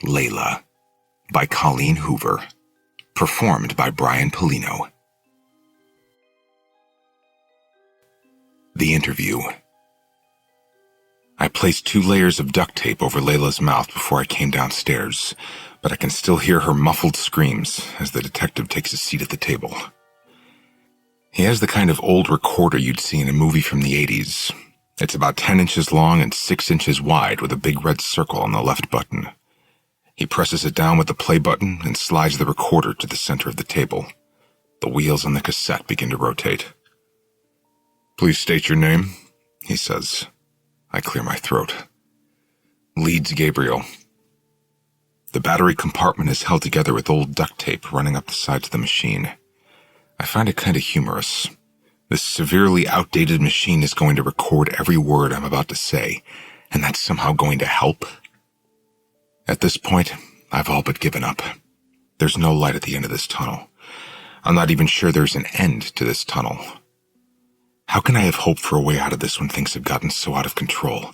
Layla by Colleen Hoover. Performed by Brian Polino. The interview. I placed 2 layers of duct tape over Layla's mouth before I came downstairs, but I can still hear her muffled screams as the detective takes a seat at the table. He has the kind of old recorder you'd see in a movie from the 80s. It's about 10 inches long and 6 inches wide with a big red circle on the left button. He presses it down with the play button and slides the recorder to the center of the table. The wheels on the cassette begin to rotate. "Please state your name," he says. I clear my throat. "Leeds Gabriel." The battery compartment is held together with old duct tape running up the sides of the machine. I find it kind of humorous. This severely outdated machine is going to record every word I'm about to say, and that's somehow going to help? At this point, I've all but given up. There's no light at the end of this tunnel. I'm not even sure there's an end to this tunnel. How can I have hope for a way out of this when things have gotten so out of control?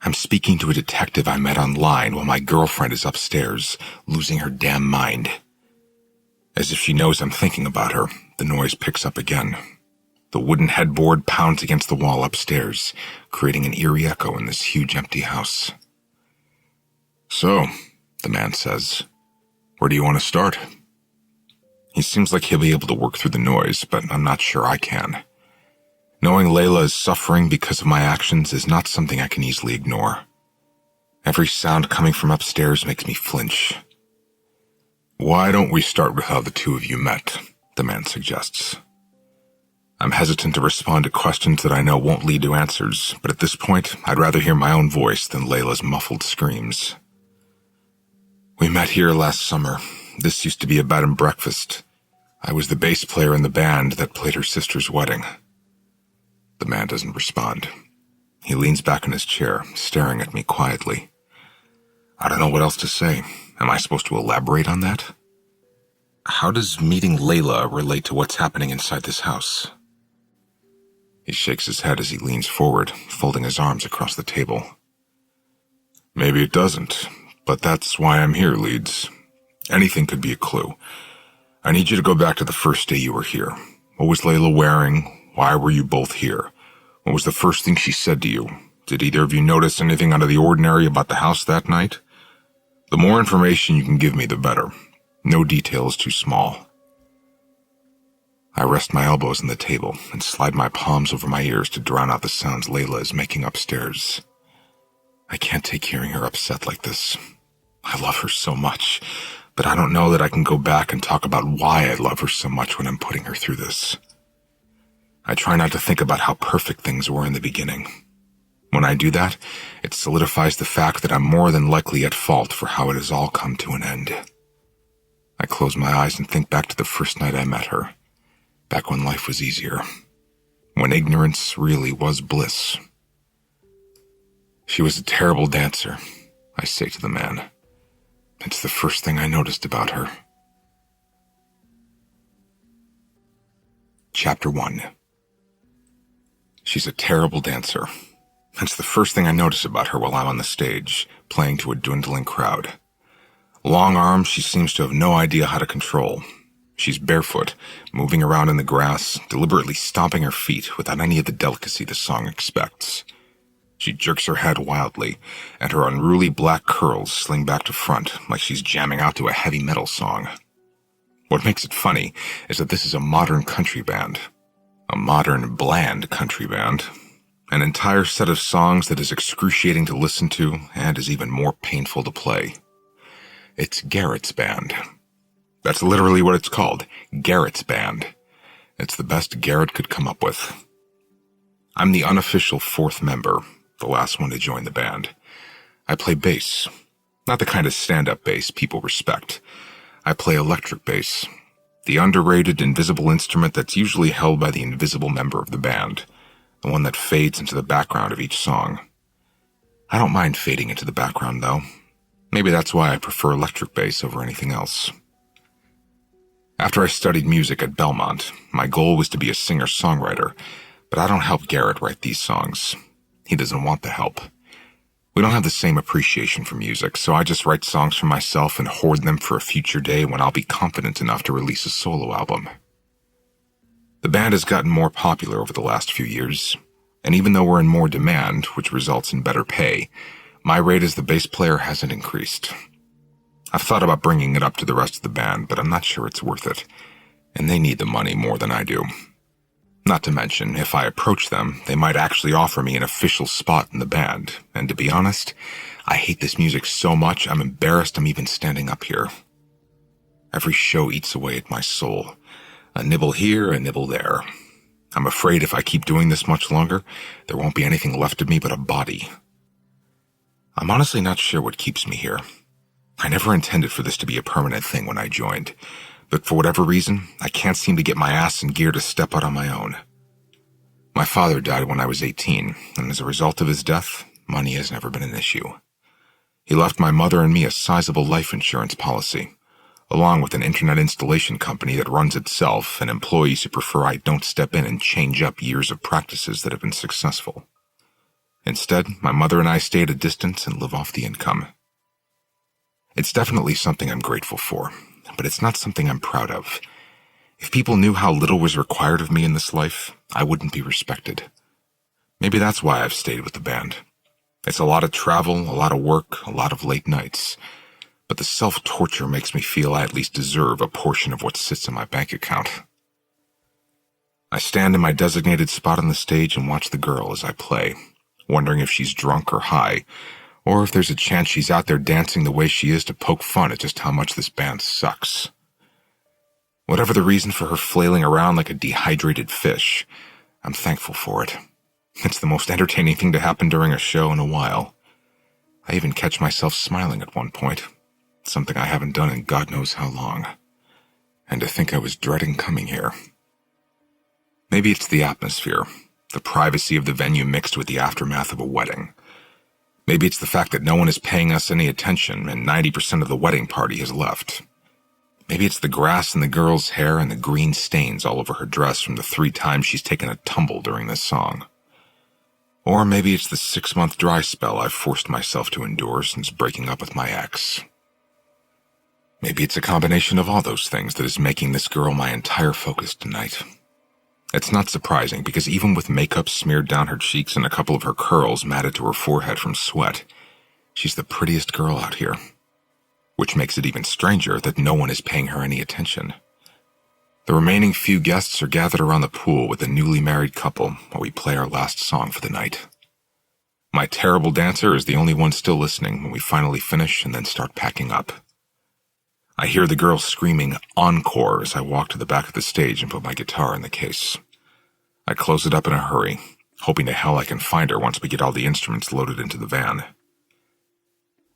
I'm speaking to a detective I met online while my girlfriend is upstairs, losing her damn mind. As if she knows I'm thinking about her, the noise picks up again. The wooden headboard pounds against the wall upstairs, creating an eerie echo in this huge empty house. "So," the man says, "where do you want to start?" He seems like he'll be able to work through the noise, but I'm not sure I can. Knowing Layla is suffering because of my actions is not something I can easily ignore. Every sound coming from upstairs makes me flinch. "Why don't we start with how the 2 of you met?" the man suggests. I'm hesitant to respond to questions that I know won't lead to answers, but at this point, I'd rather hear my own voice than Layla's muffled screams. "We met here last summer. This used to be a bed and breakfast. I was the bass player in the band that played her sister's wedding." The man doesn't respond. He leans back in his chair, staring at me quietly. I don't know what else to say. Am I supposed to elaborate on that? How does meeting Layla relate to what's happening inside this house? He shakes his head as he leans forward, folding his arms across the table. "Maybe it doesn't, but that's why I'm here, Leeds. Anything could be a clue. I need you to go back to the first day you were here. What was Layla wearing? Why were you both here? What was the first thing she said to you? Did either of you notice anything out of the ordinary about the house that night? The more information you can give me, the better. No detail is too small." I rest my elbows on the table and slide my palms over my ears to drown out the sounds Layla is making upstairs. I can't take hearing her upset like this. I love her so much, but I don't know that I can go back and talk about why I love her so much when I'm putting her through this. I try not to think about how perfect things were in the beginning. When I do that, it solidifies the fact that I'm more than likely at fault for how it has all come to an end. I close my eyes and think back to the first night I met her, back when life was easier, when ignorance really was bliss. "She was a terrible dancer," I say to the man. It's the first thing I noticed about her. Chapter 1. She's a terrible dancer. It's the first thing I notice about her while I'm on the stage, playing to a dwindling crowd. Long arms she seems to have no idea how to control. She's barefoot, moving around in the grass, deliberately stomping her feet without any of the delicacy the song expects. She jerks her head wildly, and her unruly black curls sling back to front like she's jamming out to a heavy metal song. What makes it funny is that this is a modern country band. A modern, bland country band. An entire set of songs that is excruciating to listen to and is even more painful to play. It's Garrett's band. That's literally what it's called, Garrett's band. It's the best Garrett could come up with. I'm the unofficial 4th member, the last one to join the band. I play bass. Not the kind of stand-up bass people respect. I play electric bass. The underrated, invisible instrument that's usually held by the invisible member of the band. The one that fades into the background of each song. I don't mind fading into the background, though. Maybe that's why I prefer electric bass over anything else. After I studied music at Belmont, my goal was to be a singer-songwriter, but I don't help Garrett write these songs. He doesn't want the help. We don't have the same appreciation for music, so I just write songs for myself and hoard them for a future day when I'll be confident enough to release a solo album. The band has gotten more popular over the last few years, and even though we're in more demand, which results in better pay, my rate as the bass player hasn't increased. I've thought about bringing it up to the rest of the band, but I'm not sure it's worth it, and they need the money more than I do. Not to mention, if I approach them, they might actually offer me an official spot in the band, and to be honest, I hate this music so much I'm embarrassed I'm even standing up here. Every show eats away at my soul. A nibble here, a nibble there. I'm afraid if I keep doing this much longer, there won't be anything left of me but a body. I'm honestly not sure what keeps me here. I never intended for this to be a permanent thing when I joined, but for whatever reason, I can't seem to get my ass in gear to step out on my own. My father died when I was 18, and as a result of his death, money has never been an issue. He left my mother and me a sizable life insurance policy, along with an internet installation company that runs itself and employees who prefer I don't step in and change up years of practices that have been successful. Instead, my mother and I stay at a distance and live off the income. It's definitely something I'm grateful for, but it's not something I'm proud of. If people knew how little was required of me in this life, I wouldn't be respected. Maybe that's why I've stayed with the band. It's a lot of travel, a lot of work, a lot of late nights. But the self-torture makes me feel I at least deserve a portion of what sits in my bank account. I stand in my designated spot on the stage and watch the girl as I play, wondering if she's drunk or high, or if there's a chance she's out there dancing the way she is to poke fun at just how much this band sucks. Whatever the reason for her flailing around like a dehydrated fish, I'm thankful for it. It's the most entertaining thing to happen during a show in a while. I even catch myself smiling at one point. Something I haven't done in God knows how long. And to think I was dreading coming here. Maybe it's the atmosphere, the privacy of the venue mixed with the aftermath of a wedding. Maybe it's the fact that no one is paying us any attention and 90% of the wedding party has left. Maybe it's the grass in the girl's hair and the green stains all over her dress from the 3 times she's taken a tumble during this song. Or maybe it's the 6-month dry spell I've forced myself to endure since breaking up with my ex. Maybe it's a combination of all those things that is making this girl my entire focus tonight. It's not surprising because even with makeup smeared down her cheeks and a couple of her curls matted to her forehead from sweat, she's the prettiest girl out here. Which makes it even stranger that no one is paying her any attention. The remaining few guests are gathered around the pool with a newly married couple while we play our last song for the night. My terrible dancer is the only one still listening when we finally finish and then start packing up. I hear the girl screaming "Encore" as I walk to the back of the stage and put my guitar in the case. I close it up in a hurry, hoping to hell I can find her once we get all the instruments loaded into the van.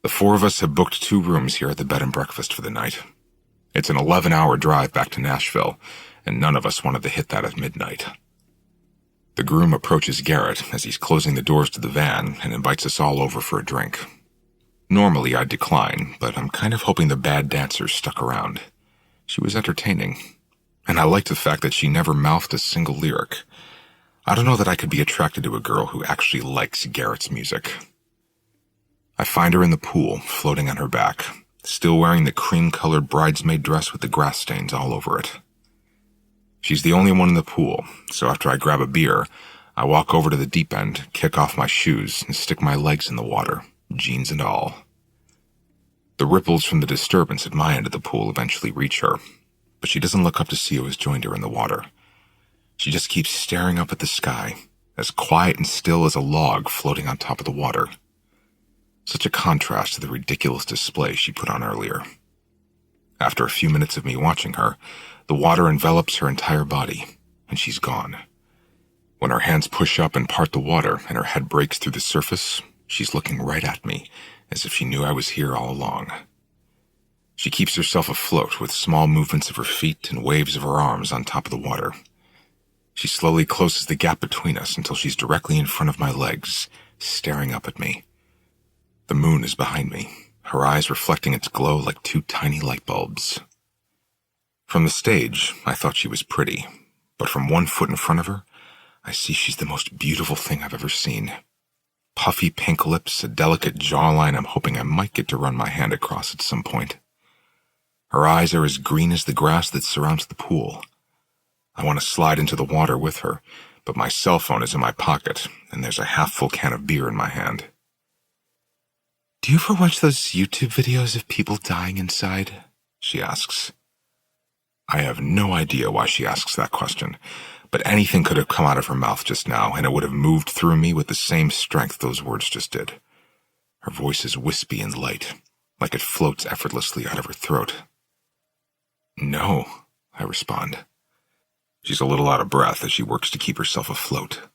The 4 of us have booked 2 rooms here at the bed and breakfast for the night. It's an 11-hour drive back to Nashville, and none of us wanted to hit that at midnight. The groom approaches Garrett as he's closing the doors to the van and invites us all over for a drink. Normally I'd decline, but I'm kind of hoping the bad dancer stuck around. She was entertaining, and I liked the fact that she never mouthed a single lyric. I don't know that I could be attracted to a girl who actually likes Garrett's music. I find her in the pool, floating on her back, still wearing the cream-colored bridesmaid dress with the grass stains all over it. She's the only one in the pool, so after I grab a beer, I walk over to the deep end, kick off my shoes, and stick my legs in the water, jeans and all. The ripples from the disturbance at my end of the pool eventually reach her, but she doesn't look up to see who has joined her in the water. She just keeps staring up at the sky, as quiet and still as a log floating on top of the water. Such a contrast to the ridiculous display she put on earlier. After a few minutes of me watching her, the water envelops her entire body, and she's gone. When her hands push up and part the water and her head breaks through the surface, she's looking right at me, as if she knew I was here all along. She keeps herself afloat with small movements of her feet and waves of her arms on top of the water. She slowly closes the gap between us until she's directly in front of my legs, staring up at me. The moon is behind me, her eyes reflecting its glow like 2 tiny light bulbs. From the stage, I thought she was pretty, but from 1 foot in front of her, I see she's the most beautiful thing I've ever seen. Puffy pink lips, a delicate jawline I'm hoping I might get to run my hand across at some point. Her eyes are as green as the grass that surrounds the pool. I want to slide into the water with her, but my cell phone is in my pocket, and there's a half-full can of beer in my hand. "Do you ever watch those YouTube videos of people dying inside?" she asks. I have no idea why she asks that question, but anything could have come out of her mouth just now, and it would have moved through me with the same strength those words just did. Her voice is wispy and light, like it floats effortlessly out of her throat. "No," I respond. She's a little out of breath as she works to keep herself afloat.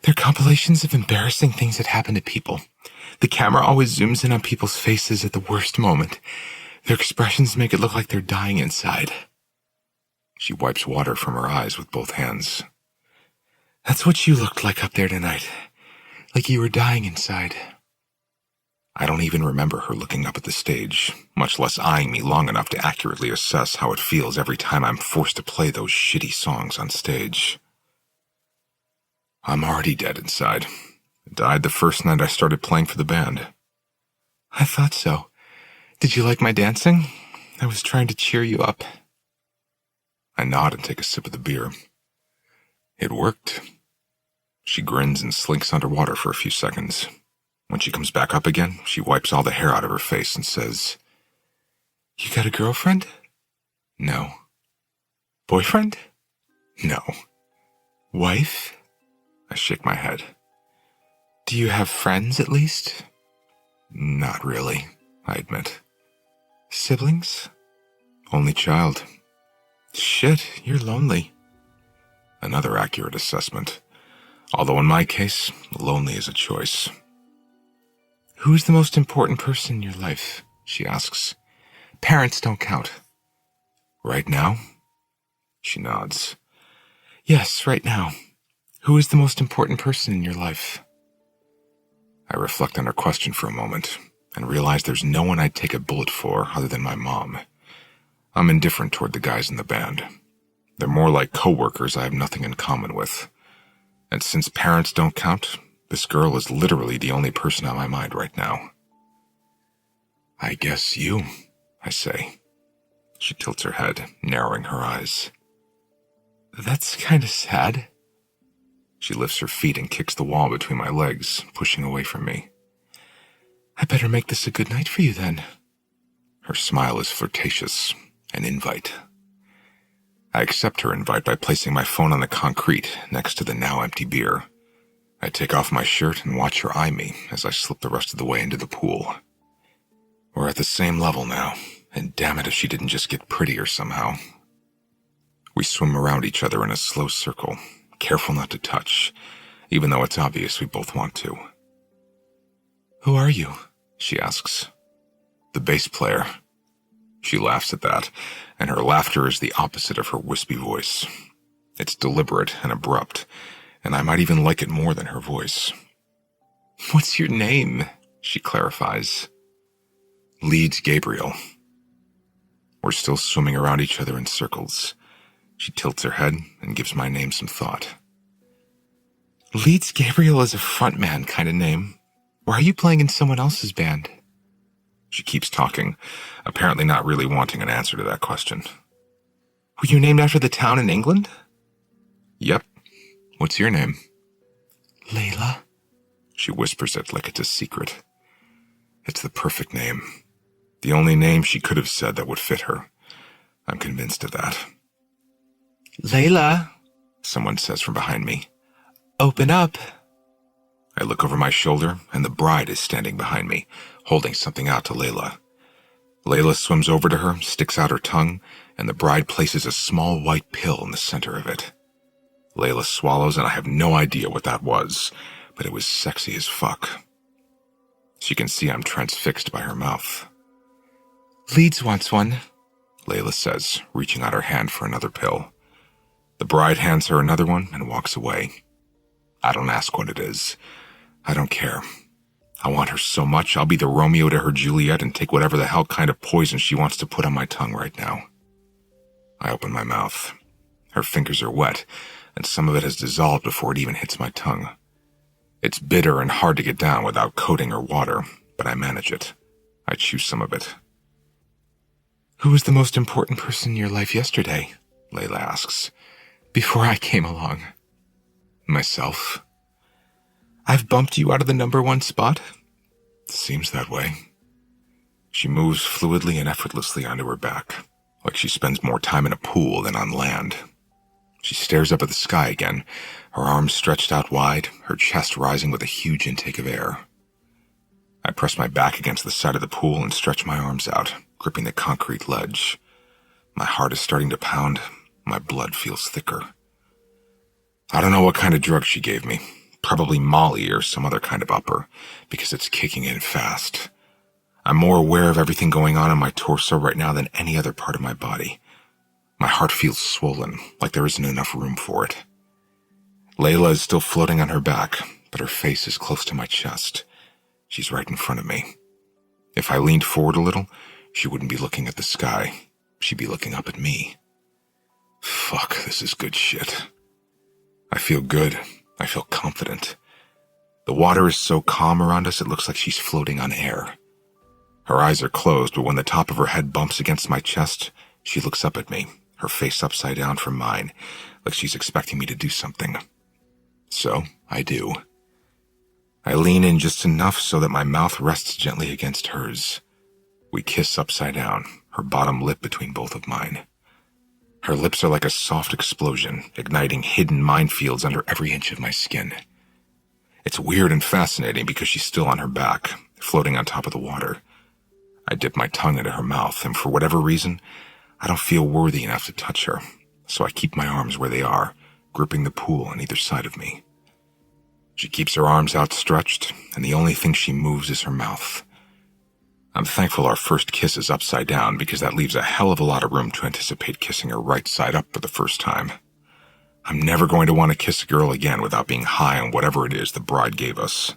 "They're compilations of embarrassing things that happen to people. The camera always zooms in on people's faces at the worst moment. Their expressions make it look like they're dying inside." She wipes water from her eyes with both hands. "That's what you looked like up there tonight. Like you were dying inside." I don't even remember her looking up at the stage, much less eyeing me long enough to accurately assess how it feels every time I'm forced to play those shitty songs on stage. I'm already dead inside. I died the first night I started playing for the band. "I thought so. Did you like my dancing? I was trying to cheer you up." I nod and take a sip of the beer. "It worked." She grins and slinks underwater for a few seconds. When she comes back up again, she wipes all the hair out of her face and says, "You got a girlfriend?" "No." "Boyfriend?" "No." "Wife?" I shake my head. "Do you have friends, at least?" "Not really," I admit. "Siblings?" "Only child." "Shit, you're lonely." Another accurate assessment. Although in my case, lonely is a choice. "Who's the most important person in your life?" she asks. "Parents don't count." "Right now?" She nods. "Yes, right now. Who is the most important person in your life?" I reflect on her question for a moment and realize there's no one I'd take a bullet for other than my mom. I'm indifferent toward the guys in the band. They're more like co-workers I have nothing in common with. And since parents don't count, this girl is literally the only person on my mind right now. "I guess you," I say. She tilts her head, narrowing her eyes. "That's kind of sad." She lifts her feet and kicks the wall between my legs, pushing away from me. "I better make this a good night for you then." Her smile is flirtatious, an invite. I accept her invite by placing my phone on the concrete next to the now empty beer. I take off my shirt and watch her eye me as I slip the rest of the way into the pool. We're at the same level now, and damn it if she didn't just get prettier somehow. We swim around each other in a slow circle, careful not to touch, even though it's obvious we both want to. "Who are you?" she asks. "The bass player." She laughs at that, and her laughter is the opposite of her wispy voice. It's deliberate and abrupt, and I might even like it more than her voice. "What's your name?" she clarifies. "Leeds Gabriel." We're still swimming around each other in circles. She tilts her head and gives my name some thought. "Leeds Gabriel is a frontman kind of name. Why are you playing in someone else's band?" She keeps talking, apparently not really wanting an answer to that question. "Were you named after the town in England?" "Yep. What's your name?" "Layla." She whispers it like it's a secret. It's the perfect name. The only name she could have said that would fit her. I'm convinced of that. "Layla," someone says from behind me. "Open up." I look over my shoulder, and the bride is standing behind me, holding something out to Layla. Layla swims over to her, sticks out her tongue, and the bride places a small white pill in the center of it. Layla swallows, and I have no idea what that was, but it was sexy as fuck. She can see I'm transfixed by her mouth. "Leeds wants one," Layla says, reaching out her hand for another pill. The bride hands her another one and walks away. I don't ask what it is. I don't care. I want her so much I'll be the Romeo to her Juliet and take whatever the hell kind of poison she wants to put on my tongue right now. I open my mouth. Her fingers are wet, and some of it has dissolved before it even hits my tongue. It's bitter and hard to get down without coating or water, but I manage it. I chew some of it. "Who was the most important person in your life yesterday?" Layla asks. "Before I came along." "Myself." "I've bumped you out of the #1 spot?" "Seems that way." She moves fluidly and effortlessly onto her back, like she spends more time in a pool than on land. She stares up at the sky again, her arms stretched out wide, her chest rising with a huge intake of air. I press my back against the side of the pool and stretch my arms out, gripping the concrete ledge. My heart is starting to pound. My blood feels thicker. I don't know what kind of drug she gave me. Probably Molly or some other kind of upper, because it's kicking in fast. I'm more aware of everything going on in my torso right now than any other part of my body. My heart feels swollen, like there isn't enough room for it. Layla is still floating on her back, but her face is close to my chest. She's right in front of me. If I leaned forward a little, she wouldn't be looking at the sky. She'd be looking up at me. Fuck, this is good shit. I feel good. I feel confident. The water is so calm around us it looks like she's floating on air. Her eyes are closed, but when the top of her head bumps against my chest, she looks up at me, her face upside down from mine, like she's expecting me to do something. So, I do. I lean in just enough so that my mouth rests gently against hers. We kiss upside down, her bottom lip between both of mine. Her lips are like a soft explosion, igniting hidden minefields under every inch of my skin. It's weird and fascinating because she's still on her back, floating on top of the water. I dip my tongue into her mouth, and for whatever reason, I don't feel worthy enough to touch her, so I keep my arms where they are, gripping the pool on either side of me. She keeps her arms outstretched, and the only thing she moves is her mouth. I'm thankful our first kiss is upside down because that leaves a hell of a lot of room to anticipate kissing her right side up for the first time. I'm never going to want to kiss a girl again without being high on whatever it is the bride gave us.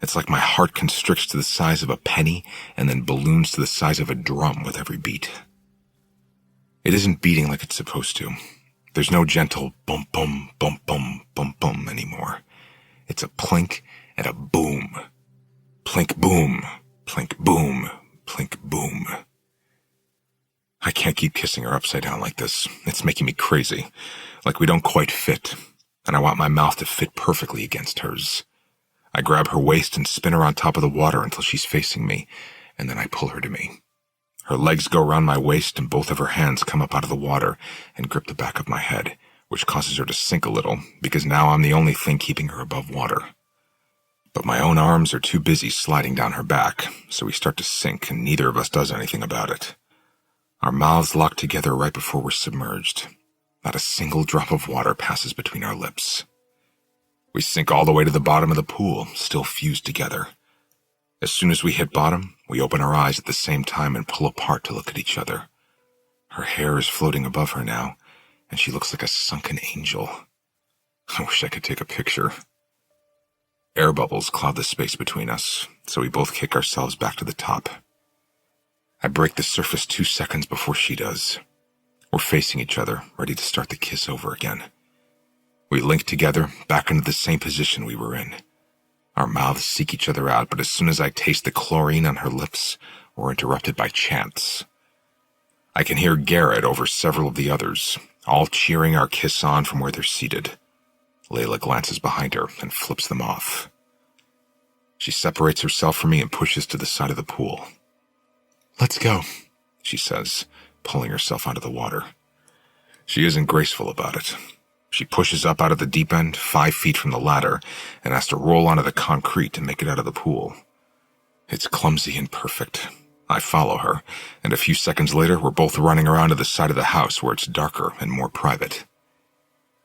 It's like my heart constricts to the size of a penny and then balloons to the size of a drum with every beat. It isn't beating like it's supposed to. There's no gentle bum bum bum bum bum bum anymore. It's a plink and a boom. Plink boom, plink boom, plink boom. I can't keep kissing her upside down like this. It's making me crazy, like we don't quite fit, and I want my mouth to fit perfectly against hers. I grab her waist and spin her on top of the water until she's facing me, and then I pull her to me. Her legs go around my waist and both of her hands come up out of the water and grip the back of my head, which causes her to sink a little because now I'm the only thing keeping her above water. But my own arms are too busy sliding down her back, so we start to sink and neither of us does anything about it. Our mouths lock together right before we're submerged. Not a single drop of water passes between our lips. We sink all the way to the bottom of the pool, still fused together. As soon as we hit bottom, we open our eyes at the same time and pull apart to look at each other. Her hair is floating above her now, and she looks like a sunken angel. I wish I could take a picture. Air bubbles cloud the space between us, so we both kick ourselves back to the top. I break the surface 2 seconds before she does. We're facing each other, ready to start the kiss over again. We link together, back into the same position we were in. Our mouths seek each other out, but as soon as I taste the chlorine on her lips, we're interrupted by chants. I can hear Garrett over several of the others, all cheering our kiss on from where they're seated. Layla glances behind her and flips them off. She separates herself from me and pushes to the side of the pool. "Let's go," she says, pulling herself out of the water. She isn't graceful about it. She pushes up out of the deep end, 5 feet from the ladder, and has to roll onto the concrete to make it out of the pool. It's clumsy and perfect. I follow her, and a few seconds later we're both running around to the side of the house where it's darker and more private.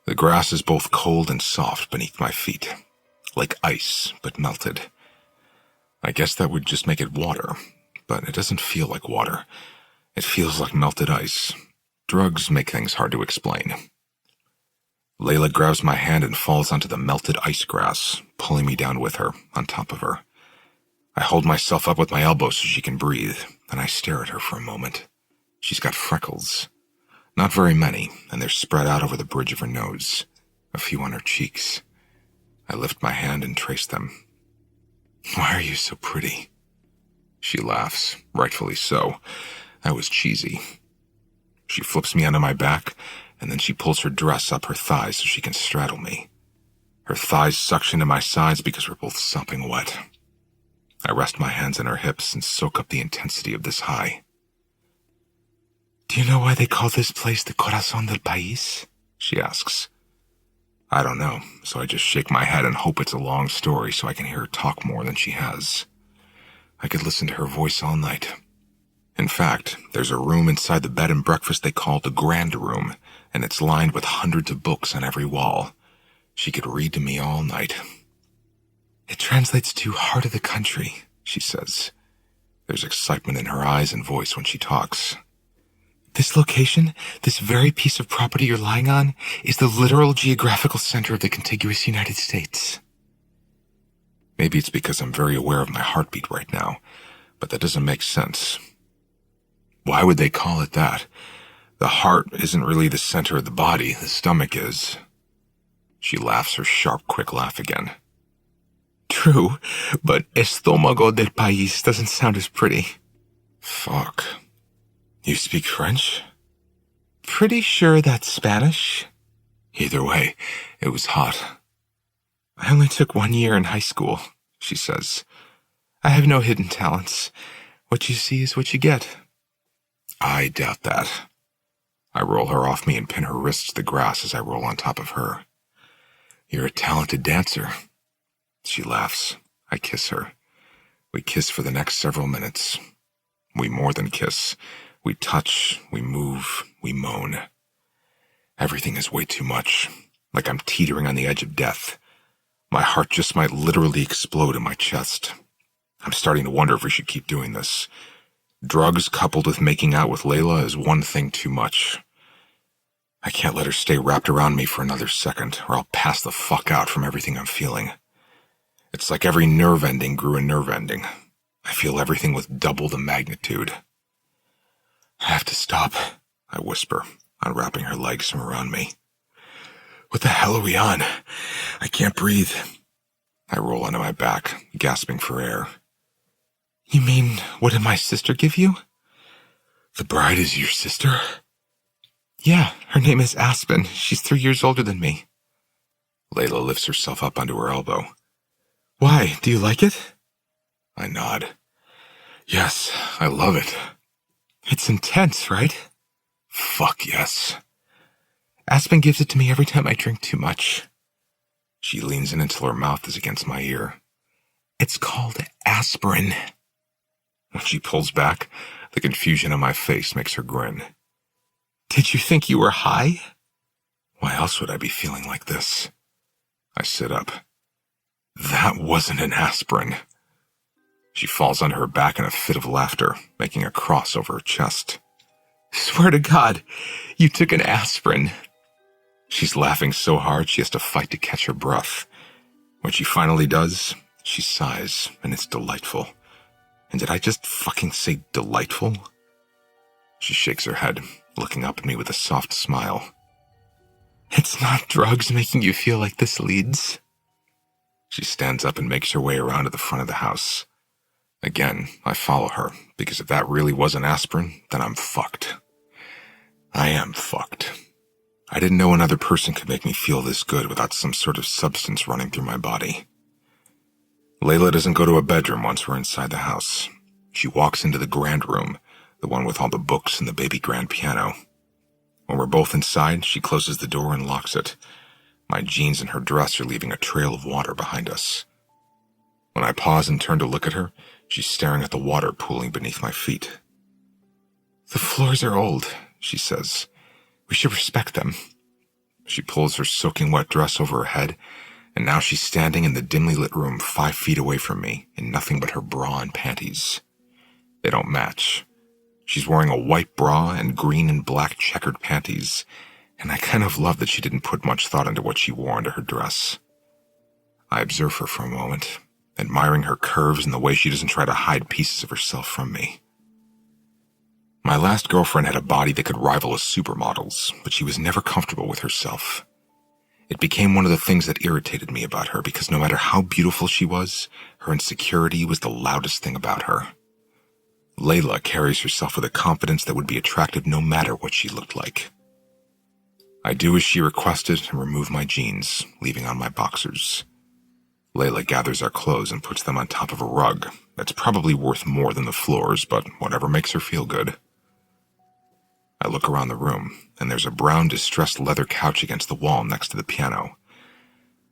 The grass is both cold and soft beneath my feet, like ice, but melted. I guess that would just make it water, but it doesn't feel like water. It feels like melted ice. Drugs make things hard to explain. Layla grabs my hand and falls onto the melted ice grass, pulling me down with her, on top of her. I hold myself up with my elbows so she can breathe, and I stare at her for a moment. She's got freckles. Not very many, and they're spread out over the bridge of her nose, a few on her cheeks. I lift my hand and trace them. Why are you so pretty? She laughs, rightfully so. That was cheesy. She flips me onto my back, and then she pulls her dress up her thighs so she can straddle me. Her thighs suction to my sides because we're both sopping wet. I rest my hands on her hips and soak up the intensity of this high. Do you know why they call this place the Corazón del País? She asks. I don't know, so I just shake my head and hope it's a long story so I can hear her talk more than she has. I could listen to her voice all night. In fact, there's a room inside the bed and breakfast they call the Grand Room, and it's lined with hundreds of books on every wall. She could read to me all night. It translates to Heart of the Country, she says. There's excitement in her eyes and voice when she talks. This location, this very piece of property you're lying on, is the literal geographical center of the contiguous United States. Maybe it's because I'm very aware of my heartbeat right now, but that doesn't make sense. Why would they call it that? The heart isn't really the center of the body, the stomach is. She laughs her sharp, quick laugh again. True, but Estómago del País doesn't sound as pretty. Fuck. You speak French? Pretty sure that's Spanish. Either way, it was hot. I only took 1 year in high school, she says. I have no hidden talents. What you see is what you get. I doubt that. I roll her off me and pin her wrists to the grass as I roll on top of her. You're a talented dancer. She laughs. I kiss her. We kiss for the next several minutes. We more than kiss. We touch, we move, we moan. Everything is way too much, like I'm teetering on the edge of death. My heart just might literally explode in my chest. I'm starting to wonder if we should keep doing this. Drugs coupled with making out with Layla is one thing too much. I can't let her stay wrapped around me for another second, or I'll pass the fuck out from everything I'm feeling. It's like every nerve ending grew a nerve ending. I feel everything with double the magnitude. I have to stop, I whisper, unwrapping her legs from around me. What the hell are we on? I can't breathe. I roll onto my back, gasping for air. You mean, what did my sister give you? The bride is your sister? Yeah, her name is Aspen. She's 3 years older than me. Layla lifts herself up onto her elbow. Why, do you like it? I nod. Yes, I love it. It's intense, right? Fuck yes. Aspen gives it to me every time I drink too much. She leans in until her mouth is against my ear. It's called aspirin. When she pulls back, the confusion on my face makes her grin. Did you think you were high? Why else would I be feeling like this? I sit up. That wasn't an aspirin. She falls on her back in a fit of laughter, making a cross over her chest. Swear to God, you took an aspirin. She's laughing so hard she has to fight to catch her breath. When she finally does, she sighs, and it's delightful. And did I just fucking say delightful? She shakes her head, looking up at me with a soft smile. It's not drugs making you feel like this, Leeds. She stands up and makes her way around to the front of the house. Again, I follow her, because if that really was an aspirin, then I'm fucked. I am fucked. I didn't know another person could make me feel this good without some sort of substance running through my body. Layla doesn't go to a bedroom once we're inside the house. She walks into the grand room, the one with all the books and the baby grand piano. When we're both inside, she closes the door and locks it. My jeans and her dress are leaving a trail of water behind us. When I pause and turn to look at her, she's staring at the water pooling beneath my feet. The floors are old, she says. We should respect them. She pulls her soaking wet dress over her head, and now she's standing in the dimly lit room 5 feet away from me in nothing but her bra and panties. They don't match. She's wearing a white bra and green and black checkered panties, and I kind of love that she didn't put much thought into what she wore under her dress. I observe her for a moment, admiring her curves and the way she doesn't try to hide pieces of herself from me. My last girlfriend had a body that could rival a supermodel's, but she was never comfortable with herself. It became one of the things that irritated me about her because no matter how beautiful she was, her insecurity was the loudest thing about her. Layla carries herself with a confidence that would be attractive no matter what she looked like. I do as she requested and remove my jeans, leaving on my boxers. Layla gathers our clothes and puts them on top of a rug that's probably worth more than the floors, but whatever makes her feel good. I look around the room, and there's a brown distressed leather couch against the wall next to the piano.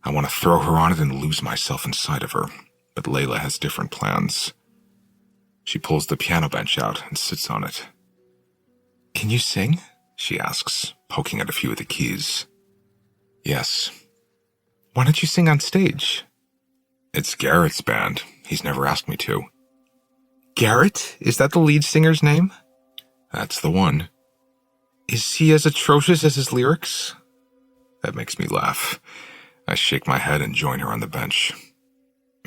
I want to throw her on it and lose myself inside of her, but Layla has different plans. She pulls the piano bench out and sits on it. "Can you sing?" she asks, poking at a few of the keys. Yes. "Why don't you sing on stage?" It's Garrett's band. He's never asked me to. Garrett? Is that the lead singer's name? That's the one. Is he as atrocious as his lyrics? That makes me laugh. I shake my head and join her on the bench.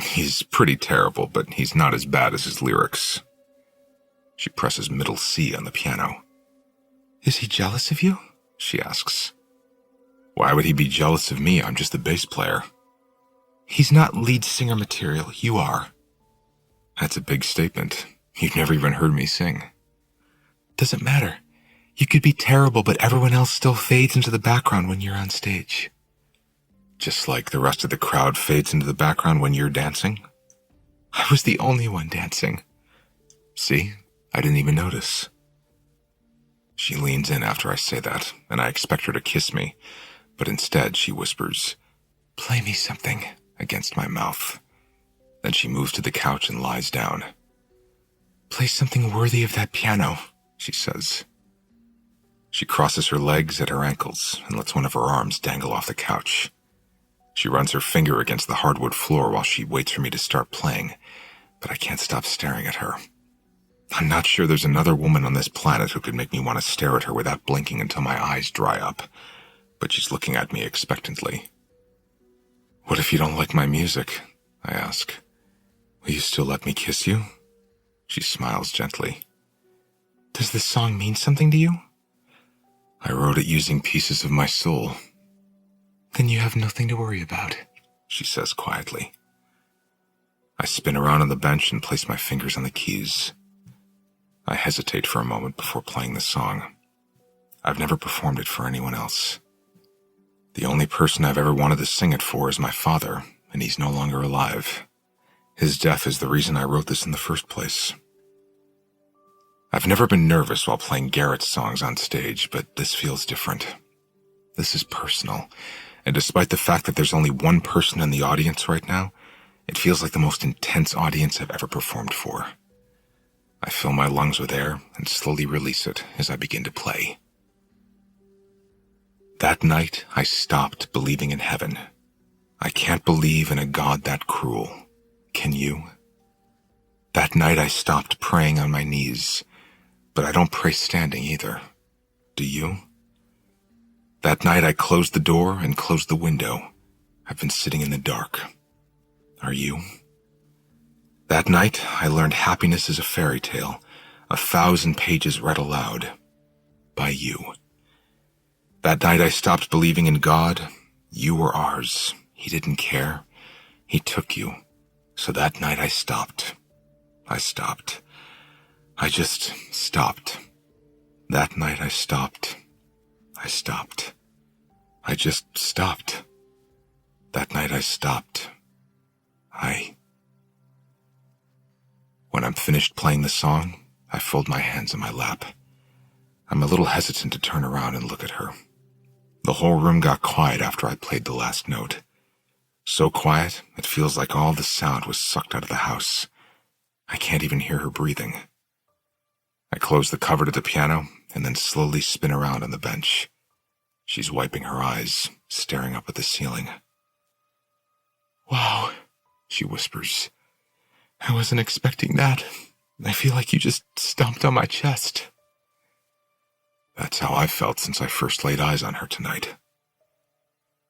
He's pretty terrible, but he's not as bad as his lyrics. She presses middle C on the piano. Is he jealous of you? She asks. Why would he be jealous of me? I'm just the bass player. He's not lead singer material. You are. That's a big statement. You've never even heard me sing. Doesn't matter. You could be terrible, but everyone else still fades into the background when you're on stage. Just like the rest of the crowd fades into the background when you're dancing? I was the only one dancing. See? I didn't even notice. She leans in after I say that, and I expect her to kiss me, but instead she whispers, "Play me something," against my mouth. Then she moves to the couch and lies down. "Play something worthy of that piano," she says. She crosses her legs at her ankles and lets one of her arms dangle off the couch. She runs her finger against the hardwood floor while she waits for me to start playing, but I can't stop staring at her. I'm not sure there's another woman on this planet who could make me want to stare at her without blinking until my eyes dry up, but she's looking at me expectantly. What if you don't like my music? I ask. Will you still let me kiss you? She smiles gently. Does this song mean something to you? I wrote it using pieces of my soul. Then you have nothing to worry about, she says quietly. I spin around on the bench and place my fingers on the keys. I hesitate for a moment before playing the song. I've never performed it for anyone else. The only person I've ever wanted to sing it for is my father, and he's no longer alive. His death is the reason I wrote this in the first place. I've never been nervous while playing Garrett's songs on stage, but this feels different. This is personal, and despite the fact that there's only one person in the audience right now, it feels like the most intense audience I've ever performed for. I fill my lungs with air and slowly release it as I begin to play. That night, I stopped believing in heaven. I can't believe in a God that cruel. Can you? That night, I stopped praying on my knees, but I don't pray standing either. Do you? That night, I closed the door and closed the window. I've been sitting in the dark. Are you? That night, I learned happiness is a fairy tale, 1,000 pages read aloud. By you. That night I stopped believing in God. You were ours. He didn't care. He took you. So that night I stopped. I stopped. I just stopped. That night I stopped. I stopped. I just stopped. That night I stopped. When I'm finished playing the song, I fold my hands in my lap. I'm a little hesitant to turn around and look at her. The whole room got quiet after I played the last note. So quiet, it feels like all the sound was sucked out of the house. I can't even hear her breathing. I close the cover to the piano and then slowly spin around on the bench. She's wiping her eyes, staring up at the ceiling. Wow, she whispers. I wasn't expecting that. I feel like you just stomped on my chest. That's how I felt since I first laid eyes on her tonight.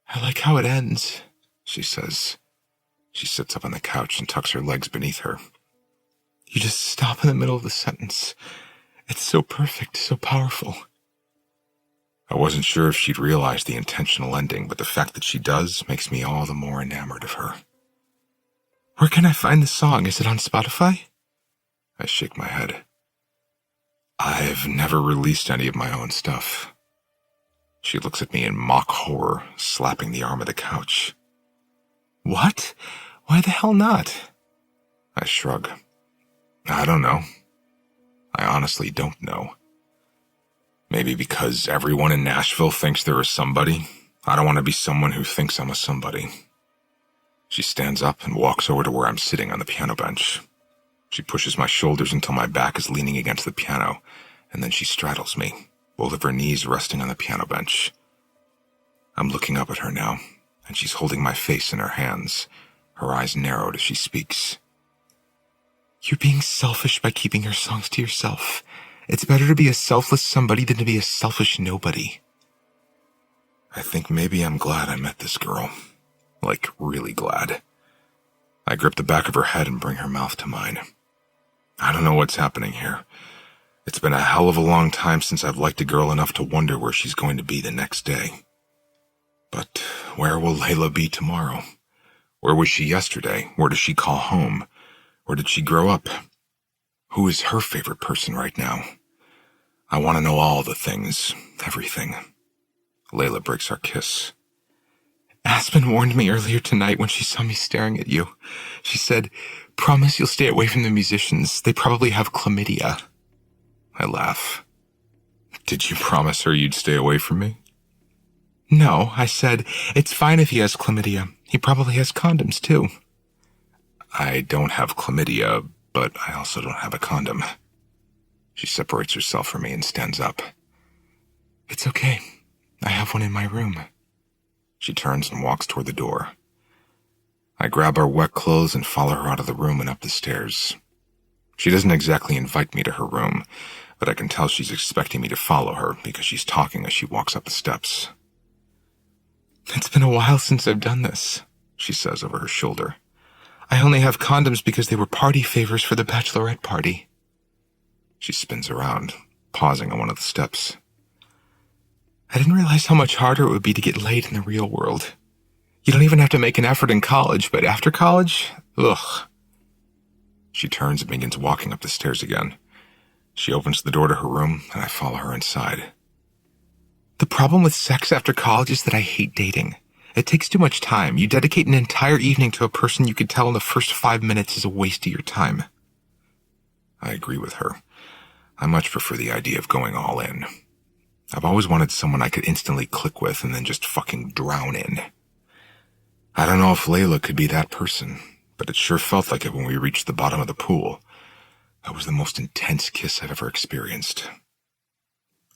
I like how it ends, she says. She sits up on the couch and tucks her legs beneath her. You just stop in the middle of the sentence. It's so perfect, so powerful. I wasn't sure if she'd realize the intentional ending, but the fact that she does makes me all the more enamored of her. Where can I find the song? Is it on Spotify? I shake my head. I've never released any of my own stuff. She looks at me in mock horror, slapping the arm of the couch. What? Why the hell not? I shrug. I don't know. I honestly don't know. Maybe because everyone in Nashville thinks they're a somebody. I don't want to be someone who thinks I'm a somebody. She stands up and walks over to where I'm sitting on the piano bench. She pushes my shoulders until my back is leaning against the piano, and then she straddles me, both of her knees resting on the piano bench. I'm looking up at her now, and she's holding my face in her hands, her eyes narrowed as she speaks. You're being selfish by keeping your songs to yourself. It's better to be a selfless somebody than to be a selfish nobody. I think maybe I'm glad I met this girl. Like, really glad. I grip the back of her head and bring her mouth to mine. I don't know what's happening here. It's been a hell of a long time since I've liked a girl enough to wonder where she's going to be the next day. But where will Layla be tomorrow? Where was she yesterday? Where does she call home? Where did she grow up? Who is her favorite person right now? I want to know all the things, everything. Layla breaks our kiss. Aspen warned me earlier tonight when she saw me staring at you. She said, "Promise you'll stay away from the musicians. They probably have chlamydia." I laugh. Did you promise her you'd stay away from me? No, I said, it's fine if he has chlamydia. He probably has condoms, too. I don't have chlamydia, but I also don't have a condom. She separates herself from me and stands up. It's okay. I have one in my room. She turns and walks toward the door. I grab our wet clothes and follow her out of the room and up the stairs. She doesn't exactly invite me to her room, but I can tell she's expecting me to follow her because she's talking as she walks up the steps. It's been a while since I've done this, she says over her shoulder. I only have condoms because they were party favors for the bachelorette party. She spins around, pausing on one of the steps. I didn't realize how much harder it would be to get laid in the real world. You don't even have to make an effort in college, but after college, ugh. She turns and begins walking up the stairs again. She opens the door to her room, and I follow her inside. The problem with sex after college is that I hate dating. It takes too much time. You dedicate an entire evening to a person you could tell in the first 5 minutes is a waste of your time. I agree with her. I much prefer the idea of going all in. I've always wanted someone I could instantly click with and then just fucking drown in. I don't know if Layla could be that person, but it sure felt like it when we reached the bottom of the pool. That was the most intense kiss I've ever experienced.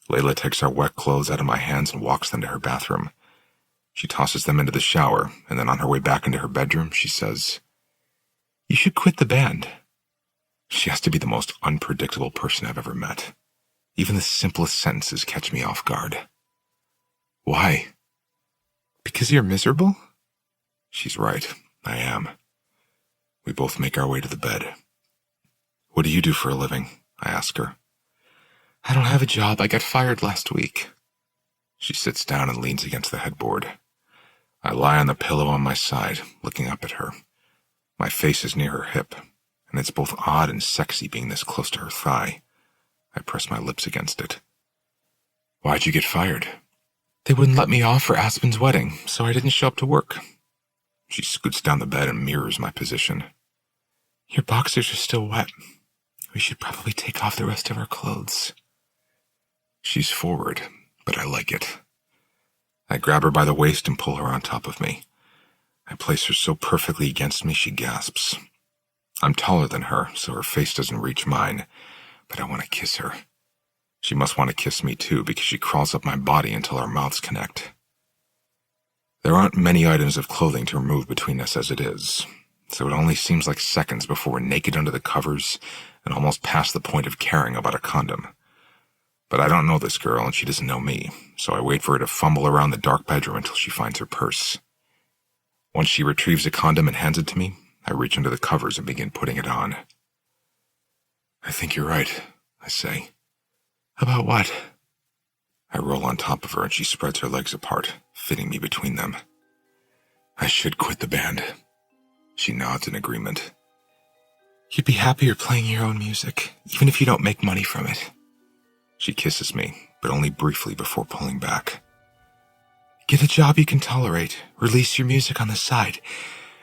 Layla takes our wet clothes out of my hands and walks them to her bathroom. She tosses them into the shower, and then on her way back into her bedroom, she says, "You should quit the band." She has to be the most unpredictable person I've ever met. Even the simplest sentences catch me off guard. Why? Because you're miserable? She's right. I am. We both make our way to the bed. What do you do for a living? I ask her. I don't have a job. I got fired last week. She sits down and leans against the headboard. I lie on the pillow on my side, looking up at her. My face is near her hip, and it's both odd and sexy being this close to her thigh. I press my lips against it. Why'd you get fired? They wouldn't let me off for Aspen's wedding, so I didn't show up to work. She scoots down the bed and mirrors my position. Your boxers are still wet. We should probably take off the rest of our clothes. She's forward, but I like it. I grab her by the waist and pull her on top of me. I place her so perfectly against me she gasps. I'm taller than her, so her face doesn't reach mine, but I want to kiss her. She must want to kiss me too, because she crawls up my body until our mouths connect. There aren't many items of clothing to remove between us as it is, so it only seems like seconds before we're naked under the covers and almost past the point of caring about a condom. But I don't know this girl and she doesn't know me, so I wait for her to fumble around the dark bedroom until she finds her purse. Once she retrieves a condom and hands it to me, I reach under the covers and begin putting it on. I think you're right, I say. About what? I roll on top of her and she spreads her legs apart, fitting me between them. I should quit the band. She nods in agreement. You'd be happier playing your own music, even if you don't make money from it. She kisses me, but only briefly before pulling back. Get a job you can tolerate. Release your music on the side.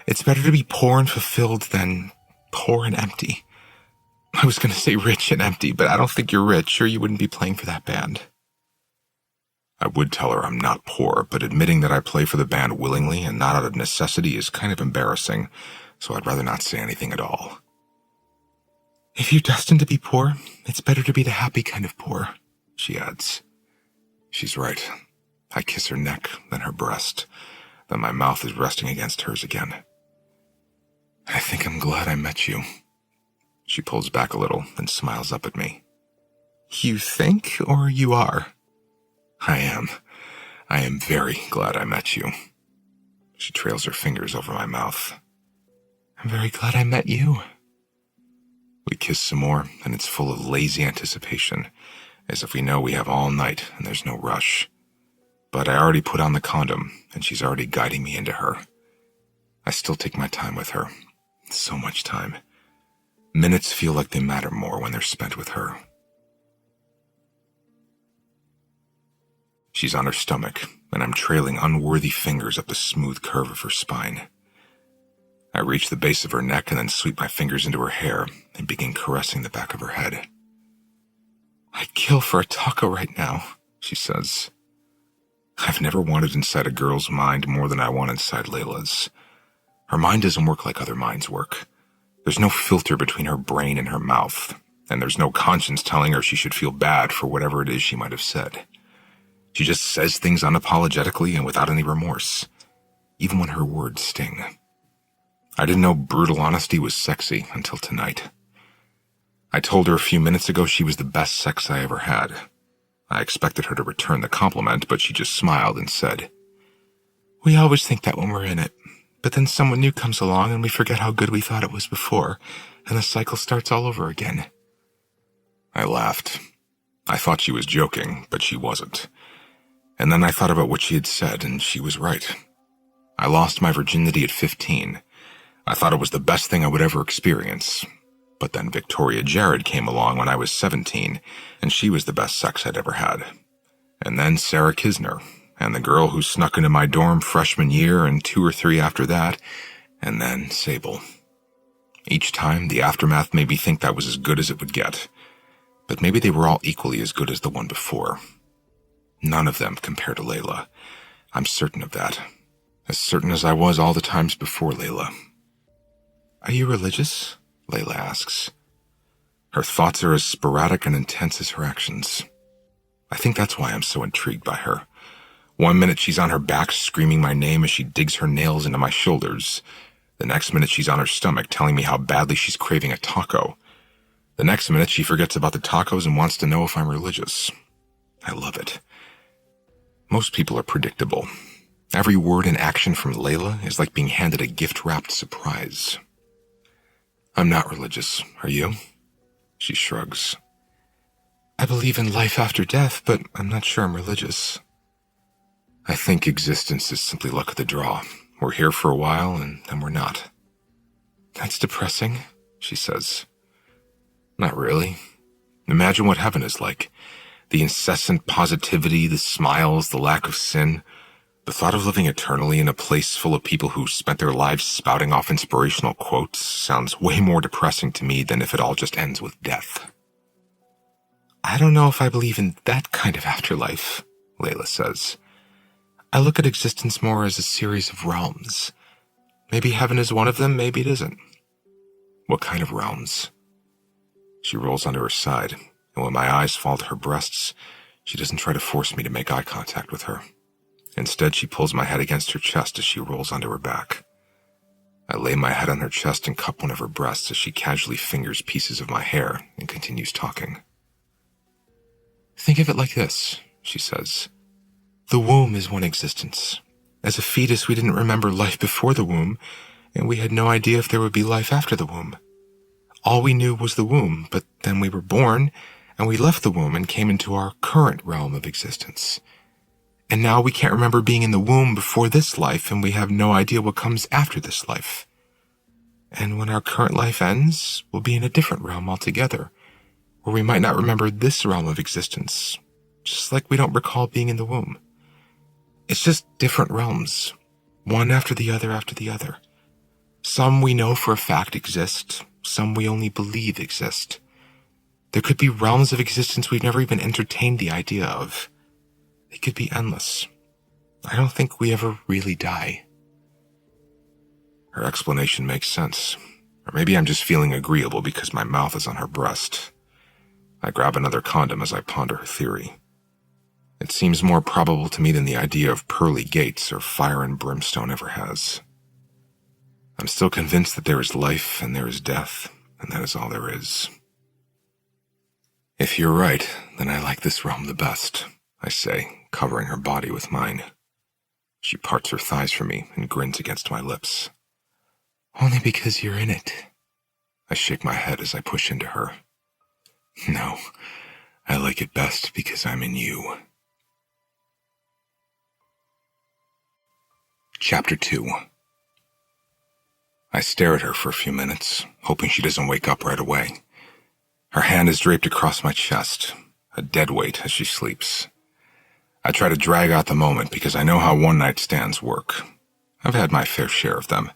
It's better to be poor and fulfilled than poor and empty. I was going to say rich and empty, but I don't think you're rich or you wouldn't be playing for that band. I would tell her I'm not poor, but admitting that I play for the band willingly and not out of necessity is kind of embarrassing, so I'd rather not say anything at all. If you're destined to be poor, it's better to be the happy kind of poor, she adds. She's right. I kiss her neck, then her breast, then my mouth is resting against hers again. I think I'm glad I met you. She pulls back a little and smiles up at me. You think, or you are? I am. I am very glad I met you. She trails her fingers over my mouth. I'm very glad I met you. We kiss some more, and it's full of lazy anticipation, as if we know we have all night and there's no rush. But I already put on the condom, and she's already guiding me into her. I still take my time with her. So much time. Minutes feel like they matter more when they're spent with her. She's on her stomach, and I'm trailing unworthy fingers up the smooth curve of her spine. I reach the base of her neck and then sweep my fingers into her hair and begin caressing the back of her head. I'd kill for a taco right now, she says. I've never wanted inside a girl's mind more than I want inside Layla's. Her mind doesn't work like other minds work. There's no filter between her brain and her mouth, and there's no conscience telling her she should feel bad for whatever it is she might have said. She just says things unapologetically and without any remorse, even when her words sting. I didn't know brutal honesty was sexy until tonight. I told her a few minutes ago she was the best sex I ever had. I expected her to return the compliment, but she just smiled and said, We always think that when we're in it, but then someone new comes along and we forget how good we thought it was before, and the cycle starts all over again. I laughed. I thought she was joking, but she wasn't. And then I thought about what she had said, and she was right. I lost my virginity at 15. I thought it was the best thing I would ever experience. But then Victoria Jared came along when I was 17, and she was the best sex I'd ever had. And then Sarah Kisner, and the girl who snuck into my dorm freshman year and 2 or 3 after that, and then Sable. Each time, the aftermath made me think that was as good as it would get. But maybe they were all equally as good as the one before. None of them compared to Layla. I'm certain of that. As certain as I was all the times before Layla. Are you religious? Layla asks. Her thoughts are as sporadic and intense as her actions. I think that's why I'm so intrigued by her. One minute she's on her back screaming my name as she digs her nails into my shoulders. The next minute she's on her stomach telling me how badly she's craving a taco. The next minute she forgets about the tacos and wants to know if I'm religious. I love it. Most people are predictable. Every word and action from Layla is like being handed a gift-wrapped surprise. I'm not religious, are you? She shrugs. I believe in life after death, but I'm not sure I'm religious. I think existence is simply luck of the draw. We're here for a while, and then we're not. That's depressing, she says. Not really. Imagine what heaven is like. The incessant positivity, the smiles, the lack of sin. The thought of living eternally in a place full of people who spent their lives spouting off inspirational quotes sounds way more depressing to me than if it all just ends with death. I don't know if I believe in that kind of afterlife, Layla says. I look at existence more as a series of realms. Maybe heaven is one of them, maybe it isn't. What kind of realms? She rolls onto her side, and when my eyes fall to her breasts, she doesn't try to force me to make eye contact with her. Instead, she pulls my head against her chest as she rolls onto her back. I lay my head on her chest and cup one of her breasts as she casually fingers pieces of my hair and continues talking. Think of it like this, she says. The womb is one existence. As a fetus, we didn't remember life before the womb, and we had no idea if there would be life after the womb. All we knew was the womb, but then we were born, and we left the womb and came into our current realm of existence. And now we can't remember being in the womb before this life, and we have no idea what comes after this life. And when our current life ends, we'll be in a different realm altogether, where we might not remember this realm of existence, just like we don't recall being in the womb. It's just different realms, one after the other after the other. Some we know for a fact exist, some we only believe exist. There could be realms of existence we've never even entertained the idea of. They could be endless. I don't think we ever really die. Her explanation makes sense. Or maybe I'm just feeling agreeable because my mouth is on her breast. I grab another condom as I ponder her theory. It seems more probable to me than the idea of pearly gates or fire and brimstone ever has. I'm still convinced that there is life and there is death, and that is all there is. If you're right, then I like this realm the best, I say, covering her body with mine. She parts her thighs for me and grins against my lips. Only because you're in it. I shake my head as I push into her. No, I like it best because I'm in you. Chapter 2. I stare at her for a few minutes, hoping she doesn't wake up right away. Her hand is draped across my chest, a dead weight as she sleeps. I try to drag out the moment because I know how one-night stands work. I've had my fair share of them.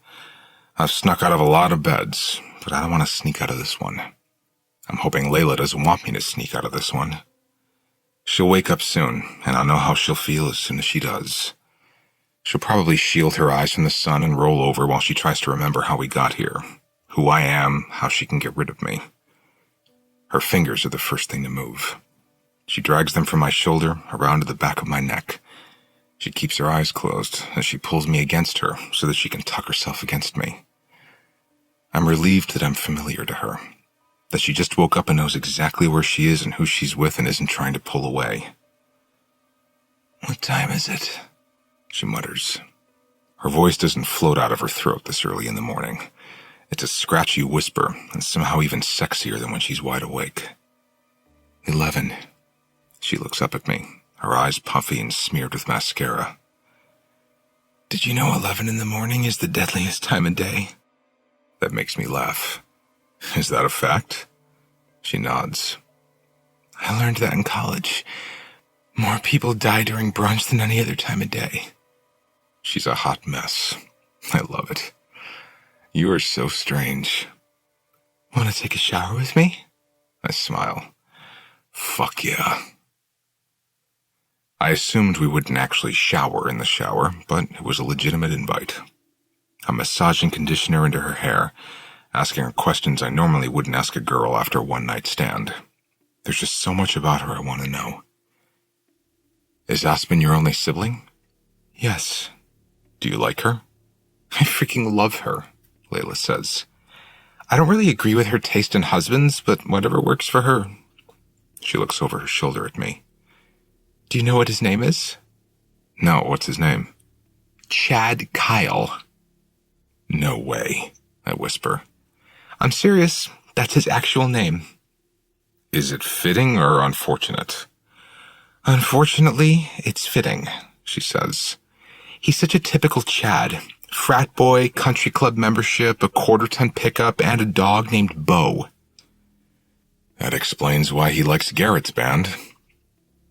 I've snuck out of a lot of beds, but I don't want to sneak out of this one. I'm hoping Layla doesn't want me to sneak out of this one. She'll wake up soon, and I'll know how she'll feel as soon as she does. She'll probably shield her eyes from the sun and roll over while she tries to remember how we got here, who I am, how she can get rid of me. Her fingers are the first thing to move. She drags them from my shoulder around to the back of my neck. She keeps her eyes closed as she pulls me against her so that she can tuck herself against me. I'm relieved that I'm familiar to her, that she just woke up and knows exactly where she is and who she's with and isn't trying to pull away. What time is it? She mutters. Her voice doesn't float out of her throat this early in the morning. It's a scratchy whisper, and somehow even sexier than when she's wide awake. 11. She looks up at me, her eyes puffy and smeared with mascara. Did you know 11 in the morning is the deadliest time of day? That makes me laugh. Is that a fact? She nods. I learned that in college. More people die during brunch than any other time of day. She's a hot mess. I love it. You are so strange. Want to take a shower with me? I smile. Fuck yeah. I assumed we wouldn't actually shower in the shower, but it was a legitimate invite. I'm massaging conditioner into her hair, asking her questions I normally wouldn't ask a girl after a one-night stand. There's just so much about her I want to know. Is Aspen your only sibling? Yes. Do you like her? I freaking love her, Layla says. I don't really agree with her taste in husbands, but whatever works for her. She looks over her shoulder at me. Do you know what his name is? No, what's his name? Chad Kyle. No way, I whisper. I'm serious. That's his actual name. Is it fitting or unfortunate? Unfortunately, it's fitting, she says. He's such a typical Chad. Frat boy, country club membership, a quarter-ton pickup, and a dog named Bo. That explains why he likes Garrett's band.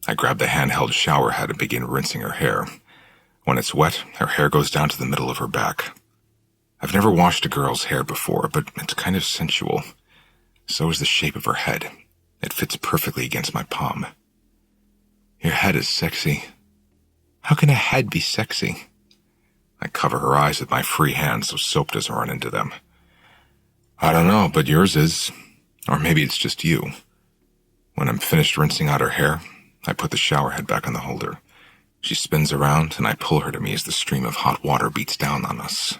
I grab the handheld shower head and begin rinsing her hair. When it's wet, her hair goes down to the middle of her back. I've never washed a girl's hair before, but it's kind of sensual. So is the shape of her head. It fits perfectly against my palm. Your head is sexy. How can a head be sexy? I cover her eyes with my free hand so soap doesn't run into them. I don't know, but yours is. Or maybe it's just you. When I'm finished rinsing out her hair, I put the shower head back on the holder. She spins around, and I pull her to me as the stream of hot water beats down on us.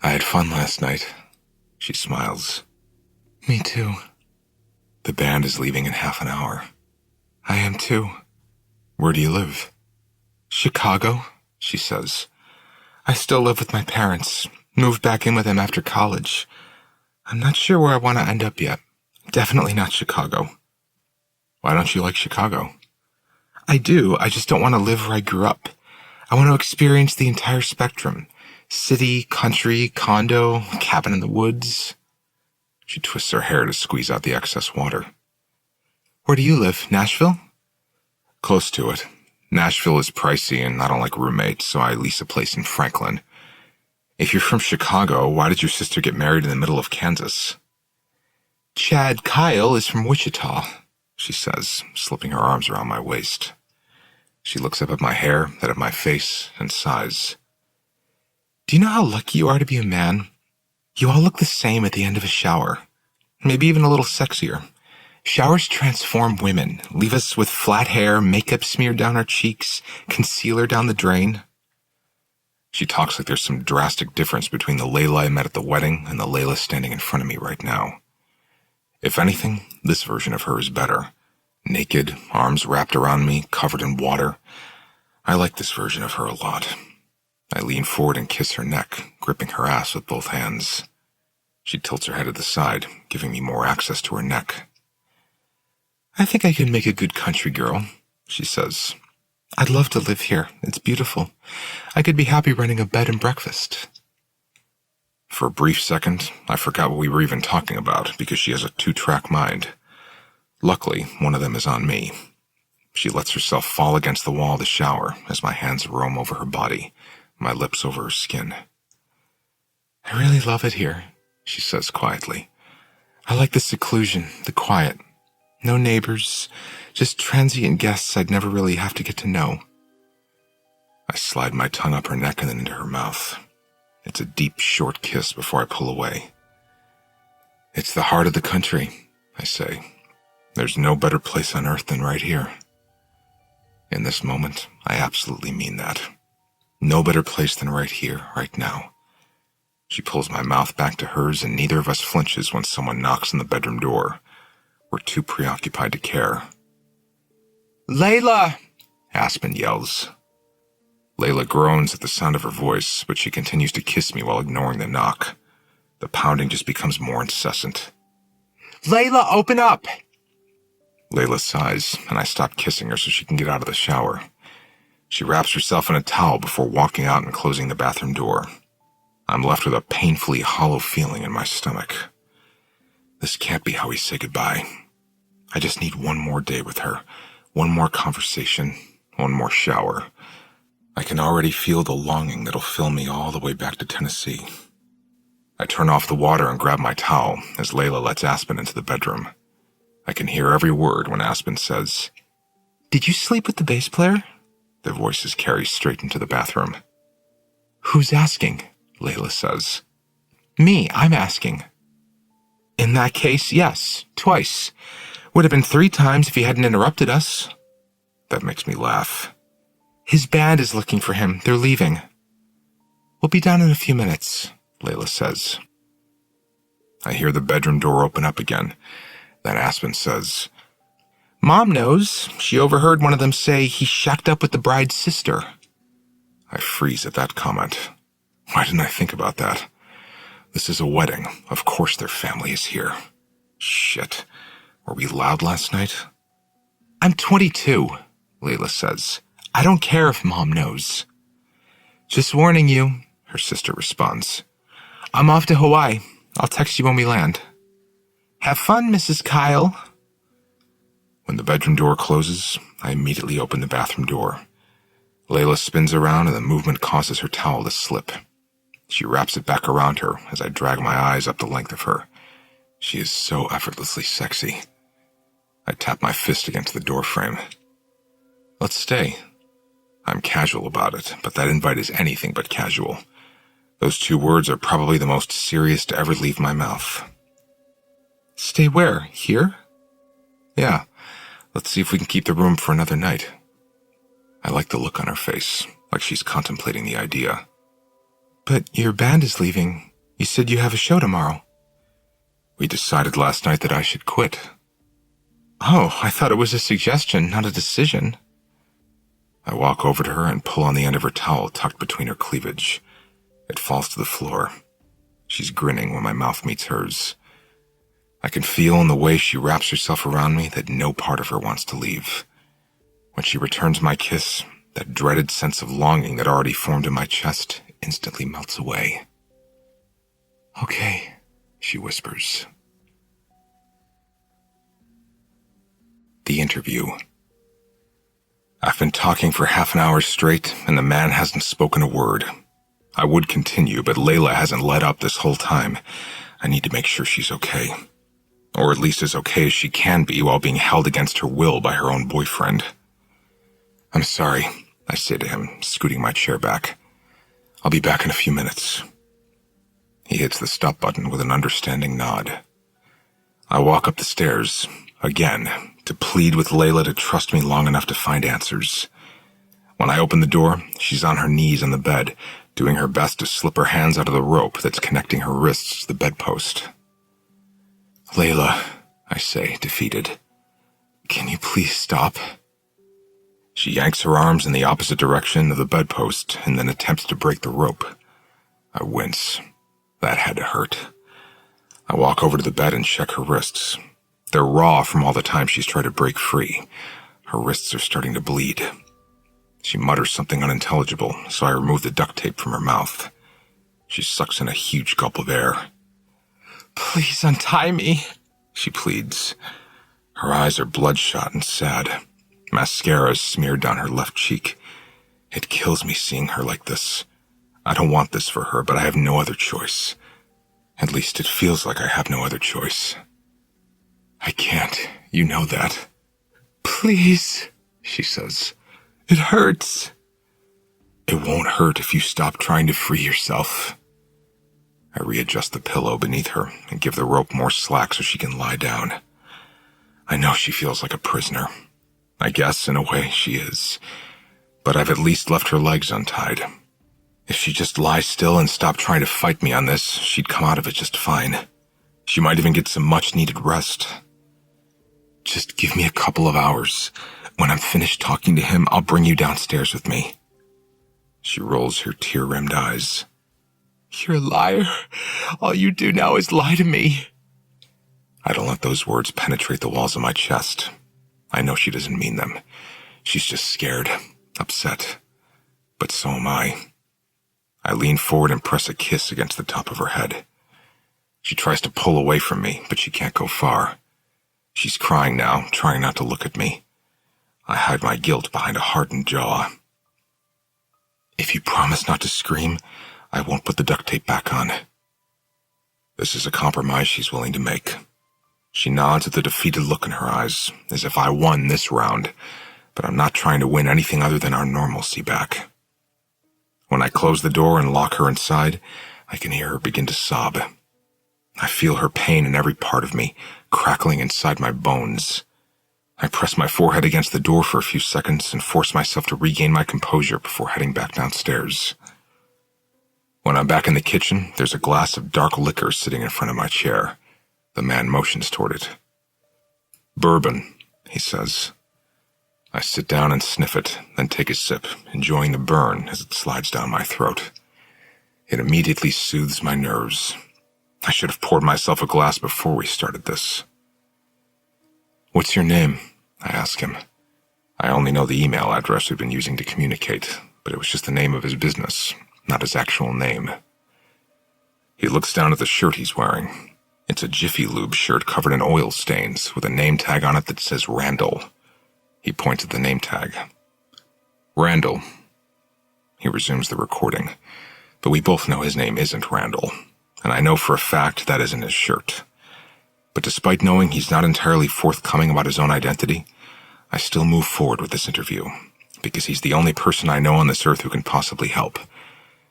I had fun last night. She smiles. Me too. The band is leaving in half an hour. I am too. Where do you live? Chicago, she says. I still live with my parents. Moved back in with them after college. I'm not sure where I want to end up yet. Definitely not Chicago. Why don't you like Chicago? I do, I just don't want to live where I grew up. I want to experience the entire spectrum. City, country, condo, cabin in the woods. She twists her hair to squeeze out the excess water. Where do you live, Nashville? Close to it. Nashville is pricey and I don't like roommates, so I lease a place in Franklin. If you're from Chicago, why did your sister get married in the middle of Kansas? Chad Kyle is from Wichita, she says, slipping her arms around my waist. She looks up at my hair, then at my face, and sighs. Do you know how lucky you are to be a man? You all look the same at the end of a shower. Maybe even a little sexier. Showers transform women, leave us with flat hair, makeup smeared down our cheeks, concealer down the drain. She talks like there's some drastic difference between the Layla I met at the wedding and the Layla standing in front of me right now. If anything, this version of her is better. Naked, arms wrapped around me, covered in water. I like this version of her a lot. I lean forward and kiss her neck, gripping her ass with both hands. She tilts her head to the side, giving me more access to her neck. I think I could make a good country girl, she says. I'd love to live here. It's beautiful. I could be happy running a bed and breakfast. For a brief second, I forgot what we were even talking about because she has a two-track mind. Luckily, one of them is on me. She lets herself fall against the wall of the shower as my hands roam over her body, my lips over her skin. I really love it here, she says quietly. I like the seclusion, the quiet. No neighbors, just transient guests I'd never really have to get to know. I slide my tongue up her neck and then into her mouth. It's a deep, short kiss before I pull away. It's the heart of the country, I say. There's no better place on earth than right here. In this moment, I absolutely mean that. No better place than right here, right now. She pulls my mouth back to hers and neither of us flinches when someone knocks on the bedroom door. We're too preoccupied to care. Layla! Aspen yells. Layla groans at the sound of her voice, but she continues to kiss me while ignoring the knock. The pounding just becomes more incessant. Layla, open up! Layla sighs, and I stop kissing her so she can get out of the shower. She wraps herself in a towel before walking out and closing the bathroom door. I'm left with a painfully hollow feeling in my stomach. This can't be how we say goodbye. I just need one more day with her, one more conversation, one more shower. I can already feel the longing that'll fill me all the way back to Tennessee. I turn off the water and grab my towel as Layla lets Aspen into the bedroom. I can hear every word when Aspen says, "Did you sleep with the bass player?" Their voices carry straight into the bathroom. "Who's asking?" Layla says. "Me, I'm asking." "In that case, yes, twice. Would have been 3 times if he hadn't interrupted us." That makes me laugh. "His band is looking for him. They're leaving." "We'll be down in a few minutes," Layla says. I hear the bedroom door open up again. Then Aspen says, "Mom knows. She overheard one of them say he shacked up with the bride's sister." I freeze at that comment. Why didn't I think about that? This is a wedding. Of course their family is here. Shit. Were we loud last night? "I'm 22, Layla says. "I don't care if Mom knows." "Just warning you," her sister responds. "I'm off to Hawaii. I'll text you when we land." "Have fun, Mrs. Kyle." When the bedroom door closes, I immediately open the bathroom door. Layla spins around and the movement causes her towel to slip. She wraps it back around her as I drag my eyes up the length of her. She is so effortlessly sexy. I tap my fist against the doorframe. Let's stay. I'm casual about it, but that invite is anything but casual. Those 2 words are probably the most serious to ever leave my mouth. "Stay where? Here?" "Yeah, let's see if we can keep the room for another night." I like the look on her face, like she's contemplating the idea. "But your band is leaving. You said you have a show tomorrow." "We decided last night that I should quit." "Oh, I thought it was a suggestion, not a decision." I walk over to her and pull on the end of her towel tucked between her cleavage. It falls to the floor. She's grinning when my mouth meets hers. I can feel in the way she wraps herself around me that no part of her wants to leave. When she returns my kiss, that dreaded sense of longing that already formed in my chest instantly melts away. "Okay," she whispers. The interview. I've been talking for half an hour straight, and the man hasn't spoken a word. I would continue, but Layla hasn't let up this whole time. I need to make sure she's okay. Or at least as okay as she can be while being held against her will by her own boyfriend. "I'm sorry," I say to him, scooting my chair back. "I'll be back in a few minutes." He hits the stop button with an understanding nod. I walk up the stairs, again, to plead with Layla to trust me long enough to find answers. When I open the door, she's on her knees on the bed, doing her best to slip her hands out of the rope that's connecting her wrists to the bedpost. "Layla," I say, defeated. "Can you please stop?" She yanks her arms in the opposite direction of the bedpost and then attempts to break the rope. I wince. That had to hurt. I walk over to the bed and check her wrists. They're raw from all the time she's tried to break free. Her wrists are starting to bleed. She mutters something unintelligible, so I remove the duct tape from her mouth. She sucks in a huge gulp of air. "Please untie me," she pleads. Her eyes are bloodshot and sad. Mascara is smeared down her left cheek. It kills me seeing her like this. I don't want this for her, but I have no other choice. At least it feels like I have no other choice. "I can't, you know that." "Please," she says. "It hurts." "It won't hurt if you stop trying to free yourself." I readjust the pillow beneath her and give the rope more slack so she can lie down. I know she feels like a prisoner. I guess, in a way, she is. But I've at least left her legs untied. If she just lies still and stopped trying to fight me on this, she'd come out of it just fine. She might even get some much-needed rest. "Just give me a couple of hours. When I'm finished talking to him, I'll bring you downstairs with me." She rolls her tear-rimmed eyes. "You're a liar. All you do now is lie to me." I don't let those words penetrate the walls of my chest. I know she doesn't mean them. She's just scared, upset. But so am I. I lean forward and press a kiss against the top of her head. She tries to pull away from me, but she can't go far. She's crying now, trying not to look at me. I hide my guilt behind a hardened jaw. "If you promise not to scream, I won't put the duct tape back on." This is a compromise she's willing to make. She nods with a defeated look in her eyes, as if I won this round, but I'm not trying to win anything other than our normalcy back. When I close the door and lock her inside, I can hear her begin to sob. I feel her pain in every part of me, crackling inside my bones. I press my forehead against the door for a few seconds and force myself to regain my composure before heading back downstairs. When I'm back in the kitchen, there's a glass of dark liquor sitting in front of my chair. The man motions toward it. "Bourbon," he says. I sit down and sniff it, then take a sip, enjoying the burn as it slides down my throat. It immediately soothes my nerves. I should have poured myself a glass before we started this. "What's your name?" I ask him. I only know the email address we've been using to communicate, but it was just the name of his business, not his actual name. He looks down at the shirt he's wearing. It's a Jiffy Lube shirt covered in oil stains with a name tag on it that says Randall. He points at the name tag. "Randall." He resumes the recording, but we both know his name isn't Randall, and I know for a fact that isn't his shirt. But despite knowing he's not entirely forthcoming about his own identity, I still move forward with this interview, because he's the only person I know on this earth who can possibly help,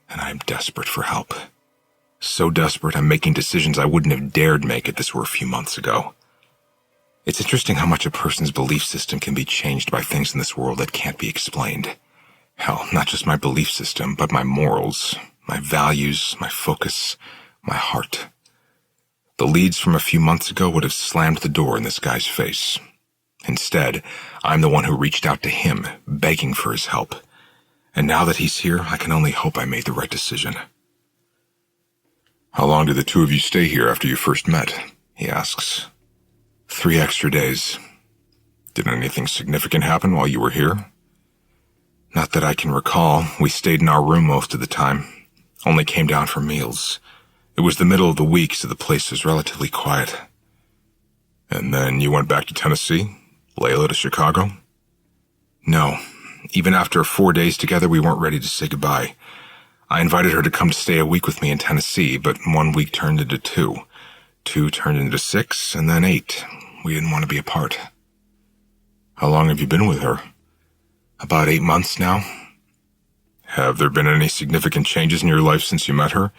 and I am desperate for help. So desperate I'm making decisions I wouldn't have dared make if this were a few months ago. It's interesting how much a person's belief system can be changed by things in this world that can't be explained. Hell, not just my belief system, but my morals, my values, my focus, my heart. The leads from a few months ago would have slammed the door in this guy's face. Instead, I'm the one who reached out to him, begging for his help. And now that he's here, I can only hope I made the right decision. "How long did the two of you stay here after you first met?" he asks. 3 extra days. Did anything significant happen while you were here? Not that I can recall. We stayed in our room most of the time. Only came down for meals. It was the middle of the week, so the place was relatively quiet. And then you went back to Tennessee? Layla to Chicago? No. Even after 4 days together, we weren't ready to say goodbye. I invited her to come to stay a week with me in Tennessee, but 1 week turned into 2. 2 turned into 6, and then 8. We didn't want to be apart. How long have you been with her? About 8 months now. Have there been any significant changes in your life since you met her,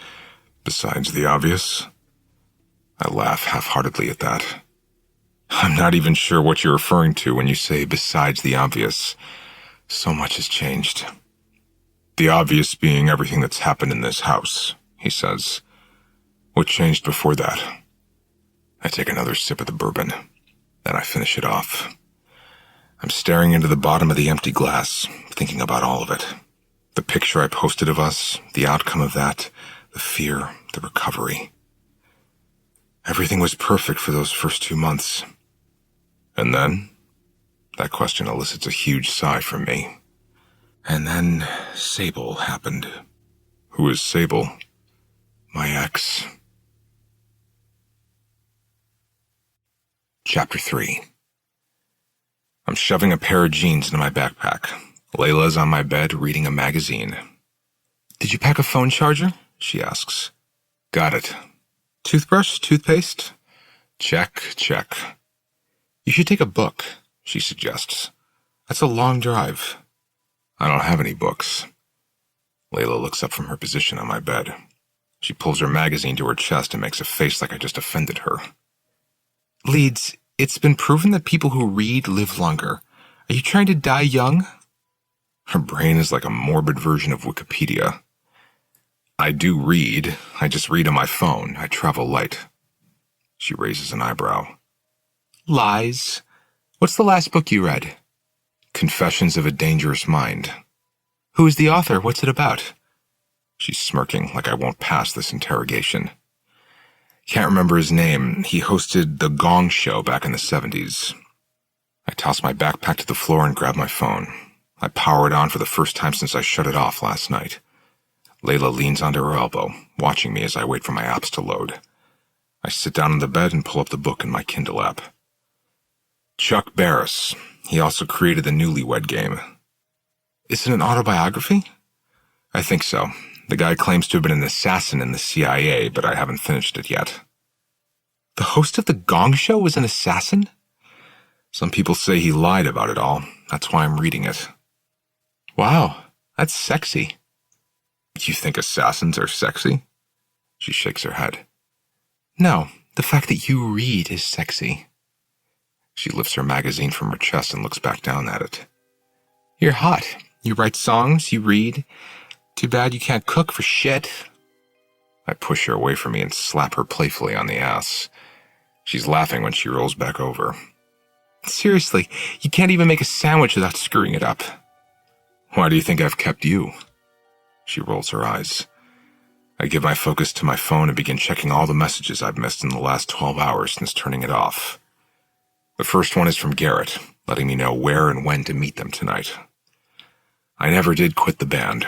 besides the obvious? I laugh half-heartedly at that. I'm not even sure what you're referring to when you say besides the obvious. So much has changed. The obvious being everything that's happened in this house, he says. What changed before that? I take another sip of the bourbon. Then I finish it off. I'm staring into the bottom of the empty glass, thinking about all of it. The picture I posted of us, the outcome of that, the fear, the recovery. Everything was perfect for those first 2 months. And then? That question elicits a huge sigh from me. And then Sable happened. Who is Sable? My ex. Chapter 3. I'm shoving a pair of jeans into my backpack. Layla's on my bed reading a magazine. Did you pack a phone charger? She asks. Got it. Toothbrush? Toothpaste? Check, check. You should take a book, she suggests. That's a long drive. I don't have any books. Layla looks up from her position on my bed. She pulls her magazine to her chest and makes a face like I just offended her. Leeds, it's been proven that people who read live longer. Are you trying to die young? Her brain is like a morbid version of Wikipedia. I do read. I just read on my phone. I travel light. She raises an eyebrow. Lies. What's the last book you read? Confessions of a Dangerous Mind. Who is the author? What's it about? She's smirking like I won't pass this interrogation. Can't remember his name. He hosted The Gong Show back in the 70s. I toss my backpack to the floor and grab my phone. I power it on for the first time since I shut it off last night. Layla leans onto her elbow, watching me as I wait for my apps to load. I sit down on the bed and pull up the book in my Kindle app. Chuck Barris. He also created the Newlywed Game. Is it an autobiography? I think so. The guy claims to have been an assassin in the CIA, but I haven't finished it yet. The host of The Gong Show was an assassin? Some people say he lied about it all. That's why I'm reading it. Wow, that's sexy. You think assassins are sexy? She shakes her head. No, the fact that you read is sexy. She lifts her magazine from her chest and looks back down at it. You're hot. You write songs, you read. Too bad you can't cook for shit. I push her away from me and slap her playfully on the ass. She's laughing when she rolls back over. Seriously, you can't even make a sandwich without screwing it up. Why do you think I've kept you? She rolls her eyes. I give my focus to my phone and begin checking all the messages I've missed in the last 12 hours since turning it off. The first one is from Garrett, letting me know where and when to meet them tonight. I never did quit the band.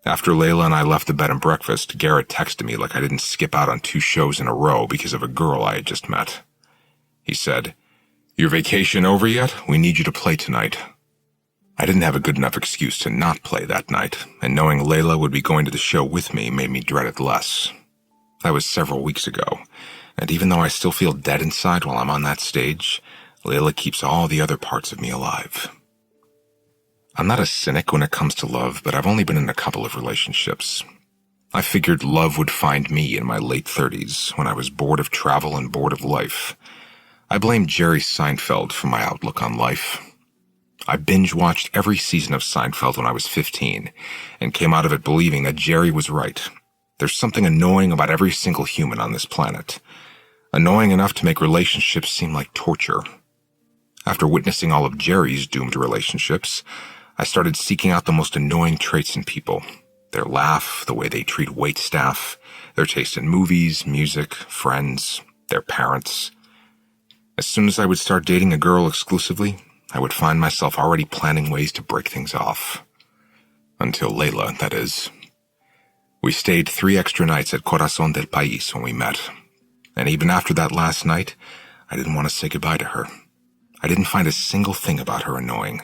After Layla and I left the bed and breakfast, Garrett texted me like I didn't skip out on 2 shows in a row because of a girl I had just met. He said, "Your vacation over yet? We need you to play tonight." I didn't have a good enough excuse to not play that night, and knowing Layla would be going to the show with me made me dread it less. That was several weeks ago, and even though I still feel dead inside while I'm on that stage, Layla keeps all the other parts of me alive. I'm not a cynic when it comes to love, but I've only been in a couple of relationships. I figured love would find me in my late 30s, when I was bored of travel and bored of life. I blame Jerry Seinfeld for my outlook on life. I binge-watched every season of Seinfeld when I was 15, and came out of it believing that Jerry was right. There's something annoying about every single human on this planet. Annoying enough to make relationships seem like torture. After witnessing all of Jerry's doomed relationships, I started seeking out the most annoying traits in people. Their laugh, the way they treat waitstaff, their taste in movies, music, friends. their parents. As soon as I would start dating a girl exclusively, I would find myself already planning ways to break things off. Until Layla, that is. We stayed 3 extra nights at Corazon del País when we met. And even after that last night, I didn't want to say goodbye to her. I didn't find a single thing about her annoying.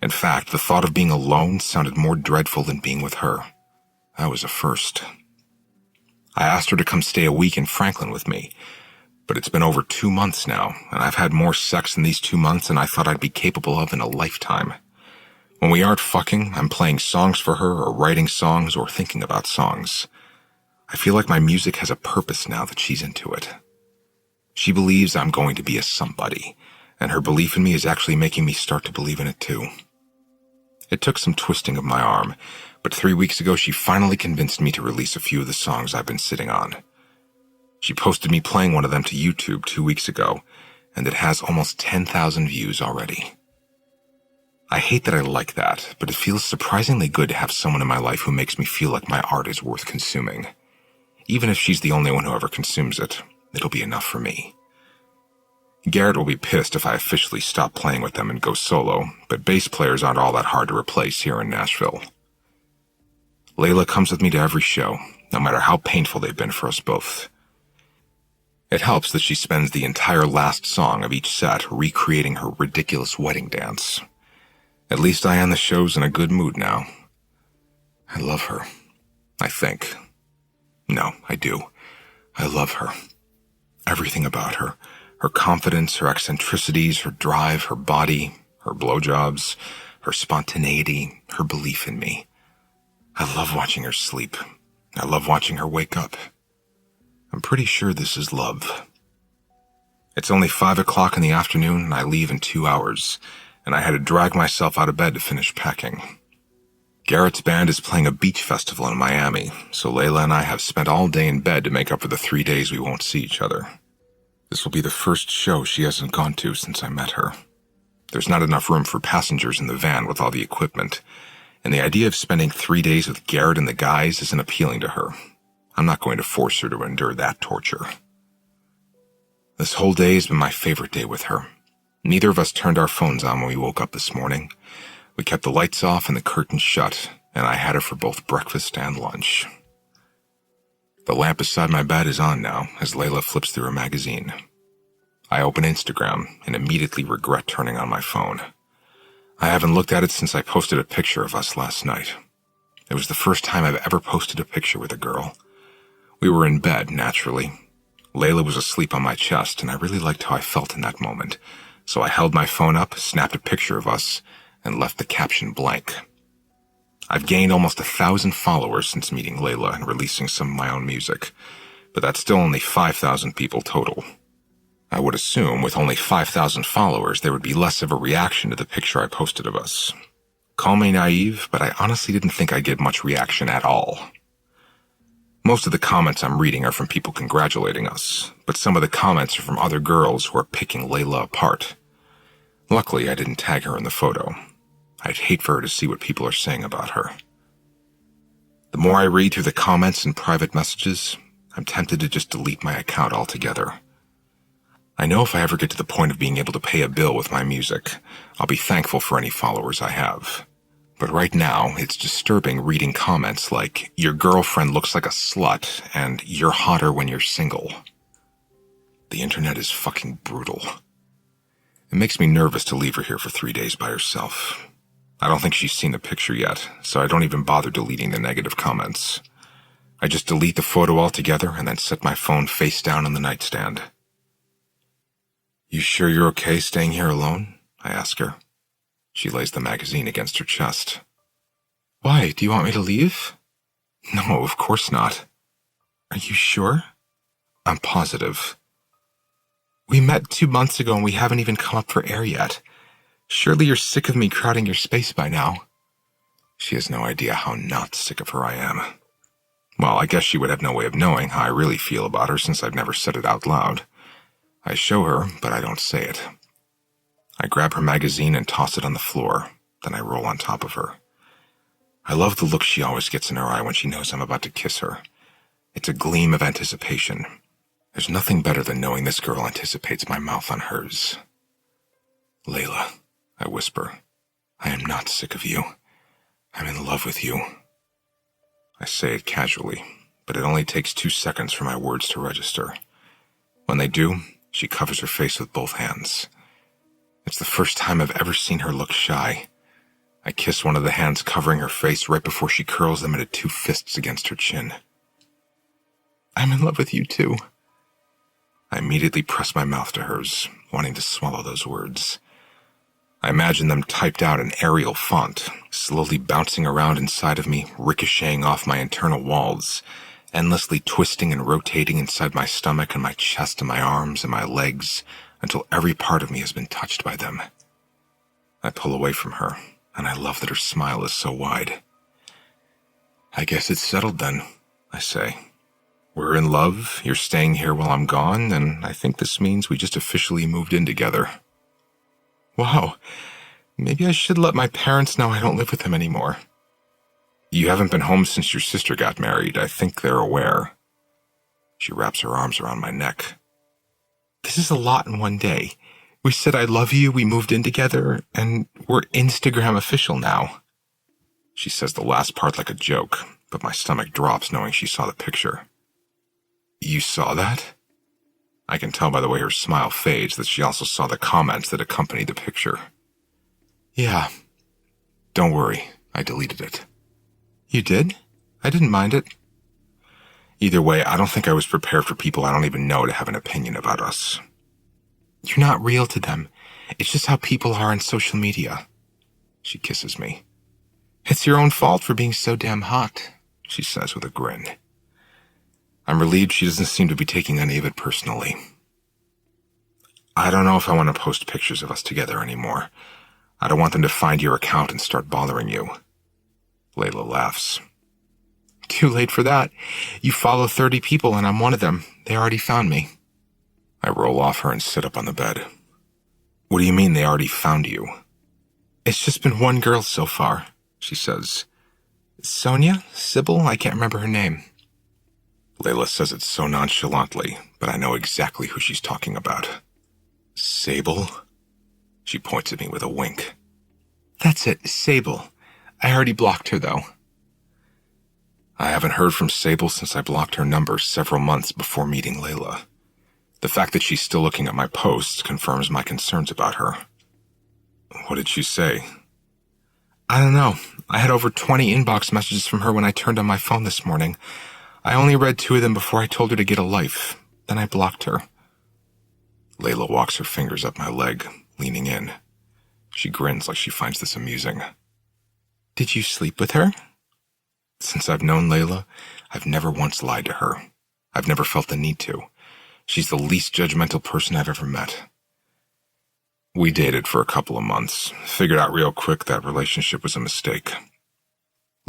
In fact, the thought of being alone sounded more dreadful than being with her. That was a first. I asked her to come stay a week in Franklin with me, but it's been over 2 months now, and I've had more sex in these 2 months than I thought I'd be capable of in a lifetime. When we aren't fucking, I'm playing songs for her or writing songs or thinking about songs. I feel like my music has a purpose now that she's into it. She believes I'm going to be a somebody, and her belief in me is actually making me start to believe in it too. It took some twisting of my arm, but 3 weeks ago she finally convinced me to release a few of the songs I've been sitting on. She posted me playing one of them to YouTube 2 weeks ago, and it has almost 10,000 views already. I hate that I like that, but it feels surprisingly good to have someone in my life who makes me feel like my art is worth consuming. Even if she's the only one who ever consumes it, it'll be enough for me. Garrett will be pissed if I officially stop playing with them and go solo, but bass players aren't all that hard to replace here in Nashville. Layla comes with me to every show, no matter how painful they've been for us both. It helps that she spends the entire last song of each set recreating her ridiculous wedding dance. At least I end the shows in a good mood now. I love her. I think. No, I do. I love her. Everything about her. Her confidence, her eccentricities, her drive, her body, her blowjobs, her spontaneity, her belief in me. I love watching her sleep. I love watching her wake up. I'm pretty sure this is love. It's only 5 o'clock in the afternoon and I leave in 2 hours, and I had to drag myself out of bed to finish packing. Garrett's band is playing a beach festival in Miami, so Layla and I have spent all day in bed to make up for the 3 days we won't see each other. This will be the first show she hasn't gone to since I met her. There's not enough room for passengers in the van with all the equipment, and the idea of spending 3 days with Garrett and the guys isn't appealing to her. I'm not going to force her to endure that torture. This whole day has been my favorite day with her. Neither of us turned our phones on when we woke up this morning. We kept the lights off and the curtains shut, and I had her for both breakfast and lunch. The lamp beside my bed is on now as Layla flips through a magazine. I open Instagram and immediately regret turning on my phone. I haven't looked at it since I posted a picture of us last night. It was the first time I've ever posted a picture with a girl. We were in bed, naturally. Layla was asleep on my chest, and I really liked how I felt in that moment, so I held my phone up, snapped a picture of us, and left the caption blank. I've gained almost 1,000 followers since meeting Layla and releasing some of my own music, but that's still only 5,000 people total. I would assume with only 5,000 followers there would be less of a reaction to the picture I posted of us. Call me naive, but I honestly didn't think I'd get much reaction at all. Most of the comments I'm reading are from people congratulating us, but some of the comments are from other girls who are picking Layla apart. Luckily, I didn't tag her in the photo. I'd hate for her to see what people are saying about her. The more I read through the comments and private messages, I'm tempted to just delete my account altogether. I know if I ever get to the point of being able to pay a bill with my music, I'll be thankful for any followers I have. But right now, it's disturbing reading comments like, "Your girlfriend looks like a slut," and "You're hotter when you're single." The internet is fucking brutal. It makes me nervous to leave her here for 3 days by herself. I don't think she's seen the picture yet, so I don't even bother deleting the negative comments. I just delete the photo altogether and then set my phone face down on the nightstand. "You sure you're okay staying here alone?" I ask her. She lays the magazine against her chest. "Why, do you want me to leave?" "No, of course not." "Are you sure?" "I'm positive." "We met 2 months ago and we haven't even come up for air yet. Surely you're sick of me crowding your space by now." She has no idea how not sick of her I am. Well, I guess she would have no way of knowing how I really feel about her since I've never said it out loud. I show her, but I don't say it. I grab her magazine and toss it on the floor, then I roll on top of her. I love the look she always gets in her eye when she knows I'm about to kiss her. It's a gleam of anticipation. There's nothing better than knowing this girl anticipates my mouth on hers. Layla, I whisper, I am not sick of you. I'm in love with you. I say it casually, but it only takes 2 seconds for my words to register. When they do, she covers her face with both hands. It's the first time I've ever seen her look shy. I kiss one of the hands covering her face right before she curls them into 2 fists against her chin. I'm in love with you too. I immediately press my mouth to hers, wanting to swallow those words. I imagine them typed out in Arial font, slowly bouncing around inside of me, ricocheting off my internal walls, endlessly twisting and rotating inside my stomach and my chest and my arms and my legs until every part of me has been touched by them. I pull away from her, and I love that her smile is so wide. I guess it's settled then, I say. We're in love, you're staying here while I'm gone, and I think this means we just officially moved in together. Wow, maybe I should let my parents know I don't live with them anymore. You haven't been home since your sister got married. I think they're aware. She wraps her arms around my neck. This is a lot in one day. We said I love you, we moved in together, and we're Instagram official now. She says the last part like a joke, but my stomach drops knowing she saw the picture. You saw that? I can tell by the way her smile fades that she also saw the comments that accompanied the picture. Yeah. Don't worry, I deleted it. You did? I didn't mind it. Either way, I don't think I was prepared for people I don't even know to have an opinion about us. You're not real to them. It's just how people are on social media. She kisses me. It's your own fault for being so damn hot, she says with a grin. I'm relieved she doesn't seem to be taking any of it personally. I don't know if I want to post pictures of us together anymore. I don't want them to find your account and start bothering you. Layla laughs. Too late for that. You follow 30 people and I'm one of them. They already found me. I roll off her and sit up on the bed. What do you mean they already found you? It's just been one girl so far, she says. Sonia? Sybil? I can't remember her name. Layla says it so nonchalantly, but I know exactly who she's talking about. Sable? She points at me with a wink. That's it, Sable. I already blocked her, though. I haven't heard from Sable since I blocked her number several months before meeting Layla. The fact that she's still looking at my posts confirms my concerns about her. What did she say? I don't know. I had over 20 inbox messages from her when I turned on my phone this morning. I only read 2 of them before I told her to get a life. Then I blocked her. Layla walks her fingers up my leg, leaning in. She grins like she finds this amusing. Did you sleep with her? Since I've known Layla, I've never once lied to her. I've never felt the need to. She's the least judgmental person I've ever met. We dated for a couple of months, figured out real quick that relationship was a mistake.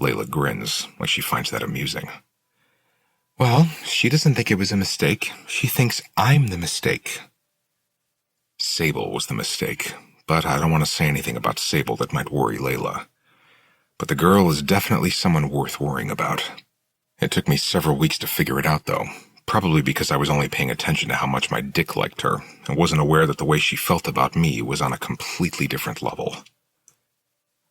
Layla grins like she finds that amusing. Well, she doesn't think it was a mistake. She thinks I'm the mistake. Sable was the mistake, but I don't want to say anything about Sable that might worry Layla. But the girl is definitely someone worth worrying about. It took me several weeks to figure it out, though, probably because I was only paying attention to how much my dick liked her and wasn't aware that the way she felt about me was on a completely different level.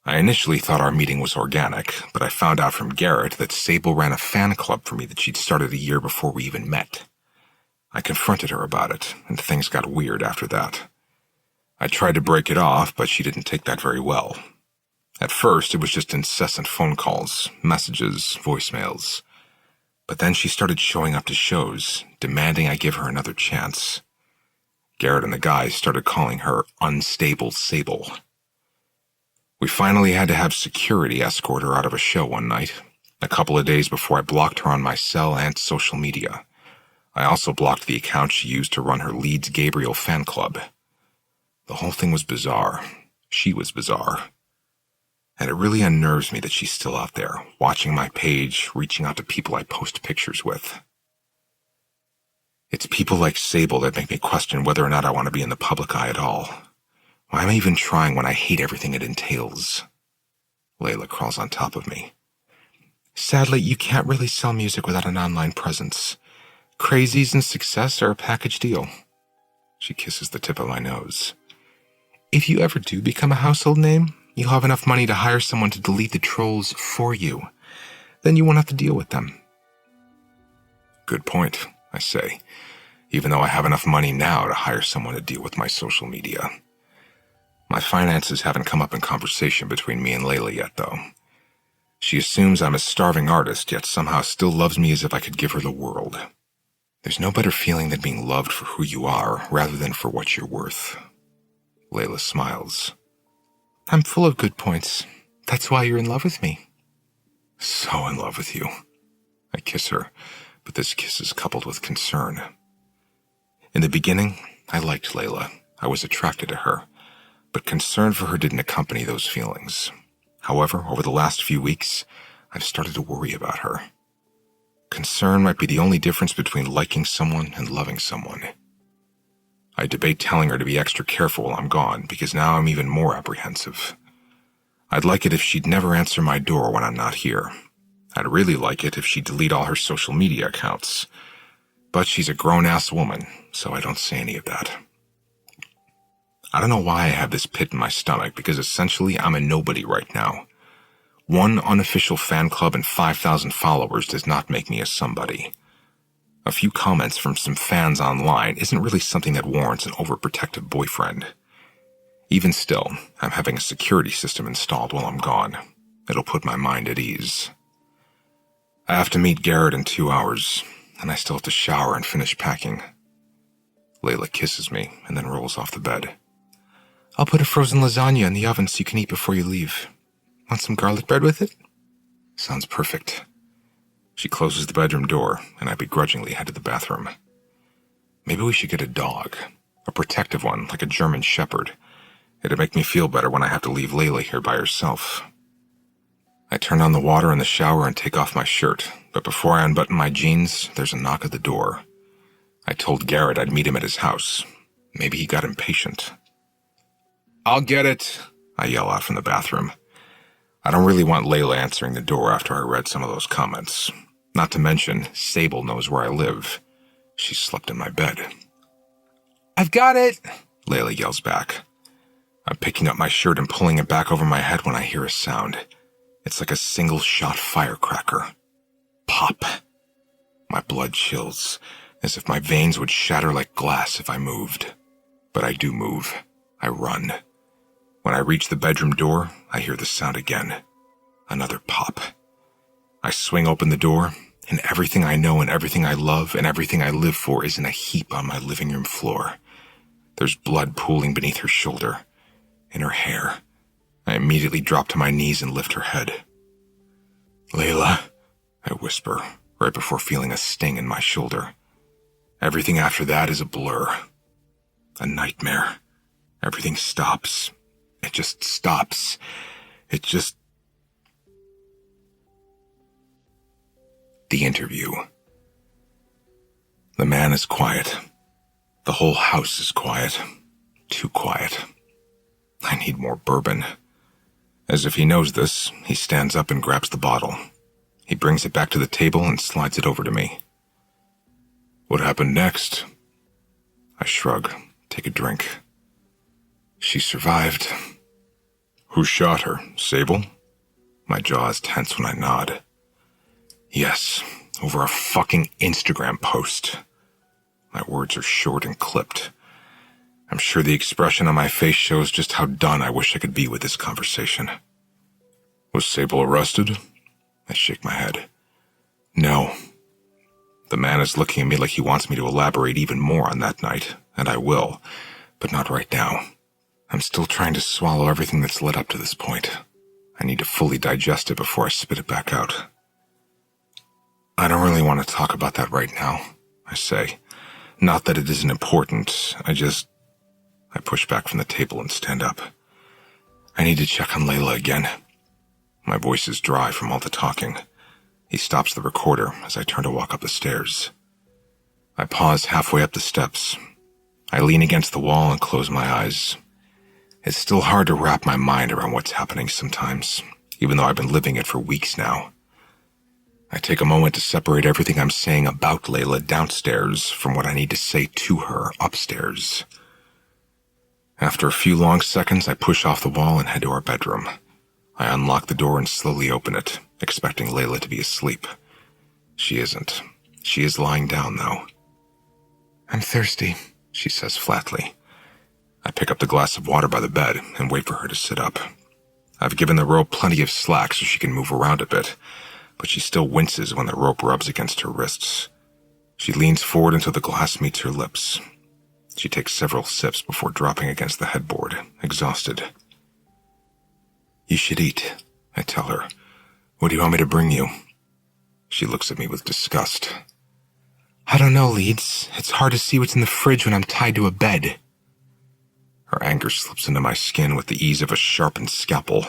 I initially thought our meeting was organic, but I found out from Garrett that Sable ran a fan club for me that she'd started a year before we even met. I confronted her about it, and things got weird after that. I tried to break it off, but she didn't take that very well. At first, it was just incessant phone calls, messages, voicemails. But then she started showing up to shows, demanding I give her another chance. Garrett and the guys started calling her Unstable Sable. We finally had to have security escort her out of a show one night, a couple of days before I blocked her on my cell and social media. I also blocked the account she used to run her Leeds Gabriel fan club. The whole thing was bizarre. She was bizarre. And it really unnerves me that she's still out there, watching my page, reaching out to people I post pictures with. It's people like Sable that make me question whether or not I want to be in the public eye at all. Why am I even trying when I hate everything it entails? Layla crawls on top of me. Sadly, you can't really sell music without an online presence. Crazies and success are a package deal. She kisses the tip of my nose. If you ever do become a household name, you'll have enough money to hire someone to delete the trolls for you. Then you won't have to deal with them. Good point, I say, even though I have enough money now to hire someone to deal with my social media. My finances haven't come up in conversation between me and Layla yet, though. She assumes I'm a starving artist, yet somehow still loves me as if I could give her the world. There's no better feeling than being loved for who you are, rather than for what you're worth. Layla smiles. I'm full of good points. That's why you're in love with me. So in love with you. I kiss her, but this kiss is coupled with concern. In the beginning, I liked Layla. I was attracted to her, but concern for her didn't accompany those feelings. However, over the last few weeks, I've started to worry about her. Concern might be the only difference between liking someone and loving someone. I debate telling her to be extra careful while I'm gone, because now I'm even more apprehensive. I'd like it if she'd never answer my door when I'm not here. I'd really like it if she'd delete all her social media accounts. But she's a grown-ass woman, so I don't say any of that. I don't know why I have this pit in my stomach, because essentially I'm a nobody right now. One unofficial fan club and 5,000 followers does not make me a somebody. A few comments from some fans online isn't really something that warrants an overprotective boyfriend. Even still, I'm having a security system installed while I'm gone. It'll put my mind at ease. I have to meet Garrett in 2 hours, and I still have to shower and finish packing. Layla kisses me and then rolls off the bed. I'll put a frozen lasagna in the oven so you can eat before you leave. Want some garlic bread with it? Sounds perfect. She closes the bedroom door, and I begrudgingly head to the bathroom. Maybe we should get a dog. A protective one, like a German shepherd. It'd make me feel better when I have to leave Layla here by herself. I turn on the water in the shower and take off my shirt, but before I unbutton my jeans, there's a knock at the door. I told Garrett I'd meet him at his house. Maybe he got impatient. "I'll get it," I yell out from the bathroom. I don't really want Layla answering the door after I read some of those comments. Not to mention, Sable knows where I live. She slept in my bed. "I've got it," Layla yells back. I'm picking up my shirt and pulling it back over my head when I hear a sound. It's like a single-shot firecracker. Pop. My blood chills, as if my veins would shatter like glass if I moved. But I do move. I run. When I reach the bedroom door, I hear the sound again. Another pop. I swing open the door, and everything I know and everything I love and everything I live for is in a heap on my living room floor. There's blood pooling beneath her shoulder, in her hair. I immediately drop to my knees and lift her head. "Layla," I whisper, right before feeling a sting in my shoulder. Everything after that is a blur. A nightmare. Everything stops. It just stops. The interview. The man is quiet. The whole house is quiet. Too quiet. I need more bourbon. As if he knows this, he stands up and grabs the bottle. He brings it back to the table and slides it over to me. "What happened next?" I shrug, take a drink. "She survived." "Who shot her? Sable?" My jaw is tense when I nod. "Yes, over a fucking Instagram post." My words are short and clipped. I'm sure the expression on my face shows just how done I wish I could be with this conversation. "Was Sable arrested?" I shake my head. "No." The man is looking at me like he wants me to elaborate even more on that night, and I will, but not right now. I'm still trying to swallow everything that's led up to this point. I need to fully digest it before I spit it back out. "I don't really want to talk about that right now," I say. Not that it isn't important, I push back from the table and stand up. "I need to check on Layla again." My voice is dry from all the talking. He stops the recorder as I turn to walk up the stairs. I pause halfway up the steps. I lean against the wall and close my eyes. It's still hard to wrap my mind around what's happening sometimes, even though I've been living it for weeks now. I take a moment to separate everything I'm saying about Layla downstairs from what I need to say to her upstairs. After a few long seconds, I push off the wall and head to our bedroom. I unlock the door and slowly open it, expecting Layla to be asleep. She isn't. She is lying down, though. I'm thirsty, she says flatly. I pick up the glass of water by the bed and wait for her to sit up. I've given the rope plenty of slack so she can move around a bit, but she still winces when the rope rubs against her wrists. She leans forward until the glass meets her lips. She takes several sips before dropping against the headboard, exhausted. You should eat, I tell her. What do you want me to bring you? She looks at me with disgust. I don't know, Leeds. It's hard to see what's in the fridge when I'm tied to a bed. Her anger slips into my skin with the ease of a sharpened scalpel.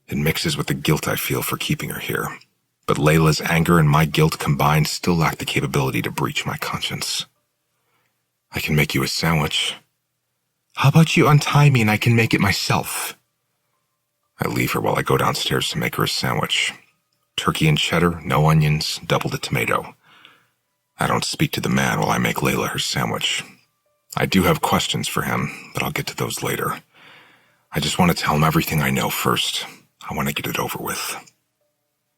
It mixes with the guilt I feel for keeping her here. But Layla's anger and my guilt combined still lack the capability to breach my conscience. I can make you a sandwich. How about you untie me and I can make it myself? I leave her while I go downstairs to make her a sandwich. Turkey and cheddar, no onions, double the tomato. I don't speak to the man while I make Layla her sandwich. I do have questions for him, but I'll get to those later. I just want to tell him everything I know first. I want to get it over with.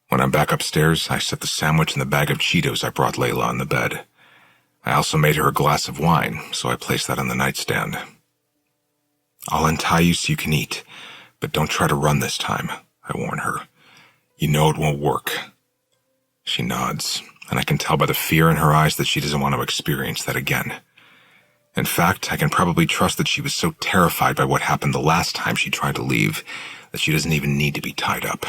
When I'm back upstairs, I set the sandwich and the bag of Cheetos I brought Layla on the bed. I also made her a glass of wine, so I placed that on the nightstand. I'll untie you so you can eat, but don't try to run this time, I warn her. You know it won't work. She nods, and I can tell by the fear in her eyes that she doesn't want to experience that again. In fact, I can probably trust that she was so terrified by what happened the last time she tried to leave that she doesn't even need to be tied up.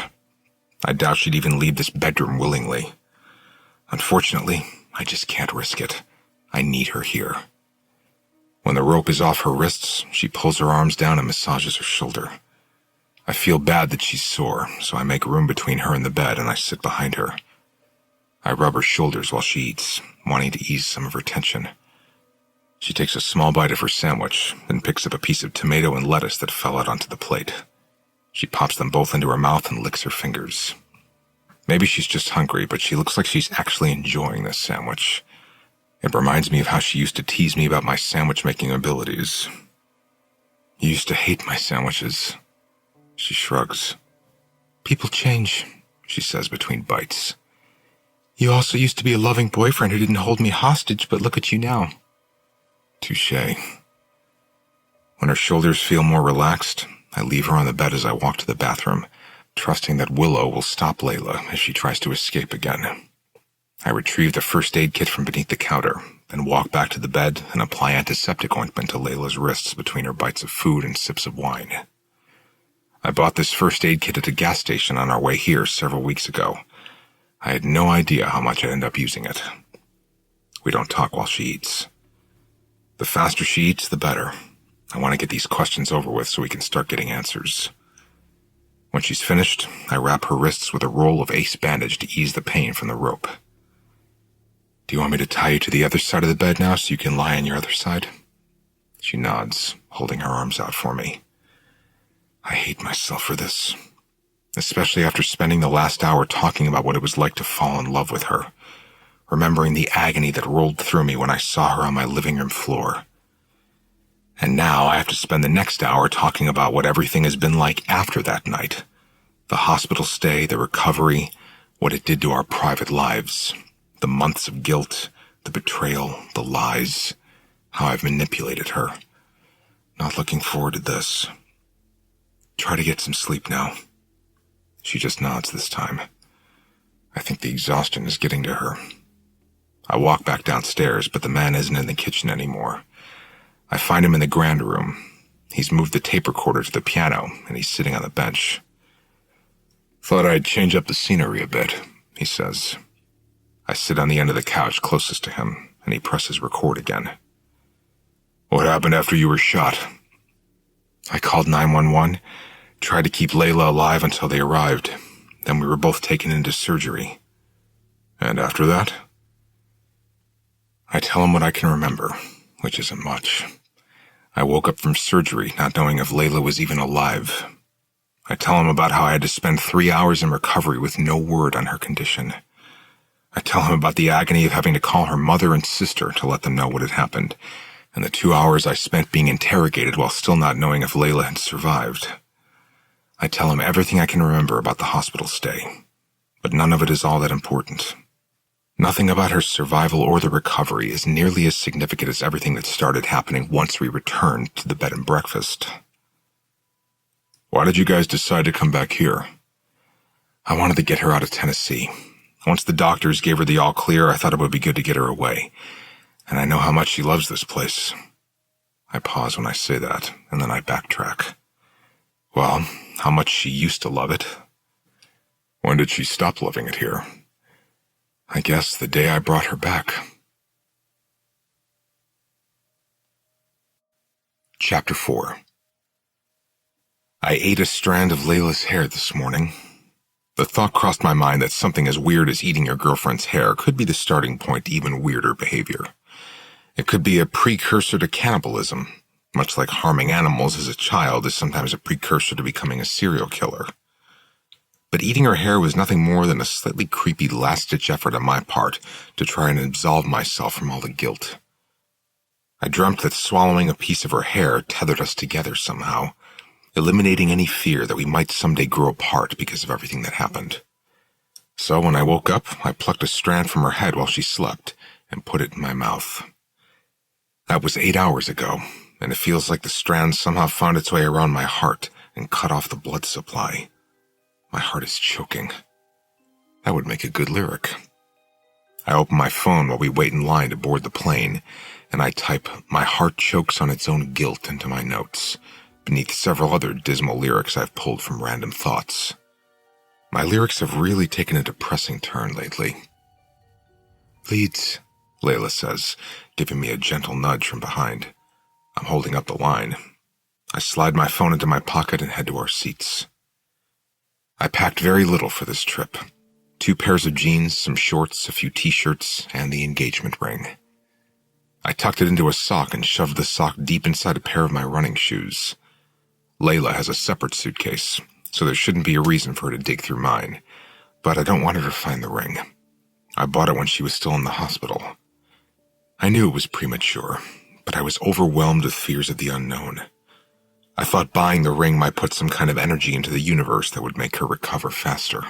I doubt she'd even leave this bedroom willingly. Unfortunately, I just can't risk it. I need her here. When the rope is off her wrists, she pulls her arms down and massages her shoulder. I feel bad that she's sore, so I make room between her and the bed and I sit behind her. I rub her shoulders while she eats, wanting to ease some of her tension. She takes a small bite of her sandwich, then picks up a piece of tomato and lettuce that fell out onto the plate. She pops them both into her mouth and licks her fingers. Maybe she's just hungry, but she looks like she's actually enjoying this sandwich. It reminds me of how she used to tease me about my sandwich-making abilities. You used to hate my sandwiches. She shrugs. People change, she says between bites. You also used to be a loving boyfriend who didn't hold me hostage, but look at you now. Touché. When her shoulders feel more relaxed, I leave her on the bed as I walk to the bathroom, trusting that Willow will stop Layla as she tries to escape again. I retrieve the first aid kit from beneath the counter, then walk back to the bed and apply antiseptic ointment to Layla's wrists between her bites of food and sips of wine. I bought this first aid kit at a gas station on our way here several weeks ago. I had no idea how much I'd end up using it. We don't talk while she eats. The faster she eats, the better. I want to get these questions over with so we can start getting answers. When she's finished, I wrap her wrists with a roll of ace bandage to ease the pain from the rope. Do you want me to tie you to the other side of the bed now so you can lie on your other side? She nods, holding her arms out for me. I hate myself for this, especially after spending the last hour talking about what it was like to fall in love with her, remembering the agony that rolled through me when I saw her on my living room floor. And now I have to spend the next hour talking about what everything has been like after that night. The hospital stay, the recovery, what it did to our private lives, the months of guilt, the betrayal, the lies, how I've manipulated her. Not looking forward to this. Try to get some sleep now. She just nods this time. I think the exhaustion is getting to her. I walk back downstairs, but the man isn't in the kitchen anymore. I find him in the grand room. He's moved the tape recorder to the piano, and he's sitting on the bench. Thought I'd change up the scenery a bit, he says. I sit on the end of the couch closest to him, and he presses record again. What happened after you were shot? I called 911, tried to keep Layla alive until they arrived. Then we were both taken into surgery. And after that? I tell him what I can remember, which isn't much. I woke up from surgery not knowing if Layla was even alive. I tell him about how I had to spend 3 hours in recovery with no word on her condition. I tell him about the agony of having to call her mother and sister to let them know what had happened, and the 2 hours I spent being interrogated while still not knowing if Layla had survived. I tell him everything I can remember about the hospital stay, but none of it is all that important. Nothing about her survival or the recovery is nearly as significant as everything that started happening once we returned to the bed and breakfast. Why did you guys decide to come back here? I wanted to get her out of Tennessee. Once the doctors gave her the all clear, I thought it would be good to get her away. And I know how much she loves this place. I pause when I say that, and then I backtrack. Well, how much she used to love it. When did she stop loving it here? I guess the day I brought her back. Chapter 4. I ate a strand of Layla's hair this morning. The thought crossed my mind that something as weird as eating your girlfriend's hair could be the starting point to even weirder behavior. It could be a precursor to cannibalism, much like harming animals as a child is sometimes a precursor to becoming a serial killer. But eating her hair was nothing more than a slightly creepy last-ditch effort on my part to try and absolve myself from all the guilt. I dreamt that swallowing a piece of her hair tethered us together somehow, eliminating any fear that we might someday grow apart because of everything that happened. So when I woke up, I plucked a strand from her head while she slept and put it in my mouth. That was 8 hours ago, and it feels like the strand somehow found its way around my heart and cut off the blood supply. My heart is choking. That would make a good lyric. I open my phone while we wait in line to board the plane, and I type, "My heart chokes on its own guilt" into my notes, beneath several other dismal lyrics I've pulled from random thoughts. My lyrics have really taken a depressing turn lately. "Leeds," Layla says, giving me a gentle nudge from behind. I'm holding up the line. I slide my phone into my pocket and head to our seats. I packed very little for this trip. 2 pairs of jeans, some shorts, a few t-shirts, and the engagement ring. I tucked it into a sock and shoved the sock deep inside a pair of my running shoes. Layla has a separate suitcase, so there shouldn't be a reason for her to dig through mine, but I don't want her to find the ring. I bought it when she was still in the hospital. I knew it was premature, but I was overwhelmed with fears of the unknown. I thought buying the ring might put some kind of energy into the universe that would make her recover faster.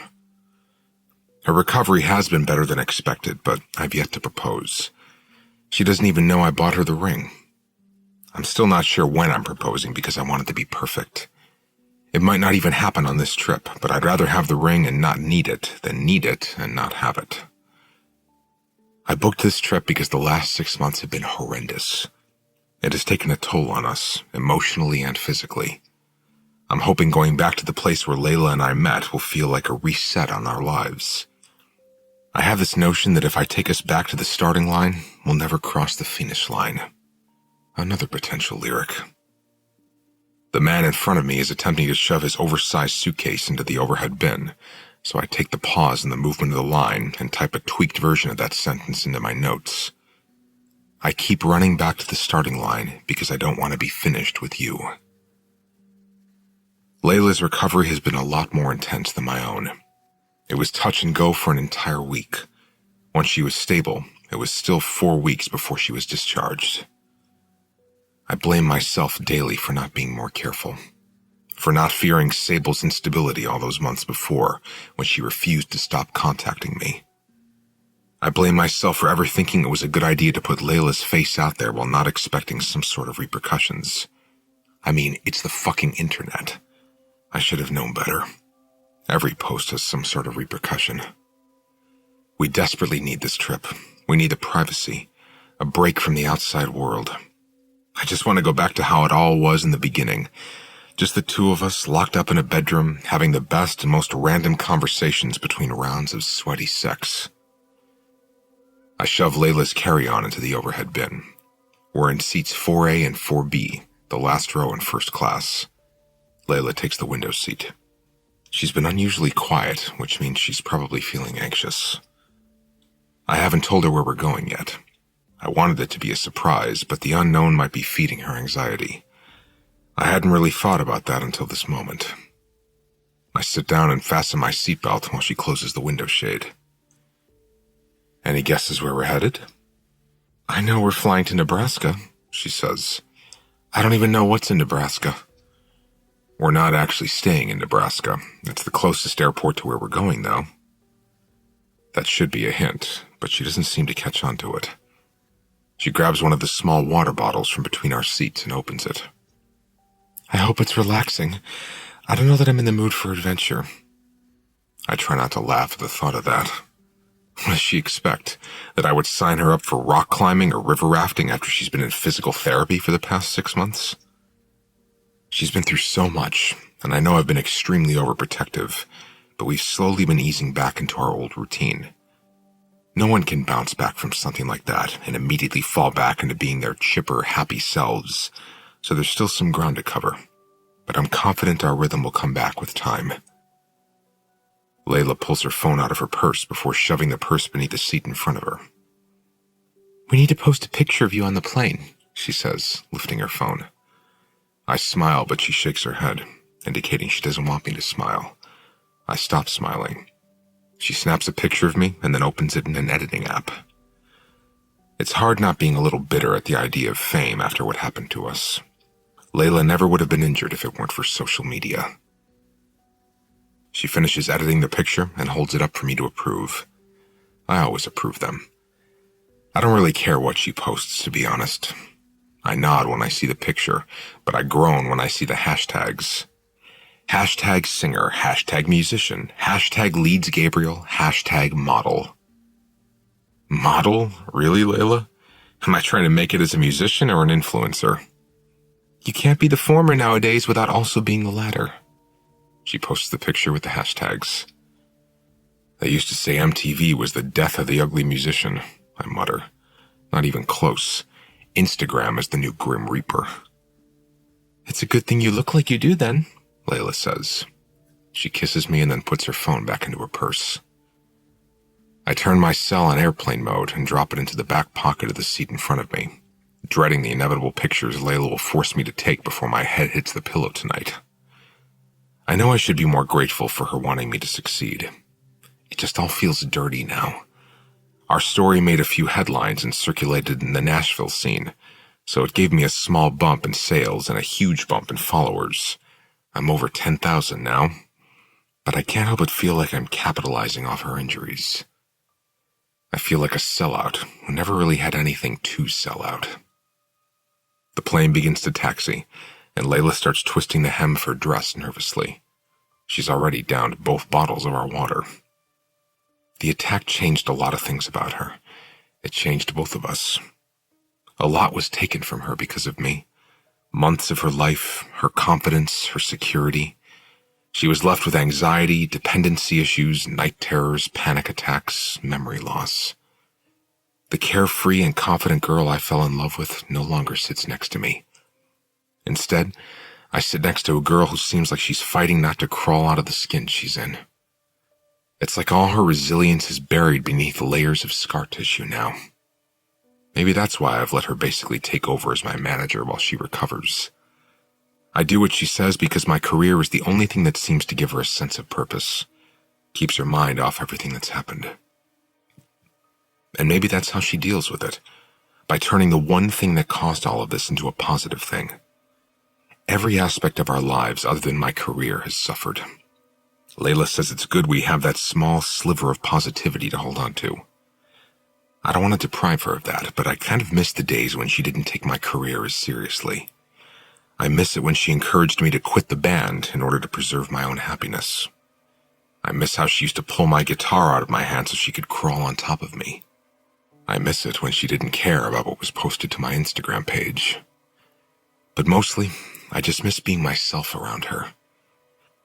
Her recovery has been better than expected, but I've yet to propose. She doesn't even know I bought her the ring. I'm still not sure when I'm proposing because I want it to be perfect. It might not even happen on this trip, but I'd rather have the ring and not need it than need it and not have it. I booked this trip because the last 6 months have been horrendous. It has taken a toll on us, emotionally and physically. I'm hoping going back to the place where Layla and I met will feel like a reset on our lives. I have this notion that if I take us back to the starting line, we'll never cross the finish line. Another potential lyric. The man in front of me is attempting to shove his oversized suitcase into the overhead bin, so I take the pause in the movement of the line and type a tweaked version of that sentence into my notes. I keep running back to the starting line because I don't want to be finished with you. Layla's recovery has been a lot more intense than my own. It was touch and go for an entire week. Once she was stable, it was still 4 weeks before she was discharged. I blame myself daily for not being more careful, for not fearing Sable's instability all those months before when she refused to stop contacting me. I blame myself for ever thinking it was a good idea to put Layla's face out there while not expecting some sort of repercussions. I mean, it's the fucking internet. I should have known better. Every post has some sort of repercussion. We desperately need this trip. We need the privacy, a break from the outside world. I just want to go back to how it all was in the beginning. Just the 2 of us locked up in a bedroom, having the best and most random conversations between rounds of sweaty sex. I shove Layla's carry-on into the overhead bin. We're in seats 4A and 4B, the last row in first class. Layla takes the window seat. She's been unusually quiet, which means she's probably feeling anxious. I haven't told her where we're going yet. I wanted it to be a surprise, but the unknown might be feeding her anxiety. I hadn't really thought about that until this moment. I sit down and fasten my seatbelt while she closes the window shade. Any guesses where we're headed? I know we're flying to Nebraska, she says. I don't even know what's in Nebraska. We're not actually staying in Nebraska. It's the closest airport to where we're going, though. That should be a hint, but she doesn't seem to catch on to it. She grabs one of the small water bottles from between our seats and opens it. I hope it's relaxing. I don't know that I'm in the mood for adventure. I try not to laugh at the thought of that. What does she expect? That I would sign her up for rock climbing or river rafting after she's been in physical therapy for the past 6 months? She's been through so much, and I know I've been extremely overprotective, but we've slowly been easing back into our old routine. No one can bounce back from something like that and immediately fall back into being their chipper, happy selves, so there's still some ground to cover, but I'm confident our rhythm will come back with time. Layla pulls her phone out of her purse before shoving the purse beneath the seat in front of her. We need to post a picture of you on the plane, she says, lifting her phone. I smile, but she shakes her head, indicating she doesn't want me to smile. I stop smiling. She snaps a picture of me and then opens it in an editing app. It's hard not being a little bitter at the idea of fame after what happened to us. Layla never would have been injured if it weren't for social media. She finishes editing the picture and holds it up for me to approve. I always approve them. I don't really care what she posts, to be honest. I nod when I see the picture, but I groan when I see the hashtags. Hashtag singer, hashtag musician, hashtag Leeds Gabriel, hashtag model. Model? Really, Layla? Am I trying to make it as a musician or an influencer? You can't be the former nowadays without also being the latter. She posts the picture with the hashtags. They used to say MTV was the death of the ugly musician, I mutter. Not even close. Instagram is the new Grim Reaper. It's a good thing you look like you do then, Layla says. She kisses me and then puts her phone back into her purse. I turn my cell on airplane mode and drop it into the back pocket of the seat in front of me, dreading the inevitable pictures Layla will force me to take before my head hits the pillow tonight. I know I should be more grateful for her wanting me to succeed. It just all feels dirty now. Our story made a few headlines and circulated in the Nashville scene, so it gave me a small bump in sales and a huge bump in followers. I'm over 10,000 now, but I can't help but feel like I'm capitalizing off her injuries. I feel like a sellout who never really had anything to sell out. The plane begins to taxi, and Layla starts twisting the hem of her dress nervously. She's already downed both bottles of our water. The attack changed a lot of things about her. It changed both of us. A lot was taken from her because of me. Months of her life, her confidence, her security. She was left with anxiety, dependency issues, night terrors, panic attacks, memory loss. The carefree and confident girl I fell in love with no longer sits next to me. Instead, I sit next to a girl who seems like she's fighting not to crawl out of the skin she's in. It's like all her resilience is buried beneath layers of scar tissue now. Maybe that's why I've let her basically take over as my manager while she recovers. I do what she says because my career is the only thing that seems to give her a sense of purpose, keeps her mind off everything that's happened. And maybe that's how she deals with it, by turning the one thing that caused all of this into a positive thing. Every aspect of our lives other than my career has suffered. Layla says it's good we have that small sliver of positivity to hold on to. I don't want to deprive her of that, but I kind of miss the days when she didn't take my career as seriously. I miss it when she encouraged me to quit the band in order to preserve my own happiness. I miss how she used to pull my guitar out of my hand so she could crawl on top of me. I miss it when she didn't care about what was posted to my Instagram page. But mostly, I just miss being myself around her.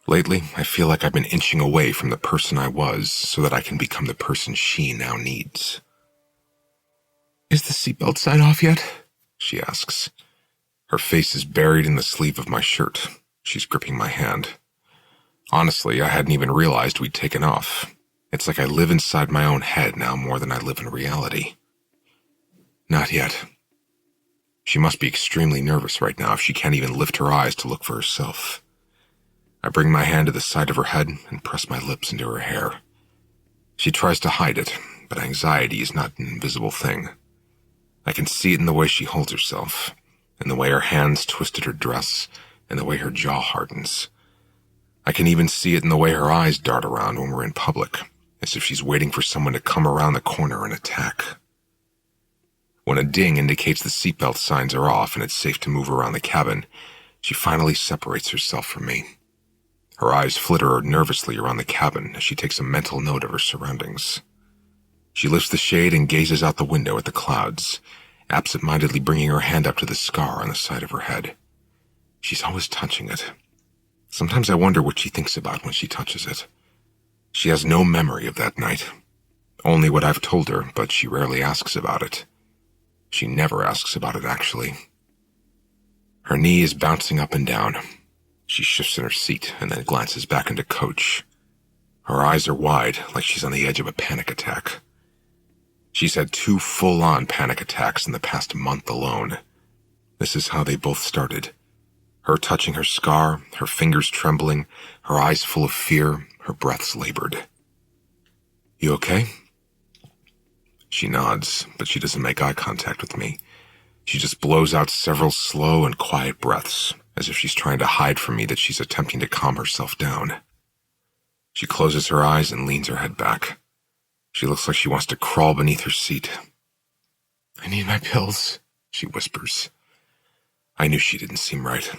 Lately, I feel like I've been inching away from the person I was so that I can become the person she now needs. Is the seatbelt sign off yet? She asks. Her face is buried in the sleeve of my shirt. She's gripping my hand. Honestly, I hadn't even realized we'd taken off. It's like I live inside my own head now more than I live in reality. Not yet. She must be extremely nervous right now if she can't even lift her eyes to look for herself. I bring my hand to the side of her head and press my lips into her hair. She tries to hide it, but anxiety is not an invisible thing. I can see it in the way she holds herself, in the way her hands twist at her dress, in the way her jaw hardens. I can even see it in the way her eyes dart around when we're in public, as if she's waiting for someone to come around the corner and attack. When a ding indicates the seatbelt signs are off and it's safe to move around the cabin, she finally separates herself from me. Her eyes flitter nervously around the cabin as she takes a mental note of her surroundings. She lifts the shade and gazes out the window at the clouds, absent-mindedly bringing her hand up to the scar on the side of her head. She's always touching it. Sometimes I wonder what she thinks about when she touches it. She has no memory of that night. Only what I've told her, but she rarely asks about it. She never asks about it, actually. Her knee is bouncing up and down. She shifts in her seat and then glances back into Coach. Her eyes are wide, like she's on the edge of a panic attack. She's had 2 full-on panic attacks in the past month alone. This is how they both started. Her touching her scar, her fingers trembling, her eyes full of fear, her breaths labored. "You okay?" She nods, but she doesn't make eye contact with me. She just blows out several slow and quiet breaths, as if she's trying to hide from me that she's attempting to calm herself down. She closes her eyes and leans her head back. She looks like she wants to crawl beneath her seat. "I need my pills," she whispers. I knew she didn't seem right.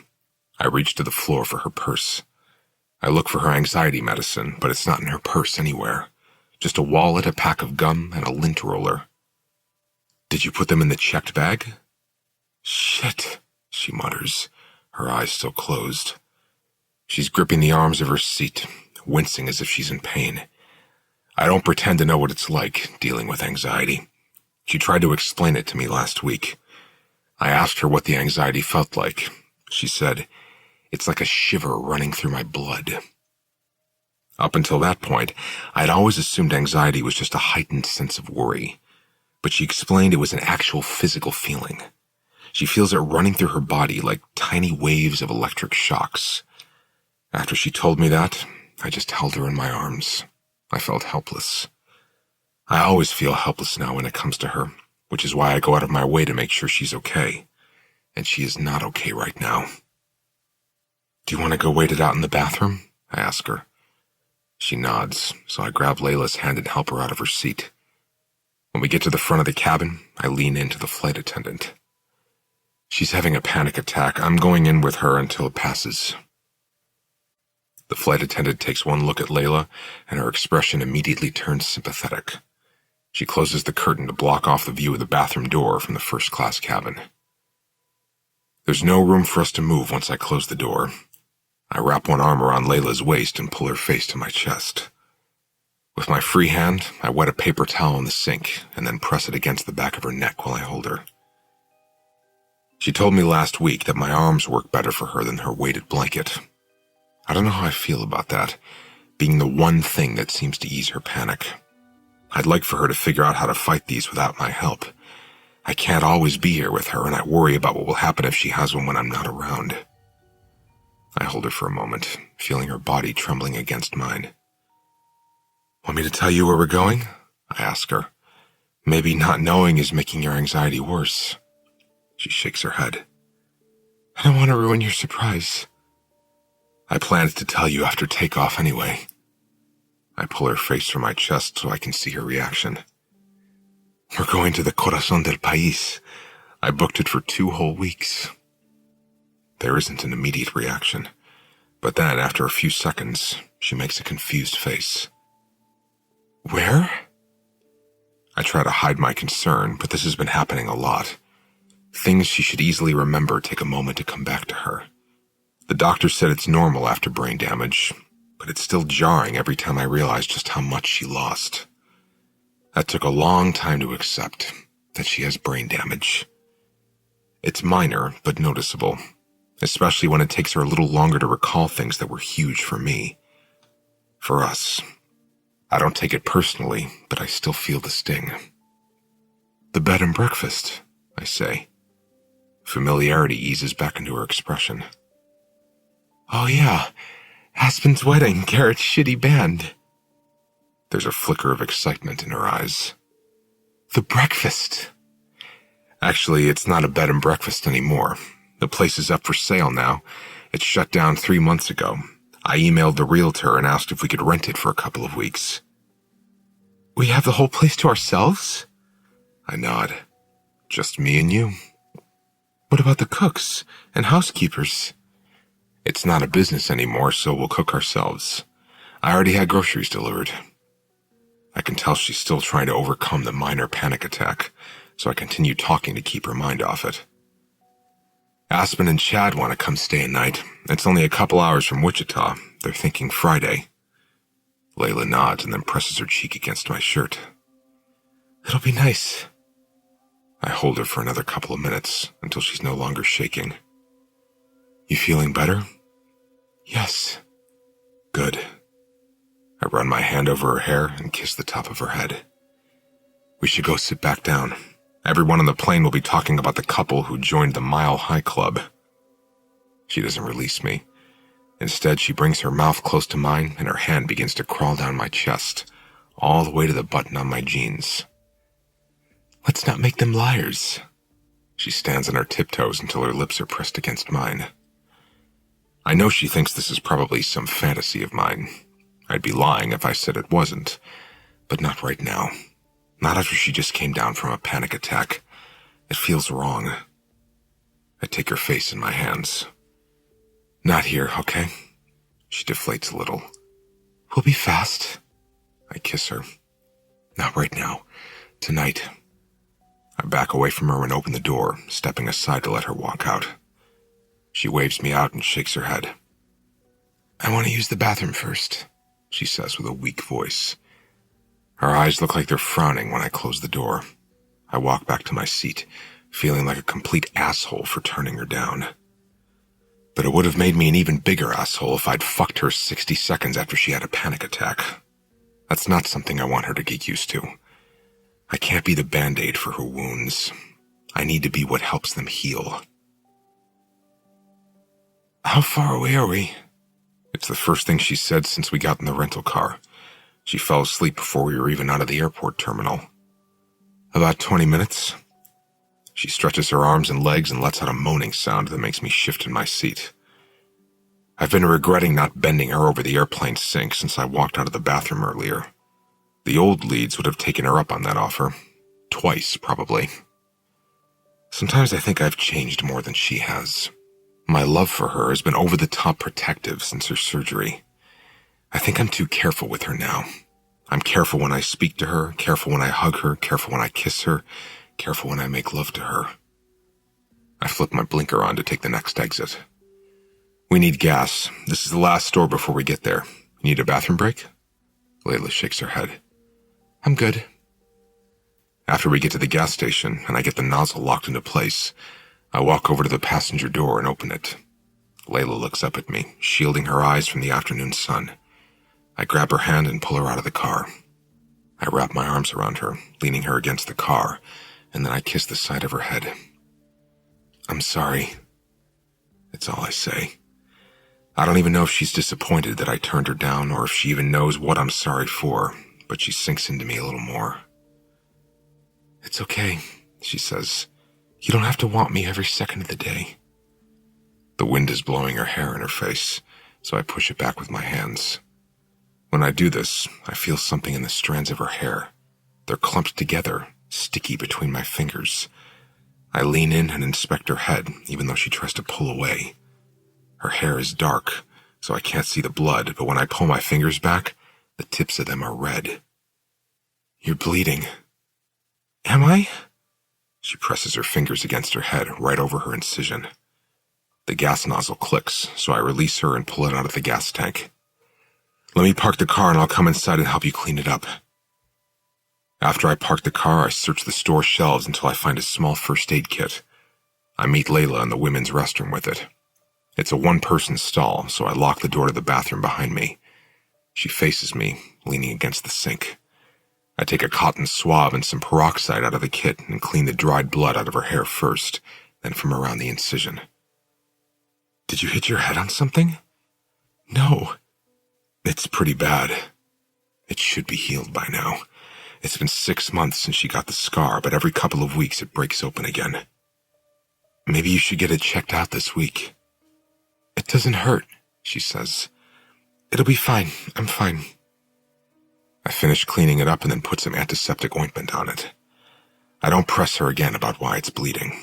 I reach to the floor for her purse. I look for her anxiety medicine, but it's not in her purse anywhere. Just a wallet, a pack of gum, and a lint roller. "Did you put them in the checked bag?" "Shit," she mutters, her eyes still closed. She's gripping the arms of her seat, wincing as if she's in pain. I don't pretend to know what it's like, dealing with anxiety. She tried to explain it to me last week. I asked her what the anxiety felt like. She said, "It's like a shiver running through my blood." Up until that point, I'd always assumed anxiety was just a heightened sense of worry. But she explained it was an actual physical feeling. She feels it running through her body like tiny waves of electric shocks. After she told me that, I just held her in my arms. I felt helpless. I always feel helpless now when it comes to her, which is why I go out of my way to make sure she's okay. And she is not okay right now. "Do you want to go wait it out in the bathroom?" I ask her. She nods, so I grab Layla's hand and help her out of her seat. When we get to the front of the cabin, I lean into the flight attendant. "She's having a panic attack. I'm going in with her until it passes." The flight attendant takes one look at Layla, and her expression immediately turns sympathetic. She closes the curtain to block off the view of the bathroom door from the first-class cabin. There's no room for us to move once I close the door. I wrap one arm around Layla's waist and pull her face to my chest. With my free hand, I wet a paper towel in the sink and then press it against the back of her neck while I hold her. She told me last week that my arms work better for her than her weighted blanket. I don't know how I feel about that, being the one thing that seems to ease her panic. I'd like for her to figure out how to fight these without my help. I can't always be here with her, and I worry about what will happen if she has one when I'm not around. I hold her for a moment, feeling her body trembling against mine. "Want me to tell you where we're going?" I ask her. "Maybe not knowing is making your anxiety worse." She shakes her head. "I don't want to ruin your surprise." "I planned to tell you after takeoff anyway." I pull her face from my chest so I can see her reaction. "We're going to the Corazón del País. I booked it for 2 whole weeks." There isn't an immediate reaction, but then, after a few seconds, she makes a confused face. "Where?" I try to hide my concern, but this has been happening a lot. Things she should easily remember take a moment to come back to her. The doctor said it's normal after brain damage, but it's still jarring every time I realize just how much she lost. That took a long time to accept, that she has brain damage. It's minor, but noticeable, especially when it takes her a little longer to recall things that were huge for me. For us. I don't take it personally, but I still feel the sting. "The bed and breakfast," I say. Familiarity eases back into her expression. "Oh yeah, Aspen's wedding, Garrett's shitty band." There's a flicker of excitement in her eyes. The breakfast. Actually, it's not a bed and breakfast anymore. The place is up for sale now. It shut down 3 months ago. I emailed the realtor and asked if we could rent it for a couple of weeks. We have the whole place to ourselves? I nod. Just me and you. What about the cooks and housekeepers? It's not a business anymore, so we'll cook ourselves. I already had groceries delivered. I can tell she's still trying to overcome the minor panic attack, so I continue talking to keep her mind off it. Aspen and Chad want to come stay a night. It's only a couple hours from Wichita. They're thinking Friday. Layla nods and then presses her cheek against my shirt. It'll be nice. I hold her for another couple of minutes until she's no longer shaking. You feeling better? Yes. Good. I run my hand over her hair and kiss the top of her head. We should go sit back down. Everyone on the plane will be talking about the couple who joined the Mile High Club. She doesn't release me. Instead, she brings her mouth close to mine and her hand begins to crawl down my chest, all the way to the button on my jeans. Let's not make them liars. She stands on her tiptoes until her lips are pressed against mine. I know she thinks this is probably some fantasy of mine. I'd be lying if I said it wasn't, but not right now. Not after she just came down from a panic attack. It feels wrong. I take her face in my hands. Not here, okay? She deflates a little. We'll be fast. I kiss her. Not right now. Tonight. I back away from her and open the door, stepping aside to let her walk out. She waves me out and shakes her head. I want to use the bathroom first, she says with a weak voice. Her eyes look like they're frowning when I close the door. I walk back to my seat, feeling like a complete asshole for turning her down. But it would have made me an even bigger asshole if I'd fucked her 60 seconds after she had a panic attack. That's not something I want her to get used to. I can't be the Band-Aid for her wounds. I need to be what helps them heal. How far away are we? It's the first thing she said since we got in the rental car. She fell asleep before we were even out of the airport terminal. About 20 minutes. She stretches her arms and legs and lets out a moaning sound that makes me shift in my seat. I've been regretting not bending her over the airplane sink since I walked out of the bathroom earlier. The old Leeds would have taken her up on that offer. Twice, probably. Sometimes I think I've changed more than she has. My love for her has been over-the-top protective since her surgery. I think I'm too careful with her now. I'm careful when I speak to her, careful when I hug her, careful when I kiss her, careful when I make love to her. I flip my blinker on to take the next exit. We need gas. This is the last store before we get there. You need a bathroom break? Layla shakes her head. I'm good. After we get to the gas station and I get the nozzle locked into place, I walk over to the passenger door and open it. Layla looks up at me, shielding her eyes from the afternoon sun. I grab her hand and pull her out of the car. I wrap my arms around her, leaning her against the car, and then I kiss the side of her head. I'm sorry. It's all I say. I don't even know if she's disappointed that I turned her down or if she even knows what I'm sorry for, but she sinks into me a little more. It's okay, she says. You don't have to want me every second of the day. The wind is blowing her hair in her face, so I push it back with my hands. When I do this, I feel something in the strands of her hair. They're clumped together, sticky between my fingers. I lean in and inspect her head, even though she tries to pull away. Her hair is dark, so I can't see the blood, but when I pull my fingers back, the tips of them are red. You're bleeding. Am I? She presses her fingers against her head, right over her incision. The gas nozzle clicks, so I release her and pull it out of the gas tank. Let me park the car and I'll come inside and help you clean it up. After I park the car, I search the store shelves until I find a small first aid kit. I meet Layla in the women's restroom with it. It's a one-person stall, so I lock the door to the bathroom behind me. She faces me, leaning against the sink. I take a cotton swab and some peroxide out of the kit and clean the dried blood out of her hair first, then from around the incision. Did you hit your head on something? No. It's pretty bad. It should be healed by now. It's been 6 months since she got the scar, but every couple of weeks it breaks open again. Maybe you should get it checked out this week. It doesn't hurt, she says. It'll be fine. I'm fine. I finish cleaning it up and then put some antiseptic ointment on it. I don't press her again about why it's bleeding.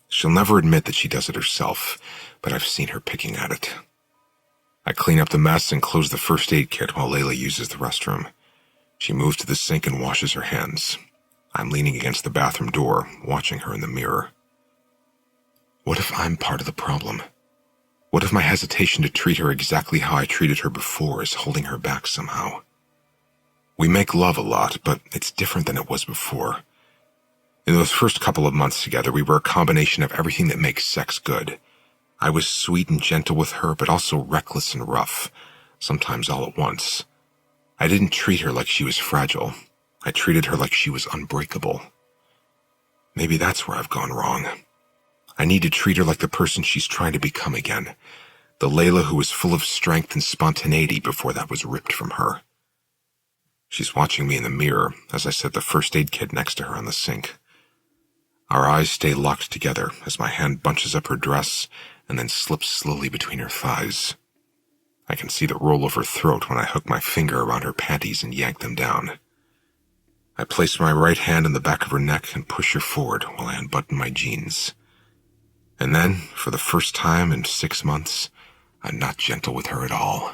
She'll never admit that she does it herself, but I've seen her picking at it. I clean up the mess and close the first aid kit while Layla uses the restroom. She moves to the sink and washes her hands. I'm leaning against the bathroom door, watching her in the mirror. What if I'm part of the problem? What if my hesitation to treat her exactly how I treated her before is holding her back somehow? We make love a lot, but it's different than it was before. In those first couple of months together, we were a combination of everything that makes sex good. I was sweet and gentle with her, but also reckless and rough, sometimes all at once. I didn't treat her like she was fragile. I treated her like she was unbreakable. Maybe that's where I've gone wrong. I need to treat her like the person she's trying to become again, the Layla who was full of strength and spontaneity before that was ripped from her. She's watching me in the mirror as I set the first aid kit next to her on the sink. Our eyes stay locked together as my hand bunches up her dress and then slips slowly between her thighs. I can see the roll of her throat when I hook my finger around her panties and yank them down. I place my right hand on the back of her neck and push her forward while I unbutton my jeans. And then, for the first time in 6 months, I'm not gentle with her at all.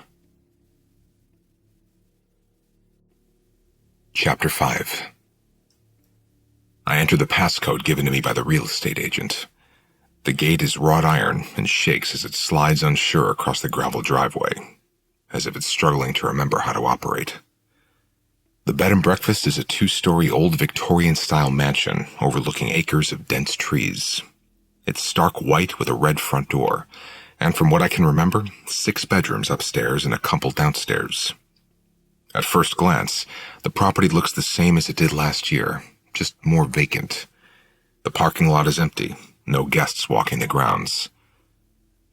Chapter 5. I enter the passcode given to me by the real estate agent. The gate is wrought iron and shakes as it slides unsure across the gravel driveway, as if it's struggling to remember how to operate. The bed and breakfast is a 2-story old Victorian-style mansion overlooking acres of dense trees. It's stark white with a red front door, and from what I can remember, 6 bedrooms upstairs and a couple downstairs. At first glance, the property looks the same as it did last year, just more vacant. The parking lot is empty, no guests walking the grounds.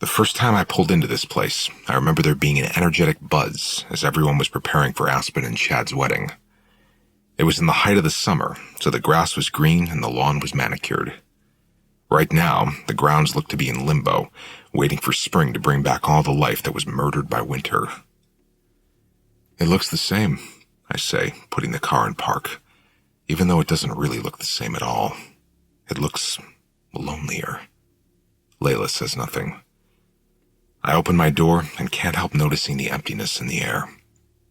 The first time I pulled into this place, I remember there being an energetic buzz as everyone was preparing for Aspen and Chad's wedding. It was in the height of the summer, so the grass was green and the lawn was manicured. Right now, the grounds look to be in limbo, waiting for spring to bring back all the life that was murdered by winter. It looks the same, I say, putting the car in park, even though it doesn't really look the same at all. It looks lonelier. Layla says nothing. I open my door and can't help noticing the emptiness in the air.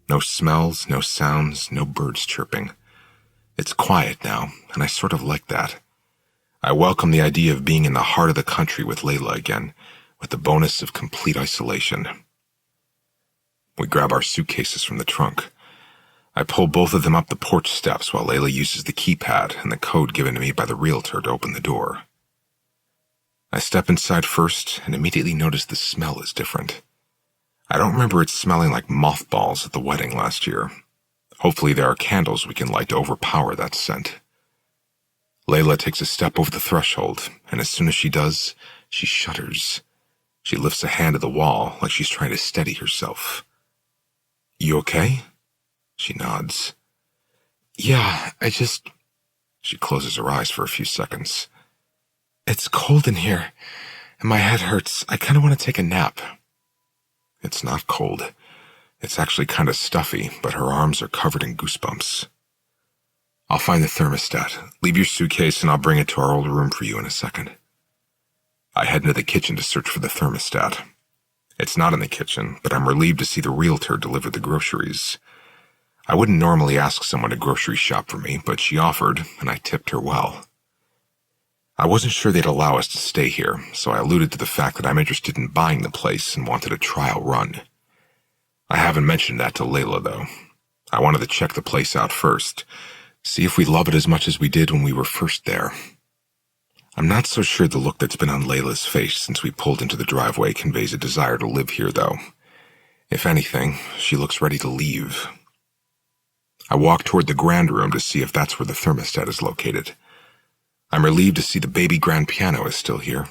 No smells, no sounds, no birds chirping. It's quiet now, and I sort of like that. I welcome the idea of being in the heart of the country with Layla again, with the bonus of complete isolation. We grab our suitcases from the trunk. I pull both of them up the porch steps while Layla uses the keypad and the code given to me by the realtor to open the door. I step inside first and immediately notice the smell is different. I don't remember it smelling like mothballs at the wedding last year. Hopefully there are candles we can light to overpower that scent. Layla takes a step over the threshold, and as soon as she does, she shudders. She lifts a hand to the wall like she's trying to steady herself. You okay? She nods. Yeah, She closes her eyes for a few seconds. It's cold in here, and my head hurts. I kind of want to take a nap. It's not cold. It's actually kind of stuffy, but her arms are covered in goosebumps. I'll find the thermostat. Leave your suitcase and I'll bring it to our old room for you in a second. I head into the kitchen to search for the thermostat. It's not in the kitchen, but I'm relieved to see the realtor deliver the groceries. I wouldn't normally ask someone to grocery shop for me, but she offered, and I tipped her well. I wasn't sure they'd allow us to stay here, so I alluded to the fact that I'm interested in buying the place and wanted a trial run. I haven't mentioned that to Layla, though. I wanted to check the place out first, see if we love it as much as we did when we were first there. I'm not so sure the look that's been on Layla's face since we pulled into the driveway conveys a desire to live here, though. If anything, she looks ready to leave. I walk toward the grand room to see if that's where the thermostat is located. I'm relieved to see the baby grand piano is still here.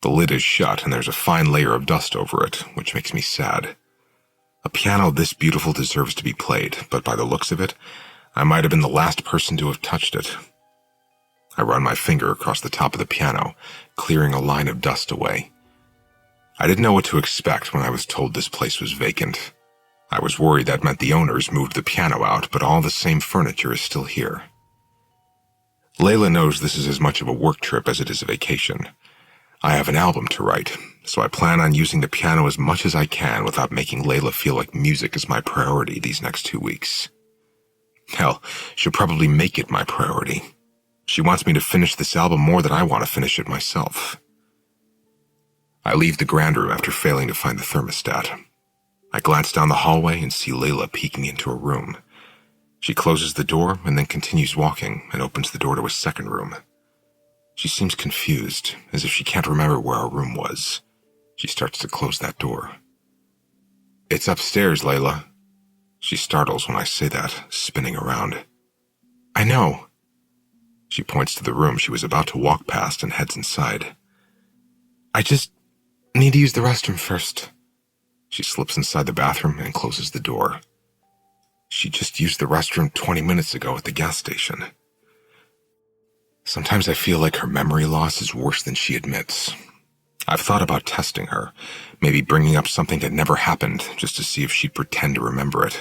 The lid is shut and there's a fine layer of dust over it, which makes me sad. A piano this beautiful deserves to be played, but by the looks of it, I might have been the last person to have touched it. I run my finger across the top of the piano, clearing a line of dust away. I didn't know what to expect when I was told this place was vacant. I was worried that meant the owners moved the piano out, but all the same furniture is still here. Layla knows this is as much of a work trip as it is a vacation. I have an album to write, so I plan on using the piano as much as I can without making Layla feel like music is my priority these next 2 weeks. Hell, she'll probably make it my priority. She wants me to finish this album more than I want to finish it myself. I leave the grand room after failing to find the thermostat. I glance down the hallway and see Layla peeking into a room. She closes the door and then continues walking and opens the door to a second room. She seems confused, as if she can't remember where our room was. She starts to close that door. "It's upstairs, Layla." She startles when I say that, spinning around. "I know." She points to the room she was about to walk past and heads inside. "I just need to use the restroom first." She slips inside the bathroom and closes the door. She just used the restroom 20 minutes ago at the gas station. Sometimes I feel like her memory loss is worse than she admits. I've thought about testing her, maybe bringing up something that never happened just to see if she'd pretend to remember it.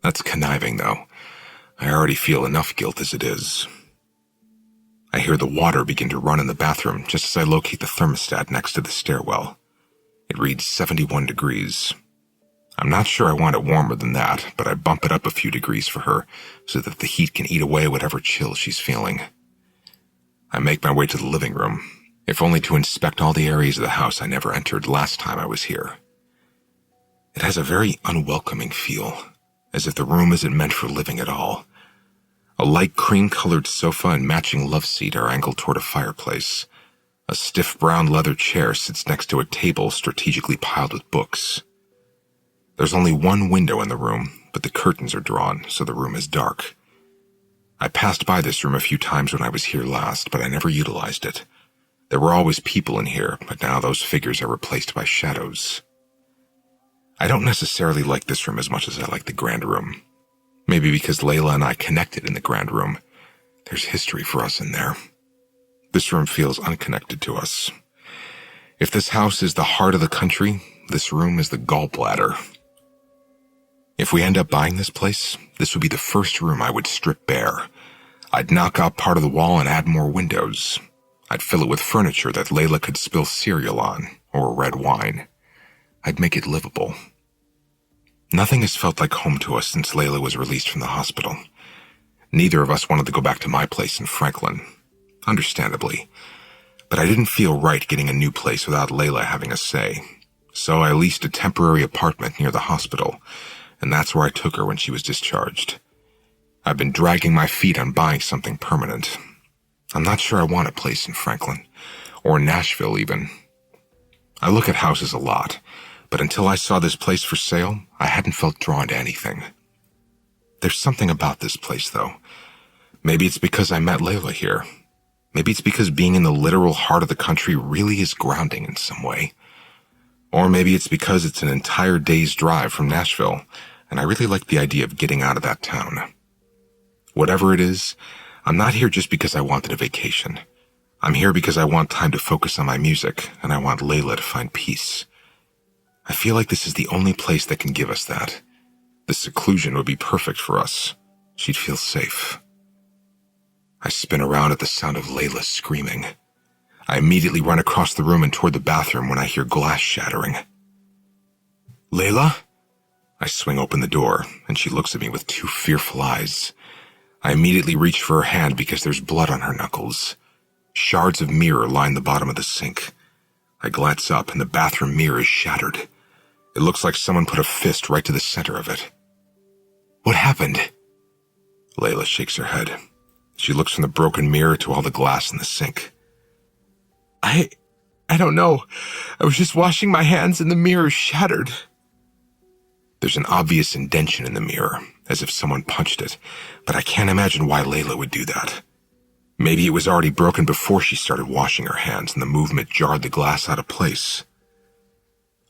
That's conniving, though. I already feel enough guilt as it is. I hear the water begin to run in the bathroom just as I locate the thermostat next to the stairwell. It reads 71 degrees. I'm not sure I want it warmer than that, but I bump it up a few degrees for her so that the heat can eat away whatever chill she's feeling. I make my way to the living room, if only to inspect all the areas of the house I never entered last time I was here. It has a very unwelcoming feel, as if the room isn't meant for living at all. A light cream-colored sofa and matching love seat are angled toward a fireplace. A stiff brown leather chair sits next to a table strategically piled with books. There's only one window in the room, but the curtains are drawn, so the room is dark. I passed by this room a few times when I was here last, but I never utilized it. There were always people in here, but now those figures are replaced by shadows. I don't necessarily like this room as much as I like the grand room. Maybe because Layla and I connected in the grand room. There's history for us in there. This room feels unconnected to us. If this house is the heart of the country, this room is the gallbladder. If we end up buying this place, this would be the first room I would strip bare. I'd knock out part of the wall and add more windows. I'd fill it with furniture that Layla could spill cereal on, or red wine. I'd make it livable. Nothing has felt like home to us since Layla was released from the hospital. Neither of us wanted to go back to my place in Franklin, understandably. But I didn't feel right getting a new place without Layla having a say. So I leased a temporary apartment near the hospital, and that's where I took her when she was discharged. I've been dragging my feet on buying something permanent. I'm not sure I want a place in Franklin, or Nashville even. I look at houses a lot, but until I saw this place for sale, I hadn't felt drawn to anything. There's something about this place, though. Maybe it's because I met Layla here. Maybe it's because being in the literal heart of the country really is grounding in some way. Or maybe it's because it's an entire day's drive from Nashville, and I really like the idea of getting out of that town. Whatever it is, I'm not here just because I wanted a vacation. I'm here because I want time to focus on my music, and I want Layla to find peace. I feel like this is the only place that can give us that. The seclusion would be perfect for us. She'd feel safe. I spin around at the sound of Layla screaming. I immediately run across the room and toward the bathroom when I hear glass shattering. "Layla?" I swing open the door, and she looks at me with two fearful eyes. I immediately reach for her hand because there's blood on her knuckles. Shards of mirror line the bottom of the sink. I glance up, and the bathroom mirror is shattered. It looks like someone put a fist right to the center of it. "What happened?" Layla shakes her head. She looks from the broken mirror to all the glass in the sink. I don't know. I was just washing my hands and the mirror shattered." There's an obvious indention in the mirror, as if someone punched it, but I can't imagine why Layla would do that. Maybe it was already broken before she started washing her hands and the movement jarred the glass out of place.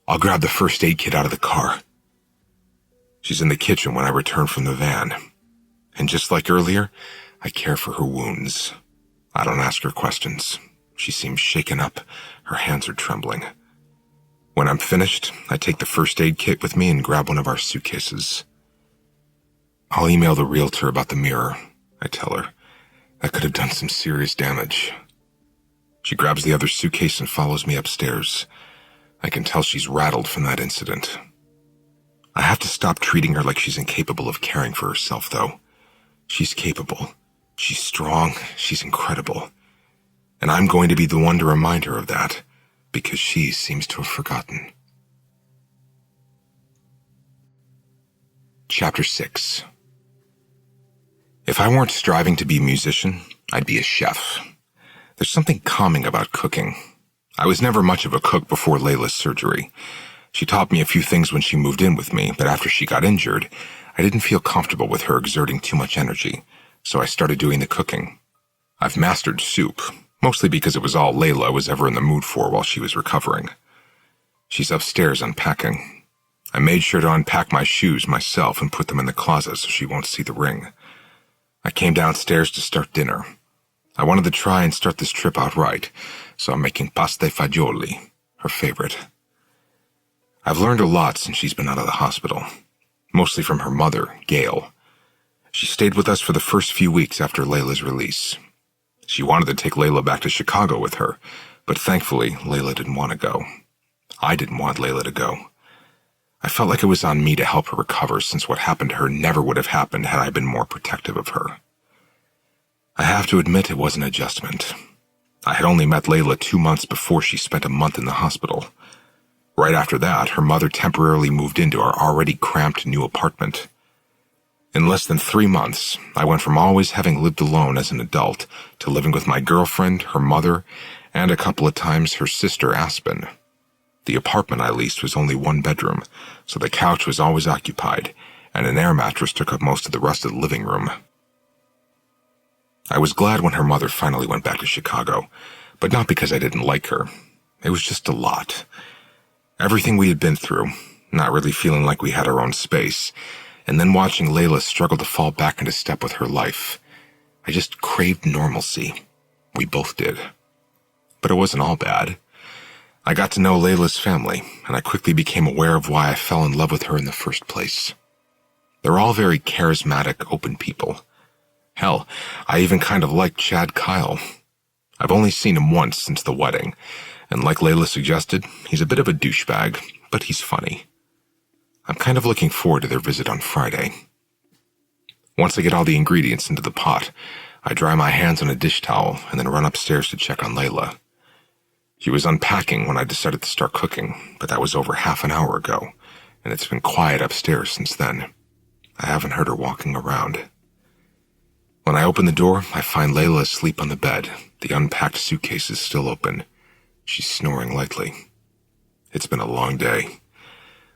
"I'll grab the first aid kit out of the car." She's in the kitchen when I return from the van. And just like earlier, I care for her wounds. I don't ask her questions. She seems shaken up. Her hands are trembling. When I'm finished, I take the first aid kit with me and grab one of our suitcases. I'll email the realtor about the mirror, I tell her. That could have done some serious damage. She grabs the other suitcase and follows me upstairs. I can tell she's rattled from that incident. I have to stop treating her like she's incapable of caring for herself, though. She's capable. She's strong. She's incredible. And I'm going to be the one to remind her of that, because she seems to have forgotten. Chapter 6. If I weren't striving to be a musician, I'd be a chef. There's something calming about cooking. I was never much of a cook before Layla's surgery. She taught me a few things when she moved in with me, but after she got injured, I didn't feel comfortable with her exerting too much energy, so I started doing the cooking. I've mastered soup, mostly because it was all Layla was ever in the mood for while she was recovering. She's upstairs unpacking. I made sure to unpack my shoes myself and put them in the closet so she won't see the ring. I came downstairs to start dinner. I wanted to try and start this trip out right, so I'm making pasta fagioli, her favorite. I've learned a lot since she's been out of the hospital, mostly from her mother, Gail. She stayed with us for the first few weeks after Layla's release. She wanted to take Layla back to Chicago with her, but thankfully, Layla didn't want to go. I didn't want Layla to go. I felt like it was on me to help her recover, since what happened to her never would have happened had I been more protective of her. I have to admit it was an adjustment. I had only met Layla 2 months before she spent a month in the hospital. Right after that, her mother temporarily moved into our already cramped new apartment. In less than 3 months, I went from always having lived alone as an adult to living with my girlfriend, her mother, and a couple of times her sister Aspen. The apartment I leased was only 1 bedroom, so the couch was always occupied, and an air mattress took up most of the rest of the living room. I was glad when her mother finally went back to Chicago, but not because I didn't like her. It was just a lot. Everything we had been through, not really feeling like we had our own space, and then watching Layla struggle to fall back into step with her life. I just craved normalcy. We both did. But it wasn't all bad. I got to know Layla's family, and I quickly became aware of why I fell in love with her in the first place. They're all very charismatic, open people. Hell, I even kind of liked Chad Kyle. I've only seen him once since the wedding, and like Layla suggested, he's a bit of a douchebag, but he's funny. I'm kind of looking forward to their visit on Friday. Once I get all the ingredients into the pot, I dry my hands on a dish towel and then run upstairs to check on Layla. She was unpacking when I decided to start cooking, but that was over half an hour ago, and it's been quiet upstairs since then. I haven't heard her walking around. When I open the door, I find Layla asleep on the bed. The unpacked suitcase is still open. She's snoring lightly. It's been a long day.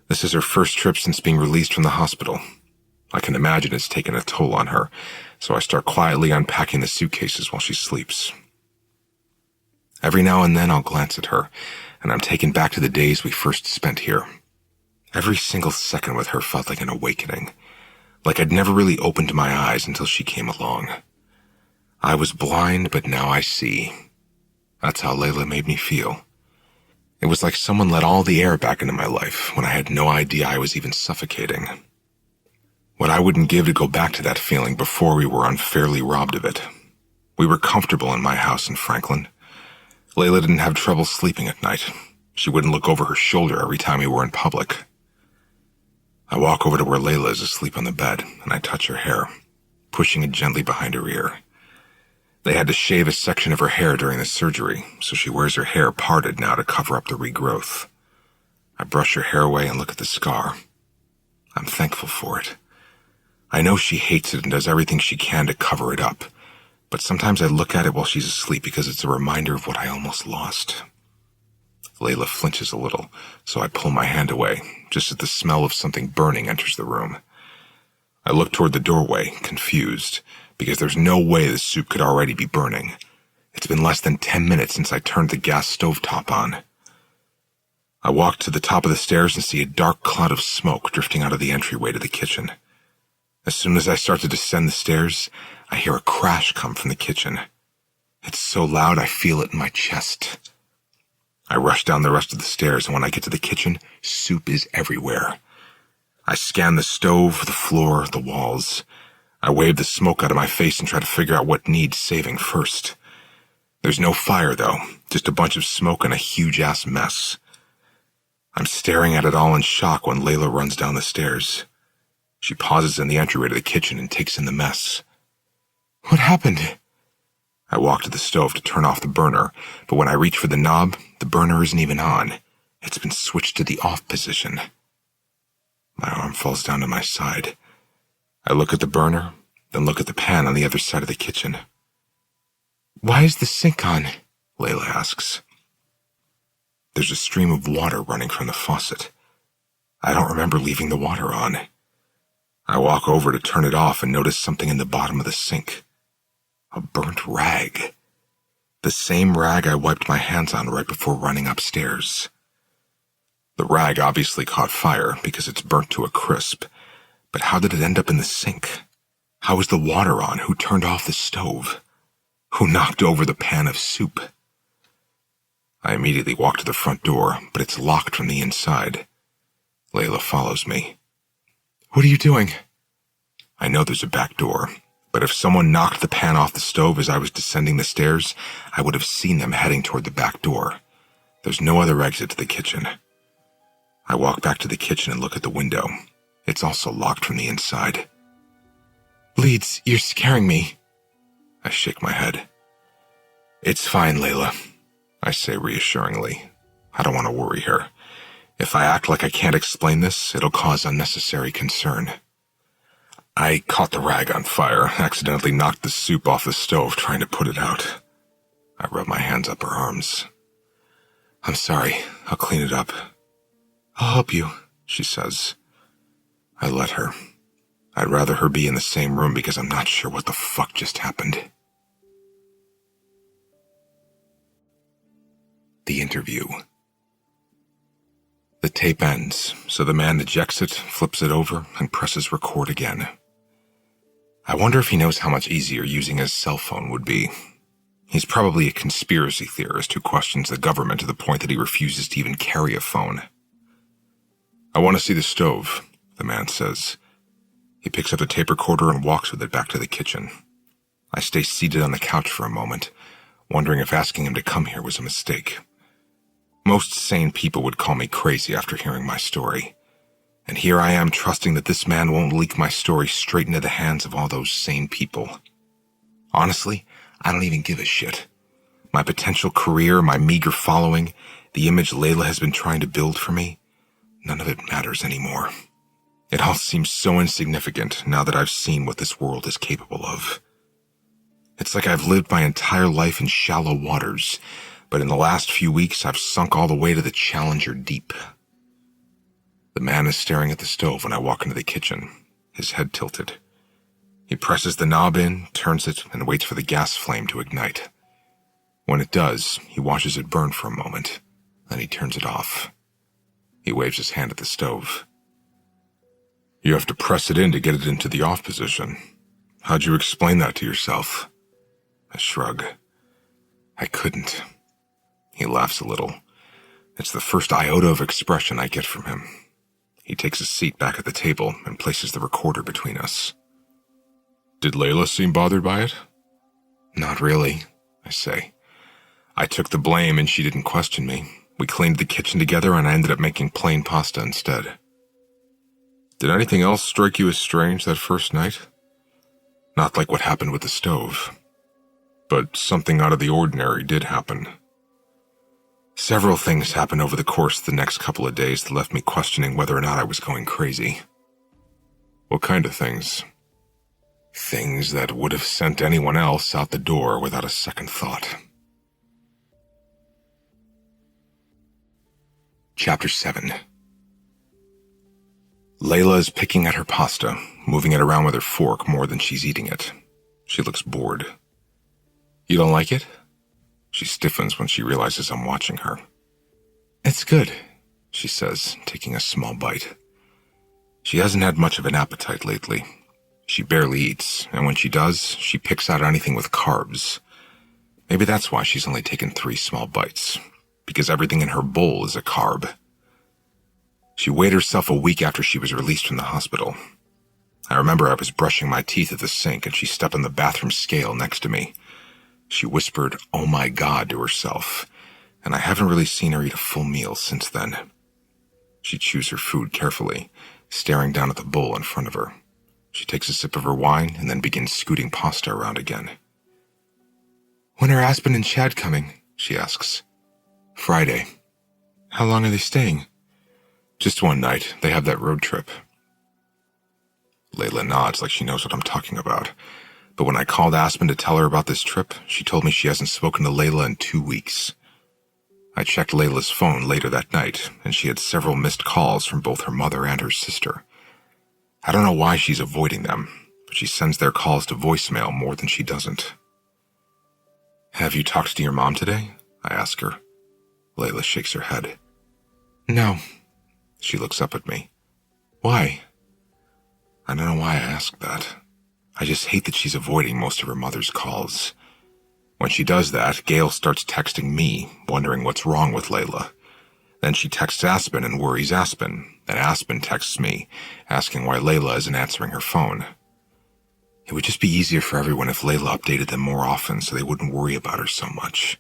This is her first trip since being released from the hospital. I can imagine it's taken a toll on her, so I start quietly unpacking the suitcases while she sleeps. Every now and then I'll glance at her, and I'm taken back to the days we first spent here. Every single second with her felt like an awakening, like I'd never really opened my eyes until she came along. I was blind, but now I see. That's how Layla made me feel. It was like someone let all the air back into my life when I had no idea I was even suffocating. What I wouldn't give to go back to that feeling before we were unfairly robbed of it. We were comfortable in my house in Franklin. Layla didn't have trouble sleeping at night. She wouldn't look over her shoulder every time we were in public. I walk over to where Layla is asleep on the bed, and I touch her hair, pushing it gently behind her ear. They had to shave a section of her hair during the surgery, so she wears her hair parted now to cover up the regrowth. I brush her hair away and look at the scar. I'm thankful for it. I know she hates it and does everything she can to cover it up, but sometimes I look at it while she's asleep because it's a reminder of what I almost lost. Layla flinches a little, so I pull my hand away, just as the smell of something burning enters the room. I look toward the doorway, confused, because there's no way the soup could already be burning. It's been less than 10 minutes since I turned the gas stovetop on. I walk to the top of the stairs and see a dark cloud of smoke drifting out of the entryway to the kitchen. As soon as I start to descend the stairs, I hear a crash come from the kitchen. It's so loud I feel it in my chest. I rush down the rest of the stairs, and when I get to the kitchen, soup is everywhere. I scan the stove, the floor, the walls. I wave the smoke out of my face and try to figure out what needs saving first. There's no fire, though, just a bunch of smoke and a huge-ass mess. I'm staring at it all in shock when Layla runs down the stairs. She pauses in the entryway to the kitchen and takes in the mess. What happened? I walk to the stove to turn off the burner, but when I reach for the knob, the burner isn't even on. It's been switched to the off position. My arm falls down to my side. I look at the burner, then look at the pan on the other side of the kitchen. Why is the sink on? Layla asks. There's a stream of water running from the faucet. I don't remember leaving the water on. I walk over to turn it off and notice something in the bottom of the sink. A burnt rag. The same rag I wiped my hands on right before running upstairs. The rag obviously caught fire because it's burnt to a crisp, but how did it end up in the sink? How was the water on? Who turned off the stove? Who knocked over the pan of soup? I immediately walk to the front door, but it's locked from the inside. Layla follows me. What are you doing? I know there's a back door, but if someone knocked the pan off the stove as I was descending the stairs, I would have seen them heading toward the back door. There's no other exit to the kitchen. I walk back to the kitchen and look at the window. It's also locked from the inside. Leeds, you're scaring me. I shake my head. It's fine, Layla, I say reassuringly. I don't want to worry her. If I act like I can't explain this, it'll cause unnecessary concern. I caught the rag on fire, accidentally knocked the soup off the stove trying to put it out. I rub my hands up her arms. I'm sorry, I'll clean it up. I'll help you, she says. I let her. I'd rather her be in the same room because I'm not sure what the fuck just happened. The interview. The tape ends, so the man ejects it, flips it over, and presses record again. I wonder if he knows how much easier using his cell phone would be. He's probably a conspiracy theorist who questions the government to the point that he refuses to even carry a phone. I want to see the stove, the man says. He picks up the tape recorder and walks with it back to the kitchen. I stay seated on the couch for a moment, wondering if asking him to come here was a mistake. Most sane people would call me crazy after hearing my story. And here I am trusting that this man won't leak my story straight into the hands of all those sane people. Honestly, I don't even give a shit. My potential career, my meager following, the image Layla has been trying to build for me, none of it matters anymore. It all seems so insignificant now that I've seen what this world is capable of. It's like I've lived my entire life in shallow waters, but in the last few weeks I've sunk all the way to the Challenger deep. The man is staring at the stove when I walk into the kitchen, his head tilted. He presses the knob in, turns it, and waits for the gas flame to ignite. When it does, he watches it burn for a moment, then he turns it off. He waves his hand at the stove. You have to press it in to get it into the off position. How'd you explain that to yourself? I shrug. I couldn't. He laughs a little. It's the first iota of expression I get from him. He takes a seat back at the table and places the recorder between us. Did Layla seem bothered by it? Not really, I say. I took the blame and she didn't question me. We cleaned the kitchen together and I ended up making plain pasta instead. Did anything else strike you as strange that first night? Not like what happened with the stove. But something out of the ordinary did happen. Several things happened over the course of the next couple of days that left me questioning whether or not I was going crazy. What kind of things? Things that would have sent anyone else out the door without a second thought. Chapter 7. Layla is picking at her pasta, moving it around with her fork more than she's eating it. She looks bored. You don't like it? She stiffens when she realizes I'm watching her. It's good. she says, taking a small bite. She hasn't had much of an appetite lately. She barely eats, and when she does, she picks out anything with carbs. Maybe that's why she's only taken 3 small bites, because everything in her bowl is a carb. She weighed herself a week after she was released from the hospital. I remember I was brushing my teeth at the sink and she stepped on the bathroom scale next to me. She whispered, "Oh my God," to herself, and I haven't really seen her eat a full meal since then. She chews her food carefully, staring down at the bowl in front of her. She takes a sip of her wine and then begins scooting pasta around again. "When are Aspen and Chad coming?" she asks. "Friday." "How long are they staying?" "Just one night. They have that road trip." Layla nods like she knows what I'm talking about. But when I called Aspen to tell her about this trip, she told me she hasn't spoken to Layla in 2 weeks. I checked Layla's phone later that night, and she had several missed calls from both her mother and her sister. I don't know why she's avoiding them, but she sends their calls to voicemail more than she doesn't. "Have you talked to your mom today?" I ask her. Layla shakes her head. "No." She looks up at me. "Why?" I don't know why I asked that. I just hate that she's avoiding most of her mother's calls. When she does that, Gail starts texting me, wondering what's wrong with Layla. Then she texts Aspen and worries Aspen. Then Aspen texts me, asking why Layla isn't answering her phone. It would just be easier for everyone if Layla updated them more often so they wouldn't worry about her so much.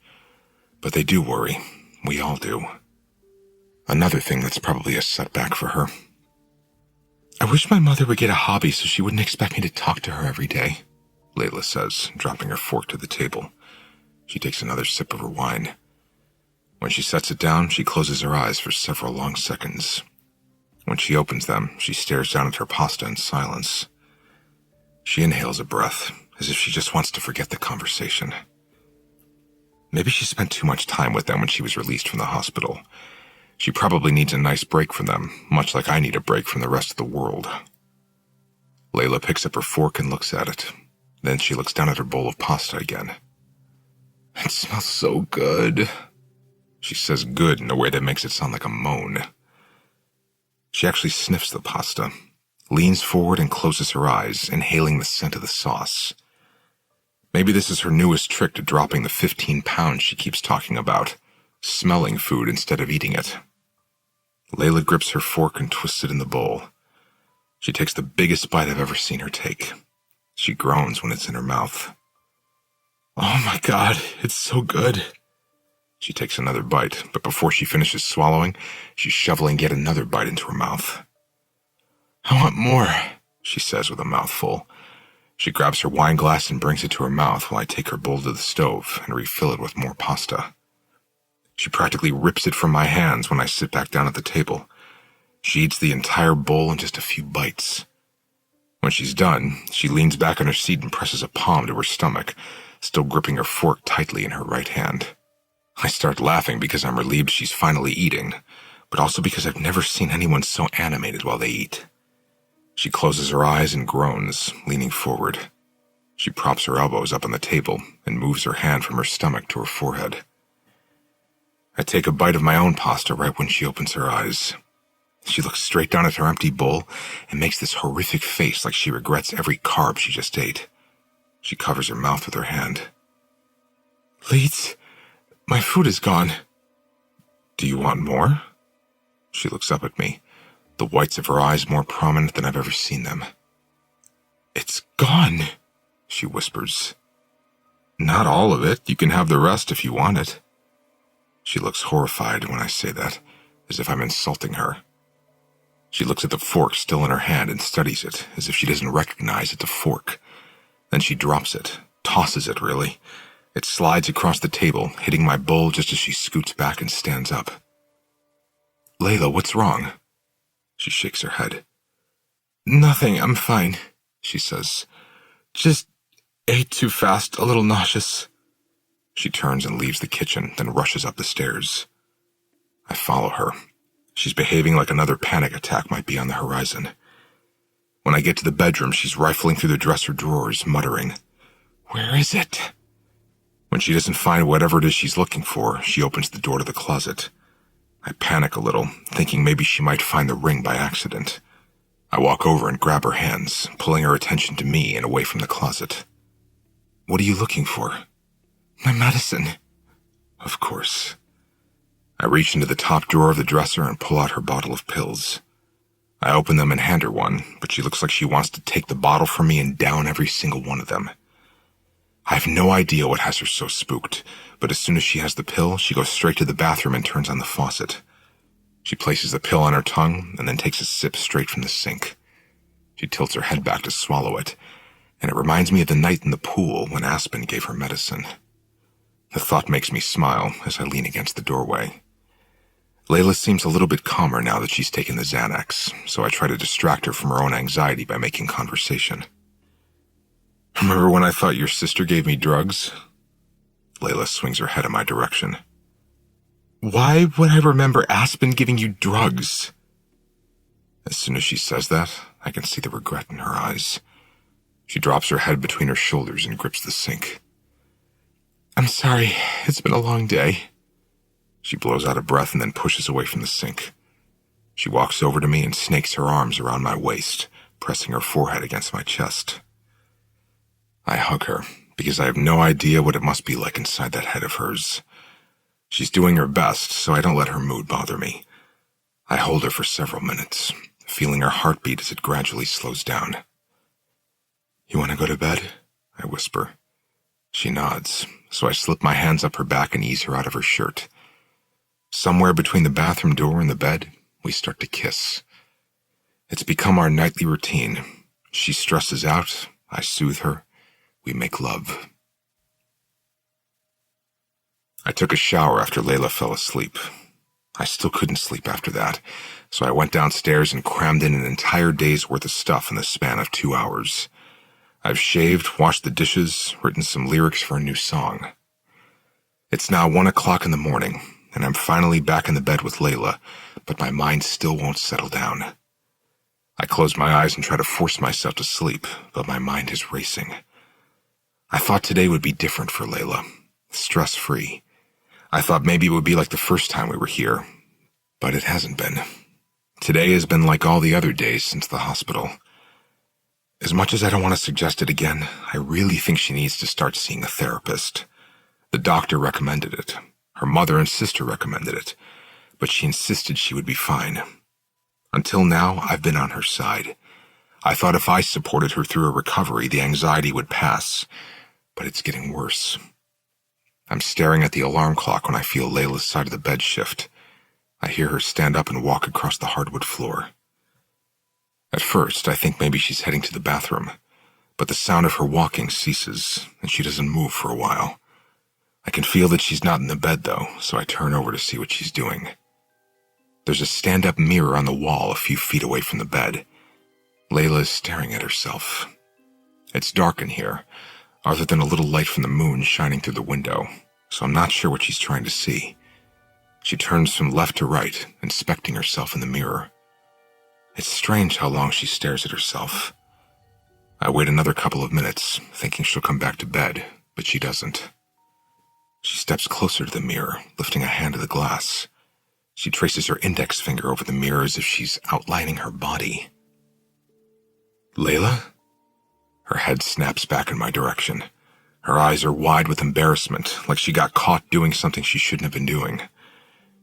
But they do worry. We all do. Another thing that's probably a setback for her. "I wish my mother would get a hobby so she wouldn't expect me to talk to her every day," Layla says, dropping her fork to the table. She takes another sip of her wine. When she sets it down, she closes her eyes for several long seconds. When she opens them, she stares down at her pasta in silence. She inhales a breath, as if she just wants to forget the conversation. Maybe she spent too much time with them when she was released from the hospital. She probably needs a nice break from them, much like I need a break from the rest of the world. Layla picks up her fork and looks at it. Then she looks down at her bowl of pasta again. "It smells so good." She says good in a way that makes it sound like a moan. She actually sniffs the pasta, leans forward and closes her eyes, inhaling the scent of the sauce. Maybe this is her newest trick to dropping the 15 pounds she keeps talking about, smelling food instead of eating it. Layla grips her fork and twists it in the bowl. She takes the biggest bite I've ever seen her take. She groans when it's in her mouth. "Oh my God, it's so good." She takes another bite, but before she finishes swallowing, she's shoveling yet another bite into her mouth. "I want more," she says with a mouthful. She grabs her wine glass and brings it to her mouth while I take her bowl to the stove and refill it with more pasta. She practically rips it from my hands when I sit back down at the table. She eats the entire bowl in just a few bites. When she's done, she leans back on her seat and presses a palm to her stomach, still gripping her fork tightly in her right hand. I start laughing because I'm relieved she's finally eating, but also because I've never seen anyone so animated while they eat. She closes her eyes and groans, leaning forward. She props her elbows up on the table and moves her hand from her stomach to her forehead. I take a bite of my own pasta right when she opens her eyes. She looks straight down at her empty bowl and makes this horrific face like she regrets every carb she just ate. She covers her mouth with her hand. "Leeds, my food is gone." "Do you want more?" She looks up at me, the whites of her eyes more prominent than I've ever seen them. "It's gone," she whispers. "Not all of it. You can have the rest if you want it." She looks horrified when I say that, as if I'm insulting her. She looks at the fork still in her hand and studies it, as if she doesn't recognize it's a fork. Then she drops it, tosses it really. It slides across the table, hitting my bowl just as she scoots back and stands up. "Layla, what's wrong?" She shakes her head. "Nothing, I'm fine," she says. "Just ate too fast, a little nauseous." She turns and leaves the kitchen, then rushes up the stairs. I follow her. She's behaving like another panic attack might be on the horizon. When I get to the bedroom, she's rifling through the dresser drawers, muttering, "Where is it?" When she doesn't find whatever it is she's looking for, she opens the door to the closet. I panic a little, thinking maybe she might find the ring by accident. I walk over and grab her hands, pulling her attention to me and away from the closet. What are you looking for? My medicine. Of course. I reach into the top drawer of the dresser and pull out her bottle of pills. I open them and hand her one, but she looks like she wants to take the bottle from me and down every single one of them. I have no idea what has her so spooked, but as soon as she has the pill, she goes straight to the bathroom and turns on the faucet. She places the pill on her tongue and then takes a sip straight from the sink. She tilts her head back to swallow it, and it reminds me of the night in the pool when Aspen gave her medicine. The thought makes me smile as I lean against the doorway. Layla seems a little bit calmer now that she's taken the Xanax, so I try to distract her from her own anxiety by making conversation. Remember when I thought your sister gave me drugs? Layla swings her head in my direction. Why would I remember Aspen giving you drugs? As soon as she says that, I can see the regret in her eyes. She drops her head between her shoulders and grips the sink. I'm sorry, it's been a long day. She blows out a breath and then pushes away from the sink. She walks over to me and snakes her arms around my waist, pressing her forehead against my chest. I hug her, because I have no idea what it must be like inside that head of hers. She's doing her best, so I don't let her mood bother me. I hold her for several minutes, feeling her heartbeat as it gradually slows down. You want to go to bed? I whisper. She nods, so I slip my hands up her back and ease her out of her shirt. Somewhere between the bathroom door and the bed, we start to kiss. It's become our nightly routine. She stresses out, I soothe her, we make love. I took a shower after Layla fell asleep. I still couldn't sleep after that, so I went downstairs and crammed in an entire day's worth of stuff in the span of 2 hours. I've shaved, washed the dishes, written some lyrics for a new song. It's now 1 o'clock in the morning, and I'm finally back in the bed with Layla, but my mind still won't settle down. I close my eyes and try to force myself to sleep, but my mind is racing. I thought today would be different for Layla, stress-free. I thought maybe it would be like the first time we were here, but it hasn't been. Today has been like all the other days since the hospital. As much as I don't want to suggest it again, I really think she needs to start seeing a therapist. The doctor recommended it. Her mother and sister recommended it, but she insisted she would be fine. Until now, I've been on her side. I thought if I supported her through her recovery, the anxiety would pass, but it's getting worse. I'm staring at the alarm clock when I feel Layla's side of the bed shift. I hear her stand up and walk across the hardwood floor. At first, I think maybe she's heading to the bathroom, but the sound of her walking ceases, and she doesn't move for a while. I can feel that she's not in the bed, though, so I turn over to see what she's doing. There's a stand-up mirror on the wall a few feet away from the bed. Layla is staring at herself. It's dark in here, other than a little light from the moon shining through the window, so I'm not sure what she's trying to see. She turns from left to right, inspecting herself in the mirror. It's strange how long she stares at herself. I wait another couple of minutes, thinking she'll come back to bed, but she doesn't. She steps closer to the mirror, lifting a hand to the glass. She traces her index finger over the mirror as if she's outlining her body. Layla? Her head snaps back in my direction. Her eyes are wide with embarrassment, like she got caught doing something she shouldn't have been doing.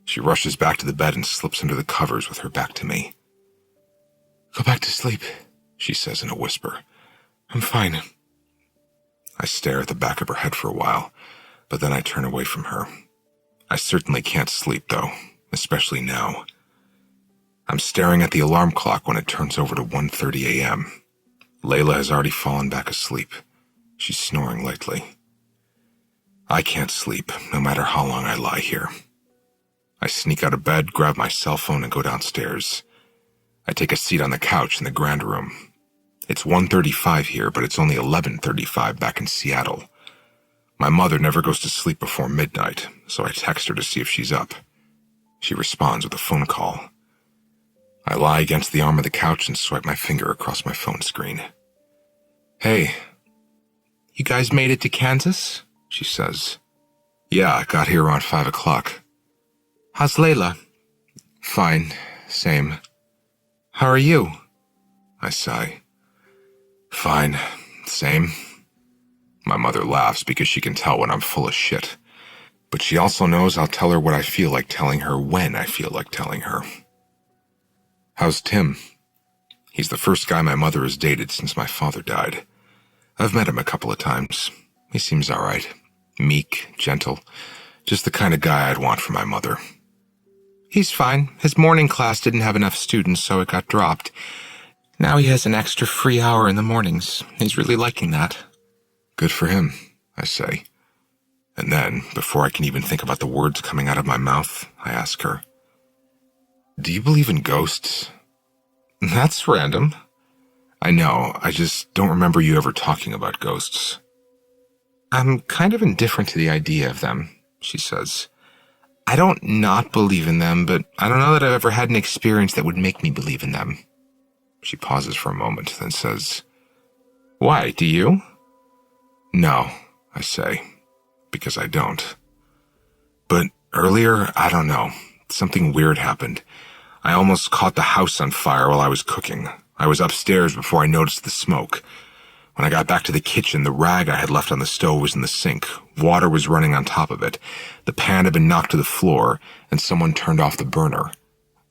She rushes back to the bed and slips under the covers with her back to me. Go back to sleep, she says in a whisper. I'm fine. I stare at the back of her head for a while, but then I turn away from her. I certainly can't sleep, though, especially now. I'm staring at the alarm clock when it turns over to 1:30 a.m. Layla has already fallen back asleep. She's snoring lightly. I can't sleep, no matter how long I lie here. I sneak out of bed, grab my cell phone, and go downstairs. I take a seat on the couch in the grand room. It's 1:35 here, but it's only 11:35 back in Seattle. My mother never goes to sleep before midnight, so I text her to see if she's up. She responds with a phone call. I lie against the arm of the couch and swipe my finger across my phone screen. Hey. You guys made it to Kansas? She says. Yeah, I got here around 5 o'clock. How's Layla? Fine. Same. How are you? I sigh. Fine. Same. My mother laughs because she can tell when I'm full of shit. But she also knows I'll tell her what I feel like telling her when I feel like telling her. How's Tim? He's the first guy my mother has dated since my father died. I've met him a couple of times. He seems all right. Meek, gentle. Just the kind of guy I'd want for my mother. He's fine. His morning class didn't have enough students, so it got dropped. Now he has an extra free hour in the mornings. He's really liking that. Good for him, I say. And then, before I can even think about the words coming out of my mouth, I ask her, do you believe in ghosts? That's random. I know, I just don't remember you ever talking about ghosts. I'm kind of indifferent to the idea of them, she says. I don't not believe in them, but I don't know that I've ever had an experience that would make me believe in them. She pauses for a moment, then says, Why, do you? No, I say, because I don't. But earlier, I don't know, something weird happened. I almost caught the house on fire while I was cooking. I was upstairs before I noticed the smoke. When I got back to the kitchen, the rag I had left on the stove was in the sink. Water was running on top of it. The pan had been knocked to the floor, and someone turned off the burner.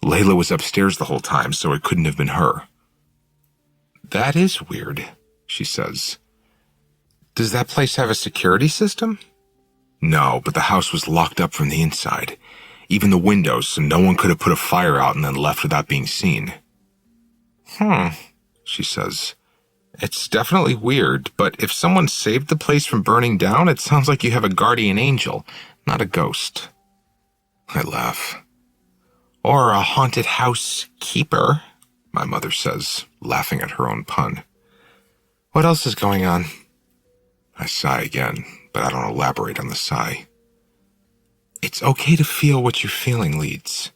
Layla was upstairs the whole time, so it couldn't have been her. That is weird, she says. Does that place have a security system? No, but the house was locked up from the inside. Even the windows, so no one could have put a fire out and then left without being seen. She says. It's definitely weird, but if someone saved the place from burning down, it sounds like you have a guardian angel, not a ghost. I laugh. Or a haunted house keeper, my mother says, laughing at her own pun. What else is going on? I sigh again, but I don't elaborate on the sigh. It's okay to feel what you're feeling, Leeds.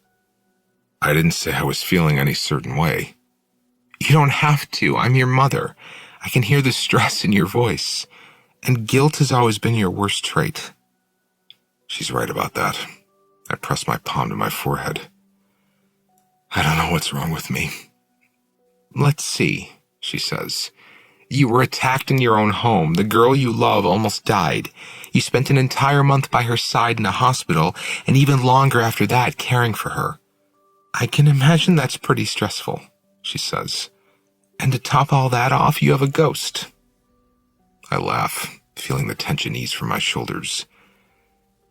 I didn't say I was feeling any certain way. You don't have to. I'm your mother. I can hear the stress in your voice. And guilt has always been your worst trait. She's right about that. I press my palm to my forehead. I don't know what's wrong with me. Let's see, she says. You were attacked in your own home. The girl you love almost died. You spent an entire month by her side in a hospital, and even longer after that caring for her. I can imagine that's pretty stressful, she says. And to top all that off, you have a ghost. I laugh, feeling the tension ease from my shoulders.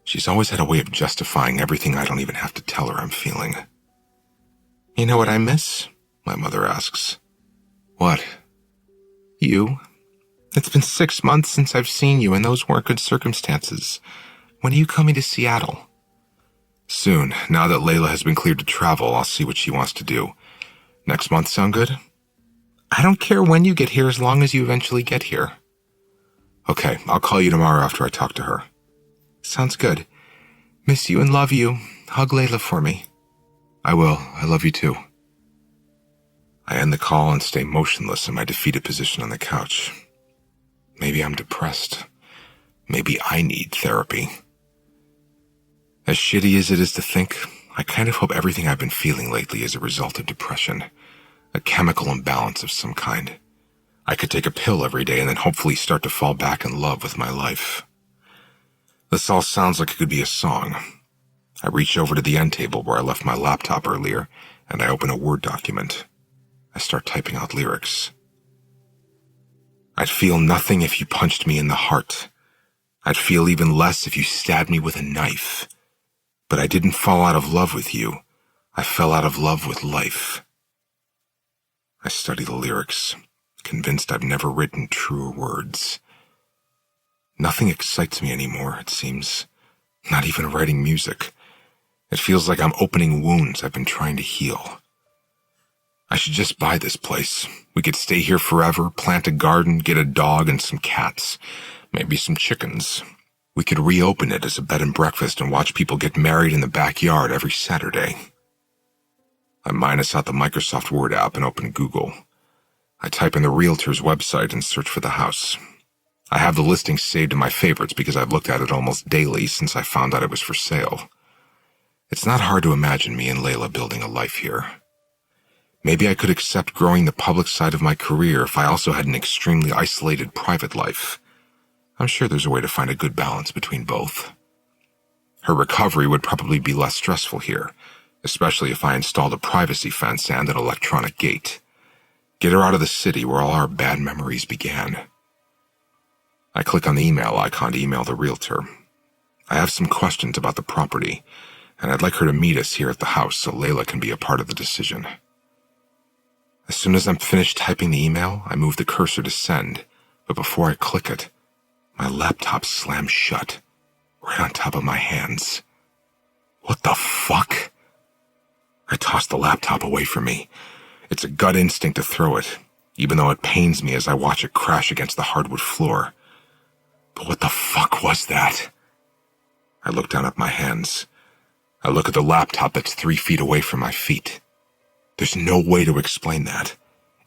She's always had a way of justifying everything I don't even have to tell her I'm feeling. You know what I miss? My mother asks. What? You. It's been 6 months since I've seen you, and those weren't good circumstances. When are you coming to Seattle? Soon. Now that Layla has been cleared to travel, I'll see what she wants to do. Next month sound good? I don't care when you get here as long as you eventually get here. Okay, I'll call you tomorrow after I talk to her. Sounds good. Miss you and love you. Hug Layla for me. I will. I love you too. I end the call and stay motionless in my defeated position on the couch. Maybe I'm depressed. Maybe I need therapy. As shitty as it is to think, I kind of hope everything I've been feeling lately is a result of depression. A chemical imbalance of some kind. I could take a pill every day and then hopefully start to fall back in love with my life. This all sounds like it could be a song. I reach over to the end table where I left my laptop earlier, and I open a Word document. I start typing out lyrics. I'd feel nothing if you punched me in the heart. I'd feel even less if you stabbed me with a knife. But I didn't fall out of love with you. I fell out of love with life. I study the lyrics, convinced I've never written truer words. Nothing excites me anymore, it seems. Not even writing music. It feels like I'm opening wounds I've been trying to heal. I should just buy this place. We could stay here forever, plant a garden, get a dog and some cats. Maybe some chickens. We could reopen it as a bed and breakfast and watch people get married in the backyard every Saturday. I minus out the Microsoft Word app and open Google. I type in the realtor's website and search for the house. I have the listing saved in my favorites because I've looked at it almost daily since I found out it was for sale. It's not hard to imagine me and Layla building a life here. Maybe I could accept growing the public side of my career if I also had an extremely isolated private life. I'm sure there's a way to find a good balance between both. Her recovery would probably be less stressful here, especially if I installed a privacy fence and an electronic gate. Get her out of the city where all our bad memories began. I click on the email icon to email the realtor. I have some questions about the property, and I'd like her to meet us here at the house so Layla can be a part of the decision. As soon as I'm finished typing the email, I move the cursor to send, but before I click it, my laptop slams shut, right on top of my hands. What the fuck? I toss the laptop away from me. It's a gut instinct to throw it, even though it pains me as I watch it crash against the hardwood floor. But what the fuck was that? I look down at my hands. I look at the laptop that's 3 feet away from my feet. There's no way to explain that.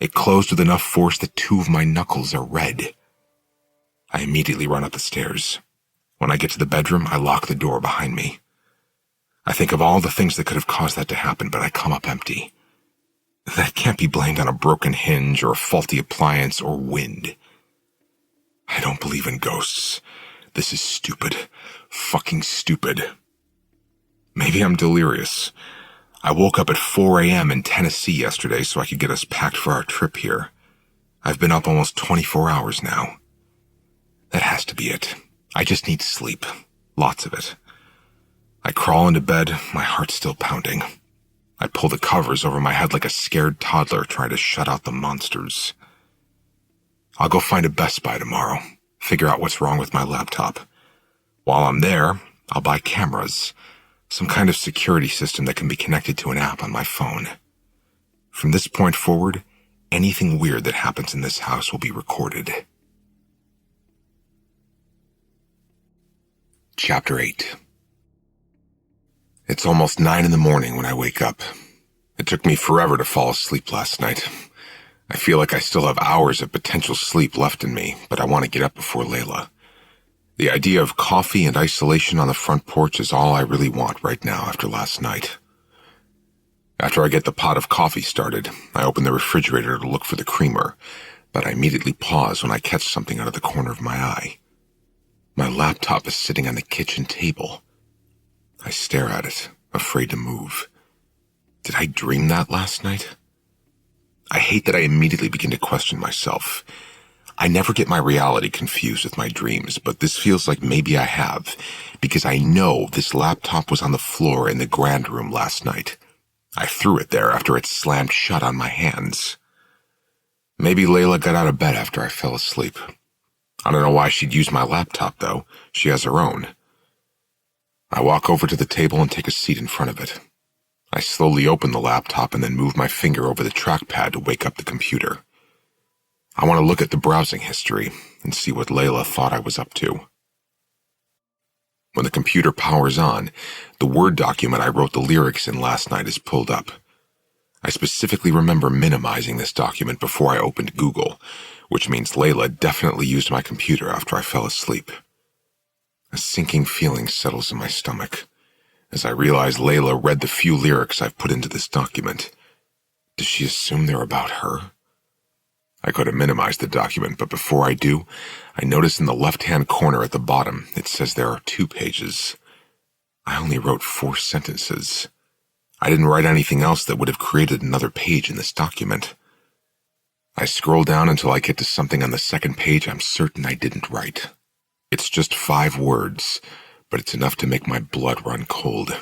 It closed with enough force that 2 of my knuckles are red. I immediately run up the stairs. When I get to the bedroom, I lock the door behind me. I think of all the things that could have caused that to happen, but I come up empty. That can't be blamed on a broken hinge or a faulty appliance or wind. I don't believe in ghosts. This is stupid. Fucking stupid. Maybe I'm delirious. I woke up at 4 a.m. in Tennessee yesterday so I could get us packed for our trip here. I've been up almost 24 hours now. That has to be it. I just need sleep. Lots of it. I crawl into bed, my heart still pounding. I pull the covers over my head like a scared toddler trying to shut out the monsters. I'll go find a Best Buy tomorrow, figure out what's wrong with my laptop. While I'm there, I'll buy cameras, some kind of security system that can be connected to an app on my phone. From this point forward, anything weird that happens in this house will be recorded. Chapter 8. It's almost 9 in the morning when I wake up. It took me forever to fall asleep last night. I feel like I still have hours of potential sleep left in me, but I want to get up before Layla. The idea of coffee and isolation on the front porch is all I really want right now after last night. After I get the pot of coffee started, I open the refrigerator to look for the creamer, but I immediately pause when I catch something out of the corner of my eye. My laptop is sitting on the kitchen table. I stare at it, afraid to move. Did I dream that last night? I hate that I immediately begin to question myself. I never get my reality confused with my dreams, but this feels like maybe I have, because I know this laptop was on the floor in the grand room last night. I threw it there after it slammed shut on my hands. Maybe Layla got out of bed after I fell asleep. I don't know why she'd use my laptop, though. She has her own. I walk over to the table and take a seat in front of it. I slowly open the laptop and then move my finger over the trackpad to wake up the computer. I want to look at the browsing history and see what Layla thought I was up to. When the computer powers on, the Word document I wrote the lyrics in last night is pulled up. I specifically remember minimizing this document before I opened Google, which means Layla definitely used my computer after I fell asleep. A sinking feeling settles in my stomach as I realize Layla read the few lyrics I've put into this document. Does she assume they're about her? I could have minimized the document, but before I do, I notice in the left-hand corner at the bottom it says there are 2 pages. I only wrote 4 sentences. I didn't write anything else that would have created another page in this document. I scroll down until I get to something on the second page I'm certain I didn't write. It's just 5 words, but it's enough to make my blood run cold.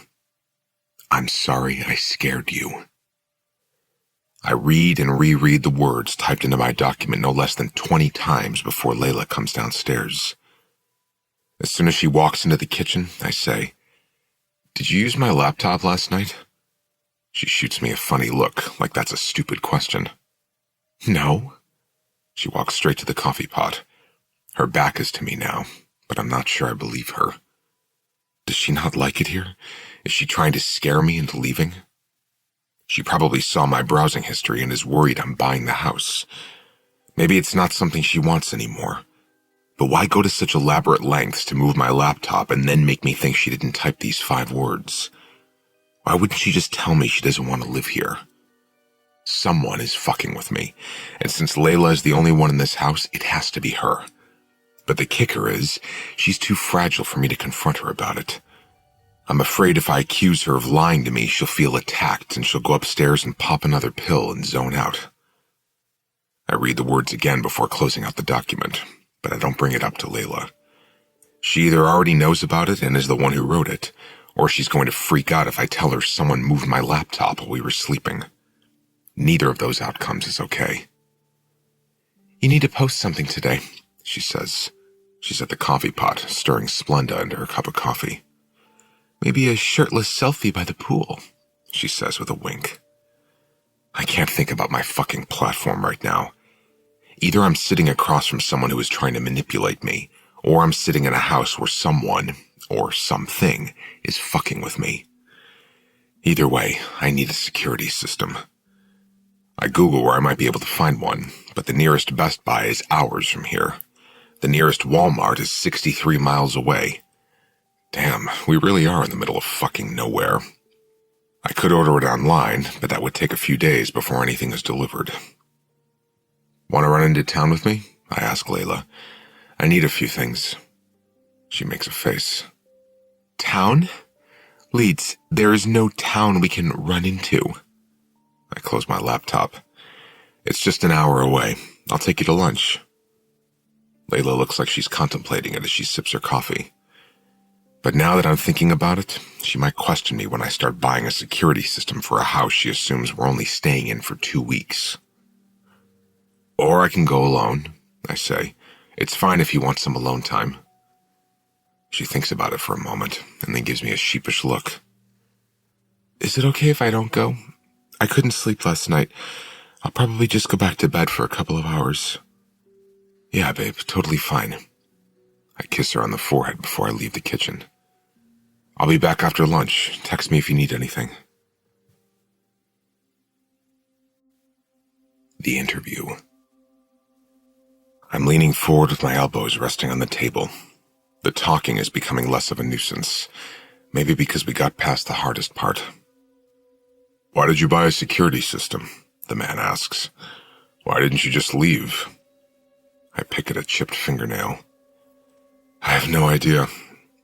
I'm sorry I scared you. I read and reread the words typed into my document no less than 20 times before Layla comes downstairs. As soon as she walks into the kitchen, I say, "Did you use my laptop last night?" She shoots me a funny look, like that's a stupid question. "No." She walks straight to the coffee pot. Her back is to me now, but I'm not sure I believe her. Does she not like it here? Is she trying to scare me into leaving? She probably saw my browsing history and is worried I'm buying the house. Maybe it's not something she wants anymore. But why go to such elaborate lengths to move my laptop and then make me think she didn't type these 5 words? Why wouldn't she just tell me she doesn't want to live here? Someone is fucking with me, and since Layla is the only one in this house, it has to be her. But the kicker is, she's too fragile for me to confront her about it. I'm afraid if I accuse her of lying to me, she'll feel attacked and she'll go upstairs and pop another pill and zone out. I read the words again before closing out the document, but I don't bring it up to Layla. She either already knows about it and is the one who wrote it, or she's going to freak out if I tell her someone moved my laptop while we were sleeping. Neither of those outcomes is okay. You need to post something today, she says. She's at the coffee pot, stirring Splenda into her cup of coffee. Maybe a shirtless selfie by the pool, she says with a wink. I can't think about my fucking platform right now. Either I'm sitting across from someone who is trying to manipulate me, or I'm sitting in a house where someone, or something, is fucking with me. Either way, I need a security system. I Google where I might be able to find one, but the nearest Best Buy is hours from here. The nearest Walmart is 63 miles away. Damn, we really are in the middle of fucking nowhere. I could order it online, but that would take a few days before anything is delivered. Want to run into town with me? I ask Layla. I need a few things. She makes a face. Town? Leeds, there is no town we can run into. I close my laptop. It's just an hour away. I'll take you to lunch. Layla looks like she's contemplating it as she sips her coffee. But now that I'm thinking about it, she might question me when I start buying a security system for a house she assumes we're only staying in for 2 weeks. Or I can go alone, I say. It's fine if you want some alone time. She thinks about it for a moment, and then gives me a sheepish look. Is it okay if I don't go? I couldn't sleep last night. I'll probably just go back to bed for a couple of hours. Yeah, babe, totally fine. I kiss her on the forehead before I leave the kitchen. I'll be back after lunch. Text me if you need anything. The interview. I'm leaning forward with my elbows resting on the table. The talking is becoming less of a nuisance, maybe because we got past the hardest part. Why did you buy a security system? The man asks. Why didn't you just leave? I pick at a chipped fingernail. I have no idea.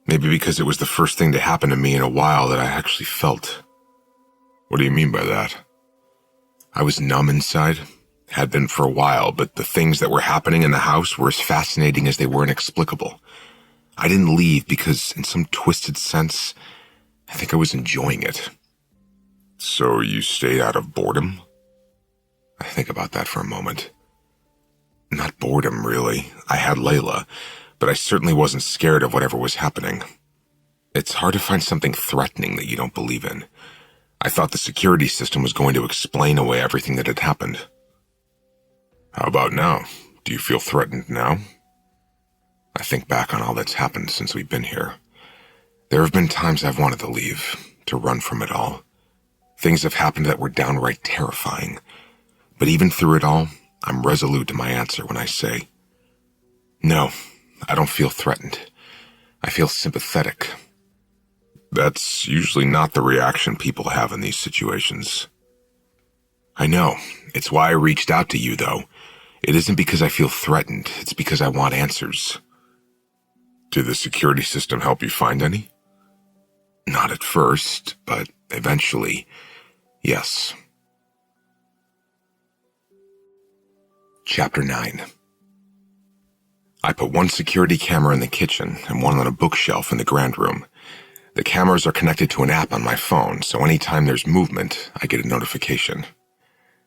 Maybe because it was the first thing to happen to me in a while that I actually felt. What do you mean by that? I was numb inside. Had been for a while, but the things that were happening in the house were as fascinating as they were inexplicable. I didn't leave because, in some twisted sense, I think I was enjoying it. So you stayed out of boredom? I think about that for a moment. Not boredom, really. I had Layla, but I certainly wasn't scared of whatever was happening. It's hard to find something threatening that you don't believe in. I thought the security system was going to explain away everything that had happened. How about now? Do you feel threatened now? I think back on all that's happened since we've been here. There have been times I've wanted to leave, to run from it all. Things have happened that were downright terrifying. But even through it all, I'm resolute in my answer when I say, no, I don't feel threatened. I feel sympathetic. That's usually not the reaction people have in these situations. I know. It's why I reached out to you, though. It isn't because I feel threatened. It's because I want answers. Did the security system help you find any? Not at first, but eventually, yes. Chapter 9. I put one security camera in the kitchen and one on a bookshelf in the grand room. The cameras are connected to an app on my phone, so anytime there's movement, I get a notification.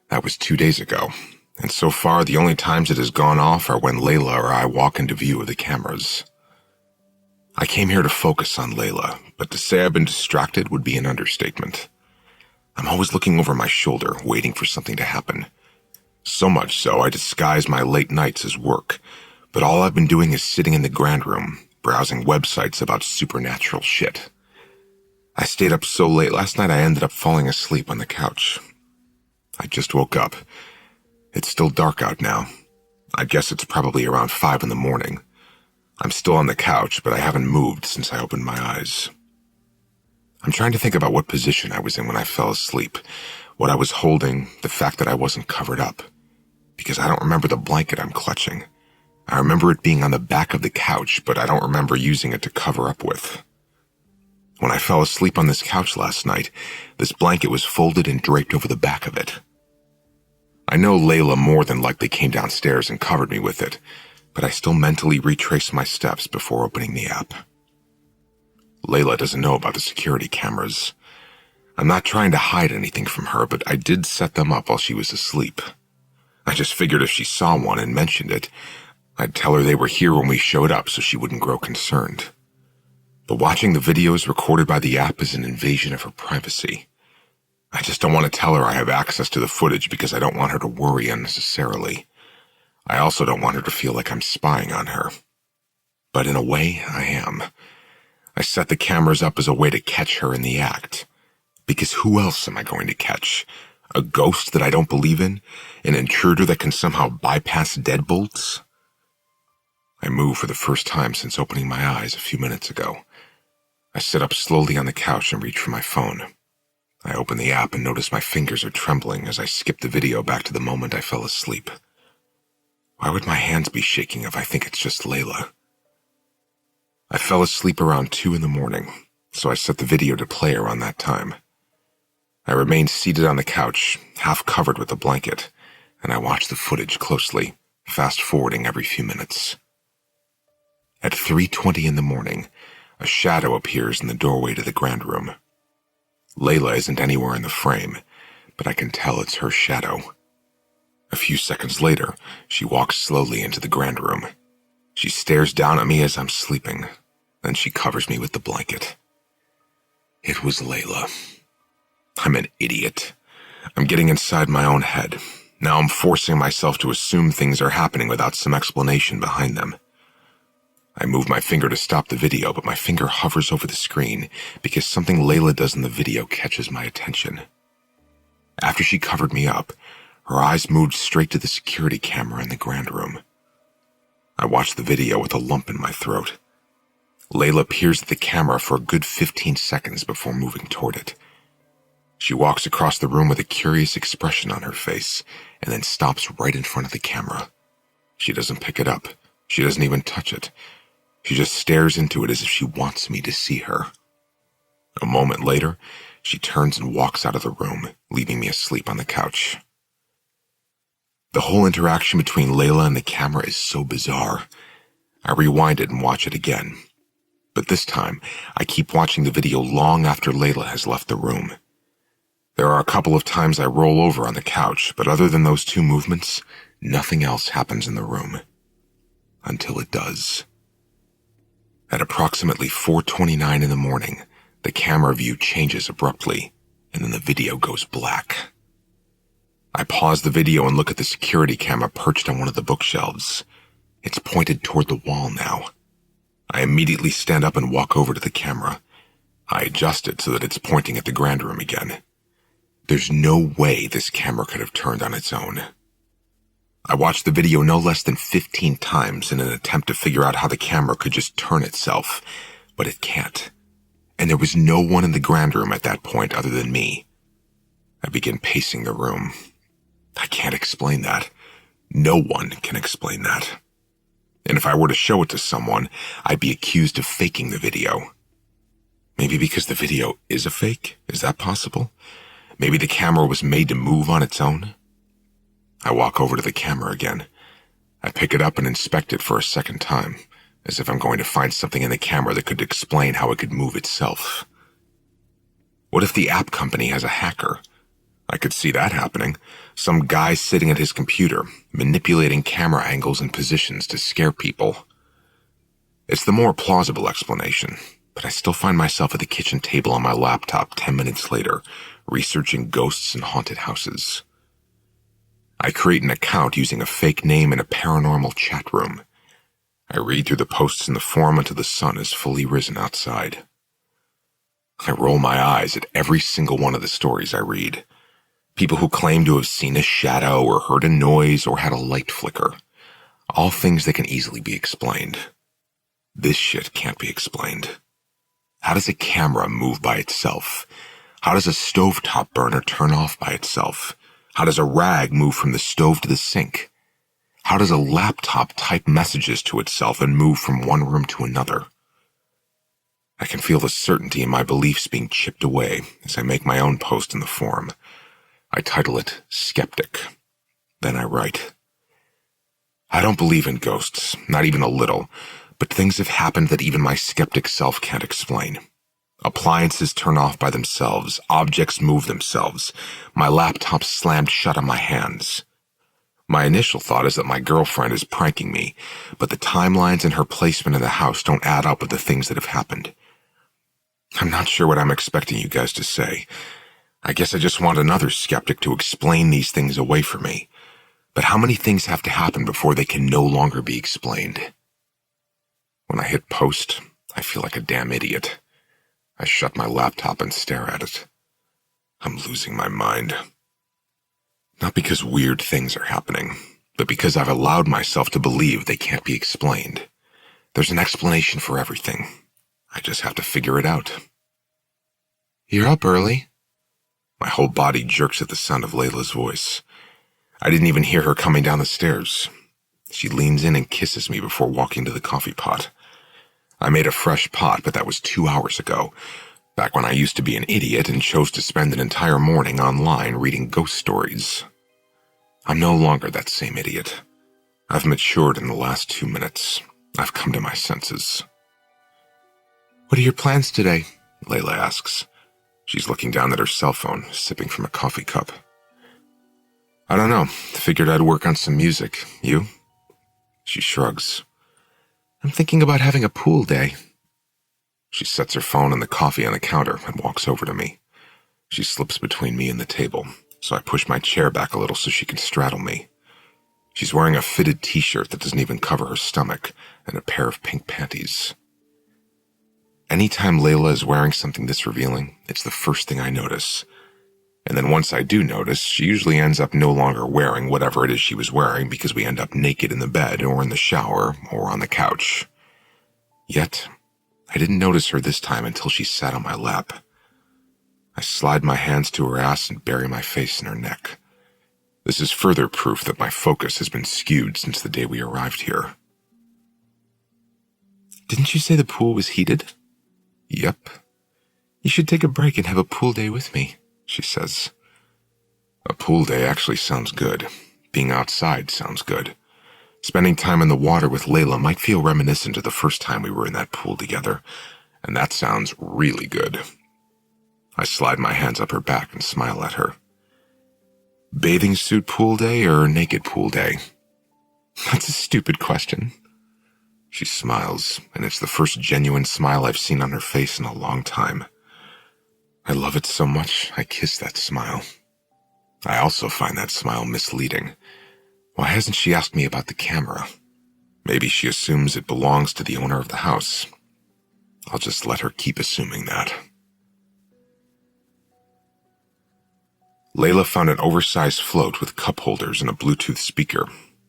That was 2 days ago, and so far the only times it has gone off are when Layla or I walk into view of the cameras. I came here to focus on Layla, but to say I've been distracted would be an understatement. I'm always looking over my shoulder, waiting for something to happen. So much so I disguise my late nights as work, but all I've been doing is sitting in the grand room, browsing websites about supernatural shit. I stayed up so late last night I ended up falling asleep on the couch. I just woke up. It's still dark out now. I guess it's probably around 5 in the morning. I'm still on the couch, but I haven't moved since I opened my eyes. I'm trying to think about what position I was in when I fell asleep, what I was holding, the fact that I wasn't covered up. Because I don't remember the blanket I'm clutching. I remember it being on the back of the couch, but I don't remember using it to cover up with. When I fell asleep on this couch last night, this blanket was folded and draped over the back of it. I know Layla more than likely came downstairs and covered me with it, but I still mentally retraced my steps before opening the app. Layla doesn't know about the security cameras. I'm not trying to hide anything from her, but I did set them up while she was asleep. I just figured if she saw one and mentioned it, I'd tell her they were here when we showed up so she wouldn't grow concerned. But watching the videos recorded by the app is an invasion of her privacy. I just don't want to tell her I have access to the footage because I don't want her to worry unnecessarily. I also don't want her to feel like I'm spying on her. But in a way, I am. I set the cameras up as a way to catch her in the act. Because who else am I going to catch? A ghost that I don't believe in? An intruder that can somehow bypass deadbolts? I move for the first time since opening my eyes a few minutes ago. I sit up slowly on the couch and reach for my phone. I open the app and notice my fingers are trembling as I skip the video back to the moment I fell asleep. Why would my hands be shaking if I think it's just Layla? I fell asleep around 2 in the morning, so I set the video to play around that time. I remained seated on the couch, half covered with a blanket, and I watched the footage closely, fast-forwarding every few minutes. At 3:20 in the morning, a shadow appears in the doorway to the grand room. Layla isn't anywhere in the frame, but I can tell it's her shadow. A few seconds later, she walks slowly into the grand room. She stares down at me as I'm sleeping, then she covers me with the blanket. It was Layla. I'm an idiot. I'm getting inside my own head. Now I'm forcing myself to assume things are happening without some explanation behind them. I move my finger to stop the video, but my finger hovers over the screen because something Layla does in the video catches my attention. After she covered me up, her eyes moved straight to the security camera in the grand room. I watched the video with a lump in my throat. Layla peers at the camera for a good 15 seconds before moving toward it. She walks across the room with a curious expression on her face and then stops right in front of the camera. She doesn't pick it up. She doesn't even touch it. She just stares into it as if she wants me to see her. A moment later, she turns and walks out of the room, leaving me asleep on the couch. The whole interaction between Layla and the camera is so bizarre. I rewind it and watch it again. But this time, I keep watching the video long after Layla has left the room. There are a couple of times I roll over on the couch, but other than those 2 movements, nothing else happens in the room. Until it does. At approximately 4:29 in the morning, the camera view changes abruptly, and then the video goes black. I pause the video and look at the security camera perched on one of the bookshelves. It's pointed toward the wall now. I immediately stand up and walk over to the camera. I adjust it so that it's pointing at the grand room again. There's no way this camera could have turned on its own. I watched the video no less than 15 times in an attempt to figure out how the camera could just turn itself, but it can't. And there was no one in the grand room at that point other than me. I begin pacing the room. I can't explain that. No one can explain that. And if I were to show it to someone, I'd be accused of faking the video. Maybe because the video is a fake? Is that possible? Maybe the camera was made to move on its own? I walk over to the camera again. I pick it up and inspect it for a second time, as if I'm going to find something in the camera that could explain how it could move itself. What if the app company has a hacker? I could see that happening. Some guy sitting at his computer, manipulating camera angles and positions to scare people. It's the more plausible explanation, but I still find myself at the kitchen table on my laptop 10 minutes later, researching ghosts and haunted houses. I create an account using a fake name in a paranormal chat room. I read through the posts in the forum until the sun is fully risen outside. I roll my eyes at every single one of the stories I read. People who claim to have seen a shadow or heard a noise or had a light flicker. All things that can easily be explained. This shit can't be explained. How does a camera move by itself? How does a stovetop burner turn off by itself? How does a rag move from the stove to the sink? How does a laptop type messages to itself and move from one room to another? I can feel the certainty in my beliefs being chipped away as I make my own post in the forum. I title it Skeptic. Then I write, I don't believe in ghosts, not even a little, but things have happened that even my skeptic self can't explain. Appliances turn off by themselves, objects move themselves, my laptop slammed shut on my hands. My initial thought is that my girlfriend is pranking me, but the timelines and her placement in the house don't add up with the things that have happened. I'm not sure what I'm expecting you guys to say. I guess I just want another skeptic to explain these things away from me. But how many things have to happen before they can no longer be explained? When I hit post, I feel like a damn idiot. I shut my laptop and stare at it. I'm losing my mind. Not because weird things are happening, but because I've allowed myself to believe they can't be explained. There's an explanation for everything. I just have to figure it out. You're up early. My whole body jerks at the sound of Layla's voice. I didn't even hear her coming down the stairs. She leans in and kisses me before walking to the coffee pot. I made a fresh pot, but that was 2 hours ago, back when I used to be an idiot and chose to spend an entire morning online reading ghost stories. I'm no longer that same idiot. I've matured in the last 2 minutes. I've come to my senses. What are your plans today? Layla asks. She's looking down at her cell phone, sipping from a coffee cup. I don't know. Figured I'd work on some music. You? She shrugs. I'm thinking about having a pool day. She sets her phone and the coffee on the counter and walks over to me. She slips between me and the table, so I push my chair back a little so she can straddle me. She's wearing a fitted t-shirt that doesn't even cover her stomach and a pair of pink panties. Anytime Layla is wearing something this revealing, it's the first thing I notice. And then once I do notice, she usually ends up no longer wearing whatever it is she was wearing because we end up naked in the bed or in the shower or on the couch. Yet, I didn't notice her this time until she sat on my lap. I slide my hands to her ass and bury my face in her neck. This is further proof that my focus has been skewed since the day we arrived here. Didn't you say the pool was heated? Yep. You should take a break and have a pool day with me, she says. A pool day actually sounds good. Being outside sounds good. Spending time in the water with Layla might feel reminiscent of the first time we were in that pool together, and that sounds really good. I slide my hands up her back and smile at her. Bathing suit pool day or naked pool day? That's a stupid question. She smiles, and it's the first genuine smile I've seen on her face in a long time. I love it so much, I kiss that smile. I also find that smile misleading. Why hasn't she asked me about the camera? Maybe she assumes it belongs to the owner of the house. I'll just let her keep assuming that. Layla found an oversized float with cup holders and a Bluetooth speaker,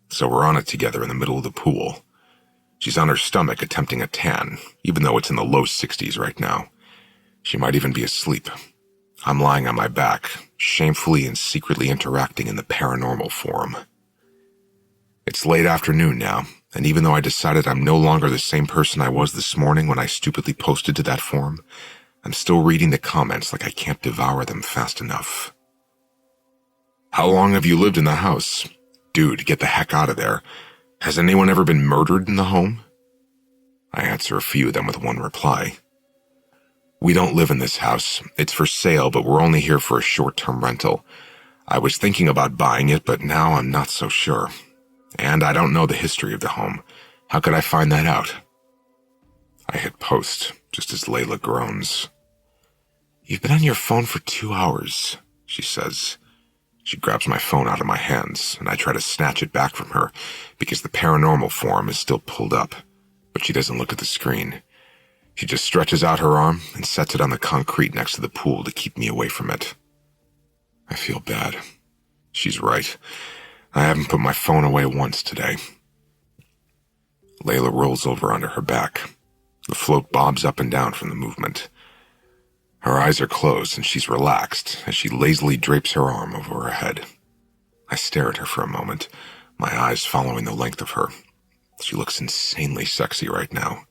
so we're on it together in the middle of the pool. She's on her stomach attempting a tan, even though it's in the low 60s right now. She might even be asleep. I'm lying on my back, shamefully and secretly interacting in the paranormal forum. It's late afternoon now, and even though I decided I'm no longer the same person I was this morning when I stupidly posted to that forum, I'm still reading the comments like I can't devour them fast enough. How long have you lived in the house? Dude, get the heck out of there. Has anyone ever been murdered in the home? I answer a few of them with one reply. We don't live in this house. It's for sale, but we're only here for a short-term rental. I was thinking about buying it, but now I'm not so sure. And I don't know the history of the home. How could I find that out? I hit post, just as Layla groans. You've been on your phone for 2 hours, she says. She grabs my phone out of my hands, and I try to snatch it back from her because the paranormal forum is still pulled up, but she doesn't look at the screen. She just stretches out her arm and sets it on the concrete next to the pool to keep me away from it. I feel bad. She's right. I haven't put my phone away once today. Layla rolls over onto her back. The float bobs up and down from the movement. Her eyes are closed and she's relaxed as she lazily drapes her arm over her head. I stare at her for a moment, my eyes following the length of her. She looks insanely sexy right now.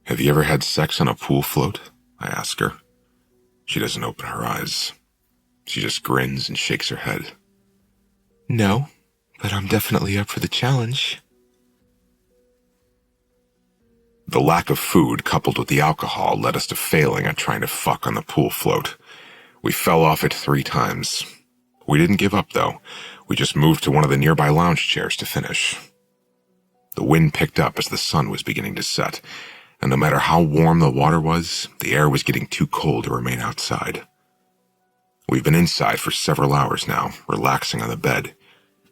"Have you ever had sex on a pool float?" I ask her. She doesn't open her eyes. She just grins and shakes her head. No, but I'm definitely up for the challenge. The lack of food coupled with the alcohol led us to failing at trying to fuck on the pool float. We fell off it 3 times. We didn't give up, though. We just moved to one of the nearby lounge chairs to finish. The wind picked up as the sun was beginning to set, and no matter how warm the water was, the air was getting too cold to remain outside. We've been inside for several hours now, relaxing on the bed.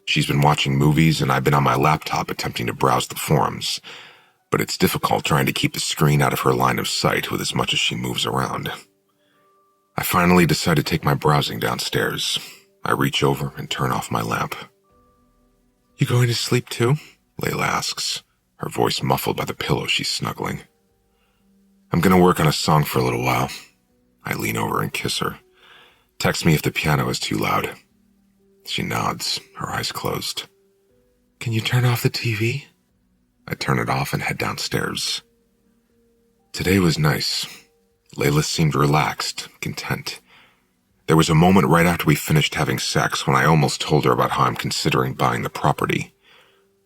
She's been watching movies, and I've been on my laptop attempting to browse the forums, but it's difficult trying to keep the screen out of her line of sight with as much as she moves around. I finally decide to take my browsing downstairs. I reach over and turn off my lamp. You going to sleep too? Layla asks, her voice muffled by the pillow she's snuggling. I'm gonna work on a song for a little while. I lean over and kiss her. Text me if the piano is too loud. She nods, her eyes closed. Can you turn off the TV? I turn it off and head downstairs. Today was nice. Layla seemed relaxed, content. There was a moment right after we finished having sex when I almost told her about how I'm considering buying the property.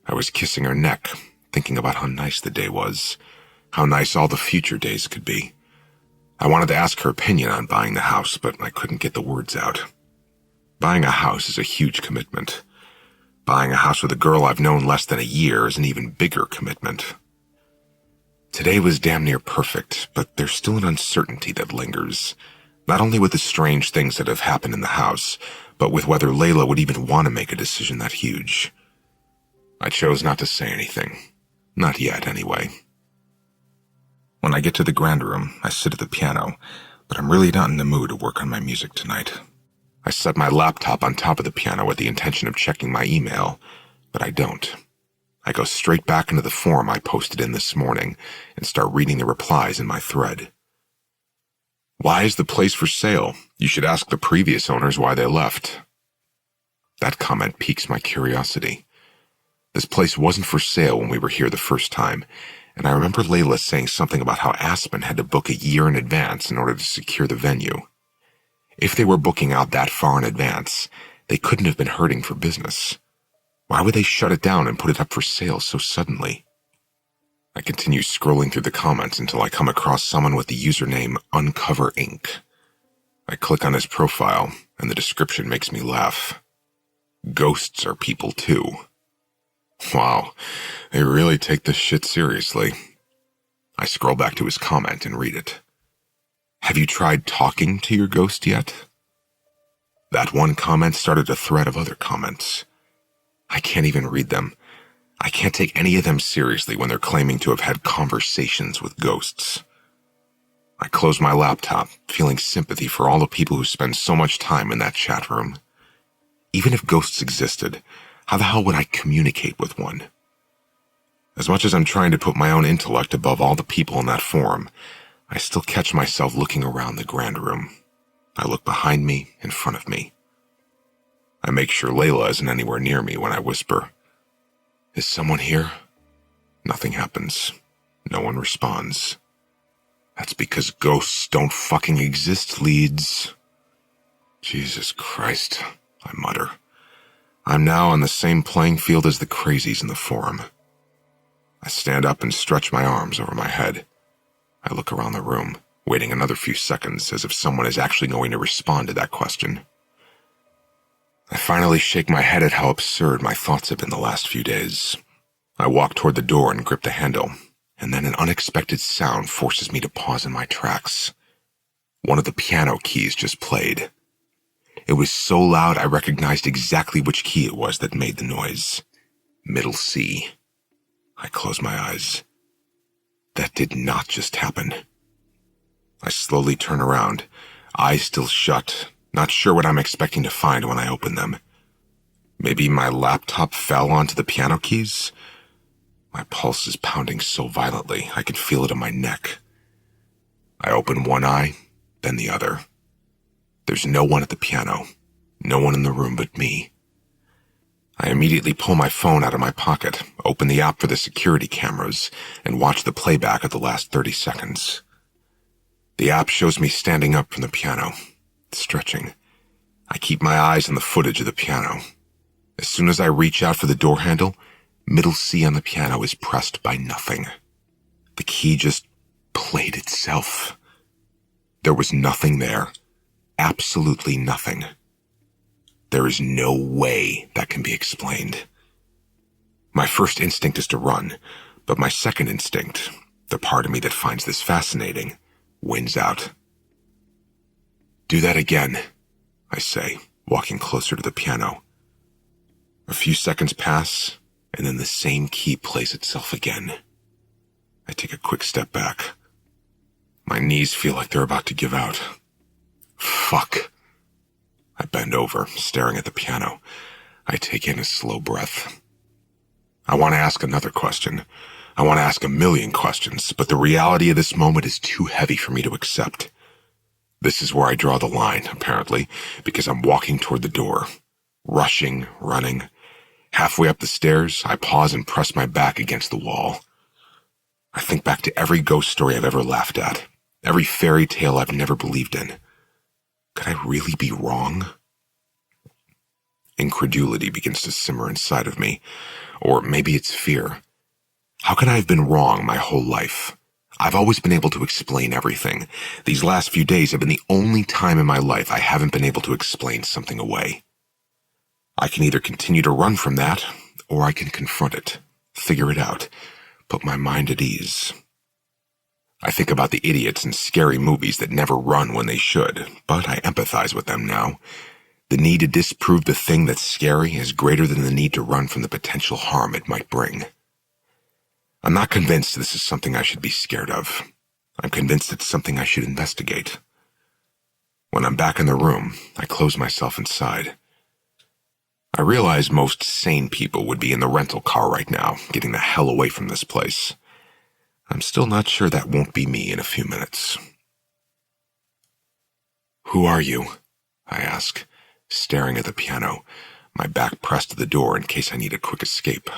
I was kissing her neck, thinking about how nice the day was, how nice all the future days could be. I wanted to ask her opinion on buying the house, but I couldn't get the words out. Buying a house is a huge commitment. Buying a house with a girl I've known less than a year is an even bigger commitment. Today was damn near perfect, but there's still an uncertainty that lingers, not only with the strange things that have happened in the house, but with whether Layla would even want to make a decision that huge. I chose not to say anything. Not yet, anyway. When I get to the grand room, I sit at the piano, but I'm really not in the mood to work on my music tonight. I set my laptop on top of the piano with the intention of checking my email, but I don't. I go straight back into the forum I posted in this morning and start reading the replies in my thread. Why is the place for sale? You should ask the previous owners why they left. That comment piques my curiosity. This place wasn't for sale when we were here the first time, and I remember Layla saying something about how Aspen had to book a year in advance in order to secure the venue. If they were booking out that far in advance, they couldn't have been hurting for business. Why would they shut it down and put it up for sale so suddenly? I continue scrolling through the comments until I come across someone with the username Uncover Inc. I click on his profile, and the description makes me laugh. Ghosts are people too. Wow, they really take this shit seriously. I scroll back to his comment and read it. Have you tried talking to your ghost yet? That one comment started a thread of other comments. I can't even read them. I can't take any of them seriously when they're claiming to have had conversations with ghosts. I close my laptop, feeling sympathy for all the people who spend so much time in that chat room. Even if ghosts existed, how the hell would I communicate with one? As much as I'm trying to put my own intellect above all the people in that forum, I still catch myself looking around the grand room. I look behind me, in front of me. I make sure Layla isn't anywhere near me when I whisper, "Is someone here?" Nothing happens. No one responds. That's because ghosts don't fucking exist, Leeds. Jesus Christ, I mutter. I'm now on the same playing field as the crazies in the forum. I stand up and stretch my arms over my head. I look around the room, waiting another few seconds as if someone is actually going to respond to that question. I finally shake my head at how absurd my thoughts have been the last few days. I walk toward the door and grip the handle, and then an unexpected sound forces me to pause in my tracks. One of the piano keys just played. It was so loud I recognized exactly which key it was that made the noise. Middle C. I close my eyes. That did not just happen. I slowly turn around, eyes still shut, not sure what I'm expecting to find when I open them. Maybe my laptop fell onto the piano keys? My pulse is pounding so violently I can feel it in my neck. I open one eye, then the other. There's no one at the piano, no one in the room but me. I immediately pull my phone out of my pocket, open the app for the security cameras, and watch the playback of the last 30 seconds. The app shows me standing up from the piano, stretching. I keep my eyes on the footage of the piano. As soon as I reach out for the door handle, middle C on the piano is pressed by nothing. The key just played itself. There was nothing there. Absolutely nothing. There is no way that can be explained. My first instinct is to run, but my second instinct, the part of me that finds this fascinating, wins out. Do that again, I say, walking closer to the piano. A few seconds pass, and then the same key plays itself again. I take a quick step back. My knees feel like they're about to give out. Fuck. I bend over, staring at the piano. I take in a slow breath. I want to ask another question. I want to ask a million questions, but the reality of this moment is too heavy for me to accept. This is where I draw the line, apparently, because I'm walking toward the door. Rushing, running. Halfway up the stairs, I pause and press my back against the wall. I think back to every ghost story I've ever laughed at, every fairy tale I've never believed in. Could I really be wrong? Incredulity begins to simmer inside of me, or maybe it's fear. How can I have been wrong my whole life? I've always been able to explain everything. These last few days have been the only time in my life I haven't been able to explain something away. I can either continue to run from that, or I can confront it, figure it out, put my mind at ease. I think about the idiots in scary movies that never run when they should, but I empathize with them now. The need to disprove the thing that's scary is greater than the need to run from the potential harm it might bring. I'm not convinced this is something I should be scared of. I'm convinced it's something I should investigate. When I'm back in the room, I close myself inside. I realize most sane people would be in the rental car right now, getting the hell away from this place. I'm still not sure that won't be me in a few minutes. Who are you? I ask, staring at the piano, my back pressed to the door in case I need a quick escape.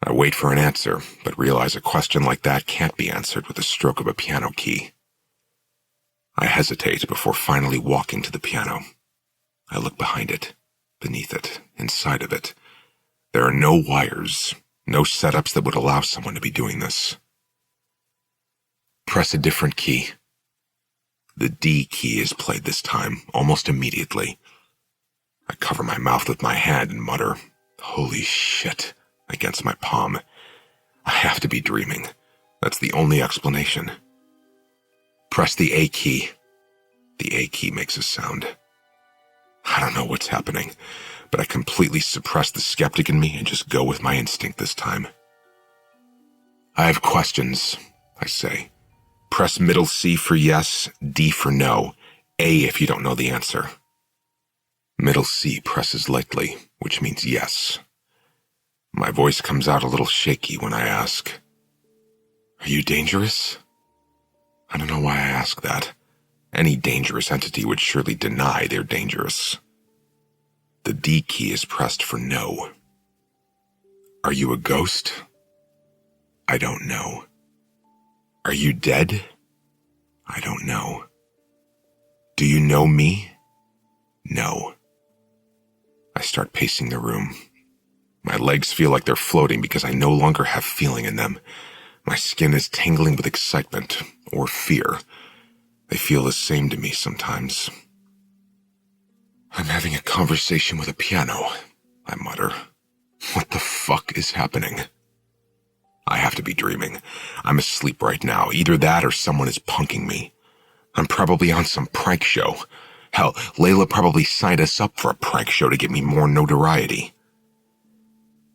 I wait for an answer, but realize a question like that can't be answered with the stroke of a piano key. I hesitate before finally walking to the piano. I look behind it, beneath it, inside of it. There are no wires, no setups that would allow someone to be doing this. Press a different key. The D key is played this time, almost immediately. I cover my mouth with my hand and mutter, "Holy shit," against my palm. I have to be dreaming. That's the only explanation. Press the A key. The A key makes a sound. I don't know what's happening, but I completely suppress the skeptic in me and just go with my instinct this time. I have questions, I say. Press middle C for yes, D for no, A if you don't know the answer. Middle C presses lightly, which means yes. My voice comes out a little shaky when I ask, "Are you dangerous?" I don't know why I ask that. Any dangerous entity would surely deny they're dangerous. The D key is pressed for no. Are you a ghost? I don't know. Are you dead? I don't know. Do you know me? No. I start pacing the room. My legs feel like they're floating because I no longer have feeling in them. My skin is tingling with excitement or fear. They feel the same to me sometimes. I'm having a conversation with a piano, I mutter. What the fuck is happening? I have to be dreaming. I'm asleep right now. Either that or someone is punking me. I'm probably on some prank show. Hell, Layla probably signed us up for a prank show to get me more notoriety.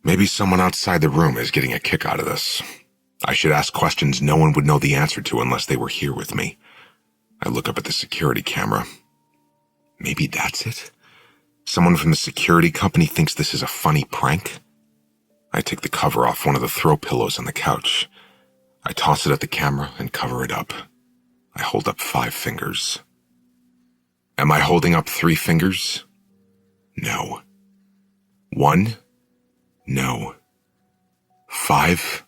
Maybe someone outside the room is getting a kick out of this. I should ask questions no one would know the answer to unless they were here with me. I look up at the security camera. Maybe that's it? Someone from the security company thinks this is a funny prank? I take the cover off one of the throw pillows on the couch. I toss it at the camera and cover it up. I hold up 5 fingers. Am I holding up 3 fingers? No. 1? No. 5?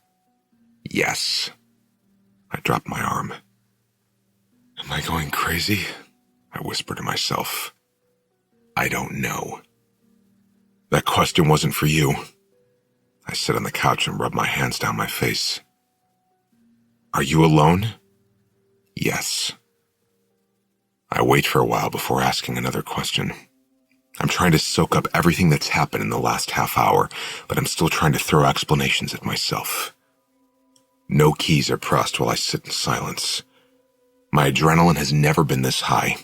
Yes. I drop my arm. Am I going crazy? I whisper to myself. I don't know. That question wasn't for you. I sit on the couch and rub my hands down my face. Are you alone? Yes. I wait for a while before asking another question. I'm trying to soak up everything that's happened in the last half hour, but I'm still trying to throw explanations at myself. No keys are pressed while I sit in silence. My adrenaline has never been this high.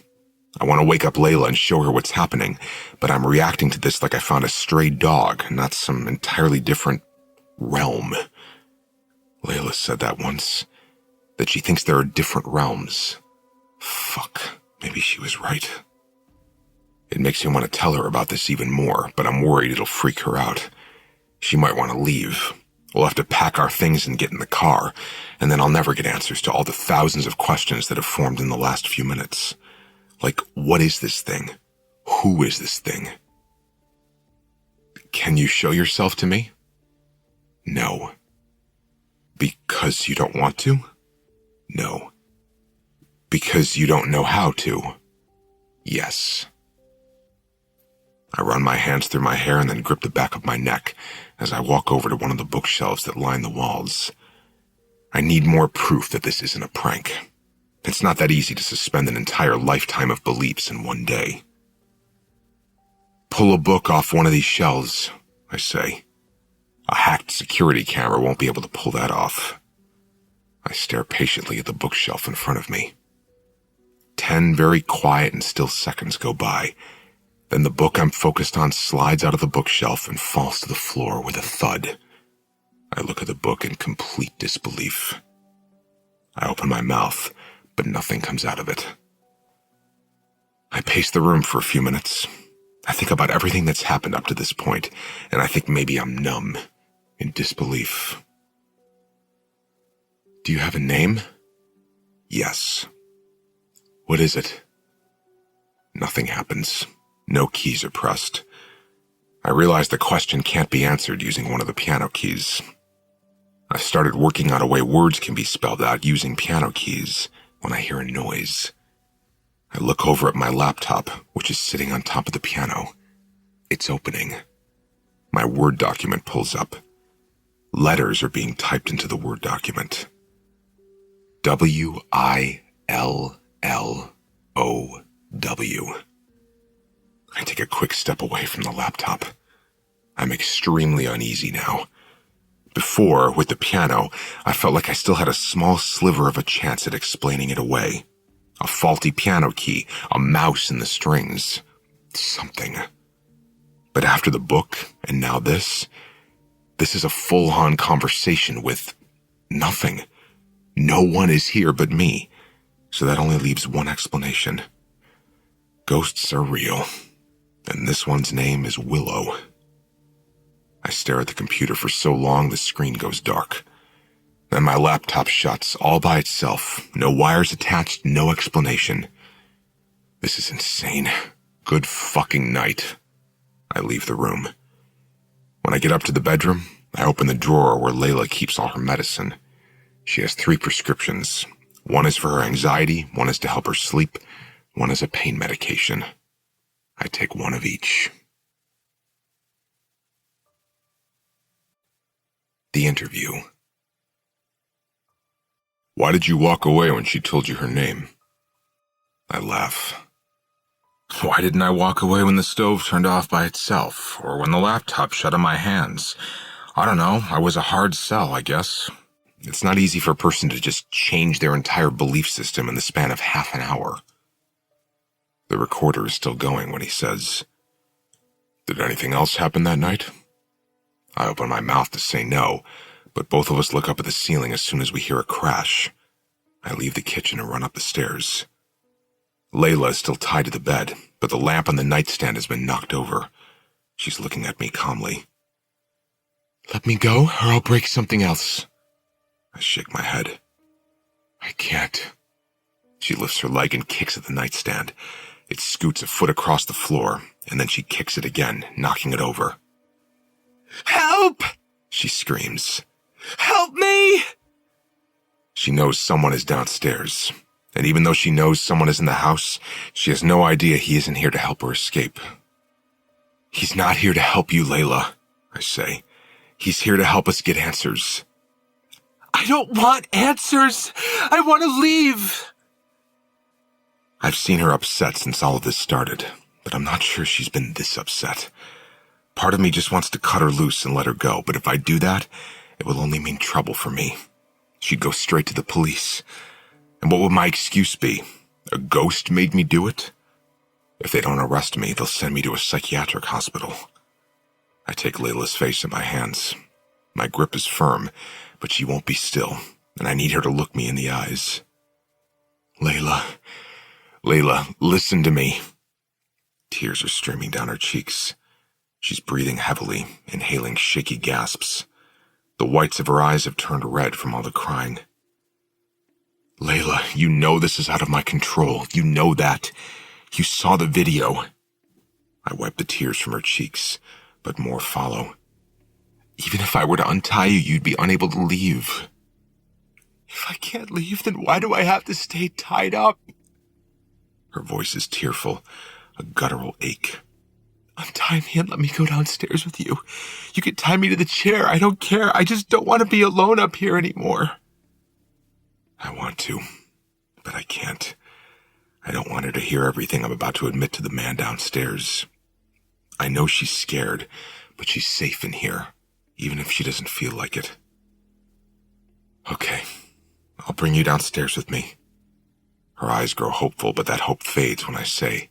I want to wake up Layla and show her what's happening, but I'm reacting to this like I found a stray dog, not some entirely different realm. Layla said that once, that she thinks there are different realms. Fuck, maybe she was right. It makes me want to tell her about this even more, but I'm worried it'll freak her out. She might want to leave. We'll have to pack our things and get in the car, and then I'll never get answers to all the thousands of questions that have formed in the last few minutes. Like, what is this thing? Who is this thing? Can you show yourself to me? No. Because you don't want to? No. Because you don't know how to? Yes. I run my hands through my hair and then grip the back of my neck as I walk over to one of the bookshelves that line the walls. I need more proof that this isn't a prank. It's not that easy to suspend an entire lifetime of beliefs in one day. Pull a book off one of these shelves, I say. A hacked security camera won't be able to pull that off. I stare patiently at the bookshelf in front of me. 10 very quiet and still seconds go by. Then the book I'm focused on slides out of the bookshelf and falls to the floor with a thud. I look at the book in complete disbelief. I open my mouth, but nothing comes out of it. I pace the room for a few minutes. I think about everything that's happened up to this point, and I think maybe I'm numb, in disbelief. Do you have a name? Yes. What is it? Nothing happens. No keys are pressed. I realize the question can't be answered using one of the piano keys. I've started working out a way words can be spelled out using piano keys when I hear a noise. I look over at my laptop, which is sitting on top of the piano. It's opening. My Word document pulls up. Letters are being typed into the Word document. W-I-L-L-O-W. I take a quick step away from the laptop. I'm extremely uneasy now. Before, with the piano, I felt like I still had a small sliver of a chance at explaining it away. A faulty piano key, a mouse in the strings, something. But after the book, and now this is a full-on conversation with nothing. No one is here but me, so that only leaves one explanation. Ghosts are real, and this one's name is Willow. I stare at the computer for so long the screen goes dark. Then my laptop shuts all by itself, no wires attached, no explanation. This is insane. Good fucking night. I leave the room. When I get up to the bedroom, I open the drawer where Layla keeps all her medicine. She has 3 prescriptions. One is for her anxiety, one is to help her sleep, one is a pain medication. I take one of each. The interview. Why did you walk away when she told you her name? I laugh. Why didn't I walk away when the stove turned off by itself, or when the laptop shut on my hands? I don't know, I was a hard sell, I guess. It's not easy for a person to just change their entire belief system in the span of half an hour. The recorder is still going when he says, Did anything else happen that night? I open my mouth to say no, but both of us look up at the ceiling as soon as we hear a crash. I leave the kitchen and run up the stairs. Layla is still tied to the bed, but the lamp on the nightstand has been knocked over. She's looking at me calmly. Let me go, or I'll break something else. I shake my head. I can't. She lifts her leg and kicks at the nightstand. It scoots a foot across the floor, and then she kicks it again, knocking it over. Help! She screams. Help me! She knows someone is downstairs, and even though she knows someone is in the house, she has no idea he isn't here to help her escape. He's not here to help you, Layla, I say. He's here to help us get answers. I don't want answers! I want to leave! I've seen her upset since all of this started, but I'm not sure she's been this upset. Part of me just wants to cut her loose and let her go, but if I do that, it will only mean trouble for me. She'd go straight to the police. And what would my excuse be? A ghost made me do it? If they don't arrest me, they'll send me to a psychiatric hospital. I take Layla's face in my hands. My grip is firm, but she won't be still, and I need her to look me in the eyes. Layla, listen to me. Tears are streaming down her cheeks. She's breathing heavily, inhaling shaky gasps. The whites of her eyes have turned red from all the crying. Layla, you know this is out of my control. You know that. You saw the video. I wipe the tears from her cheeks, but more follow. Even if I were to untie you, you'd be unable to leave. If I can't leave, then why do I have to stay tied up? Her voice is tearful, a guttural ache. Untie me and let me go downstairs with you. You can tie me to the chair. I don't care. I just don't want to be alone up here anymore. I want to, but I can't. I don't want her to hear everything I'm about to admit to the man downstairs. I know she's scared, but she's safe in here, even if she doesn't feel like it. Okay, I'll bring you downstairs with me. Her eyes grow hopeful, but that hope fades when I say,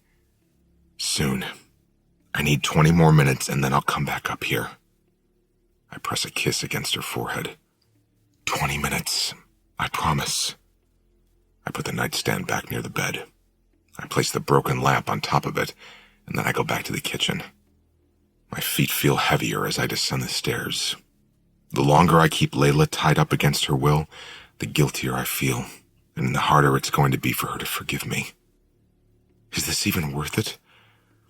soon. I need 20 more minutes and then I'll come back up here. I press a kiss against her forehead. 20 minutes, I promise. I put the nightstand back near the bed. I place the broken lamp on top of it, and then I go back to the kitchen. My feet feel heavier as I descend the stairs. The longer I keep Layla tied up against her will, the guiltier I feel, and the harder it's going to be for her to forgive me. Is this even worth it?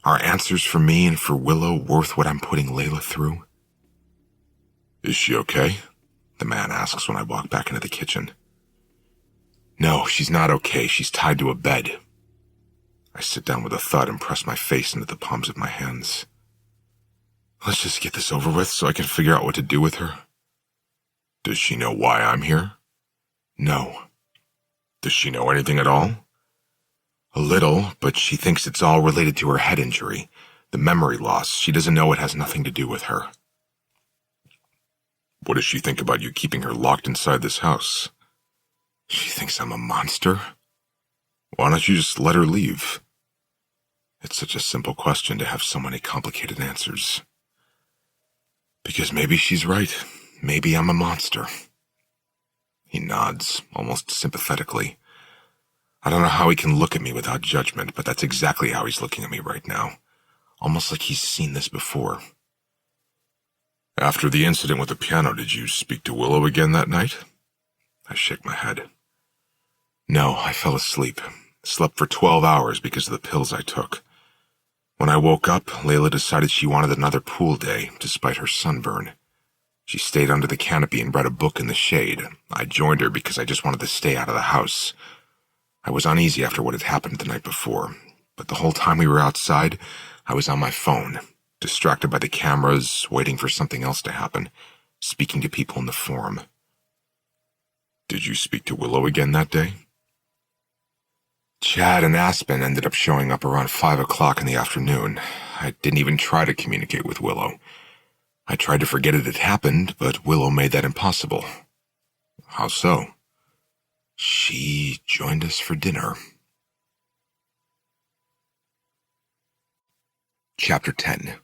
Are answers for me and for Willow worth what I'm putting Layla through? Is she okay? The man asks when I walk back into the kitchen. No, she's not okay. She's tied to a bed. I sit down with a thud and press my face into the palms of my hands. Let's just get this over with so I can figure out what to do with her. Does she know why I'm here? No. Does she know anything at all? A little, but she thinks it's all related to her head injury, the memory loss. She doesn't know it has nothing to do with her. What does she think about you keeping her locked inside this house? She thinks I'm a monster? Why don't you just let her leave? It's such a simple question to have so many complicated answers. Because maybe she's right. Maybe I'm a monster. He nods, almost sympathetically. I don't know how he can look at me without judgment, but that's exactly how he's looking at me right now. Almost like he's seen this before. After the incident with the piano, did you speak to Willow again that night? I shake my head. No, I fell asleep. Slept for 12 hours because of the pills I took. When I woke up, Layla decided she wanted another pool day, despite her sunburn. She stayed under the canopy and read a book in the shade. I joined her because I just wanted to stay out of the house. I was uneasy after what had happened the night before, but the whole time we were outside, I was on my phone, distracted by the cameras, waiting for something else to happen, speaking to people in the forum. Did you speak to Willow again that day? Chad and Aspen ended up showing up around 5 o'clock in the afternoon. I didn't even try to communicate with Willow. I tried to forget it had happened, but Willow made that impossible. How so? She joined us for dinner. Chapter 10.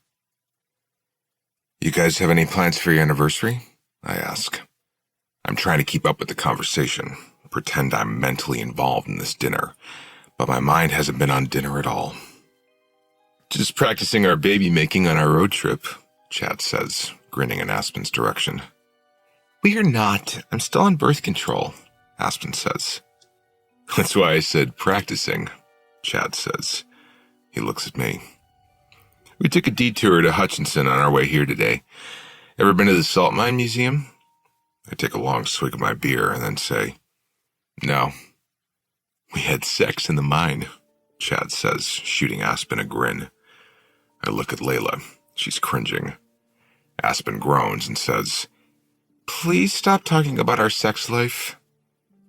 You guys have any plans for your anniversary? I ask. I'm trying to keep up with the conversation, pretend I'm mentally involved in this dinner, but my mind hasn't been on dinner at all. Just practicing our baby making on our road trip, Chad says, grinning in Aspen's direction. We're not. I'm still on birth control, Aspen says. That's why I said practicing, Chad says. He looks at me. We took a detour to Hutchinson on our way here today. Ever been to the Salt Mine Museum? I take a long swig of my beer and then say, No. We had sex in the mine, Chad says, shooting Aspen a grin. I look at Layla. She's cringing. Aspen groans and says, Please stop talking about our sex life.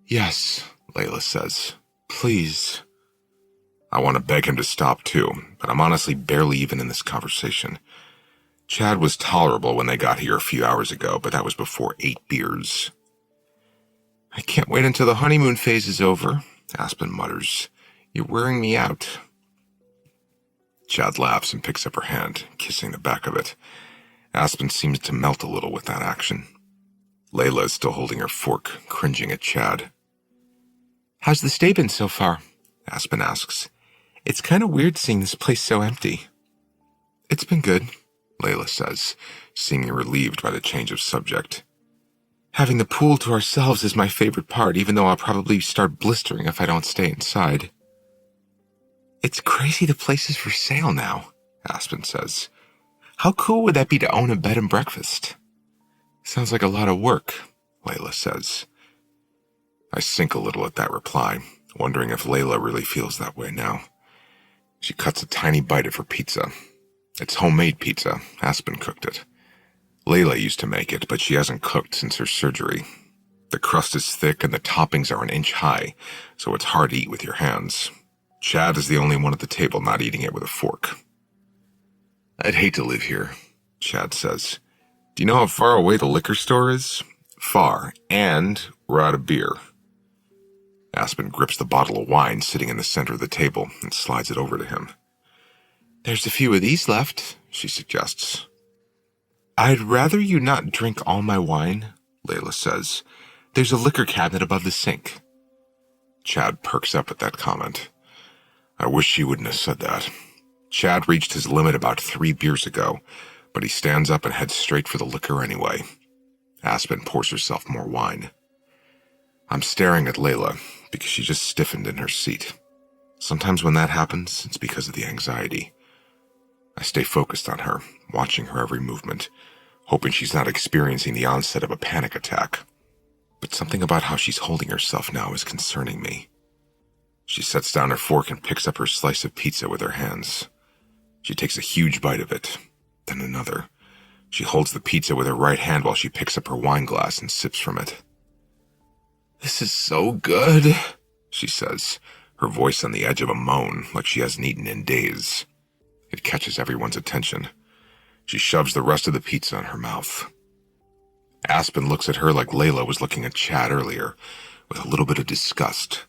Yes, Layla says. Please. I want to beg him to stop too, but I'm honestly barely even in this conversation. Chad was tolerable when they got here a few hours ago, but that was before 8 beers. I can't wait until the honeymoon phase is over, Aspen mutters. You're wearing me out. Chad laughs and picks up her hand, kissing the back of it. Aspen seems to melt a little with that action. Layla is still holding her fork, cringing at Chad. How's the stay been so far? Aspen asks. It's kind of weird seeing this place so empty. It's been good, Layla says, seeming relieved by the change of subject. Having the pool to ourselves is my favorite part, even though I'll probably start blistering if I don't stay inside. It's crazy the place is for sale now, Aspen says. How cool would that be to own a bed and breakfast? Sounds like a lot of work, Layla says. I sink a little at that reply, wondering if Layla really feels that way now. She cuts a tiny bite of her pizza. It's homemade pizza. Aspen cooked it. Layla used to make it, but she hasn't cooked since her surgery. The crust is thick and the toppings are an inch high, so it's hard to eat with your hands. Chad is the only one at the table not eating it with a fork. I'd hate to live here, Chad says. Do you know how far away the liquor store is? Far, and we're out of beer. Aspen grips the bottle of wine sitting in the center of the table and slides it over to him. There's a few of these left, she suggests. I'd rather you not drink all my wine, Layla says. There's a liquor cabinet above the sink. Chad perks up at that comment. I wish she wouldn't have said that. Chad reached his limit about 3 beers ago, but he stands up and heads straight for the liquor anyway. Aspen pours herself more wine. I'm staring at Layla because she just stiffened in her seat. Sometimes when that happens, it's because of the anxiety. I stay focused on her, watching her every movement, hoping she's not experiencing the onset of a panic attack. But something about how she's holding herself now is concerning me. She sets down her fork and picks up her slice of pizza with her hands. She takes a huge bite of it, then another. She holds the pizza with her right hand while she picks up her wine glass and sips from it. This is so good, she says, her voice on the edge of a moan like she hasn't eaten in days. It catches everyone's attention. She shoves the rest of the pizza in her mouth. Aspen looks at her like Layla was looking at Chad earlier, with a little bit of disgust.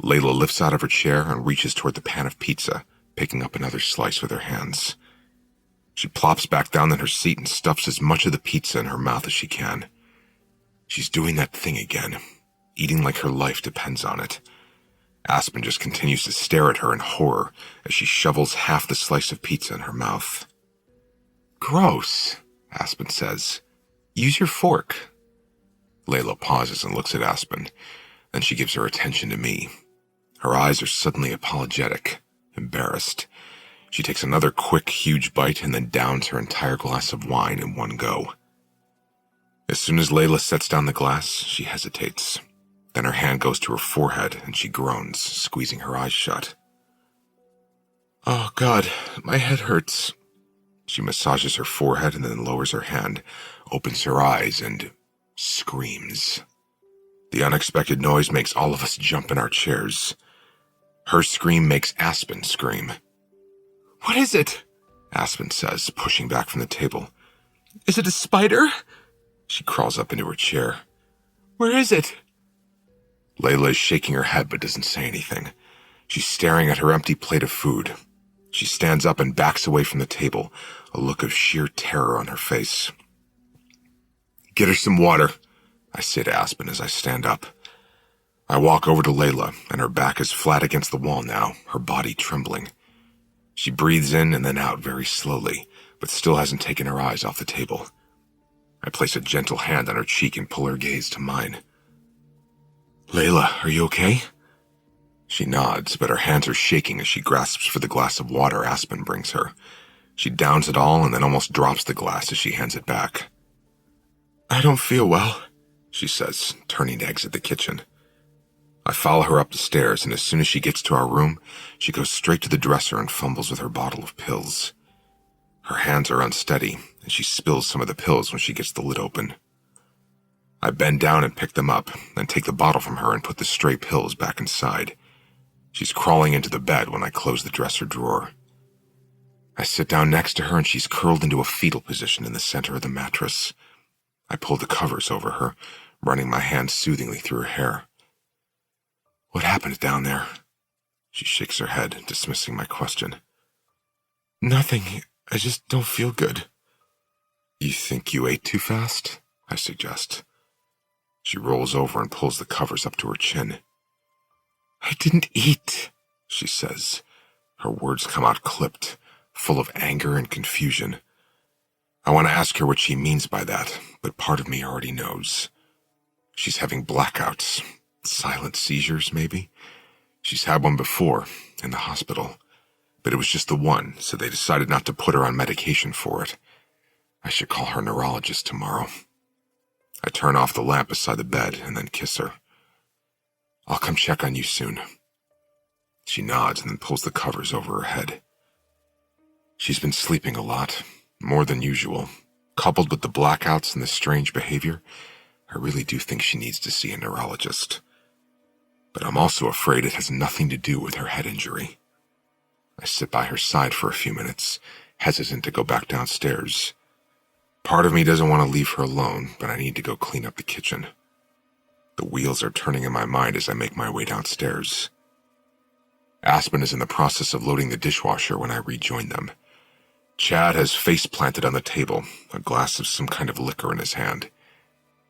Layla lifts out of her chair and reaches toward the pan of pizza, picking up another slice with her hands. She plops back down in her seat and stuffs as much of the pizza in her mouth as she can. She's doing that thing again, eating like her life depends on it. Aspen just continues to stare at her in horror as she shovels half the slice of pizza in her mouth. Gross, Aspen says. Use your fork. Layla pauses and looks at Aspen. Then she gives her attention to me. Her eyes are suddenly apologetic, embarrassed. She takes another quick, huge bite and then downs her entire glass of wine in one go. As soon as Layla sets down the glass, she hesitates. Then her hand goes to her forehead and she groans, squeezing her eyes shut. Oh, God, my head hurts. She massages her forehead and then lowers her hand, opens her eyes, and screams. The unexpected noise makes all of us jump in our chairs. Her scream makes Aspen scream. What is it? Aspen says, pushing back from the table. Is it a spider? She crawls up into her chair. Where is it? Layla is shaking her head but doesn't say anything. She's staring at her empty plate of food. She stands up and backs away from the table, a look of sheer terror on her face. Get her some water, I say to Aspen as I stand up. I walk over to Layla, and her back is flat against the wall now, her body trembling. She breathes in and then out very slowly, but still hasn't taken her eyes off the table. I place a gentle hand on her cheek and pull her gaze to mine. "Layla, are you okay?" She nods, but her hands are shaking as she grasps for the glass of water Aspen brings her. She downs it all and then almost drops the glass as she hands it back. "I don't feel well," she says, turning to exit the kitchen. I follow her up the stairs, and as soon as she gets to our room, she goes straight to the dresser and fumbles with her bottle of pills. Her hands are unsteady, and she spills some of the pills when she gets the lid open. I bend down and pick them up, then take the bottle from her and put the stray pills back inside. She's crawling into the bed when I close the dresser drawer. I sit down next to her and she's curled into a fetal position in the center of the mattress. I pull the covers over her, running my hand soothingly through her hair. "What happened down there?" She shakes her head, dismissing my question. "Nothing. I just don't feel good." "You think you ate too fast?" I suggest. She rolls over and pulls the covers up to her chin. "I didn't eat," she says. Her words come out clipped, full of anger and confusion. I want to ask her what she means by that, but part of me already knows. She's having blackouts, silent seizures maybe. She's had one before, in the hospital, but it was just the one, so they decided not to put her on medication for it. I should call her neurologist tomorrow. I turn off the lamp beside the bed and then kiss her. "I'll come check on you soon." She nods and then pulls the covers over her head. She's been sleeping a lot, more than usual. Coupled with the blackouts and the strange behavior, I really do think she needs to see a neurologist. But I'm also afraid it has nothing to do with her head injury. I sit by her side for a few minutes, hesitant to go back downstairs. Part of me doesn't want to leave her alone, but I need to go clean up the kitchen. The wheels are turning in my mind as I make my way downstairs. Aspen is in the process of loading the dishwasher when I rejoin them. Chad has face planted on the table, a glass of some kind of liquor in his hand.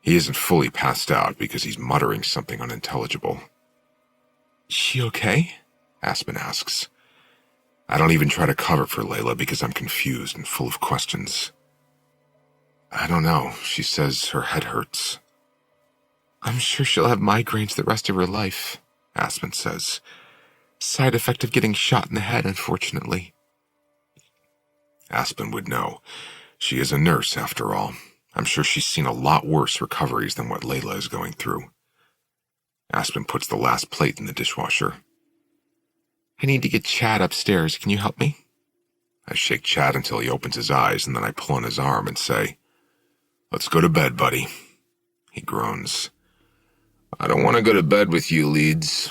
He isn't fully passed out because he's muttering something unintelligible. "She okay?" Aspen asks. I don't even try to cover for Layla because I'm confused and full of questions. "I don't know. She says her head hurts." "I'm sure she'll have migraines the rest of her life," Aspen says. "Side effect of getting shot in the head, unfortunately." Aspen would know. She is a nurse, after all. I'm sure she's seen a lot worse recoveries than what Layla is going through. Aspen puts the last plate in the dishwasher. "I need to get Chad upstairs. Can you help me?" I shake Chad until he opens his eyes, and then I pull on his arm and say, "Let's go to bed, buddy." He groans. "I don't want to go to bed with you, Leeds."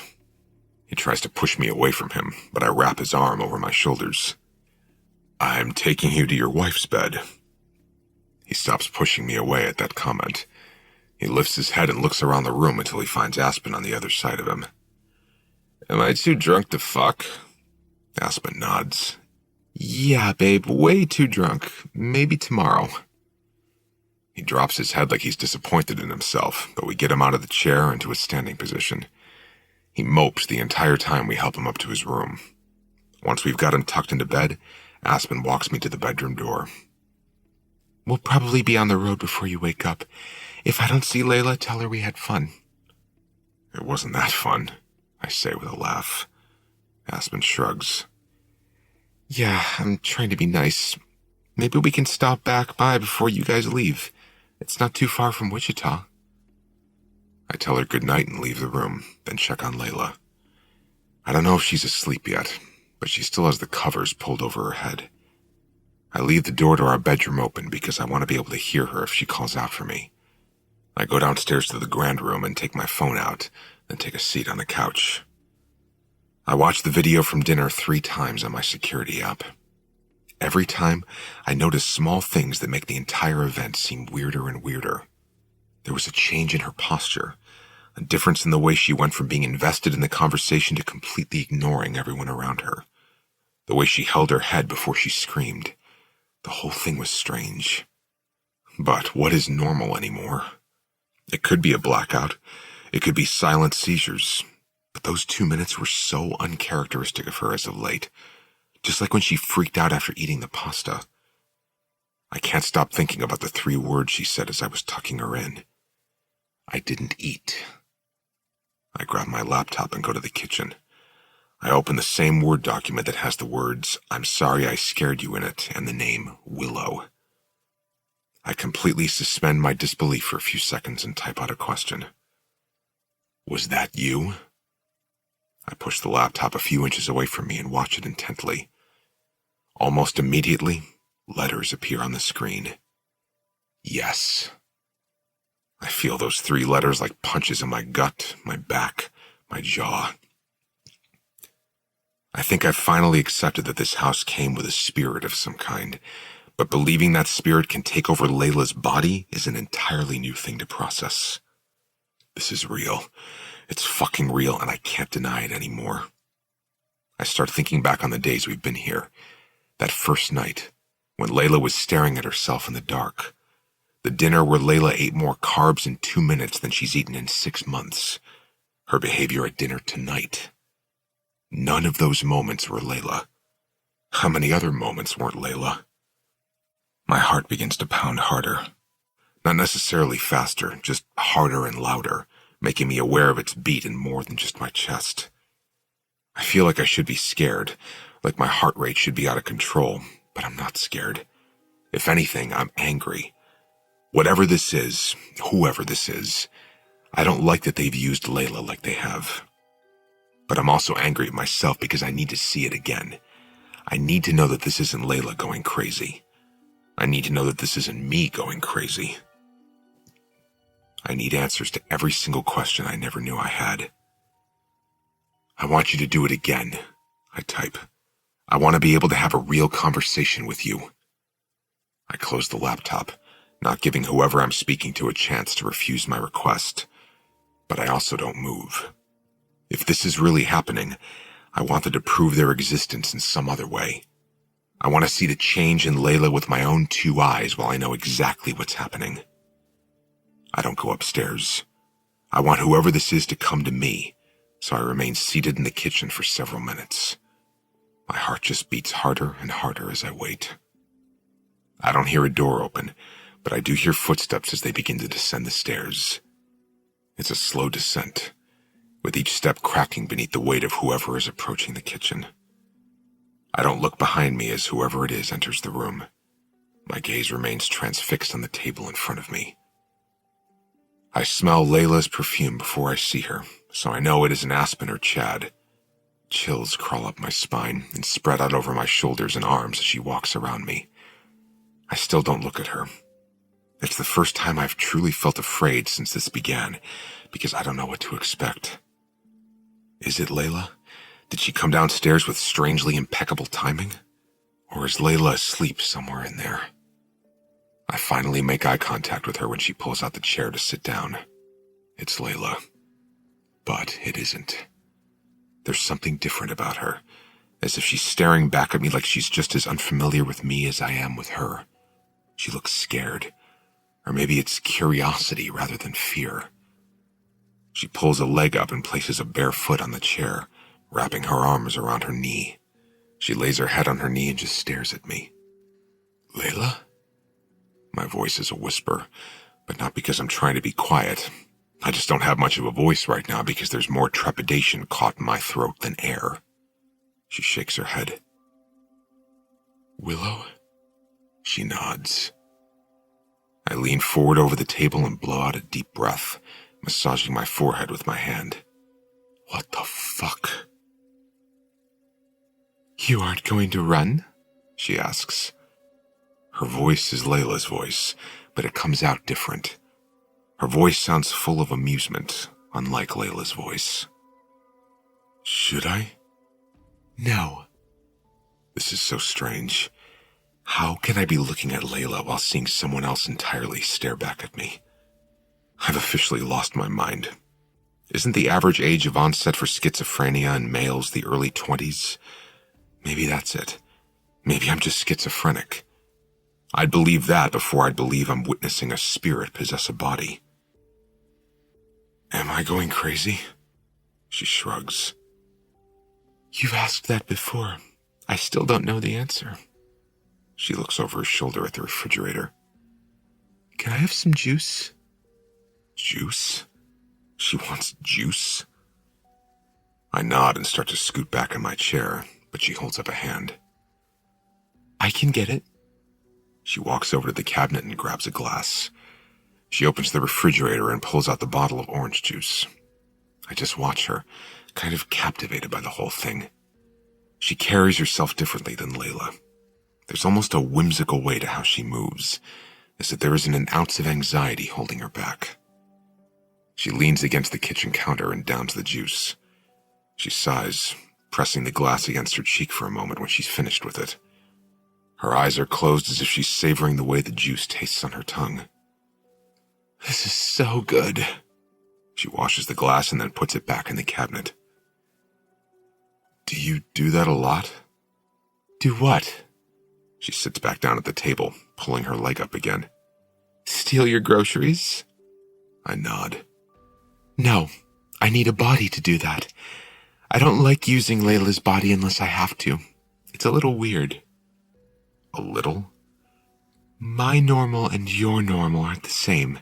He tries to push me away from him, but I wrap his arm over my shoulders. "I'm taking you to your wife's bed." He stops pushing me away at that comment. He lifts his head and looks around the room until he finds Aspen on the other side of him. "Am I too drunk to fuck?" Aspen nods. "Yeah, babe, way too drunk. Maybe tomorrow." He drops his head like he's disappointed in himself, but we get him out of the chair into a standing position. He mopes the entire time we help him up to his room. Once we've got him tucked into bed, Aspen walks me to the bedroom door. "We'll probably be on the road before you wake up. If I don't see Layla, tell her we had fun." "It wasn't that fun," I say with a laugh. Aspen shrugs. "Yeah, I'm trying to be nice. Maybe we can stop back by before you guys leave. It's not too far from Wichita." I tell her goodnight and leave the room, then check on Layla. I don't know if she's asleep yet, but she still has the covers pulled over her head. I leave the door to our bedroom open because I want to be able to hear her if she calls out for me. I go downstairs to the grand room and take my phone out, then take a seat on the couch. I watch the video from dinner 3 times on my security app. Every time, I notice small things that make the entire event seem weirder and weirder. There was a change in her posture, a difference in the way she went from being invested in the conversation to completely ignoring everyone around her. The way she held her head before she screamed. The whole thing was strange. But what is normal anymore? It could be a blackout. It could be silent seizures. But those 2 minutes were so uncharacteristic of her as of late. Just like when she freaked out after eating the pasta. I can't stop thinking about the 3 words she said as I was tucking her in. I didn't eat. I grab my laptop and go to the kitchen. I open the same Word document that has the words, "I'm sorry I scared you" in it, and the name Willow. I completely suspend my disbelief for a few seconds and type out a question. Was that you? I push the laptop a few inches away from me and watch it intently. Almost immediately, letters appear on the screen. Yes. I feel those 3 letters like punches in my gut, my back, my jaw. I think I've finally accepted that this house came with a spirit of some kind, but believing that spirit can take over Layla's body is an entirely new thing to process. This is real. It's fucking real, and I can't deny it anymore. I start thinking back on the days we've been here. That first night, when Layla was staring at herself in the dark. The dinner where Layla ate more carbs in 2 minutes than she's eaten in 6 months. Her behavior at dinner tonight. None of those moments were Layla. How many other moments weren't Layla? My heart begins to pound harder. Not necessarily faster, just harder and louder, making me aware of its beat in more than just my chest. I feel like I should be scared, like my heart rate should be out of control, but I'm not scared. If anything, I'm angry. Whatever this is, whoever this is, I don't like that they've used Layla like they have. But I'm also angry at myself because I need to see it again. I need to know that this isn't Layla going crazy. I need to know that this isn't me going crazy. I need answers to every single question I never knew I had. I want you to do it again, I type. I want to be able to have a real conversation with you. I close the laptop, not giving whoever I'm speaking to a chance to refuse my request. But I also don't move. If this is really happening, I want them to prove their existence in some other way. I want to see the change in Layla with my own 2 eyes while I know exactly what's happening. I don't go upstairs. I want whoever this is to come to me, so I remain seated in the kitchen for several minutes. My heart just beats harder and harder as I wait. I don't hear a door open, but I do hear footsteps as they begin to descend the stairs. It's a slow descent, with each step cracking beneath the weight of whoever is approaching the kitchen. I don't look behind me as whoever it is enters the room. My gaze remains transfixed on the table in front of me. I smell Layla's perfume before I see her, so I know it is an Aspen or Chad. Chills crawl up my spine and spread out over my shoulders and arms as she walks around me. I still don't look at her. It's the first time I've truly felt afraid since this began, because I don't know what to expect. Is it Layla? Did she come downstairs with strangely impeccable timing? Or is Layla asleep somewhere in there? I finally make eye contact with her when she pulls out the chair to sit down. It's Layla. But it isn't. There's something different about her, as if she's staring back at me like she's just as unfamiliar with me as I am with her. She looks scared, or maybe it's curiosity rather than fear. She pulls a leg up and places a bare foot on the chair, wrapping her arms around her knee. She lays her head on her knee and just stares at me. Layla? My voice is a whisper, but not because I'm trying to be quiet. I just don't have much of a voice right now because there's more trepidation caught in my throat than air. She shakes her head. Willow? She nods. I lean forward over the table and blow out a deep breath, massaging my forehead with my hand. What the fuck? You aren't going to run? She asks. Her voice is Layla's voice, but it comes out different. Her voice sounds full of amusement, unlike Layla's voice. Should I? No. This is so strange. How can I be looking at Layla while seeing someone else entirely stare back at me? I've officially lost my mind. Isn't the average age of onset for schizophrenia in males the early 20s? Maybe that's it. Maybe I'm just schizophrenic. I'd believe that before I'd believe I'm witnessing a spirit possess a body. Am I going crazy? She shrugs. You've asked that before. I still don't know the answer. She looks over her shoulder at the refrigerator. Can I have some juice? Juice? She wants juice? I nod and start to scoot back in my chair, but she holds up a hand. I can get it. She walks over to the cabinet and grabs a glass. She opens the refrigerator and pulls out the bottle of orange juice. I just watch her, kind of captivated by the whole thing. She carries herself differently than Layla. There's almost a whimsical way to how she moves, as if there isn't an ounce of anxiety holding her back. She leans against the kitchen counter and downs the juice. She sighs, pressing the glass against her cheek for a moment when she's finished with it. Her eyes are closed as if she's savoring the way the juice tastes on her tongue. This is so good. She washes the glass and then puts it back in the cabinet. Do you do that a lot? Do what? She sits back down at the table, pulling her leg up again. Steal your groceries? I nod. No, I need a body to do that. I don't like using Layla's body unless I have to. It's a little weird. A little? My normal and your normal aren't the same.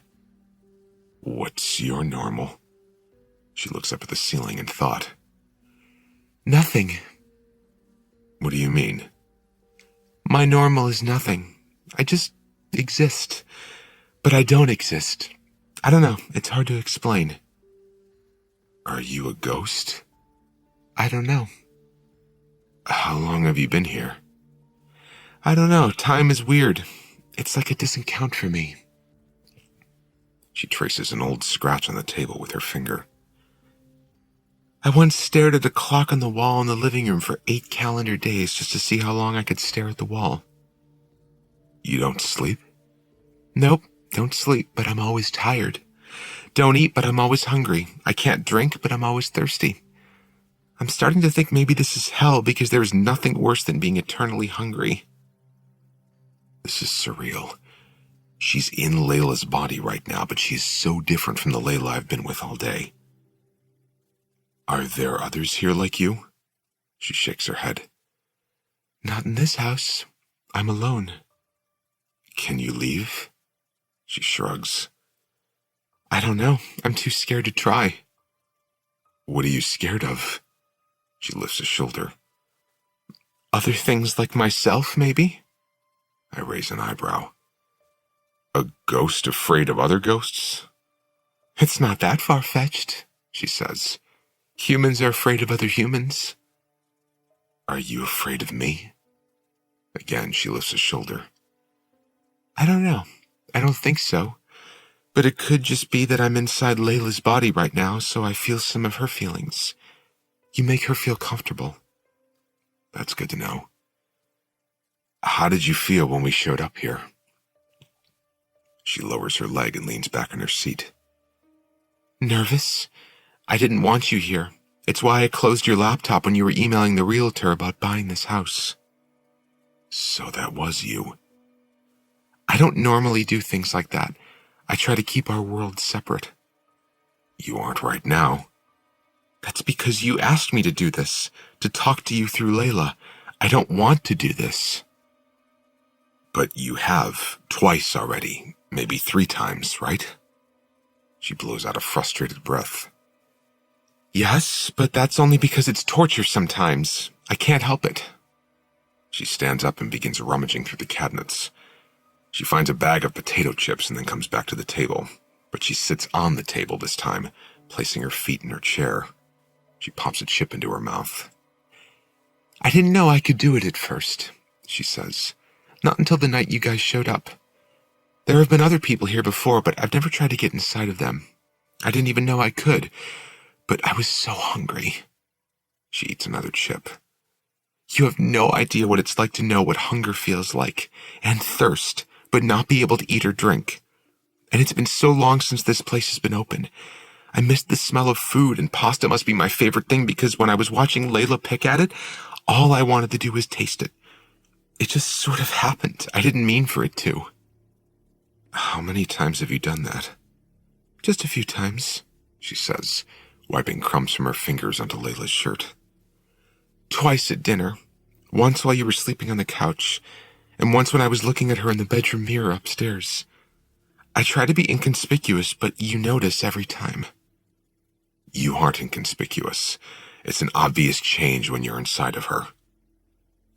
What's your normal? She looks up at the ceiling in thought. Nothing. What do you mean? My normal is nothing. I just exist. But I don't exist. I don't know. It's hard to explain. Are you a ghost? I don't know. How long have you been here? I don't know. Time is weird. It's like it doesn't count for me. She traces an old scratch on the table with her finger. I once stared at a clock on the wall in the living room for 8 calendar days just to see how long I could stare at the wall. You don't sleep? Nope, don't sleep, but I'm always tired. Don't eat, but I'm always hungry. I can't drink, but I'm always thirsty. I'm starting to think maybe this is hell because there is nothing worse than being eternally hungry. This is surreal. She's in Layla's body right now, but she's so different from the Layla I've been with all day. Are there others here like you? She shakes her head. Not in this house. I'm alone. Can you leave? She shrugs. I don't know. I'm too scared to try. What are you scared of? She lifts a shoulder. Other things like myself, maybe? I raise an eyebrow. A ghost afraid of other ghosts? It's not that far-fetched, she says. Humans are afraid of other humans. Are you afraid of me? Again, she lifts a shoulder. I don't know. I don't think so. But it could just be that I'm inside Layla's body right now, so I feel some of her feelings. You make her feel comfortable. That's good to know. How did you feel when we showed up here? She lowers her leg and leans back in her seat. Nervous? I didn't want you here. It's why I closed your laptop when you were emailing the realtor about buying this house. So that was you. I don't normally do things like that. I try to keep our worlds separate. You aren't right now. That's because you asked me to do this, to talk to you through Layla. I don't want to do this. But you have, twice already, maybe 3 times, right? She blows out a frustrated breath. Yes, but that's only because it's torture sometimes. I can't help it. She stands up and begins rummaging through the cabinets. She finds a bag of potato chips and then comes back to the table, but she sits on the table this time, placing her feet in her chair. She pops a chip into her mouth. I didn't know I could do it at first, she says. Not until the night you guys showed up. There have been other people here before, but I've never tried to get inside of them. I didn't even know I could, but I was so hungry. She eats another chip. You have no idea what it's like to know what hunger feels like, and thirst, but not be able to eat or drink. And it's been so long since this place has been open. I missed the smell of food, and pasta must be my favorite thing because when I was watching Layla pick at it, all I wanted to do was taste it. It just sort of happened. I didn't mean for it to. How many times have you done that? Just a few times, she says, wiping crumbs from her fingers onto Layla's shirt. Twice at dinner. Once while you were sleeping on the couch, and once when I was looking at her in the bedroom mirror upstairs. I try to be inconspicuous, but you notice every time. You aren't inconspicuous. It's an obvious change when you're inside of her.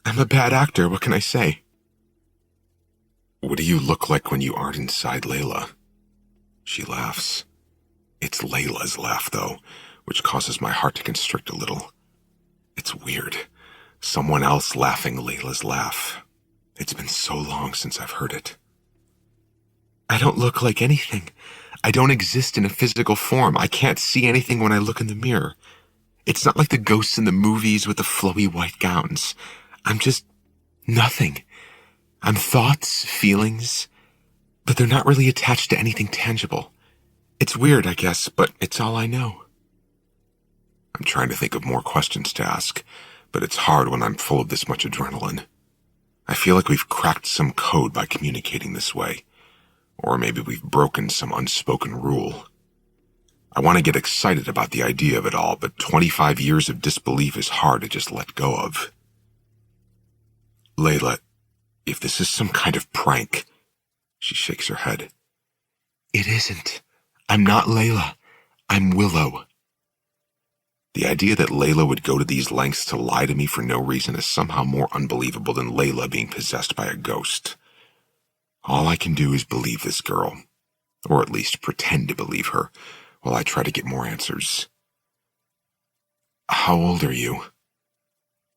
I'm a bad actor, what can I say? What do you look like when you aren't inside Layla? She laughs. It's Layla's laugh, though, which causes my heart to constrict a little. It's weird. Someone else laughing Layla's laugh. It's been so long since I've heard it. I don't look like anything. I don't exist in a physical form. I can't see anything when I look in the mirror. It's not like the ghosts in the movies with the flowy white gowns. I'm just nothing. I'm thoughts, feelings, but they're not really attached to anything tangible. It's weird, I guess, but it's all I know. I'm trying to think of more questions to ask, but it's hard when I'm full of this much adrenaline. I feel like we've cracked some code by communicating this way. Or maybe we've broken some unspoken rule. I want to get excited about the idea of it all, but 25 years of disbelief is hard to just let go of. Layla, if this is some kind of prank, she shakes her head. It isn't. I'm not Layla. I'm Willow. The idea that Layla would go to these lengths to lie to me for no reason is somehow more unbelievable than Layla being possessed by a ghost. All I can do is believe this girl, or at least pretend to believe her, while I try to get more answers. How old are you?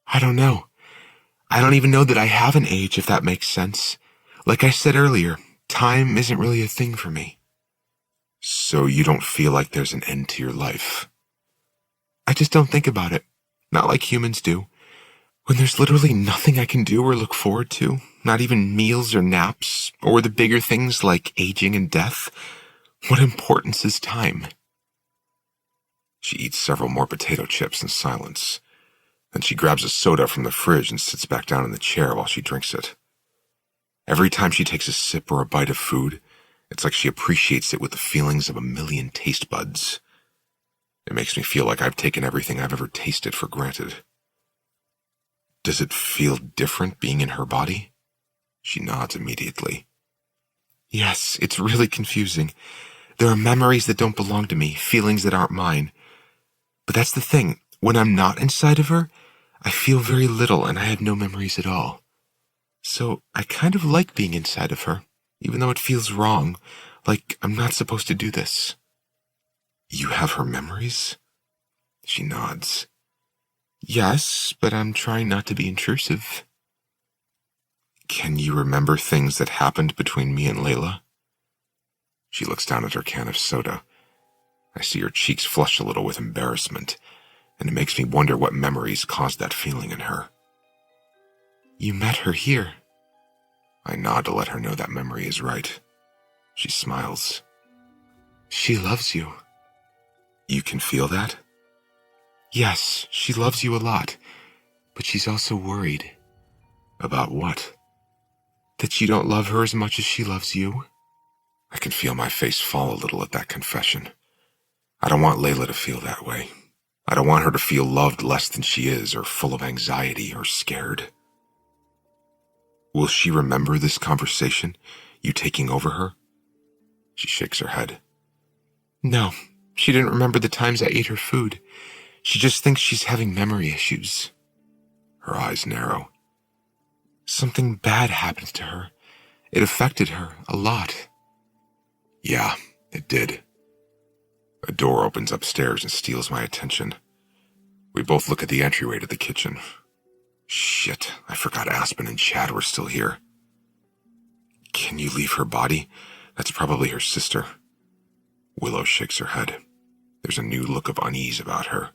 I don't know. I don't even know that I have an age, if that makes sense. Like I said earlier, time isn't really a thing for me. So you don't feel like there's an end to your life? I just don't think about it. Not like humans do. When there's literally nothing I can do or look forward to, not even meals or naps, or the bigger things like aging and death, what importance is time? She eats several more potato chips in silence. Then she grabs a soda from the fridge and sits back down in the chair while she drinks it. Every time she takes a sip or a bite of food, it's like she appreciates it with the feelings of a million taste buds. It makes me feel like I've taken everything I've ever tasted for granted. Does it feel different being in her body? She nods immediately. Yes, it's really confusing. There are memories that don't belong to me, feelings that aren't mine. But that's the thing. When I'm not inside of her, I feel very little and I have no memories at all. So I kind of like being inside of her, even though it feels wrong, like I'm not supposed to do this. You have her memories? She nods. Yes, but I'm trying not to be intrusive. Can you remember things that happened between me and Layla? She looks down at her can of soda. I see her cheeks flush a little with embarrassment, and it makes me wonder what memories caused that feeling in her. You met her here. I nod to let her know that memory is right. She smiles. She loves you. You can feel that? Yes, she loves you a lot, but she's also worried. About what? That you don't love her as much as she loves you. I can feel my face fall a little at that confession. I don't want Layla to feel that way. I don't want her to feel loved less than she is, or full of anxiety, or scared. Will she remember this conversation, you taking over her? She shakes her head. No, she didn't remember the times I ate her food. She just thinks she's having memory issues. Her eyes narrow. Something bad happened to her. It affected her a lot. Yeah, it did. A door opens upstairs and steals my attention. We both look at the entryway to the kitchen. Shit, I forgot Aspen and Chad were still here. Can you leave her body? That's probably her sister. Willow shakes her head. There's a new look of unease about her.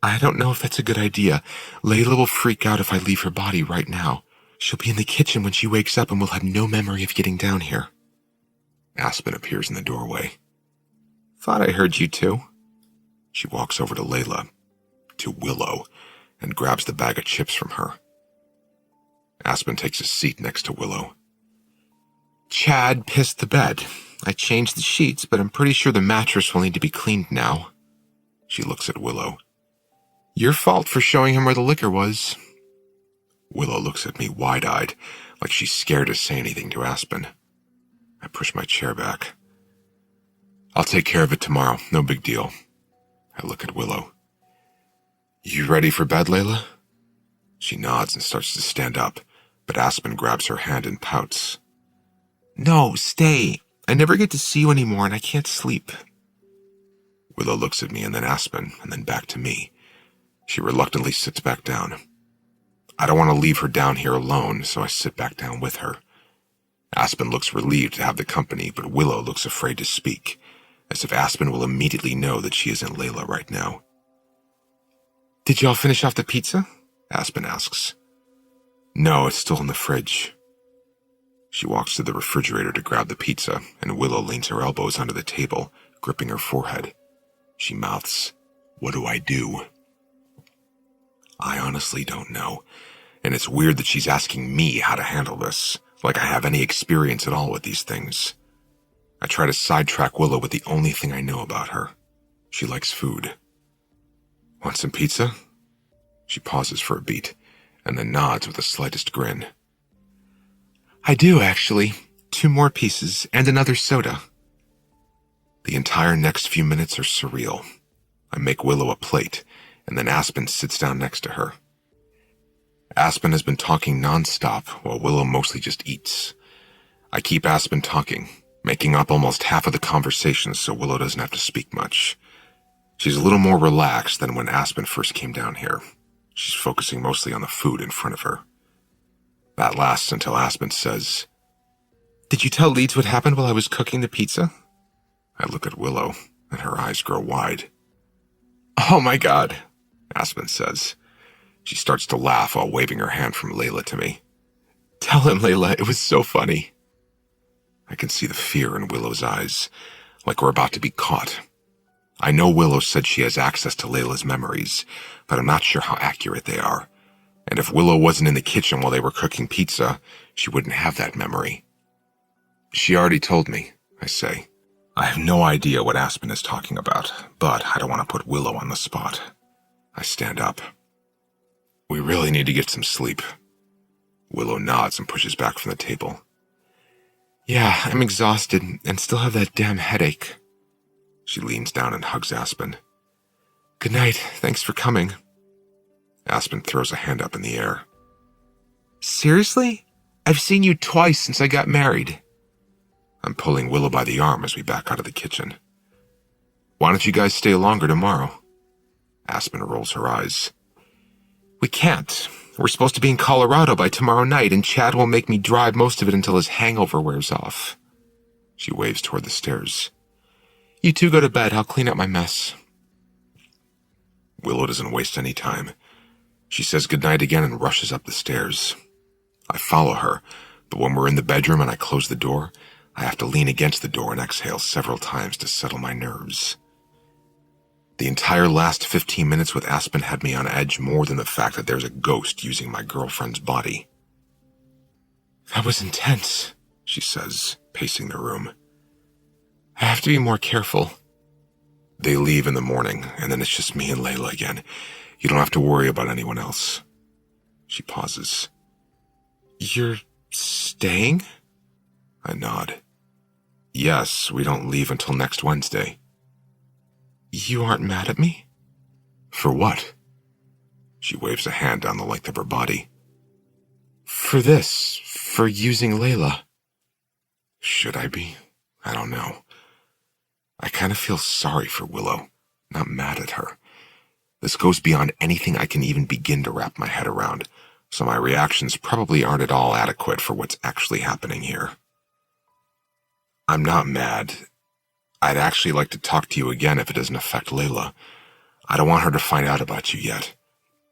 I don't know if that's a good idea. Layla will freak out if I leave her body right now. She'll be in the kitchen when she wakes up and will have no memory of getting down here. Aspen appears in the doorway. Thought I heard you too. She walks over to Layla, to Willow, and grabs the bag of chips from her. Aspen takes a seat next to Willow. Chad pissed the bed. I changed the sheets, but I'm pretty sure the mattress will need to be cleaned now. She looks at Willow. Your fault for showing him where the liquor was. Willow looks at me wide-eyed, like she's scared to say anything to Aspen. I push my chair back. I'll take care of it tomorrow, no big deal. I look at Willow. You ready for bed, Layla? She nods and starts to stand up, but Aspen grabs her hand and pouts. No, stay. I never get to see you anymore and I can't sleep. Willow looks at me and then Aspen and then back to me. She reluctantly sits back down. I don't want to leave her down here alone, so I sit back down with her. Aspen looks relieved to have the company, but Willow looks afraid to speak, as if Aspen will immediately know that she isn't Layla right now. Did y'all finish off the pizza? Aspen asks. No, it's still in the fridge. She walks to the refrigerator to grab the pizza, and Willow leans her elbows under the table, gripping her forehead. She mouths, "What do I do?" I honestly don't know, and it's weird that she's asking me how to handle this, like I have any experience at all with these things. I try to sidetrack Willow with the only thing I know about her. She likes food. Want some pizza? She pauses for a beat, and then nods with the slightest grin. I do, actually. 2 more pieces, and another soda. The entire next few minutes are surreal. I make Willow a plate, and then Aspen sits down next to her. Aspen has been talking nonstop, while Willow mostly just eats. I keep Aspen talking, making up almost half of the conversation so Willow doesn't have to speak much. She's a little more relaxed than when Aspen first came down here. She's focusing mostly on the food in front of her. That lasts until Aspen says, Did you tell Leeds what happened while I was cooking the pizza? I look at Willow, and her eyes grow wide. Oh my God, Aspen says. She starts to laugh while waving her hand from Layla to me. Tell him, Layla, it was so funny. I can see the fear in Willow's eyes, like we're about to be caught. I know Willow said she has access to Layla's memories, but I'm not sure how accurate they are. And if Willow wasn't in the kitchen while they were cooking pizza, she wouldn't have that memory. She already told me, I say. I have no idea what Aspen is talking about, but I don't want to put Willow on the spot. I stand up. We really need to get some sleep. Willow nods and pushes back from the table. Yeah, I'm exhausted and still have that damn headache. She leans down and hugs Aspen. Good night, thanks for coming. Aspen throws a hand up in the air. Seriously? I've seen you twice since I got married. I'm pulling Willow by the arm as we back out of the kitchen. Why don't you guys stay longer tomorrow? Aspen rolls her eyes. We can't. We're supposed to be in Colorado by tomorrow night, and Chad will make me drive most of it until his hangover wears off. She waves toward the stairs. You two go to bed. I'll clean up my mess. Willow doesn't waste any time. She says goodnight again and rushes up the stairs. I follow her, but when we're in the bedroom and I close the door, I have to lean against the door and exhale several times to settle my nerves. The entire last 15 minutes with Aspen had me on edge more than the fact that there's a ghost using my girlfriend's body. That was intense, she says, pacing the room. I have to be more careful. They leave in the morning, and then it's just me and Layla again. You don't have to worry about anyone else. She pauses. You're staying? I nod. Yes, we don't leave until next Wednesday. You aren't mad at me? For what? She waves a hand down the length of her body. For this, for using Layla. Should I be? I don't know. I kind of feel sorry for Willow, not mad at her. This goes beyond anything I can even begin to wrap my head around, so my reactions probably aren't at all adequate for what's actually happening here. I'm not mad. I'd actually like to talk to you again if it doesn't affect Layla. I don't want her to find out about you yet.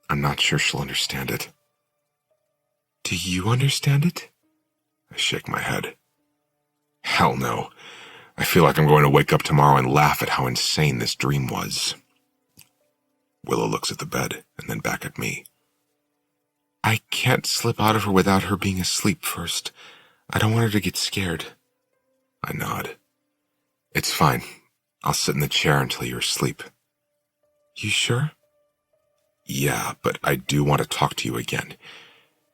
I'm not sure she'll understand it. Do you understand it? I shake my head. Hell no. I feel like I'm going to wake up tomorrow and laugh at how insane this dream was. Willow looks at the bed and then back at me. I can't slip out of her without her being asleep first. I don't want her to get scared. I nod. It's fine. I'll sit in the chair until you're asleep. You sure? Yeah, but I do want to talk to you again.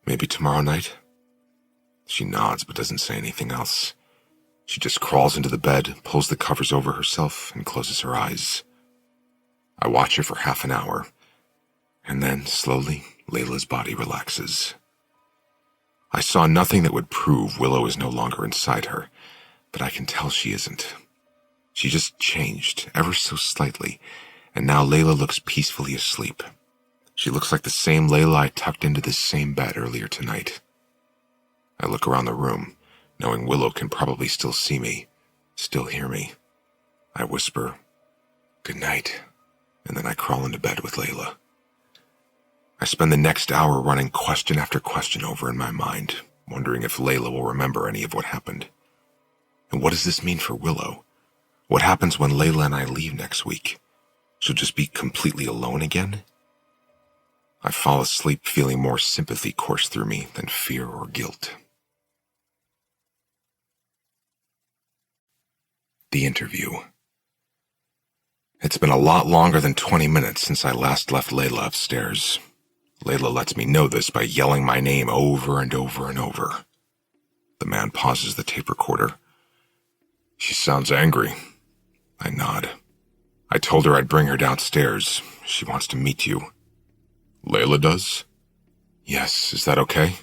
Maybe tomorrow night? She nods but doesn't say anything else. She just crawls into the bed, pulls the covers over herself, and closes her eyes. I watch her for half an hour, and then, slowly, Layla's body relaxes. I saw nothing that would prove Willow is no longer inside her, but I can tell she isn't. She just changed, ever so slightly, and now Layla looks peacefully asleep. She looks like the same Layla I tucked into this same bed earlier tonight. I look around the room, knowing Willow can probably still see me, still hear me. I whisper, "Good night," and then I crawl into bed with Layla. I spend the next hour running question after question over in my mind, wondering if Layla will remember any of what happened. And what does this mean for Willow? What happens when Layla and I leave next week? She'll just be completely alone again? I fall asleep feeling more sympathy course through me than fear or guilt. The interview. It's been a lot longer than 20 minutes since I last left Layla upstairs. Layla lets me know this by yelling my name over and over and over. The man pauses the tape recorder. "She sounds angry." I nod. "I told her I'd bring her downstairs. She wants to meet you." "Layla does?" "Yes, is that okay?"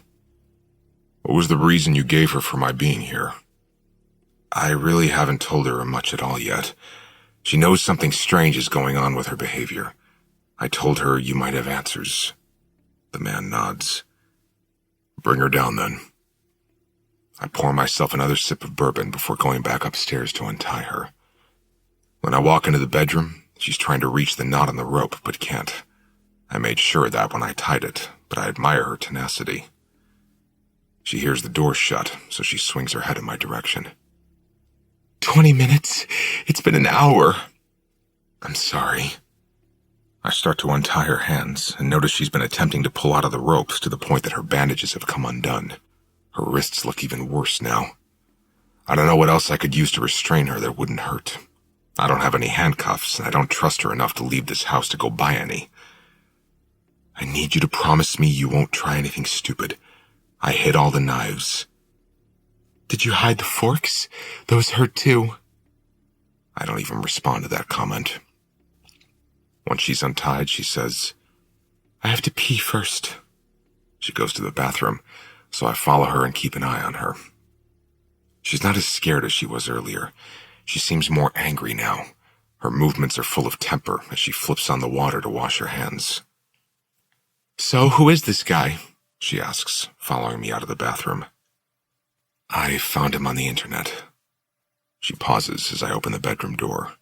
"What was the reason you gave her for my being here?" "I really haven't told her much at all yet. She knows something strange is going on with her behavior. I told her you might have answers." The man nods. "Bring her down then." I pour myself another sip of bourbon before going back upstairs to untie her. When I walk into the bedroom, she's trying to reach the knot on the rope but can't. I made sure of that when I tied it, but I admire her tenacity. She hears the door shut, so she swings her head in my direction. 20 minutes? It's been an hour." "I'm sorry." I start to untie her hands and notice she's been attempting to pull out of the ropes to the point that her bandages have come undone. Her wrists look even worse now. I don't know what else I could use to restrain her that wouldn't hurt. I don't have any handcuffs, and I don't trust her enough to leave this house to go buy any. "I need you to promise me you won't try anything stupid. I hid all the knives." "Did you hide the forks? Those hurt too." I don't even respond to that comment. Once she's untied, she says, "I have to pee first." She goes to the bathroom, so I follow her and keep an eye on her. She's not as scared as she was earlier. She seems more angry now. Her movements are full of temper as she flips on the water to wash her hands. "So, who is this guy?" she asks, following me out of the bathroom. "I found him on the internet." She pauses as I open the bedroom door.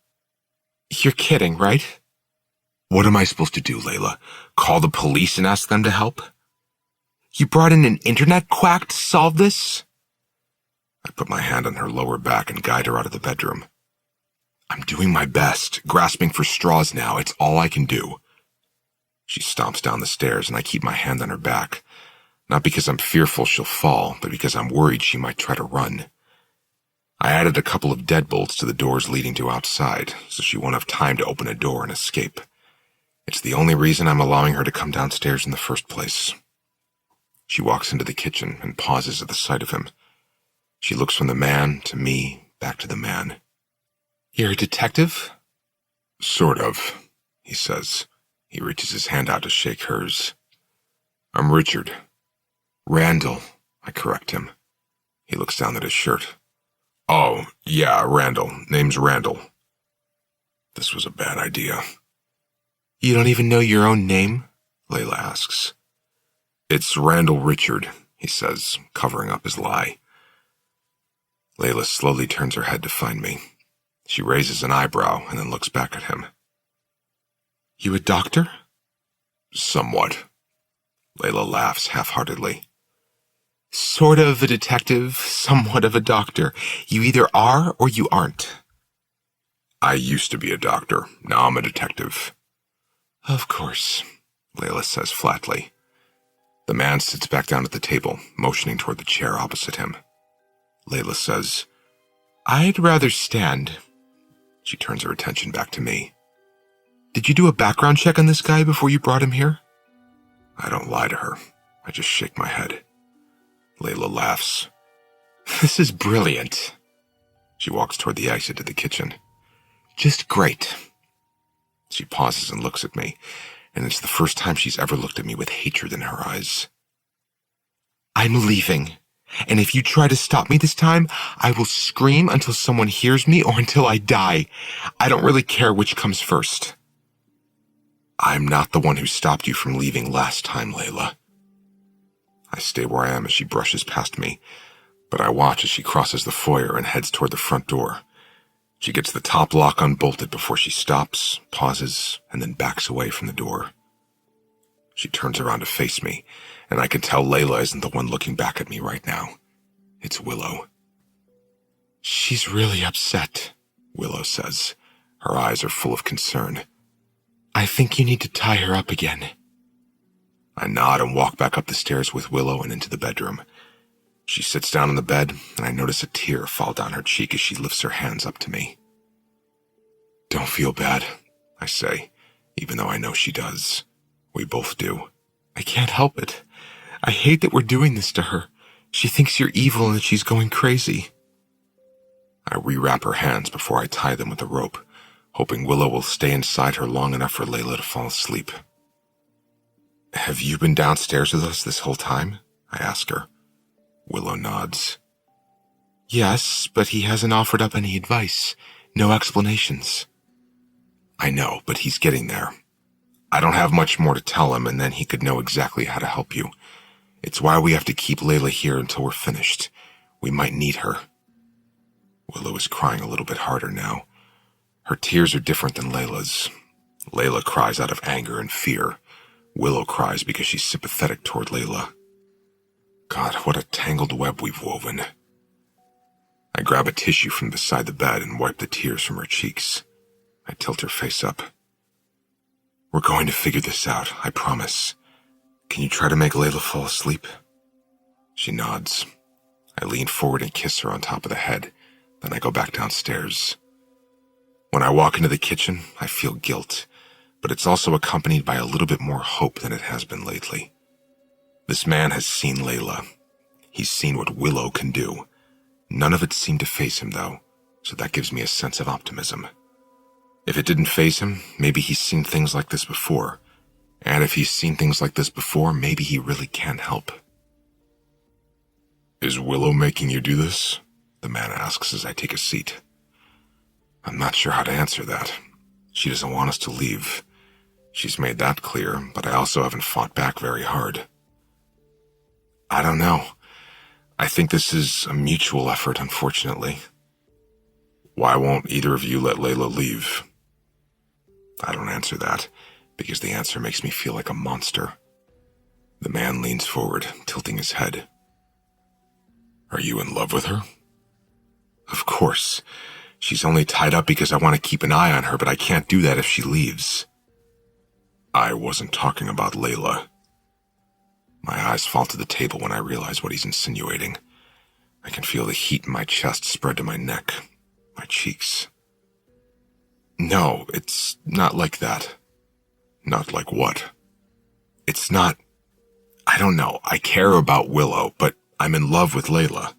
"You're kidding, right?" "What am I supposed to do, Layla? Call the police and ask them to help?" "You brought in an internet quack to solve this?" I put my hand on her lower back and guide her out of the bedroom. "I'm doing my best, grasping for straws now. It's all I can do." She stomps down the stairs and I keep my hand on her back. Not because I'm fearful she'll fall, but because I'm worried she might try to run. I added a couple of deadbolts to the doors leading to outside, so she won't have time to open a door and escape. It's the only reason I'm allowing her to come downstairs in the first place. She walks into the kitchen and pauses at the sight of him. She looks from the man to me, back to the man. "You're a detective?" "Sort of," he says. He reaches his hand out to shake hers. "I'm Richard." "Randall," I correct him. He looks down at his shirt. "Oh, yeah, Randall. Name's Randall." This was a bad idea. "You don't even know your own name?" Layla asks. "It's Randall Richard," he says, covering up his lie. Layla slowly turns her head to find me. She raises an eyebrow and then looks back at him. "You a doctor?" "Somewhat." Layla laughs half-heartedly. "Sort of a detective, somewhat of a doctor. You either are or you aren't." "I used to be a doctor. Now I'm a detective." "Of course," Layla says flatly. The man sits back down at the table, motioning toward the chair opposite him. Layla says, "I'd rather stand." She turns her attention back to me. "Did you do a background check on this guy before you brought him here?" I don't lie to her. I just shake my head. Layla laughs. This is brilliant. She walks toward the exit to the kitchen. Just great. She pauses and looks at me, and it's the first time she's ever looked at me with hatred in her eyes. I'm leaving, and if you try to stop me this time, I will scream until someone hears me or until I die. I don't really care which comes first. I'm not the one who stopped you from leaving last time, Layla. I stay where I am as she brushes past me, but I watch as she crosses the foyer and heads toward the front door. She gets the top lock unbolted before she stops, pauses, and then backs away from the door. She turns around to face me, and I can tell Layla isn't the one looking back at me right now. It's Willow. She's really upset, Willow says. Her eyes are full of concern. I think you need to tie her up again. I nod and walk back up the stairs with Willow and into the bedroom. She sits down on the bed, and I notice a tear fall down her cheek as she lifts her hands up to me. Don't feel bad, I say, even though I know she does. We both do. I can't help it. I hate that we're doing this to her. She thinks you're evil and that she's going crazy. I rewrap her hands before I tie them with a rope, hoping Willow will stay inside her long enough for Layla to fall asleep. Have you been downstairs with us this whole time? I ask her. Willow nods. Yes, but he hasn't offered up any advice. No explanations. I know, but he's getting there. I don't have much more to tell him, and then he could know exactly how to help you. It's why we have to keep Layla here until we're finished. We might need her. Willow is crying a little bit harder now. Her tears are different than Layla's. Layla cries out of anger and fear. Willow cries because she's sympathetic toward Layla. God, what a tangled web we've woven. I grab a tissue from beside the bed and wipe the tears from her cheeks. I tilt her face up. We're going to figure this out, I promise. Can you try to make Layla fall asleep? She nods. I lean forward and kiss her on top of the head. Then I go back downstairs. When I walk into the kitchen, I feel guilt, but it's also accompanied by a little bit more hope than it has been lately. This man has seen Layla. He's seen what Willow can do. None of it seemed to faze him, though, so that gives me a sense of optimism. If it didn't faze him, maybe he's seen things like this before. And if he's seen things like this before, maybe he really can help. Is Willow making you do this? The man asks as I take a seat. I'm not sure how to answer that. She doesn't want us to leave. She's made that clear, but I also haven't fought back very hard. I don't know. I think this is a mutual effort, unfortunately. Why won't either of you let Layla leave? I don't answer that, because the answer makes me feel like a monster. The man leans forward, tilting his head. Are you in love with her? Of course. She's only tied up because I want to keep an eye on her, but I can't do that if she leaves. I wasn't talking about Layla. My eyes fall to the table when I realize what he's insinuating. I can feel the heat in my chest spread to my neck, my cheeks. No, it's not like that. Not like what? It's not... I don't know. I care about Willow, but I'm in love with Layla.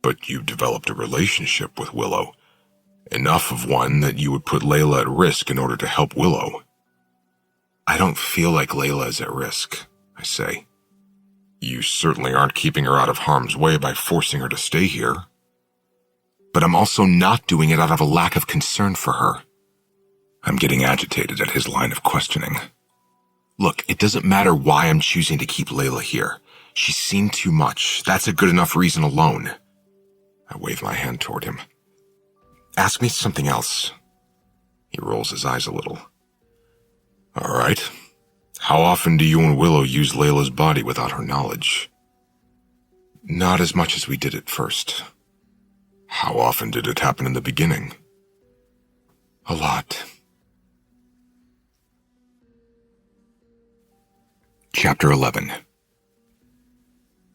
But you developed a relationship with Willow. Enough of one that you would put Layla at risk in order to help Willow. I don't feel like Layla is at risk, I say. You certainly aren't keeping her out of harm's way by forcing her to stay here. But I'm also not doing it out of a lack of concern for her. I'm getting agitated at his line of questioning. Look, it doesn't matter why I'm choosing to keep Layla here. She's seen too much. That's a good enough reason alone. I wave my hand toward him. Ask me something else. He rolls his eyes a little. All right. How often do you and Willow use Layla's body without her knowledge? Not as much as we did at first. How often did it happen in the beginning? A lot. Chapter 11.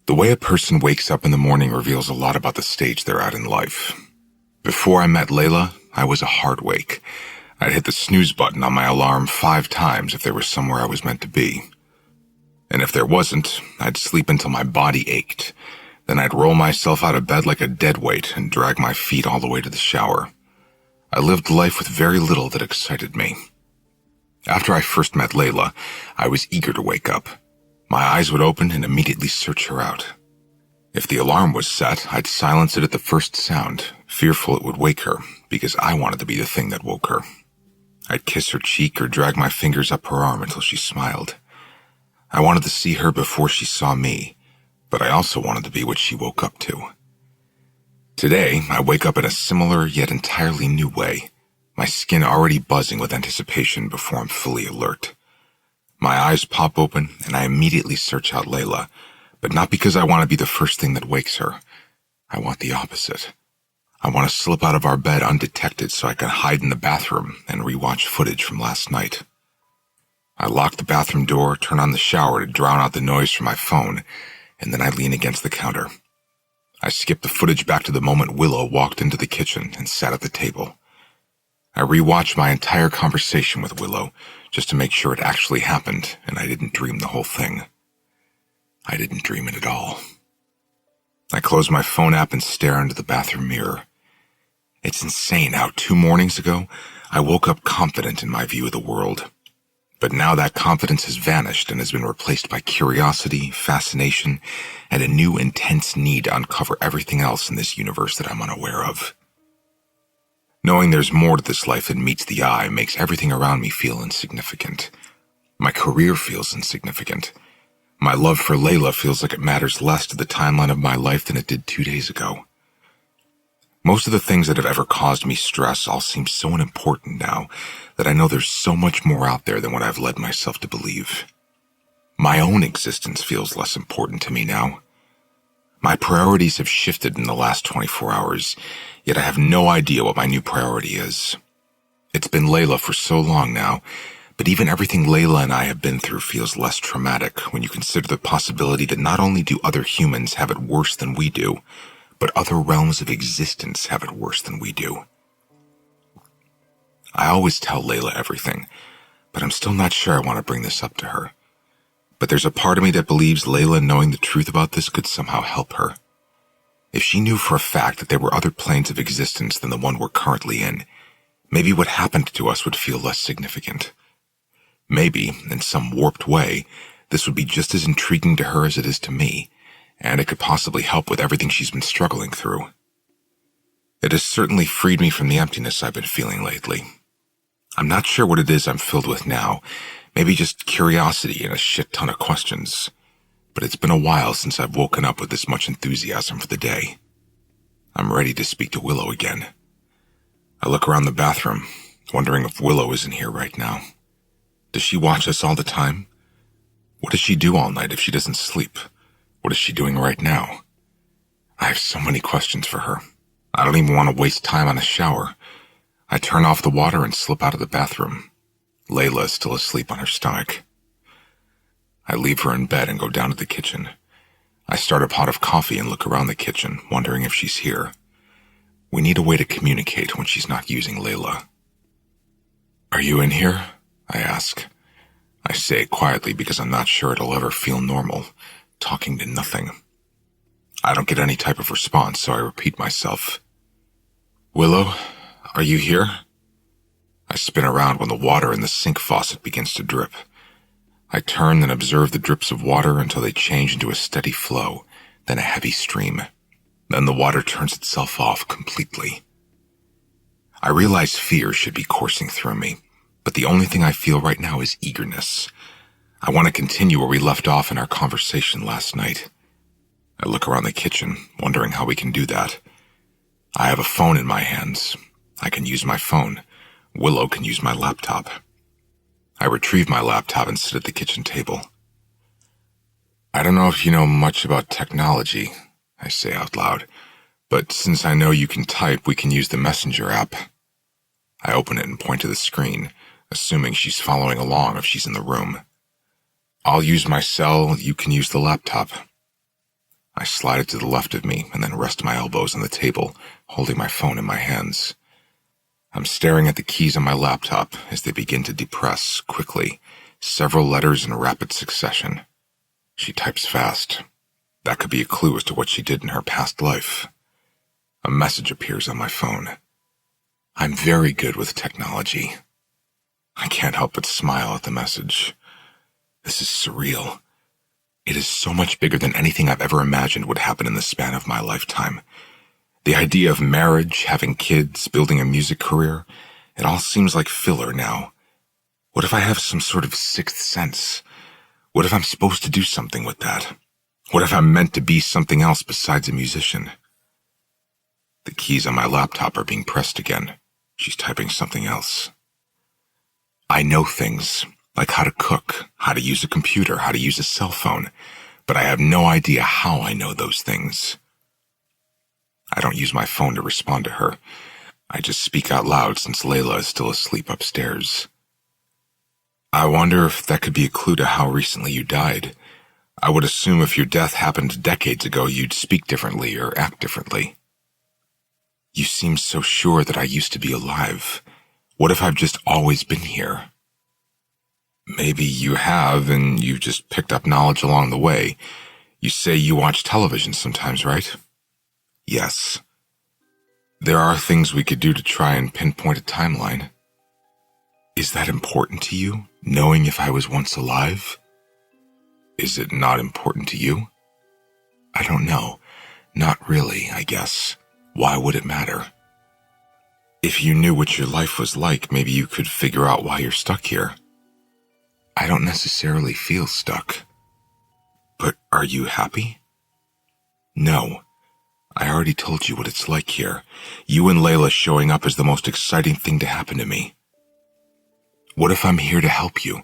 The way a person wakes up in the morning reveals a lot about the stage they're at in life. Before I met Layla, I was a hard wake. I'd hit the snooze button on my alarm 5 times if there was somewhere I was meant to be. And if there wasn't, I'd sleep until my body ached. Then I'd roll myself out of bed like a deadweight and drag my feet all the way to the shower. I lived life with very little that excited me. After I first met Layla, I was eager to wake up. My eyes would open and immediately search her out. If the alarm was set, I'd silence it at the first sound, fearful it would wake her, because I wanted to be the thing that woke her. I'd kiss her cheek or drag my fingers up her arm until she smiled. I wanted to see her before she saw me, but I also wanted to be what she woke up to. Today, I wake up in a similar yet entirely new way, my skin already buzzing with anticipation before I'm fully alert. My eyes pop open and I immediately search out Layla, but not because I want to be the first thing that wakes her. I want the opposite. I want to slip out of our bed undetected so I can hide in the bathroom and rewatch footage from last night. I lock the bathroom door, turn on the shower to drown out the noise from my phone, and then I lean against the counter. I skip the footage back to the moment Willow walked into the kitchen and sat at the table. I rewatch my entire conversation with Willow just to make sure it actually happened and I didn't dream the whole thing. I didn't dream it at all. I close my phone app and stare into the bathroom mirror. It's insane how 2 mornings ago I woke up confident in my view of the world. But now that confidence has vanished and has been replaced by curiosity, fascination, and a new intense need to uncover everything else in this universe that I'm unaware of. Knowing there's more to this life than meets the eye makes everything around me feel insignificant. My career feels insignificant. My love for Layla feels like it matters less to the timeline of my life than it did 2 days ago. Most of the things that have ever caused me stress all seem so unimportant now that I know there's so much more out there than what I've led myself to believe. My own existence feels less important to me now. My priorities have shifted in the last 24 hours, yet I have no idea what my new priority is. It's been Layla for so long now, but even everything Layla and I have been through feels less traumatic when you consider the possibility that not only do other humans have it worse than we do, but other realms of existence have it worse than we do. I always tell Layla everything, but I'm still not sure I want to bring this up to her. But there's a part of me that believes Layla knowing the truth about this could somehow help her. If she knew for a fact that there were other planes of existence than the one we're currently in, maybe what happened to us would feel less significant. Maybe, in some warped way, this would be just as intriguing to her as it is to me, and it could possibly help with everything she's been struggling through. It has certainly freed me from the emptiness I've been feeling lately. I'm not sure what it is I'm filled with now, maybe just curiosity and a shit ton of questions, but it's been a while since I've woken up with this much enthusiasm for the day. I'm ready to speak to Willow again. I look around the bathroom, wondering if Willow is in here right now. Does she watch us all the time? What does she do all night if she doesn't sleep? What is she doing right now? I have so many questions for her. I don't even want to waste time on a shower. I turn off the water and slip out of the bathroom. Layla is still asleep on her stomach. I leave her in bed and go down to the kitchen. I start a pot of coffee and look around the kitchen, wondering if she's here. We need a way to communicate when she's not using Layla. "Are you in here?" I ask. I say it quietly because I'm not sure it'll ever feel normal, talking to nothing. I don't get any type of response, so I repeat myself. "Willow, are you here?" I spin around when the water in the sink faucet begins to drip. I turn and observe the drips of water until they change into a steady flow, then a heavy stream. Then the water turns itself off completely. I realize fear should be coursing through me, but the only thing I feel right now is eagerness. I want to continue where we left off in our conversation last night. I look around the kitchen, wondering how we can do that. I have a phone in my hands. I can use my phone. Willow can use my laptop. I retrieve my laptop and sit at the kitchen table. "I don't know if you know much about technology," I say out loud, "but since I know you can type, we can use the Messenger app." I open it and point to the screen, assuming she's following along if she's in the room. "I'll use my cell, you can use the laptop." I slide it to the left of me and then rest my elbows on the table, holding my phone in my hands. I'm staring at the keys on my laptop as they begin to depress quickly, several letters in rapid succession. She types fast. That could be a clue as to what she did in her past life. A message appears on my phone. I'm very good with technology. I can't help but smile at the message. This is surreal. It is so much bigger than anything I've ever imagined would happen in the span of my lifetime. The idea of marriage, having kids, building a music career, it all seems like filler now. What if I have some sort of sixth sense? What if I'm supposed to do something with that? What if I'm meant to be something else besides a musician? The keys on my laptop are being pressed again. She's typing something else. I know things, like how to cook, how to use a computer, how to use a cell phone, but I have no idea how I know those things. I don't use my phone to respond to her. I just speak out loud since Layla is still asleep upstairs. I wonder if that could be a clue to how recently you died. I would assume if your death happened decades ago, you'd speak differently or act differently. You seem so sure that I used to be alive. What if I've just always been here? Maybe you have, and you've just picked up knowledge along the way. You say you watch television sometimes, right? Yes. There are things we could do to try and pinpoint a timeline. Is that important to you, knowing if I was once alive? Is it not important to you? I don't know. Not really, I guess. Why would it matter? If you knew what your life was like, maybe you could figure out why you're stuck here. I don't necessarily feel stuck. But are you happy? No. I already told you what it's like here. You and Layla showing up is the most exciting thing to happen to me. What if I'm here to help you?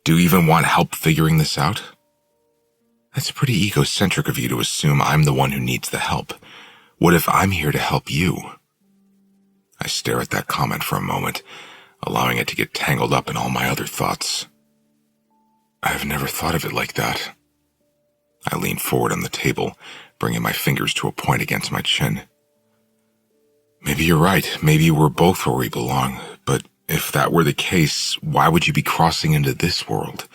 Do you even want help figuring this out? That's pretty egocentric of you to assume I'm the one who needs the help. What if I'm here to help you? I stare at that comment for a moment, allowing it to get tangled up in all my other thoughts. I've never thought of it like that. I lean forward on the table, bringing my fingers to a point against my chin. Maybe you're right. Maybe we're both where we belong. But if that were the case, why would you be crossing into this world?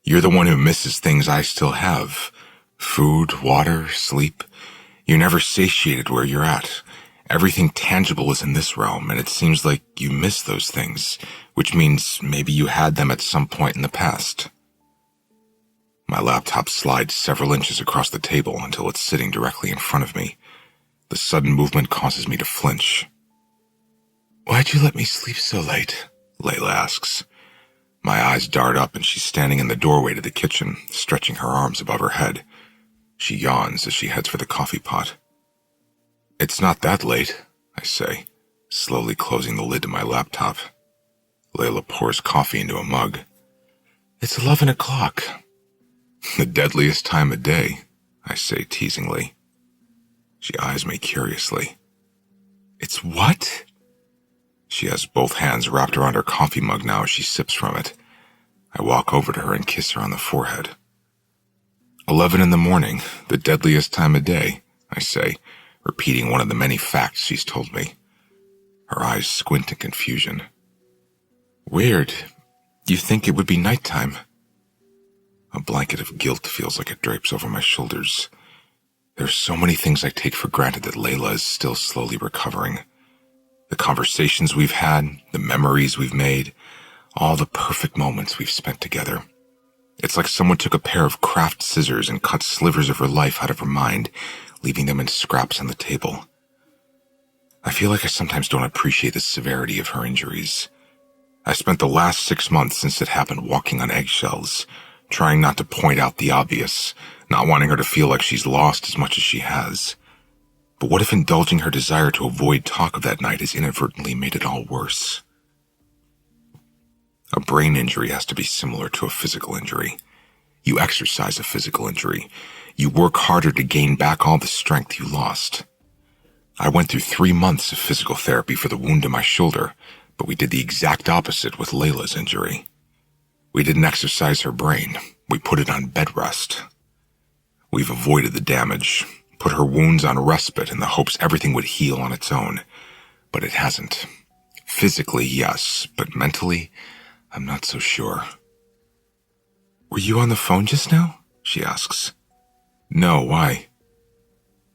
You're the one who misses things I still have. Food, water, sleep. You're never satiated where you're at. Everything tangible is in this realm, and it seems like you miss those things, which means maybe you had them at some point in the past. My laptop slides several inches across the table until it's sitting directly in front of me. The sudden movement causes me to flinch. Why'd you let me sleep so late? Layla asks. My eyes dart up and she's standing in the doorway to the kitchen, stretching her arms above her head. She yawns as she heads for the coffee pot. It's not that late, I say, slowly closing the lid to my laptop. Layla pours coffee into a mug. It's 11 o'clock. The deadliest time of day, I say teasingly. She eyes me curiously. It's what? She has both hands wrapped around her coffee mug now as she sips from it. I walk over to her and kiss her on the forehead. 11 in the morning, the deadliest time of day, I say, repeating one of the many facts she's told me. Her eyes squint in confusion. Weird. You think it would be nighttime? A blanket of guilt feels like it drapes over my shoulders. There's so many things I take for granted that Layla is still slowly recovering. The conversations we've had, the memories we've made, all the perfect moments we've spent together. It's like someone took a pair of craft scissors and cut slivers of her life out of her mind, leaving them in scraps on the table. I feel like I sometimes don't appreciate the severity of her injuries. I spent the last 6 months since it happened walking on eggshells, trying not to point out the obvious, not wanting her to feel like she's lost as much as she has. But what if indulging her desire to avoid talk of that night has inadvertently made it all worse? A brain injury has to be similar to a physical injury. You exercise a physical injury. You work harder to gain back all the strength you lost. I went through 3 months of physical therapy for the wound in my shoulder, but we did the exact opposite with Layla's injury. We didn't exercise her brain. We put it on bed rest. We've avoided the damage, put her wounds on respite in the hopes everything would heal on its own. But it hasn't. Physically, yes, but mentally, I'm not so sure. Were you on the phone just now? she asks. No, why?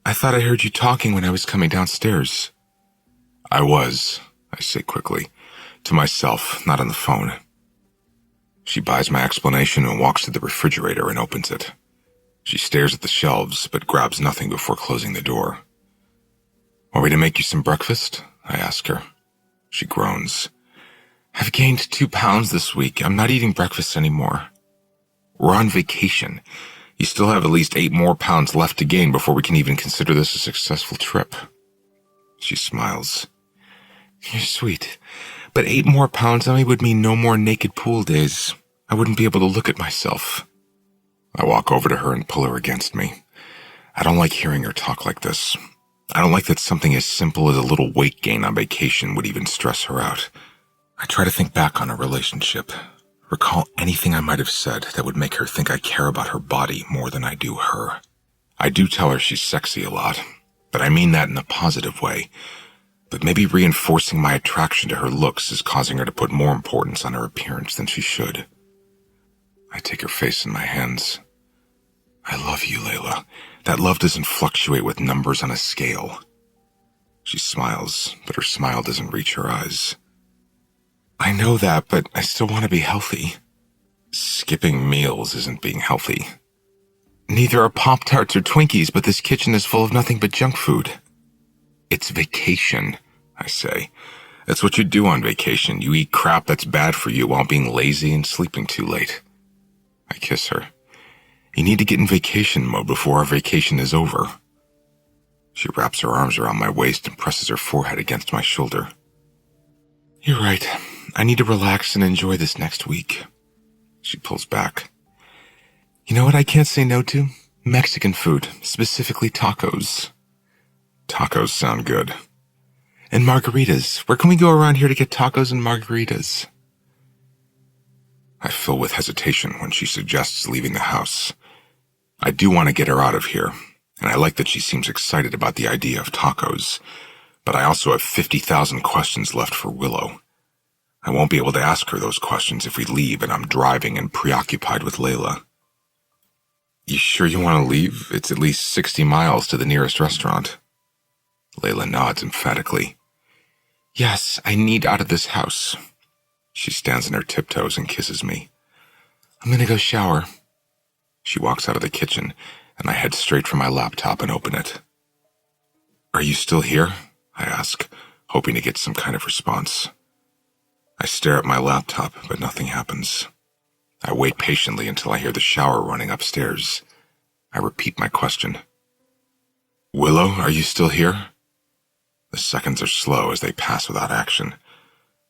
I thought I heard you talking when I was coming downstairs. I was, I say quickly, to myself, not on the phone. She buys my explanation and walks to the refrigerator and opens it. She stares at the shelves, but grabs nothing before closing the door. Want me to make you some breakfast? I ask her. She groans. I've gained 2 pounds this week. I'm not eating breakfast anymore. We're on vacation. You still have at least 8 more pounds left to gain before we can even consider this a successful trip. She smiles. You're sweet, but 8 more pounds on me would mean no more naked pool days. I wouldn't be able to look at myself. I walk over to her and pull her against me. I don't like hearing her talk like this. I don't like that something as simple as a little weight gain on vacation would even stress her out. I try to think back on our relationship, recall anything I might have said that would make her think I care about her body more than I do her. I do tell her she's sexy a lot, but I mean that in a positive way. But maybe reinforcing my attraction to her looks is causing her to put more importance on her appearance than she should. I take her face in my hands. I love you, Layla. That love doesn't fluctuate with numbers on a scale. She smiles, but her smile doesn't reach her eyes. I know that, but I still want to be healthy. Skipping meals isn't being healthy. Neither are Pop-Tarts or Twinkies, but this kitchen is full of nothing but junk food. It's vacation, I say. That's what you do on vacation. You eat crap that's bad for you while being lazy and sleeping too late. I kiss her. You need to get in vacation mode before our vacation is over. She wraps her arms around my waist and presses her forehead against my shoulder. You're right. I need to relax and enjoy this next week. She pulls back. You know what I can't say no to? Mexican food, specifically tacos. Tacos sound good. And margaritas. Where can we go around here to get tacos and margaritas? I fill with hesitation when she suggests leaving the house. I do want to get her out of here, and I like that she seems excited about the idea of tacos, but I also have 50,000 questions left for Willow. I won't be able to ask her those questions if we leave and I'm driving and preoccupied with Layla. You sure you want to leave? It's at least 60 miles to the nearest restaurant. Layla nods emphatically. Yes, I need out of this house. She stands on her tiptoes and kisses me. I'm gonna go shower. She walks out of the kitchen, and I head straight for my laptop and open it. Are you still here? I ask, hoping to get some kind of response. I stare at my laptop, but nothing happens. I wait patiently until I hear the shower running upstairs. I repeat my question. Willow, are you still here? The seconds are slow as they pass without action,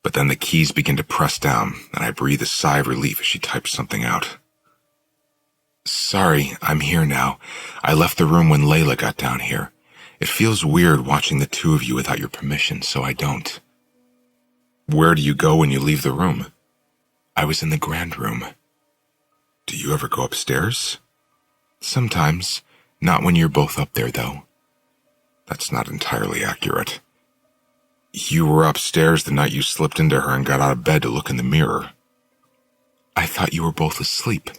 but then the keys begin to press down, and I breathe a sigh of relief as she types something out. Sorry, I'm here now. I left the room when Layla got down here. It feels weird watching the two of you without your permission, so I don't. Where do you go when you leave the room? I was in the grand room. Do you ever go upstairs? Sometimes. Not when you're both up there, though. That's not entirely accurate. You were upstairs the night you slipped into her and got out of bed to look in the mirror. I thought you were both asleep.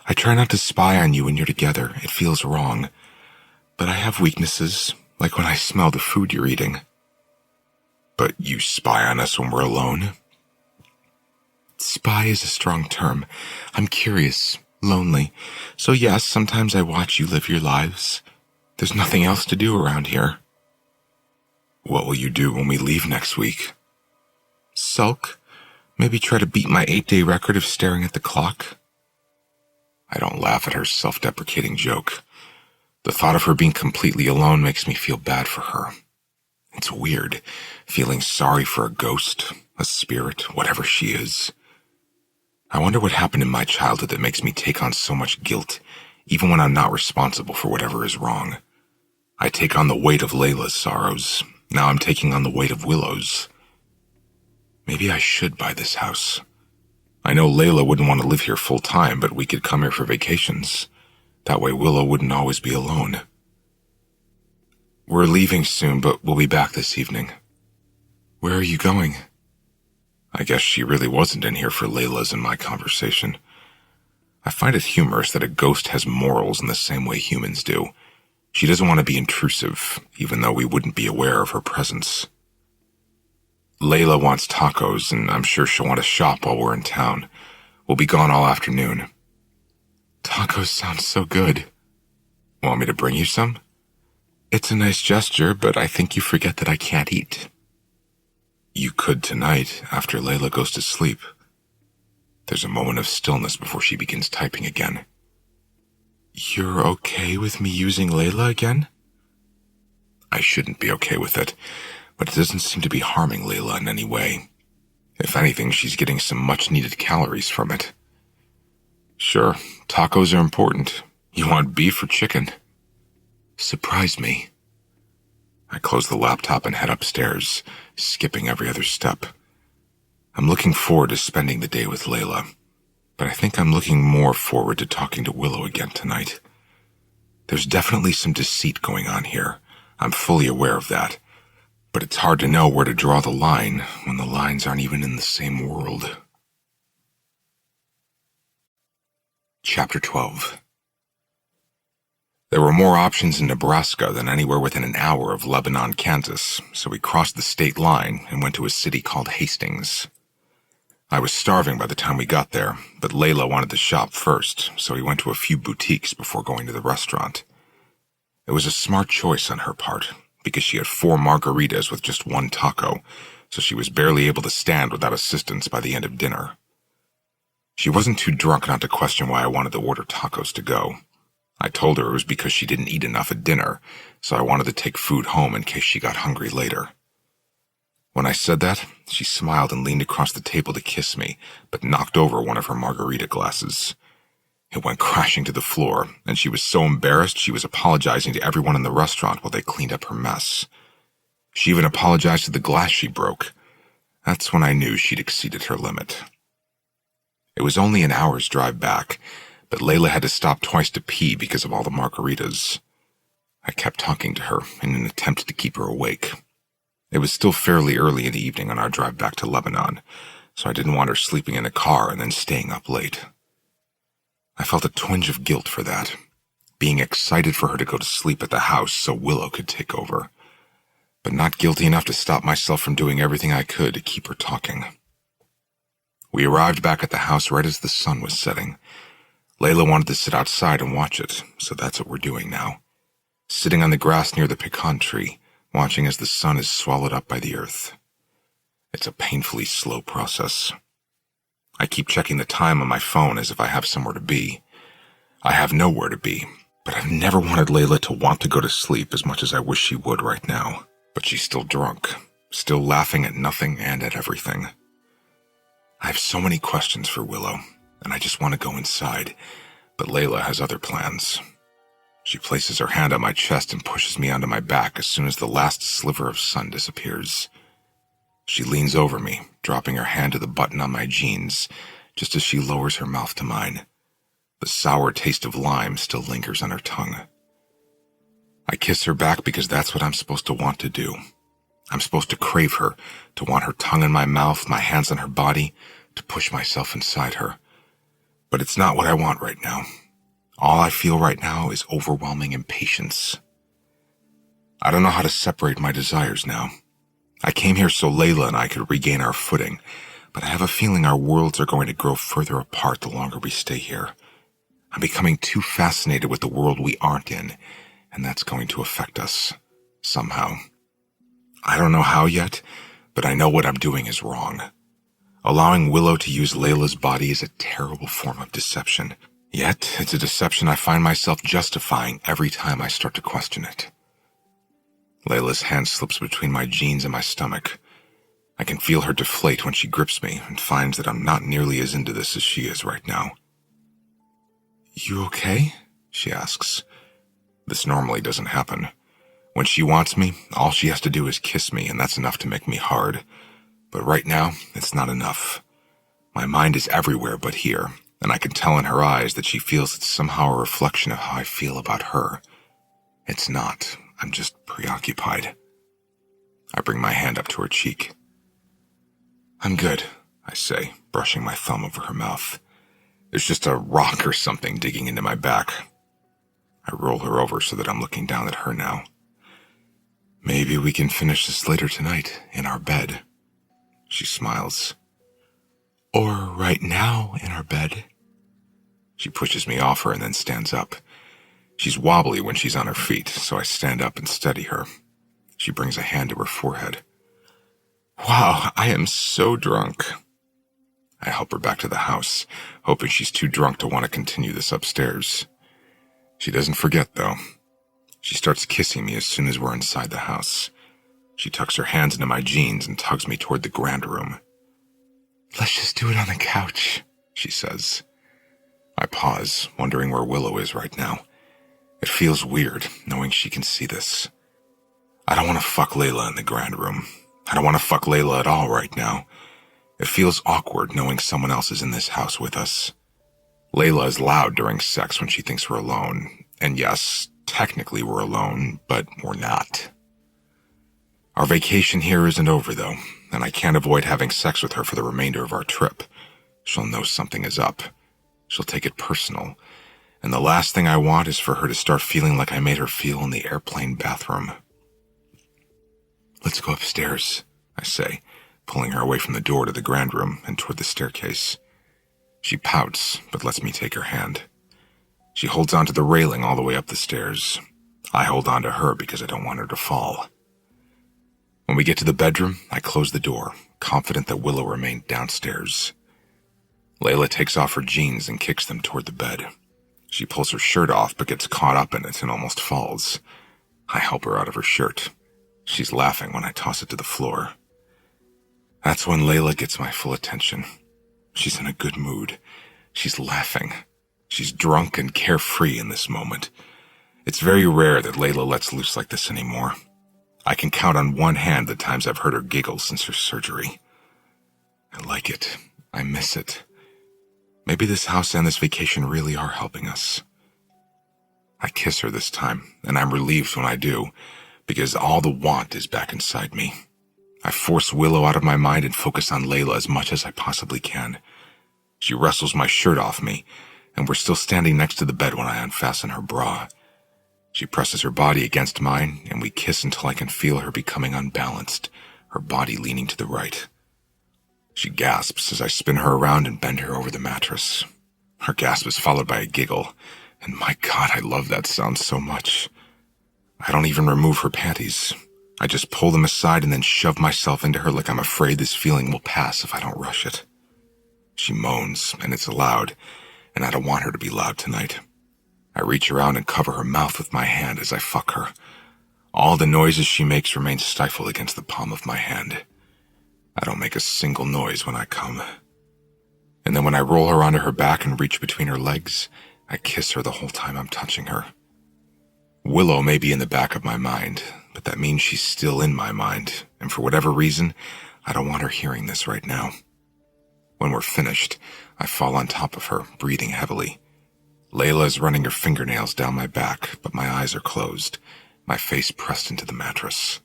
I try not to spy on you when you're together. It feels wrong. But I have weaknesses, like when I smell the food you're eating. But you spy on us when we're alone? Spy is a strong term. I'm curious, lonely. So yes, sometimes I watch you live your lives. There's nothing else to do around here. What will you do when we leave next week? Sulk. Maybe try to beat my 8-day record of staring at the clock. I don't laugh at her self-deprecating joke. The thought of her being completely alone makes me feel bad for her. It's weird, feeling sorry for a ghost, a spirit, whatever she is. I wonder what happened in my childhood that makes me take on so much guilt, even when I'm not responsible for whatever is wrong. I take on the weight of Layla's sorrows. Now I'm taking on the weight of Willow's. Maybe I should buy this house. I know Layla wouldn't want to live here full time, but we could come here for vacations. That way Willow wouldn't always be alone. We're leaving soon, but we'll be back this evening. Where are you going? I guess she really wasn't in here for Layla's and my conversation. I find it humorous that a ghost has morals in the same way humans do. She doesn't want to be intrusive, even though we wouldn't be aware of her presence. Layla wants tacos, and I'm sure she'll want to shop while we're in town. We'll be gone all afternoon. Tacos sound so good. Want me to bring you some? It's a nice gesture, but I think you forget that I can't eat. You could tonight, after Layla goes to sleep. There's a moment of stillness before she begins typing again. You're okay with me using Layla again? I shouldn't be okay with it, but it doesn't seem to be harming Layla in any way. If anything, she's getting some much-needed calories from it. Sure, tacos are important. You want beef or chicken? Surprise me. I close the laptop and head upstairs, skipping every other step. I'm looking forward to spending the day with Layla, but I think I'm looking more forward to talking to Willow again tonight. There's definitely some deceit going on here. I'm fully aware of that, but it's hard to know where to draw the line when the lines aren't even in the same world. Chapter 12. There were more options in Nebraska than anywhere within an hour of Lebanon, Kansas, so we crossed the state line and went to a city called Hastings. I was starving by the time we got there, but Layla wanted to shop first, so we went to a few boutiques before going to the restaurant. It was a smart choice on her part, because she had 4 margaritas with just 1 taco, so she was barely able to stand without assistance by the end of dinner. She wasn't too drunk not to question why I wanted to order tacos to go. I told her it was because she didn't eat enough at dinner, so I wanted to take food home in case she got hungry later. When I said that, she smiled and leaned across the table to kiss me, but knocked over one of her margarita glasses. It went crashing to the floor, and she was so embarrassed she was apologizing to everyone in the restaurant while they cleaned up her mess. She even apologized to the glass she broke. That's when I knew she'd exceeded her limit. It was only an hour's drive back, but Layla had to stop twice to pee because of all the margaritas. I kept talking to her in an attempt to keep her awake. It was still fairly early in the evening on our drive back to Lebanon, so I didn't want her sleeping in a car and then staying up late. I felt a twinge of guilt for that, being excited for her to go to sleep at the house so Willow could take over, but not guilty enough to stop myself from doing everything I could to keep her talking. We arrived back at the house right as the sun was setting. Layla wanted to sit outside and watch it, so that's what we're doing now. Sitting on the grass near the pecan tree, watching as the sun is swallowed up by the earth. It's a painfully slow process. I keep checking the time on my phone as if I have somewhere to be. I have nowhere to be, but I've never wanted Layla to want to go to sleep as much as I wish she would right now. But she's still drunk, still laughing at nothing and at everything. I have so many questions for Willow, and I just want to go inside, but Layla has other plans. She places her hand on my chest and pushes me onto my back as soon as the last sliver of sun disappears. She leans over me, dropping her hand to the button on my jeans, just as she lowers her mouth to mine. The sour taste of lime still lingers on her tongue. I kiss her back because that's what I'm supposed to want to do. I'm supposed to crave her, to want her tongue in my mouth, my hands on her body, to push myself inside her. But it's not what I want right now. All I feel right now is overwhelming impatience. I don't know how to separate my desires now. I came here so Layla and I could regain our footing, but I have a feeling our worlds are going to grow further apart the longer we stay here. I'm becoming too fascinated with the world we aren't in, and that's going to affect us, somehow. I don't know how yet, but I know what I'm doing is wrong. Allowing Willow to use Layla's body is a terrible form of deception. Yet, it's a deception I find myself justifying every time I start to question it. Layla's hand slips between my jeans and my stomach. I can feel her deflate when she grips me and finds that I'm not nearly as into this as she is right now. You okay? She asks. This normally doesn't happen. When she wants me, all she has to do is kiss me, and that's enough to make me hard. But right now, it's not enough. My mind is everywhere but here, and I can tell in her eyes that she feels it's somehow a reflection of how I feel about her. It's not. I'm just preoccupied. I bring my hand up to her cheek. I'm good, I say, brushing my thumb over her mouth. There's just a rock or something digging into my back. I roll her over so that I'm looking down at her now. Maybe we can finish this later tonight, in our bed. She smiles. Or right now, in our bed. She pushes me off her and then stands up. She's wobbly when she's on her feet, so I stand up and steady her. She brings a hand to her forehead. Wow, I am so drunk. I help her back to the house, hoping she's too drunk to want to continue this upstairs. She doesn't forget, though. She starts kissing me as soon as we're inside the house. She tucks her hands into my jeans and tugs me toward the grand room. Let's just do it on the couch, she says. I pause, wondering where Willow is right now. It feels weird, knowing she can see this. I don't want to fuck Layla in the grand room. I don't want to fuck Layla at all right now. It feels awkward knowing someone else is in this house with us. Layla is loud during sex when she thinks we're alone. And yes, technically we're alone, but we're not. Our vacation here isn't over, though, and I can't avoid having sex with her for the remainder of our trip. She'll know something is up. She'll take it personal. And the last thing I want is for her to start feeling like I made her feel in the airplane bathroom. Let's go upstairs, I say, pulling her away from the door to the grand room and toward the staircase. She pouts, but lets me take her hand. She holds onto the railing all the way up the stairs. I hold on to her because I don't want her to fall. When we get to the bedroom, I close the door, confident that Willow remained downstairs. Layla takes off her jeans and kicks them toward the bed. She pulls her shirt off but gets caught up in it and almost falls. I help her out of her shirt. She's laughing when I toss it to the floor. That's when Layla gets my full attention. She's in a good mood. She's laughing. She's drunk and carefree in this moment. It's very rare that Layla lets loose like this anymore. I can count on one hand the times I've heard her giggle since her surgery. I like it. I miss it. Maybe this house and this vacation really are helping us. I kiss her this time, and I'm relieved when I do, because all the want is back inside me. I force Willow out of my mind and focus on Layla as much as I possibly can. She wrestles my shirt off me, and we're still standing next to the bed when I unfasten her bra. She presses her body against mine, and we kiss until I can feel her becoming unbalanced, her body leaning to the right. She gasps as I spin her around and bend her over the mattress. Her gasp is followed by a giggle, and my God, I love that sound so much. I don't even remove her panties. I just pull them aside and then shove myself into her like I'm afraid this feeling will pass if I don't rush it. She moans, and it's loud, and I don't want her to be loud tonight. I reach around and cover her mouth with my hand as I fuck her. All the noises she makes remain stifled against the palm of my hand. I don't make a single noise when I come. And then when I roll her onto her back and reach between her legs, I kiss her the whole time I'm touching her. Willow may be in the back of my mind, but that means she's still in my mind, and for whatever reason, I don't want her hearing this right now. When we're finished, I fall on top of her, breathing heavily. Layla is running her fingernails down my back, but my eyes are closed, my face pressed into the mattress.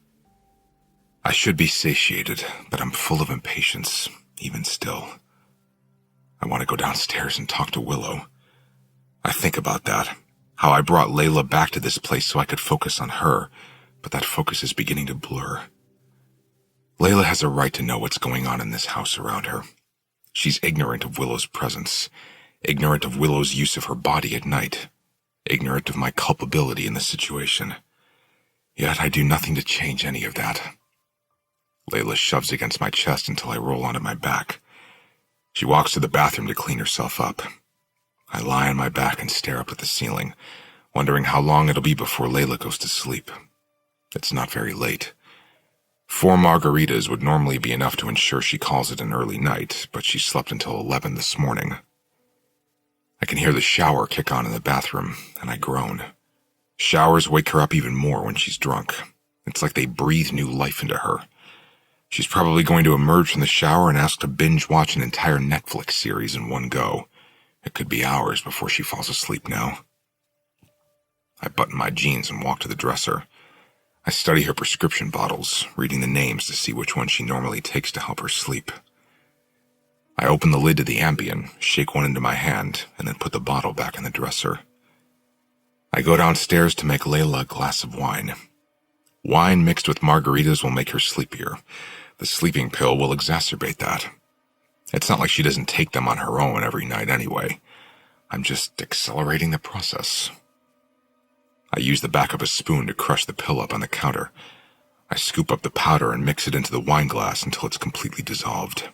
I should be satiated, but I'm full of impatience, even still. I want to go downstairs and talk to Willow. I think about that, how I brought Layla back to this place so I could focus on her, but that focus is beginning to blur. Layla has a right to know what's going on in this house around her. She's ignorant of Willow's presence, ignorant of Willow's use of her body at night, ignorant of my culpability in the situation. Yet I do nothing to change any of that. Layla shoves against my chest until I roll onto my back. She walks to the bathroom to clean herself up. I lie on my back and stare up at the ceiling, wondering how long it'll be before Layla goes to sleep. It's not very late. 4 margaritas would normally be enough to ensure she calls it an early night, but she slept until 11 this morning. I can hear the shower kick on in the bathroom, and I groan. Showers wake her up even more when she's drunk. It's like they breathe new life into her. She's probably going to emerge from the shower and ask to binge watch an entire Netflix series in one go. It could be hours before she falls asleep now. I button my jeans and walk to the dresser. I study her prescription bottles, reading the names to see which one she normally takes to help her sleep. I open the lid to the Ambien, shake one into my hand, and then put the bottle back in the dresser. I go downstairs to make Layla a glass of wine. Wine mixed with margaritas will make her sleepier. The sleeping pill will exacerbate that. It's not like she doesn't take them on her own every night anyway. I'm just accelerating the process. I use the back of a spoon to crush the pill up on the counter. I scoop up the powder and mix it into the wine glass until it's completely dissolved.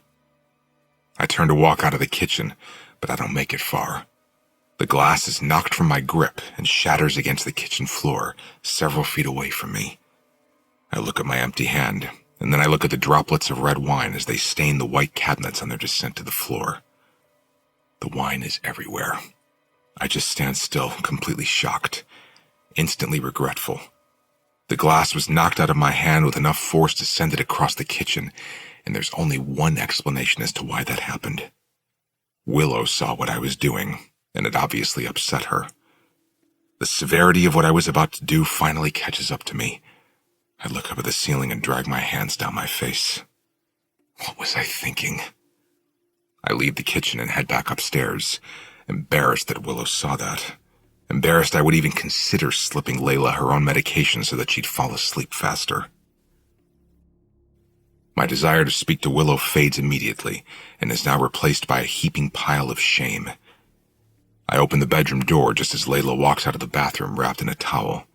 I turn to walk out of the kitchen, but I don't make it far. The glass is knocked from my grip and shatters against the kitchen floor, several feet away from me. I look at my empty hand, and then I look at the droplets of red wine as they stain the white cabinets on their descent to the floor. The wine is everywhere. I just stand still, completely shocked, instantly regretful. The glass was knocked out of my hand with enough force to send it across the kitchen, and there's only one explanation as to why that happened. Willow saw what I was doing, and it obviously upset her. The severity of what I was about to do finally catches up to me. I look up at the ceiling and drag my hands down my face. What was I thinking? I leave the kitchen and head back upstairs, embarrassed that Willow saw that. Embarrassed I would even consider slipping Layla her own medication so that she'd fall asleep faster. My desire to speak to Willow fades immediately and is now replaced by a heaping pile of shame. I open the bedroom door just as Layla walks out of the bathroom wrapped in a towel.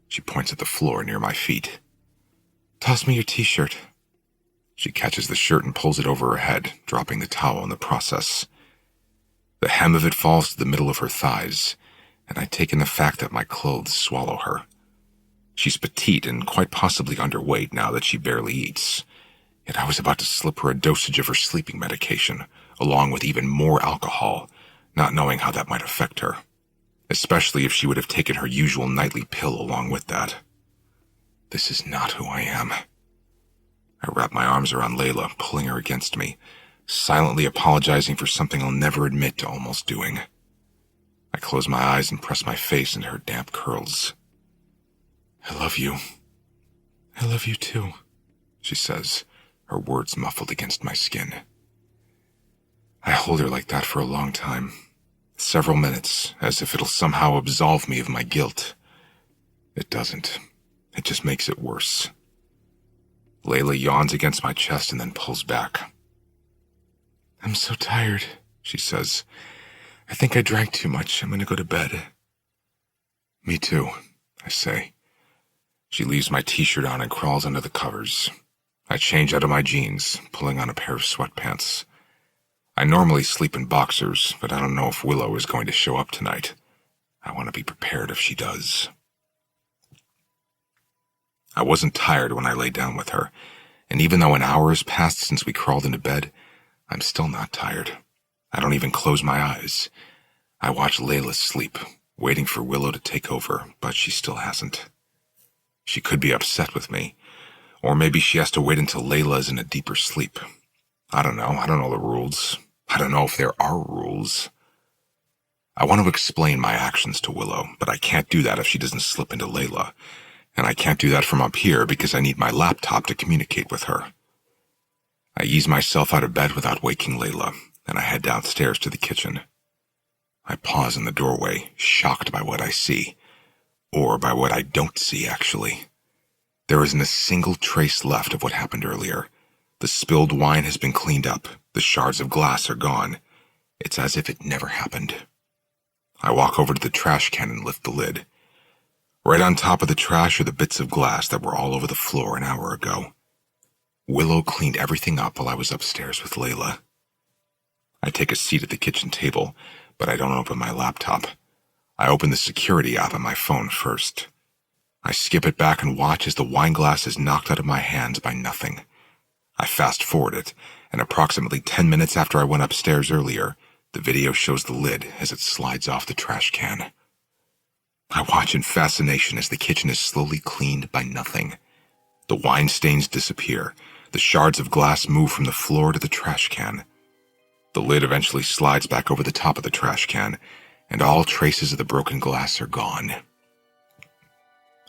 She points at the floor near my feet. Toss me your t-shirt. She catches the shirt and pulls it over her head, dropping the towel in the process. The hem of it falls to the middle of her thighs, and I take in the fact that my clothes swallow her. She's petite and quite possibly underweight now that she barely eats. Yet I was about to slip her a dosage of her sleeping medication, along with even more alcohol, not knowing how that might affect her, especially if she would have taken her usual nightly pill along with that. This is not who I am. I wrap my arms around Layla, pulling her against me, silently apologizing for something I'll never admit to almost doing. I close my eyes and press my face into her damp curls. I love you. I love you too, she says, her words muffled against my skin. I hold her like that for a long time, several minutes, as if it'll somehow absolve me of my guilt. It doesn't. It just makes it worse. Layla yawns against my chest and then pulls back. I'm so tired, she says. I think I drank too much. I'm going to go to bed. Me too, I say. She leaves my t-shirt on and crawls under the covers. I change out of my jeans, pulling on a pair of sweatpants. I normally sleep in boxers, but I don't know if Willow is going to show up tonight. I want to be prepared if she does. I wasn't tired when I lay down with her, and even though an hour has passed since we crawled into bed, I'm still not tired. I don't even close my eyes. I watch Layla sleep, waiting for Willow to take over, but she still hasn't. She could be upset with me, or maybe she has to wait until Layla is in a deeper sleep. I don't know. I don't know the rules. I don't know if there are rules. I want to explain my actions to Willow, but I can't do that if she doesn't slip into Layla. And I can't do that from up here because I need my laptop to communicate with her. I ease myself out of bed without waking Layla, and I head downstairs to the kitchen. I pause in the doorway, shocked by what I see. Or by what I don't see, actually. There isn't a single trace left of what happened earlier. The spilled wine has been cleaned up. The shards of glass are gone. It's as if it never happened. I walk over to the trash can and lift the lid. Right on top of the trash are the bits of glass that were all over the floor an hour ago. Willow cleaned everything up while I was upstairs with Layla. I take a seat at the kitchen table, but I don't open my laptop. I open the security app on my phone first. I skip it back and watch as the wine glass is knocked out of my hands by nothing. I fast forward it, and approximately 10 minutes after I went upstairs earlier, the video shows the lid as it slides off the trash can. I watch in fascination as the kitchen is slowly cleaned by nothing. The wine stains disappear. The shards of glass move from the floor to the trash can. The lid eventually slides back over the top of the trash can, and all traces of the broken glass are gone.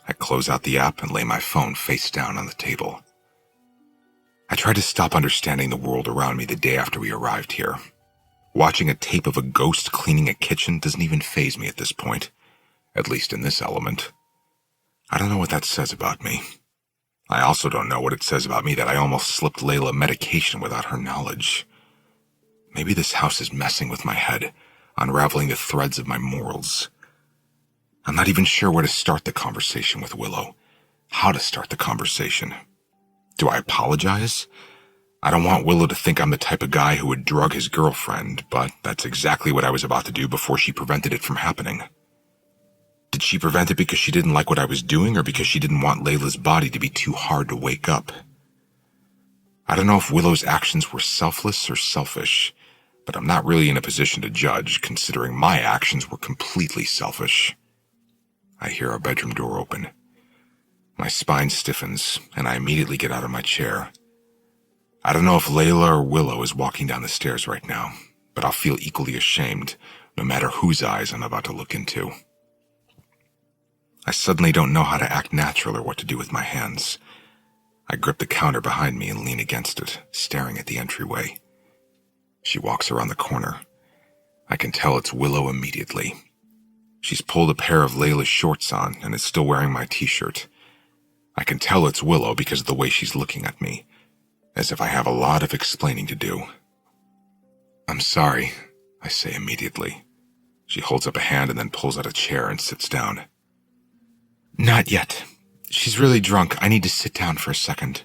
I close out the app and lay my phone face down on the table. I tried to stop understanding the world around me the day after we arrived here. Watching a tape of a ghost cleaning a kitchen doesn't even faze me at this point, at least in this element. I don't know what that says about me. I also don't know what it says about me that I almost slipped Layla medication without her knowledge. Maybe this house is messing with my head, unraveling the threads of my morals. I'm not even sure where to start the conversation with Willow, how to start the conversation. Do I apologize? I don't want Willow to think I'm the type of guy who would drug his girlfriend, but that's exactly what I was about to do before she prevented it from happening. Did she prevent it because she didn't like what I was doing, or because she didn't want Layla's body to be too hard to wake up? I don't know if Willow's actions were selfless or selfish, but I'm not really in a position to judge, considering my actions were completely selfish. I hear our bedroom door open. My spine stiffens, and I immediately get out of my chair. I don't know if Layla or Willow is walking down the stairs right now, but I'll feel equally ashamed, no matter whose eyes I'm about to look into. I suddenly don't know how to act natural or what to do with my hands. I grip the counter behind me and lean against it, staring at the entryway. She walks around the corner. I can tell it's Willow immediately. She's pulled a pair of Layla's shorts on and is still wearing my t-shirt. I can tell it's Willow because of the way she's looking at me, as if I have a lot of explaining to do. I'm sorry, I say immediately. She holds up a hand and then pulls out a chair and sits down. Not yet. She's really drunk. I need to sit down for a second.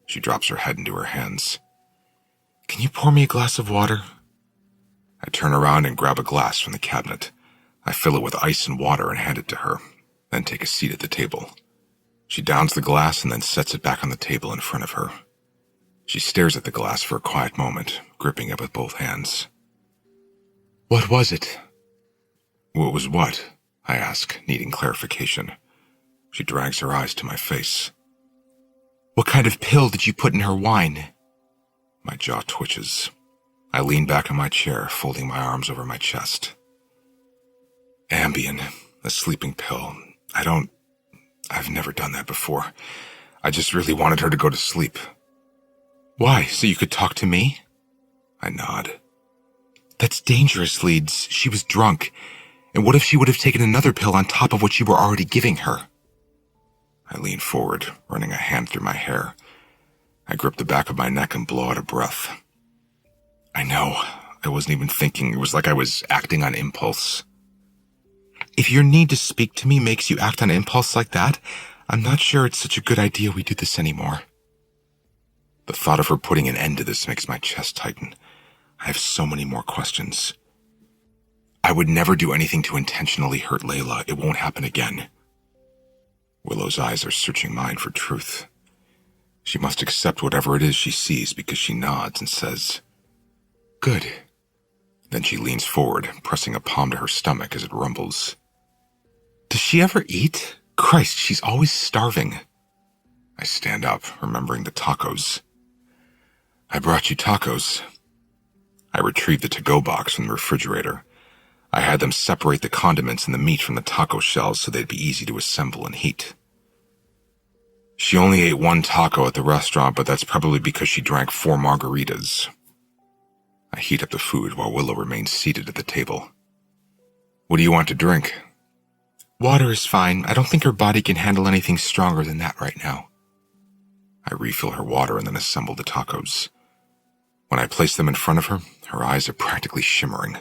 She drops her head into her hands. Can you pour me a glass of water? I turn around and grab a glass from the cabinet. I fill it with ice and water and hand it to her, then take a seat at the table. She downs the glass and then sets it back on the table in front of her. She stares at the glass for a quiet moment, gripping it with both hands. What was it? What was what? I ask, needing clarification. She drags her eyes to my face. What kind of pill did you put in her wine? My jaw twitches. I lean back in my chair, folding my arms over my chest. Ambien, a sleeping pill. I've never done that before. I just really wanted her to go to sleep. Why, so you could talk to me? I nod. That's dangerous, Leeds. She was drunk. And what if she would have taken another pill on top of what you were already giving her? I lean forward, running a hand through my hair. I grip the back of my neck and blow out a breath. I know. I wasn't even thinking. It was like I was acting on impulse. If your need to speak to me makes you act on impulse like that, I'm not sure it's such a good idea we do this anymore. The thought of her putting an end to this makes my chest tighten. I have so many more questions. I would never do anything to intentionally hurt Layla. It won't happen again. Willow's eyes are searching mine for truth. She must accept whatever it is she sees because she nods and says, "Good." Then she leans forward, pressing a palm to her stomach as it rumbles. Does she ever eat? Christ, she's always starving. I stand up, remembering the tacos. I brought you tacos. I retrieve the to-go box from the refrigerator. I had them separate the condiments and the meat from the taco shells so they'd be easy to assemble and heat. She only ate one taco at the restaurant, but that's probably because she drank 4 margaritas. I heat up the food while Willow remains seated at the table. What do you want to drink? Water is fine. I don't think her body can handle anything stronger than that right now. I refill her water and then assemble the tacos. When I place them in front of her, her eyes are practically shimmering.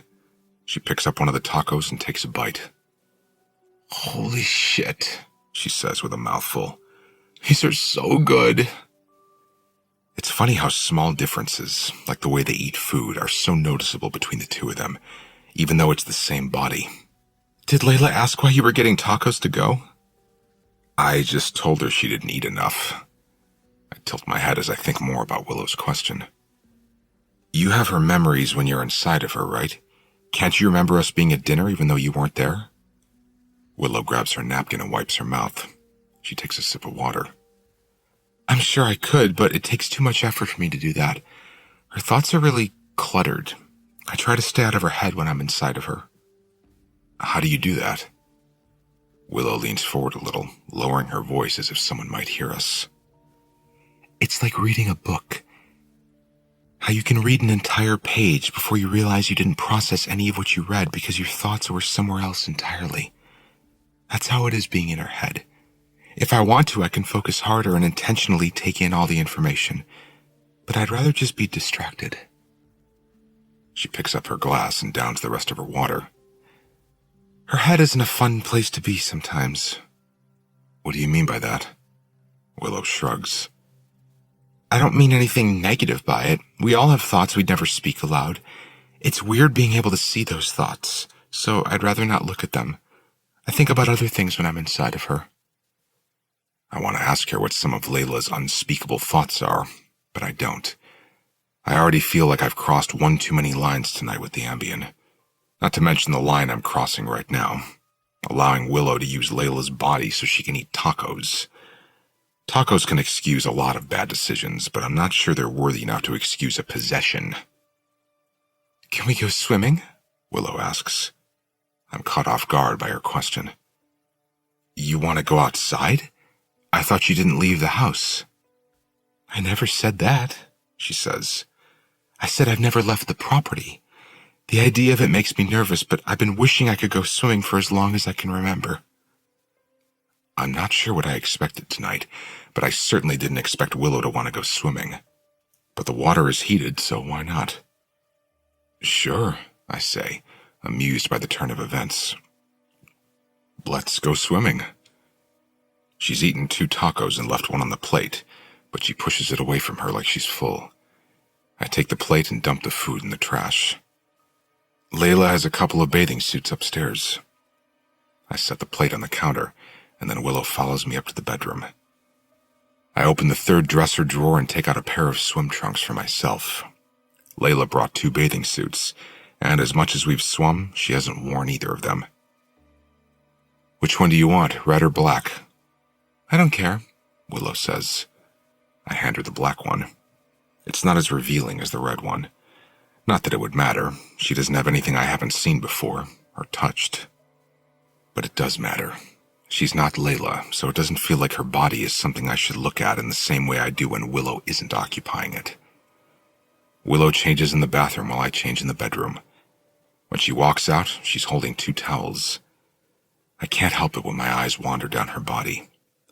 She picks up one of the tacos and takes a bite. Holy shit, she says with a mouthful. These are so good. It's funny how small differences, like the way they eat food, are so noticeable between the two of them, even though it's the same body. Did Layla ask why you were getting tacos to go? I just told her she didn't eat enough. I tilt my head as I think more about Willow's question. You have her memories when you're inside of her, right? Can't you remember us being at dinner even though you weren't there? Willow grabs her napkin and wipes her mouth. She takes a sip of water. I'm sure I could, but it takes too much effort for me to do that. Her thoughts are really cluttered. I try to stay out of her head when I'm inside of her. How do you do that? Willow leans forward a little, lowering her voice as if someone might hear us. It's like reading a book. How you can read an entire page before you realize you didn't process any of what you read because your thoughts were somewhere else entirely. That's how it is being in her head. If I want to, I can focus harder and intentionally take in all the information, but I'd rather just be distracted. She picks up her glass and downs the rest of her water. Her head isn't a fun place to be sometimes. What do you mean by that? Willow shrugs. I don't mean anything negative by it. We all have thoughts we'd never speak aloud. It's weird being able to see those thoughts, so I'd rather not look at them. I think about other things when I'm inside of her. I want to ask her what some of Layla's unspeakable thoughts are, but I don't. I already feel like I've crossed one too many lines tonight with the Ambien. Not to mention the line I'm crossing right now, allowing Willow to use Layla's body so she can eat tacos. Tacos can excuse a lot of bad decisions, but I'm not sure they're worthy enough to excuse a possession. Can we go swimming? Willow asks. I'm caught off guard by her question. You want to go outside? I thought you didn't leave the house. I never said that, she says. I said I've never left the property. The idea of it makes me nervous, but I've been wishing I could go swimming for as long as I can remember. I'm not sure what I expected tonight, but I certainly didn't expect Willow to want to go swimming. But the water is heated, so why not? Sure, I say, amused by the turn of events. Let's go swimming. She's eaten 2 tacos and left one on the plate, but she pushes it away from her like she's full. I take the plate and dump the food in the trash. Layla has a couple of bathing suits upstairs. I set the plate on the counter, and then Willow follows me up to the bedroom. I open the 3rd dresser drawer and take out a pair of swim trunks for myself. Layla brought 2 bathing suits, and as much as we've swum, she hasn't worn either of them. Which one do you want, red or black? I don't care, Willow says. I hand her the black one. It's not as revealing as the red one. Not that it would matter. She doesn't have anything I haven't seen before, or touched. But it does matter. She's not Layla, so it doesn't feel like her body is something I should look at in the same way I do when Willow isn't occupying it. Willow changes in the bathroom while I change in the bedroom. When she walks out, she's holding 2 towels. I can't help it when my eyes wander down her body,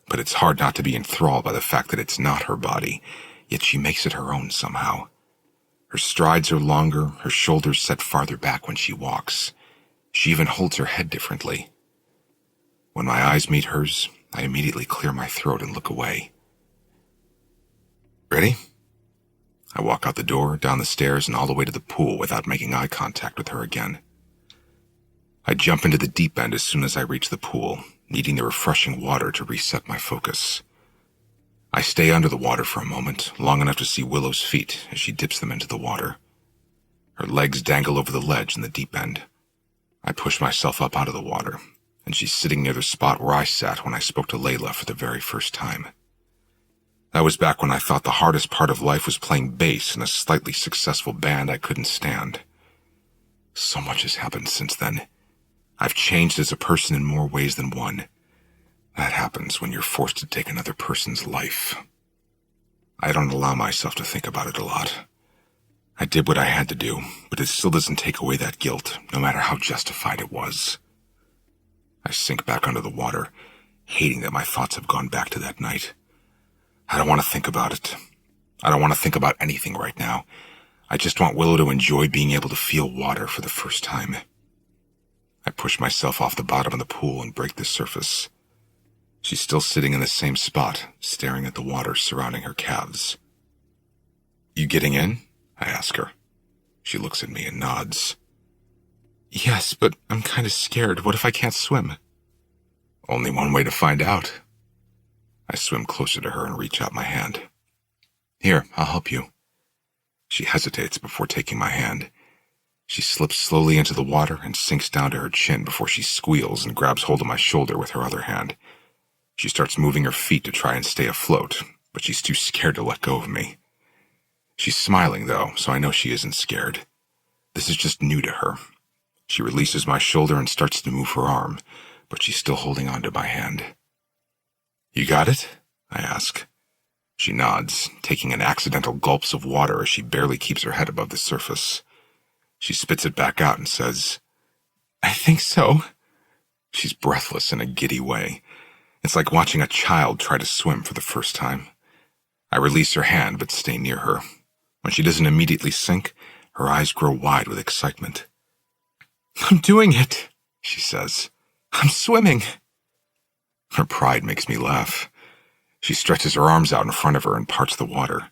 but it's hard not to be enthralled by the fact that it's not her body, yet she makes it her own somehow. Her strides are longer, her shoulders set farther back when she walks. She even holds her head differently. When my eyes meet hers, I immediately clear my throat and look away. Ready? I walk out the door, down the stairs, and all the way to the pool without making eye contact with her again. I jump into the deep end as soon as I reach the pool, needing the refreshing water to reset my focus. I stay under the water for a moment, long enough to see Willow's feet as she dips them into the water. Her legs dangle over the ledge in the deep end. I push myself up out of the water, and she's sitting near the spot where I sat when I spoke to Layla for the very first time. That was back when I thought the hardest part of life was playing bass in a slightly successful band I couldn't stand. So much has happened since then. I've changed as a person in more ways than one. That happens when you're forced to take another person's life. I don't allow myself to think about it a lot. I did what I had to do, but it still doesn't take away that guilt, no matter how justified it was. I sink back under the water, hating that my thoughts have gone back to that night. I don't want to think about it. I don't want to think about anything right now. I just want Willow to enjoy being able to feel water for the first time. I push myself off the bottom of the pool and break the surface. She's still sitting in the same spot, staring at the water surrounding her calves. You getting in? I ask her. She looks at me and nods. Yes, but I'm kind of scared. What if I can't swim? Only one way to find out. I swim closer to her and reach out my hand. Here, I'll help you. She hesitates before taking my hand. She slips slowly into the water and sinks down to her chin before she squeals and grabs hold of my shoulder with her other hand. She starts moving her feet to try and stay afloat, but she's too scared to let go of me. She's smiling, though, so I know she isn't scared. This is just new to her. She releases my shoulder and starts to move her arm, but she's still holding on to my hand. You got it? I ask. She nods, taking an accidental gulps of water as she barely keeps her head above the surface. She spits it back out and says, I think so. She's breathless in a giddy way. It's like watching a child try to swim for the first time. I release her hand but stay near her. When she doesn't immediately sink, her eyes grow wide with excitement. I'm doing it, she says. I'm swimming. Her pride makes me laugh. She stretches her arms out in front of her and parts the water.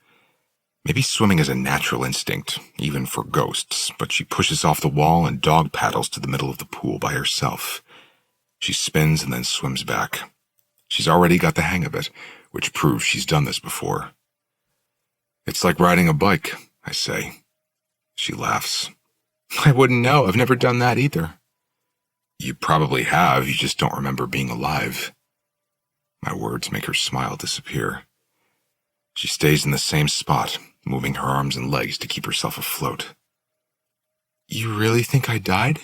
Maybe swimming is a natural instinct, even for ghosts, but she pushes off the wall and dog paddles to the middle of the pool by herself. She spins and then swims back. She's already got the hang of it, which proves she's done this before. It's like riding a bike, I say. She laughs. I wouldn't know. I've never done that either. You probably have, you just don't remember being alive. My words make her smile disappear. She stays in the same spot, moving her arms and legs to keep herself afloat. You really think I died?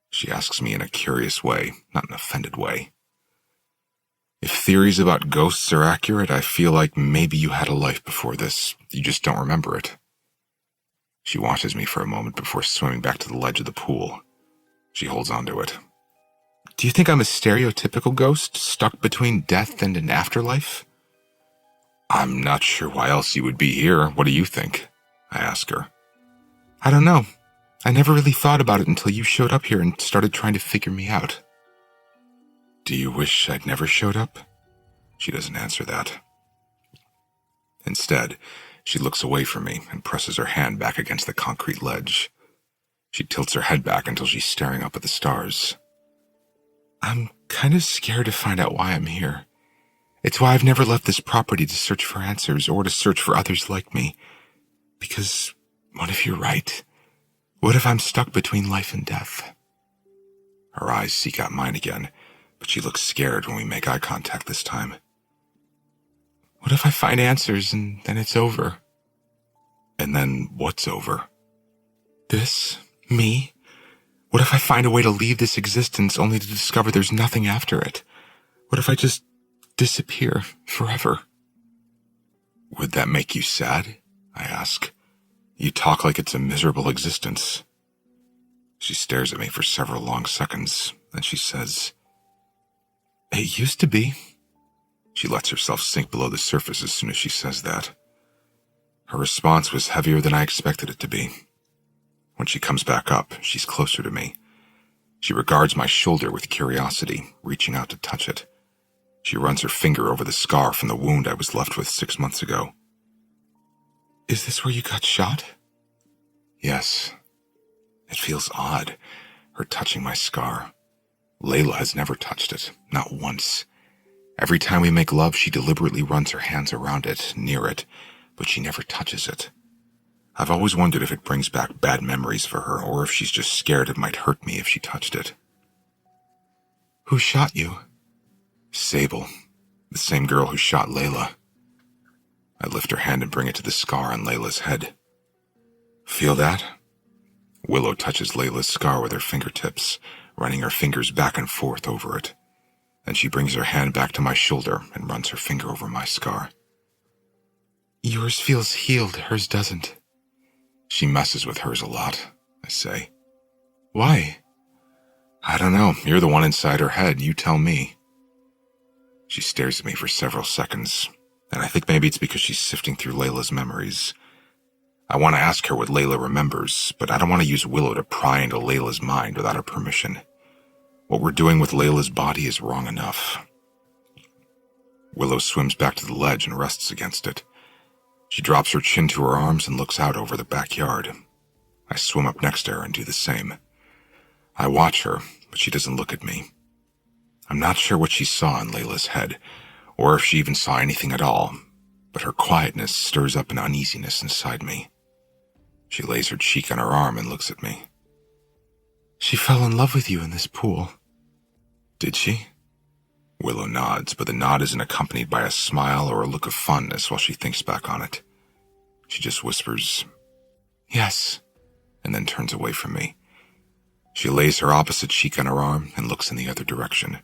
She asks me in a curious way, not an offended way. If theories about ghosts are accurate, I feel like maybe you had a life before this. You just don't remember it. She watches me for a moment before swimming back to the ledge of the pool. She holds onto it. Do you think I'm a stereotypical ghost, stuck between death and an afterlife? I'm not sure why else you would be here. What do you think? I ask her. I don't know. I never really thought about it until you showed up here and started trying to figure me out. Do you wish I'd never showed up? She doesn't answer that. Instead, she looks away from me and presses her hand back against the concrete ledge. She tilts her head back until she's staring up at the stars. I'm kind of scared to find out why I'm here. It's why I've never left this property to search for answers or to search for others like me. Because what if you're right? What if I'm stuck between life and death? Her eyes seek out mine again, but she looks scared when we make eye contact this time. What if I find answers and then it's over? And then what's over? This? Me? What if I find a way to leave this existence only to discover there's nothing after it? What if I just disappear forever? Would that make you sad? I ask. You talk like it's a miserable existence. She stares at me for several long seconds, then she says, It used to be. She lets herself sink below the surface as soon as she says that. Her response was heavier than I expected it to be. When she comes back up, she's closer to me. She regards my shoulder with curiosity, reaching out to touch it. She runs her finger over the scar from the wound I was left with 6 months ago. Is this where you got shot? Yes. It feels odd, her touching my scar. Layla has never touched it, not once. Every time we make love, she deliberately runs her hands around it, near it, but she never touches it. I've always wondered if it brings back bad memories for her, or if she's just scared it might hurt me if she touched it. Who shot you? Sable, the same girl who shot Layla. I lift her hand and bring it to the scar on Layla's head. Feel that? Willow touches Layla's scar with her fingertips, running her fingers back and forth over it. Then she brings her hand back to my shoulder and runs her finger over my scar. Yours feels healed, hers doesn't. She messes with hers a lot, I say. Why? I don't know. You're the one inside her head. You tell me. She stares at me for several seconds, and I think maybe it's because she's sifting through Layla's memories. I want to ask her what Layla remembers, but I don't want to use Willow to pry into Layla's mind without her permission. What we're doing with Layla's body is wrong enough. Willow swims back to the ledge and rests against it. She drops her chin to her arms and looks out over the backyard. I swim up next to her and do the same. I watch her, but she doesn't look at me. I'm not sure what she saw in Layla's head, or if she even saw anything at all, but her quietness stirs up an uneasiness inside me. She lays her cheek on her arm and looks at me. She fell in love with you in this pool. Did she? Willow nods, but the nod isn't accompanied by a smile or a look of fondness while she thinks back on it. She just whispers, Yes, and then turns away from me. She lays her opposite cheek on her arm and looks in the other direction.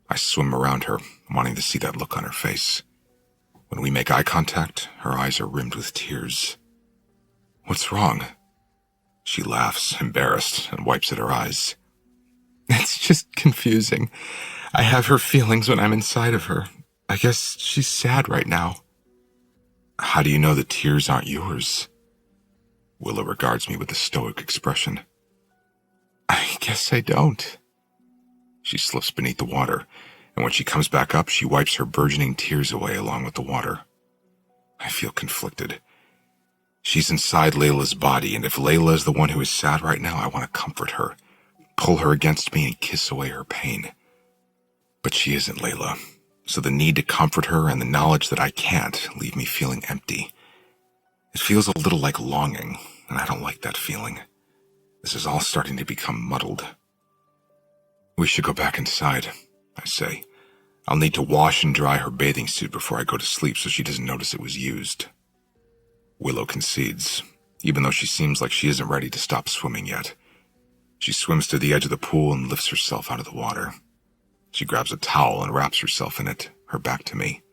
I swim around her, wanting to see that look on her face. When we make eye contact, her eyes are rimmed with tears. "What's wrong?" She laughs, embarrassed, and wipes at her eyes. It's just confusing. I have her feelings when I'm inside of her. I guess she's sad right now. "How do you know the tears aren't yours?" Willow regards me with a stoic expression. I guess I don't. She slips beneath the water, and when she comes back up, she wipes her burgeoning tears away along with the water. I feel conflicted. She's inside Layla's body, and if Layla is the one who is sad right now, I want to comfort her, pull her against me, and kiss away her pain. But she isn't Layla, so the need to comfort her and the knowledge that I can't leave me feeling empty. It feels a little like longing, and I don't like that feeling. This is all starting to become muddled. "We should go back inside," I say. "I'll need to wash and dry her bathing suit before I go to sleep so she doesn't notice it was used." Willow concedes, even though she seems like she isn't ready to stop swimming yet. She swims to the edge of the pool and lifts herself out of the water. She grabs a towel and wraps herself in it, her back to me.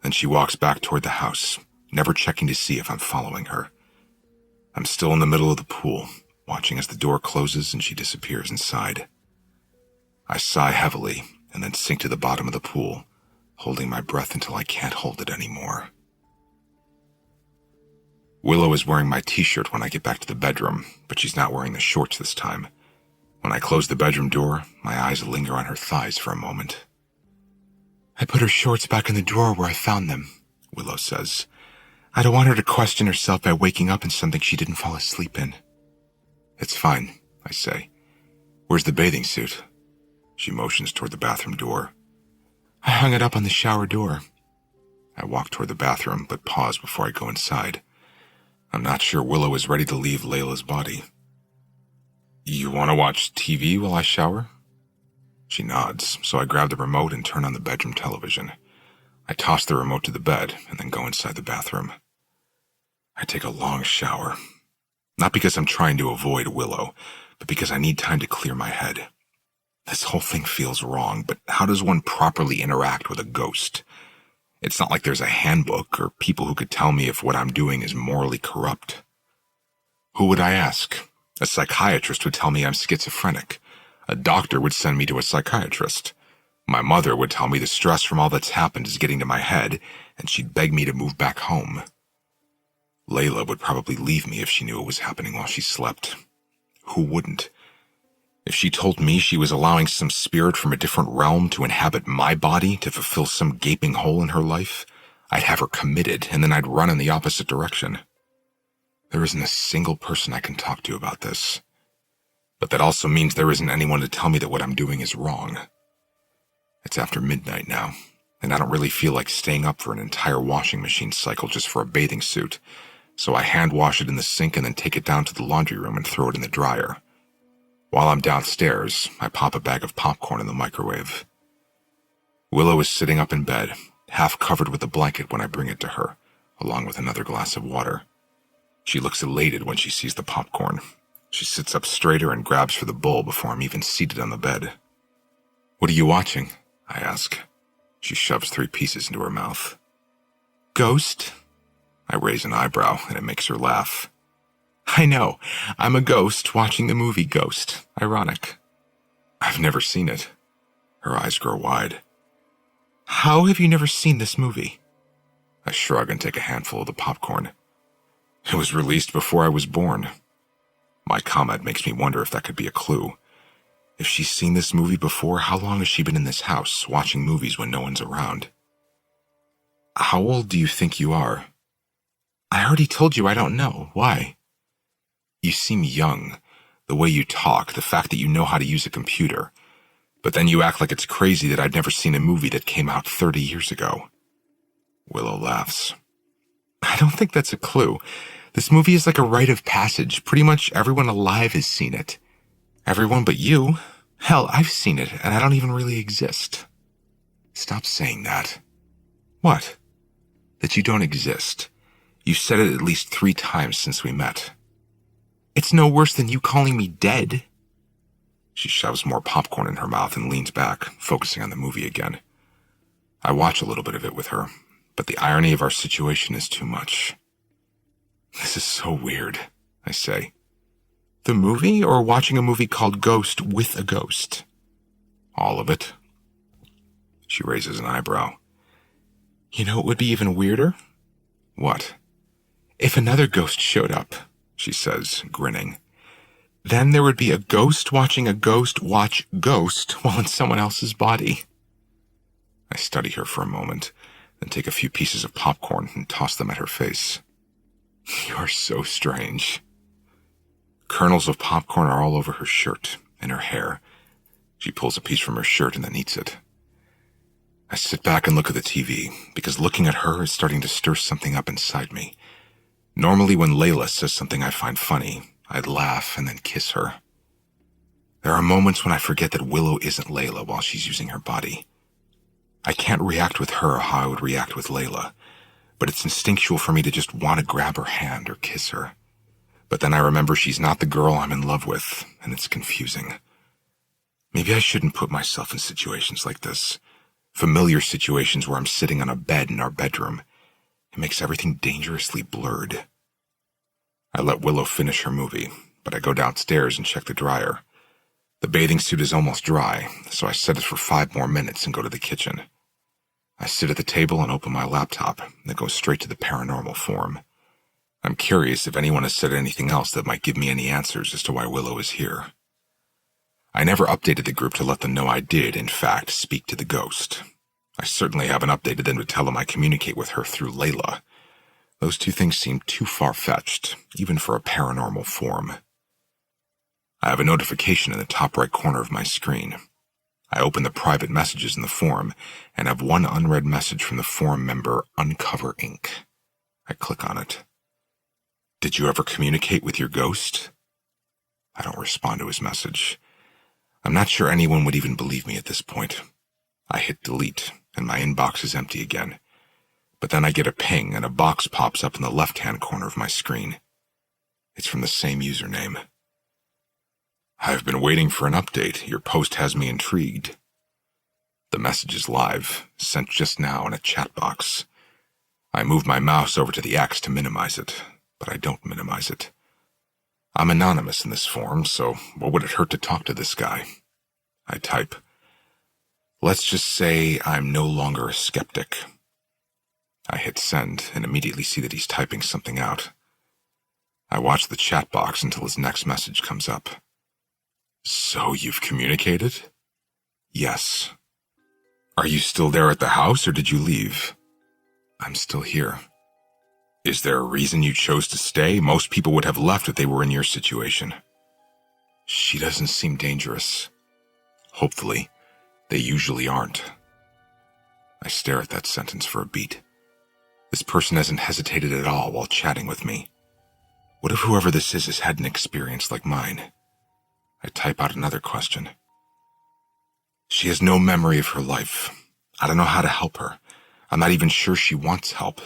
Then she walks back toward the house, never checking to see if I'm following her. I'm still in the middle of the pool, watching as the door closes and she disappears inside. I sigh heavily and then sink to the bottom of the pool, holding my breath until I can't hold it anymore. Willow is wearing my t-shirt when I get back to the bedroom, but she's not wearing the shorts this time. When I close the bedroom door, my eyes linger on her thighs for a moment. I put her shorts back in the drawer where I found them, Willow says. I don't want her to question herself by waking up in something she didn't fall asleep in. It's fine, I say. Where's the bathing suit? She motions toward the bathroom door. I hung it up on the shower door. I walk toward the bathroom, but pause before I go inside. I'm not sure Willow is ready to leave Layla's body. You want to watch TV while I shower? She nods, so I grab the remote and turn on the bedroom television. I toss the remote to the bed and then go inside the bathroom. I take a long shower. Not because I'm trying to avoid Willow, but because I need time to clear my head. This whole thing feels wrong, but how does one properly interact with a ghost? It's not like there's a handbook or people who could tell me if what I'm doing is morally corrupt. Who would I ask? A psychiatrist would tell me I'm schizophrenic. A doctor would send me to a psychiatrist. My mother would tell me the stress from all that's happened is getting to my head, and she'd beg me to move back home. Layla would probably leave me if she knew it was happening while she slept. Who wouldn't? If she told me she was allowing some spirit from a different realm to inhabit my body to fulfill some gaping hole in her life, I'd have her committed, and then I'd run in the opposite direction. There isn't a single person I can talk to about this. But that also means there isn't anyone to tell me that what I'm doing is wrong. It's after midnight now, and I don't really feel like staying up for an entire washing machine cycle just for a bathing suit, so I hand wash it in the sink and then take it down to the laundry room and throw it in the dryer. While I'm downstairs, I pop a bag of popcorn in the microwave. Willow is sitting up in bed, half covered with a blanket when I bring it to her, along with another glass of water. She looks elated when she sees the popcorn. She sits up straighter and grabs for the bowl before I'm even seated on the bed. What are you watching? I ask. She shoves 3 pieces into her mouth. Ghost? I raise an eyebrow, and it makes her laugh. I know. I'm a ghost watching the movie Ghost. Ironic. I've never seen it. Her eyes grow wide. How have you never seen this movie? I shrug and take a handful of the popcorn. It was released before I was born. My comment makes me wonder if that could be a clue. If she's seen this movie before, how long has she been in this house, watching movies when no one's around? How old do you think you are? I already told you I don't know. Why? You seem young. The way you talk, the fact that you know how to use a computer. But then you act like it's crazy that I'd never seen a movie that came out 30 years ago. Willow laughs. I don't think that's a clue. This movie is like a rite of passage. Pretty much everyone alive has seen it. Everyone but you. Hell, I've seen it, and I don't even really exist. Stop saying that. What? That you don't exist. You've said it at least 3 times since we met. It's no worse than you calling me dead. She shoves more popcorn in her mouth and leans back, focusing on the movie again. I watch a little bit of it with her, but the irony of our situation is too much. This is so weird, I say. The movie, or watching a movie called Ghost with a ghost? All of it. She raises an eyebrow. You know what would be even weirder? What? If another ghost showed up, she says, grinning. Then there would be a ghost watching a ghost watch Ghost while in someone else's body. I study her for a moment, then take a few pieces of popcorn and toss them at her face. You are so strange. Kernels of popcorn are all over her shirt and her hair. She pulls a piece from her shirt and then eats it. I sit back and look at the TV, because looking at her is starting to stir something up inside me. Normally when Layla says something I find funny, I'd laugh and then kiss her. There are moments when I forget that Willow isn't Layla while she's using her body. I can't react with her how I would react with Layla, but it's instinctual for me to just want to grab her hand or kiss her. But then I remember she's not the girl I'm in love with, and it's confusing. Maybe I shouldn't put myself in situations like this. Familiar situations where I'm sitting on a bed in our bedroom. It makes everything dangerously blurred. I let Willow finish her movie, but I go downstairs and check the dryer. The bathing suit is almost dry, so I set it for 5 more minutes and go to the kitchen. I sit at the table and open my laptop, then go straight to the paranormal forum. I'm curious if anyone has said anything else that might give me any answers as to why Willow is here. I never updated the group to let them know I did, in fact, speak to the ghost. I certainly haven't updated them to tell them I communicate with her through Layla. Those two things seem too far-fetched, even for a paranormal forum. I have a notification in the top right corner of my screen. I open the private messages in the forum and have one unread message from the forum member Uncover Inc. I click on it. Did you ever communicate with your ghost? I don't respond to his message. I'm not sure anyone would even believe me at this point. I hit delete, and my inbox is empty again. But then I get a ping, and a box pops up in the left-hand corner of my screen. It's from the same username. I've been waiting for an update. Your post has me intrigued. The message is live, sent just now in a chat box. I move my mouse over to the X to minimize it, but I don't minimize it. I'm anonymous in this form, so what would it hurt to talk to this guy? I type. Let's just say I'm no longer a skeptic. I hit send and immediately see that he's typing something out. I watch the chat box until his next message comes up. So you've communicated? Yes. Are you still there at the house or did you leave? I'm still here. Is there a reason you chose to stay? Most people would have left if they were in your situation. She doesn't seem dangerous. Hopefully, they usually aren't. I stare at that sentence for a beat. This person hasn't hesitated at all while chatting with me. What if whoever this is has had an experience like mine? I type out another question. She has no memory of her life. I don't know how to help her. I'm not even sure she wants help.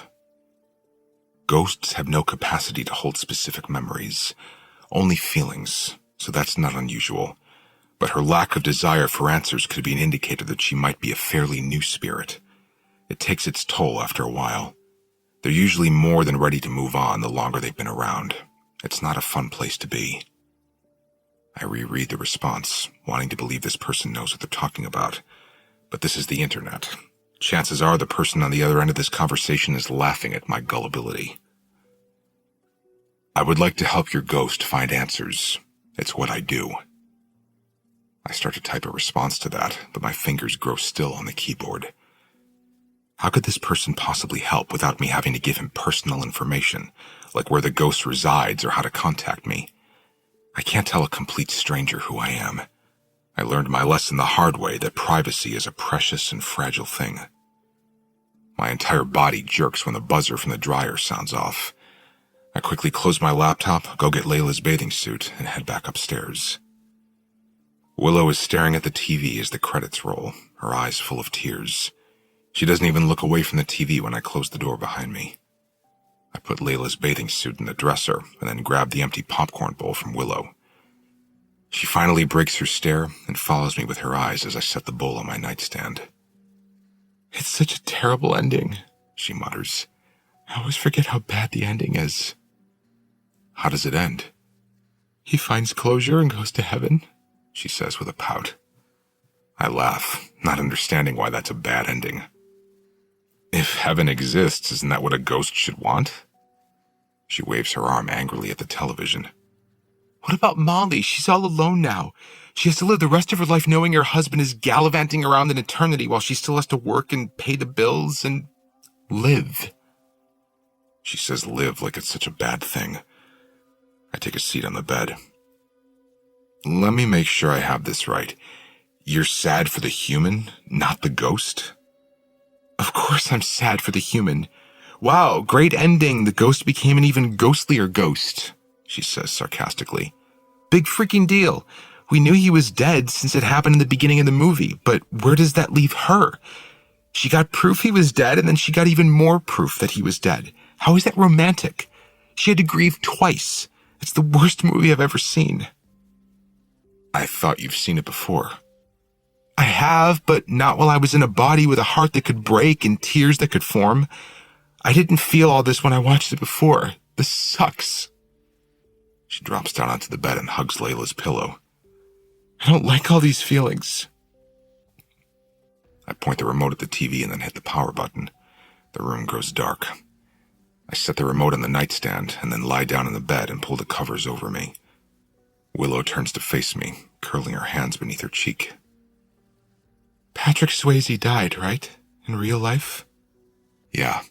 Ghosts have no capacity to hold specific memories, only feelings, so that's not unusual. But her lack of desire for answers could be an indicator that she might be a fairly new spirit. It takes its toll after a while. They're usually more than ready to move on the longer they've been around. It's not a fun place to be. I reread the response, wanting to believe this person knows what they're talking about. But this is the internet. Chances are the person on the other end of this conversation is laughing at my gullibility. I would like to help your ghost find answers. It's what I do. I start to type a response to that, but my fingers grow still on the keyboard. How could this person possibly help without me having to give him personal information, like where the ghost resides or how to contact me? I can't tell a complete stranger who I am. I learned my lesson the hard way that privacy is a precious and fragile thing. My entire body jerks when the buzzer from the dryer sounds off. I quickly close my laptop, go get Layla's bathing suit, and head back upstairs. Willow is staring at the TV as the credits roll, her eyes full of tears. She doesn't even look away from the TV when I close the door behind me. I put Layla's bathing suit in the dresser and then grab the empty popcorn bowl from Willow. She finally breaks her stare and follows me with her eyes as I set the bowl on my nightstand. It's such a terrible ending, she mutters. I always forget how bad the ending is. How does it end? He finds closure and goes to heaven, she says with a pout. I laugh, not understanding why that's a bad ending. If heaven exists, isn't that what a ghost should want? She waves her arm angrily at the television. What about Molly? She's all alone now. She has to live the rest of her life knowing her husband is gallivanting around in eternity while she still has to work and pay the bills and live. She says live like it's such a bad thing. I take a seat on the bed. Let me make sure I have this right. You're sad for the human, not the ghost? Of course I'm sad for the human. Wow, great ending. The ghost became an even ghostlier ghost, she says sarcastically. Big freaking deal. We knew he was dead since it happened in the beginning of the movie, but where does that leave her? She got proof he was dead, and then she got even more proof that he was dead. How is that romantic? She had to grieve twice. It's the worst movie I've ever seen. I thought you've seen it before. I have, but not while I was in a body with a heart that could break and tears that could form. I didn't feel all this when I watched it before. This sucks. She drops down onto the bed and hugs Layla's pillow. I don't like all these feelings. I point the remote at the TV and then hit the power button. The room grows dark. I set the remote on the nightstand and then lie down in the bed and pull the covers over me. Willow turns to face me, curling her hands beneath her cheek. Patrick Swayze died, right? In real life? Yeah.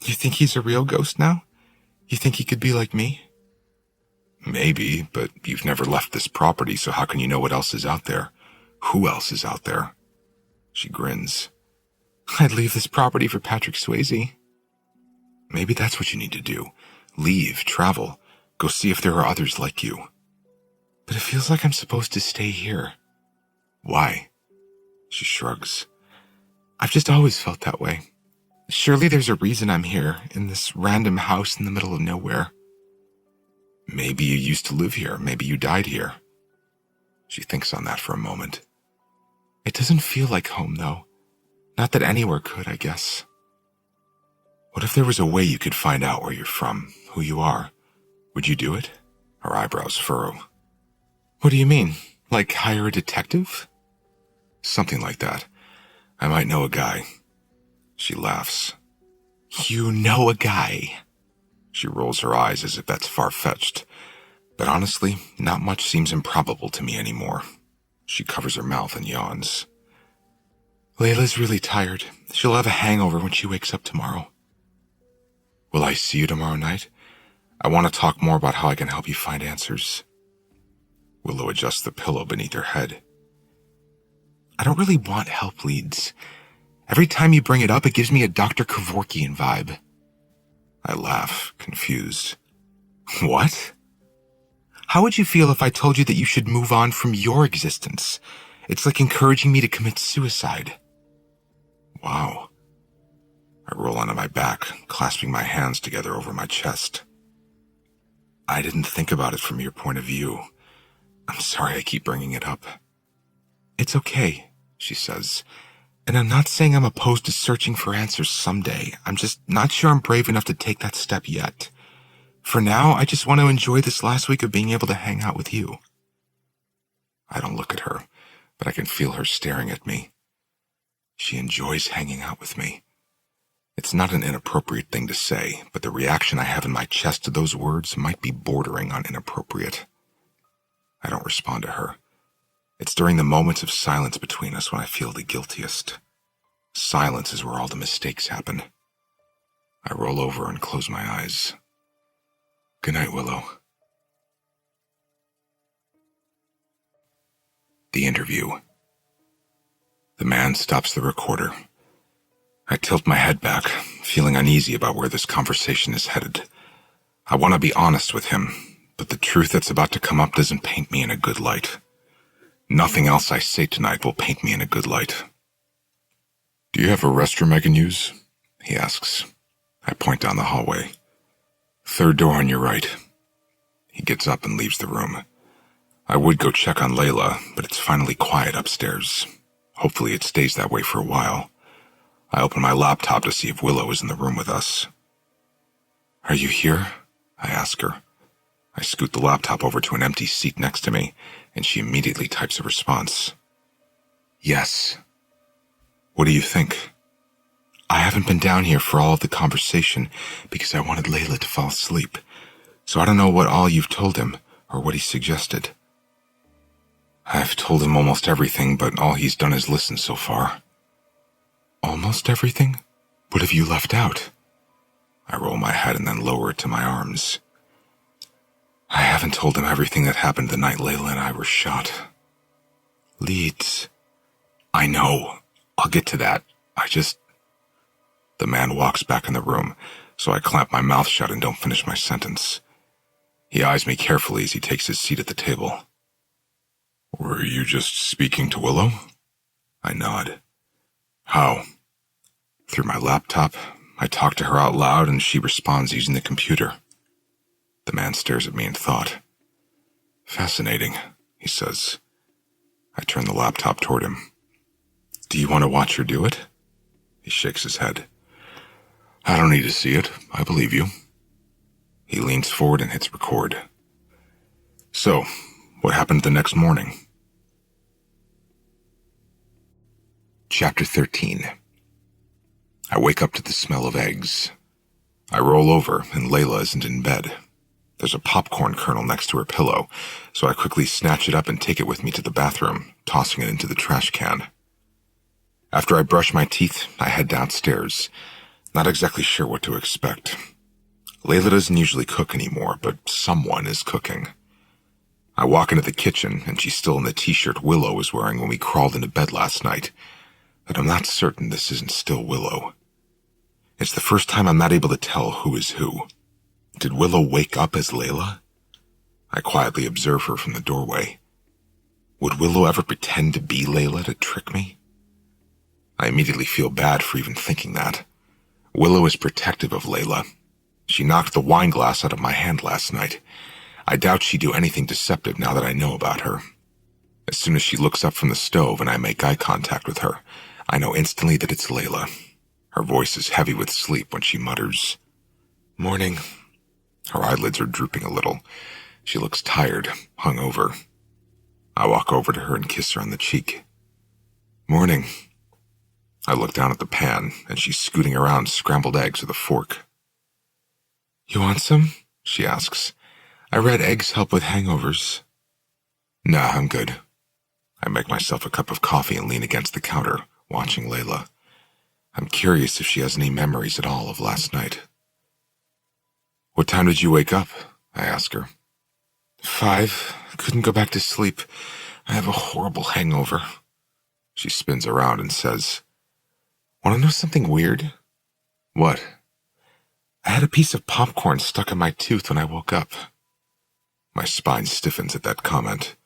You think he's a real ghost now? You think he could be like me? Maybe, but you've never left this property, so how can you know what else is out there? Who else is out there? She grins. I'd leave this property for Patrick Swayze. Maybe that's what you need to do. Leave, travel, go see if there are others like you. But it feels like I'm supposed to stay here. Why? She shrugs. I've just always felt that way. Surely there's a reason I'm here, in this random house in the middle of nowhere. Maybe you used to live here. Maybe you died here. She thinks on that for a moment. It doesn't feel like home, though. Not that anywhere could, I guess. What if there was a way you could find out where you're from, who you are? Would you do it? Her eyebrows furrow. What do you mean? Like hire a detective? Something like that. I might know a guy. She laughs. You know a guy? She rolls her eyes as if that's far-fetched. But honestly, not much seems improbable to me anymore. She covers her mouth and yawns. Layla's really tired. She'll have a hangover when she wakes up tomorrow. Will I see you tomorrow night? I want to talk more about how I can help you find answers. Willow adjusts the pillow beneath her head. I don't really want help, Leeds. Every time you bring it up, it gives me a Dr. Kevorkian vibe. I laugh, confused. What? How would you feel if I told you that you should move on from your existence? It's like encouraging me to commit suicide. Wow. I roll onto my back, clasping my hands together over my chest. I didn't think about it from your point of view. I'm sorry I keep bringing it up. It's okay, she says. And I'm not saying I'm opposed to searching for answers someday. I'm just not sure I'm brave enough to take that step yet. For now, I just want to enjoy this last week of being able to hang out with you. I don't look at her, but I can feel her staring at me. She enjoys hanging out with me. It's not an inappropriate thing to say, but the reaction I have in my chest to those words might be bordering on inappropriate. I don't respond to her. It's during the moments of silence between us when I feel the guiltiest. Silence is where all the mistakes happen. I roll over and close my eyes. Good night, Willow. The interview. The man stops the recorder. I tilt my head back, feeling uneasy about where this conversation is headed. I want to be honest with him, but the truth that's about to come up doesn't paint me in a good light. Nothing else I say tonight will paint me in a good light. Do you have a restroom I can use? He asks. I point down the hallway. Third door on your right. He gets up and leaves the room. I would go check on Layla, but it's finally quiet upstairs. Hopefully it stays that way for a while. I open my laptop to see if Willow is in the room with us. "Are you here?" I ask her. I scoot the laptop over to an empty seat next to me, and she immediately types a response. "Yes." "What do you think?" "I haven't been down here for all of the conversation because I wanted Layla to fall asleep, so I don't know what all you've told him or what he suggested." "I've told him almost everything, but all he's done is listen so far." "Almost everything? What have you left out?" I roll my head and then lower it to my arms. "I haven't told him everything that happened the night Layla and I were shot." "Leeds." "I know. I'll get to that. The man walks back in the room, so I clamp my mouth shut and don't finish my sentence. He eyes me carefully as he takes his seat at the table. "Were you just speaking to Willow?" I nod. "How?" "Through my laptop. I talk to her out loud and she responds using the computer." The man stares at me in thought. "Fascinating," he says. I turn the laptop toward him. "Do you want to watch her do it?" He shakes his head. "I don't need to see it. I believe you." He leans forward and hits record. "So, what happened the next morning?" Chapter 13. I wake up to the smell of eggs. I roll over and Layla isn't in bed. There's a popcorn kernel next to her pillow, so I quickly snatch it up and take it with me to the bathroom, tossing it into the trash can. After I brush my teeth, I head downstairs, not exactly sure what to expect. Layla doesn't usually cook anymore, but someone is cooking. I walk into the kitchen, and she's still in the t-shirt Willow was wearing when we crawled into bed last night, but I'm not certain this isn't still Willow. It's the first time I'm not able to tell who is who. Did Willow wake up as Layla? I quietly observe her from the doorway. Would Willow ever pretend to be Layla to trick me? I immediately feel bad for even thinking that. Willow is protective of Layla. She knocked the wine glass out of my hand last night. I doubt she'd do anything deceptive now that I know about her. As soon as she looks up from the stove and I make eye contact with her, I know instantly that it's Layla. Her voice is heavy with sleep when she mutters, "Morning." Her eyelids are drooping a little. She looks tired, hungover. I walk over to her and kiss her on the cheek. "Morning." I look down at the pan, and she's scooting around scrambled eggs with a fork. "You want some?" she asks. "I read eggs help with hangovers." "Nah, I'm good." I make myself a cup of coffee and lean against the counter, watching Layla. I'm curious if she has any memories at all of last night. "What time did you wake up?" I ask her. 5. Couldn't go back to sleep. I have a horrible hangover. She spins around and says, "Want to know something weird?" "What?" "I had a piece of popcorn stuck in my tooth when I woke up." My spine stiffens at that comment.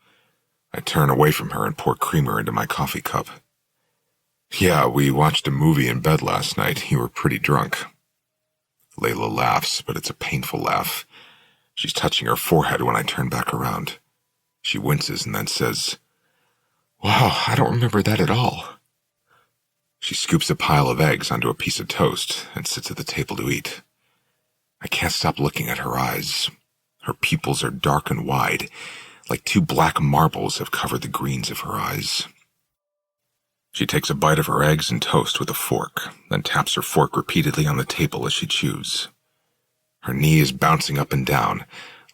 I turn away from her and pour creamer into my coffee cup. "Yeah, we watched a movie in bed last night. You were pretty drunk." Layla laughs, but it's a painful laugh. She's touching her forehead when I turn back around. She winces and then says, "Wow, I don't remember that at all." She scoops a pile of eggs onto a piece of toast and sits at the table to eat. I can't stop looking at her eyes. Her pupils are dark and wide, like 2 black marbles have covered the greens of her eyes. She takes a bite of her eggs and toast with a fork, then taps her fork repeatedly on the table as she chews. Her knee is bouncing up and down,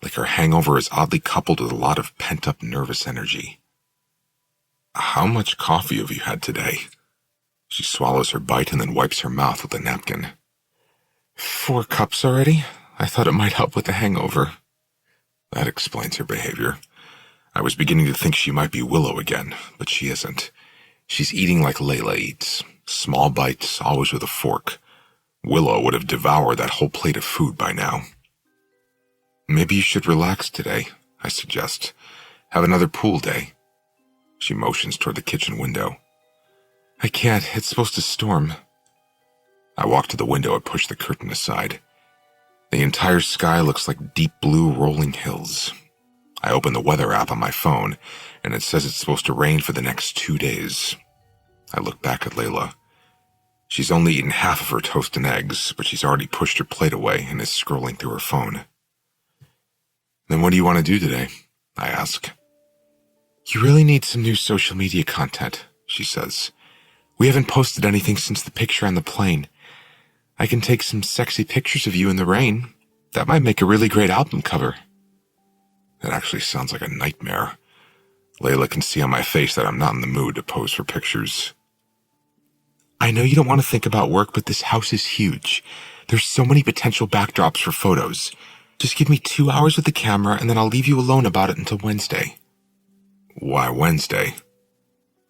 like her hangover is oddly coupled with a lot of pent-up nervous energy. "How much coffee have you had today?" She swallows her bite and then wipes her mouth with a napkin. 4 cups already? I thought it might help with the hangover." That explains her behavior. I was beginning to think she might be Willow again, but she isn't. She's eating like Layla eats, small bites, always with a fork. Willow would have devoured that whole plate of food by now. "Maybe you should relax today," I suggest. "Have another pool day." She motions toward the kitchen window. "I can't. It's supposed to storm." I walk to the window and push the curtain aside. The entire sky looks like deep blue rolling hills. I open the weather app on my phone, and it says it's supposed to rain for the next 2 days. I look back at Layla. She's only eaten half of her toast and eggs, but she's already pushed her plate away and is scrolling through her phone. Then what do you want to do today? I ask. You really need some new social media content, she says. We haven't posted anything since the picture on the plane. I can take some sexy pictures of you in the rain. That might make a really great album cover. That actually sounds like a nightmare. Layla can see on my face that I'm not in the mood to pose for pictures. I know you don't want to think about work, but this house is huge. There's so many potential backdrops for photos. Just give me 2 hours with the camera, and then I'll leave you alone about it until Wednesday. Why Wednesday?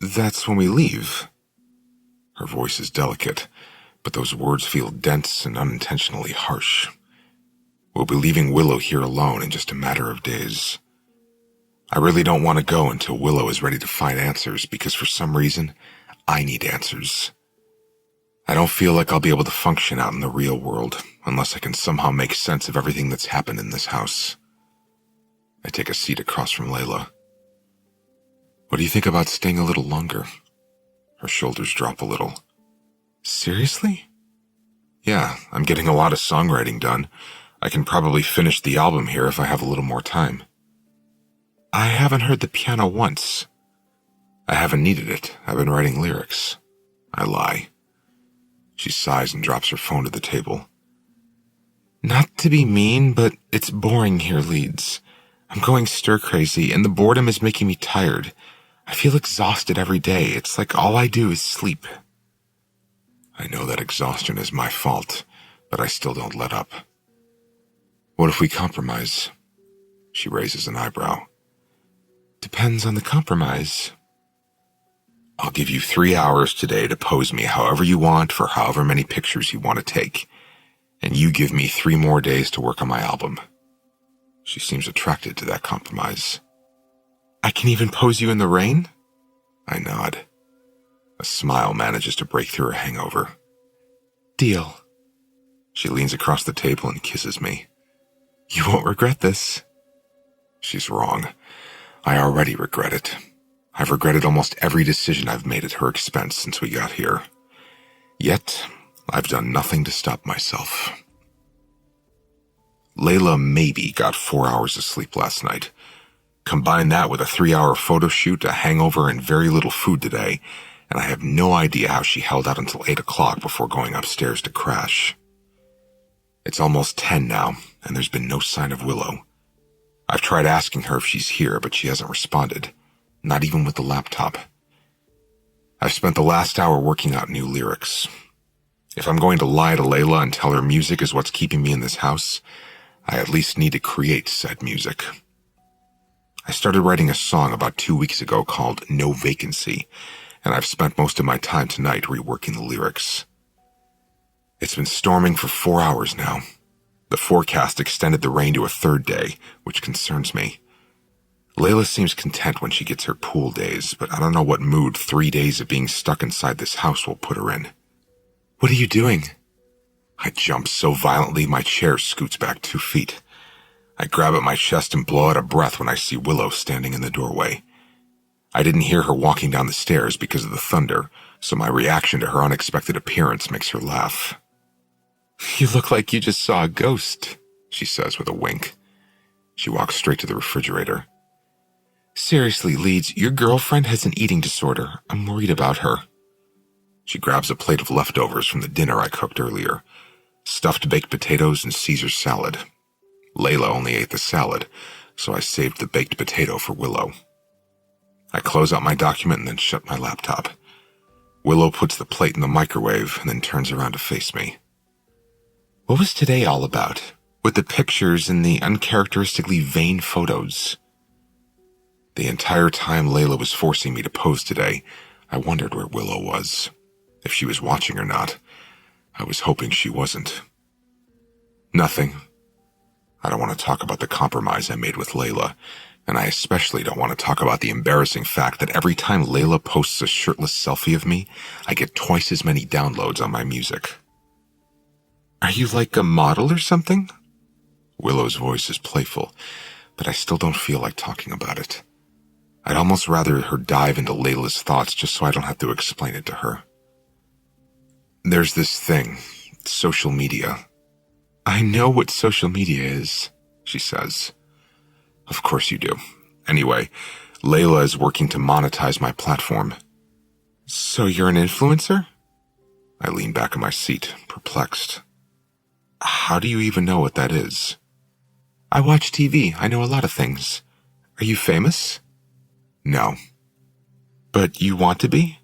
That's when we leave. Her voice is delicate, but those words feel dense and unintentionally harsh. We'll be leaving Willow here alone in just a matter of days. I really don't want to go until Willow is ready to find answers because for some reason, I need answers. I don't feel like I'll be able to function out in the real world unless I can somehow make sense of everything that's happened in this house. I take a seat across from Layla. What do you think about staying a little longer? Her shoulders drop a little. Seriously? Yeah, I'm getting a lot of songwriting done. I can probably finish the album here if I have a little more time. I haven't heard the piano once. I haven't needed it. I've been writing lyrics. I lie. She sighs and drops her phone to the table. Not to be mean, but it's boring here, Leeds. I'm going stir-crazy, and the boredom is making me tired. I feel exhausted every day. It's like all I do is sleep. I know that exhaustion is my fault, but I still don't let up. What if we compromise? She raises an eyebrow. Depends on the compromise. I'll give you 3 hours today to pose me however you want for however many pictures you want to take, and you give me 3 more days to work on my album. She seems attracted to that compromise. I can even pose you in the rain? I nod. A smile manages to break through her hangover. Deal. She leans across the table and kisses me. You won't regret this. She's wrong. I already regret it. I've regretted almost every decision I've made at her expense since we got here. Yet, I've done nothing to stop myself. Layla maybe got 4 hours of sleep last night. Combine that with a 3-hour photo shoot, a hangover, and very little food today, and I have no idea how she held out until 8 o'clock before going upstairs to crash. It's almost 10 now, and there's been no sign of Willow. I've tried asking her if she's here, but she hasn't responded, not even with the laptop. I've spent the last hour working out new lyrics. If I'm going to lie to Layla and tell her music is what's keeping me in this house, I at least need to create said music. I started writing a song about 2 weeks ago called No Vacancy, and I've spent most of my time tonight reworking the lyrics. It's been storming for 4 hours now. The forecast extended the rain to a 3rd day, which concerns me. Layla seems content when she gets her pool days, but I don't know what mood 3 days of being stuck inside this house will put her in. What are you doing? I jump so violently my chair scoots back 2 feet. I grab at my chest and blow out a breath when I see Willow standing in the doorway. I didn't hear her walking down the stairs because of the thunder, so my reaction to her unexpected appearance makes her laugh. You look like you just saw a ghost, she says with a wink. She walks straight to the refrigerator. Seriously, Leeds, your girlfriend has an eating disorder. I'm worried about her. She grabs a plate of leftovers from the dinner I cooked earlier. Stuffed baked potatoes and Caesar salad. Layla only ate the salad, so I saved the baked potato for Willow. I close out my document and then shut my laptop. Willow puts the plate in the microwave and then turns around to face me. What was today all about? With the pictures and the uncharacteristically vain photos? The entire time Layla was forcing me to pose today, I wondered where Willow was. If she was watching or not. I was hoping she wasn't. Nothing. I don't want to talk about the compromise I made with Layla, and I especially don't want to talk about the embarrassing fact that every time Layla posts a shirtless selfie of me, I get twice as many downloads on my music. Are you like a model or something? Willow's voice is playful, but I still don't feel like talking about it. I'd almost rather her dive into Layla's thoughts just so I don't have to explain it to her. There's this thing, social media. I know what social media is, she says. Of course you do. Anyway, Layla is working to monetize my platform. So you're an influencer? I lean back in my seat, perplexed. How do you even know what that is? I watch TV. I know a lot of things. Are you famous? No. But you want to be?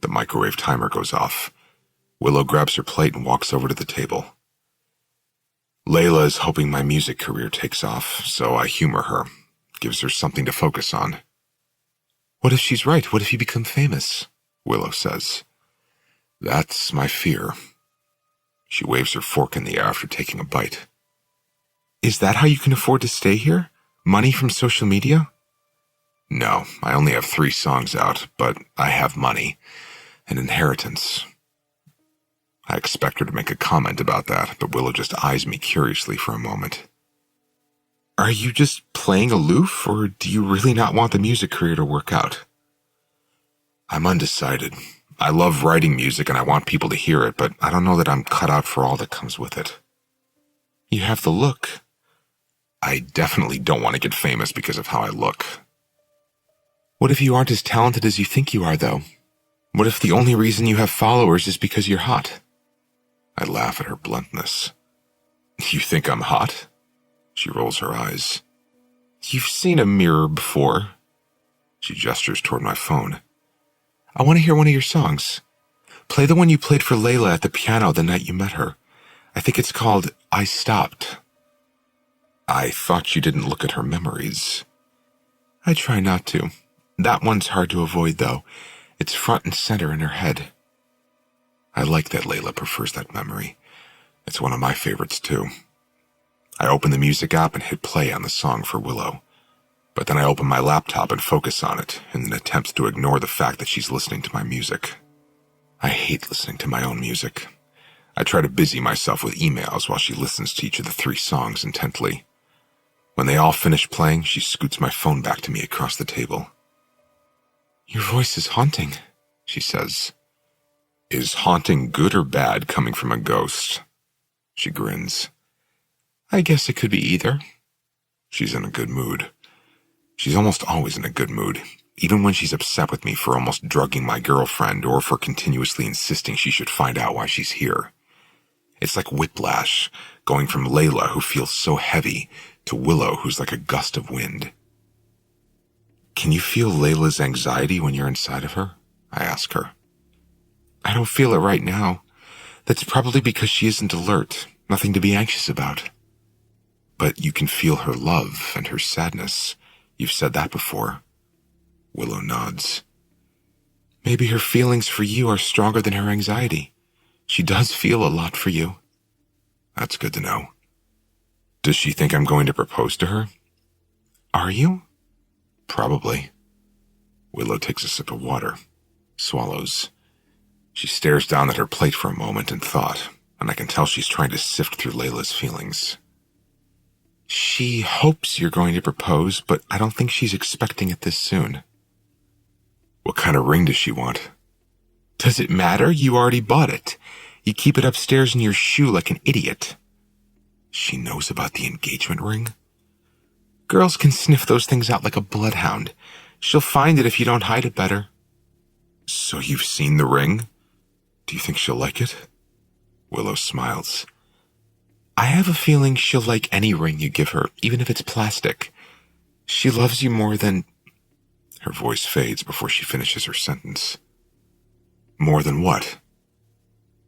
The microwave timer goes off. Willow grabs her plate and walks over to the table. Layla is hoping my music career takes off, so I humor her, gives her something to focus on. What if she's right? What if you become famous? Willow says. That's my fear. She waves her fork in the air after taking a bite. Is that how you can afford to stay here? Money from social media? No, I only have 3 songs out, but I have money. An inheritance. I expect her to make a comment about that, but Willow just eyes me curiously for a moment. Are you just playing aloof, or do you really not want the music career to work out? I'm undecided. I love writing music and I want people to hear it, but I don't know that I'm cut out for all that comes with it. You have the look. I definitely don't want to get famous because of how I look. What if you aren't as talented as you think you are, though? What if the only reason you have followers is because you're hot? I laugh at her bluntness. You think I'm hot? She rolls her eyes. You've seen a mirror before. She gestures toward my phone. I want to hear one of your songs. Play the one you played for Layla at the piano the night you met her. I think it's called I Stopped. I thought you didn't look at her memories. I try not to. That one's hard to avoid, though. It's front and center in her head. I like that Layla prefers that memory. It's one of my favorites, too. I open the music app and hit play on the song for Willow. But then I open my laptop and focus on it in an attempt to ignore the fact that she's listening to my music. I hate listening to my own music. I try to busy myself with emails while she listens to each of the 3 songs intently. When they all finish playing, she scoots my phone back to me across the table. Your voice is haunting, she says. Is haunting good or bad coming from a ghost? She grins. I guess it could be either. She's in a good mood. She's almost always in a good mood, even when she's upset with me for almost drugging my girlfriend or for continuously insisting she should find out why she's here. It's like whiplash, going from Layla, who feels so heavy, to Willow, who's like a gust of wind. Can you feel Layla's anxiety when you're inside of her? I ask her. I don't feel it right now. That's probably because she isn't alert. Nothing to be anxious about. But you can feel her love and her sadness. You've said that before. Willow nods. Maybe her feelings for you are stronger than her anxiety. She does feel a lot for you. That's good to know. Does she think I'm going to propose to her? Are you? Probably. Willow takes a sip of water, swallows. She stares down at her plate for a moment in thought, and I can tell she's trying to sift through Layla's feelings. She hopes you're going to propose, but I don't think she's expecting it this soon. What kind of ring does she want? Does it matter? You already bought it. You keep it upstairs in your shoe like an idiot. She knows about the engagement ring? Girls can sniff those things out like a bloodhound. She'll find it if you don't hide it better. So you've seen the ring? Do you think she'll like it? Willow smiles. I have a feeling she'll like any ring you give her, even if it's plastic. She loves you more than... Her voice fades before she finishes her sentence. More than what?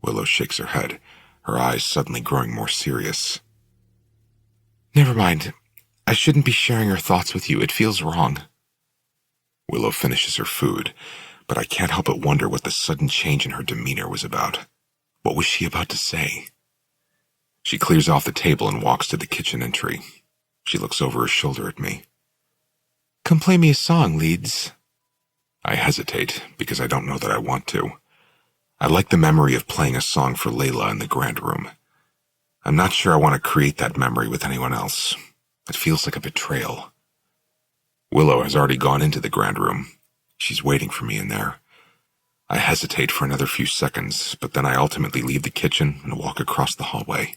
Willow shakes her head, her eyes suddenly growing more serious. Never mind. I shouldn't be sharing her thoughts with you. It feels wrong. Willow finishes her food, but I can't help but wonder what the sudden change in her demeanor was about. What was she about to say? She clears off the table and walks to the kitchen entry. She looks over her shoulder at me. Come play me a song, Leeds. I hesitate because I don't know that I want to. I like the memory of playing a song for Layla in the grand room. I'm not sure I want to create that memory with anyone else. It feels like a betrayal. Willow has already gone into the grand room. She's waiting for me in there. I hesitate for another few seconds, but then I ultimately leave the kitchen and walk across the hallway.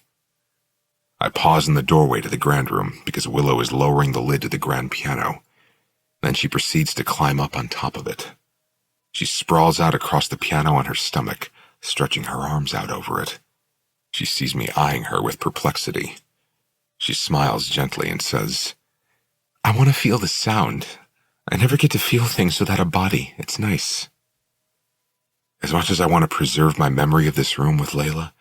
I pause in the doorway to the grand room because Willow is lowering the lid to the grand piano. Then she proceeds to climb up on top of it. She sprawls out across the piano on her stomach, stretching her arms out over it. She sees me eyeing her with perplexity. She smiles gently and says, "I want to feel the sound. I never get to feel things without a body. It's nice." As much as I want to preserve my memory of this room with Layla,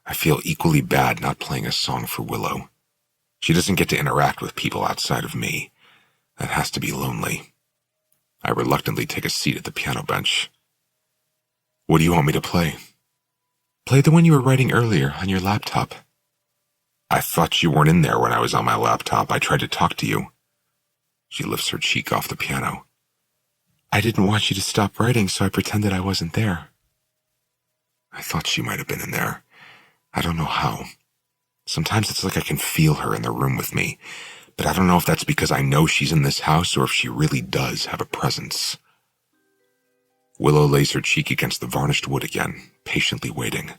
I feel equally bad not playing a song for Willow. She doesn't get to interact with people outside of me. That has to be lonely. I reluctantly take a seat at the piano bench. "What do you want me to play?" Play the one you were writing earlier on your laptop. "I thought you weren't in there when I was on my laptop. I tried to talk to you." She lifts her cheek off the piano. I didn't want you to stop writing, so I pretended I wasn't there. I thought she might have been in there. I don't know how. Sometimes it's like I can feel her in the room with me, but I don't know if that's because I know she's in this house or if she really does have a presence. Willow lays her cheek against the varnished wood again, patiently waiting.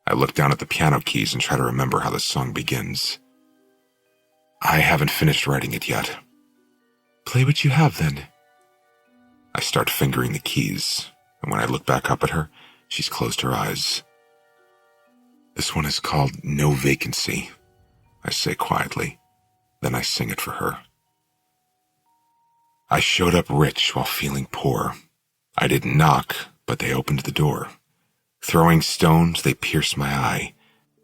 I look down at the piano keys and try to remember how the song begins. I haven't finished writing it yet. Play what you have, then. I start fingering the keys, and when I look back up at her, she's closed her eyes. This one is called No Vacancy, I say quietly. Then I sing it for her. I showed up rich while feeling poor. I didn't knock, but they opened the door. Throwing stones, they pierce my eye,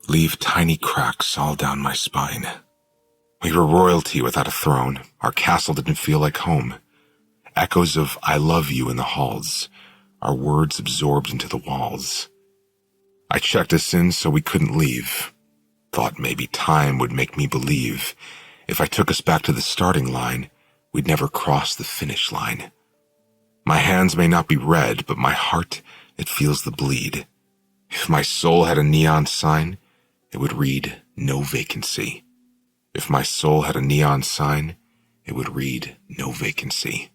leave tiny cracks all down my spine. We were royalty without a throne. Our castle didn't feel like home. Echoes of I love you in the halls, our words absorbed into the walls. I checked us in so we couldn't leave. Thought maybe time would make me believe. If I took us back to the starting line, we'd never cross the finish line. My hands may not be red, but my heart, it feels the bleed. If my soul had a neon sign, it would read No Vacancy. If my soul had a neon sign, it would read No Vacancy.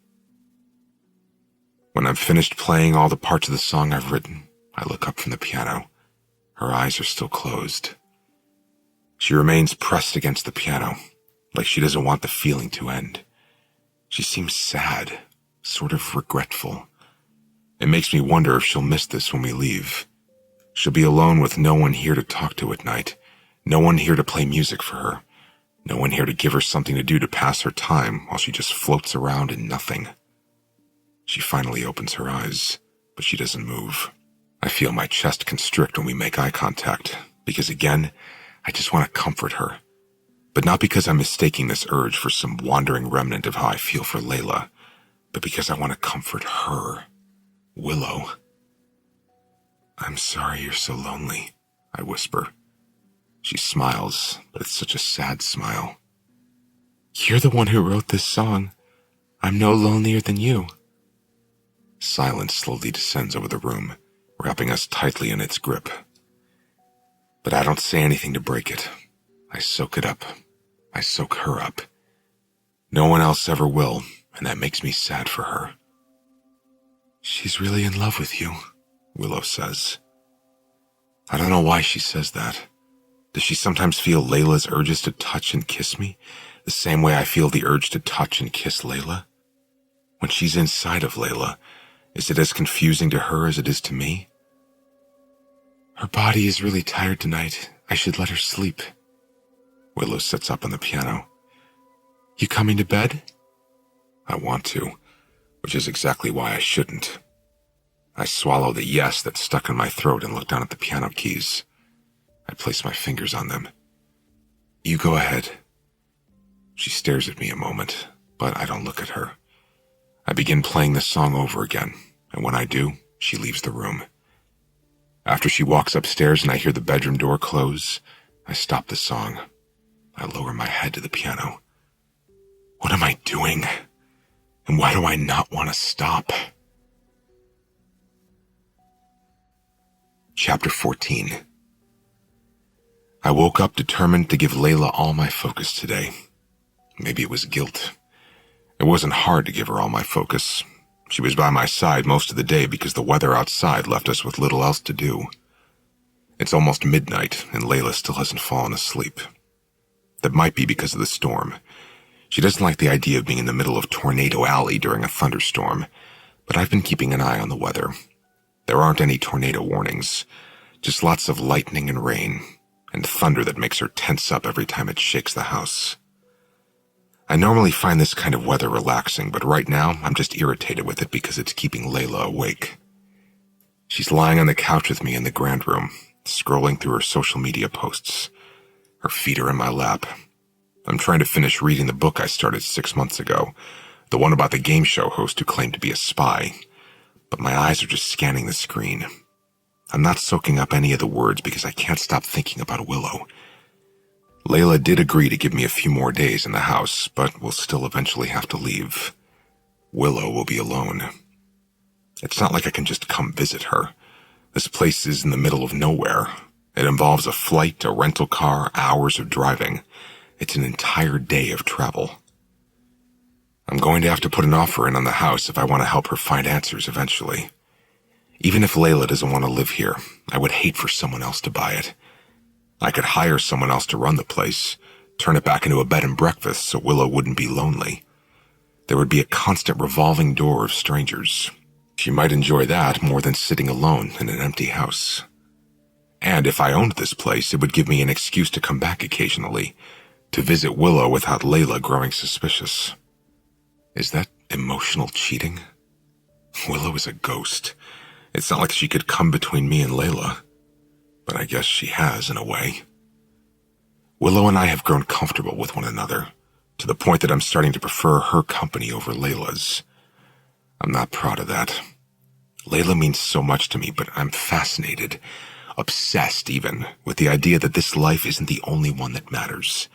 When I'm finished playing all the parts of the song I've written, I look up from the piano. Her eyes are still closed. She remains pressed against the piano, like she doesn't want the feeling to end. She seems sad, sort of regretful. It makes me wonder if she'll miss this when we leave. She'll be alone with no one here to talk to at night, no one here to play music for her, no one here to give her something to do to pass her time while she just floats around in nothing. She finally opens her eyes, but she doesn't move. I feel my chest constrict when we make eye contact, because again, I just want to comfort her. But not because I'm mistaking this urge for some wandering remnant of how I feel for Layla, but because I want to comfort her, Willow. I'm sorry you're so lonely, I whisper. She smiles, but it's such a sad smile. You're the one who wrote this song. I'm no lonelier than you. Silence slowly descends over the room, wrapping us tightly in its grip. But I don't say anything to break it. I soak it up. I soak her up. No one else ever will, and that makes me sad for her. She's really in love with you, Willow says. I don't know why she says that. Does she sometimes feel Layla's urges to touch and kiss me, the same way I feel the urge to touch and kiss Layla? When she's inside of Layla, is it as confusing to her as it is to me? Her body is really tired tonight. I should let her sleep. Willow sits up on the piano. You coming to bed? I want to, which is exactly why I shouldn't. I swallow the yes that's stuck in my throat and look down at the piano keys. I place my fingers on them. You go ahead. She stares at me a moment, but I don't look at her. I begin playing the song over again, and when I do, she leaves the room. After she walks upstairs and I hear the bedroom door close, I stop the song. I lower my head to the piano. What am I doing? And why do I not want to stop? Chapter 14. I woke up determined to give Layla all my focus today. Maybe it was guilt. It wasn't hard to give her all my focus. She was by my side most of the day because the weather outside left us with little else to do. It's almost midnight, and Layla still hasn't fallen asleep. That might be because of the storm. She doesn't like the idea of being in the middle of Tornado Alley during a thunderstorm, but I've been keeping an eye on the weather. There aren't any tornado warnings, just lots of lightning and rain, and thunder that makes her tense up every time it shakes the house. I normally find this kind of weather relaxing, but right now I'm just irritated with it because it's keeping Layla awake. She's lying on the couch with me in the grand room, scrolling through her social media posts. Her feet are in my lap. I'm trying to finish reading the book I started 6 months ago, the one about the game show host who claimed to be a spy, but my eyes are just scanning the screen. I'm not soaking up any of the words because I can't stop thinking about Willow. Layla did agree to give me a few more days in the house, but will still eventually have to leave. Willow will be alone. It's not like I can just come visit her. This place is in the middle of nowhere. It involves a flight, a rental car, hours of driving. It's an entire day of travel. I'm going to have to put an offer in on the house if I want to help her find answers eventually. Even if Layla doesn't want to live here, I would hate for someone else to buy it. I could hire someone else to run the place, turn it back into a bed and breakfast so Willow wouldn't be lonely. There would be a constant revolving door of strangers. She might enjoy that more than sitting alone in an empty house. And if I owned this place, it would give me an excuse to come back occasionally, to visit Willow without Layla growing suspicious. Is that emotional cheating? Willow is a ghost. It's not like she could come between me and Layla, but I guess she has in a way. Willow and I have grown comfortable with one another, to the point that I'm starting to prefer her company over Layla's. I'm not proud of that. Layla means so much to me, but I'm fascinated, obsessed even, with the idea that this life isn't the only one that matters.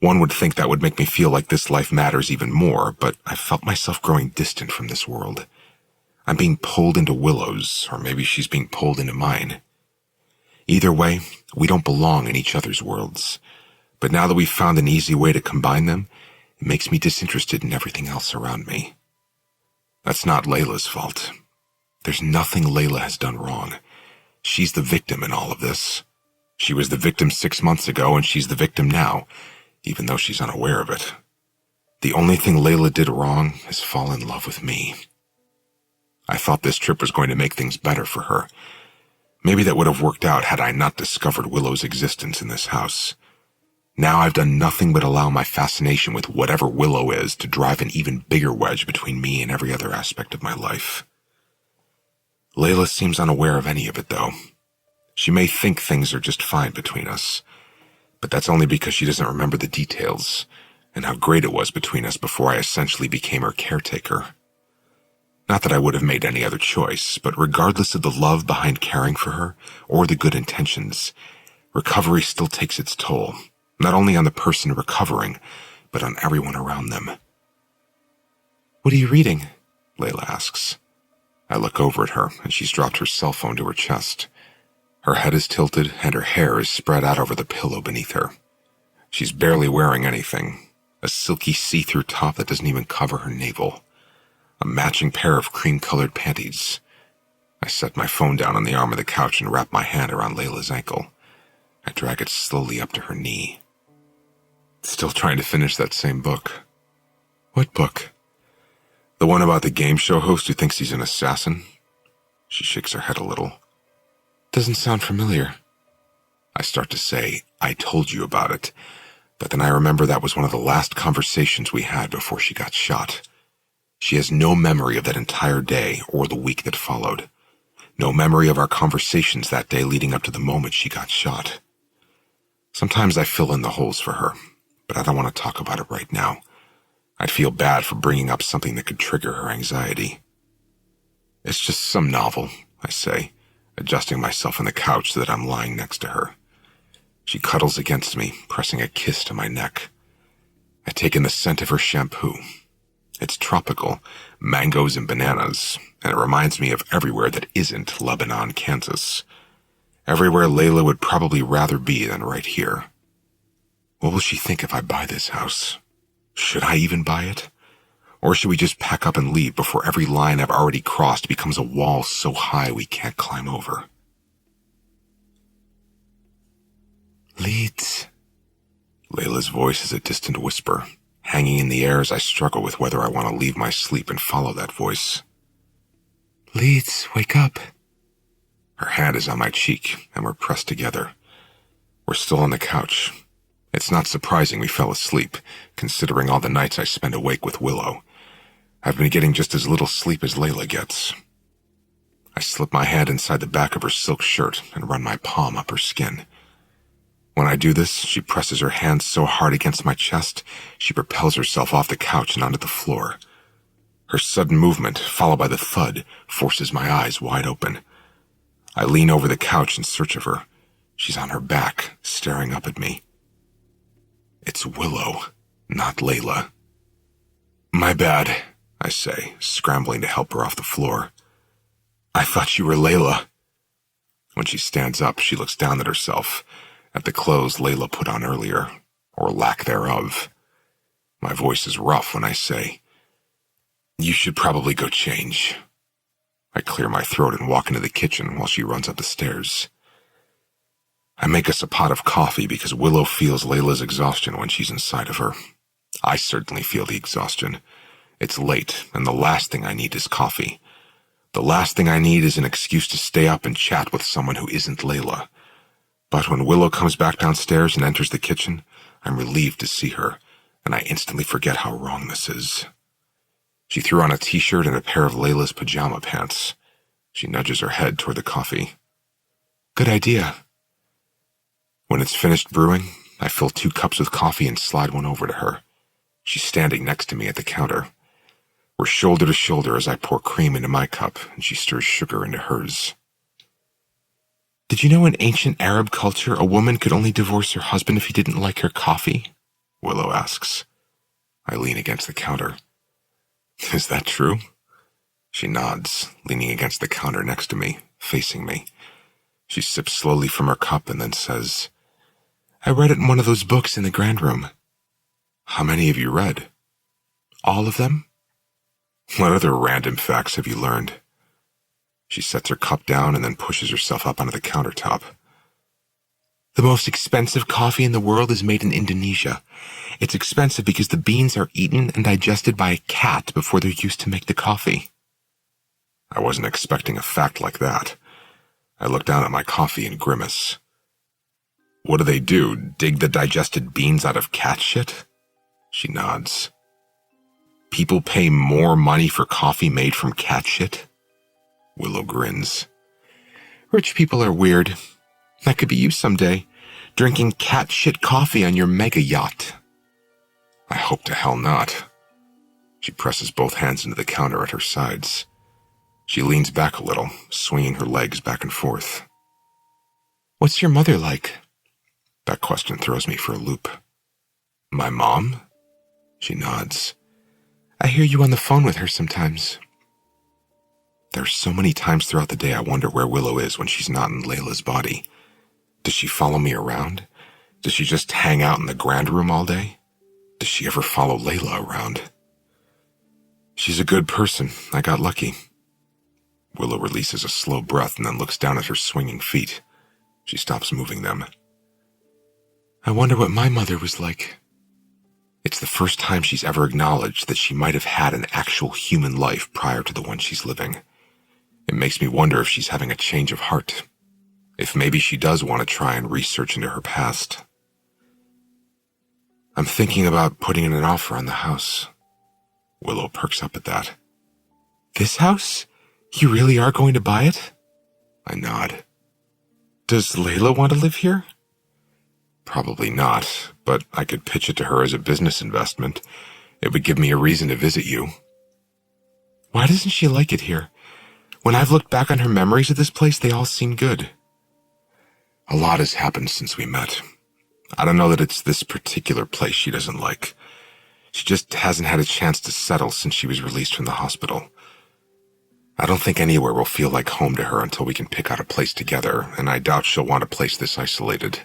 One would think that would make me feel like this life matters even more, but I felt myself growing distant from this world. I'm being pulled into Willow's, or maybe she's being pulled into mine. Either way, we don't belong in each other's worlds. But now that we've found an easy way to combine them, it makes me disinterested in everything else around me. That's not Layla's fault. There's nothing Layla has done wrong. She's the victim in all of this. She was the victim 6 months ago, and she's the victim now, even though she's unaware of it. The only thing Layla did wrong is fall in love with me. I thought this trip was going to make things better for her. Maybe that would have worked out had I not discovered Willow's existence in this house. Now I've done nothing but allow my fascination with whatever Willow is to drive an even bigger wedge between me and every other aspect of my life. Layla seems unaware of any of it, though. She may think things are just fine between us, but that's only because she doesn't remember the details and how great it was between us before I essentially became her caretaker. Not that I would have made any other choice, but regardless of the love behind caring for her or the good intentions, recovery still takes its toll, not only on the person recovering, but on everyone around them. What are you reading? Layla asks. I look over at her, and she's dropped her cell phone to her chest. Her head is tilted, and her hair is spread out over the pillow beneath her. She's barely wearing anything, a silky see-through top that doesn't even cover her navel, a matching pair of cream-colored panties. I set my phone down on the arm of the couch and wrap my hand around Layla's ankle. I drag it slowly up to her knee. Still trying to finish that same book. What book? The one about the game show host who thinks he's an assassin? She shakes her head a little. Doesn't sound familiar. I start to say, I told you about it, but then I remember that was one of the last conversations we had before she got shot. She has no memory of that entire day or the week that followed. No memory of our conversations that day leading up to the moment she got shot. Sometimes I fill in the holes for her, but I don't want to talk about it right now. I'd feel bad for bringing up something that could trigger her anxiety. It's just some novel, I say, adjusting myself on the couch so that I'm lying next to her. She cuddles against me, pressing a kiss to my neck. I take in the scent of her shampoo. It's tropical, mangoes and bananas, and it reminds me of everywhere that isn't Lebanon, Kansas. Everywhere Layla would probably rather be than right here. What will she think if I buy this house? Should I even buy it? Or should we just pack up and leave before every line I've already crossed becomes a wall so high we can't climb over? Leeds. Layla's voice is a distant whisper, hanging in the air as I struggle with whether I want to leave my sleep and follow that voice. Leeds, wake up. Her hand is on my cheek, and we're pressed together. We're still on the couch. It's not surprising we fell asleep, considering all the nights I spend awake with Willow. I've been getting just as little sleep as Layla gets. I slip my hand inside the back of her silk shirt and run my palm up her skin. When I do this, she presses her hand so hard against my chest, she propels herself off the couch and onto the floor. Her sudden movement, followed by the thud, forces my eyes wide open. I lean over the couch in search of her. She's on her back, staring up at me. It's Willow, not Layla. My bad, I say, scrambling to help her off the floor. I thought you were Layla. When she stands up, she looks down at herself, at the clothes Layla put on earlier, or lack thereof. My voice is rough when I say, "You should probably go change." I clear my throat and walk into the kitchen while she runs up the stairs. I make us a pot of coffee because Willow feels Layla's exhaustion when she's inside of her. I certainly feel the exhaustion. It's late, and the last thing I need is coffee. The last thing I need is an excuse to stay up and chat with someone who isn't Layla. But when Willow comes back downstairs and enters the kitchen, I'm relieved to see her, and I instantly forget how wrong this is. She threw on a t-shirt and a pair of Layla's pajama pants. She nudges her head toward the coffee. Good idea. When it's finished brewing, I fill 2 cups with coffee and slide one over to her. She's standing next to me at the counter. We're shoulder to shoulder as I pour cream into my cup and she stirs sugar into hers. Did you know in ancient Arab culture a woman could only divorce her husband if he didn't like her coffee? Willow asks. I lean against the counter. Is that true? She nods, leaning against the counter next to me, facing me. She sips slowly from her cup and then says, I read it in one of those books in the grand room. How many have you read? All of them? What other random facts have you learned? She sets her cup down and then pushes herself up onto the countertop. The most expensive coffee in the world is made in Indonesia. It's expensive because the beans are eaten and digested by a cat before they're used to make the coffee. I wasn't expecting a fact like that. I look down at my coffee and grimace. What do? Dig the digested beans out of cat shit? She nods. People pay more money for coffee made from cat shit? Willow grins. Rich people are weird. That could be you someday, drinking cat shit coffee on your mega yacht. I hope to hell not. She presses both hands into the counter at her sides. She leans back a little, swinging her legs back and forth. What's your mother like? That question throws me for a loop. My mom? She nods. I hear you on the phone with her sometimes. There's so many times throughout the day I wonder where Willow is when she's not in Layla's body. Does she follow me around? Does she just hang out in the grand room all day? Does she ever follow Layla around? She's a good person. I got lucky. Willow releases a slow breath and then looks down at her swinging feet. She stops moving them. I wonder what my mother was like. It's the first time she's ever acknowledged that she might have had an actual human life prior to the one she's living. It makes me wonder if she's having a change of heart. If maybe she does want to try and research into her past. I'm thinking about putting in an offer on the house. Willow perks up at that. This house? You really are going to buy it? I nod. Does Layla want to live here? Probably not, but I could pitch it to her as a business investment. It would give me a reason to visit you. Why doesn't she like it here? When I've looked back on her memories of this place, they all seem good. A lot has happened since we met. I don't know that it's this particular place she doesn't like. She just hasn't had a chance to settle since she was released from the hospital. I don't think anywhere will feel like home to her until we can pick out a place together, and I doubt she'll want a place this isolated.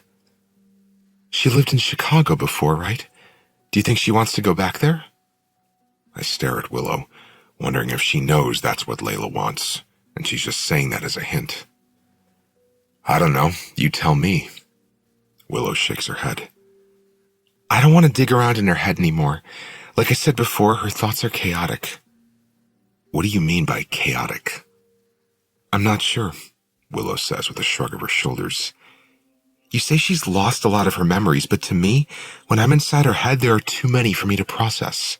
She lived in Chicago before, right? Do you think she wants to go back there? I stare at Willow, wondering if she knows that's what Layla wants, and she's just saying that as a hint. I don't know. You tell me. Willow shakes her head. I don't want to dig around in her head anymore. Like I said before, her thoughts are chaotic. What do you mean by chaotic? I'm not sure, Willow says with a shrug of her shoulders. You say she's lost a lot of her memories, but to me, when I'm inside her head, there are too many for me to process.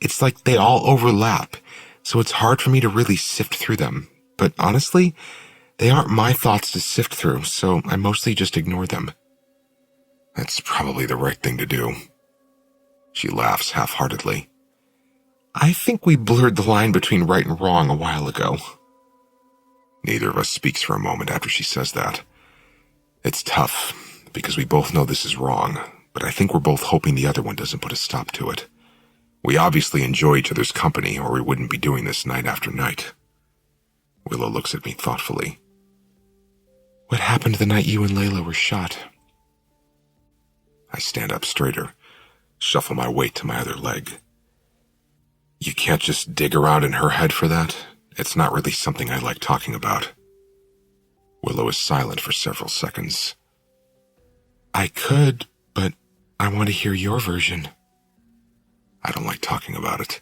It's like they all overlap, so it's hard for me to really sift through them. But honestly, they aren't my thoughts to sift through, so I mostly just ignore them. That's probably the right thing to do. She laughs half-heartedly. I think we blurred the line between right and wrong a while ago. Neither of us speaks for a moment after she says that. It's tough, because we both know this is wrong, but I think we're both hoping the other one doesn't put a stop to it. We obviously enjoy each other's company, or we wouldn't be doing this night after night. Willow looks at me thoughtfully. What happened the night you and Layla were shot? I stand up straighter, shuffle my weight to my other leg. You can't just dig around in her head for that. It's not really something I like talking about. Willow is silent for several seconds. I could, but I want to hear your version. I don't like talking about it.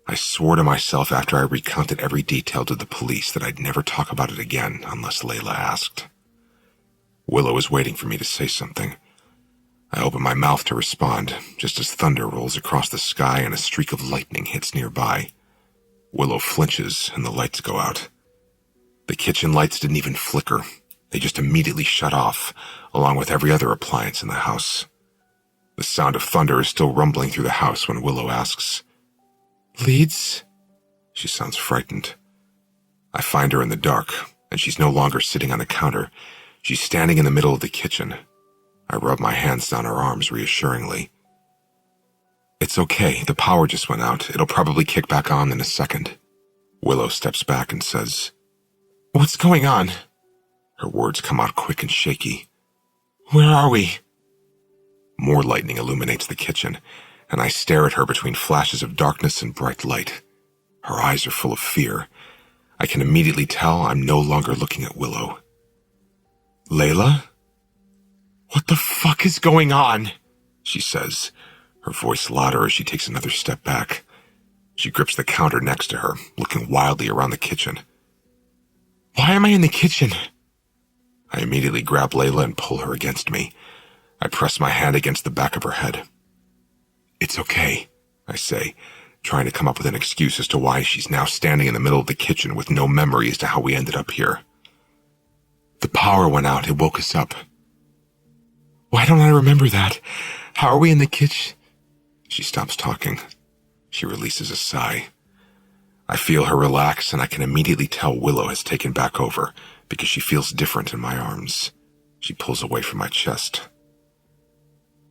I swore to myself after I recounted every detail to the police that I'd never talk about it again unless Layla asked. Willow is waiting for me to say something. I open my mouth to respond, just as thunder rolls across the sky and a streak of lightning hits nearby. Willow flinches and the lights go out. The kitchen lights didn't even flicker. They just immediately shut off, along with every other appliance in the house. The sound of thunder is still rumbling through the house when Willow asks, Leeds? She sounds frightened. I find her in the dark, and she's no longer sitting on the counter. She's standing in the middle of the kitchen. I rub my hands down her arms reassuringly. It's okay, the power just went out. It'll probably kick back on in a second. Willow steps back and says, What's going on? Her words come out quick and shaky. Where are we? More lightning illuminates the kitchen, and I stare at her between flashes of darkness and bright light. Her eyes are full of fear. I can immediately tell I'm no longer looking at Willow. Layla? What the fuck is going on? She says, her voice louder as she takes another step back. She grips the counter next to her, looking wildly around the kitchen. Why am I in the kitchen? I immediately grab Layla and pull her against me. I press my hand against the back of her head. It's okay, I say, trying to come up with an excuse as to why she's now standing in the middle of the kitchen with no memory as to how we ended up here. The power went out. It woke us up. Why don't I remember that? How are we in the kitchen? She stops talking. She releases a sigh. I feel her relax, and I can immediately tell Willow has taken back over because she feels different in my arms. She pulls away from my chest.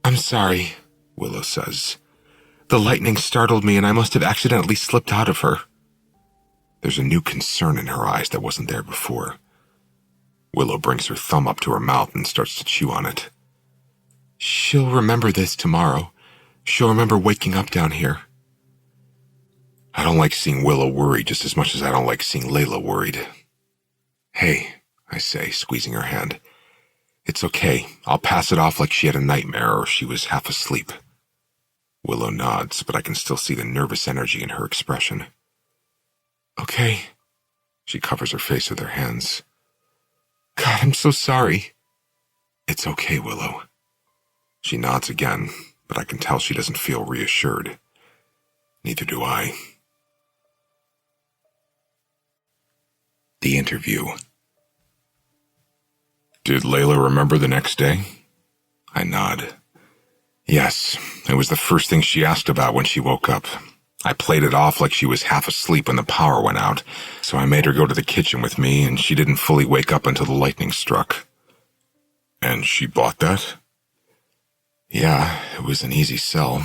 I'm sorry, Willow says. The lightning startled me, and I must have accidentally slipped out of her. There's a new concern in her eyes that wasn't there before. Willow brings her thumb up to her mouth and starts to chew on it. She'll remember this tomorrow. She'll remember waking up down here. I don't like seeing Willow worried just as much as I don't like seeing Layla worried. Hey, I say, squeezing her hand. It's okay. I'll pass it off like she had a nightmare or she was half asleep. Willow nods, but I can still see the nervous energy in her expression. Okay. She covers her face with her hands. God, I'm so sorry. It's okay, Willow. She nods again, but I can tell she doesn't feel reassured. Neither do I. The interview. Did Layla remember the next day? I nod. Yes, it was the first thing she asked about when she woke up. I played it off like she was half asleep when the power went out, so I made her go to the kitchen with me, and she didn't fully wake up until the lightning struck. And she bought that? Yeah, it was an easy sell.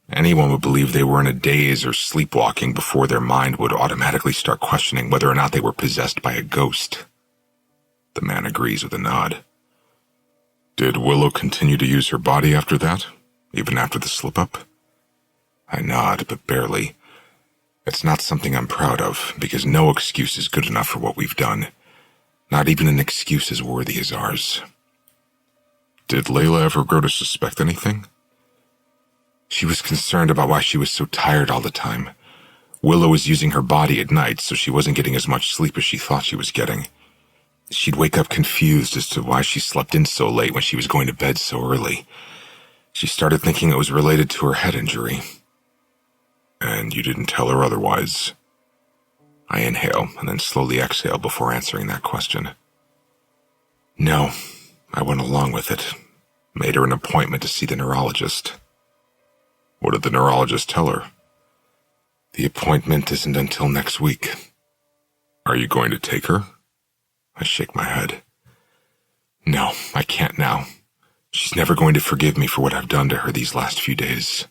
Anyone would believe they were in a daze or sleepwalking before their mind would automatically start questioning whether or not they were possessed by a ghost. The man agrees with a nod. Did Willow continue to use her body after that, even after the slip-up? I nod, but barely. It's not something I'm proud of, because no excuse is good enough for what we've done. Not even an excuse as worthy as ours. Did Layla ever grow to suspect anything? She was concerned about why she was so tired all the time. Willow was using her body at night, so she wasn't getting as much sleep as she thought she was getting. She'd wake up confused as to why she slept in so late when she was going to bed so early. She started thinking it was related to her head injury. And you didn't tell her otherwise? I inhale and then slowly exhale before answering that question. No, I went along with it. Made her an appointment to see the neurologist. What did the neurologist tell her? The appointment isn't until next week. Are you going to take her? I shake my head. No, I can't now. She's never going to forgive me for what I've done to her these last few days.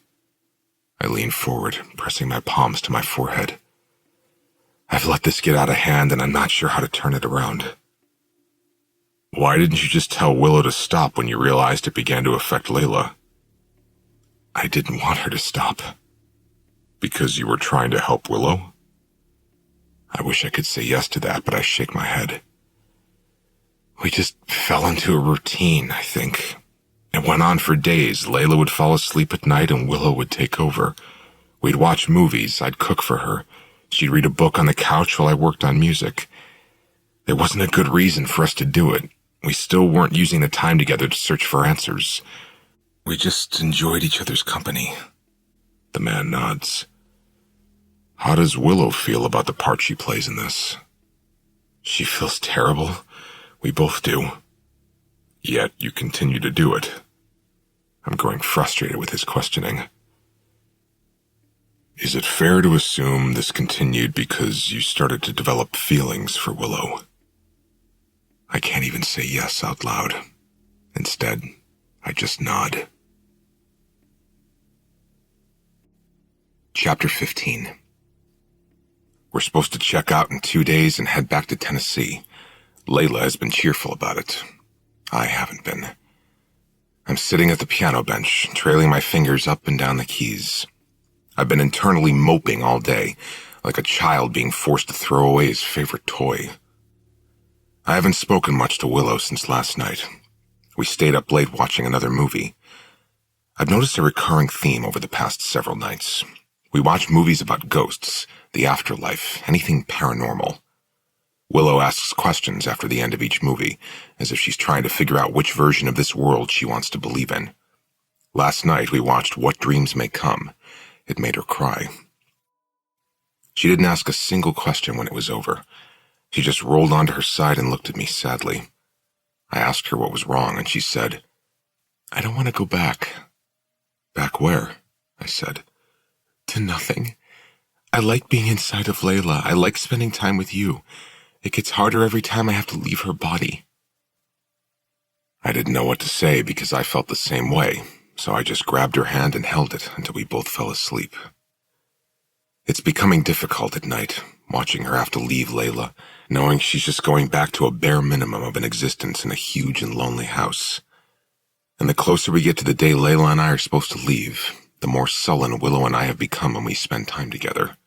I lean forward, pressing my palms to my forehead. I've let this get out of hand and I'm not sure how to turn it around. Why didn't you just tell Willow to stop when you realized it began to affect Layla? I didn't want her to stop. Because you were trying to help Willow? I wish I could say yes to that, but I shake my head. We just fell into a routine, I think. It went on for days. Layla would fall asleep at night and Willow would take over. We'd watch movies, I'd cook for her. She'd read a book on the couch while I worked on music. There wasn't a good reason for us to do it. We still weren't using the time together to search for answers. We just enjoyed each other's company. The man nods. How does Willow feel about the part she plays in this? She feels terrible. We both do. Yet you continue to do it. I'm growing frustrated with his questioning. Is it fair to assume this continued because you started to develop feelings for Willow? I can't even say yes out loud. Instead, I just nod. Chapter 15. We're supposed to check out in 2 days and head back to Tennessee. Layla has been cheerful about it. I haven't been. I'm sitting at the piano bench, trailing my fingers up and down the keys. I've been internally moping all day, like a child being forced to throw away his favorite toy. I haven't spoken much to Willow since last night. We stayed up late watching another movie. I've noticed a recurring theme over the past several nights. We watch movies about ghosts, the afterlife, anything paranormal. Willow asks questions after the end of each movie, as if she's trying to figure out which version of this world she wants to believe in. Last night we watched What Dreams May Come. It made her cry. She didn't ask a single question when it was over. She just rolled onto her side and looked at me sadly. I asked her what was wrong, and she said, I don't want to go back. Back where? I said. To nothing. I like being inside of Layla. I like spending time with you. It gets harder every time I have to leave her body. I didn't know what to say because I felt the same way, so I just grabbed her hand and held it until we both fell asleep. It's becoming difficult at night, watching her have to leave Layla, knowing she's just going back to a bare minimum of an existence in a huge and lonely house. And the closer we get to the day Layla and I are supposed to leave, the more sullen Willow and I have become when we spend time together.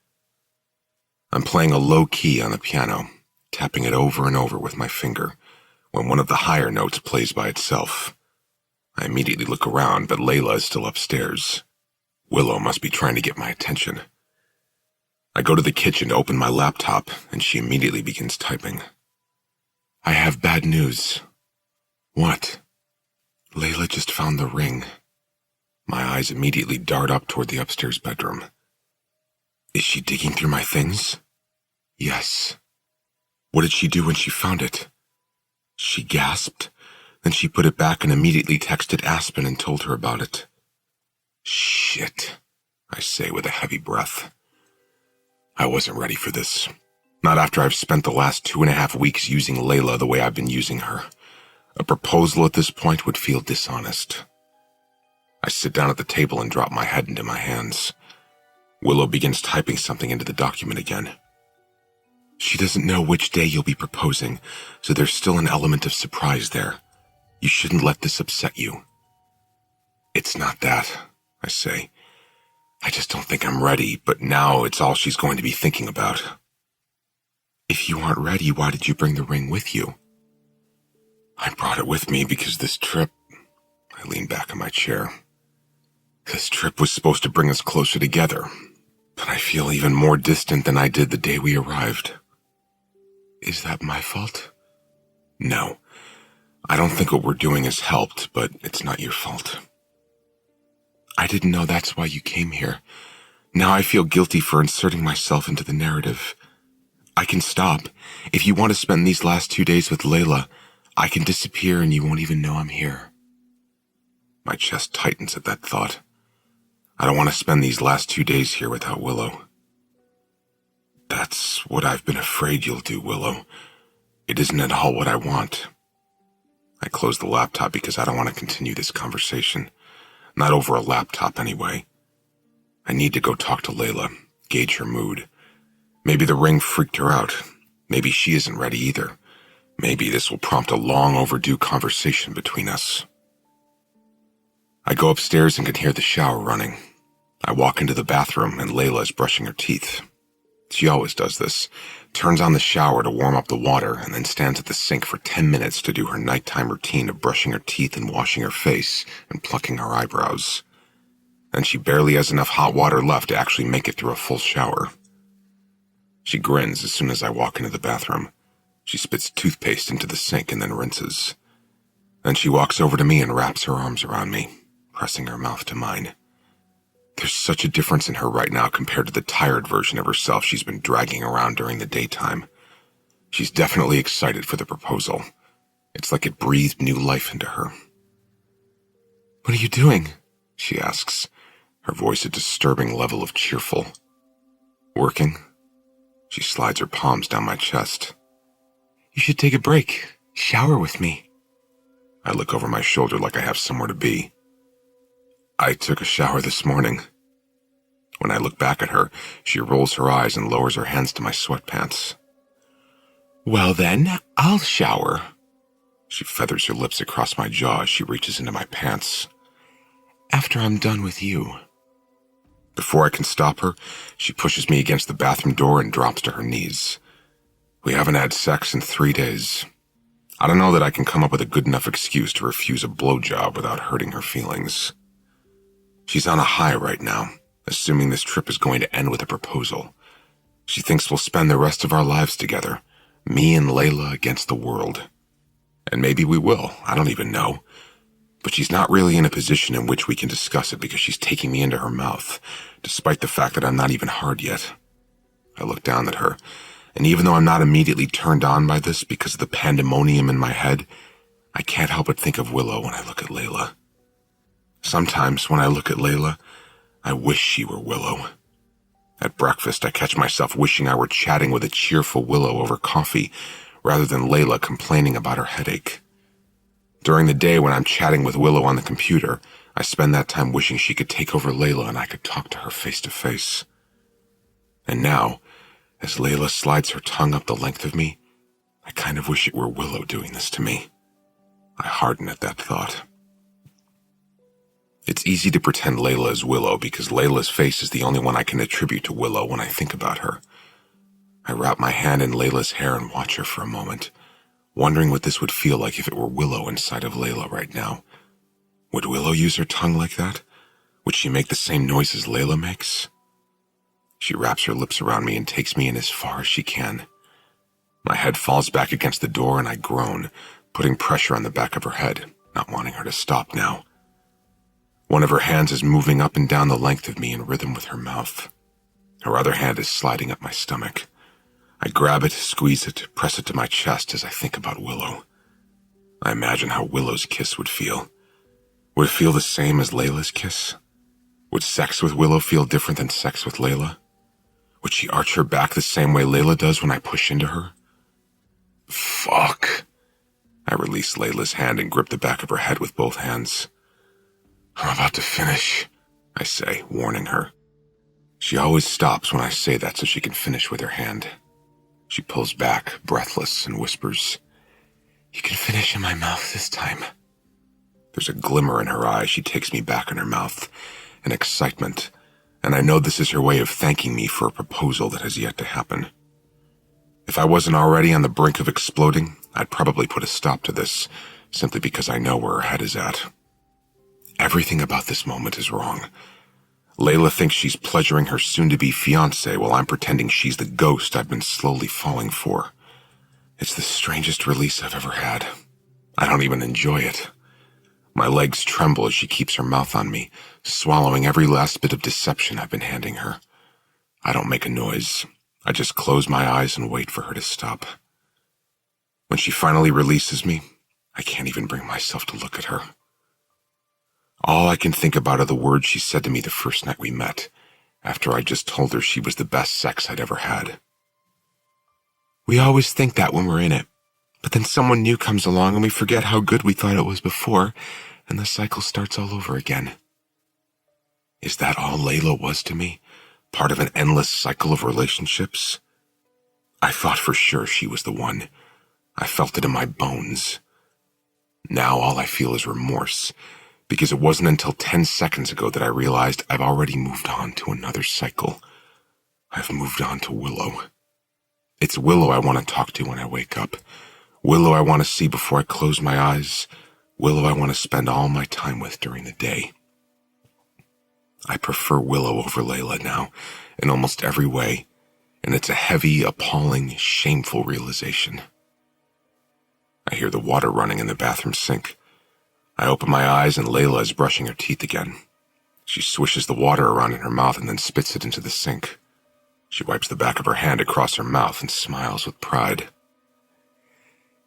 I'm playing a low key on the piano, tapping it over and over with my finger, when one of the higher notes plays by itself. I immediately look around, but Layla is still upstairs. Willow must be trying to get my attention. I go to the kitchen to open my laptop, and she immediately begins typing. I have bad news. What? Layla just found the ring. My eyes immediately dart up toward the upstairs bedroom. Is she digging through my things? Yes. What did she do when she found it? She gasped. Then she put it back and immediately texted Aspen and told her about it. Shit, I say with a heavy breath. I wasn't ready for this. Not after I've spent the last 2.5 weeks using Layla the way I've been using her. A proposal at this point would feel dishonest. I sit down at the table and drop my head into my hands. Willow begins typing something into the document again. She doesn't know which day you'll be proposing, so there's still an element of surprise there. You shouldn't let this upset you. It's not that, I say. I just don't think I'm ready, but now it's all she's going to be thinking about. If you aren't ready, why did you bring the ring with you? I brought it with me because this trip... I leaned back in my chair. This trip was supposed to bring us closer together, but I feel even more distant than I did the day we arrived. Is that my fault? No. I don't think what we're doing has helped, but it's not your fault. I didn't know that's why you came here. Now I feel guilty for inserting myself into the narrative. I can stop. If you want to spend these last 2 days with Layla, I can disappear and you won't even know I'm here. My chest tightens at that thought. I don't want to spend these last 2 days here without Willow. That's what I've been afraid you'll do, Willow. It isn't at all what I want. I close the laptop because I don't want to continue this conversation. Not over a laptop, anyway. I need to go talk to Layla, gauge her mood. Maybe the ring freaked her out. Maybe she isn't ready either. Maybe this will prompt a long overdue conversation between us. I go upstairs and can hear the shower running. I walk into the bathroom and Layla is brushing her teeth. She always does this, turns on the shower to warm up the water, and then stands at the sink for 10 minutes to do her nighttime routine of brushing her teeth and washing her face and plucking her eyebrows. And she barely has enough hot water left to actually make it through a full shower. She grins as soon as I walk into the bathroom. She spits toothpaste into the sink and then rinses. Then she walks over to me and wraps her arms around me, pressing her mouth to mine. There's such a difference in her right now compared to the tired version of herself she's been dragging around during the daytime. She's definitely excited for the proposal. It's like it breathed new life into her. What are you doing? She asks, her voice a disturbing level of cheerful. Working. She slides her palms down my chest. You should take a break. Shower with me. I look over my shoulder like I have somewhere to be. I took a shower this morning. When I look back at her, she rolls her eyes and lowers her hands to my sweatpants. Well then, I'll shower. She feathers her lips across my jaw as she reaches into my pants. After I'm done with you. Before I can stop her, she pushes me against the bathroom door and drops to her knees. We haven't had sex in 3 days. I don't know that I can come up with a good enough excuse to refuse a blowjob without hurting her feelings. She's on a high right now, assuming this trip is going to end with a proposal. She thinks we'll spend the rest of our lives together, me and Layla against the world. And maybe we will, I don't even know. But she's not really in a position in which we can discuss it because she's taking me into her mouth, despite the fact that I'm not even hard yet. I look down at her, and even though I'm not immediately turned on by this because of the pandemonium in my head, I can't help but think of Willow when I look at Layla. Sometimes when I look at Layla, I wish she were Willow. At breakfast, I catch myself wishing I were chatting with a cheerful Willow over coffee, rather than Layla complaining about her headache. During the day when I'm chatting with Willow on the computer, I spend that time wishing she could take over Layla and I could talk to her face to face. And now, as Layla slides her tongue up the length of me, I kind of wish it were Willow doing this to me. I harden at that thought. It's easy to pretend Layla is Willow because Layla's face is the only one I can attribute to Willow when I think about her. I wrap my hand in Layla's hair and watch her for a moment, wondering what this would feel like if it were Willow inside of Layla right now. Would Willow use her tongue like that? Would she make the same noises Layla makes? She wraps her lips around me and takes me in as far as she can. My head falls back against the door and I groan, putting pressure on the back of her head, not wanting her to stop now. One of her hands is moving up and down the length of me in rhythm with her mouth. Her other hand is sliding up my stomach. I grab it, squeeze it, press it to my chest as I think about Willow. I imagine how Willow's kiss would feel. Would it feel the same as Layla's kiss? Would sex with Willow feel different than sex with Layla? Would she arch her back the same way Layla does when I push into her? Fuck. I release Layla's hand and grip the back of her head with both hands. I'm about to finish, I say, warning her. She always stops when I say that so she can finish with her hand. She pulls back, breathless, and whispers, "You can finish in my mouth this time." There's a glimmer in her eye. She takes me back in her mouth, an excitement, and I know this is her way of thanking me for a proposal that has yet to happen. If I wasn't already on the brink of exploding, I'd probably put a stop to this, simply because I know where her head is at. Everything about this moment is wrong. Layla thinks she's pleasuring her soon-to-be fiancé while I'm pretending she's the ghost I've been slowly falling for. It's the strangest release I've ever had. I don't even enjoy it. My legs tremble as she keeps her mouth on me, swallowing every last bit of deception I've been handing her. I don't make a noise. I just close my eyes and wait for her to stop. When she finally releases me, I can't even bring myself to look at her. All I can think about are the words she said to me the first night we met, after I just told her she was the best sex I'd ever had. We always think that when we're in it, but then someone new comes along and we forget how good we thought it was before, and the cycle starts all over again. Is that all Layla was to me? Part of an endless cycle of relationships? I thought for sure she was the one. I felt it in my bones. Now all I feel is remorse, because it wasn't until 10 seconds ago that I realized I've already moved on to another cycle. I've moved on to Willow. It's Willow I want to talk to when I wake up. Willow I want to see before I close my eyes. Willow I want to spend all my time with during the day. I prefer Willow over Layla now, in almost every way, and it's a heavy, appalling, shameful realization. I hear the water running in the bathroom sink. I open my eyes and Layla is brushing her teeth again. She swishes the water around in her mouth and then spits it into the sink. She wipes the back of her hand across her mouth and smiles with pride.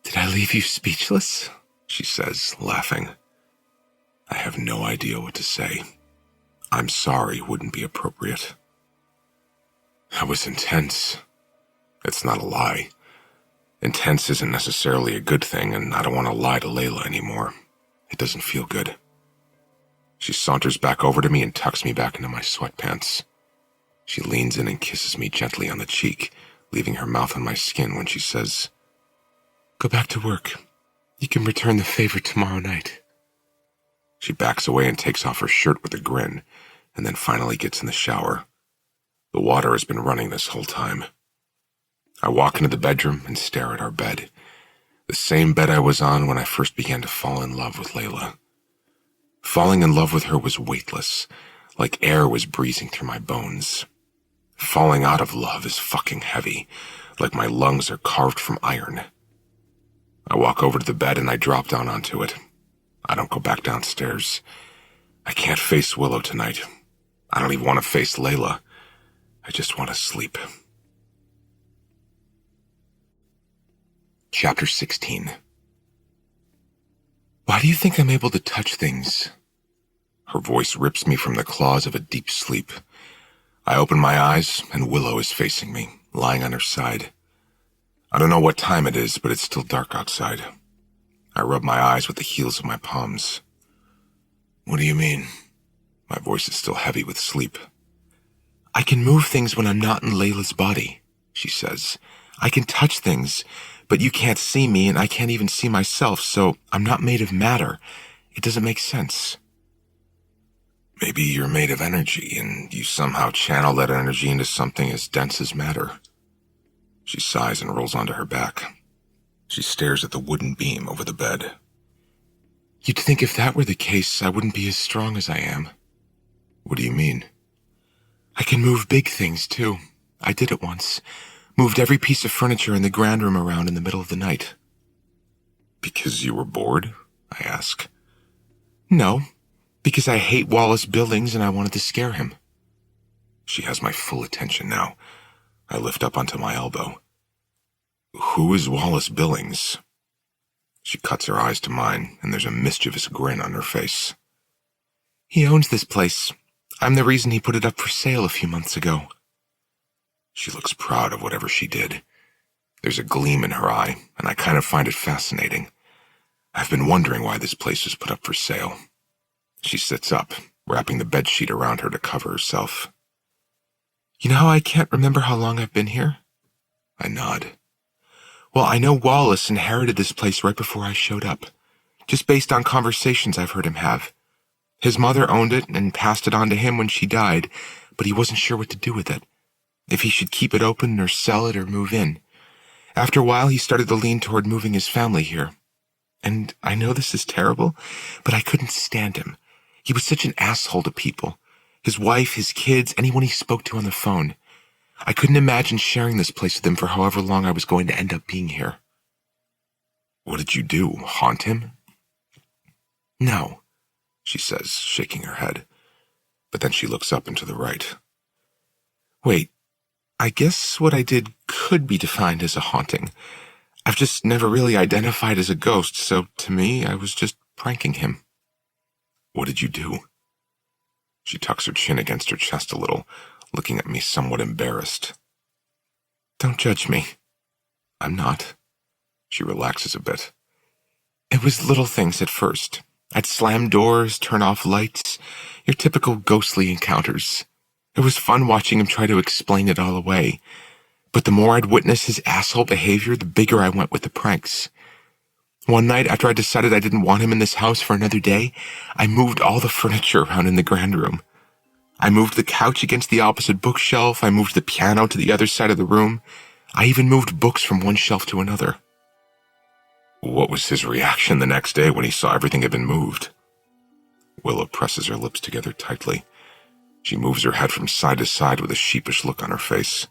"Did I leave you speechless?" she says, laughing. I have no idea what to say. I'm sorry wouldn't be appropriate. That was intense. It's not a lie. Intense isn't necessarily a good thing, and I don't want to lie to Layla anymore. It doesn't feel good. She saunters back over to me and tucks me back into my sweatpants. She leans in and kisses me gently on the cheek, leaving her mouth on my skin when she says, "Go back to work. You can return the favor tomorrow night." She backs away and takes off her shirt with a grin, and then finally gets in the shower. The water has been running this whole time. I walk into the bedroom and stare at our bed. The same bed I was on when I first began to fall in love with Layla. Falling in love with her was weightless, like air was breezing through my bones. Falling out of love is fucking heavy, like my lungs are carved from iron. I walk over to the bed and I drop down onto it. I don't go back downstairs. I can't face Willow tonight. I don't even want to face Layla. I just want to sleep. Chapter 16. "Why do you think I'm able to touch things?" Her voice rips me from the claws of a deep sleep. I open my eyes and Willow is facing me, lying on her side. I don't know what time it is, but it's still dark outside. I rub my eyes with the heels of my palms. What do you mean? My voice is still heavy with sleep. "I can move things when I'm not in Layla's body," she says. "I can touch things, but you can't see me and I can't even see myself, so I'm not made of matter. It doesn't make sense." Maybe you're made of energy and you somehow channel that energy into something as dense as matter. She sighs and rolls onto her back. She stares at the wooden beam over the bed. "You'd think if that were the case, I wouldn't be as strong as I am." What do you mean? "I can move big things, too. I did it once. Moved every piece of furniture in the grand room around in the middle of the night." Because you were bored? I ask. "No, because I hate Wallace Billings and I wanted to scare him." She has my full attention now. I lift up onto my elbow. Who is Wallace Billings? She cuts her eyes to mine, and there's a mischievous grin on her face. "He owns this place. I'm the reason he put it up for sale a few months ago." She looks proud of whatever she did. There's a gleam in her eye, and I kind of find it fascinating. I've been wondering why this place was put up for sale. She sits up, wrapping the bedsheet around her to cover herself. "You know how I can't remember how long I've been here?" I nod. "Well, I know Wallace inherited this place right before I showed up, just based on conversations I've heard him have. His mother owned it and passed it on to him when she died, but he wasn't sure what to do with it. If he should keep it open or sell it or move in. After a while, he started to lean toward moving his family here. And I know this is terrible, but I couldn't stand him. He was such an asshole to people. His wife, his kids, anyone he spoke to on the phone. I couldn't imagine sharing this place with him for however long I was going to end up being here. What did you do? Haunt him? No, she says, shaking her head. But then she looks up and to the right. Wait, I guess what I did could be defined as a haunting. I've just never really identified as a ghost, so to me, I was just pranking him. What did you do? She tucks her chin against her chest a little, looking at me somewhat embarrassed. Don't judge me. I'm not. She relaxes a bit. It was little things at first. I'd slam doors, turn off lights, your typical ghostly encounters. It was fun watching him try to explain it all away. But the more I'd witness his asshole behavior, the bigger I went with the pranks. One night, after I decided I didn't want him in this house for another day, I moved all the furniture around in the grand room. I moved the couch against the opposite bookshelf, I moved the piano to the other side of the room. I even moved books from one shelf to another. What was his reaction the next day when he saw everything had been moved? Willow presses her lips together tightly. She moves her head from side to side with a sheepish look on her face.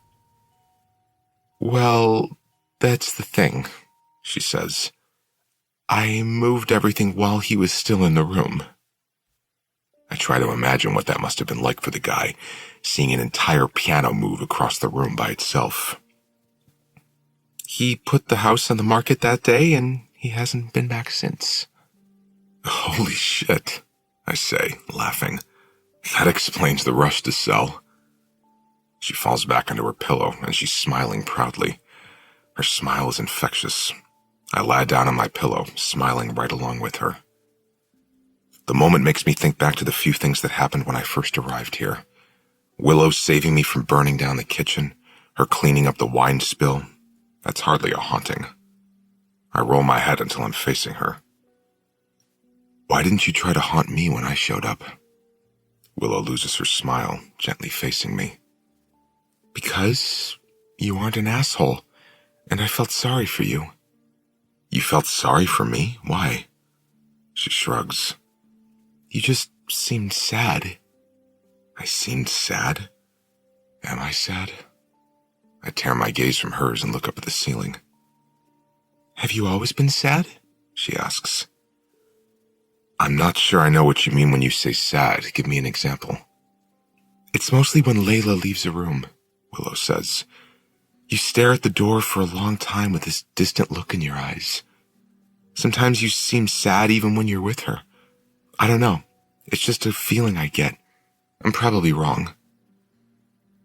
Well, that's the thing, she says. I moved everything while he was still in the room. I try to imagine what that must have been like for the guy, seeing an entire piano move across the room by itself. He put the house on the market that day, and he hasn't been back since. Holy shit, I say, laughing. That explains the rush to sell. She falls back onto her pillow, and she's smiling proudly. Her smile is infectious. I lie down on my pillow, smiling right along with her. The moment makes me think back to the few things that happened when I first arrived here. Willow saving me from burning down the kitchen, her cleaning up the wine spill. That's hardly a haunting. I roll my head until I'm facing her. Why didn't you try to haunt me when I showed up? Willow loses her smile, gently facing me. Because you aren't an asshole, and I felt sorry for you. You felt sorry for me? Why? She shrugs. You just seemed sad. I seemed sad? Am I sad? I tear my gaze from hers and look up at the ceiling. Have you always been sad? She asks. I'm not sure I know what you mean when you say sad. Give me an example. It's mostly when Layla leaves a room, Willow says. You stare at the door for a long time with this distant look in your eyes. Sometimes you seem sad even when you're with her. I don't know. It's just a feeling I get. I'm probably wrong.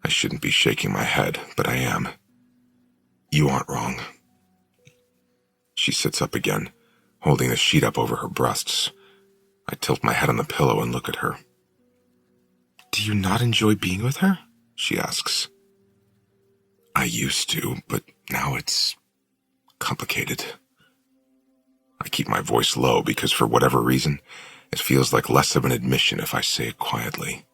I shouldn't be shaking my head, but I am. You aren't wrong. She sits up again, holding the sheet up over her breasts. I tilt my head on the pillow and look at her. Do you not enjoy being with her? She asks. I used to, but now it's complicated. I keep my voice low because for whatever reason, it feels like less of an admission if I say it quietly.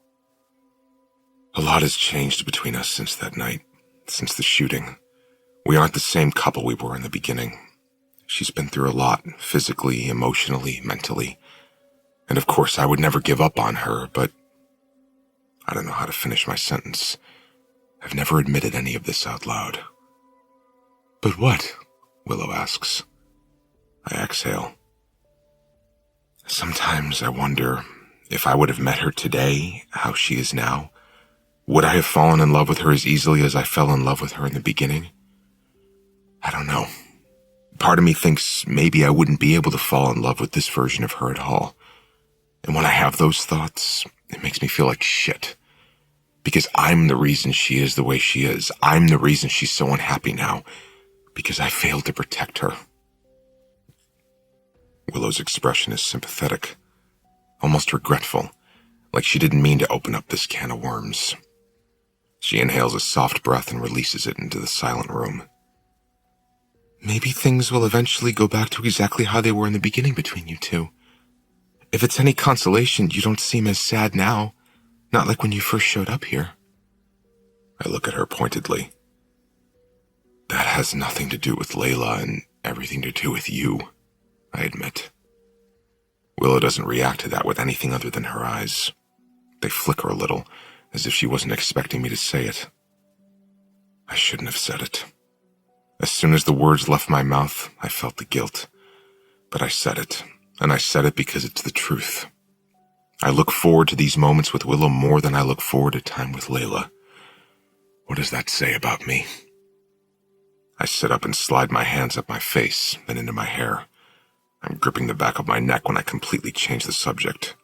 A lot has changed between us since that night, since the shooting. We aren't the same couple we were in the beginning. She's been through a lot, physically, emotionally, mentally. And of course, I would never give up on her, but I don't know how to finish my sentence. I've never admitted any of this out loud. But what? Willow asks. I exhale. Sometimes I wonder if I would have met her today, how she is now. Would I have fallen in love with her as easily as I fell in love with her in the beginning? I don't know. Part of me thinks maybe I wouldn't be able to fall in love with this version of her at all. And when I have those thoughts, it makes me feel like shit. Because I'm the reason she is the way she is. I'm the reason she's so unhappy now. Because I failed to protect her. Willow's expression is sympathetic, almost regretful, like she didn't mean to open up this can of worms. She inhales a soft breath and releases it into the silent room. Maybe things will eventually go back to exactly how they were in the beginning between you two. If it's any consolation, you don't seem as sad now, not like when you first showed up here. I look at her pointedly. That has nothing to do with Layla and everything to do with you, I admit. Willow doesn't react to that with anything other than her eyes. They flicker a little, as if she wasn't expecting me to say it. I shouldn't have said it. As soon as the words left my mouth, I felt the guilt. But I said it, and I said it because it's the truth. I look forward to these moments with Willow more than I look forward to time with Layla. What does that say about me? I sit up and slide my hands up my face, then into my hair. I'm gripping the back of my neck when I completely change the subject.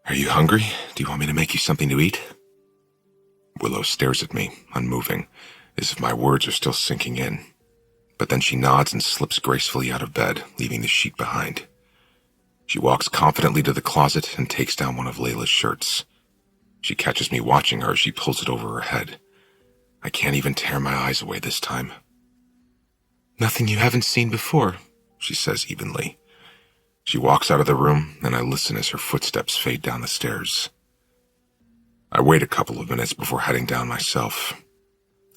Are you hungry? Do you want me to make you something to eat? Willow stares at me, unmoving, as if my words are still sinking in. But then she nods and slips gracefully out of bed, leaving the sheet behind. She walks confidently to the closet and takes down one of Layla's shirts. She catches me watching her as she pulls it over her head. I can't even tear my eyes away this time. Nothing you haven't seen before, she says evenly. She walks out of the room, and I listen as her footsteps fade down the stairs. I wait a couple of minutes before heading down myself.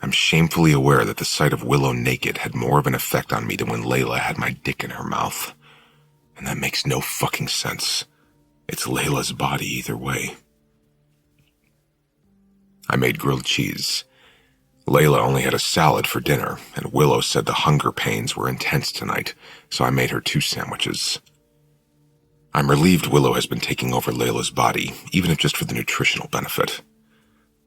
I'm shamefully aware that the sight of Willow naked had more of an effect on me than when Layla had my dick in her mouth. And that makes no fucking sense. It's Layla's body either way. I made grilled cheese. Layla only had a salad for dinner, and Willow said the hunger pains were intense tonight, so I made her 2 sandwiches. I'm relieved Willow has been taking over Layla's body, even if just for the nutritional benefit.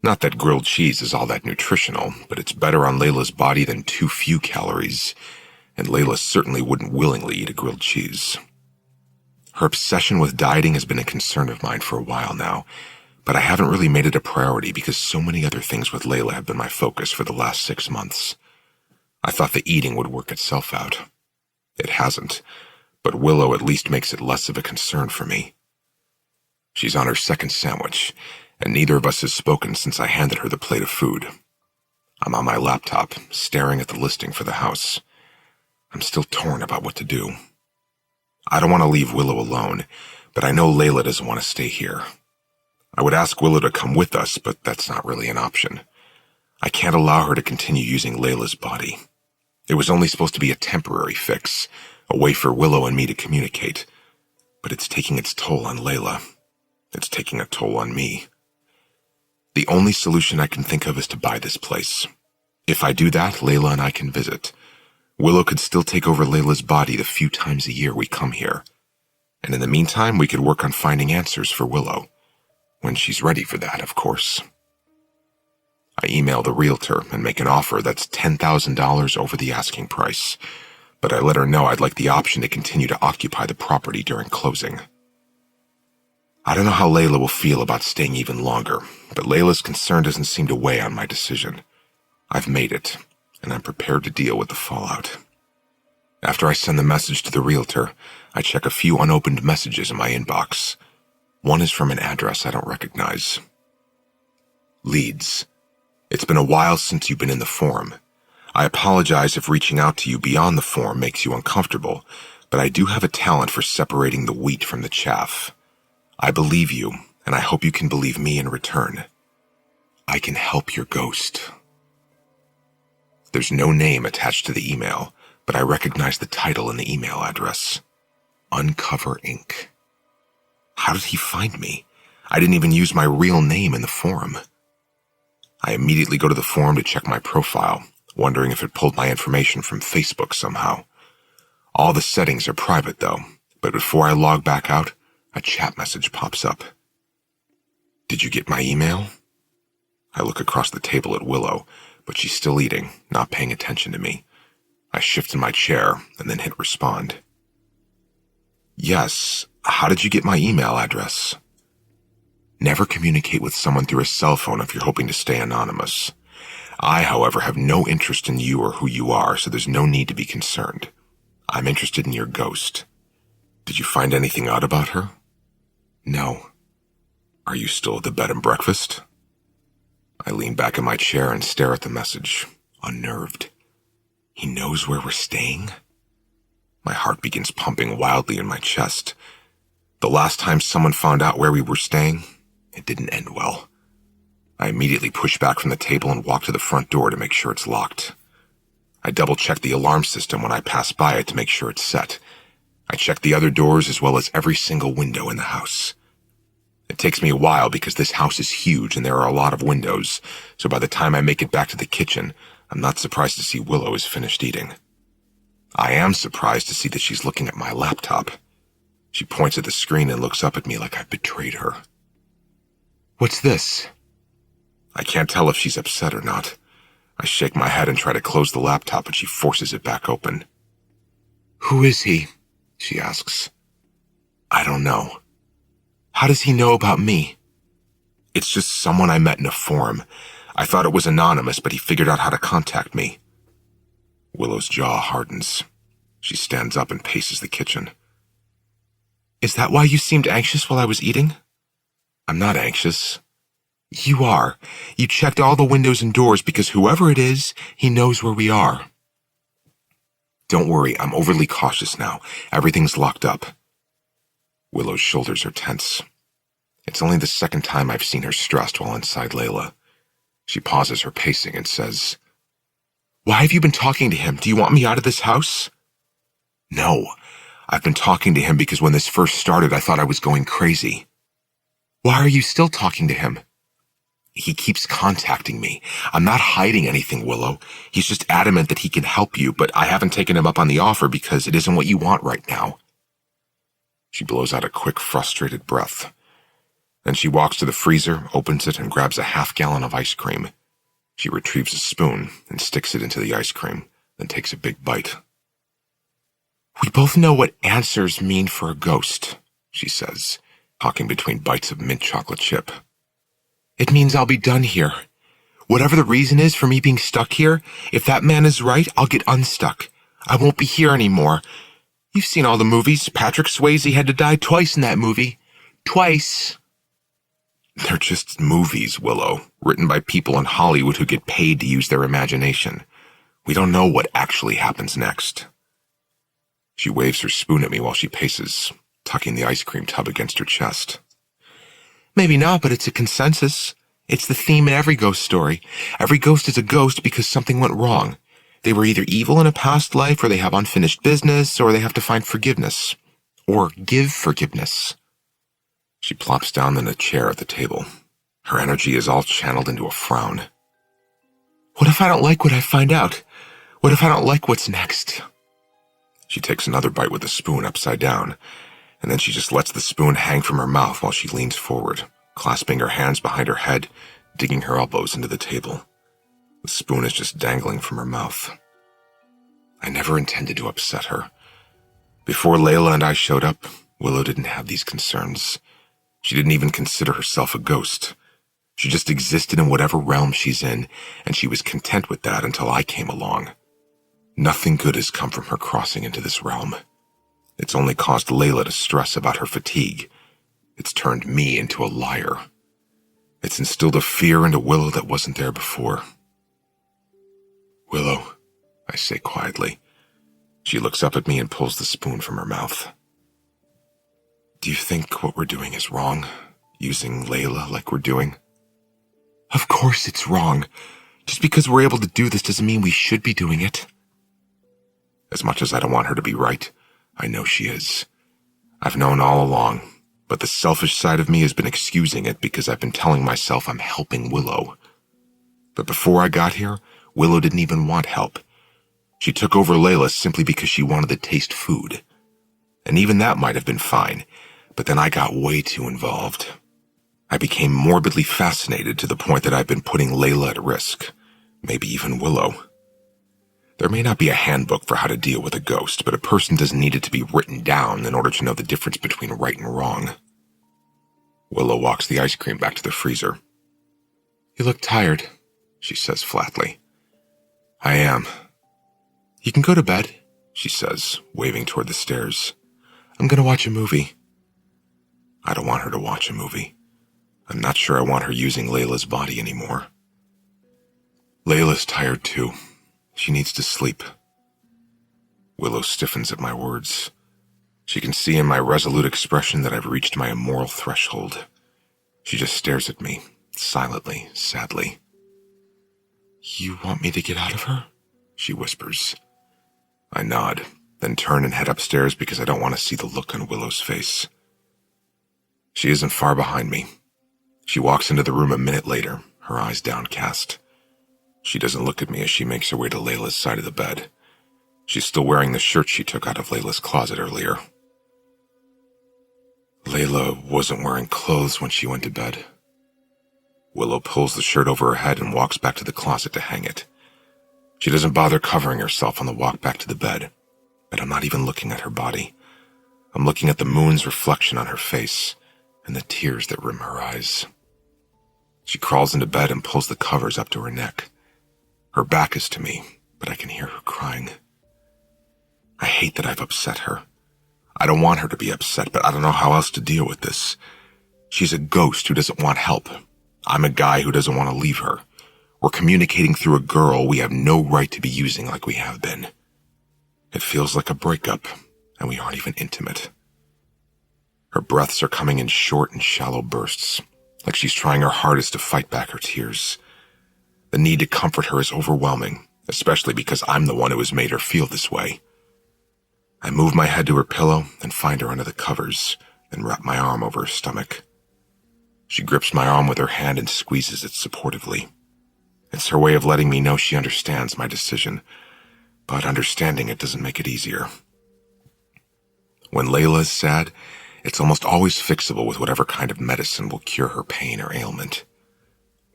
Not that grilled cheese is all that nutritional, but it's better on Layla's body than too few calories, and Layla certainly wouldn't willingly eat a grilled cheese. Her obsession with dieting has been a concern of mine for a while now, but I haven't really made it a priority because so many other things with Layla have been my focus for the last 6 months. I thought the eating would work itself out. It hasn't, but Willow at least makes it less of a concern for me. She's on her 2nd sandwich, and neither of us has spoken since I handed her the plate of food. I'm on my laptop, staring at the listing for the house. I'm still torn about what to do. I don't want to leave Willow alone, but I know Layla doesn't want to stay here. I would ask Willow to come with us, but that's not really an option. I can't allow her to continue using Layla's body. It was only supposed to be a temporary fix, a way for Willow and me to communicate. But it's taking its toll on Layla. It's taking a toll on me. The only solution I can think of is to buy this place. If I do that, Layla and I can visit. Willow could still take over Layla's body the few times a year we come here. And in the meantime, we could work on finding answers for Willow. When she's ready for that, of course. I email the realtor and make an offer that's $10,000 over the asking price, but I let her know I'd like the option to continue to occupy the property during closing. I don't know how Layla will feel about staying even longer, but Layla's concern doesn't seem to weigh on my decision. I've made it, and I'm prepared to deal with the fallout. After I send the message to the realtor, I check a few unopened messages in my inbox. One is from an address I don't recognize. Leeds. It's been a while since you've been in the forum. I apologize if reaching out to you beyond the forum makes you uncomfortable, but I do have a talent for separating the wheat from the chaff. I believe you, and I hope you can believe me in return. I can help your ghost. There's no name attached to the email, but I recognize the title and the email address. Uncover Inc. How did he find me? I didn't even use my real name in the forum. I immediately go to the forum to check my profile, wondering if it pulled my information from Facebook somehow. All the settings are private though, but before I log back out, a chat message pops up. Did you get my email? I look across the table at Willow, but she's still eating, not paying attention to me. I shift in my chair and then hit respond. Yes, how did you get my email address? Never communicate with someone through a cell phone if you're hoping to stay anonymous. I, however, have no interest in you or who you are, so there's no need to be concerned. I'm interested in your ghost. Did you find anything out about her? No. Are you still at the bed and breakfast? I lean back in my chair and stare at the message, unnerved. He knows where we're staying? My heart begins pumping wildly in my chest. The last time someone found out where we were staying, it didn't end well. I immediately push back from the table and walk to the front door to make sure it's locked. I double-check the alarm system when I pass by it to make sure it's set. I check the other doors as well as every single window in the house. It takes me a while because this house is huge and there are a lot of windows, so by the time I make it back to the kitchen, I'm not surprised to see Willow is finished eating. I am surprised to see that she's looking at my laptop. She points at the screen and looks up at me like I've betrayed her. What's this? I can't tell if she's upset or not. I shake my head and try to close the laptop, but she forces it back open. Who is he? She asks. I don't know. How does he know about me? It's just someone I met in a forum. I thought it was anonymous, but he figured out how to contact me. Willow's jaw hardens. She stands up and paces the kitchen. Is that why you seemed anxious while I was eating? I'm not anxious. You are. You checked all the windows and doors because whoever it is, he knows where we are. Don't worry, I'm overly cautious now. Everything's locked up. Willow's shoulders are tense. It's only the second time I've seen her stressed while inside Layla. She pauses her pacing and says, Why have you been talking to him? Do you want me out of this house? No. I've been talking to him because when this first started, I thought I was going crazy. Why are you still talking to him? He keeps contacting me. I'm not hiding anything, Willow. He's just adamant that he can help you, but I haven't taken him up on the offer because it isn't what you want right now. She blows out a quick, frustrated breath. Then she walks to the freezer, opens it, and grabs a half-gallon of ice cream. She retrieves a spoon and sticks it into the ice cream, then takes a big bite. We both know what answers mean for a ghost, she says, talking between bites of mint chocolate chip. It means I'll be done here. Whatever the reason is for me being stuck here, if that man is right, I'll get unstuck. I won't be here anymore. You've seen all the movies. Patrick Swayze had to die twice in that movie. Twice. They're just movies, Willow, written by people in Hollywood who get paid to use their imagination. We don't know what actually happens next. She waves her spoon at me while she paces, tucking the ice cream tub against her chest. Maybe not, but it's a consensus. It's the theme in every ghost story. Every ghost is a ghost because something went wrong. They were either evil in a past life, or they have unfinished business, or they have to find forgiveness. Or give forgiveness. She plops down in a chair at the table. Her energy is all channeled into a frown. What if I don't like what I find out? What if I don't like what's next? She takes another bite with the spoon upside down, and then she just lets the spoon hang from her mouth while she leans forward, clasping her hands behind her head, digging her elbows into the table. The spoon is just dangling from her mouth. I never intended to upset her. Before Layla and I showed up, Willow didn't have these concerns. She didn't even consider herself a ghost. She just existed in whatever realm she's in, and she was content with that until I came along. Nothing good has come from her crossing into this realm. It's only caused Layla to stress about her fatigue. It's turned me into a liar. It's instilled a fear into Willow that wasn't there before. Willow, I say quietly. She looks up at me and pulls the spoon from her mouth. Do you think what we're doing is wrong? Using Layla like we're doing? Of course it's wrong. Just because we're able to do this doesn't mean we should be doing it. As much as I don't want her to be right, I know she is. I've known all along, but the selfish side of me has been excusing it because I've been telling myself I'm helping Willow. But before I got here, Willow didn't even want help. She took over Layla simply because she wanted to taste food. And even that might have been fine, but then I got way too involved. I became morbidly fascinated to the point that I've been putting Layla at risk, maybe even Willow. There may not be a handbook for how to deal with a ghost, but a person doesn't need it to be written down in order to know the difference between right and wrong. Willow walks the ice cream back to the freezer. You look tired, she says flatly. I am. You can go to bed, she says, waving toward the stairs. I'm gonna watch a movie. I don't want her to watch a movie. I'm not sure I want her using Layla's body anymore. Layla's tired too. She needs to sleep. Willow stiffens at my words. She can see in my resolute expression that I've reached my immoral threshold. She just stares at me, silently, sadly. You want me to get out of her? She whispers. I nod, then turn and head upstairs because I don't want to see the look on Willow's face. She isn't far behind me. She walks into the room a minute later, her eyes downcast. She doesn't look at me as she makes her way to Layla's side of the bed. She's still wearing the shirt she took out of Layla's closet earlier. Layla wasn't wearing clothes when she went to bed. Willow pulls the shirt over her head and walks back to the closet to hang it. She doesn't bother covering herself on the walk back to the bed, but I'm not even looking at her body. I'm looking at the moon's reflection on her face and the tears that rim her eyes. She crawls into bed and pulls the covers up to her neck. Her back is to me, but I can hear her crying. I hate that I've upset her. I don't want her to be upset, but I don't know how else to deal with this. She's a ghost who doesn't want help. I'm a guy who doesn't want to leave her. We're communicating through a girl we have no right to be using like we have been. It feels like a breakup, and we aren't even intimate. Her breaths are coming in short and shallow bursts, like she's trying her hardest to fight back her tears. The need to comfort her is overwhelming, especially because I'm the one who has made her feel this way. I move my head to her pillow and find her under the covers, then wrap my arm over her stomach. She grips my arm with her hand and squeezes it supportively. It's her way of letting me know she understands my decision, but understanding it doesn't make it easier. When Layla is sad, it's almost always fixable with whatever kind of medicine will cure her pain or ailment.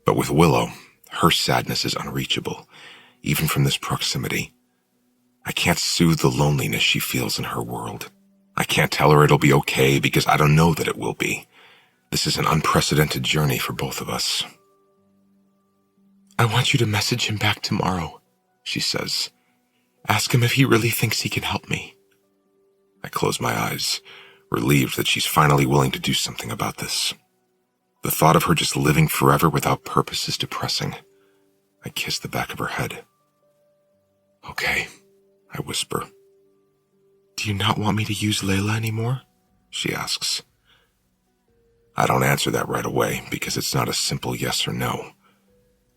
But with Willow, her sadness is unreachable, even from this proximity. I can't soothe the loneliness she feels in her world. I can't tell her it'll be okay because I don't know that it will be. This is an unprecedented journey for both of us. I want you to message him back tomorrow, she says. Ask him if he really thinks he can help me. I close my eyes, relieved that she's finally willing to do something about this. The thought of her just living forever without purpose is depressing. I kiss the back of her head. Okay, I whisper. Do you not want me to use Layla anymore? She asks. I don't answer that right away because it's not a simple yes or no.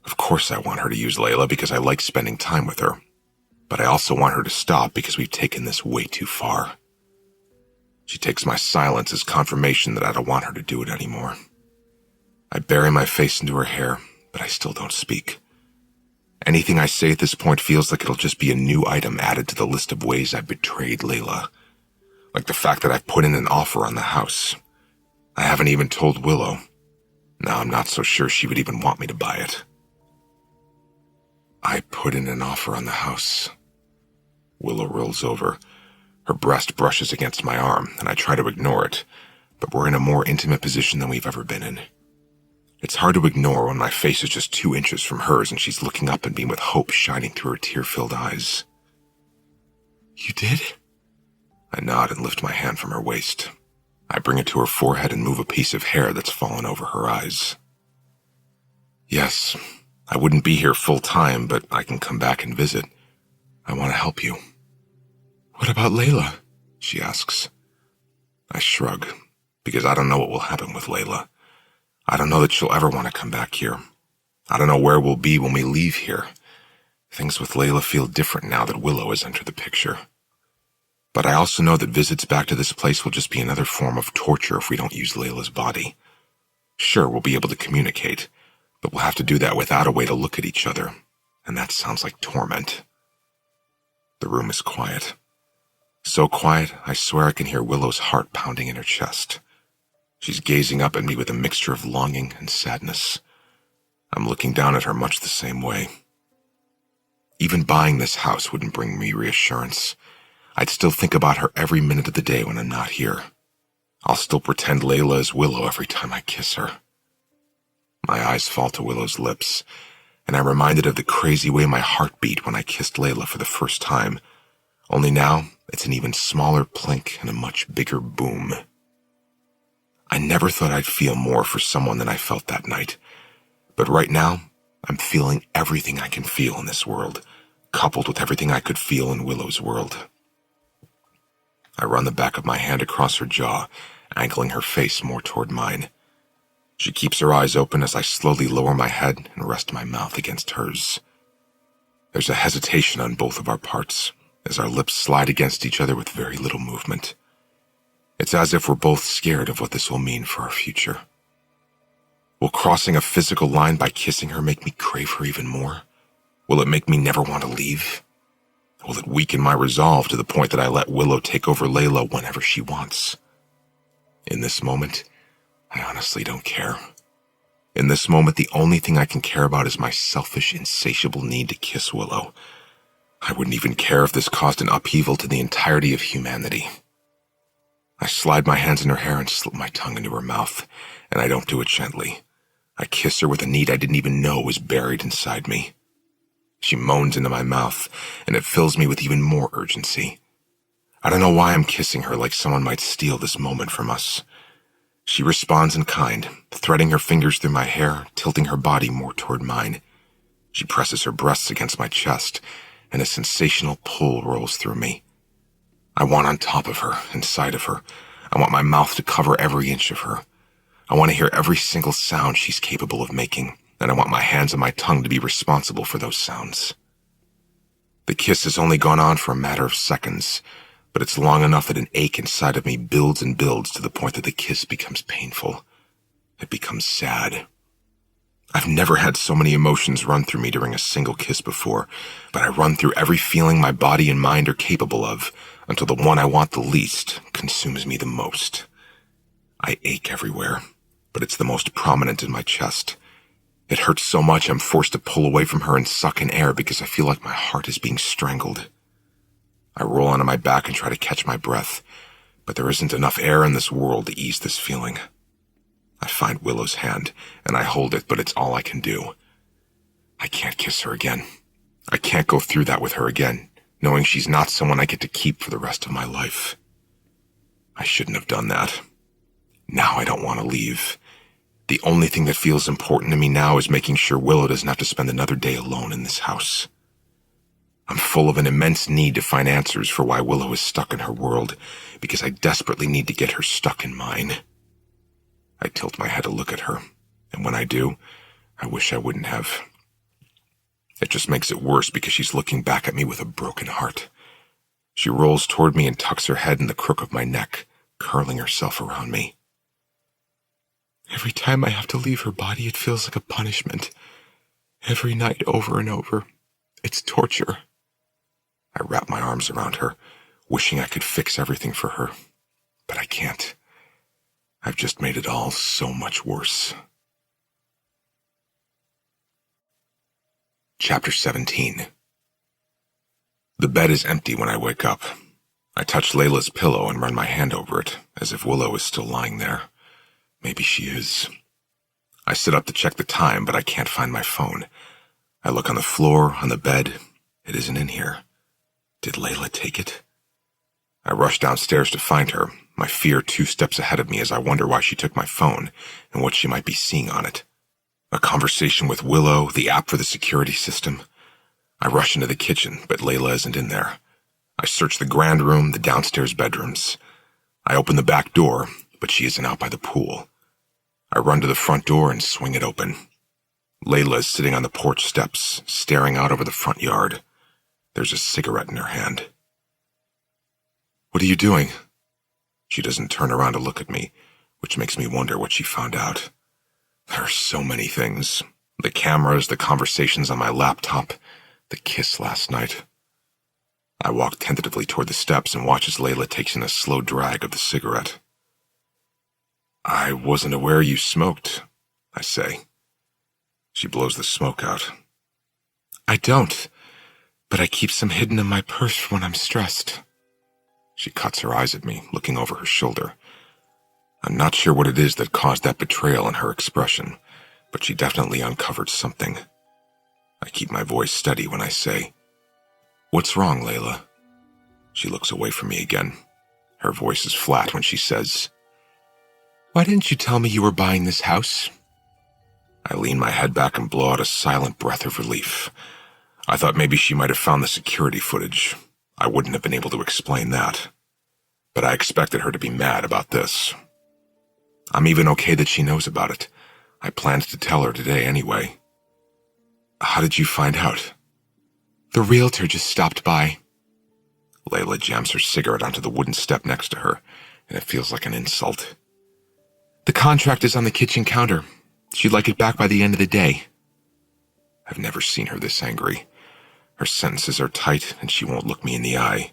Of course I want her to use Layla because I like spending time with her, but I also want her to stop because we've taken this way too far. She takes my silence as confirmation that I don't want her to do it anymore. I bury my face into her hair, but I still don't speak. Anything I say at this point feels like it'll just be a new item added to the list of ways I've betrayed Layla. Like the fact that I've put in an offer on the house. I haven't even told Willow. Now I'm not so sure she would even want me to buy it. I put in an offer on the house. Willow rolls over. Her breast brushes against my arm, and I try to ignore it, but we're in a more intimate position than we've ever been in. It's hard to ignore when my face is just 2 inches from hers and she's looking up at me with hope shining through her tear-filled eyes. You did? I nod and lift my hand from her waist. I bring it to her forehead and move a piece of hair that's fallen over her eyes. Yes, I wouldn't be here full time, but I can come back and visit. I want to help you. What about Layla? She asks. I shrug, because I don't know what will happen with Layla. I don't know that she'll ever want to come back here. I don't know where we'll be when we leave here. Things with Layla feel different now that Willow has entered the picture. But I also know that visits back to this place will just be another form of torture if we don't use Layla's body. Sure, we'll be able to communicate, but we'll have to do that without a way to look at each other, and that sounds like torment. The room is quiet. So quiet, I swear I can hear Willow's heart pounding in her chest. She's gazing up at me with a mixture of longing and sadness. I'm looking down at her much the same way. Even buying this house wouldn't bring me reassurance. I'd still think about her every minute of the day when I'm not here. I'll still pretend Layla is Willow every time I kiss her. My eyes fall to Willow's lips, and I'm reminded of the crazy way my heart beat when I kissed Layla for the first time. Only now, it's an even smaller plink and a much bigger boom. I never thought I'd feel more for someone than I felt that night. But right now, I'm feeling everything I can feel in this world, coupled with everything I could feel in Willow's world. I run the back of my hand across her jaw, angling her face more toward mine. She keeps her eyes open as I slowly lower my head and rest my mouth against hers. There's a hesitation on both of our parts as our lips slide against each other with very little movement. It's as if we're both scared of what this will mean for our future. Will crossing a physical line by kissing her make me crave her even more? Will it make me never want to leave? Will it weaken my resolve to the point that I let Willow take over Layla whenever she wants? In this moment, I honestly don't care. In this moment, the only thing I can care about is my selfish, insatiable need to kiss Willow. I wouldn't even care if this caused an upheaval to the entirety of humanity. I slide my hands in her hair and slip my tongue into her mouth, and I don't do it gently. I kiss her with a need I didn't even know was buried inside me. She moans into my mouth, and it fills me with even more urgency. I don't know why I'm kissing her like someone might steal this moment from us. She responds in kind, threading her fingers through my hair, tilting her body more toward mine. She presses her breasts against my chest, and a sensational pull rolls through me. I want on top of her, inside of her. I want my mouth to cover every inch of her. I want to hear every single sound she's capable of making, and I want my hands and my tongue to be responsible for those sounds. The kiss has only gone on for a matter of seconds, but it's long enough that an ache inside of me builds and builds to the point that the kiss becomes painful. It becomes sad. I've never had so many emotions run through me during a single kiss before, but I run through every feeling my body and mind are capable of, until the one I want the least consumes me the most. I ache everywhere, but it's the most prominent in my chest. It hurts so much I'm forced to pull away from her and suck in air because I feel like my heart is being strangled. I roll onto my back and try to catch my breath, but there isn't enough air in this world to ease this feeling. I find Willow's hand, and I hold it, but it's all I can do. I can't kiss her again. I can't go through that with her again, knowing she's not someone I get to keep for the rest of my life. I shouldn't have done that. Now I don't want to leave. The only thing that feels important to me now is making sure Willow doesn't have to spend another day alone in this house. I'm full of an immense need to find answers for why Willow is stuck in her world, because I desperately need to get her stuck in mine. I tilt my head to look at her, and when I do, I wish I wouldn't have. It just makes it worse because she's looking back at me with a broken heart. She rolls toward me and tucks her head in the crook of my neck, curling herself around me. Every time I have to leave her body, it feels like a punishment. Every night, over and over. It's torture. I wrap my arms around her, wishing I could fix everything for her, but I can't. I've just made it all so much worse. Chapter 17. The bed is empty when I wake up. I touch Layla's pillow and run my hand over it, as if Willow is still lying there. Maybe she is. I sit up to check the time, but I can't find my phone. I look on the floor, on the bed. It isn't in here. Did Layla take it? I rush downstairs to find her, my fear 2 steps ahead of me as I wonder why she took my phone and what she might be seeing on it. A conversation with Willow, the app for the security system. I rush into the kitchen, but Layla isn't in there. I search the grand room, the downstairs bedrooms. I open the back door, but she isn't out by the pool. I run to the front door and swing it open. Layla is sitting on the porch steps, staring out over the front yard. There's a cigarette in her hand. "What are you doing?" She doesn't turn around to look at me, which makes me wonder what she found out. There are so many things. The cameras, the conversations on my laptop, the kiss last night. I walk tentatively toward the steps and watch as Layla takes in a slow drag of the cigarette. "I wasn't aware you smoked," I say. She blows the smoke out. I don't, but I keep some hidden in my purse for when I'm stressed. She cuts her eyes at me, looking over her shoulder. I'm not sure what it is that caused that betrayal in her expression, but she definitely uncovered something. I keep my voice steady when I say, "What's wrong, Layla?" She looks away from me again. Her voice is flat when she says, Why didn't you tell me you were buying this house? I lean my head back and blow out a silent breath of relief. I thought maybe she might have found the security footage. I wouldn't have been able to explain that. But I expected her to be mad about this. I'm even okay that she knows about it. I planned to tell her today anyway. How did you find out? The realtor just stopped by. Layla jams her cigarette onto the wooden step next to her, and it feels like an insult. The contract is on the kitchen counter. She'd like it back by the end of the day. I've never seen her this angry. Her sentences are tight, and she won't look me in the eye.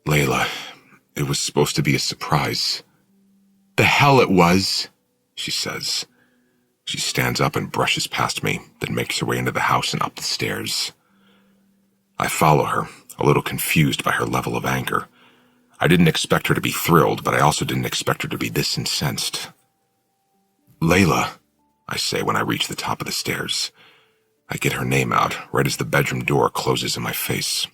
Layla, it was supposed to be a surprise. The hell it was, she says. She stands up and brushes past me, then makes her way into the house and up the stairs. I follow her, a little confused by her level of anger. I didn't expect her to be thrilled, but I also didn't expect her to be this incensed. Layla, I say when I reach the top of the stairs. I get her name out, right as the bedroom door closes in my face.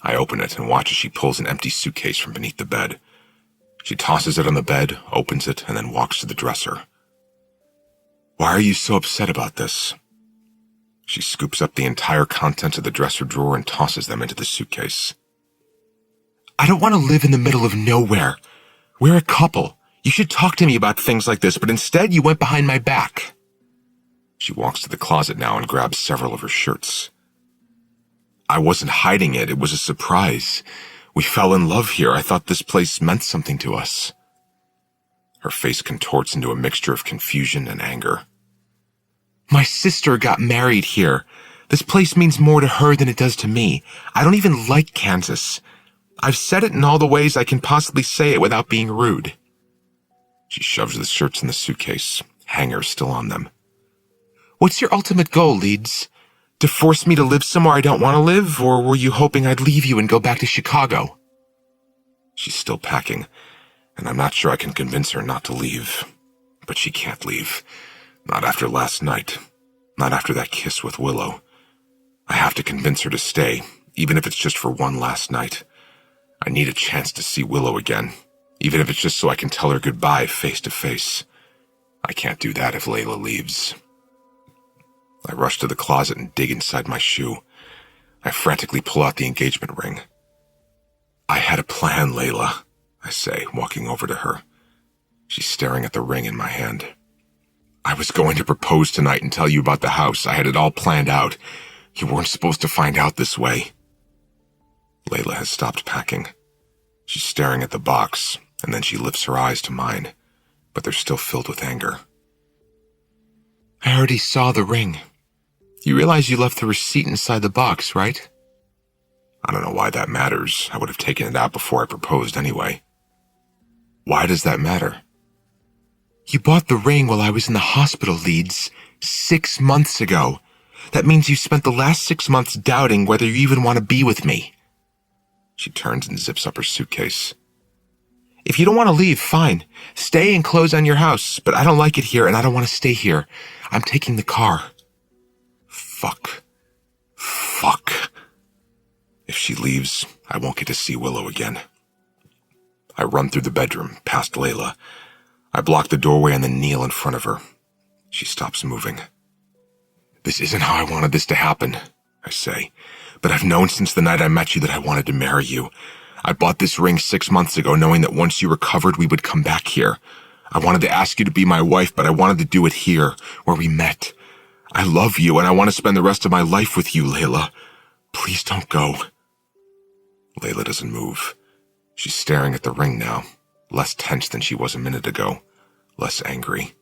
I open it and watch as she pulls an empty suitcase from beneath the bed. She tosses it on the bed, opens it, and then walks to the dresser. Why are you so upset about this? She scoops up the entire contents of the dresser drawer and tosses them into the suitcase. I don't want to live in the middle of nowhere. We're a couple. You should talk to me about things like this, but instead you went behind my back. She walks to the closet now and grabs several of her shirts. I wasn't hiding it. It was a surprise. We fell in love here. I thought this place meant something to us. Her face contorts into a mixture of confusion and anger. My sister got married here. This place means more to her than it does to me. I don't even like Kansas. I've said it in all the ways I can possibly say it without being rude. She shoves the shirts in the suitcase, hangers still on them. What's your ultimate goal, Leeds? To force me to live somewhere I don't want to live, or were you hoping I'd leave you and go back to Chicago? She's still packing, and I'm not sure I can convince her not to leave. But she can't leave. Not after last night. Not after that kiss with Willow. I have to convince her to stay, even if it's just for one last night. I need a chance to see Willow again, even if it's just so I can tell her goodbye face to face. I can't do that if Layla leaves. I rush to the closet and dig inside my shoe. I frantically pull out the engagement ring. I had a plan, Layla, I say, walking over to her. She's staring at the ring in my hand. I was going to propose tonight and tell you about the house. I had it all planned out. You weren't supposed to find out this way. Layla has stopped packing. She's staring at the box, and then she lifts her eyes to mine, but they're still filled with anger. I already saw the ring. You realize you left the receipt inside the box, right? I don't know why that matters. I would have taken it out before I proposed anyway. Why does that matter? You bought the ring while I was in the hospital, Leeds, 6 months ago. That means you spent the last 6 months doubting whether you even want to be with me. She turns and zips up her suitcase. If you don't want to leave, fine. Stay and close on your house, but I don't like it here and I don't want to stay here. I'm taking the car. Fuck. Fuck. If she leaves, I won't get to see Willow again. I run through the bedroom, past Layla. I block the doorway and then kneel in front of her. She stops moving. This isn't how I wanted this to happen, I say, but I've known since the night I met you that I wanted to marry you. I bought this ring 6 months ago knowing that once you recovered we would come back here. I wanted to ask you to be my wife, but I wanted to do it here, where we met. I love you and I want to spend the rest of my life with you, Layla. Please don't go. Layla doesn't move. She's staring at the ring now, less tense than she was a minute ago, less angry.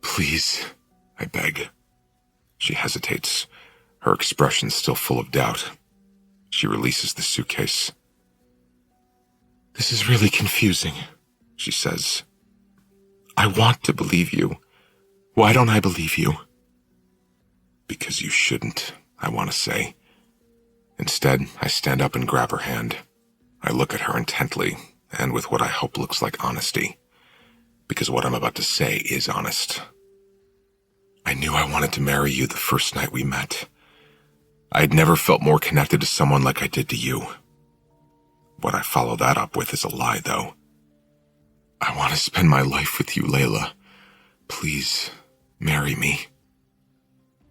Please, I beg. She hesitates, her expression still full of doubt. She releases the suitcase. This is really confusing, she says. I want to believe you. Why don't I believe you? Because you shouldn't, I want to say. Instead, I stand up and grab her hand. I look at her intently, and with what I hope looks like honesty. Because what I'm about to say is honest. I knew I wanted to marry you the first night we met. I had never felt more connected to someone like I did to you. What I follow that up with is a lie, though. I want to spend my life with you, Layla. Please, marry me.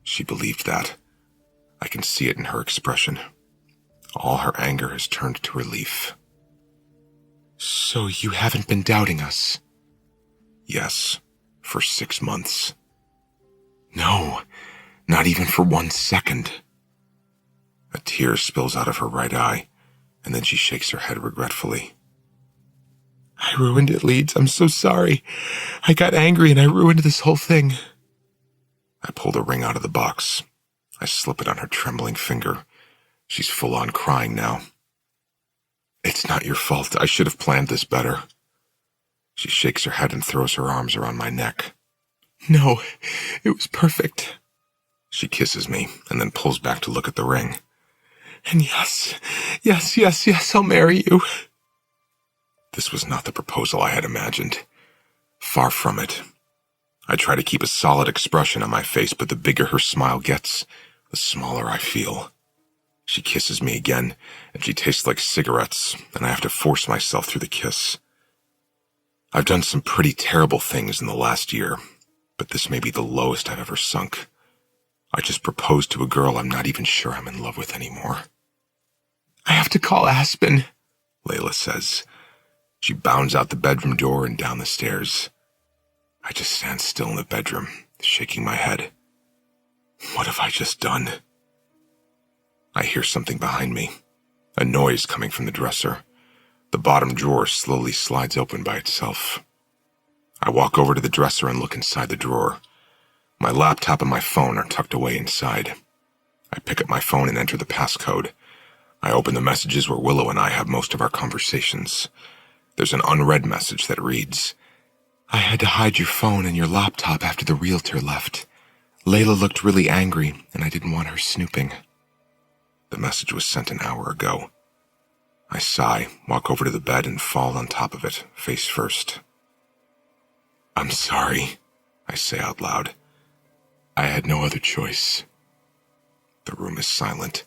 She believed that. I can see it in her expression. All her anger has turned to relief. So you haven't been doubting us? Yes, For 6 months. No, not even for 1 second. A tear spills out of her right eye, and then she shakes her head regretfully. I ruined it, Leeds. I'm so sorry. I got angry and I ruined this whole thing. I pull the ring out of the box. I slip it on her trembling finger. She's full on crying now. It's not your fault. I should have planned this better. She shakes her head and throws her arms around my neck. No, it was perfect. She kisses me and then pulls back to look at the ring. And yes, I'll marry you. This was not the proposal I had imagined. Far from it. I try to keep a solid expression on my face, but the bigger her smile gets, the smaller I feel. She kisses me again, and she tastes like cigarettes, and I have to force myself through the kiss. I've done some pretty terrible things in the last year, but this may be the lowest I've ever sunk. I just proposed to a girl I'm not even sure I'm in love with anymore. I have to call Aspen, Layla says. She bounds out the bedroom door and down the stairs. I just stand still in the bedroom, shaking my head. What have I just done? I hear something behind me, a noise coming from the dresser. The bottom drawer slowly slides open by itself. I walk over to the dresser and look inside the drawer. My laptop and my phone are tucked away inside. I pick up my phone and enter the passcode. I open the messages where Willow and I have most of our conversations. There's an unread message that reads, I had to hide your phone and your laptop after the realtor left. Layla looked really angry, and I didn't want her snooping. The message was sent an hour ago. I sigh, walk over to the bed, and fall on top of it, face first. I'm sorry, I say out loud. I had no other choice. The room is silent.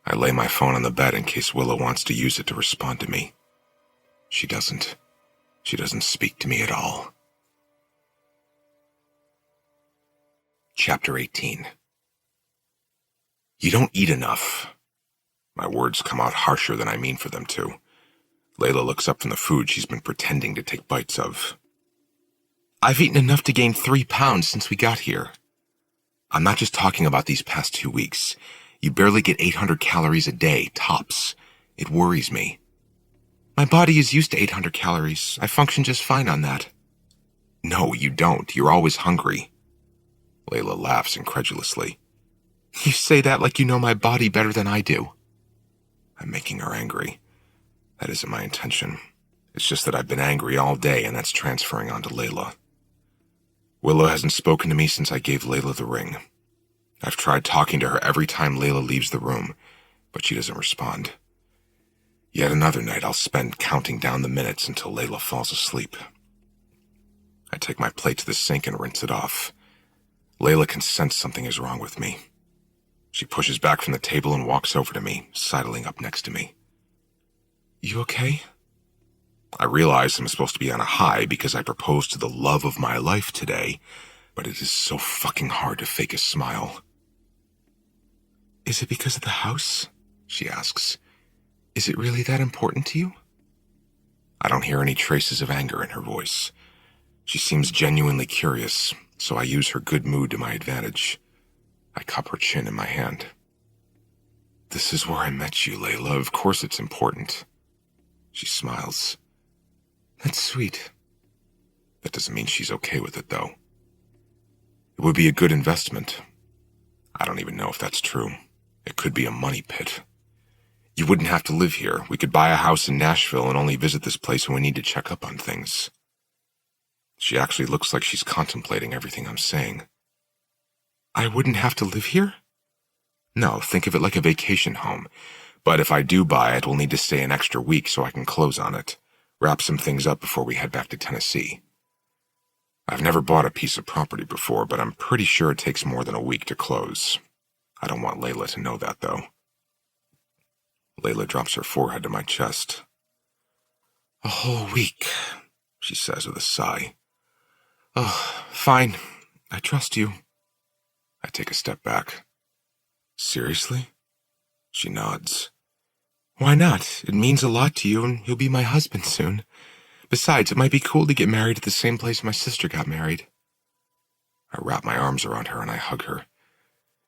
I lay my phone on the bed in case Willow wants to use it to respond to me. She doesn't. She doesn't speak to me at all. Chapter 18. You don't eat enough. My words come out harsher than I mean for them to. Layla looks up from the food she's been pretending to take bites of. I've eaten enough to gain 3 pounds since we got here. I'm not just talking about these past 2 weeks. You barely get 800 calories a day, tops. It worries me. My body is used to 800 calories. I function just fine on that. No, you don't. You're always hungry. Layla laughs incredulously. You say that like you know my body better than I do. I'm making her angry. That isn't my intention. It's just that I've been angry all day, and that's transferring onto Layla. Willow hasn't spoken to me since I gave Layla the ring. I've tried talking to her every time Layla leaves the room, but she doesn't respond. Yet another night I'll spend counting down the minutes until Layla falls asleep. I take my plate to the sink and rinse it off. Layla can sense something is wrong with me. She pushes back from the table and walks over to me, sidling up next to me. You okay? I realize I'm supposed to be on a high because I proposed to the love of my life today, but it is so fucking hard to fake a smile. Is it because of the house? She asks. Is it really that important to you? I don't hear any traces of anger in her voice. She seems genuinely curious, so I use her good mood to my advantage. I cup her chin in my hand. This is where I met you, Layla. Of course it's important. She smiles. That's sweet. That doesn't mean she's okay with it, though. It would be a good investment. I don't even know if that's true. It could be a money pit. You wouldn't have to live here. We could buy a house in Nashville and only visit this place when we need to check up on things. She actually looks like she's contemplating everything I'm saying. I wouldn't have to live here? No, think of it like a vacation home. But if I do buy it, we'll need to stay an extra week so I can close on it. Wrap some things up before we head back to Tennessee. I've never bought a piece of property before, but I'm pretty sure it takes more than a week to close. I don't want Layla to know that, though. Layla drops her forehead to my chest. A whole week, she says with a sigh. Oh, fine. I trust you. I take a step back. Seriously? She nods. Why not? It means a lot to you, and you'll be my husband soon. Besides, it might be cool to get married at the same place my sister got married. I wrap my arms around her and I hug her.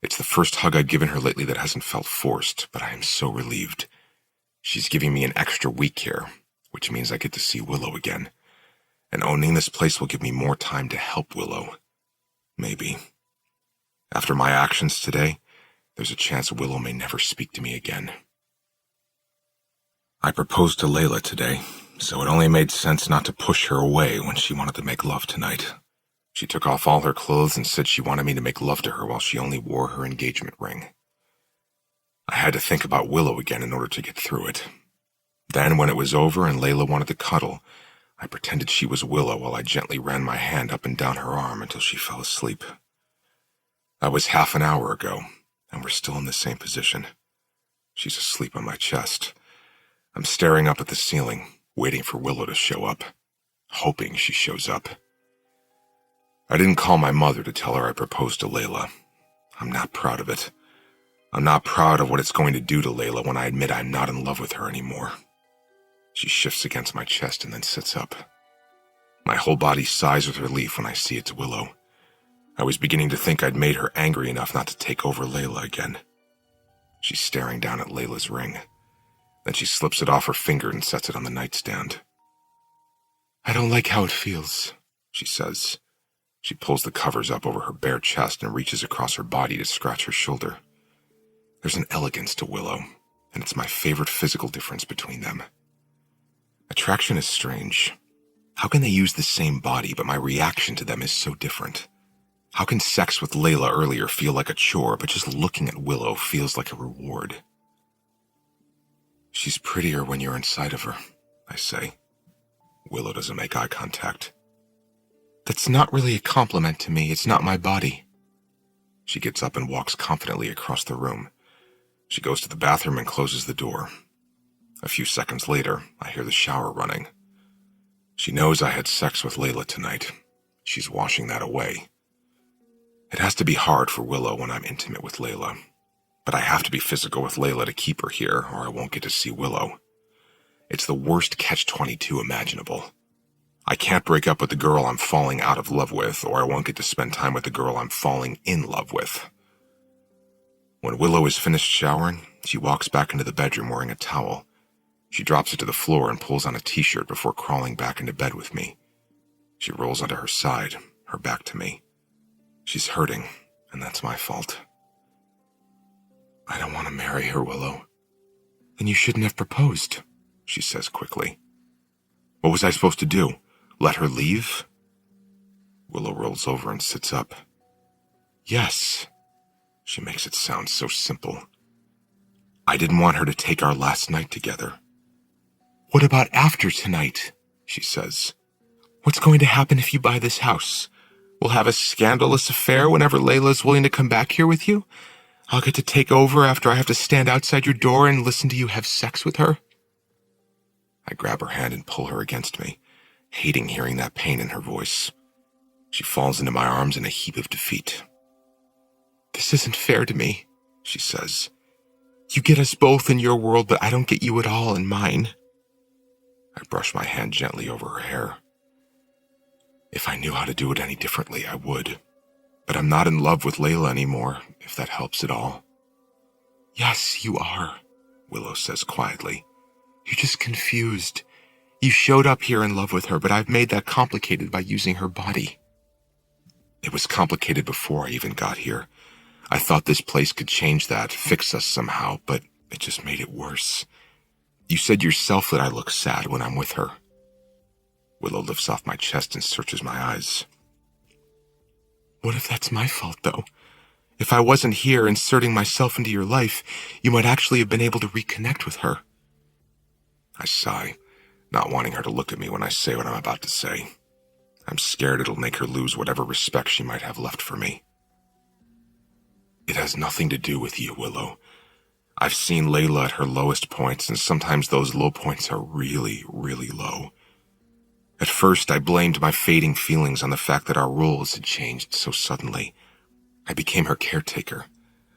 It's the first hug I've given her lately that hasn't felt forced, but I am so relieved. She's giving me an extra week here, which means I get to see Willow again. And owning this place will give me more time to help Willow. Maybe. After my actions today, there's a chance Willow may never speak to me again. I proposed to Layla today, so it only made sense not to push her away when she wanted to make love tonight. She took off all her clothes and said she wanted me to make love to her while she only wore her engagement ring. I had to think about Willow again in order to get through it. Then, when it was over and Layla wanted to cuddle, I pretended she was Willow while I gently ran my hand up and down her arm until she fell asleep. That was half an hour ago, and we're still in the same position. She's asleep on my chest. I'm staring up at the ceiling, waiting for Willow to show up, hoping she shows up. I didn't call my mother to tell her I proposed to Layla. I'm not proud of it. I'm not proud of what it's going to do to Layla when I admit I'm not in love with her anymore. She shifts against my chest and then sits up. My whole body sighs with relief when I see it's Willow. I was beginning to think I'd made her angry enough not to take over Layla again. She's staring down at Layla's ring. Then she slips it off her finger and sets it on the nightstand. I don't like how it feels, she says. She pulls the covers up over her bare chest and reaches across her body to scratch her shoulder. There's an elegance to Willow, and it's my favorite physical difference between them. Attraction is strange. How can they use the same body, but my reaction to them is so different? How can sex with Layla earlier feel like a chore, but just looking at Willow feels like a reward? She's prettier when you're inside of her, I say. Willow doesn't make eye contact. That's not really a compliment to me. It's not my body. She gets up and walks confidently across the room. She goes to the bathroom and closes the door. A few seconds later, I hear the shower running. She knows I had sex with Layla tonight. She's washing that away. It has to be hard for Willow when I'm intimate with Layla, but I have to be physical with Layla to keep her here, or I won't get to see Willow. It's the worst catch-22 imaginable. I can't break up with the girl I'm falling out of love with, or I won't get to spend time with the girl I'm falling in love with. When Willow is finished showering, she walks back into the bedroom wearing a towel. She drops it to the floor and pulls on a t-shirt before crawling back into bed with me. She rolls onto her side, her back to me. She's hurting, and that's my fault. I don't want to marry her, Willow. Then you shouldn't have proposed, she says quickly. What was I supposed to do? Let her leave? Willow rolls over and sits up. Yes. She makes it sound so simple. I didn't want her to take our last night together. What about after tonight? She says. What's going to happen if you buy this house? We'll have a scandalous affair whenever Layla's willing to come back here with you? I'll get to take over after I have to stand outside your door and listen to you have sex with her? I grab her hand and pull her against me, hating hearing that pain in her voice. She falls into my arms in a heap of defeat. This isn't fair to me, she says. You get us both in your world, but I don't get you at all in mine. I brush my hand gently over her hair. If I knew how to do it any differently, I would. But I'm not in love with Layla anymore, if that helps at all. Yes, you are, Willow says quietly. You're just confused. You showed up here in love with her, but I've made that complicated by using her body. It was complicated before I even got here. I thought this place could change that, fix us somehow, but it just made it worse. You said yourself that I look sad when I'm with her. Willow lifts off my chest and searches my eyes. What if that's my fault, though? If I wasn't here inserting myself into your life, you might actually have been able to reconnect with her. I sigh, not wanting her to look at me when I say what I'm about to say. I'm scared it'll make her lose whatever respect she might have left for me. It has nothing to do with you, Willow. I've seen Layla at her lowest points, and sometimes those low points are really, really low. At first, I blamed my fading feelings on the fact that our roles had changed so suddenly. I became her caretaker.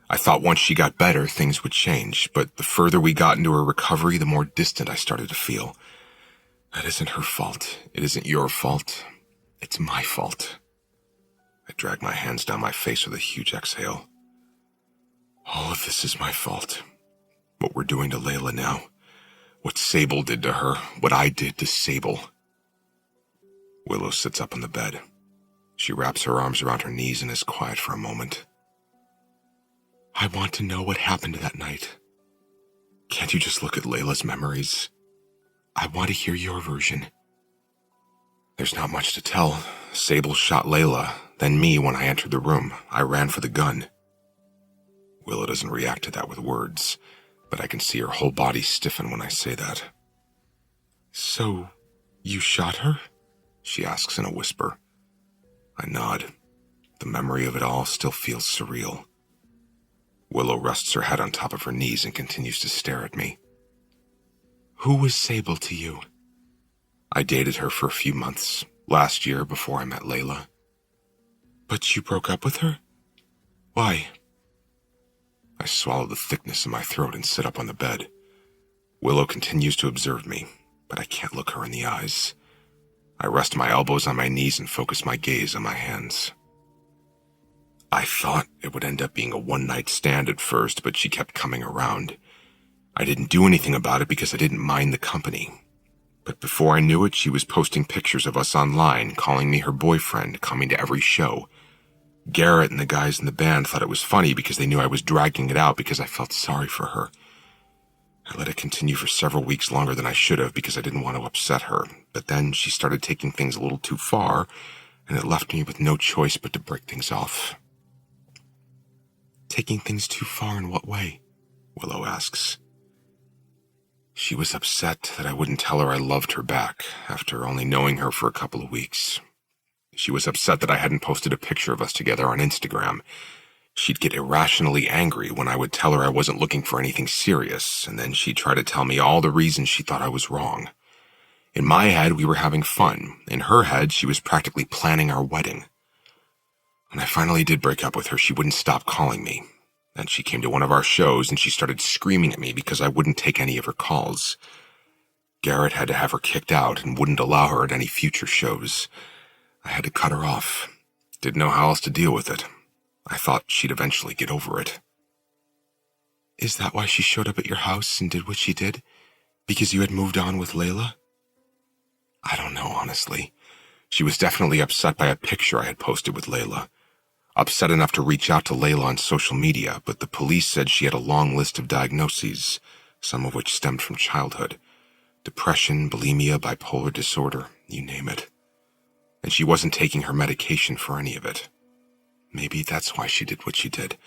I thought once she got better, things would change, but the further we got into her recovery, the more distant I started to feel. That isn't her fault. It isn't your fault. It's my fault. I drag my hands down my face with a huge exhale. All of this is my fault. What we're doing to Layla now. What Sable did to her. What I did to Sable. Willow sits up on the bed. She wraps her arms around her knees and is quiet for a moment. I want to know what happened that night. Can't you just look at Layla's memories? I want to hear your version. There's not much to tell. Sable shot Layla, then me when I entered the room. I ran for the gun. Willow doesn't react to that with words, but I can see her whole body stiffen when I say that. So, you shot her? She asks in a whisper. I nod. The memory of it all still feels surreal. Willow rests her head on top of her knees and continues to stare at me. Who was Sable to you? I dated her for a few months, last year before I met Layla. But you broke up with her? Why? I swallow the thickness in my throat and sit up on the bed. Willow continues to observe me, but I can't look her in the eyes. I rest my elbows on my knees and focus my gaze on my hands. I thought it would end up being a one-night stand at first, but she kept coming around. I didn't do anything about it because I didn't mind the company. But before I knew it, she was posting pictures of us online, calling me her boyfriend, coming to every show. Garrett and the guys in the band thought it was funny because they knew I was dragging it out because I felt sorry for her. I let it continue for several weeks longer than I should have because I didn't want to upset her, but then she started taking things a little too far, and it left me with no choice but to break things off. Taking things too far in what way? Willow asks. She was upset that I wouldn't tell her I loved her back after only knowing her for a couple of weeks. She was upset that I hadn't posted a picture of us together on Instagram. She'd get irrationally angry when I would tell her I wasn't looking for anything serious, and then she'd try to tell me all the reasons she thought I was wrong. In my head, we were having fun. In her head, she was practically planning our wedding. When I finally did break up with her, she wouldn't stop calling me. Then she came to one of our shows and she started screaming at me because I wouldn't take any of her calls. Garrett had to have her kicked out and wouldn't allow her at any future shows. I had to cut her off. Didn't know how else to deal with it. I thought she'd eventually get over it. Is that why she showed up at your house and did what she did? Because you had moved on with Layla? I don't know, honestly. She was definitely upset by a picture I had posted with Layla. Upset enough to reach out to Layla on social media, but the police said she had a long list of diagnoses, some of which stemmed from childhood. Depression, bulimia, bipolar disorder, you name it. And she wasn't taking her medication for any of it. Maybe that's why she did what she did,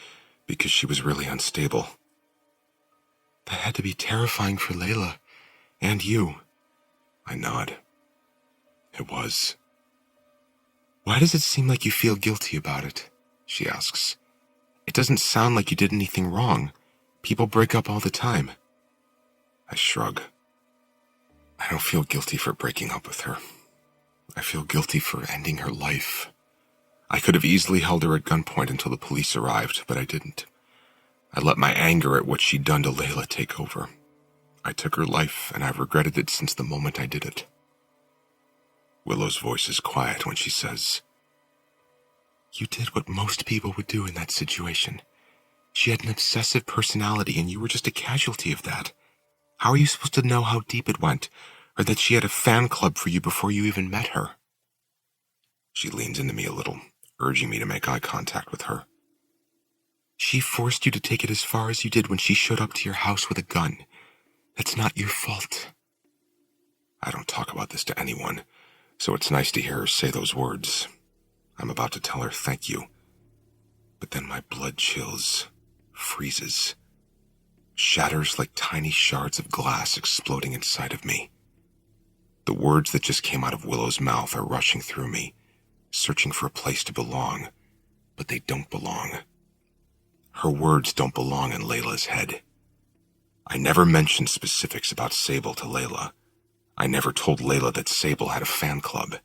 because she was really unstable. That had to be terrifying for Layla, and you. I nod. It was. Why does it seem like you feel guilty about it? She asks. It doesn't sound like you did anything wrong. People break up all the time. I shrug. I don't feel guilty for breaking up with her. I feel guilty for ending her life. I could have easily held her at gunpoint until the police arrived, but I didn't. I let my anger at what she'd done to Layla take over. I took her life, and I've regretted it since the moment I did it. Willow's voice is quiet when she says, You did what most people would do in that situation. She had an obsessive personality, and you were just a casualty of that. How are you supposed to know how deep it went, or that she had a fan club for you before you even met her? She leans into me a little, urging me to make eye contact with her. She forced you to take it as far as you did when she showed up to your house with a gun. That's not your fault. I don't talk about this to anyone, so it's nice to hear her say those words. I'm about to tell her thank you, but then my blood chills, freezes, shatters like tiny shards of glass exploding inside of me. The words that just came out of Willow's mouth are rushing through me, searching for a place to belong, but they don't belong. Her words don't belong in Layla's head. I never mentioned specifics about Sable to Layla. I never told Layla that Sable had a fan club.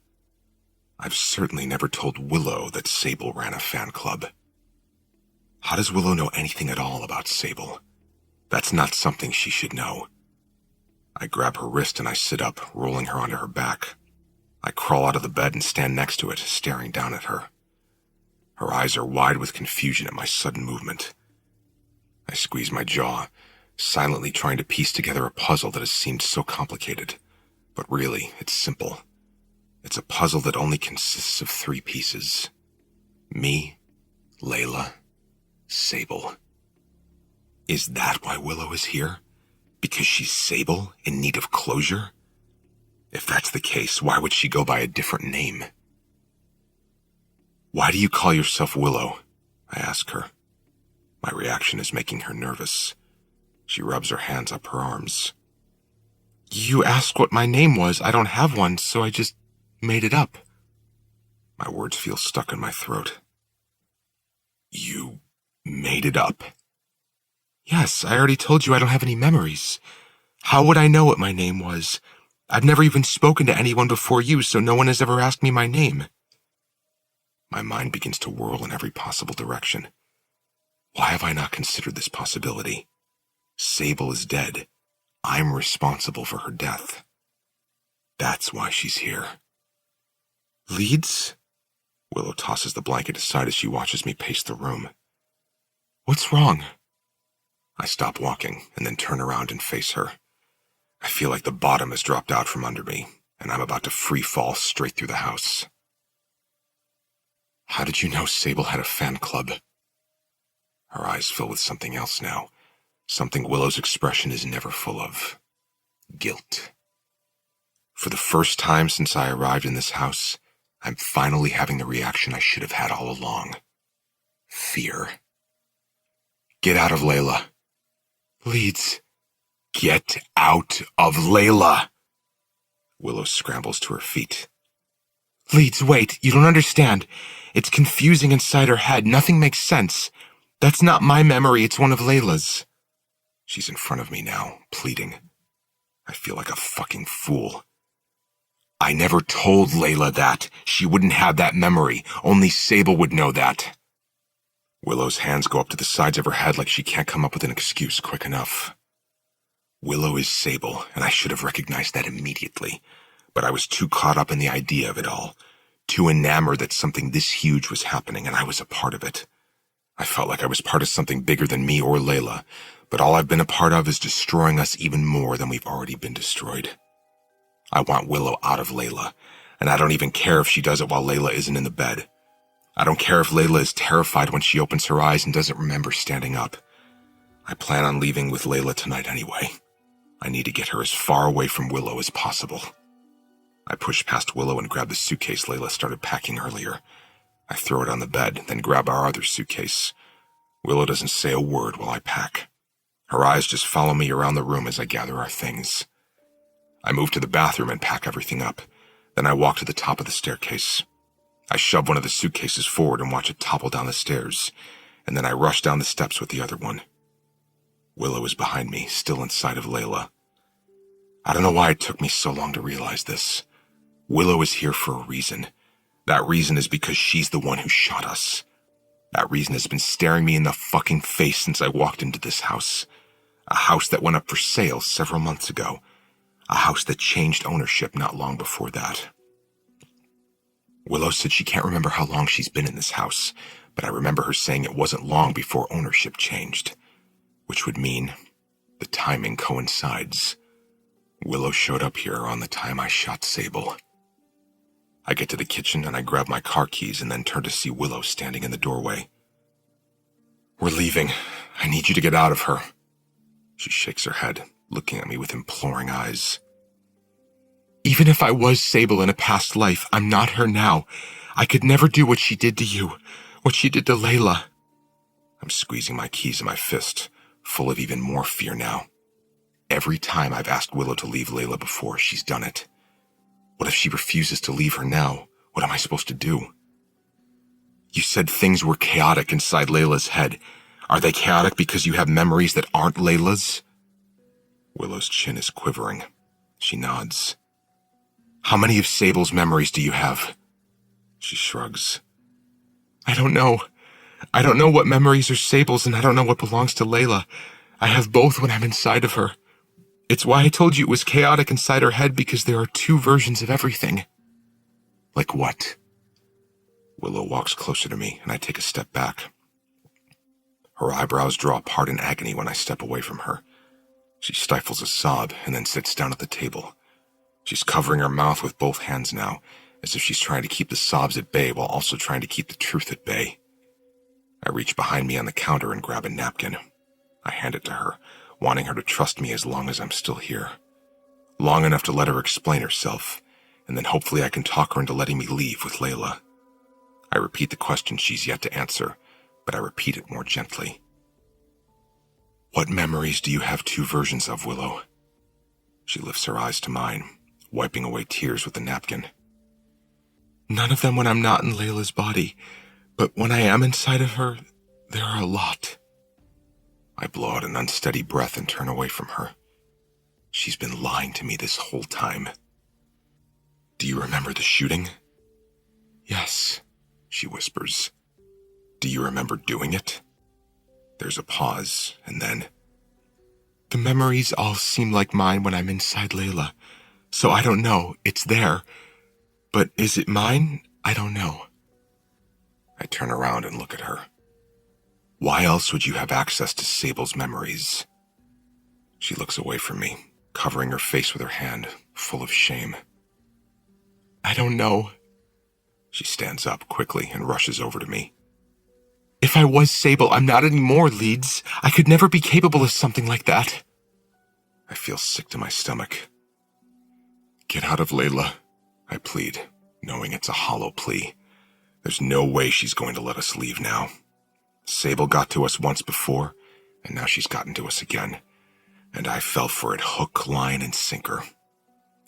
I've certainly never told Willow that Sable ran a fan club. How does Willow know anything at all about Sable? That's not something she should know. I grab her wrist and I sit up, rolling her onto her back. I crawl out of the bed and stand next to it, staring down at her. Her eyes are wide with confusion at my sudden movement. I squeeze my jaw, silently trying to piece together a puzzle that has seemed so complicated. But really, it's simple. It's a puzzle that only consists of 3 pieces. Me, Layla, Sable. Is that why Willow is here? Because she's Sable, in need of closure? If that's the case, why would she go by a different name? Why do you call yourself Willow? I ask her. My reaction is making her nervous. She rubs her hands up her arms. You asked what my name was. I don't have one, so I just made it up. My words feel stuck in my throat. You made it up? Yes, I already told you I don't have any memories. How would I know what my name was? I've never even spoken to anyone before you, so no one has ever asked me my name. My mind begins to whirl in every possible direction. Why have I not considered this possibility? Sable is dead. I'm responsible for her death. That's why she's here. Leeds? Willow tosses the blanket aside as she watches me pace the room. What's wrong? I stop walking and then turn around and face her. I feel like the bottom has dropped out from under me, and I'm about to free fall straight through the house. How did you know Sable had a fan club? Her eyes fill with something else now, something Willow's expression is never full of. Guilt. For the first time since I arrived in this house, I'm finally having the reaction I should have had all along. Fear. Get out of Layla. Leeds. Get out of Layla! Willow scrambles to her feet. Leeds, wait, you don't understand. It's confusing inside her head. Nothing makes sense. That's not my memory, it's one of Layla's. She's in front of me now, pleading. I feel like a fucking fool. I never told Layla that. She wouldn't have that memory. Only Sable would know that. Willow's hands go up to the sides of her head like she can't come up with an excuse quick enough. Willow is Sable, and I should have recognized that immediately. But I was too caught up in the idea of it all, too enamored that something this huge was happening and I was a part of it. I felt like I was part of something bigger than me or Layla, but all I've been a part of is destroying us even more than we've already been destroyed. I want Willow out of Layla, and I don't even care if she does it while Layla isn't in the bed. I don't care if Layla is terrified when she opens her eyes and doesn't remember standing up. I plan on leaving with Layla tonight anyway. I need to get her as far away from Willow as possible. I push past Willow and grab the suitcase Layla started packing earlier. I throw it on the bed, then grab our other suitcase. Willow doesn't say a word while I pack. Her eyes just follow me around the room as I gather our things. I move to the bathroom and pack everything up. Then I walk to the top of the staircase. I shove one of the suitcases forward and watch it topple down the stairs, and then I rush down the steps with the other one. Willow is behind me, still inside of Layla. I don't know why it took me so long to realize this. Willow is here for a reason. That reason is because she's the one who shot us. That reason has been staring me in the fucking face since I walked into this house. A house that went up for sale several months ago. A house that changed ownership not long before that. Willow said she can't remember how long she's been in this house, but I remember her saying it wasn't long before ownership changed. Which would mean the timing coincides. Willow showed up here around the time I shot Sable. I get to the kitchen and I grab my car keys and then turn to see Willow standing in the doorway. We're leaving. I need you to get out of her. She shakes her head, looking at me with imploring eyes. Even if I was Sable in a past life, I'm not her now. I could never do what she did to you, what she did to Layla. I'm squeezing my keys in my fist, full of even more fear now. Every time I've asked Willow to leave Layla before, she's done it. What if she refuses to leave her now? What am I supposed to do? You said things were chaotic inside Layla's head. Are they chaotic because you have memories that aren't Layla's? Willow's chin is quivering. She nods. How many of Sable's memories do you have? She shrugs. I don't know. I don't know what memories are Sable's and I don't know what belongs to Layla. I have both when I'm inside of her. It's why I told you it was chaotic inside her head, because there are two versions of everything. Like what? Willow walks closer to me, and I take a step back. Her eyebrows draw apart in agony when I step away from her. She stifles a sob and then sits down at the table. She's covering her mouth with both hands now, as if she's trying to keep the sobs at bay while also trying to keep the truth at bay. I reach behind me on the counter and grab a napkin. I hand it to her, wanting her to trust me as long as I'm still here. Long enough to let her explain herself, and then hopefully I can talk her into letting me leave with Layla. I repeat the question she's yet to answer, but I repeat it more gently. What memories do you have two versions of, Willow? She lifts her eyes to mine, wiping away tears with the napkin. None of them when I'm not in Layla's body, but when I am inside of her, there are a lot. I blow out an unsteady breath and turn away from her. She's been lying to me this whole time. Do you remember the shooting? Yes, she whispers. Do you remember doing it? There's a pause, and then... The memories all seem like mine when I'm inside Layla, so I don't know, it's there. But is it mine? I don't know. I turn around and look at her. Why else would you have access to Sable's memories? She looks away from me, covering her face with her hand, full of shame. I don't know. She stands up quickly and rushes over to me. If I was Sable, I'm not anymore, Leeds. I could never be capable of something like that. I feel sick to my stomach. Get out of Layla, I plead, knowing it's a hollow plea. There's no way she's going to let us leave now. Sable got to us once before, and now she's gotten to us again. And I fell for it hook, line, and sinker.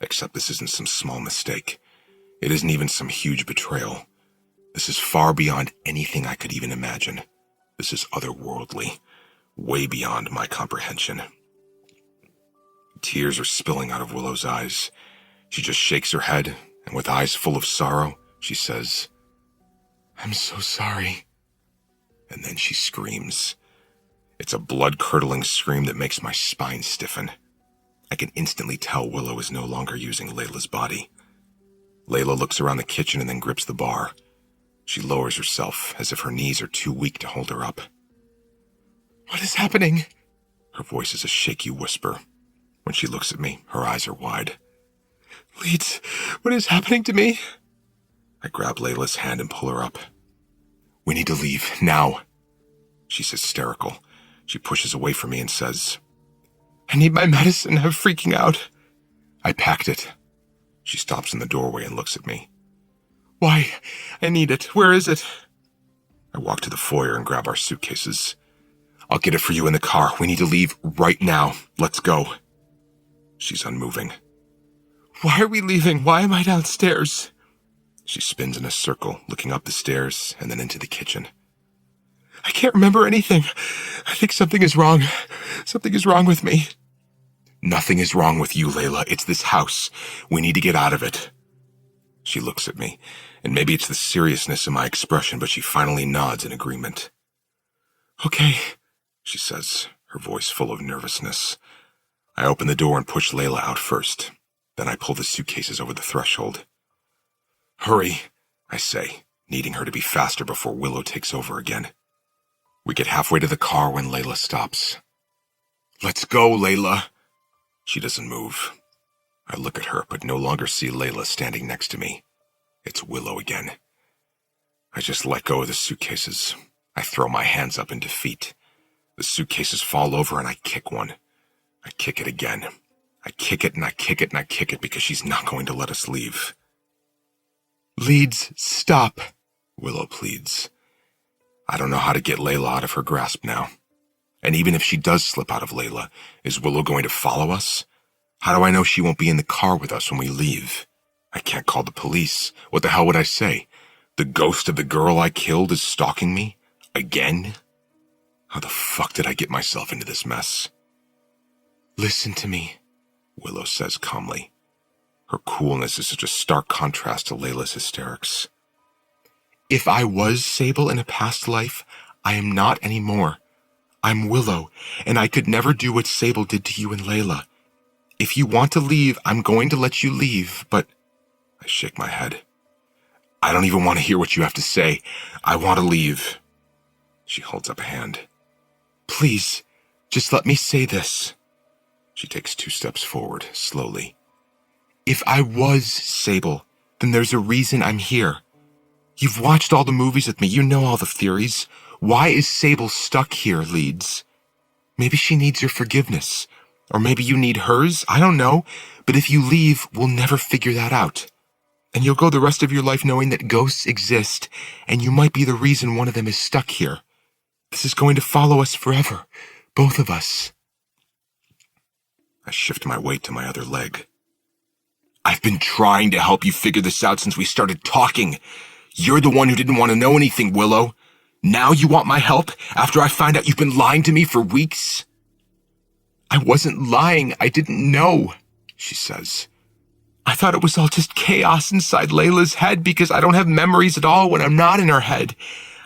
Except this isn't some small mistake. It isn't even some huge betrayal. This is far beyond anything I could even imagine. This is otherworldly, way beyond my comprehension. Tears are spilling out of Willow's eyes. She just shakes her head, and with eyes full of sorrow, she says, I'm so sorry. And then she screams. It's a blood-curdling scream that makes my spine stiffen. I can instantly tell Willow is no longer using Layla's body. Layla looks around the kitchen and then grips the bar. She lowers herself as if her knees are too weak to hold her up. What is happening? Her voice is a shaky whisper. When she looks at me, her eyes are wide. Leeds, what is happening to me? I grab Layla's hand and pull her up. We need to leave, now. She's hysterical. She pushes away from me and says, I need my medicine, I'm freaking out. I packed it. She stops in the doorway and looks at me. Why? I need it. Where is it? I walk to the foyer and grab our suitcases. I'll get it for you in the car. We need to leave right now. Let's go. She's unmoving. Why are we leaving? Why am I downstairs? She spins in a circle, looking up the stairs and then into the kitchen. I can't remember anything. I think something is wrong. Something is wrong with me. Nothing is wrong with you, Layla. It's this house. We need to get out of it. She looks at me, and maybe it's the seriousness in my expression, but she finally nods in agreement. Okay, she says, her voice full of nervousness. I open the door and push Layla out first. Then I pull the suitcases over the threshold. Hurry, I say, needing her to be faster before Willow takes over again. We get halfway to the car when Layla stops. Let's go, Layla. She doesn't move. I look at her, but no longer see Layla standing next to me. It's Willow again. I just let go of the suitcases. I throw my hands up in defeat. The suitcases fall over and I kick one. I kick it again. I kick it and I kick it and I kick it because she's not going to let us leave. Leeds, stop, Willow pleads. I don't know how to get Layla out of her grasp now. And even if she does slip out of Layla, is Willow going to follow us? How do I know she won't be in the car with us when we leave? I can't call the police. What the hell would I say? The ghost of the girl I killed is stalking me? Again? How the fuck did I get myself into this mess? Listen to me, Willow says calmly. Her coolness is such a stark contrast to Layla's hysterics. If I was Sable in a past life, I am not anymore. I'm Willow, and I could never do what Sable did to you and Layla. If you want to leave, I'm going to let you leave, but... I shake my head. I don't even want to hear what you have to say. I want to leave. She holds up a hand. Please, just let me say this. She takes 2 steps forward, slowly. If I was Sable, then there's a reason I'm here. You've watched all the movies with me. You know all the theories. Why is Sable stuck here, Leeds? Maybe she needs your forgiveness. Or maybe you need hers. I don't know. But if you leave, we'll never figure that out. And you'll go the rest of your life knowing that ghosts exist, and you might be the reason one of them is stuck here. This is going to follow us forever. Both of us. I shift my weight to my other leg. I've been trying to help you figure this out since we started talking. You're the one who didn't want to know anything, Willow. Now you want my help after I find out you've been lying to me for weeks? I wasn't lying. I didn't know, she says. I thought it was all just chaos inside Layla's head because I don't have memories at all when I'm not in her head.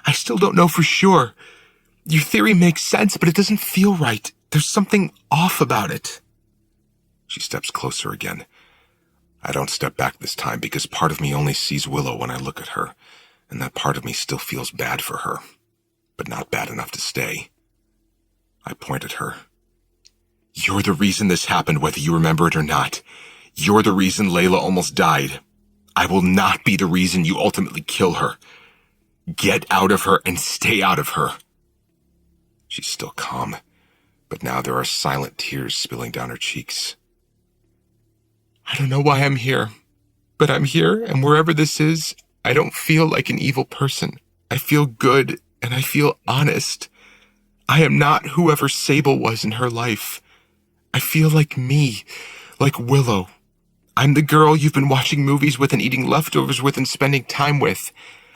I still don't know for sure. Your theory makes sense, but it doesn't feel right. There's something off about it. She steps closer again. I don't step back this time because part of me only sees Willow when I look at her, and that part of me still feels bad for her, but not bad enough to stay. I point at her. You're the reason this happened, whether you remember it or not. You're the reason Layla almost died. I will not be the reason you ultimately kill her. Get out of her and stay out of her. She's still calm, but now there are silent tears spilling down her cheeks. I don't know why I'm here, but I'm here, and wherever this is, I don't feel like an evil person. I feel good, and I feel honest. I am not whoever Sable was in her life. I feel like me, like Willow. I'm the girl you've been watching movies with and eating leftovers with and spending time with.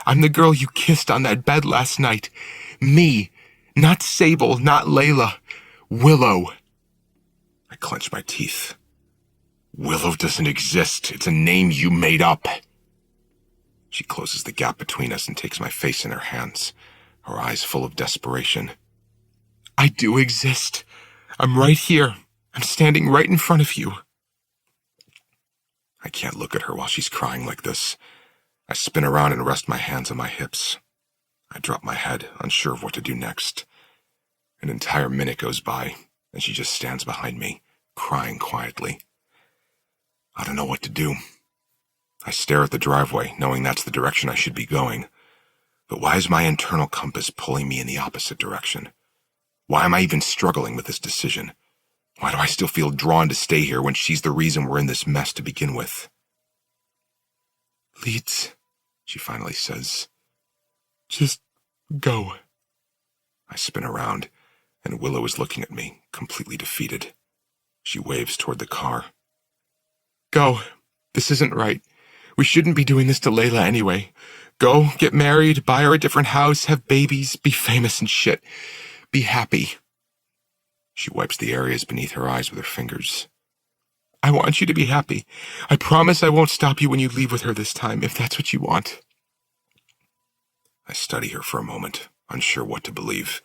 I'm the girl you kissed on that bed last night. Me, not Sable, not Layla. Willow. I clench my teeth. Willow doesn't exist. It's a name you made up. She closes the gap between us and takes my face in her hands, her eyes full of desperation. I do exist. I'm right here. I'm standing right in front of you. I can't look at her while she's crying like this. I spin around and rest my hands on my hips. I drop my head, unsure of what to do next. An entire minute goes by, and she just stands behind me, crying quietly. I don't know what to do. I stare at the driveway, knowing that's the direction I should be going. But why is my internal compass pulling me in the opposite direction? Why am I even struggling with this decision? Why do I still feel drawn to stay here when she's the reason we're in this mess to begin with? Leeds, she finally says. Just go. I spin around, and Willow is looking at me, completely defeated. She waves toward the car. Go. This isn't right. We shouldn't be doing this to Layla anyway. Go, get married, buy her a different house, have babies, be famous and shit. Be happy. She wipes the areas beneath her eyes with her fingers. I want you to be happy. I promise I won't stop you when you leave with her this time, if that's what you want. I study her for a moment, unsure what to believe.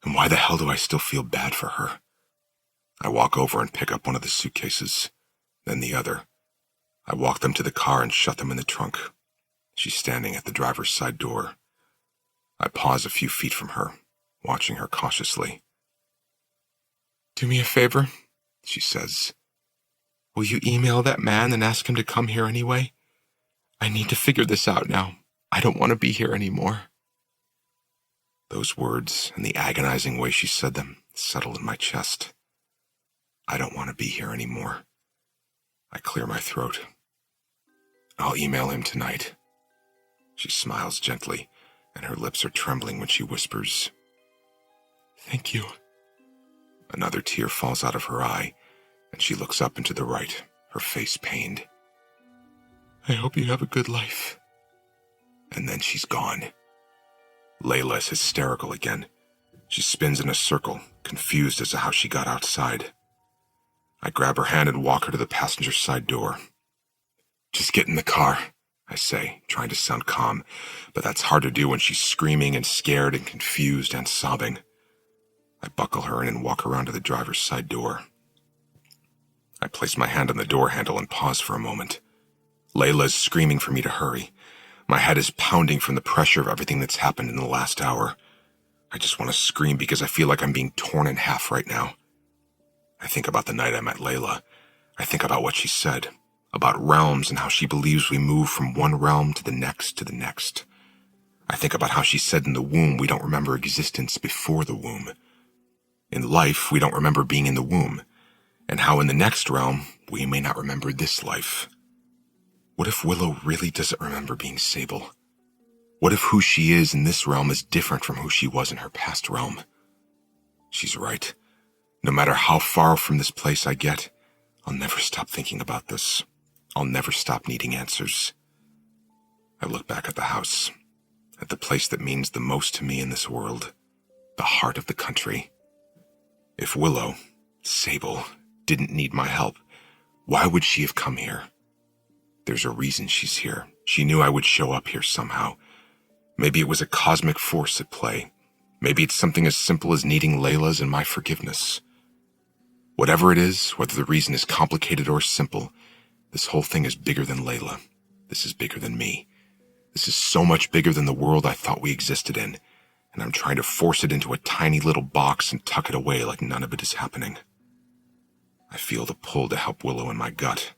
And why the hell do I still feel bad for her? I walk over and pick up one of the suitcases, then the other. I walk them to the car and shut them in the trunk. She's standing at the driver's side door. I pause a few feet from her, watching her cautiously. Do me a favor, she says. Will you email that man and ask him to come here anyway? I need to figure this out now. I don't want to be here anymore. Those words and the agonizing way she said them settled in my chest. I don't want to be here anymore. I clear my throat. I'll email him tonight. She smiles gently, and her lips are trembling when she whispers, Thank you. Another tear falls out of her eye, and she looks up and to the right, her face pained. I hope you have a good life. And then she's gone. Layla is hysterical again. She spins in a circle, confused as to how she got outside. I grab her hand and walk her to the passenger side door. Just get in the car, I say, trying to sound calm, but that's hard to do when she's screaming and scared and confused and sobbing. I buckle her in and walk around to the driver's side door. I place my hand on the door handle and pause for a moment. Layla is screaming for me to hurry, My head is pounding from the pressure of everything that's happened in the last hour. I just want to scream because I feel like I'm being torn in half right now. I think about the night I met Layla. I think about what she said, about realms and how she believes we move from one realm to the next to the next. I think about how she said in the womb we don't remember existence before the womb. In life, we don't remember being in the womb, and how in the next realm, we may not remember this life. What if Willow really doesn't remember being Sable? What if who she is in this realm is different from who she was in her past realm? She's right. No matter how far from this place I get, I'll never stop thinking about this. I'll never stop needing answers. I look back at the house, at the place that means the most to me in this world, the heart of the country. If Willow, Sable, didn't need my help, why would she have come here? There's a reason she's here. She knew I would show up here somehow. Maybe it was a cosmic force at play. Maybe it's something as simple as needing Layla's and my forgiveness. Whatever it is, whether the reason is complicated or simple, this whole thing is bigger than Layla. This is bigger than me. This is so much bigger than the world I thought we existed in, and I'm trying to force it into a tiny little box and tuck it away like none of it is happening. I feel the pull to help Willow in my gut,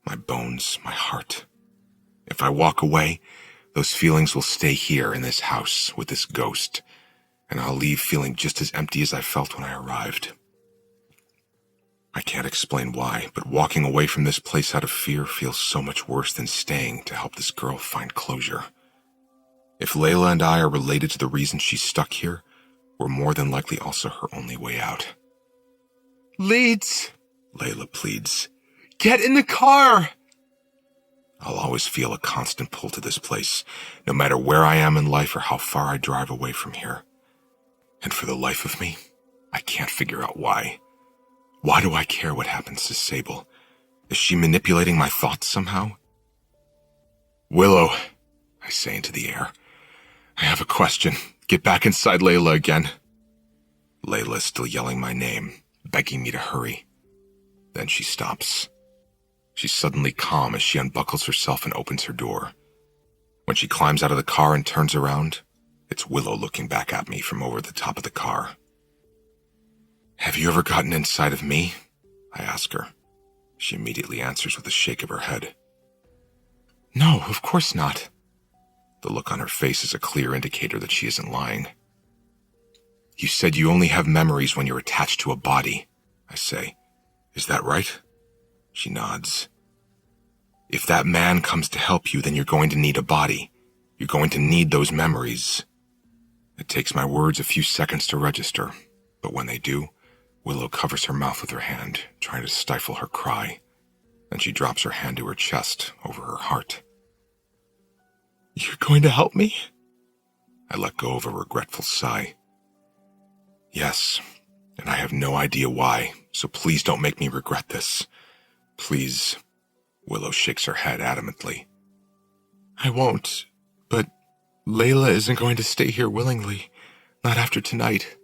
my bones, my heart. If I walk away, those feelings will stay here in this house with this ghost, and I'll leave feeling just as empty as I felt when I arrived. I can't explain why, but walking away from this place out of fear feels so much worse than staying to help this girl find closure. If Layla and I are related to the reason she's stuck here, we're more than likely also her only way out. Leeds, Layla pleads. Get in the car! I'll always feel a constant pull to this place, no matter where I am in life or how far I drive away from here. And for the life of me, I can't figure out why. Why do I care what happens to Sable? Is she manipulating my thoughts somehow? Willow, I say into the air. I have a question. Get back inside Layla again. Layla is still yelling my name, begging me to hurry. Then she stops. She's suddenly calm as she unbuckles herself and opens her door. When she climbs out of the car and turns around, it's Willow looking back at me from over the top of the car. Have you ever gotten inside of me? I ask her. She immediately answers with a shake of her head. No, of course not. The look on her face is a clear indicator that she isn't lying. You said you only have memories when you're attached to a body, I say. Is that right? She nods. If that man comes to help you, then you're going to need a body. You're going to need those memories. It takes my words a few seconds to register, but when they do, Willow covers her mouth with her hand, trying to stifle her cry. Then she drops her hand to her chest, over her heart. You're going to help me? I let go of a regretful sigh. Yes, and I have no idea why, so please don't make me regret this. Please. Willow shakes her head adamantly. I won't, but Layla isn't going to stay here willingly, not after tonight.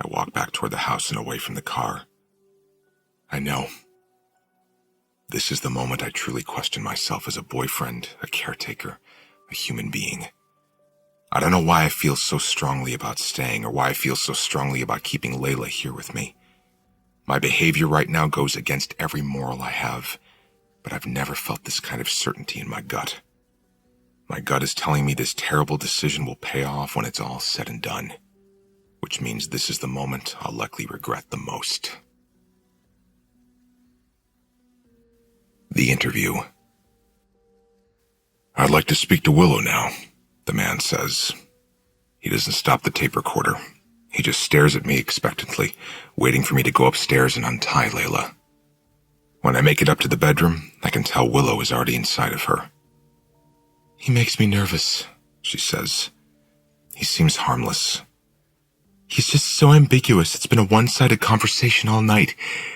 I walk back toward the house and away from the car. I know. This is the moment I truly question myself as a boyfriend, a caretaker, a human being. I don't know why I feel so strongly about staying or why I feel so strongly about keeping Layla here with me. My behavior right now goes against every moral I have, but I've never felt this kind of certainty in my gut. My gut is telling me this terrible decision will pay off when it's all said and done, which means this is the moment I'll likely regret the most. The interview. I'd like to speak to Willow now, the man says. He doesn't stop the tape recorder. He just stares at me expectantly, waiting for me to go upstairs and untie Layla. When I make it up to the bedroom, I can tell Willow is already inside of her. He makes me nervous, she says. He seems harmless. He's just so ambiguous. It's been a one-sided conversation all night.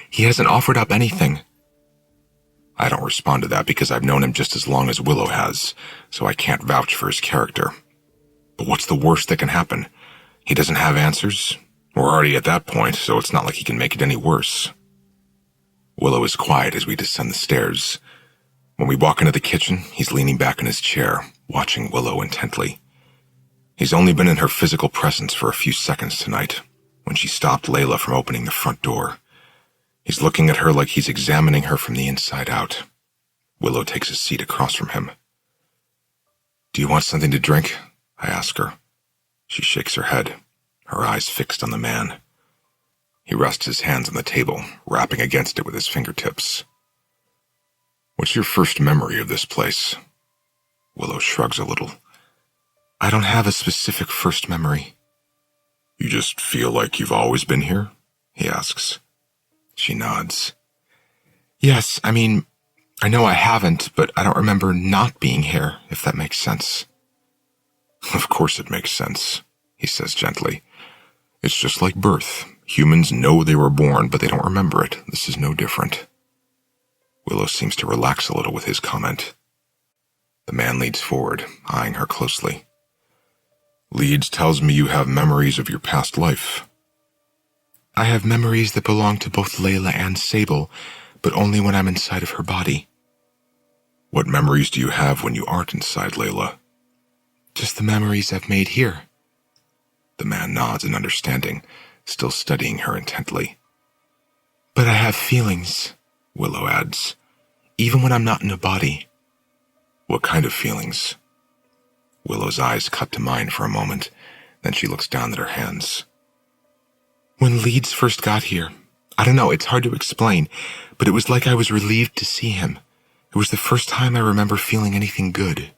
He hasn't offered up anything. I don't respond to that because I've known him just as long as Willow has, so I can't vouch for his character. But what's the worst that can happen? He doesn't have answers. We're already at that point, so it's not like he can make it any worse. Willow is quiet as we descend the stairs. When we walk into the kitchen, he's leaning back in his chair, watching Willow intently. He's only been in her physical presence for a few seconds tonight, when she stopped Layla from opening the front door. He's looking at her like he's examining her from the inside out. Willow takes a seat across from him. "Do you want something to drink?" I ask her. She shakes her head, her eyes fixed on the man. He rests his hands on the table, rapping against it with his fingertips. "What's your first memory of this place?" Willow shrugs a little. I don't have a specific first memory. "You just feel like you've always been here?" he asks. She nods. Yes, I know I haven't, but I don't remember not being here, if that makes sense. "Of course it makes sense," he says gently. "It's just like birth. Humans know they were born, but they don't remember it. This is no different." Willow seems to relax a little with his comment. The man leans forward, eyeing her closely. "Leeds tells me you have memories of your past life." I have memories that belong to both Layla and Sable, but only when I'm inside of her body. "What memories do you have when you aren't inside Layla?" Just the memories I've made here. The man nods in understanding, still studying her intently. But I have feelings, Willow adds, even when I'm not in a body. "What kind of feelings?" Willow's eyes cut to mine for a moment, then she looks down at her hands. When Leeds first got here, I don't know, it's hard to explain, but it was like I was relieved to see him. It was the first time I remember feeling anything good.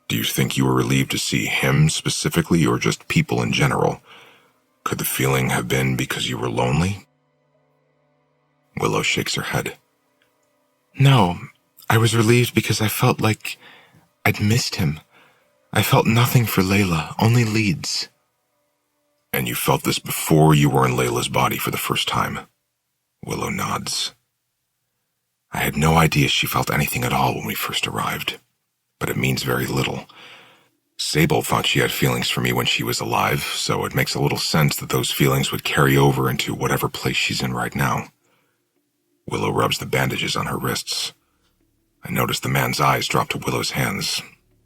"Do you think you were relieved to see him specifically, or just people in general? Could the feeling have been because you were lonely?" Willow shakes her head. No, I was relieved because I felt like I'd missed him. I felt nothing for Layla, only Leeds. "And you felt this before you were in Layla's body for the first time?" Willow nods. I had no idea she felt anything at all when we first arrived, but it means very little. Sable thought she had feelings for me when she was alive, so it makes a little sense that those feelings would carry over into whatever place she's in right now. Willow rubs the bandages on her wrists. I notice the man's eyes drop to Willow's hands.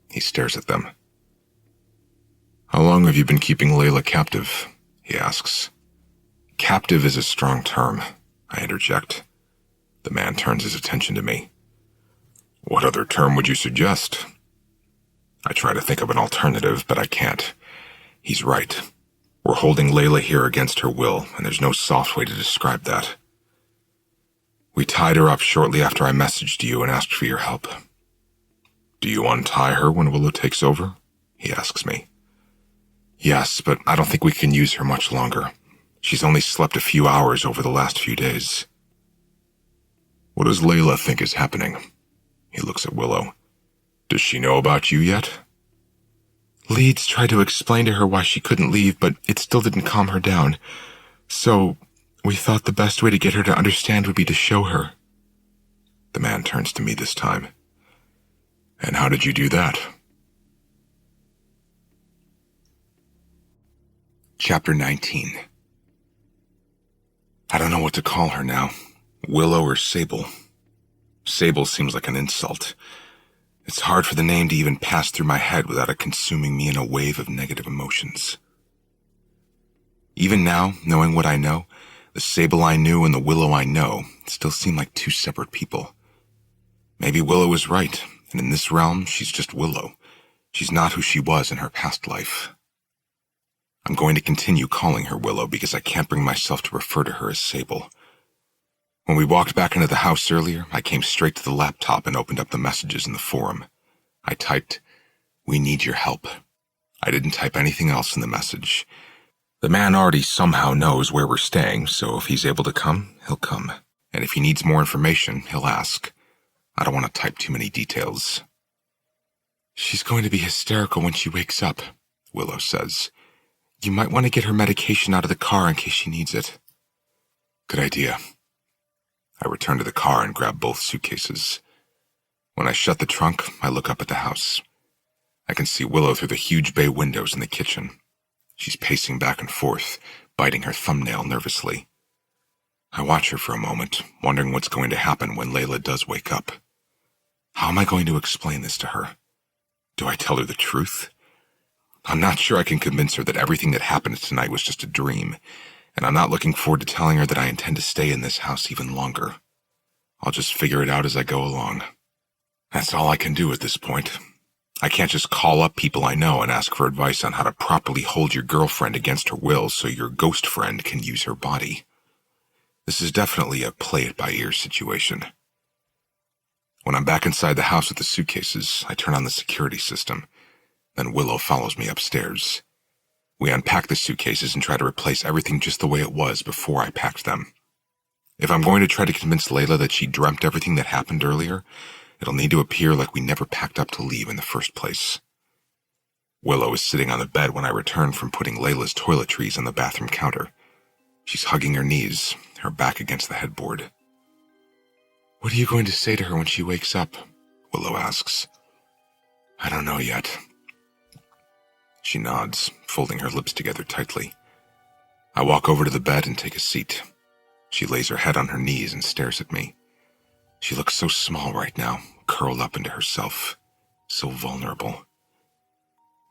He stares at them. "How long have you been keeping Layla captive?" he asks. "Captive is a strong term," I interject. The man turns his attention to me. "What other term would you suggest?" I try to think of an alternative, but I can't. He's right. We're holding Layla here against her will, and there's no soft way to describe that. "We tied her up shortly after I messaged you and asked for your help." "Do you untie her when Willow takes over?" he asks me. "Yes, but I don't think we can use her much longer. She's only slept a few hours over the last few days." "What does Layla think is happening?" He looks at Willow. "Does she know about you yet?" Leeds tried to explain to her why she couldn't leave, but it still didn't calm her down. So, we thought the best way to get her to understand would be to show her. The man turns to me this time. "And how did you do that?" Chapter 19. I don't know what to call her now. Willow or Sable. Sable seems like an insult. It's hard for the name to even pass through my head without it consuming me in a wave of negative emotions. Even now, knowing what I know, the Sable I knew and the Willow I know still seem like two separate people. Maybe Willow is right, and in this realm, she's just Willow. She's not who she was in her past life. I'm going to continue calling her Willow because I can't bring myself to refer to her as Sable. When we walked back into the house earlier, I came straight to the laptop and opened up the messages in the forum. I typed, "We need your help." I didn't type anything else in the message. The man already somehow knows where we're staying, so if he's able to come, he'll come. And if he needs more information, he'll ask. I don't want to type too many details. "She's going to be hysterical when she wakes up," Willow says. "You might want to get her medication out of the car in case she needs it." Good idea. I return to the car and grab both suitcases. When I shut the trunk, I look up at the house. I can see Willow through the huge bay windows in the kitchen. She's pacing back and forth, biting her thumbnail nervously. I watch her for a moment, wondering what's going to happen when Layla does wake up. How am I going to explain this to her? Do I tell her the truth? I'm not sure I can convince her that everything that happened tonight was just a dream, and I'm not looking forward to telling her that I intend to stay in this house even longer. I'll just figure it out as I go along. That's all I can do at this point. I can't just call up people I know and ask for advice on how to properly hold your girlfriend against her will so your ghost friend can use her body. This is definitely a play-it-by-ear situation. When I'm back inside the house with the suitcases, I turn on the security system. Then Willow follows me upstairs. We unpack the suitcases and try to replace everything just the way it was before I packed them. If I'm going to try to convince Layla that she dreamt everything that happened earlier, it'll need to appear like we never packed up to leave in the first place. Willow is sitting on the bed when I return from putting Layla's toiletries on the bathroom counter. She's hugging her knees, her back against the headboard. What are you going to say to her when she wakes up? Willow asks. I don't know yet. She nods, folding her lips together tightly. I walk over to the bed and take a seat. She lays her head on her knees and stares at me. She looks so small right now, curled up into herself, so vulnerable.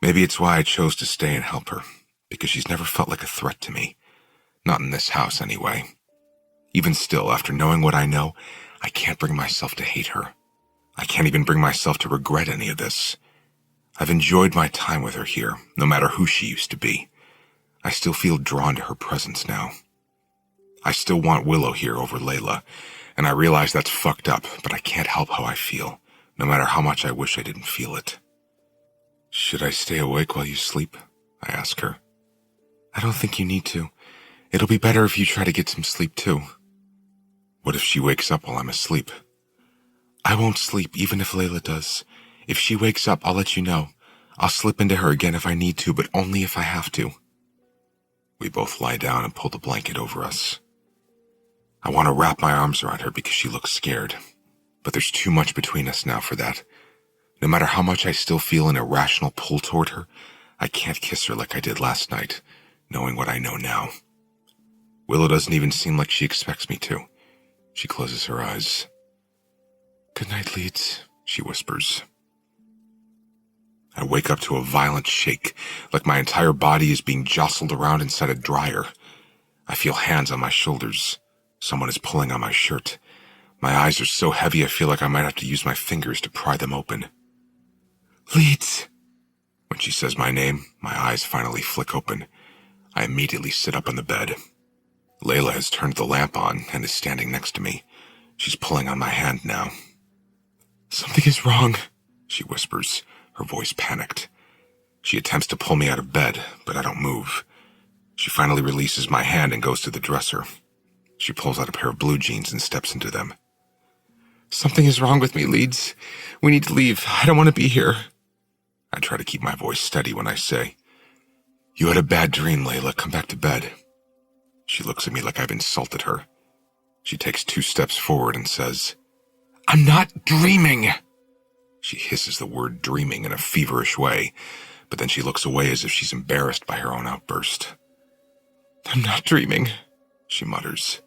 Maybe it's why I chose to stay and help her, because she's never felt like a threat to me. Not in this house, anyway. Even still, after knowing what I know, I can't bring myself to hate her. I can't even bring myself to regret any of this. I've enjoyed my time with her here, no matter who she used to be. I still feel drawn to her presence now. I still want Willow here over Layla, and I realize that's fucked up, but I can't help how I feel, no matter how much I wish I didn't feel it. Should I stay awake while you sleep? I ask her. I don't think you need to. It'll be better if you try to get some sleep too. What if she wakes up while I'm asleep? I won't sleep even if Layla does. If she wakes up, I'll let you know. I'll slip into her again if I need to, but only if I have to. We both lie down and pull the blanket over us. I want to wrap my arms around her because she looks scared, but there's too much between us now for that. No matter how much I still feel an irrational pull toward her, I can't kiss her like I did last night, knowing what I know now. Willow doesn't even seem like she expects me to. She closes her eyes. Good night, Leeds, she whispers. I wake up to a violent shake, like my entire body is being jostled around inside a dryer. I feel hands on my shoulders. Someone is pulling on my shirt. My eyes are so heavy I feel like I might have to use my fingers to pry them open. Leeds! When she says my name, my eyes finally flick open. I immediately sit up on the bed. Layla has turned the lamp on and is standing next to me. She's pulling on my hand now. Something is wrong, she whispers, her voice panicked. She attempts to pull me out of bed, but I don't move. She finally releases my hand and goes to the dresser. She pulls out a pair of blue jeans and steps into them. Something is wrong with me, Leeds. We need to leave. I don't want to be here. I try to keep my voice steady when I say, You had a bad dream, Layla. Come back to bed. She looks at me like I've insulted her. She takes 2 steps forward and says, I'm not dreaming! She hisses the word dreaming in a feverish way, but then she looks away as if she's embarrassed by her own outburst. I'm not dreaming, she mutters.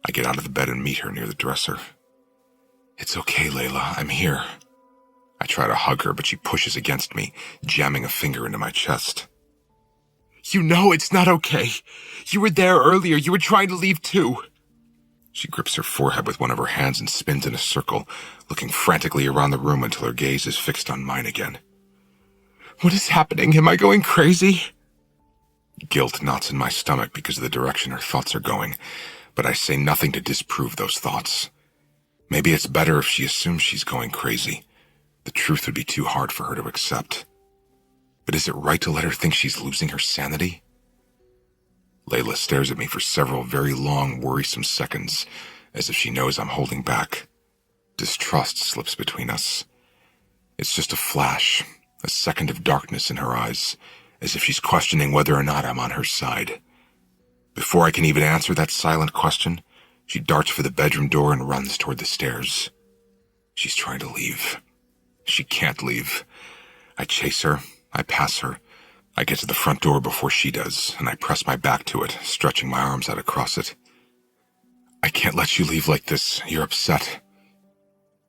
I get out of the bed and meet her near the dresser. It's okay, Layla. I'm here. I try to hug her, but she pushes against me, jamming a finger into my chest. You know it's not okay. You were there earlier. You were trying to leave too. She grips her forehead with one of her hands and spins in a circle, looking frantically around the room until her gaze is fixed on mine again. What is happening? Am I going crazy? Guilt knots in my stomach because of the direction her thoughts are going, but I say nothing to disprove those thoughts. Maybe it's better if she assumes she's going crazy. The truth would be too hard for her to accept. But is it right to let her think she's losing her sanity? Layla stares at me for several very long, worrisome seconds, as if she knows I'm holding back. Distrust slips between us. It's just a flash, a second of darkness in her eyes, as if she's questioning whether or not I'm on her side. Before I can even answer that silent question, she darts for the bedroom door and runs toward the stairs. She's trying to leave. She can't leave. I chase her. I pass her. I get to the front door before she does, and I press my back to it, stretching my arms out across it. I can't let you leave like this. You're upset.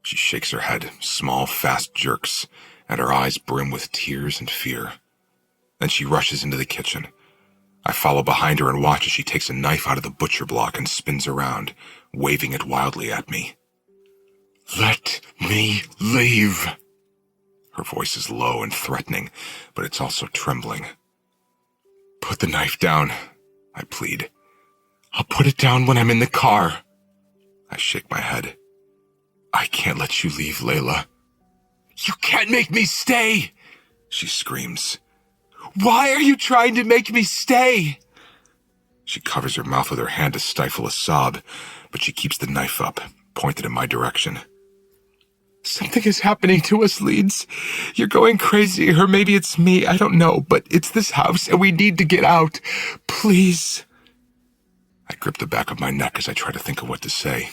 She shakes her head, small, fast jerks, and her eyes brim with tears and fear. Then she rushes into the kitchen. I follow behind her and watch as she takes a knife out of the butcher block and spins around, waving it wildly at me. "Let me leave." Her voice is low and threatening, but it's also trembling. "Put the knife down," I plead. "I'll put it down when I'm in the car." I shake my head. "I can't let you leave, Layla." "You can't make me stay!" she screams. "Why are you trying to make me stay?" She covers her mouth with her hand to stifle a sob, but she keeps the knife up, pointed in my direction. "Something is happening to us, Leeds. You're going crazy, or maybe it's me, I don't know, but it's this house and we need to get out. Please." I grip the back of my neck as I try to think of what to say,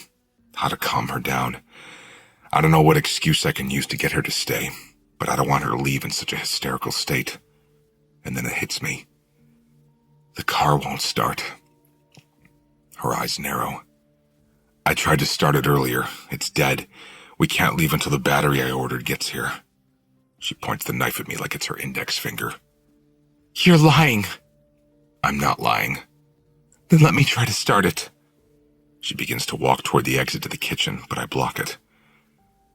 how to calm her down. I don't know what excuse I can use to get her to stay, but I don't want her to leave in such a hysterical state. And then it hits me. The car won't start. Her eyes narrow. "I tried to start it earlier. It's dead. We can't leave until the battery I ordered gets here." She points the knife at me like it's her index finger. "You're lying." "I'm not lying." "Then let me try to start it." She begins to walk toward the exit to the kitchen, but I block it.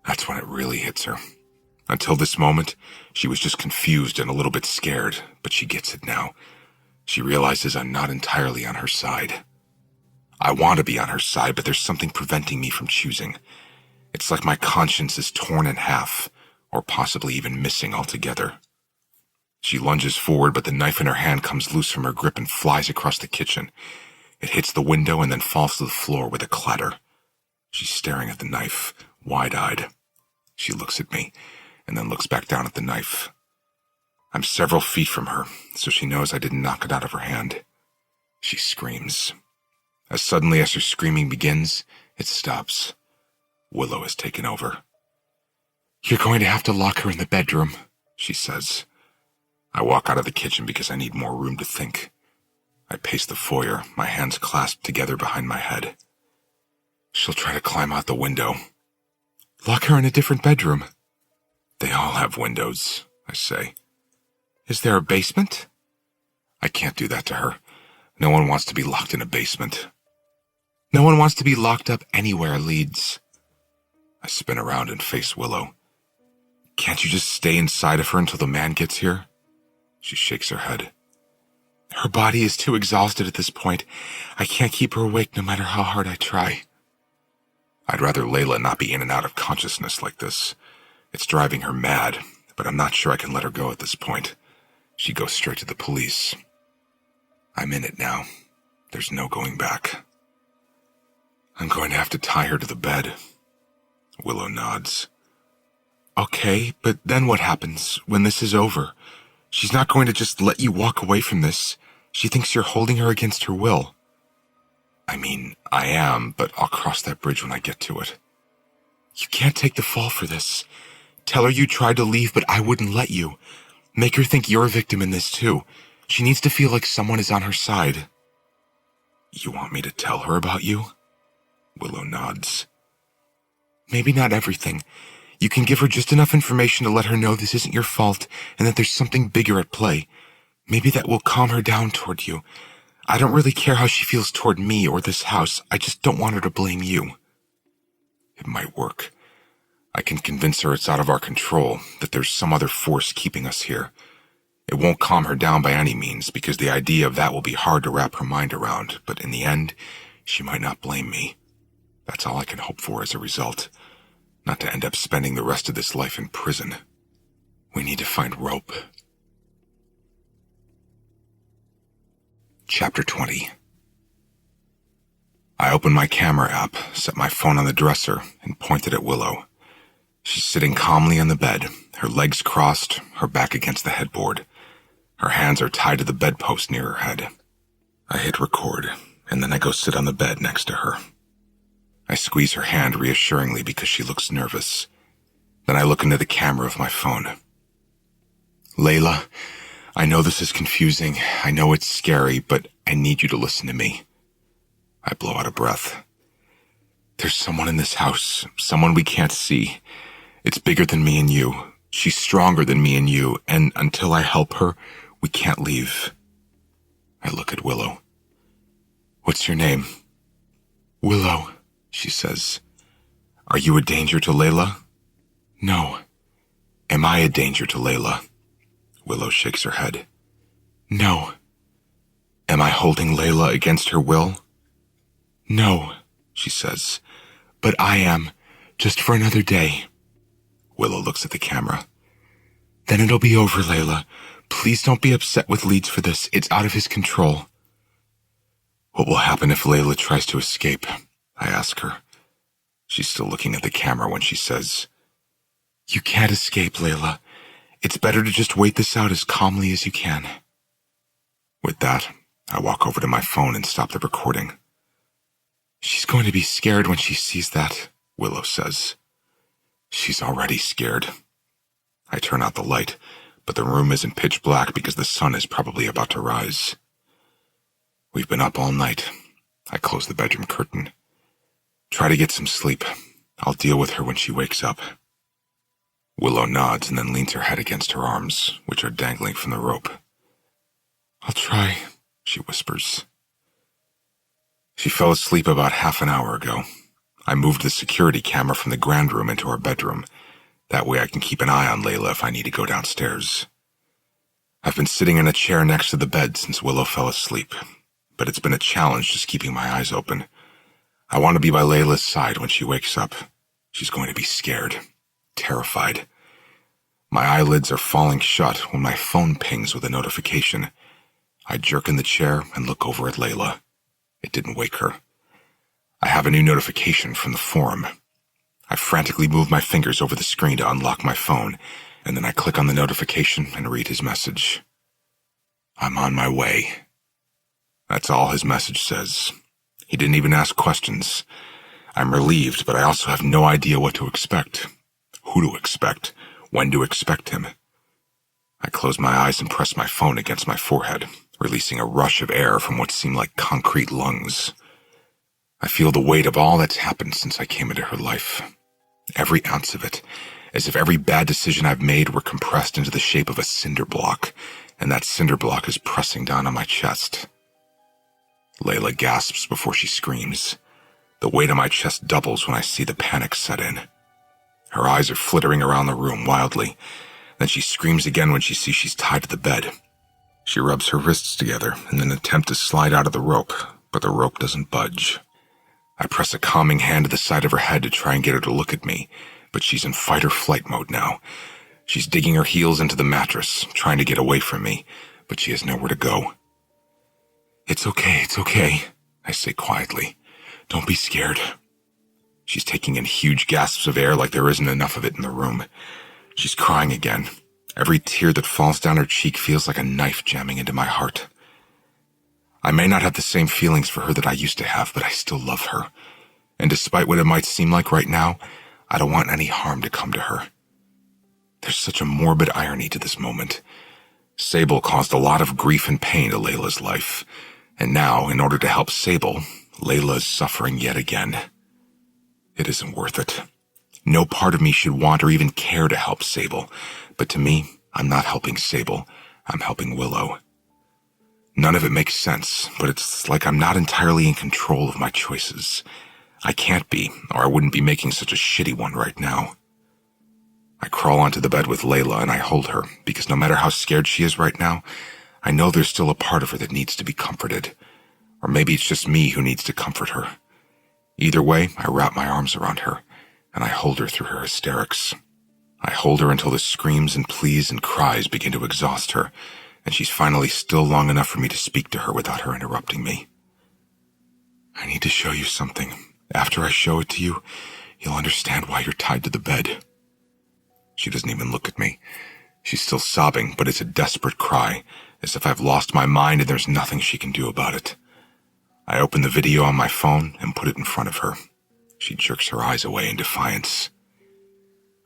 That's when it really hits her. Until this moment, she was just confused and a little bit scared, but she gets it now. She realizes I'm not entirely on her side. I want to be on her side, but there's something preventing me from choosing. It's like my conscience is torn in half, or possibly even missing altogether. She lunges forward, but the knife in her hand comes loose from her grip and flies across the kitchen. It hits the window and then falls to the floor with a clatter. She's staring at the knife, wide-eyed. She looks at me, and then looks back down at the knife. I'm several feet from her, so she knows I didn't knock it out of her hand. She screams. As suddenly as her screaming begins, it stops. Willow has taken over. "You're going to have to lock her in the bedroom," she says. I walk out of the kitchen because I need more room to think. I pace the foyer, my hands clasped together behind my head. She'll try to climb out the window. "Lock her in a different bedroom." They all have windows, I say. "Is there a basement?" I can't do that to her. No one wants to be locked in a basement. "No one wants to be locked up anywhere, Leeds." I spin around and face Willow. Can't you just stay inside of her until the man gets here? She shakes her head. "Her body is too exhausted at this point. I can't keep her awake no matter how hard I try." I'd rather Layla not be in and out of consciousness like this. It's driving her mad, but I'm not sure I can let her go at this point. She goes straight to the police. I'm in it now. There's no going back. I'm going to have to tie her to the bed. Willow nods. "Okay, but then what happens when this is over? She's not going to just let you walk away from this. She thinks you're holding her against her will." I mean, I am, but I'll cross that bridge when I get to it. "You can't take the fall for this. Tell her you tried to leave, but I wouldn't let you. Make her think you're a victim in this too. She needs to feel like someone is on her side." You want me to tell her about you? Willow nods. "Maybe not everything. You can give her just enough information to let her know this isn't your fault and that there's something bigger at play. Maybe that will calm her down toward you. I don't really care how she feels toward me or this house. I just don't want her to blame you." It might work. I can convince her it's out of our control, that there's some other force keeping us here. It won't calm her down by any means, because the idea of that will be hard to wrap her mind around, but in the end, she might not blame me. That's all I can hope for as a result. Not to end up spending the rest of this life in prison. We need to find rope. Chapter 20. I open my camera app, set my phone on the dresser, and point it at Willow. She's sitting calmly on the bed, her legs crossed, her back against the headboard. Her hands are tied to the bedpost near her head. I hit record, and then I go sit on the bed next to her. I squeeze her hand reassuringly because she looks nervous. Then I look into the camera of my phone. "Layla, I know this is confusing. I know it's scary, but I need you to listen to me." I blow out a breath. There's someone in this house, someone we can't see. It's bigger than me and you. She's stronger than me and you, and until I help her, we can't leave. I look at Willow. What's your name? Willow, she says. Are you a danger to Layla? No. Am I a danger to Layla? Willow shakes her head. No. Am I holding Layla against her will? No, she says. But I am, just for another day. Willow looks at the camera. Then it'll be over, Layla. Please don't be upset with Leeds for this. It's out of his control. What will happen if Layla tries to escape? I ask her. She's still looking at the camera when she says, You can't escape, Layla. It's better to just wait this out as calmly as you can. With that, I walk over to my phone and stop the recording. She's going to be scared when she sees that, Willow says. She's already scared. I turn out the light, but the room isn't pitch black because the sun is probably about to rise. We've been up all night. I close the bedroom curtain. Try to get some sleep. I'll deal with her when she wakes up. Willow nods and then leans her head against her arms, which are dangling from the rope. I'll try, she whispers. She fell asleep about half an hour ago. I moved the security camera from the grand room into our bedroom. That way I can keep an eye on Layla if I need to go downstairs. I've been sitting in a chair next to the bed since Willow fell asleep, but it's been a challenge just keeping my eyes open. I want to be by Layla's side when she wakes up. She's going to be scared, terrified. My eyelids are falling shut when my phone pings with a notification. I jerk in the chair and look over at Layla. It didn't wake her. I have a new notification from the forum. I frantically move my fingers over the screen to unlock my phone, and then I click on the notification and read his message. I'm on my way. That's all his message says. He didn't even ask questions. I'm relieved, but I also have no idea what to expect. Who to expect. When to expect him. I close my eyes and press my phone against my forehead, releasing a rush of air from what seem like concrete lungs. I feel the weight of all that's happened since I came into her life. Every ounce of it, as if every bad decision I've made were compressed into the shape of a cinder block, and that cinder block is pressing down on my chest. Layla gasps before she screams. The weight of my chest doubles when I see the panic set in. Her eyes are flittering around the room wildly. Then she screams again when she sees she's tied to the bed. She rubs her wrists together in an attempt to slide out of the rope, but the rope doesn't budge. I press a calming hand to the side of her head to try and get her to look at me, but she's in fight or flight mode now. She's digging her heels into the mattress, trying to get away from me, but she has nowhere to go. It's okay, I say quietly. Don't be scared. She's taking in huge gasps of air like there isn't enough of it in the room. She's crying again. Every tear that falls down her cheek feels like a knife jamming into my heart. I may not have the same feelings for her that I used to have, but I still love her. And despite what it might seem like right now, I don't want any harm to come to her. There's such a morbid irony to this moment. Sable caused a lot of grief and pain to Layla's life. And now, in order to help Sable, Layla is suffering yet again. It isn't worth it. No part of me should want or even care to help Sable. But to me, I'm not helping Sable. I'm helping Willow. None of it makes sense, but it's like I'm not entirely in control of my choices. I can't be, or I wouldn't be making such a shitty one right now. I crawl onto the bed with Layla and I hold her, because no matter how scared she is right now, I know there's still a part of her that needs to be comforted. Or maybe it's just me who needs to comfort her. Either way, I wrap my arms around her, and I hold her through her hysterics. I hold her until the screams and pleas and cries begin to exhaust her, and she's finally still long enough for me to speak to her without her interrupting me. I need to show you something. After I show it to you, you'll understand why you're tied to the bed. She doesn't even look at me. She's still sobbing, but it's a desperate cry, as if I've lost my mind and there's nothing she can do about it. I open the video on my phone and put it in front of her. She jerks her eyes away in defiance.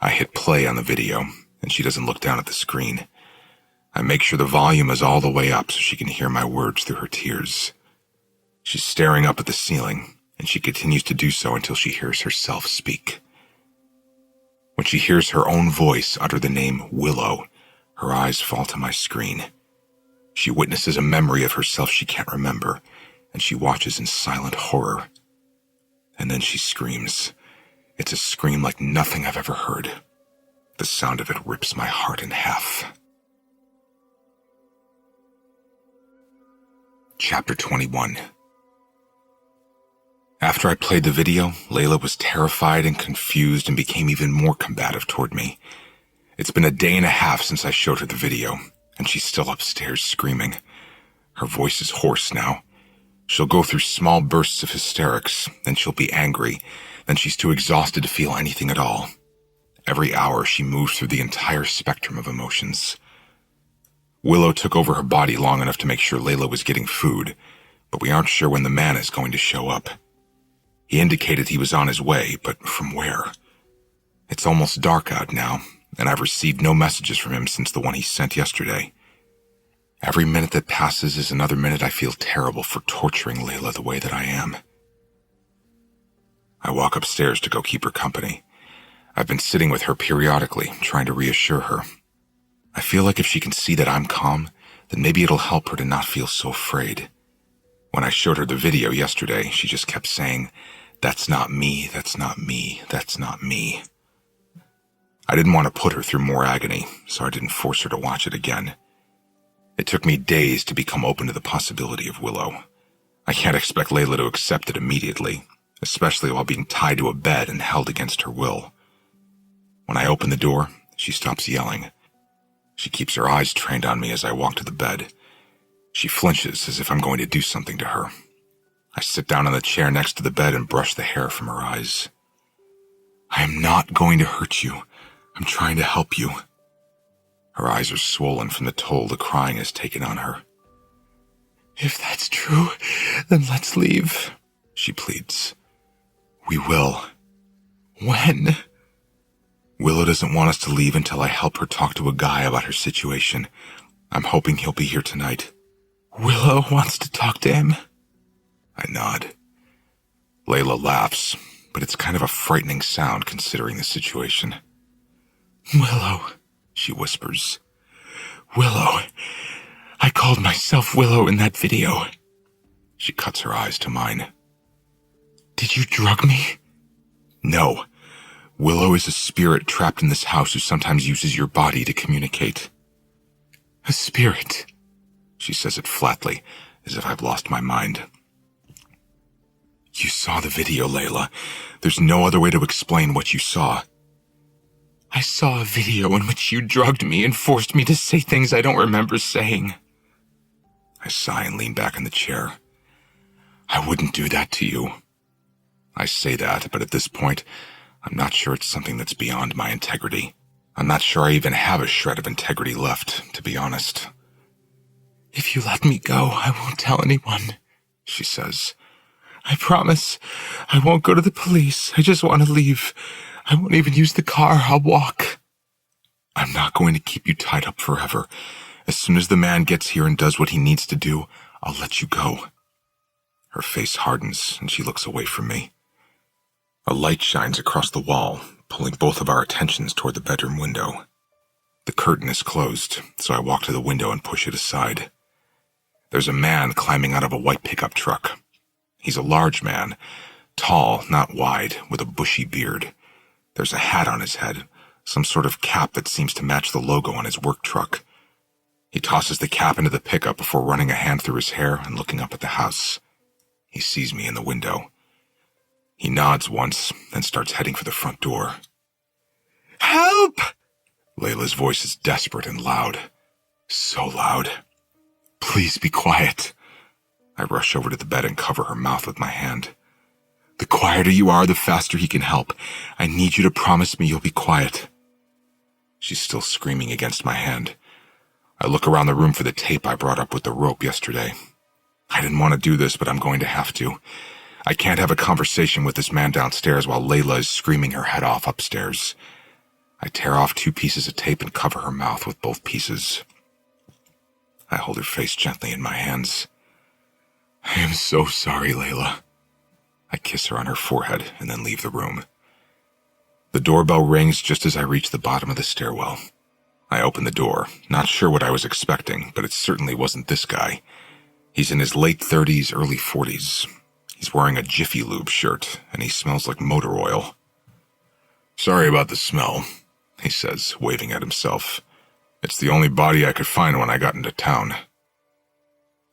I hit play on the video, and she doesn't look down at the screen. I make sure the volume is all the way up so she can hear my words through her tears. She's staring up at the ceiling, and she continues to do so until she hears herself speak. When she hears her own voice utter the name Willow, her eyes fall to my screen. She witnesses a memory of herself she can't remember, and she watches in silent horror. And then she screams. It's a scream like nothing I've ever heard. The sound of it rips my heart in half. Chapter 21. After I played the video, Layla was terrified and confused and became even more combative toward me. It's been a day and a half since I showed her the video, and she's still upstairs screaming. Her voice is hoarse now. She'll go through small bursts of hysterics, then she'll be angry, then she's too exhausted to feel anything at all. Every hour she moves through the entire spectrum of emotions. Willow took over her body long enough to make sure Layla was getting food, but we aren't sure when the man is going to show up. He indicated he was on his way, but from where? It's almost dark out now, and I've received no messages from him since the one he sent yesterday. Every minute that passes is another minute I feel terrible for torturing Layla the way that I am. I walk upstairs to go keep her company. I've been sitting with her periodically, trying to reassure her. I feel like if she can see that I'm calm, then maybe it'll help her to not feel so afraid. When I showed her the video yesterday, she just kept saying, "That's not me, that's not me, that's not me." I didn't want to put her through more agony, so I didn't force her to watch it again. It took me days to become open to the possibility of Willow. I can't expect Layla to accept it immediately, especially while being tied to a bed and held against her will. When I open the door, she stops yelling. She keeps her eyes trained on me as I walk to the bed. She flinches as if I'm going to do something to her. I sit down on the chair next to the bed and brush the hair from her eyes. "I am not going to hurt you. I'm trying to help you." Her eyes are swollen from the toll the crying has taken on her. "If that's true, then let's leave," she pleads. "We will." "When?" Willow doesn't want us to leave until I help her talk to a guy about her situation. I'm hoping he'll be here tonight. "Willow wants to talk to him?" I nod. Layla laughs, but it's kind of a frightening sound considering the situation. "Willow," she whispers. "Willow. I called myself Willow in that video." She cuts her eyes to mine. "Did you drug me?" "No. Willow is a spirit trapped in this house who sometimes uses your body to communicate." "A spirit?" She says it flatly, as if I've lost my mind. "You saw the video, Layla. There's no other way to explain what you saw." "I saw a video in which you drugged me and forced me to say things I don't remember saying." I sigh and lean back in the chair. "I wouldn't do that to you." I say that, but at this point, I'm not sure it's something that's beyond my integrity. I'm not sure I even have a shred of integrity left, to be honest. "If you let me go, I won't tell anyone," she says. "I promise. I won't go to the police. I just want to leave. I won't even use the car. I'll walk." "I'm not going to keep you tied up forever. As soon as the man gets here and does what he needs to do, I'll let you go." Her face hardens, and she looks away from me. A light shines across the wall, pulling both of our attentions toward the bedroom window. The curtain is closed, so I walk to the window and push it aside. There's a man climbing out of a white pickup truck. He's a large man, tall, not wide, with a bushy beard. There's a hat on his head, some sort of cap that seems to match the logo on his work truck. He tosses the cap into the pickup before running a hand through his hair and looking up at the house. He sees me in the window. He nods once, then starts heading for the front door. "Help!" Layla's voice is desperate and loud. So loud. "Please be quiet." I rush over to the bed and cover her mouth with my hand. "The quieter you are, the faster he can help. I need you to promise me you'll be quiet." She's still screaming against my hand. I look around the room for the tape I brought up with the rope yesterday. I didn't want to do this, but I'm going to have to. I can't have a conversation with this man downstairs while Layla is screaming her head off upstairs. I tear off 2 pieces of tape and cover her mouth with both pieces. I hold her face gently in my hands. "I am so sorry, Layla." I kiss her on her forehead and then leave the room. The doorbell rings just as I reach the bottom of the stairwell. I open the door, not sure what I was expecting, but it certainly wasn't this guy. He's in his late 30s, early 40s. He's wearing a Jiffy Lube shirt, and he smells like motor oil. "Sorry about the smell," he says, waving at himself. "It's the only body I could find when I got into town."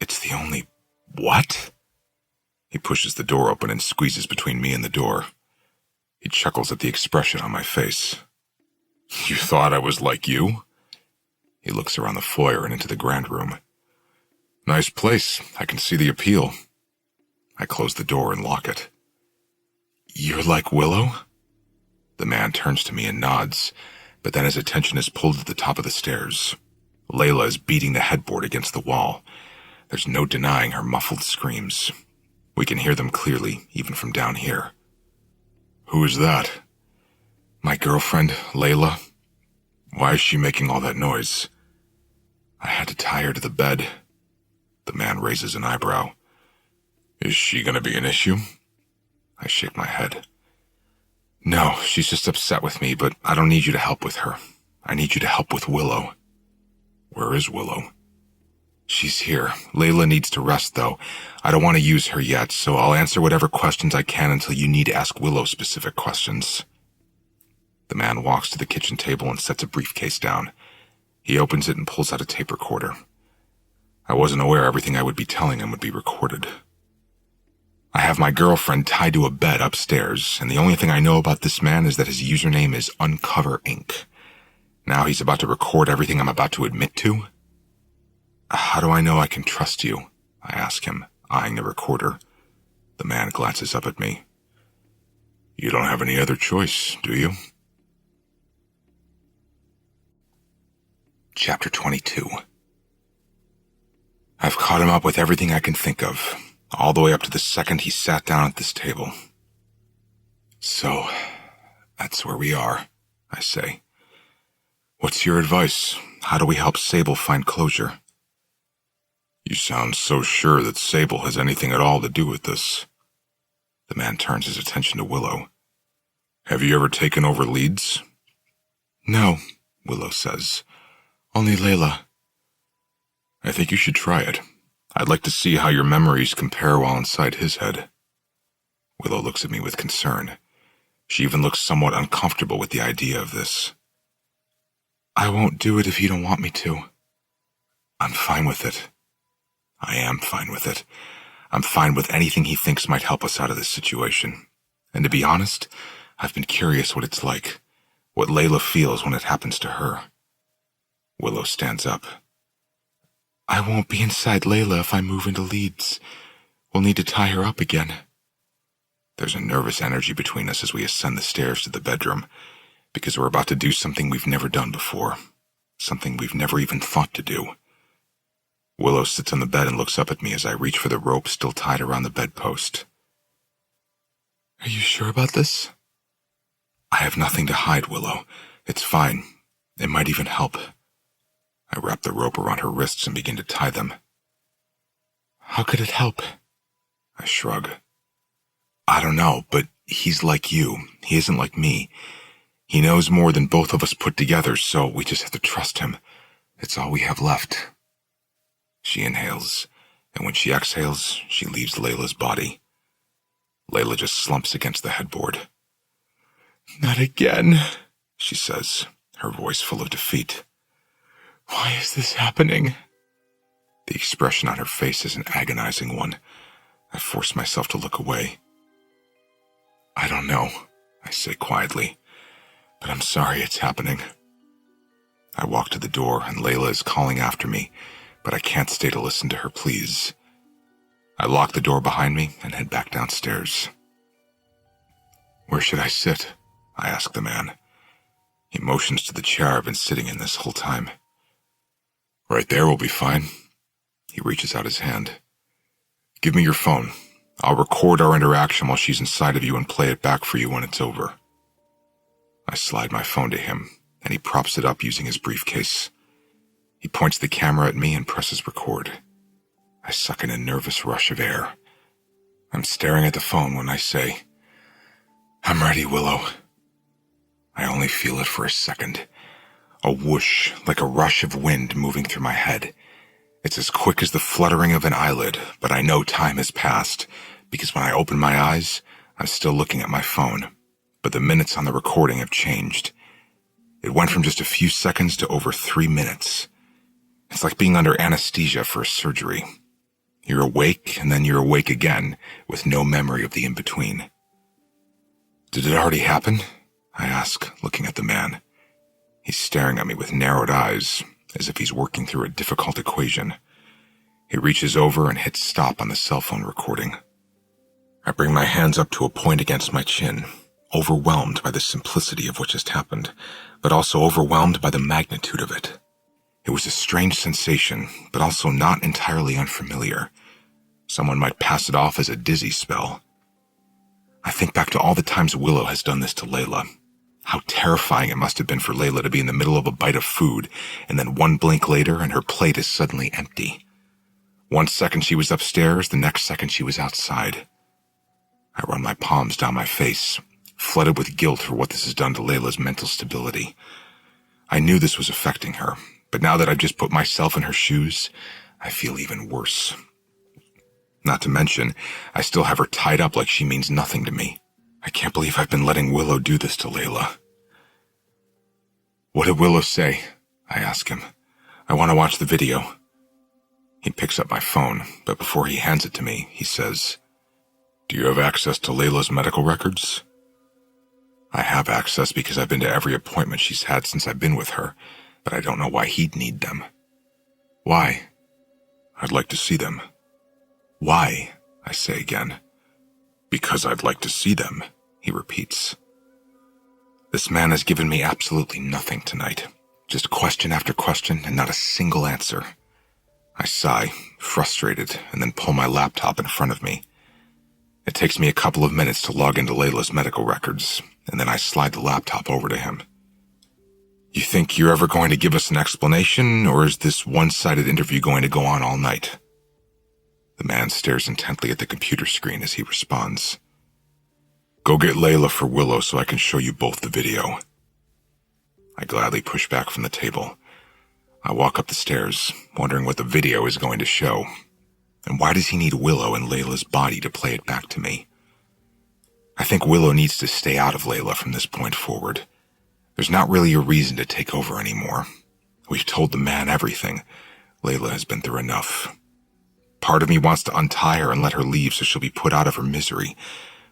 "It's the only what?" He pushes the door open and squeezes between me and the door. He chuckles at the expression on my face. "You thought I was like you?" He looks around the foyer and into the grand room. "Nice place. I can see the appeal." I close the door and lock it. "You're like Willow?" The man turns to me and nods, but then his attention is pulled to the top of the stairs. Layla is beating the headboard against the wall. There's no denying her muffled screams. We can hear them clearly, even from down here. "Who is that?" "My girlfriend, Layla." "Why is she making all that noise?" "I had to tie her to the bed." The man raises an eyebrow. "Is she going to be an issue?" I shake my head. "No, she's just upset with me, but I don't need you to help with her. I need you to help with Willow." "Where is Willow?" "She's here. Layla needs to rest, though. I don't want to use her yet, so I'll answer whatever questions I can until you need to ask Willow specific questions." The man walks to the kitchen table and sets a briefcase down. He opens it and pulls out a tape recorder. I wasn't aware everything I would be telling him would be recorded. "I have my girlfriend tied to a bed upstairs, and the only thing I know about this man is that his username is Uncover Inc. Now he's about to record everything I'm about to admit to?" "How do I know I can trust you?" I ask him, eyeing the recorder. The man glances up at me. "You don't have any other choice, do you?" Chapter 22. I've caught him up with everything I can think of, all the way up to the second he sat down at this table. "So, that's where we are," I say. "What's your advice? How do we help Sable find closure?" "You sound so sure that Sable has anything at all to do with this." The man turns his attention to Willow. "Have you ever taken over Leeds?" "No," Willow says. "Only Layla." "I think you should try it. I'd like to see how your memories compare while inside his head." Willow looks at me with concern. She even looks somewhat uncomfortable with the idea of this. "I won't do it if you don't want me to." "I'm fine with it." I am fine with it. I'm fine with anything he thinks might help us out of this situation. And to be honest, I've been curious what it's like, what Layla feels when it happens to her. Willow stands up. "I won't be inside Layla if I move into Leeds. We'll need to tie her up again." There's a nervous energy between us as we ascend the stairs to the bedroom, because we're about to do something we've never done before, something we've never even thought to do. Willow sits on the bed and looks up at me as I reach for the rope still tied around the bedpost. "Are you sure about this?" "I have nothing to hide, Willow. It's fine. It might even help." I wrap the rope around her wrists and begin to tie them. "How could it help?" I shrug. "I don't know, but he's like you. He isn't like me. He knows more than both of us put together, so we just have to trust him. It's all we have left." She inhales, and when she exhales, she leaves Layla's body. Layla just slumps against the headboard. "Not again," she says, her voice full of defeat. "Why is this happening?" The expression on her face is an agonizing one. I force myself to look away. "I don't know," I say quietly, "but I'm sorry it's happening." I walk to the door and Layla is calling after me, but I can't stay to listen to her pleas. I lock the door behind me and head back downstairs. "Where should I sit?" I ask the man. He motions to the chair I've been sitting in this whole time. "Right there will be fine." He reaches out his hand. "Give me your phone. I'll record our interaction while she's inside of you and play it back for you when it's over." I slide my phone to him, and he props it up using his briefcase. He points the camera at me and presses record. I suck in a nervous rush of air. I'm staring at the phone when I say, "I'm ready, Willow." I only feel it for a second. A whoosh, like a rush of wind moving through my head. It's as quick as the fluttering of an eyelid, but I know time has passed, because when I open my eyes, I'm still looking at my phone, but the minutes on the recording have changed. It went from just a few seconds to over 3 minutes. It's like being under anesthesia for a surgery. You're awake, and then you're awake again, with no memory of the in-between. "Did it already happen?" I ask, looking at the man. He's staring at me with narrowed eyes, as if he's working through a difficult equation. He reaches over and hits stop on the cell phone recording. I bring my hands up to a point against my chin, overwhelmed by the simplicity of what just happened, but also overwhelmed by the magnitude of it. It was a strange sensation, but also not entirely unfamiliar. Someone might pass it off as a dizzy spell. I think back to all the times Willow has done this to Layla. How terrifying it must have been for Layla to be in the middle of a bite of food, and then one blink later and her plate is suddenly empty. 1 second she was upstairs, the next second she was outside. I run my palms down my face, flooded with guilt for what this has done to Layla's mental stability. I knew this was affecting her, but now that I've just put myself in her shoes, I feel even worse. Not to mention, I still have her tied up like she means nothing to me. I can't believe I've been letting Willow do this to Layla. "What did Willow say?" I ask him. "I want to watch the video." He picks up my phone, but before he hands it to me, he says, "Do you have access to Layla's medical records?" I have access because I've been to every appointment she's had since I've been with her, but I don't know why he'd need them. "Why?" "I'd like to see them." "Why?" I say again. "Because I'd like to see them," he repeats. This man has given me absolutely nothing tonight. Just question after question and not a single answer. I sigh, frustrated, and then pull my laptop in front of me. It takes me a couple of minutes to log into Layla's medical records, and then I slide the laptop over to him. "You think you're ever going to give us an explanation, or is this one-sided interview going to go on all night?" The man stares intently at the computer screen as he responds. "Go get Layla for Willow so I can show you both the video." I gladly push back from the table. I walk up the stairs, wondering what the video is going to show. And why does he need Willow and Layla's body to play it back to me? I think Willow needs to stay out of Layla from this point forward. There's not really a reason to take over anymore. We've told the man everything. Layla has been through enough. Part of me wants to untie her and let her leave so she'll be put out of her misery,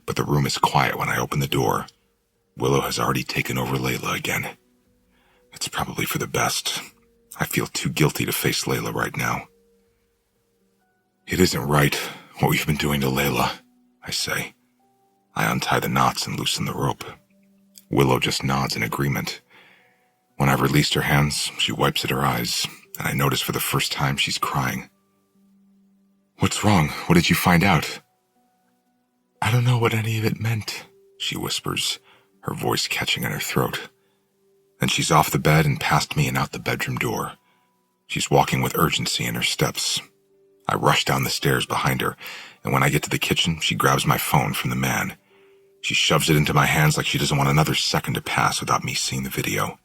but the room is quiet when I open the door. Willow has already taken over Layla again. It's probably for the best. I feel too guilty to face Layla right now. "It isn't right, what we've been doing to Layla," I say. I untie the knots and loosen the rope. Willow just nods in agreement. When I've released her hands, she wipes at her eyes, and I notice for the first time she's crying. "What's wrong? What did you find out?" "I don't know what any of it meant," she whispers, her voice catching in her throat. Then she's off the bed and past me and out the bedroom door. She's walking with urgency in her steps. I rush down the stairs behind her, and when I get to the kitchen, she grabs my phone from the man. She shoves it into my hands like she doesn't want another second to pass without me seeing the video.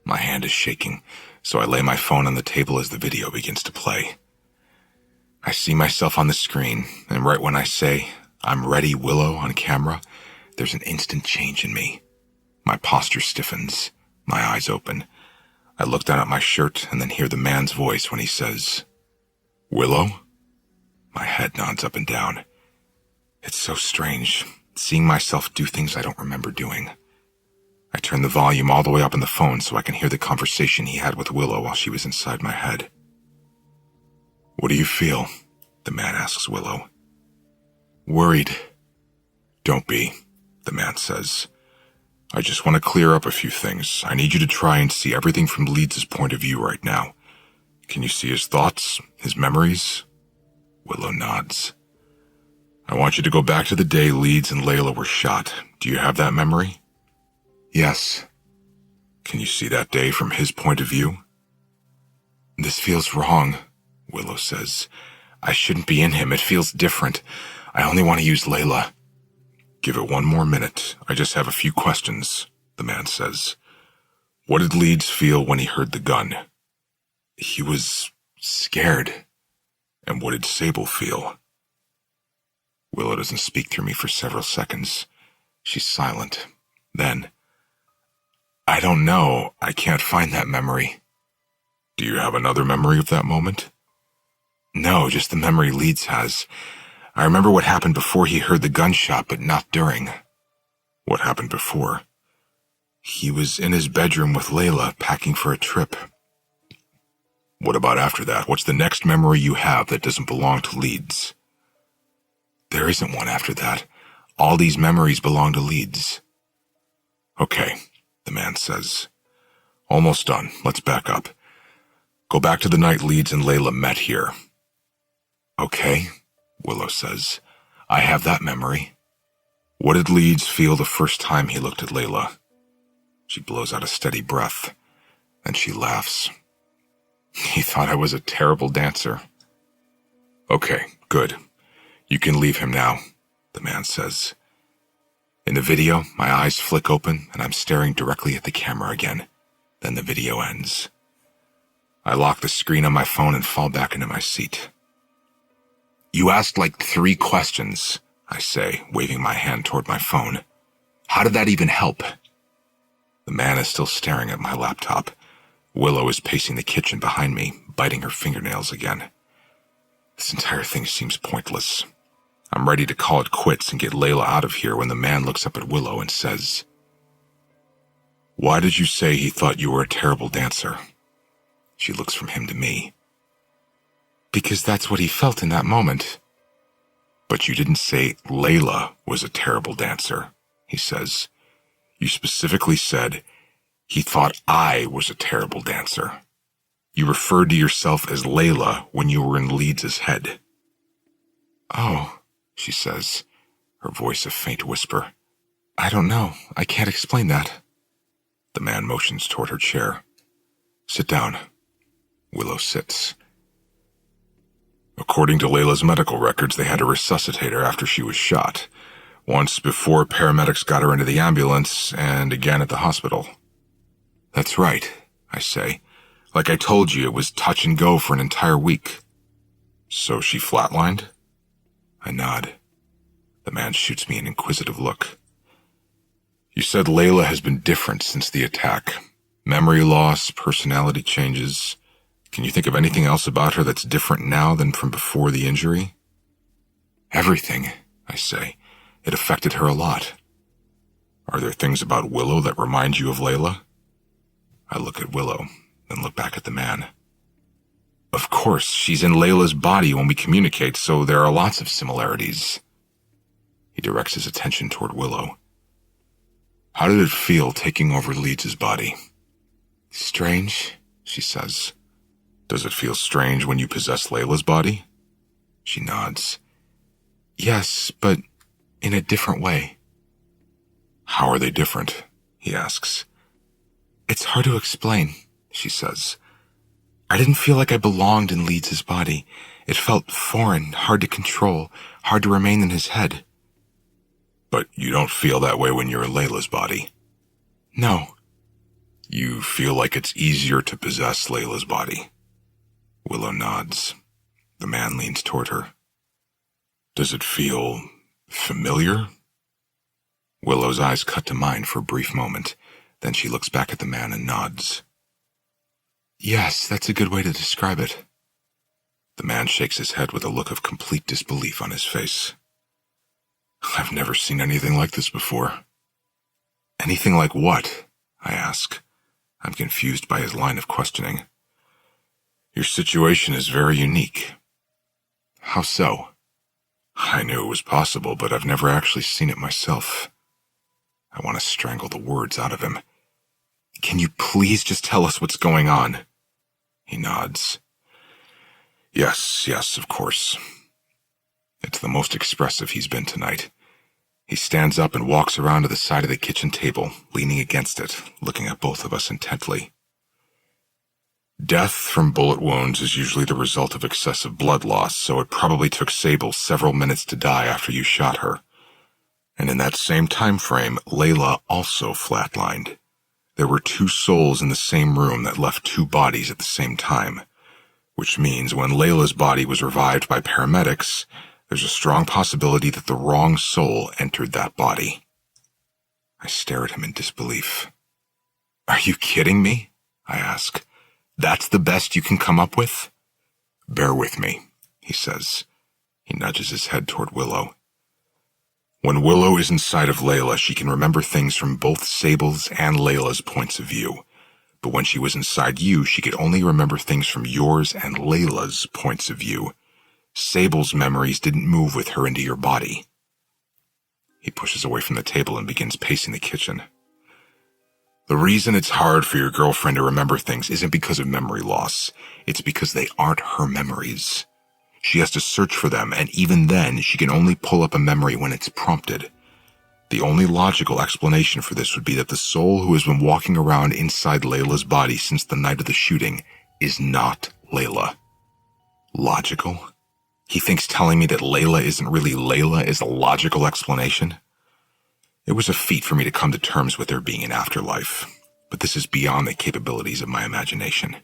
My hand is shaking, so I lay my phone on the table as the video begins to play. I see myself on the screen, and right when I say, "I'm ready, Willow," on camera, there's an instant change in me. My posture stiffens, my eyes open. I look down at my shirt and then hear the man's voice when he says, "Willow?" My head nods up and down. It's so strange, seeing myself do things I don't remember doing. I turn the volume all the way up on the phone so I can hear the conversation he had with Willow while she was inside my head. "What do you feel?" the man asks Willow. "Worried." "Don't be," the man says. "I just want to clear up a few things. I need you to try and see everything from Leeds' point of view right now. Can you see his thoughts, his memories?" Willow nods. "I want you to go back to the day Leeds and Layla were shot. Do you have that memory?" "Yes." "Can you see that day from his point of view?" "This feels wrong," Willow says. "I shouldn't be in him. It feels different. I only want to use Layla. Give it one more minute. I just have a few questions, the man says. What did Leeds feel when he heard the gun? He was scared. And what did Sable feel? Willow doesn't speak through me for several seconds. She's silent. Then, I don't know. I can't find that memory. Do you have another memory of that moment? No, just the memory Leeds has. I remember what happened before he heard the gunshot, but not during. What happened before? He was in his bedroom with Layla, packing for a trip. What about after that? What's the next memory you have that doesn't belong to Leeds? There isn't one after that. All these memories belong to Leeds. Okay, the man says. Almost done. Let's back up. Go back to the night Leeds and Layla met here. Okay, Willow says. I have that memory. What did Leeds feel the first time he looked at Layla? She blows out a steady breath. Then she laughs. He thought I was a terrible dancer. Okay, good. You can leave him now, the man says. In the video, my eyes flick open and I'm staring directly at the camera again. Then the video ends. I lock the screen on my phone and fall back into my seat. You asked like 3 questions, I say, waving my hand toward my phone. How did that even help? The man is still staring at my laptop. Willow is pacing the kitchen behind me, biting her fingernails again. This entire thing seems pointless. I'm ready to call it quits and get Layla out of here when the man looks up at Willow and says, Why did you say he thought you were a terrible dancer? She looks from him to me. Because that's what he felt in that moment. But you didn't say Layla was a terrible dancer, he says. You specifically said he thought I was a terrible dancer. You referred to yourself as Layla when you were in Leeds' head. Oh, she says, her voice a faint whisper. I don't know. I can't explain that. The man motions toward her chair. Sit down. Willow sits. According to Layla's medical records, they had to resuscitate her after she was shot. Once before paramedics got her into the ambulance, and again at the hospital. That's right, I say. Like I told you, it was touch and go for an entire week. So she flatlined? I nod. The man shoots me an inquisitive look. You said Layla has been different since the attack. Memory loss, personality changes. Can you think of anything else about her that's different now than from before the injury? Everything, I say. It affected her a lot. Are there things about Willow that remind you of Layla? I look at Willow, then look back at the man. Of course, she's in Layla's body when we communicate, so there are lots of similarities. He directs his attention toward Willow. How did it feel taking over Leeds' body? Strange, she says. Does it feel strange when you possess Layla's body? She nods. Yes, but in a different way. How are they different? He asks. It's hard to explain, she says. I didn't feel like I belonged in Leeds' body. It felt foreign, hard to control, hard to remain in his head. But you don't feel that way when you're in Layla's body? No. You feel like it's easier to possess Layla's body? Willow nods. The man leans toward her. Does it feel familiar? Willow's eyes cut to mine for a brief moment. Then she looks back at the man and nods. Yes, that's a good way to describe it. The man shakes his head with a look of complete disbelief on his face. I've never seen anything like this before. Anything like what? I ask. I'm confused by his line of questioning. Your situation is very unique. How so? I knew it was possible, but I've never actually seen it myself. I want to strangle the words out of him. Can you please just tell us what's going on? He nods. Yes, of course. It's the most expressive he's been tonight. He stands up and walks around to the side of the kitchen table, leaning against it, looking at both of us intently. Death from bullet wounds is usually the result of excessive blood loss, so it probably took Sable several minutes to die after you shot her. And in that same time frame, Layla also flatlined. There were 2 souls in the same room that left 2 bodies at the same time, which means when Layla's body was revived by paramedics, there's a strong possibility that the wrong soul entered that body. I stare at him in disbelief. Are you kidding me? I ask. That's the best you can come up with? Bear with me, he says. He nudges his head toward Willow. When Willow is inside of Layla, she can remember things from both Sable's and Layla's points of view. But when she was inside you, she could only remember things from yours and Layla's points of view. Sable's memories didn't move with her into your body. He pushes away from the table and begins pacing the kitchen. The reason it's hard for your girlfriend to remember things isn't because of memory loss. It's because they aren't her memories. She has to search for them, and even then, she can only pull up a memory when it's prompted. The only logical explanation for this would be that the soul who has been walking around inside Layla's body since the night of the shooting is not Layla. Logical? He thinks telling me that Layla isn't really Layla is a logical explanation? It was a feat for me to come to terms with there being an afterlife, but this is beyond the capabilities of my imagination.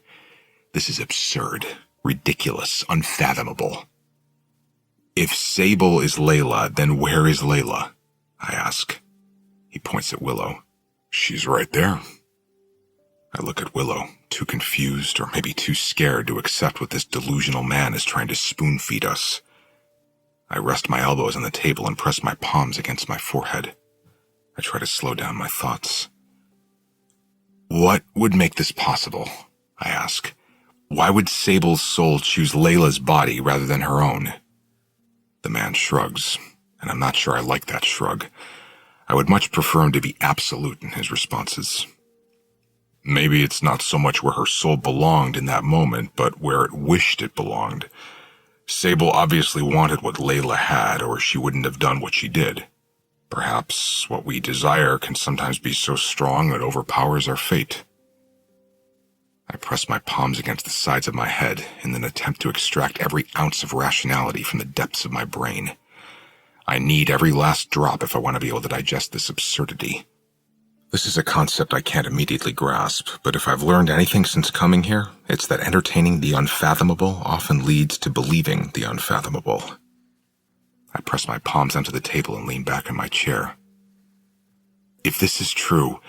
This is absurd, ridiculous, unfathomable. If Sable is Layla, then where is Layla? I ask. He points at Willow. She's right there. I look at Willow, too confused or maybe too scared to accept what this delusional man is trying to spoon-feed us. I rest my elbows on the table and press my palms against my forehead. I try to slow down my thoughts. What would make this possible? I ask. Why would Sable's soul choose Layla's body rather than her own? The man shrugs, and I'm not sure I like that shrug. I would much prefer him to be absolute in his responses. Maybe it's not so much where her soul belonged in that moment, but where it wished it belonged. Sable obviously wanted what Layla had, or she wouldn't have done what she did. Perhaps what we desire can sometimes be so strong it overpowers our fate. I press my palms against the sides of my head in an attempt to extract every ounce of rationality from the depths of my brain. I need every last drop if I want to be able to digest this absurdity. This is a concept I can't immediately grasp, but if I've learned anything since coming here, it's that entertaining the unfathomable often leads to believing the unfathomable. I press my palms onto the table and lean back in my chair. If this is true,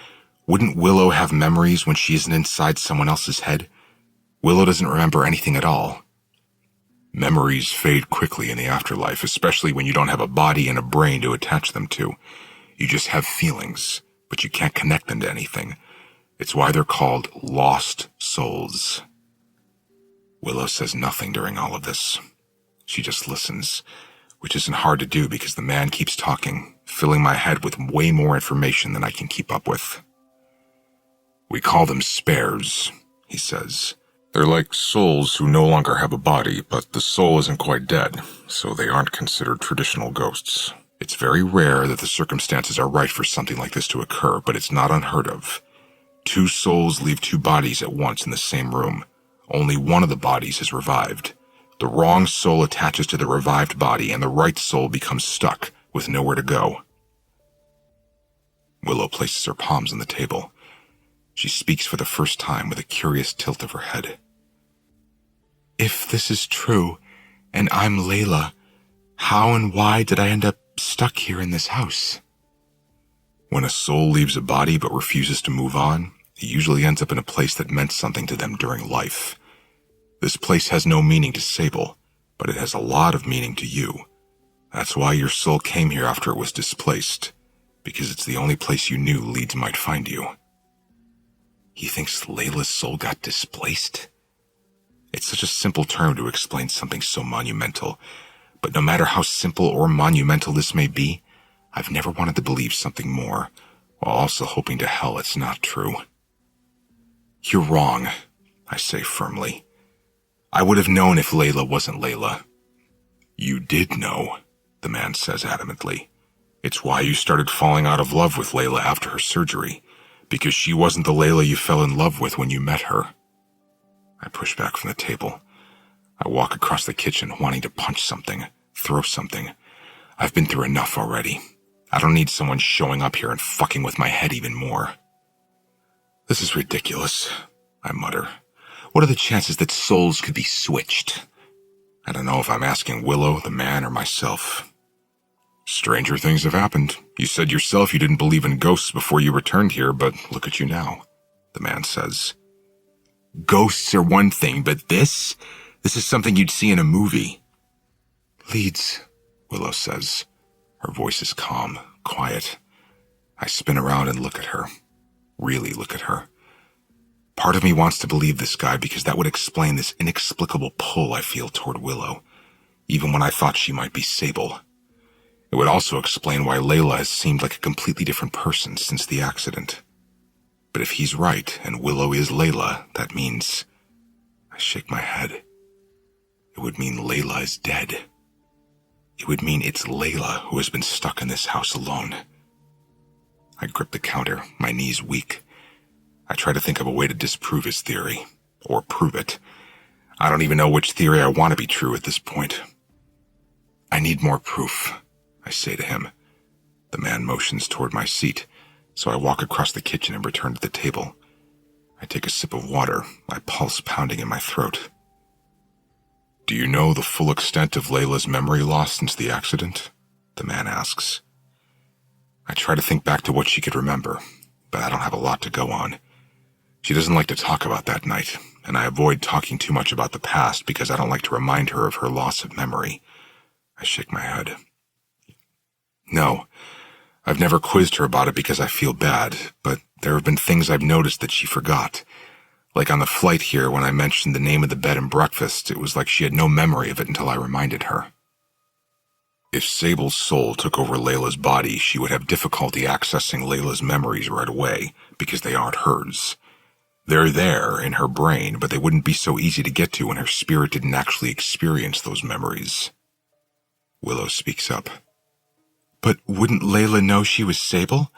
wouldn't Willow have memories when she isn't inside someone else's head? Willow doesn't remember anything at all. Memories fade quickly in the afterlife, especially when you don't have a body and a brain to attach them to. You just have feelings, but you can't connect them to anything. It's why they're called lost souls. Willow says nothing during all of this. She just listens, which isn't hard to do because the man keeps talking, filling my head with way more information than I can keep up with. We call them spares, he says. They're like souls who no longer have a body, but the soul isn't quite dead, so they aren't considered traditional ghosts. It's very rare that the circumstances are right for something like this to occur, but it's not unheard of. 2 souls leave 2 bodies at once in the same room. Only one of the bodies is revived. The wrong soul attaches to the revived body, and the right soul becomes stuck, with nowhere to go. Willow places her palms on the table. She speaks for the first time with a curious tilt of her head. If this is true, and I'm Layla, how and why did I end up stuck here in this house? When a soul leaves a body but refuses to move on, it usually ends up in a place that meant something to them during life. This place has no meaning to Sable, but it has a lot of meaning to you. That's why your soul came here after it was displaced, because it's the only place you knew Leeds might find you. He thinks Layla's soul got displaced? It's such a simple term to explain something so monumental, but no matter how simple or monumental this may be, I've never wanted to believe something more, while also hoping to hell it's not true. You're wrong, I say firmly. I would have known if Layla wasn't Layla. You did know, the man says adamantly. It's why you started falling out of love with Layla after her surgery, because she wasn't the Layla you fell in love with when you met her. I push back from the table. I walk across the kitchen, wanting to punch something, throw something. I've been through enough already. I don't need someone showing up here and fucking with my head even more. This is ridiculous, I mutter. What are the chances that souls could be switched? I don't know if I'm asking Willow, the man, or myself. Stranger things have happened. You said yourself you didn't believe in ghosts before you returned here, but look at you now, the man says. Ghosts are one thing, but this is something you'd see in a movie. Leeds, Willow says. Her voice is calm, quiet. I spin around and look at her. Really look at her. Part of me wants to believe this guy because that would explain this inexplicable pull I feel toward Willow, even when I thought she might be Sable. It would also explain why Layla has seemed like a completely different person since the accident. But if he's right and Willow is Layla, that means... I shake my head. It would mean Layla is dead. It would mean it's Layla who has been stuck in this house alone. I grip the counter, my knees weak. I try to think of a way to disprove his theory, or prove it. I don't even know which theory I want to be true at this point. I need more proof, I say to him. The man motions toward my seat, so I walk across the kitchen and return to the table. I take a sip of water, my pulse pounding in my throat. Do you know the full extent of Layla's memory loss since the accident? The man asks. I try to think back to what she could remember, but I don't have a lot to go on. She doesn't like to talk about that night, and I avoid talking too much about the past because I don't like to remind her of her loss of memory. I shake my head. No, I've never quizzed her about it because I feel bad, but there have been things I've noticed that she forgot. Like on the flight here, when I mentioned the name of the bed and breakfast, it was like she had no memory of it until I reminded her. If Sable's soul took over Layla's body, she would have difficulty accessing Layla's memories right away, because they aren't hers. They're there in her brain, but they wouldn't be so easy to get to when her spirit didn't actually experience those memories. Willow speaks up. But wouldn't Layla know she was Sable?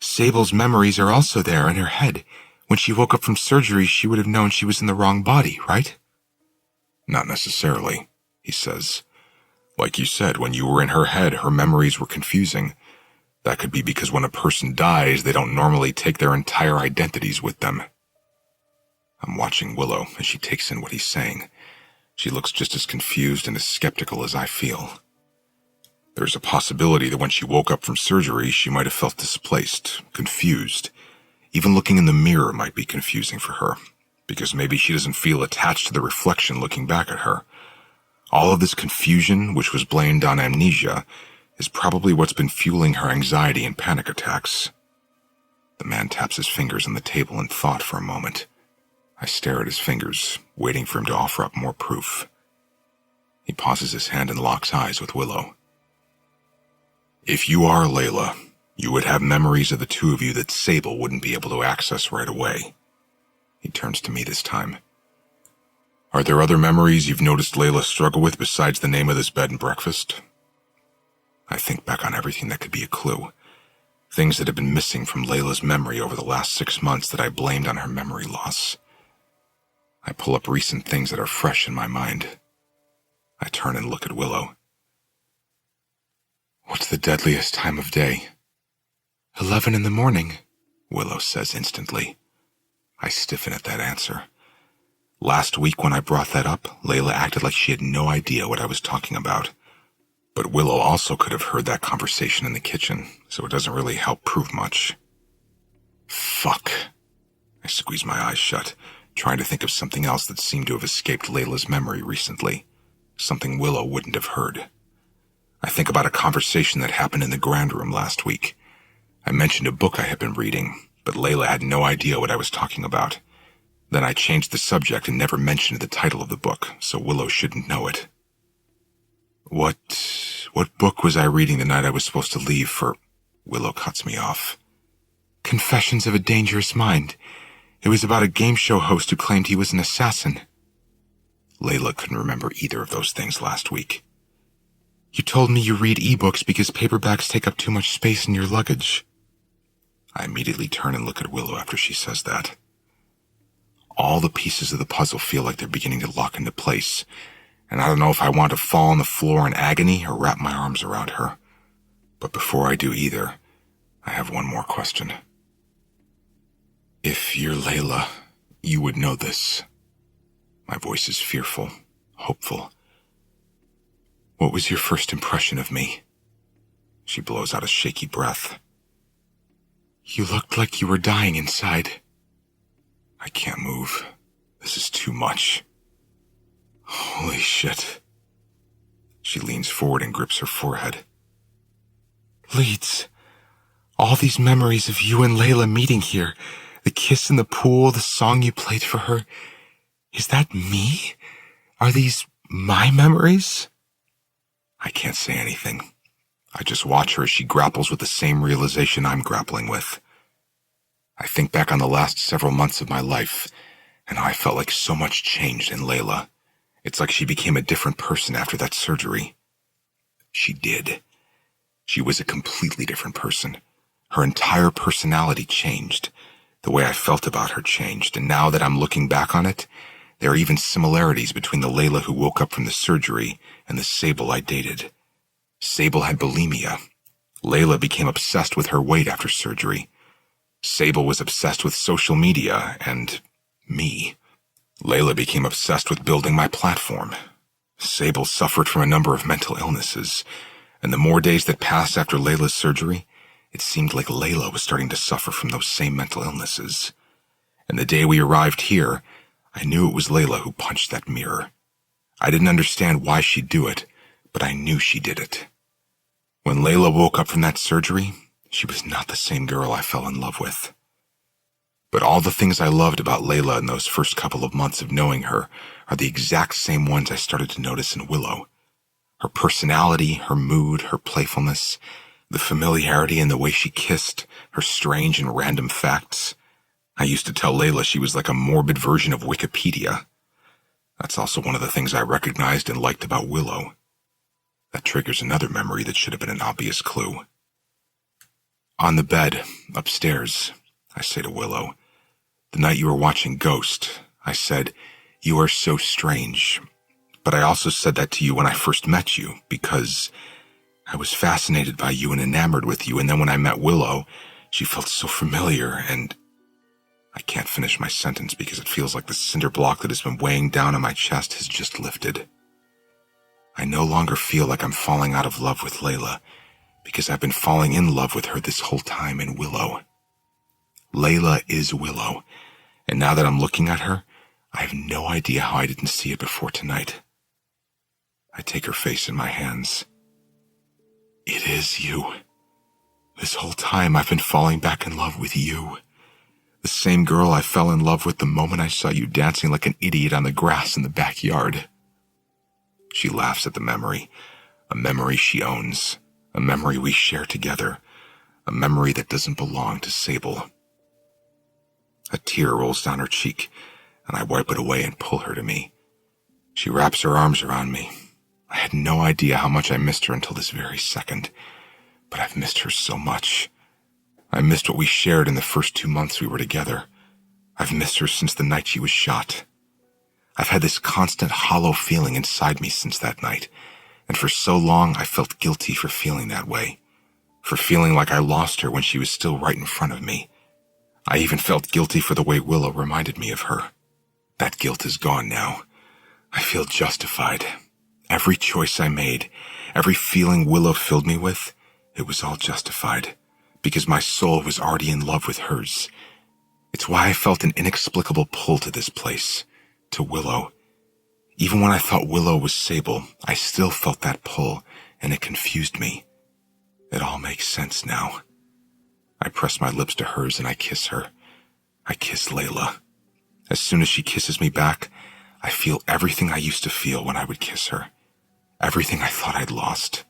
Sable's memories are also there in her head. When she woke up from surgery, she would have known she was in the wrong body, right? Not necessarily, he says. Like you said, when you were in her head, her memories were confusing. That could be because when a person dies, they don't normally take their entire identities with them. I'm watching Willow as she takes in what he's saying. She looks just as confused and as skeptical as I feel. There's a possibility that when she woke up from surgery, she might have felt displaced, confused. Even looking in the mirror might be confusing for her, because maybe she doesn't feel attached to the reflection looking back at her. All of this confusion, which was blamed on amnesia, is probably what's been fueling her anxiety and panic attacks. The man taps his fingers on the table in thought for a moment. I stare at his fingers, waiting for him to offer up more proof. He pauses his hand and locks eyes with Willow. If you are Layla, you would have memories of the two of you that Sable wouldn't be able to access right away. He turns to me this time. Are there other memories you've noticed Layla struggle with besides the name of this bed and breakfast? I think back on everything that could be a clue. Things that have been missing from Layla's memory over the last 6 months that I blamed on her memory loss. I pull up recent things that are fresh in my mind. I turn and look at Willow. What's the deadliest time of day? 11 in the morning, Willow says instantly. I stiffen at that answer. Last week when I brought that up, Layla acted like she had no idea what I was talking about. But Willow also could have heard that conversation in the kitchen, so it doesn't really help prove much. Fuck. I squeeze my eyes shut, trying to think of something else that seemed to have escaped Layla's memory recently. Something Willow wouldn't have heard. I think about a conversation that happened in the grand room last week. I mentioned a book I had been reading, but Layla had no idea what I was talking about. Then I changed the subject and never mentioned the title of the book, so Willow shouldn't know it. What book was I reading the night I was supposed to leave for... Willow cuts me off. Confessions of a Dangerous Mind. It was about a game show host who claimed he was an assassin. Layla couldn't remember either of those things last week. You told me you read ebooks because paperbacks take up too much space in your luggage. I immediately turn and look at Willow after she says that. All the pieces of the puzzle feel like they're beginning to lock into place, and I don't know if I want to fall on the floor in agony or wrap my arms around her. But before I do either, I have one more question. If you're Layla, you would know this. My voice is fearful, hopeful. What was your first impression of me? She blows out a shaky breath. You looked like you were dying inside. I can't move. This is too much. Holy shit. She leans forward and grips her forehead. Leeds, all these memories of you and Layla meeting here, the kiss in the pool, the song you played for her, is that me? Are these my memories? I can't say anything. I just watch her as she grapples with the same realization I'm grappling with. I think back on the last several months of my life, and how I felt like so much changed in Layla. It's like she became a different person after that surgery. She did. She was a completely different person. Her entire personality changed. The way I felt about her changed, and now that I'm looking back on it, there are even similarities between the Layla who woke up from the surgery and the Sable I dated. Sable had bulimia. Layla became obsessed with her weight after surgery. Sable was obsessed with social media and me. Layla became obsessed with building my platform. Sable suffered from a number of mental illnesses, and the more days that passed after Layla's surgery, it seemed like Layla was starting to suffer from those same mental illnesses. And the day we arrived here, I knew it was Layla who punched that mirror. I didn't understand why she'd do it, but I knew she did it. When Layla woke up from that surgery, she was not the same girl I fell in love with. But all the things I loved about Layla in those first couple of months of knowing her are the exact same ones I started to notice in Willow. Her personality, her mood, her playfulness, the familiarity in the way she kissed, her strange and random facts. I used to tell Layla she was like a morbid version of Wikipedia. That's also one of the things I recognized and liked about Willow. That triggers another memory that should have been an obvious clue. On the bed, upstairs, I say to Willow, the night you were watching Ghost, I said, you are so strange. But I also said that to you when I first met you, because I was fascinated by you and enamored with you, and then when I met Willow, she felt so familiar, and I can't finish my sentence because it feels like the cinder block that has been weighing down on my chest has just lifted. I no longer feel like I'm falling out of love with Layla, because I've been falling in love with her this whole time in Willow. Layla is Willow, and now that I'm looking at her, I have no idea how I didn't see it before tonight. I take her face in my hands. It is you. This whole time I've been falling back in love with you. The same girl I fell in love with the moment I saw you dancing like an idiot on the grass in the backyard. She laughs at the memory, a memory she owns, a memory we share together, a memory that doesn't belong to Sable. A tear rolls down her cheek, and I wipe it away and pull her to me. She wraps her arms around me. I had no idea how much I missed her until this very second, but I've missed her so much. I missed what we shared in the first 2 months we were together. I've missed her since the night she was shot. I've had this constant hollow feeling inside me since that night, and for so long I felt guilty for feeling that way, for feeling like I lost her when she was still right in front of me. I even felt guilty for the way Willow reminded me of her. That guilt is gone now. I feel justified. Every choice I made, every feeling Willow filled me with, it was all justified, because my soul was already in love with hers. It's why I felt an inexplicable pull to this place, to Willow. Even when I thought Willow was Sable, I still felt that pull, and it confused me. It all makes sense now. I press my lips to hers and I kiss her. I kiss Layla. As soon as she kisses me back, I feel everything I used to feel when I would kiss her. Everything I thought I'd lost.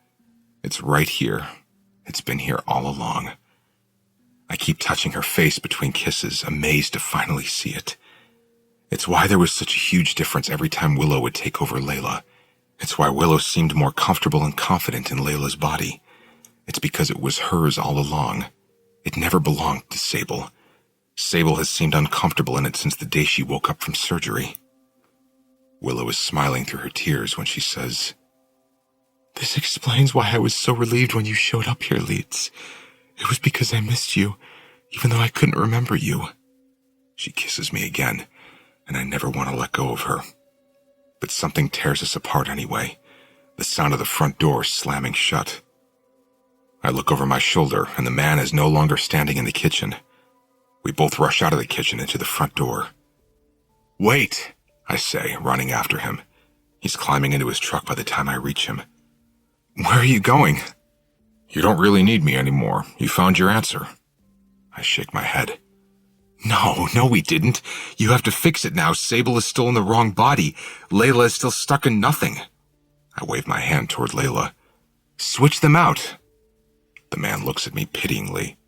It's right here. It's been here all along. I keep touching her face between kisses, amazed to finally see it. It's why there was such a huge difference every time Willow would take over Layla. It's why Willow seemed more comfortable and confident in Layla's body. It's because it was hers all along. It never belonged to Sable. Sable has seemed uncomfortable in it since the day she woke up from surgery. Willow is smiling through her tears when she says, "This explains why I was so relieved when you showed up here, Leeds. It was because I missed you, even though I couldn't remember you." She kisses me again, and I never want to let go of her. But something tears us apart anyway, the sound of the front door slamming shut. I look over my shoulder, and the man is no longer standing in the kitchen. We both rush out of the kitchen into the front door. "Wait," I say, running after him. He's climbing into his truck by the time I reach him. "Where are you going?" "You don't really need me anymore. You found your answer." I shake my head. No, we didn't. You have to fix it now. Sable is still in the wrong body. Layla is still stuck in nothing. I wave my hand toward Layla. "Switch them out." The man looks at me pityingly.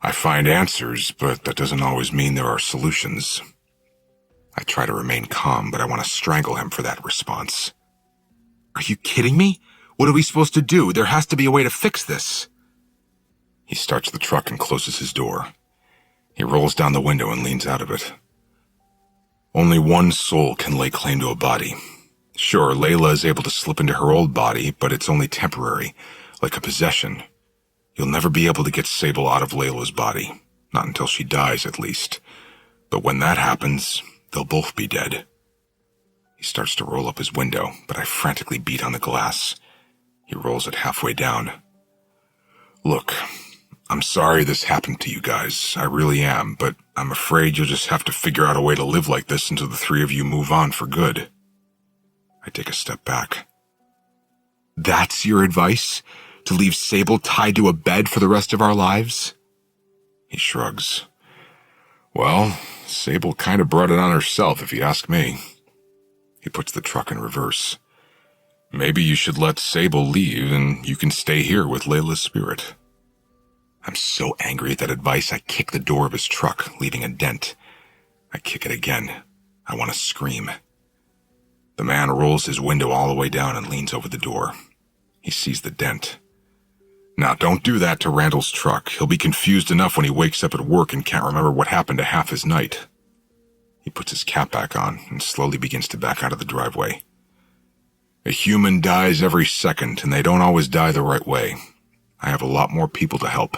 "I find answers, but that doesn't always mean there are solutions." I try to remain calm, but I want to strangle him for that response. "Are you kidding me? What are we supposed to do? There has to be a way to fix this." He starts the truck and closes his door. He rolls down the window and leans out of it. "Only one soul can lay claim to a body. Sure, Layla is able to slip into her old body, but it's only temporary, like a possession. You'll never be able to get Sable out of Layla's body, not until she dies at least. But when that happens, they'll both be dead." He starts to roll up his window, but I frantically beat on the glass. He rolls it halfway down. "Look, I'm sorry this happened to you guys. I really am, but I'm afraid you'll just have to figure out a way to live like this until the three of you move on for good." I take a step back. "That's your advice? To leave Sable tied to a bed for the rest of our lives?" He shrugs. "Well, Sable kind of brought it on herself, if you ask me." He puts the truck in reverse. "Maybe you should let Sable leave and you can stay here with Layla's spirit." I'm so angry at that advice, I kick the door of his truck, leaving a dent. I kick it again. I want to scream. The man rolls his window all the way down and leans over the door. He sees the dent. "Now, don't do that to Randall's truck. He'll be confused enough when he wakes up at work and can't remember what happened to half his night." He puts his cap back on and slowly begins to back out of the driveway. "A human dies every second, and they don't always die the right way. I have a lot more people to help."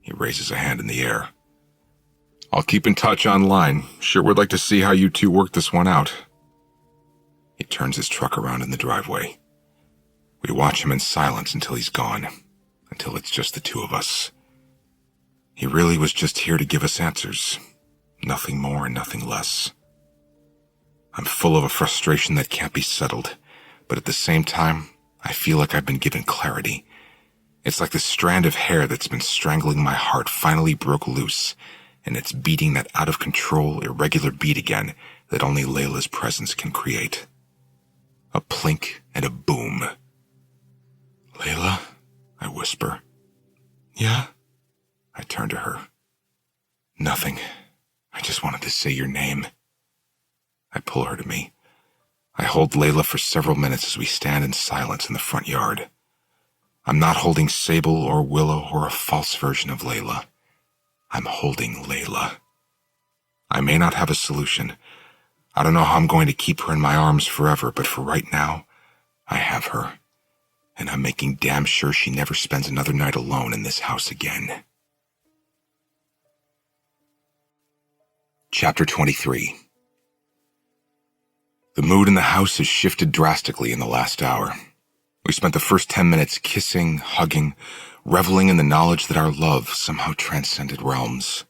He raises a hand in the air. "I'll keep in touch online. Sure would like to see how you two work this one out." He turns his truck around in the driveway. We watch him in silence until he's gone, until it's just the two of us. He really was just here to give us answers. Nothing more and nothing less. I'm full of a frustration that can't be settled, but at the same time, I feel like I've been given clarity. It's like the strand of hair that's been strangling my heart finally broke loose, and it's beating that out-of-control, irregular beat again that only Layla's presence can create. A plink and a boom. "Layla?" I whisper. "Yeah?" I turn to her. "Nothing. I just wanted to say your name." I pull her to me. I hold Layla for several minutes as we stand in silence in the front yard. I'm not holding Sable or Willow or a false version of Layla. I'm holding Layla. I may not have a solution. I don't know how I'm going to keep her in my arms forever, but for right now, I have her. And I'm making damn sure she never spends another night alone in this house again. Chapter 23. The mood in the house has shifted drastically in the last hour. We spent the first 10 minutes kissing, hugging, reveling in the knowledge that our love somehow transcended realms.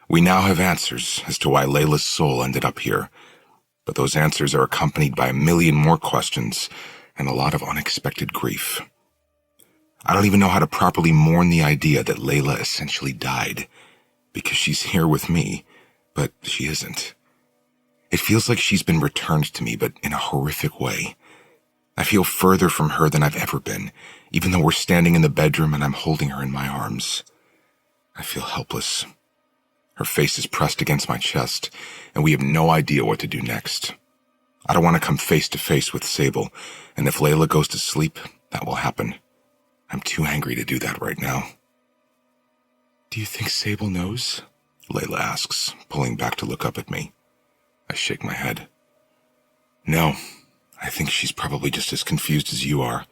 We now have answers as to why Layla's soul ended up here, but those answers are accompanied by a million more questions and a lot of unexpected grief. I don't even know how to properly mourn the idea that Layla essentially died, because she's here with me, but she isn't. It feels like she's been returned to me, but in a horrific way. I feel further from her than I've ever been, even though we're standing in the bedroom and I'm holding her in my arms. I feel helpless. Her face is pressed against my chest, and we have no idea what to do next. I don't want to come face to face with Sable, and if Layla goes to sleep, that will happen. I'm too angry to do that right now. Do you think Sable knows? Layla asks, pulling back to look up at me. I shake my head. No, I think she's probably just as confused as you are.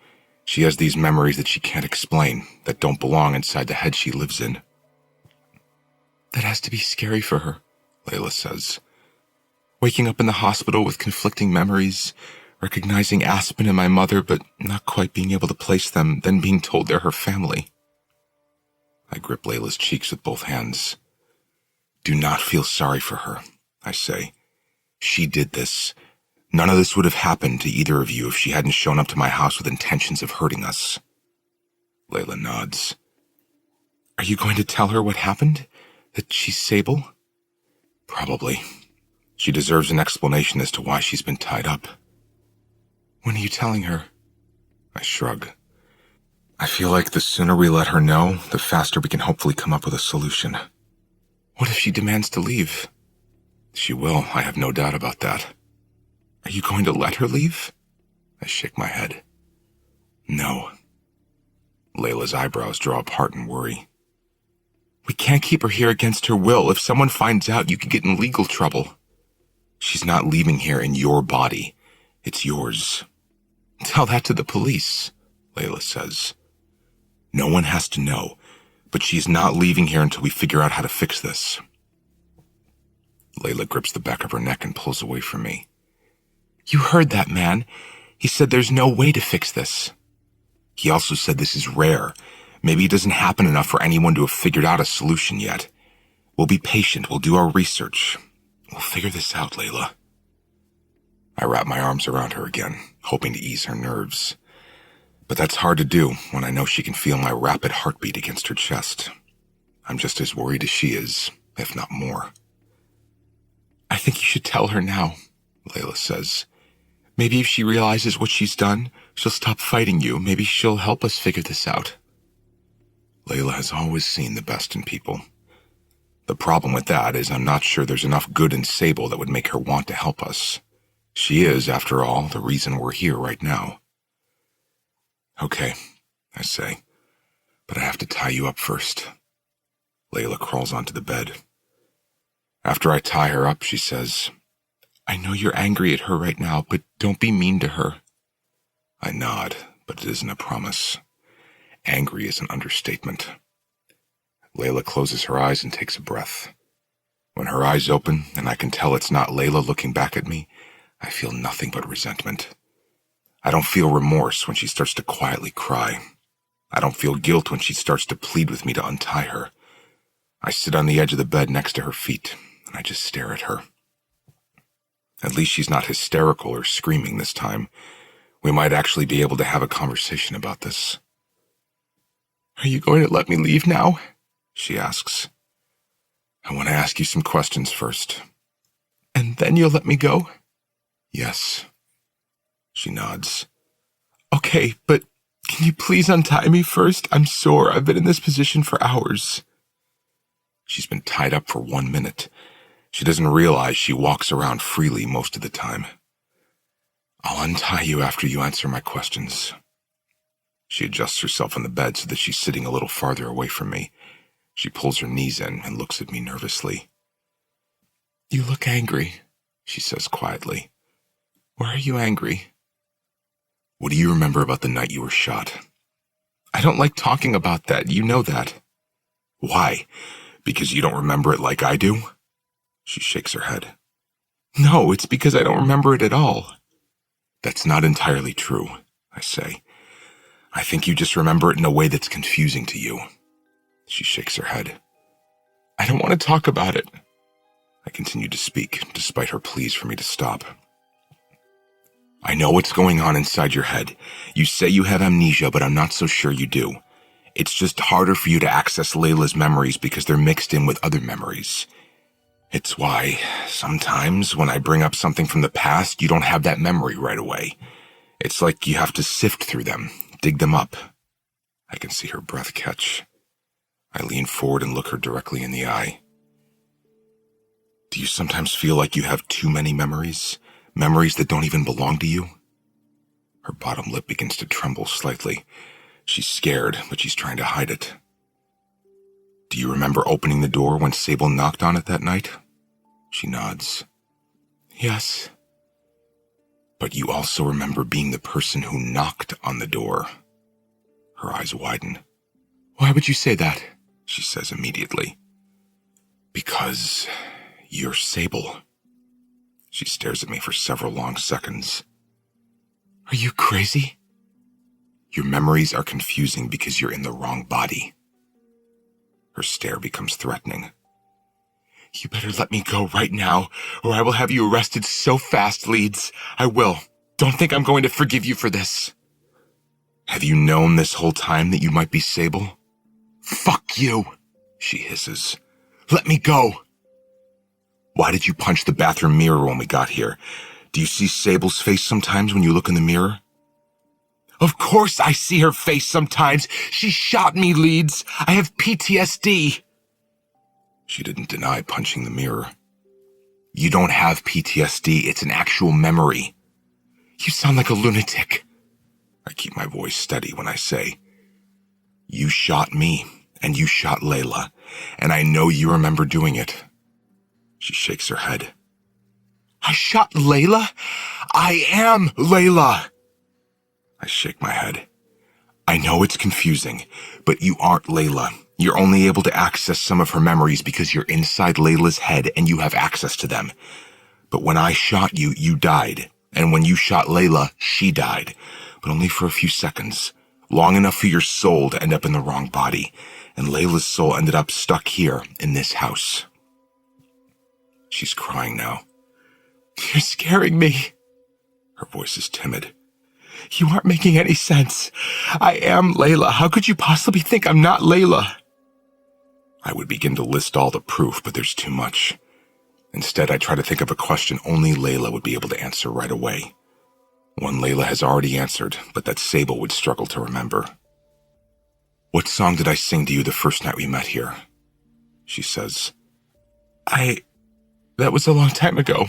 She has these memories that she can't explain, that don't belong inside the head she lives in. That has to be scary for her, Layla says. Waking up in the hospital with conflicting memories, recognizing Aspen and my mother, but not quite being able to place them, then being told they're her family. I grip Layla's cheeks with both hands. Do not feel sorry for her, I say. She did this. None of this would have happened to either of you if she hadn't shown up to my house with intentions of hurting us. Layla nods. Are you going to tell her what happened? That she's Sable? Probably. She deserves an explanation as to why she's been tied up. When are you telling her? I shrug. I feel like the sooner we let her know, the faster we can hopefully come up with a solution. What if she demands to leave? She will, I have no doubt about that. Are you going to let her leave? I shake my head. No. Layla's eyebrows draw apart in worry. We can't keep her here against her will. If someone finds out, you could get in legal trouble. She's not leaving here in your body. It's yours. Tell that to the police, Layla says. No one has to know, but she's not leaving here until we figure out how to fix this. Layla grips the back of her neck and pulls away from me. You heard that man. He said there's no way to fix this. He also said this is rare. Maybe it doesn't happen enough for anyone to have figured out a solution yet. We'll be patient. We'll do our research. We'll figure this out, Layla. I wrap my arms around her again, hoping to ease her nerves. But that's hard to do when I know she can feel my rapid heartbeat against her chest. I'm just as worried as she is, if not more. I think you should tell her now, Layla says. Maybe if she realizes what she's done, she'll stop fighting you. Maybe she'll help us figure this out. Layla has always seen the best in people. The problem with that is I'm not sure there's enough good in Sable that would make her want to help us. She is, after all, the reason we're here right now. Okay, I say, but I have to tie you up first. Layla crawls onto the bed. After I tie her up, she says, I know you're angry at her right now, but don't be mean to her. I nod, but it isn't a promise. Angry is an understatement. Layla closes her eyes and takes a breath. When her eyes open, and I can tell it's not Layla looking back at me, I feel nothing but resentment. I don't feel remorse when she starts to quietly cry. I don't feel guilt when she starts to plead with me to untie her. I sit on the edge of the bed next to her feet, and I just stare at her. At least she's not hysterical or screaming this time. We might actually be able to have a conversation about this. Are you going to let me leave now? She asks. I want to ask you some questions first. And then you'll let me go? Yes. She nods. Okay, but can you please untie me first? I'm sore. I've been in this position for hours. She's been tied up for 1 minute. She doesn't realize she walks around freely most of the time. I'll untie you after you answer my questions. She adjusts herself on the bed so that she's sitting a little farther away from me. She pulls her knees in and looks at me nervously. You look angry, she says quietly. Why are you angry? What do you remember about the night you were shot? I don't like talking about that. You know that. Why? Because you don't remember it like I do? She shakes her head. No, it's because I don't remember it at all. That's not entirely true, I say. I think you just remember it in a way that's confusing to you. She shakes her head. I don't want to talk about it. I continue to speak, despite her pleas for me to stop. I know what's going on inside your head. You say you have amnesia, but I'm not so sure you do. It's just harder for you to access Layla's memories because they're mixed in with other memories. It's why, sometimes, when I bring up something from the past, you don't have that memory right away. It's like you have to sift through them, dig them up. I can see her breath catch. I lean forward and look her directly in the eye. Do you sometimes feel like you have too many memories? Memories that don't even belong to you? Her bottom lip begins to tremble slightly. She's scared, but she's trying to hide it. Do you remember opening the door when Sable knocked on it that night? She nods. Yes. But you also remember being the person who knocked on the door. Her eyes widen. Why would you say that? She says immediately. Because you're Sable. She stares at me for several long seconds. Are you crazy? Your memories are confusing because you're in the wrong body. Her stare becomes threatening. You better let me go right now, or I will have you arrested so fast, Leeds. I will. Don't think I'm going to forgive you for this. Have you known this whole time that you might be Sable? Fuck you, she hisses. Let me go. Why did you punch the bathroom mirror when we got here? Do you see Sable's face sometimes when you look in the mirror? Of course I see her face sometimes. She shot me, Leeds. I have PTSD. She didn't deny punching the mirror. You don't have PTSD. It's an actual memory. You sound like a lunatic. I keep my voice steady when I say, you shot me, and you shot Layla, and I know you remember doing it. She shakes her head. I shot Layla? I am Layla. I shake my head. I know it's confusing, but you aren't Layla. You're only able to access some of her memories because you're inside Layla's head and you have access to them. But when I shot you, you died. And when you shot Layla, she died. But only for a few seconds. Long enough for your soul to end up in the wrong body. And Layla's soul ended up stuck here in this house. She's crying now. You're scaring me. Her voice is timid. You aren't making any sense. I am Layla. How could you possibly think I'm not Layla? I would begin to list all the proof, but there's too much. Instead, I try to think of a question only Layla would be able to answer right away. One Layla has already answered, but that Sable would struggle to remember. What song did I sing to you the first night we met here? She says. That was a long time ago.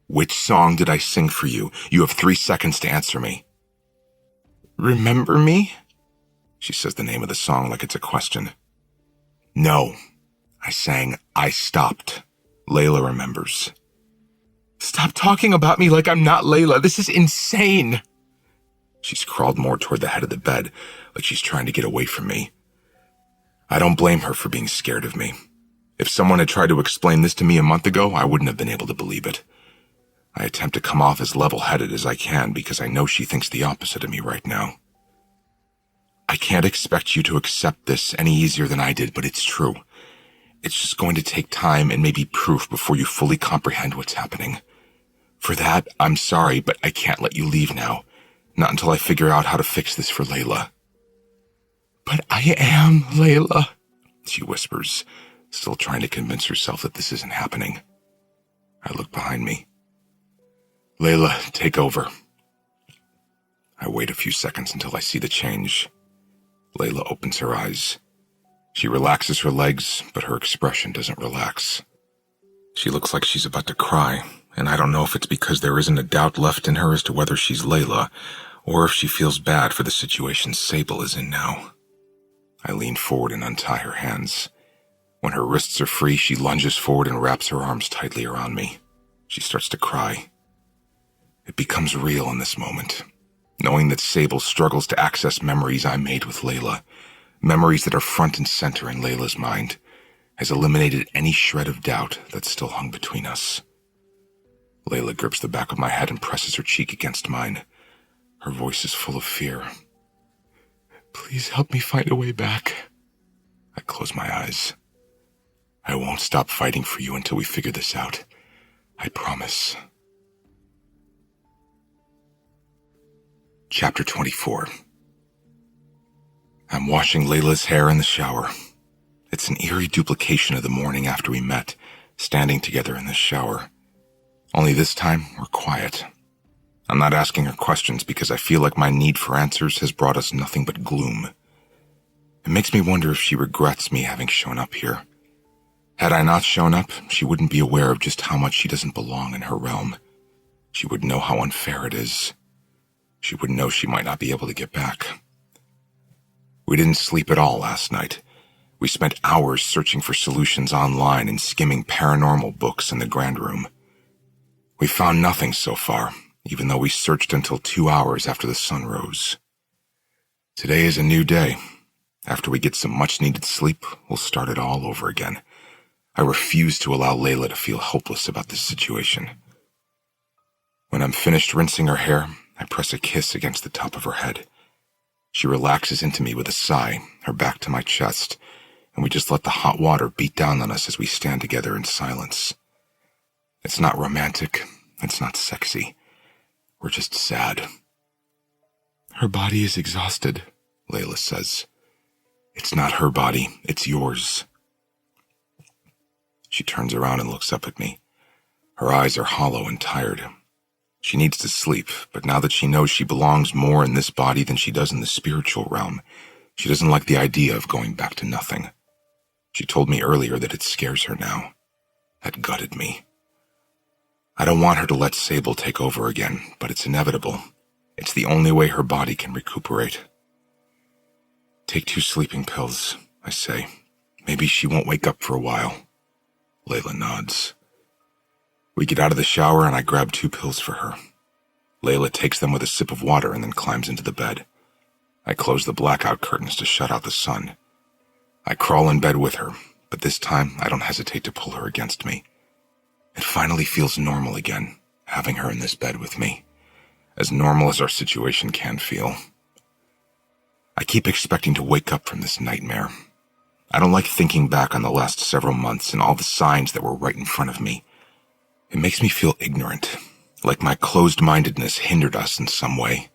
Which song did I sing for you? You have 3 seconds to answer me. Remember Me? She says the name of the song like it's a question. No. I sang I Stopped. Layla remembers. Stop talking about me like I'm not Layla. This is insane. She's crawled more toward the head of the bed, like she's trying to get away from me. I don't blame her for being scared of me. If someone had tried to explain this to me a month ago, I wouldn't have been able to believe it. I attempt to come off as level-headed as I can because I know she thinks the opposite of me right now. I can't expect you to accept this any easier than I did, but it's true. It's just going to take time and maybe proof before you fully comprehend what's happening. For that, I'm sorry, but I can't let you leave now. Not until I figure out how to fix this for Layla. But I am Layla, she whispers, still trying to convince herself that this isn't happening. I look behind me. Layla, take over. I wait a few seconds until I see the change. Layla opens her eyes. She relaxes her legs, but her expression doesn't relax. She looks like she's about to cry, and I don't know if it's because there isn't a doubt left in her as to whether she's Layla, or if she feels bad for the situation Sable is in now. I lean forward and untie her hands. When her wrists are free, she lunges forward and wraps her arms tightly around me. She starts to cry. It becomes real in this moment, knowing that Sable struggles to access memories I made with Layla, memories that are front and center in Layla's mind, has eliminated any shred of doubt that still hung between us. Layla grips the back of my head and presses her cheek against mine. Her voice is full of fear. Please help me find a way back. I close my eyes. I won't stop fighting for you until we figure this out. I promise. Chapter 24. I'm washing Layla's hair in the shower. It's an eerie duplication of the morning after we met, standing together in the shower. Only this time, we're quiet. I'm not asking her questions because I feel like my need for answers has brought us nothing but gloom. It makes me wonder if she regrets me having shown up here. Had I not shown up, she wouldn't be aware of just how much she doesn't belong in her realm. She would know how unfair it is. She would know she might not be able to get back. We didn't sleep at all last night. We spent hours searching for solutions online and skimming paranormal books in the grand room. We found nothing so far, even though we searched until 2 hours after the sun rose. Today is a new day. After we get some much-needed sleep, we'll start it all over again. I refuse to allow Layla to feel hopeless about this situation. When I'm finished rinsing her hair, I press a kiss against the top of her head. She relaxes into me with a sigh, her back to my chest, and we just let the hot water beat down on us as we stand together in silence. It's not romantic, it's not sexy. We're just sad. Her body is exhausted, Layla says. It's not her body, it's yours. She turns around and looks up at me. Her eyes are hollow and tired. She needs to sleep, but now that she knows she belongs more in this body than she does in the spiritual realm, she doesn't like the idea of going back to nothing. She told me earlier that it scares her now. That gutted me. I don't want her to let Sable take over again, but it's inevitable. It's the only way her body can recuperate. Take 2 sleeping pills, I say. Maybe she won't wake up for a while. Layla nods. We get out of the shower and I grab 2 pills for her. Layla takes them with a sip of water and then climbs into the bed. I close the blackout curtains to shut out the sun. I crawl in bed with her, but this time I don't hesitate to pull her against me. It finally feels normal again, having her in this bed with me. As normal as our situation can feel. I keep expecting to wake up from this nightmare. I don't like thinking back on the last several months and all the signs that were right in front of me. It makes me feel ignorant, like my closed-mindedness hindered us in some way.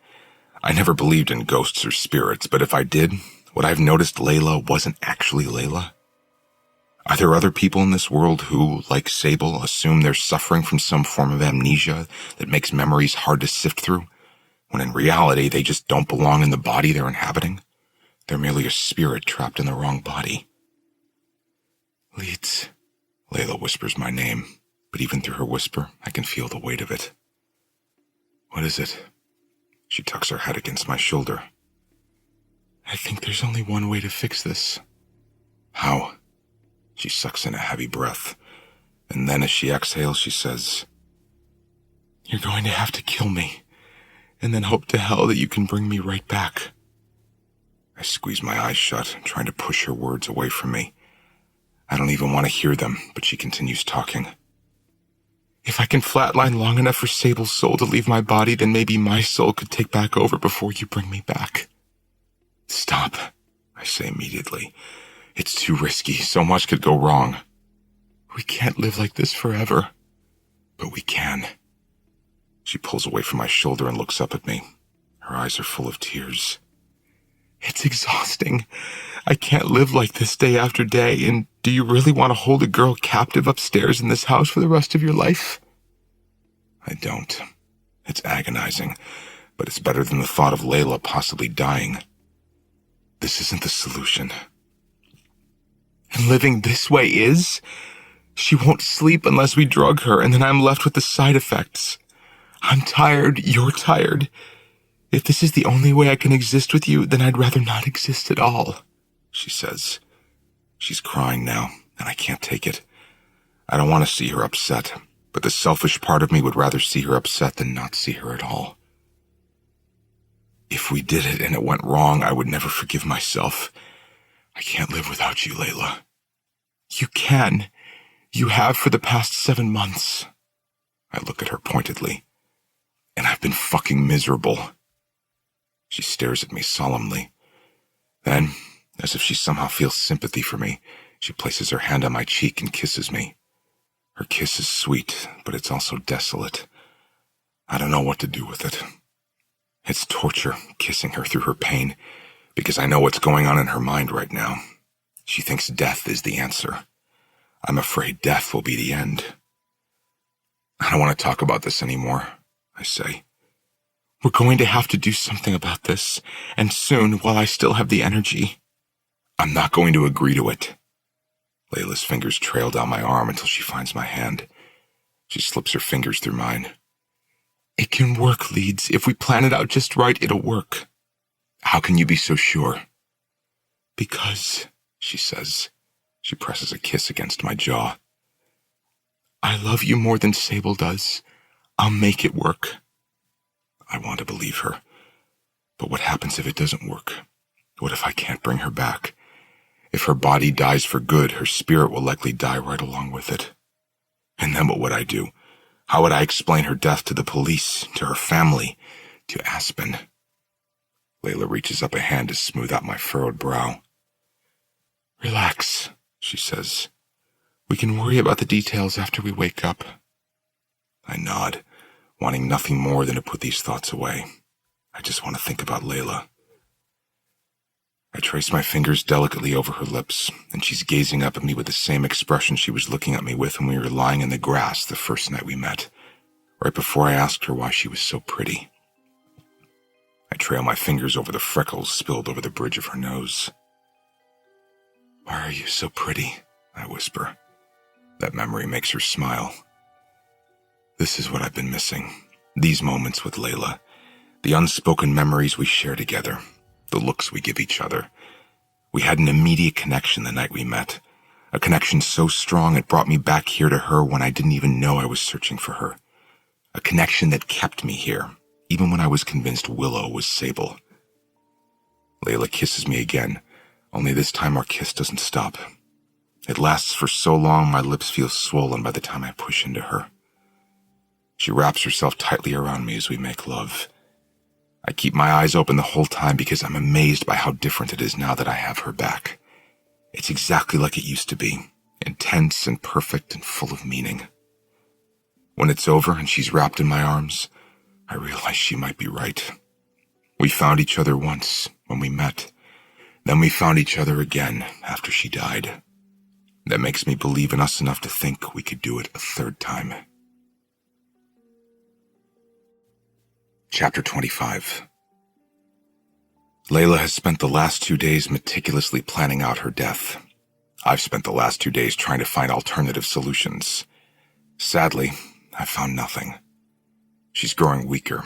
I never believed in ghosts or spirits, but if I did, would I have noticed Layla wasn't actually Layla? Are there other people in this world who, like Sable, assume they're suffering from some form of amnesia that makes memories hard to sift through, when in reality they just don't belong in the body they're inhabiting? They're merely a spirit trapped in the wrong body. Leeds. Layla whispers my name, but even through her whisper, I can feel the weight of it. What is it? She tucks her head against my shoulder. I think there's only one way to fix this. How? She sucks in a heavy breath, and then as she exhales, she says, You're going to have to kill me, and then hope to hell that you can bring me right back. I squeeze my eyes shut, trying to push her words away from me. I don't even want to hear them, but she continues talking. If I can flatline long enough for Sable's soul to leave my body, then maybe my soul could take back over before you bring me back. Stop, I say immediately. It's too risky. So much could go wrong. We can't live like this forever. But we can. She pulls away from my shoulder and looks up at me. Her eyes are full of tears. It's exhausting. I can't live like this day after day, and do you really want to hold a girl captive upstairs in this house for the rest of your life? I don't. It's agonizing, but it's better than the thought of Layla possibly dying. This isn't the solution. And living this way is? She won't sleep unless we drug her, and then I'm left with the side effects. I'm tired, you're tired. If this is the only way I can exist with you, then I'd rather not exist at all, she says. She's crying now, and I can't take it. I don't want to see her upset, but the selfish part of me would rather see her upset than not see her at all. If we did it and it went wrong, I would never forgive myself. I can't live without you, Layla. You can. You have for the past 7 months. I look at her pointedly. And I've been fucking miserable. She stares at me solemnly. Then, as if she somehow feels sympathy for me, she places her hand on my cheek and kisses me. Her kiss is sweet, but it's also desolate. I don't know what to do with it. It's torture, kissing her through her pain, because I know what's going on in her mind right now. She thinks death is the answer. I'm afraid death will be the end. I don't want to talk about this anymore, I say. We're going to have to do something about this, and soon, while I still have the energy. I'm not going to agree to it. Layla's fingers trail down my arm until she finds my hand. She slips her fingers through mine. It can work, Leeds. If we plan it out just right, it'll work. How can you be so sure? Because she says. She presses a kiss against my jaw. I love you more than Sable does. I'll make it work. I want to believe her. But what happens if it doesn't work? What if I can't bring her back? If her body dies for good, her spirit will likely die right along with it. And then what would I do? How would I explain her death to the police, to her family, to Aspen? Layla reaches up a hand to smooth out my furrowed brow. Relax, she says. We can worry about the details after we wake up. I nod, wanting nothing more than to put these thoughts away. I just want to think about Layla. I trace my fingers delicately over her lips, and she's gazing up at me with the same expression she was looking at me with when we were lying in the grass the first night we met, right before I asked her why she was so pretty. I trail my fingers over the freckles spilled over the bridge of her nose. Why are you so pretty? I whisper. That memory makes her smile. This is what I've been missing. These moments with Layla. The unspoken memories we share together. The looks we give each other. We had an immediate connection the night we met. A connection so strong it brought me back here to her when I didn't even know I was searching for her. A connection that kept me here, even when I was convinced Willow was Sable. Layla kisses me again, only this time our kiss doesn't stop. It lasts for so long my lips feel swollen by the time I push into her. She wraps herself tightly around me as we make love. I keep my eyes open the whole time because I'm amazed by how different it is now that I have her back. It's exactly like it used to be, intense and perfect and full of meaning. When it's over and she's wrapped in my arms, I realize she might be right. We found each other once when we met. Then we found each other again after she died. That makes me believe in us enough to think we could do it a third time. Chapter 25. Layla has spent the last 2 days meticulously planning out her death. I've spent the last 2 days trying to find alternative solutions. Sadly, I've found nothing. She's growing weaker.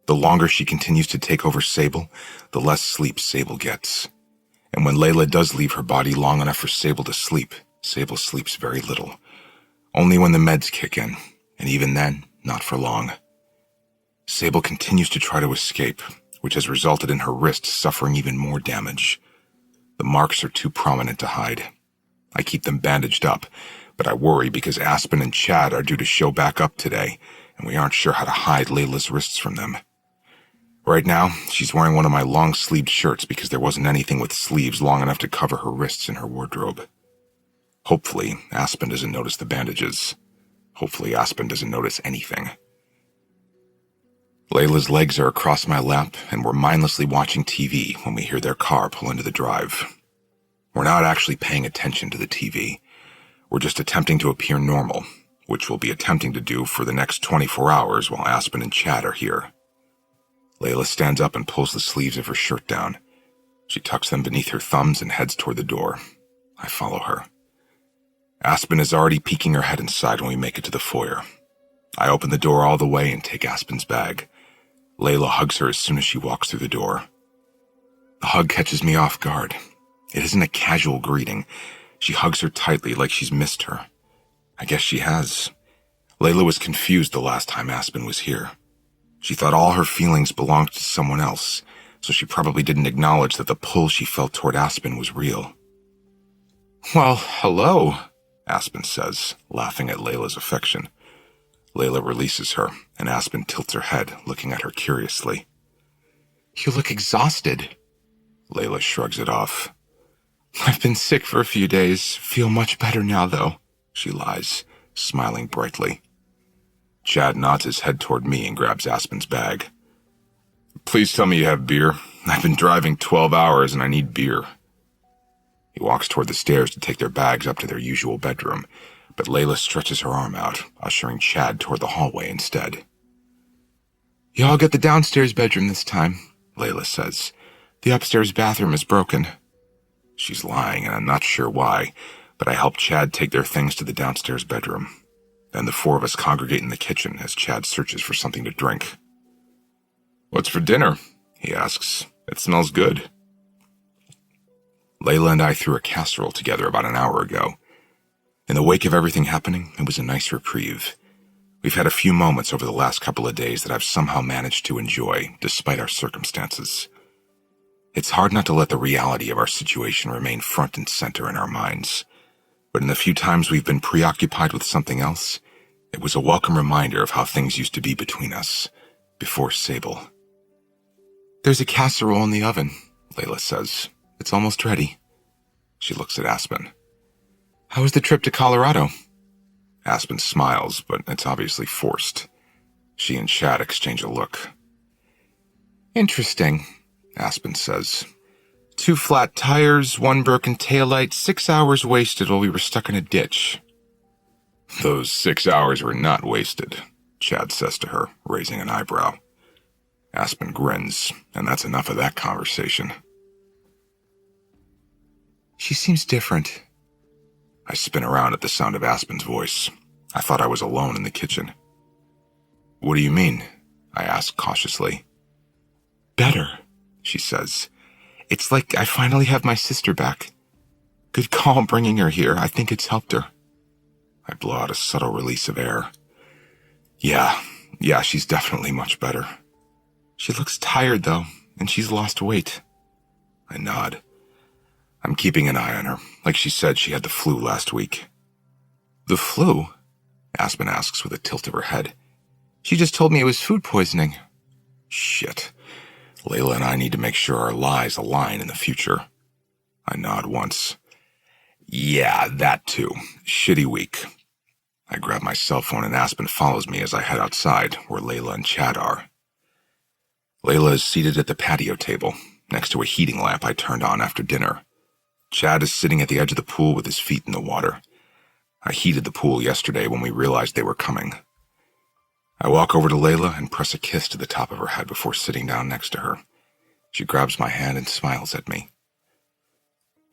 The longer she continues to take over Sable, the less sleep Sable gets. And when Layla does leave her body long enough for Sable to sleep, Sable sleeps very little. Only when the meds kick in, and even then, not for long. Sable continues to try to escape, which has resulted in her wrists suffering even more damage. The marks are too prominent to hide. I keep them bandaged up, but I worry because Aspen and Chad are due to show back up today, and we aren't sure how to hide Layla's wrists from them. Right now, she's wearing one of my long-sleeved shirts because there wasn't anything with sleeves long enough to cover her wrists in her wardrobe. Hopefully, Aspen doesn't notice the bandages. Hopefully, Aspen doesn't notice anything. Layla's legs are across my lap, and we're mindlessly watching TV when we hear their car pull into the drive. We're not actually paying attention to the TV. We're just attempting to appear normal, which we'll be attempting to do for the next 24 hours while Aspen and Chad are here. Layla stands up and pulls the sleeves of her shirt down. She tucks them beneath her thumbs and heads toward the door. I follow her. Aspen is already peeking her head inside when we make it to the foyer. I open the door all the way and take Aspen's bag. Layla hugs her as soon as she walks through the door. The hug catches me off guard. It isn't a casual greeting. She hugs her tightly like she's missed her. I guess she has. Layla was confused the last time Aspen was here. She thought all her feelings belonged to someone else, so she probably didn't acknowledge that the pull she felt toward Aspen was real. Well, hello, Aspen says, laughing at Layla's affection. Layla releases her, and Aspen tilts her head, looking at her curiously. You look exhausted. Layla shrugs it off. I've been sick for a few days. Feel much better now, though, she lies, smiling brightly. Chad nods his head toward me and grabs Aspen's bag. Please tell me you have beer. I've been driving 12 hours and I need beer. He walks toward the stairs to take their bags up to their usual bedroom, but Layla stretches her arm out, ushering Chad toward the hallway instead. Y'all get the downstairs bedroom this time, Layla says. The upstairs bathroom is broken. She's lying, and I'm not sure why, but I help Chad take their things to the downstairs bedroom. Then the four of us congregate in the kitchen as Chad searches for something to drink. What's for dinner? He asks. It smells good. Layla and I threw a casserole together about an hour ago. In the wake of everything happening, it was a nice reprieve. We've had a few moments over the last couple of days that I've somehow managed to enjoy, despite our circumstances. It's hard not to let the reality of our situation remain front and center in our minds. But in the few times we've been preoccupied with something else, it was a welcome reminder of how things used to be between us, before Sable. There's a casserole in the oven, Layla says. It's almost ready. She looks at Aspen. How was the trip to Colorado? Aspen smiles, but it's obviously forced. She and Chad exchange a look. Interesting, Aspen says. 2 flat tires, 1 broken taillight, 6 hours wasted while we were stuck in a ditch. Those 6 hours were not wasted, Chad says to her, raising an eyebrow. Aspen grins, and that's enough of that conversation. She seems different. I spin around at the sound of Aspen's voice. I thought I was alone in the kitchen. What do you mean? I ask cautiously. Better, she says. It's like I finally have my sister back. Good call bringing her here. I think it's helped her. I blow out a subtle release of air. Yeah, she's definitely much better. She looks tired, though, and she's lost weight. I nod. I'm keeping an eye on her. Like she said, she had the flu last week. The flu? Aspen asks with a tilt of her head. She just told me it was food poisoning. Shit. Layla and I need to make sure our lies align in the future. I nod once. Yeah, that too. Shitty week. I grab my cell phone and Aspen follows me as I head outside, where Layla and Chad are. Layla is seated at the patio table, next to a heating lamp I turned on after dinner. Chad is sitting at the edge of the pool with his feet in the water. I heated the pool yesterday when we realized they were coming. I walk over to Layla and press a kiss to the top of her head before sitting down next to her. She grabs my hand and smiles at me.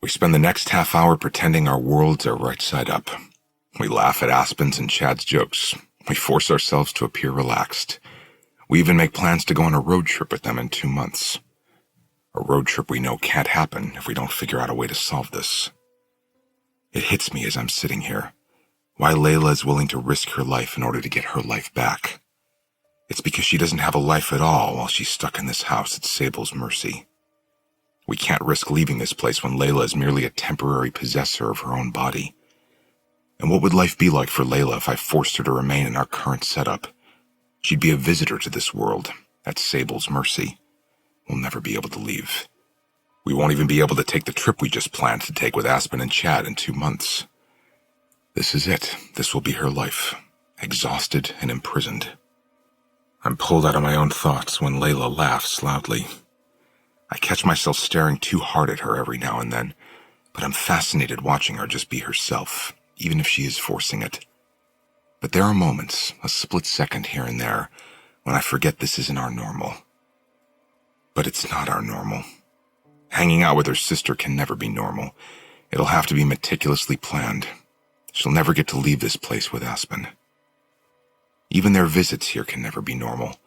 We spend the next half hour pretending our worlds are right side up. We laugh at Aspen's and Chad's jokes. We force ourselves to appear relaxed. We even make plans to go on a road trip with them in 2 months. A road trip we know can't happen if we don't figure out a way to solve this. It hits me as I'm sitting here. Why Layla is willing to risk her life in order to get her life back. It's because she doesn't have a life at all while she's stuck in this house at Sable's mercy. We can't risk leaving this place when Layla is merely a temporary possessor of her own body. And what would life be like for Layla if I forced her to remain in our current setup? She'd be a visitor to this world, at Sable's mercy. We'll never be able to leave. We won't even be able to take the trip we just planned to take with Aspen and Chad in 2 months. This is it. This will be her life. Exhausted and imprisoned. I'm pulled out of my own thoughts when Layla laughs loudly. I catch myself staring too hard at her every now and then, but I'm fascinated watching her just be herself, even if she is forcing it. But there are moments, a split second here and there, when I forget this isn't our normal. But it's not our normal. Hanging out with her sister can never be normal. It'll have to be meticulously planned. She'll never get to leave this place with Aspen. Even their visits here can never be normal.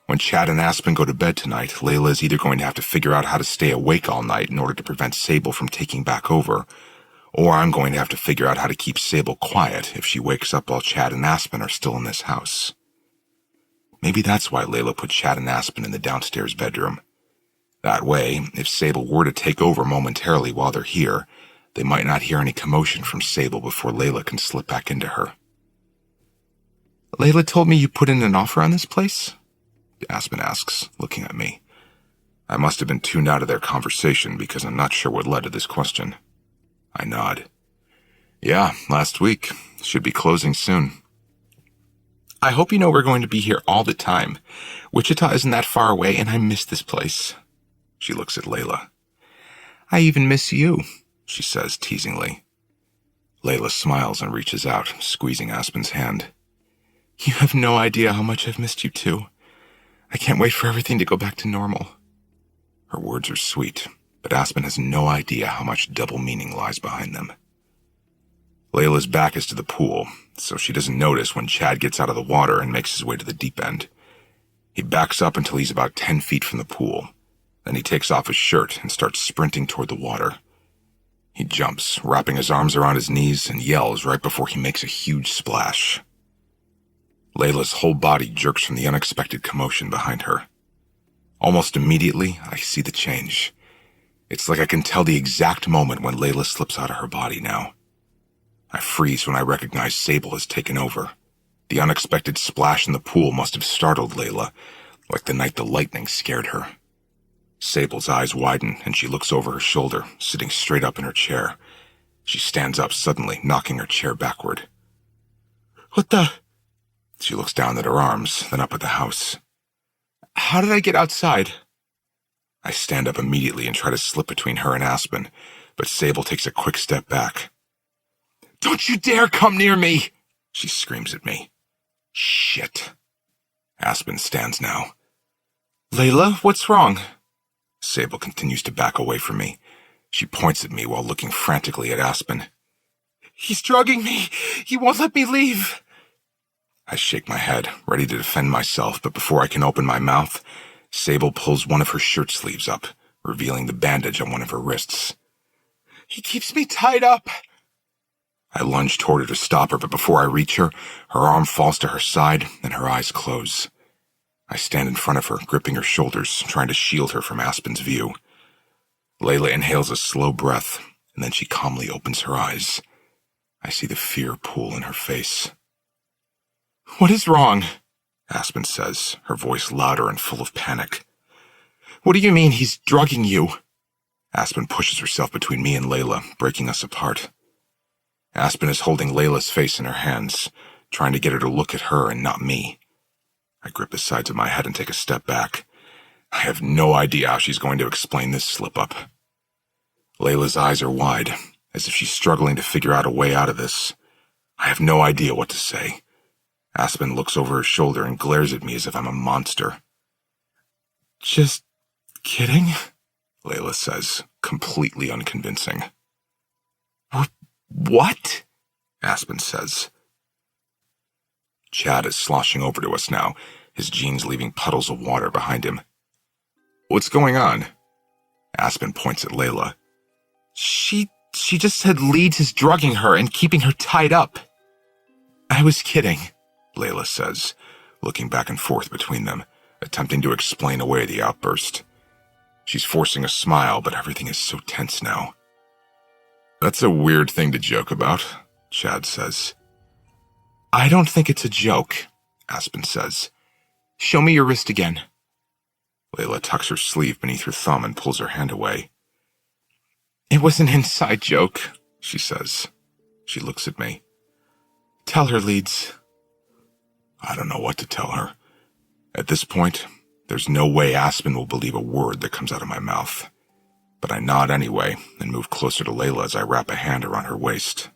When Chad and Aspen go to bed tonight, Layla is either going to have to figure out how to stay awake all night in order to prevent Sable from taking back over, or I'm going to have to figure out how to keep Sable quiet if she wakes up while Chad and Aspen are still in this house. Maybe that's why Layla put Chad and Aspen in the downstairs bedroom. That way, if Sable were to take over momentarily while they're here, they might not hear any commotion from Sable before Layla can slip back into her. Layla told me you put in an offer on this place? Aspen asks, looking at me. I must have been tuned out of their conversation because I'm not sure what led to this question. I nod. Yeah, last week. Should be closing soon. I hope you know we're going to be here all the time. Wichita isn't that far away, and I miss this place. She looks at Layla. I even miss you, she says teasingly. Layla smiles and reaches out, squeezing Aspen's hand. You have no idea how much I've missed you too. I can't wait for everything to go back to normal. Her words are sweet, but Aspen has no idea how much double meaning lies behind them. Layla's back is to the pool, so she doesn't notice when Chad gets out of the water and makes his way to the deep end. He backs up until he's about 10 feet from the pool. Then he takes off his shirt and starts sprinting toward the water. He jumps, wrapping his arms around his knees, and yells right before he makes a huge splash. Layla's whole body jerks from the unexpected commotion behind her. Almost immediately, I see the change. It's like I can tell the exact moment when Layla slips out of her body now. I freeze when I recognize Sable has taken over. The unexpected splash in the pool must have startled Layla, like the night the lightning scared her. Sable's eyes widen, and she looks over her shoulder, sitting straight up in her chair. She stands up suddenly, knocking her chair backward. What the? She looks down at her arms, then up at the house. How did I get outside? I stand up immediately and try to slip between her and Aspen, but Sable takes a quick step back. Don't you dare come near me! She screams at me. Shit. Aspen stands now. Layla, what's wrong? Sable continues to back away from me. She points at me while looking frantically at Aspen. He's drugging me. He won't let me leave. I shake my head, ready to defend myself, but before I can open my mouth, Sable pulls one of her shirt sleeves up, revealing the bandage on one of her wrists. He keeps me tied up. I lunge toward her to stop her, but before I reach her, her arm falls to her side and her eyes close. I stand in front of her, gripping her shoulders, trying to shield her from Aspen's view. Layla inhales a slow breath, and then she calmly opens her eyes. I see the fear pool in her face. What is wrong? Aspen says, her voice louder and full of panic. What do you mean he's drugging you? Aspen pushes herself between me and Layla, breaking us apart. Aspen is holding Layla's face in her hands, trying to get her to look at her and not me. I grip the sides of my head and take a step back. I have no idea how she's going to explain this slip-up. Layla's eyes are wide, as if she's struggling to figure out a way out of this. I have no idea what to say. Aspen looks over her shoulder and glares at me as if I'm a monster. Just kidding? Layla says, completely unconvincing. What? Aspen says. Chad is sloshing over to us now, his jeans leaving puddles of water behind him. What's going on? Aspen points at Layla. She just said Leeds is drugging her and keeping her tied up. I was kidding, Layla says, looking back and forth between them, attempting to explain away the outburst. She's forcing a smile, but everything is so tense now. That's a weird thing to joke about, Chad says. I don't think it's a joke, Aspen says. Show me your wrist again. Layla tucks her sleeve beneath her thumb and pulls her hand away. It was an inside joke, she says. She looks at me. Tell her, Leeds. I don't know what to tell her. At this point, there's no way Aspen will believe a word that comes out of my mouth. But I nod anyway and move closer to Layla as I wrap a hand around her waist.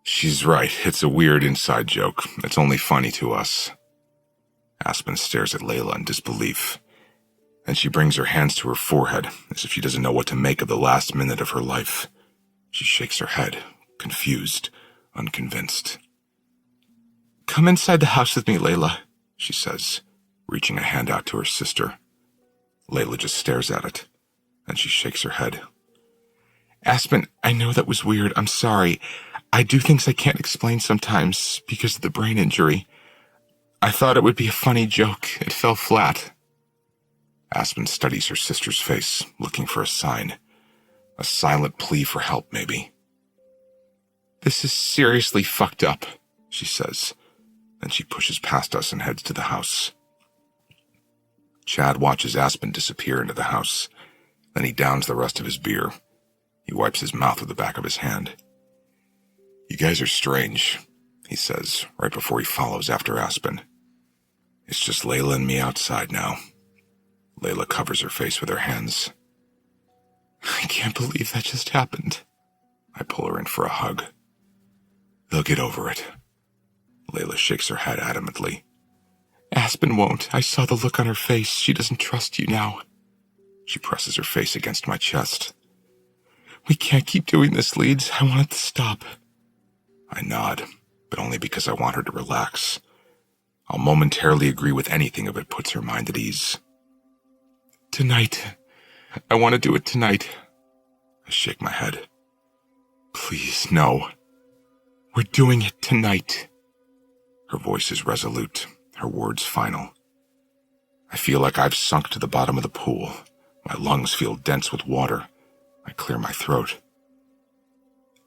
She's right, it's a weird inside joke. It's only funny to us. Aspen stares at Layla in disbelief. Then she brings her hands to her forehead, as if she doesn't know what to make of the last minute of her life. She shakes her head, confused, unconvinced. Come inside the house with me, Layla, she says, reaching a hand out to her sister. Layla just stares at it, then she shakes her head. Aspen, I know that was weird. I'm sorry. I do things I can't explain sometimes because of the brain injury. I thought it would be a funny joke. It fell flat. Aspen studies her sister's face, looking for a sign. A silent plea for help, maybe. This is seriously fucked up, she says. Then she pushes past us and heads to the house. Chad watches Aspen disappear into the house. Then he downs the rest of his beer. He wipes his mouth with the back of his hand. You guys are strange, he says, right before he follows after Aspen. It's just Layla and me outside now. Layla covers her face with her hands. I can't believe that just happened. I pull her in for a hug. They'll get over it. Layla shakes her head adamantly. Aspen won't. I saw the look on her face. She doesn't trust you now. She presses her face against my chest. We can't keep doing this, Leeds. I want it to stop. I nod, but only because I want her to relax. I'll momentarily agree with anything if it puts her mind at ease. Tonight. I want to do it tonight. I shake my head. Please, no. We're doing it tonight. Her voice is resolute, her words final. I feel like I've sunk to the bottom of the pool. My lungs feel dense with water. I clear my throat.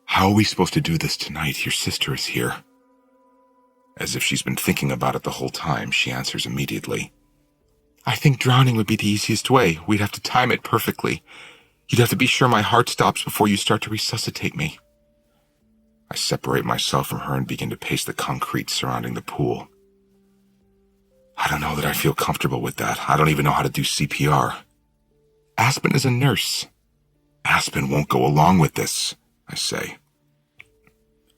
How are we supposed to do this tonight? Your sister is here. As if she's been thinking about it the whole time, she answers immediately. I think drowning would be the easiest way. We'd have to time it perfectly. You'd have to be sure my heart stops before you start to resuscitate me. I separate myself from her and begin to pace the concrete surrounding the pool. I don't know that I feel comfortable with that. I don't even know how to do CPR. Aspen is a nurse. Aspen won't go along with this, I say.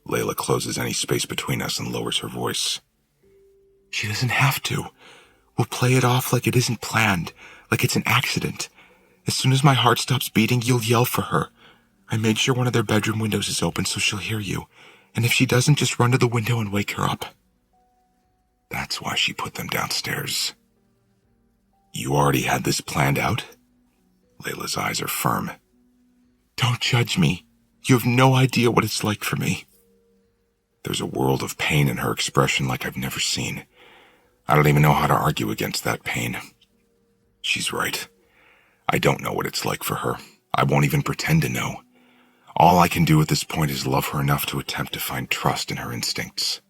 Layla closes any space between us and lowers her voice. She doesn't have to. We'll play it off like it isn't planned, like it's an accident. As soon as my heart stops beating, you'll yell for her. I made sure one of their bedroom windows is open so she'll hear you. And if she doesn't, just run to the window and wake her up. That's why she put them downstairs. You already had this planned out? Layla's eyes are firm. Don't judge me. You have no idea what it's like for me. There's a world of pain in her expression like I've never seen. I don't even know how to argue against that pain. She's right. I don't know what it's like for her. I won't even pretend to know. All I can do at this point is love her enough to attempt to find trust in her instincts.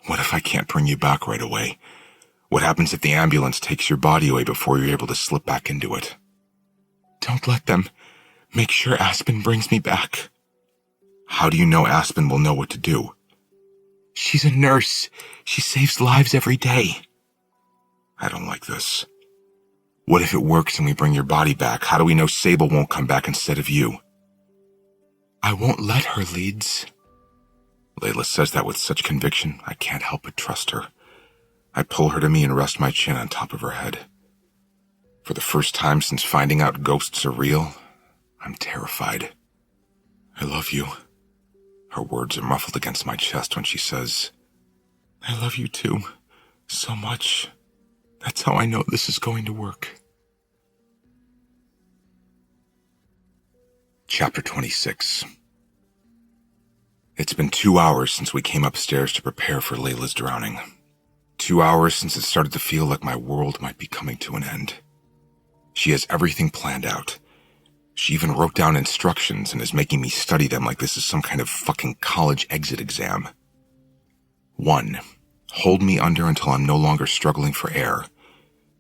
What if I can't bring you back right away? What happens if the ambulance takes your body away before you're able to slip back into it? Don't let them. Make sure Aspen brings me back. How do you know Aspen will know what to do? She's a nurse. She saves lives every day. I don't like this. What if it works and we bring your body back? How do we know Sable won't come back instead of you? I won't let her, Leeds. Layla says that with such conviction, I can't help but trust her. I pull her to me and rest my chin on top of her head. For the first time since finding out ghosts are real, I'm terrified. I love you. Her words are muffled against my chest when she says, I love you too. So much. That's how I know this is going to work. Chapter 26. It's been 2 hours since we came upstairs to prepare for Layla's drowning. 2 hours since it started to feel like my world might be coming to an end. She has everything planned out. She even wrote down instructions and is making me study them like this is some kind of fucking college exit exam. 1. Hold me under until I'm no longer struggling for air.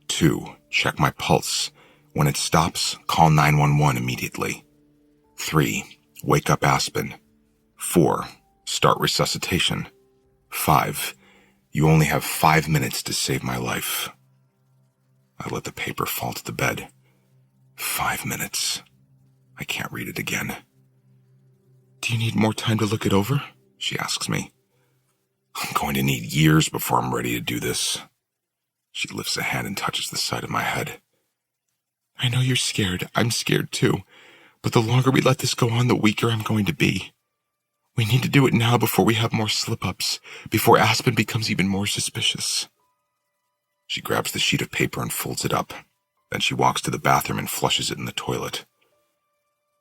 2. Check my pulse. When it stops, call 911 immediately. 3. Wake up Aspen. 4. Start resuscitation. 5. You only have 5 minutes to save my life. I let the paper fall to the bed. 5 minutes. I can't read it again. Do you need more time to look it over? She asks me. I'm going to need years before I'm ready to do this. She lifts a hand and touches the side of my head. I know you're scared. I'm scared too. But the longer we let this go on, the weaker I'm going to be. We need to do it now before we have more slip-ups, before Aspen becomes even more suspicious. She grabs the sheet of paper and folds it up. Then she walks to the bathroom and flushes it in the toilet.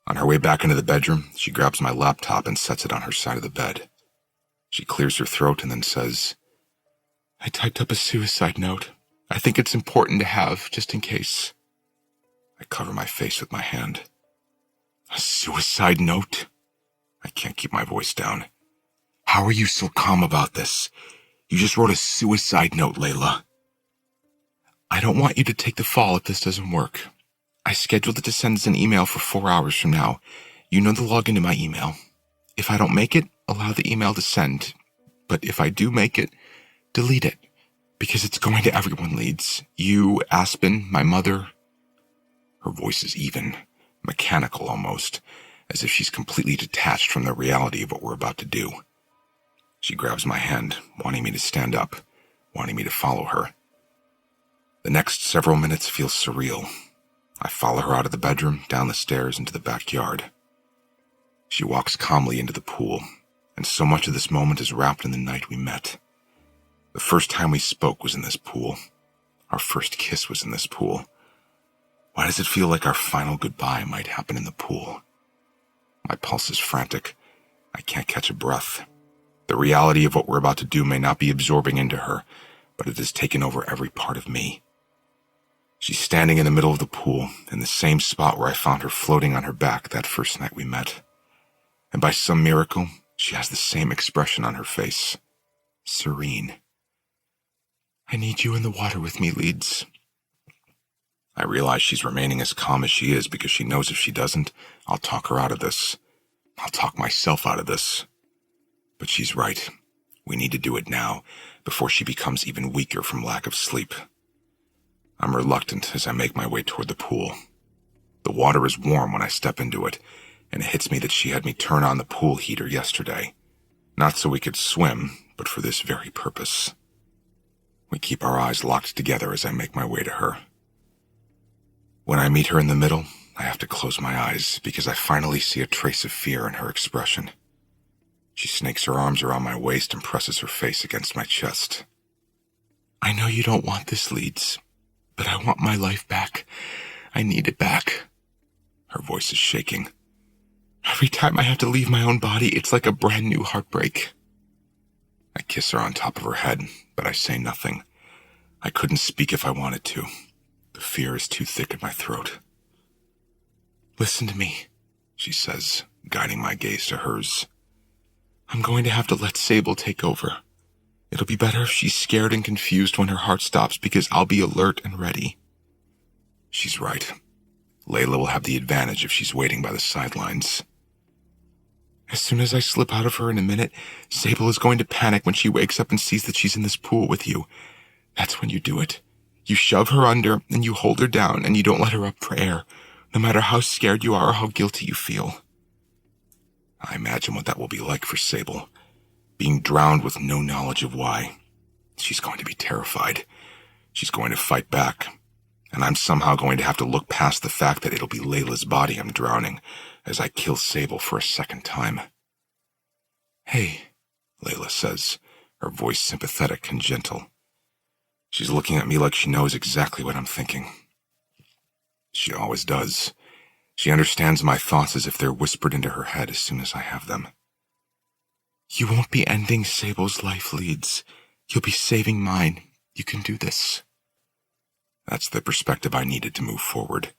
On her way back into the bedroom, she grabs my laptop and sets it on her side of the bed. She clears her throat and then says, I typed up a suicide note. I think it's important to have, just in case. I cover my face with my hand. A suicide note? I can't keep my voice down. How are you so calm about this? You just wrote a suicide note, Layla. I don't want you to take the fall if this doesn't work. I scheduled it to send us an email for 4 hours from now. You know the login to my email. If I don't make it, allow the email to send. But if I do make it, delete it. Because it's going to everyone, Leeds. You, Aspen, my mother. Her voice is even, mechanical almost, as if she's completely detached from the reality of what we're about to do. She grabs my hand, wanting me to stand up, wanting me to follow her. The next several minutes feel surreal. I follow her out of the bedroom, down the stairs, into the backyard. She walks calmly into the pool, and so much of this moment is wrapped in the night we met. The first time we spoke was in this pool. Our first kiss was in this pool. Why does it feel like our final goodbye might happen in the pool? My pulse is frantic. I can't catch a breath. The reality of what we're about to do may not be absorbing into her, but it has taken over every part of me. She's standing in the middle of the pool, in the same spot where I found her floating on her back that first night we met. And by some miracle, she has the same expression on her face. Serene. I need you in the water with me, Leeds. I realize she's remaining as calm as she is because she knows if she doesn't, I'll talk her out of this. I'll talk myself out of this. But she's right. We need to do it now, before she becomes even weaker from lack of sleep. I'm reluctant as I make my way toward the pool. The water is warm when I step into it, and it hits me that she had me turn on the pool heater yesterday. Not so we could swim, but for this very purpose. We keep our eyes locked together as I make my way to her. When I meet her in the middle, I have to close my eyes because I finally see a trace of fear in her expression. She snakes her arms around my waist and presses her face against my chest. I know you don't want this, Leeds, but I want my life back. I need it back. Her voice is shaking. Every time I have to leave my own body, it's like a brand new heartbreak. I kiss her on top of her head, but I say nothing. I couldn't speak if I wanted to. The fear is too thick in my throat. Listen to me, she says, guiding my gaze to hers. I'm going to have to let Sable take over. It'll be better if she's scared and confused when her heart stops because I'll be alert and ready. She's right. Layla will have the advantage if she's waiting by the sidelines. As soon as I slip out of her in a minute, Sable is going to panic when she wakes up and sees that she's in this pool with you. That's when you do it. You shove her under and you hold her down and you don't let her up for air, no matter how scared you are or how guilty you feel. I imagine what that will be like for Sable, being drowned with no knowledge of why. She's going to be terrified. She's going to fight back. And I'm somehow going to have to look past the fact that it'll be Layla's body I'm drowning as I kill Sable for a second time. Hey, Layla says, her voice sympathetic and gentle. She's looking at me like she knows exactly what I'm thinking. She always does. She understands my thoughts as if they're whispered into her head as soon as I have them. You won't be ending Sable's life, Leeds. You'll be saving mine. You can do this. That's the perspective I needed to move forward.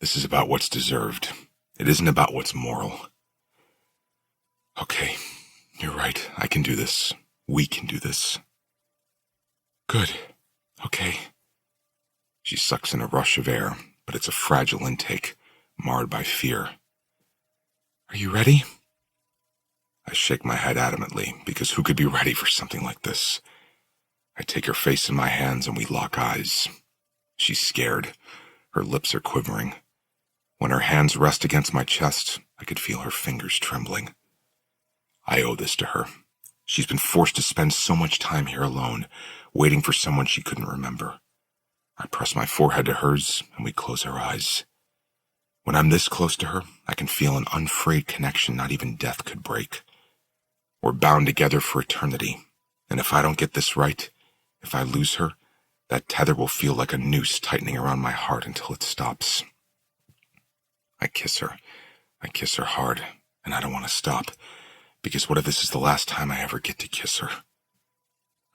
This is about what's deserved. It isn't about what's moral. Okay, you're right. I can do this. We can do this. Good. Okay. She sucks in a rush of air, but it's a fragile intake, marred by fear. Are you ready? I shake my head adamantly, because who could be ready for something like this? I take her face in my hands and we lock eyes. She's scared. Her lips are quivering. When her hands rest against my chest, I could feel her fingers trembling. I owe this to her. She's been forced to spend so much time here alone, waiting for someone she couldn't remember. I press my forehead to hers, and we close our eyes. When I'm this close to her, I can feel an unfrayed connection not even death could break. We're bound together for eternity, and if I don't get this right, if I lose her, that tether will feel like a noose tightening around my heart until it stops. I kiss her hard, and I don't want to stop, because what if this is the last time I ever get to kiss her?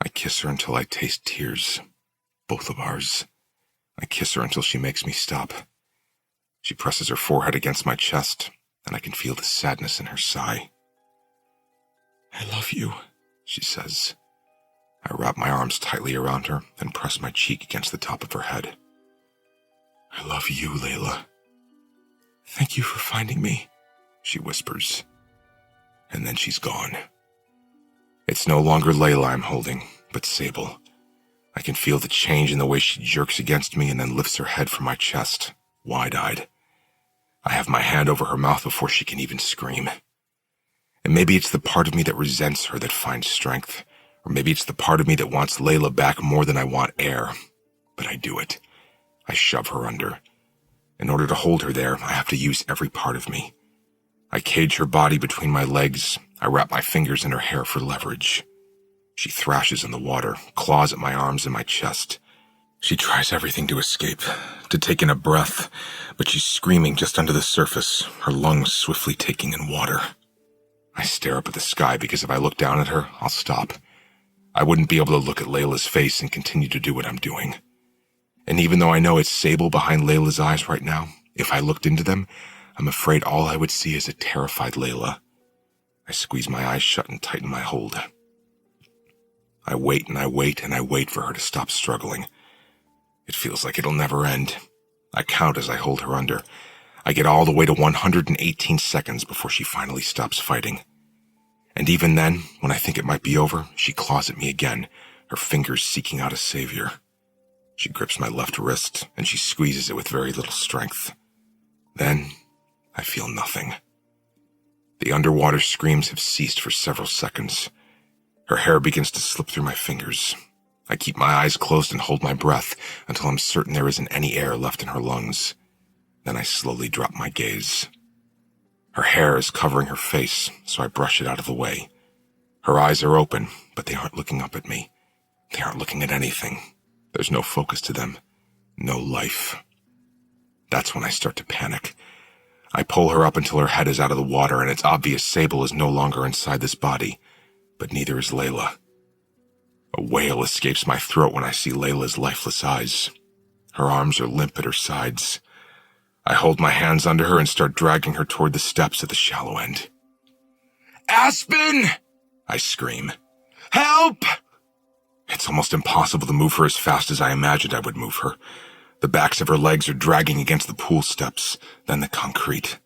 I kiss her until I taste tears, both of ours. I kiss her until she makes me stop. She presses her forehead against my chest, and I can feel the sadness in her sigh. I love you, she says. I wrap my arms tightly around her and press my cheek against the top of her head. I love you, Layla. Thank you for finding me, she whispers. And then she's gone. It's no longer Layla I'm holding, but Sable. I can feel the change in the way she jerks against me and then lifts her head from my chest, wide-eyed. I have my hand over her mouth before she can even scream. And maybe it's the part of me that resents her that finds strength, or maybe it's the part of me that wants Layla back more than I want air. But I do it. I shove her under. In order to hold her there, I have to use every part of me. I cage her body between my legs. I wrap my fingers in her hair for leverage. She thrashes in the water, claws at my arms and my chest. She tries everything to escape, to take in a breath, but she's screaming just under the surface, her lungs swiftly taking in water. I stare up at the sky because if I look down at her, I'll stop. I wouldn't be able to look at Layla's face and continue to do what I'm doing. And even though I know it's sable behind Layla's eyes right now, if I looked into them, I'm afraid all I would see is a terrified Layla. I squeeze my eyes shut and tighten my hold. I wait and I wait and I wait for her to stop struggling. It feels like it'll never end. I count as I hold her under. I get all the way to 118 seconds before she finally stops fighting. And even then, when I think it might be over, she claws at me again, her fingers seeking out a savior. She grips my left wrist, and she squeezes it with very little strength. Then, I feel nothing. The underwater screams have ceased for several seconds. Her hair begins to slip through my fingers. I keep my eyes closed and hold my breath until I'm certain there isn't any air left in her lungs. Then I slowly drop my gaze. Her hair is covering her face, so I brush it out of the way. Her eyes are open, but they aren't looking up at me. They aren't looking at anything. There's no focus to them. No life. That's when I start to panic. I pull her up until her head is out of the water, and it's obvious Sable is no longer inside this body, but neither is Layla. A wail escapes my throat when I see Layla's lifeless eyes. Her arms are limp at her sides. I hold my hands under her and start dragging her toward the steps at the shallow end. "Aspen!" I scream. "Help!" It's almost impossible to move her as fast as I imagined I would move her. The backs of her legs are dragging against the pool steps, then the concrete.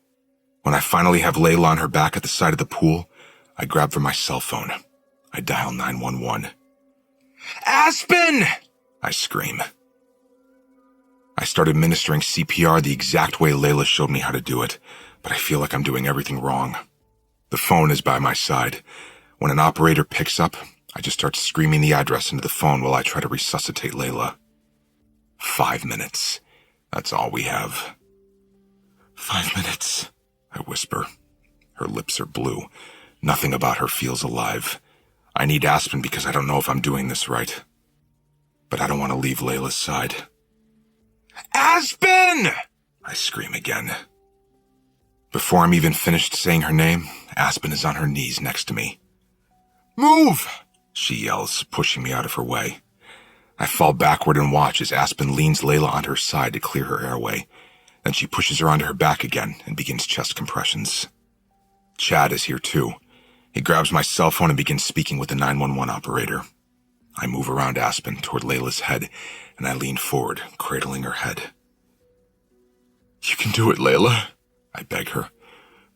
When I finally have Layla on her back at the side of the pool, I grab for my cell phone. I dial 911. "Aspen!" I scream. I start administering CPR the exact way Layla showed me how to do it, but I feel like I'm doing everything wrong. The phone is by my side. When an operator picks up, I just start screaming the address into the phone while I try to resuscitate Layla. 5 minutes. That's all we have. 5 minutes, I whisper. Her lips are blue. Nothing about her feels alive. I need Aspen because I don't know if I'm doing this right. But I don't want to leave Layla's side. "Aspen!" I scream again. Before I'm even finished saying her name, Aspen is on her knees next to me. "Move!" she yells, pushing me out of her way. I fall backward and watch as Aspen leans Layla onto her side to clear her airway. Then she pushes her onto her back again and begins chest compressions. Chad is here too. He grabs my cell phone and begins speaking with the 911 operator. I move around Aspen toward Layla's head, and I lean forward, cradling her head. "You can do it, Layla," I beg her.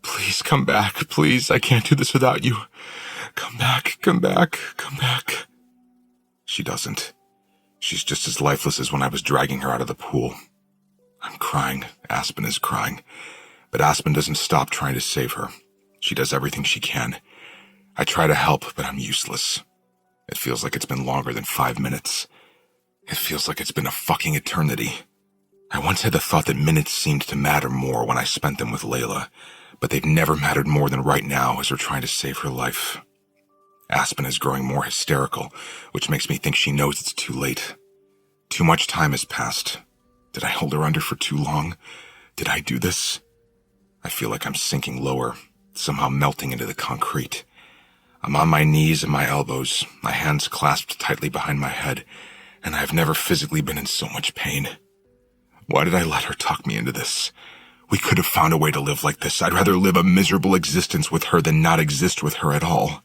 "Please come back, please. I can't do this without you. Come back, come back, come back." She doesn't. She's just as lifeless as when I was dragging her out of the pool. I'm crying. Aspen is crying. But Aspen doesn't stop trying to save her. She does everything she can. I try to help, but I'm useless. It feels like it's been longer than 5 minutes. It feels like it's been a fucking eternity. I once had the thought that minutes seemed to matter more when I spent them with Layla, but they've never mattered more than right now as we're trying to save her life. Aspen is growing more hysterical, which makes me think she knows it's too late. Too much time has passed. Did I hold her under for too long? Did I do this? I feel like I'm sinking lower, somehow melting into the concrete. I'm on my knees and my elbows, my hands clasped tightly behind my head, and I've never physically been in so much pain. Why did I let her talk me into this? We could have found a way to live like this. I'd rather live a miserable existence with her than not exist with her at all.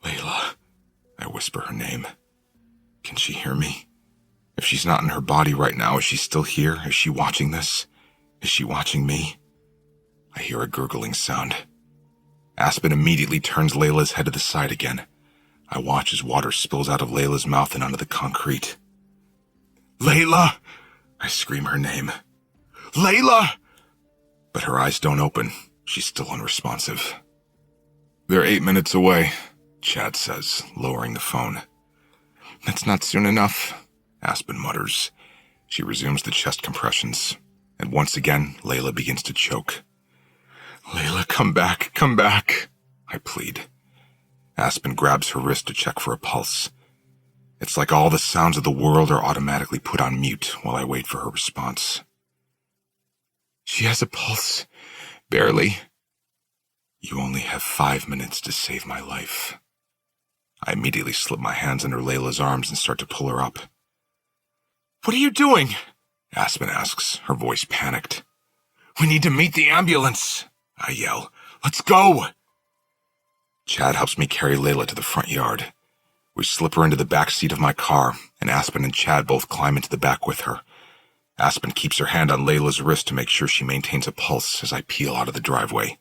"Layla," I whisper her name. Can she hear me? If she's not in her body right now, is she still here? Is she watching this? Is she watching me? I hear a gurgling sound. Aspen immediately turns Layla's head to the side again. I watch as water spills out of Layla's mouth and onto the concrete. "Layla!" I scream her name. "Layla!" But her eyes don't open. She's still unresponsive. "They're 8 minutes away," Chad says, lowering the phone. "That's not soon enough," Aspen mutters. She resumes the chest compressions, and once again, Layla begins to choke. "Layla, come back, I plead. Aspen grabs her wrist to check for a pulse. It's like all the sounds of the world are automatically put on mute while I wait for her response. She has a pulse. Barely. You only have 5 minutes to save my life. I immediately slip my hands under Layla's arms and start to pull her up. What are you doing? Aspen asks, her voice panicked. We need to meet the ambulance, I yell. Let's go! Chad helps me carry Layla to the front yard. We slip her into the back seat of my car, and Aspen and Chad both climb into the back with her. Aspen keeps her hand on Layla's wrist to make sure she maintains a pulse as I peel out of the driveway.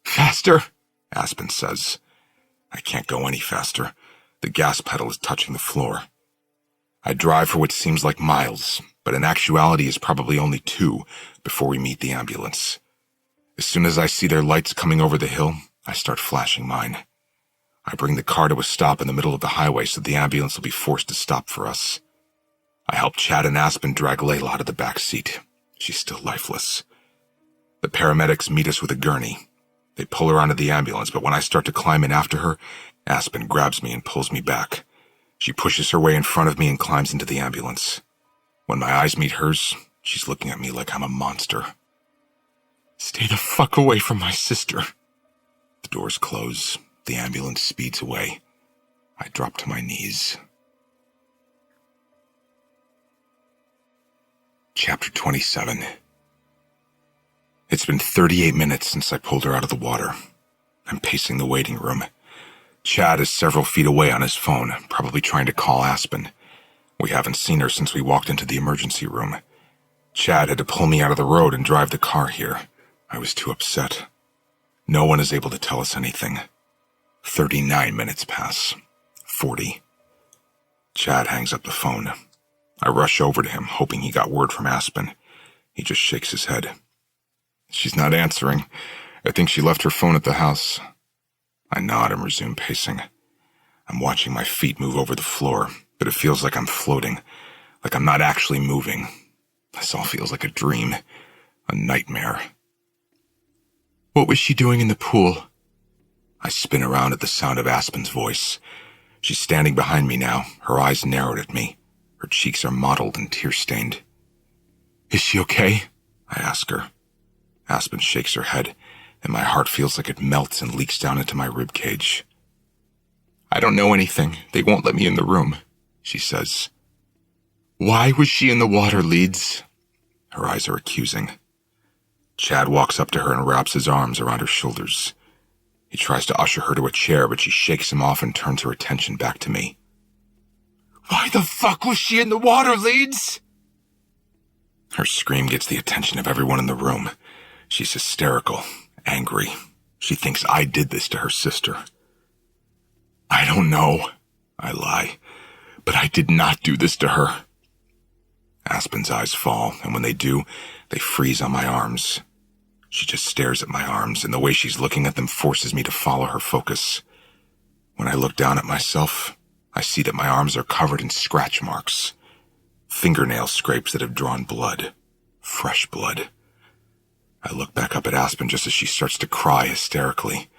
Faster, Aspen says. I can't go any faster. The gas pedal is touching the floor. I drive for what seems like miles, but in actuality is probably only 2 before we meet the ambulance. As soon as I see their lights coming over the hill, I start flashing mine. I bring the car to a stop in the middle of the highway so the ambulance will be forced to stop for us. I help Chad and Aspen drag Layla out of the back seat. She's still lifeless. The paramedics meet us with a gurney. They pull her onto the ambulance, but when I start to climb in after her, Aspen grabs me and pulls me back. She pushes her way in front of me and climbs into the ambulance. When my eyes meet hers, she's looking at me like I'm a monster. Stay the fuck away from my sister. The doors close. The ambulance speeds away. I drop to my knees. Chapter 27. It's been 38 minutes since I pulled her out of the water. I'm pacing the waiting room. Chad is several feet away on his phone, probably trying to call Aspen. We haven't seen her since we walked into the emergency room. Chad had to pull me out of the road and drive the car here. I was too upset. No one is able to tell us anything. 39 minutes pass. 40. Chad hangs up the phone. I rush over to him, hoping he got word from Aspen. He just shakes his head. She's not answering. I think she left her phone at the house. I nod and resume pacing. I'm watching my feet move over the floor, but it feels like I'm floating, like I'm not actually moving. This all feels like a dream, a nightmare. What was she doing in the pool? I spin around at the sound of Aspen's voice. She's standing behind me now, her eyes narrowed at me. Her cheeks are mottled and tear-stained. Is she okay? I ask her. Aspen shakes her head, and my heart feels like it melts and leaks down into my ribcage. I don't know anything. They won't let me in the room, she says. Why was she in the water, Leeds? Her eyes are accusing. Chad walks up to her and wraps his arms around her shoulders. He tries to usher her to a chair, but she shakes him off and turns her attention back to me. Why the fuck was she in the water, Leeds? Her scream gets the attention of everyone in the room. She's hysterical, angry. She thinks I did this to her sister. I don't know, I lie. but I did not do this to her. Aspen's eyes fall, and when they do, they freeze on my arms. She just stares at my arms, and the way she's looking at them forces me to follow her focus. When I look down at myself, I see that my arms are covered in scratch marks. Fingernail scrapes that have drawn blood. Fresh blood. I look back up at Aspen just as she starts to cry hysterically.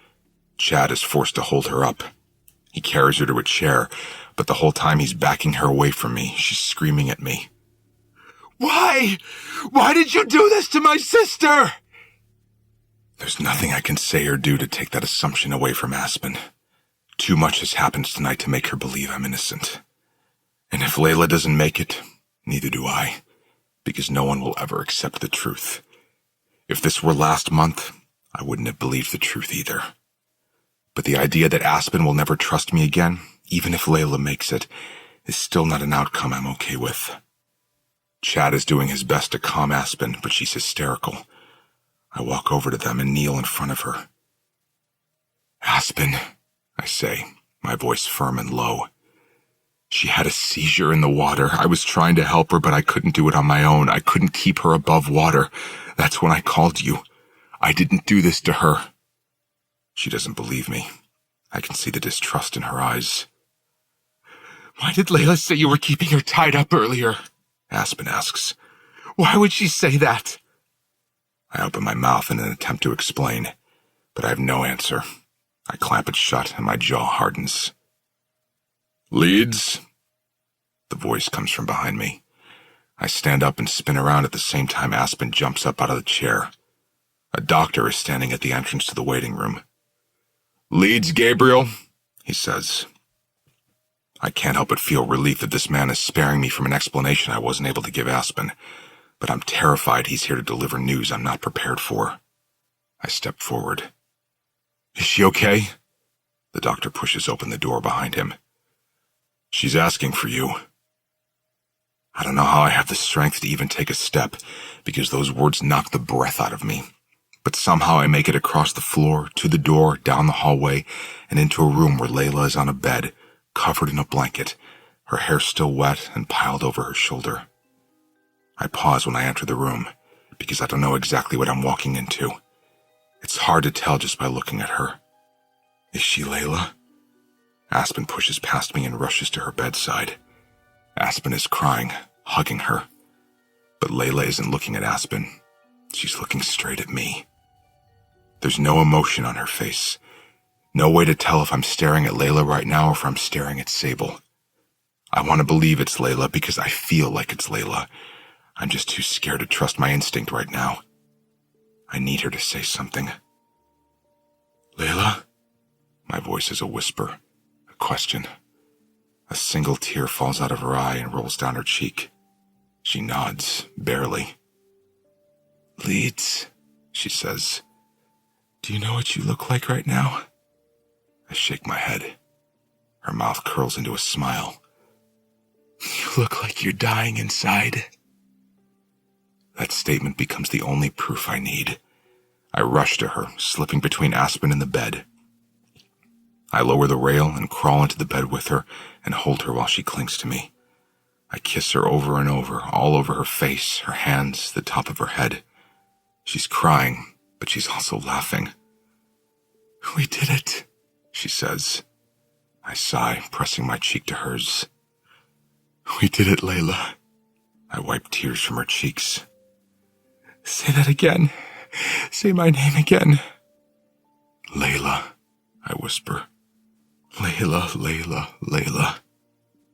Chad is forced to hold her up. He carries her to a chair, but the whole time he's backing her away from me, she's screaming at me. Why? Why did you do this to my sister? There's nothing I can say or do to take that assumption away from Aspen. Too much has happened tonight to make her believe I'm innocent. And if Layla doesn't make it, neither do I, because no one will ever accept the truth. If this were last month, I wouldn't have believed the truth either. But the idea that Aspen will never trust me again, even if Layla makes it, is still not an outcome I'm okay with. Chad is doing his best to calm Aspen, but she's hysterical. I walk over to them and kneel in front of her. Aspen, I say, my voice firm and low. She had a seizure in the water. I was trying to help her, but I couldn't do it on my own. I couldn't keep her above water. That's when I called you. I didn't do this to her. She doesn't believe me. I can see the distrust in her eyes. Why did Layla say you were keeping her tied up earlier? Aspen asks. Why would she say that? I open my mouth in an attempt to explain, but I have no answer. I clamp it shut and my jaw hardens. Leeds, The voice comes from behind me. I stand up and spin around at the same time Aspen jumps up out of the chair. A doctor is standing at the entrance to the waiting room. "Leeds Gabriel," he says. I can't help but feel relief that this man is sparing me from an explanation I wasn't able to give Aspen, but I'm terrified he's here to deliver news I'm not prepared for. I step forward. "Is she okay?" The doctor pushes open the door behind him. "She's asking for you." I don't know how I have the strength to even take a step, because those words knock the breath out of me. But somehow I make it across the floor, to the door, down the hallway, and into a room where Layla is on a bed, covered in a blanket, her hair still wet and piled over her shoulder. I pause when I enter the room, because I don't know exactly what I'm walking into. It's hard to tell just by looking at her. Is she Layla? Aspen pushes past me and rushes to her bedside. Aspen is crying, hugging her. But Layla isn't looking at Aspen. She's looking straight at me. There's no emotion on her face. No way to tell if I'm staring at Layla right now or if I'm staring at Sable. I want to believe it's Layla because I feel like it's Layla. I'm just too scared to trust my instinct right now. I need her to say something. "Layla?" My voice is a whisper, a question. A single tear falls out of her eye and rolls down her cheek. She nods, barely. "Leeds," she says. "Do you know what you look like right now?" I shake my head. Her mouth curls into a smile. "You look like you're dying inside." That statement becomes the only proof I need. I rush to her, slipping between Aspen and the bed. I lower the rail and crawl into the bed with her and hold her while she clings to me. I kiss her over and over, all over her face, her hands, the top of her head. She's crying, but she's also laughing. "We did it," she says. I sigh, pressing my cheek to hers. "We did it, Layla." I wipe tears from her cheeks. "Say that again. Say my name again." "Layla," I whisper. "Layla, Layla, Layla."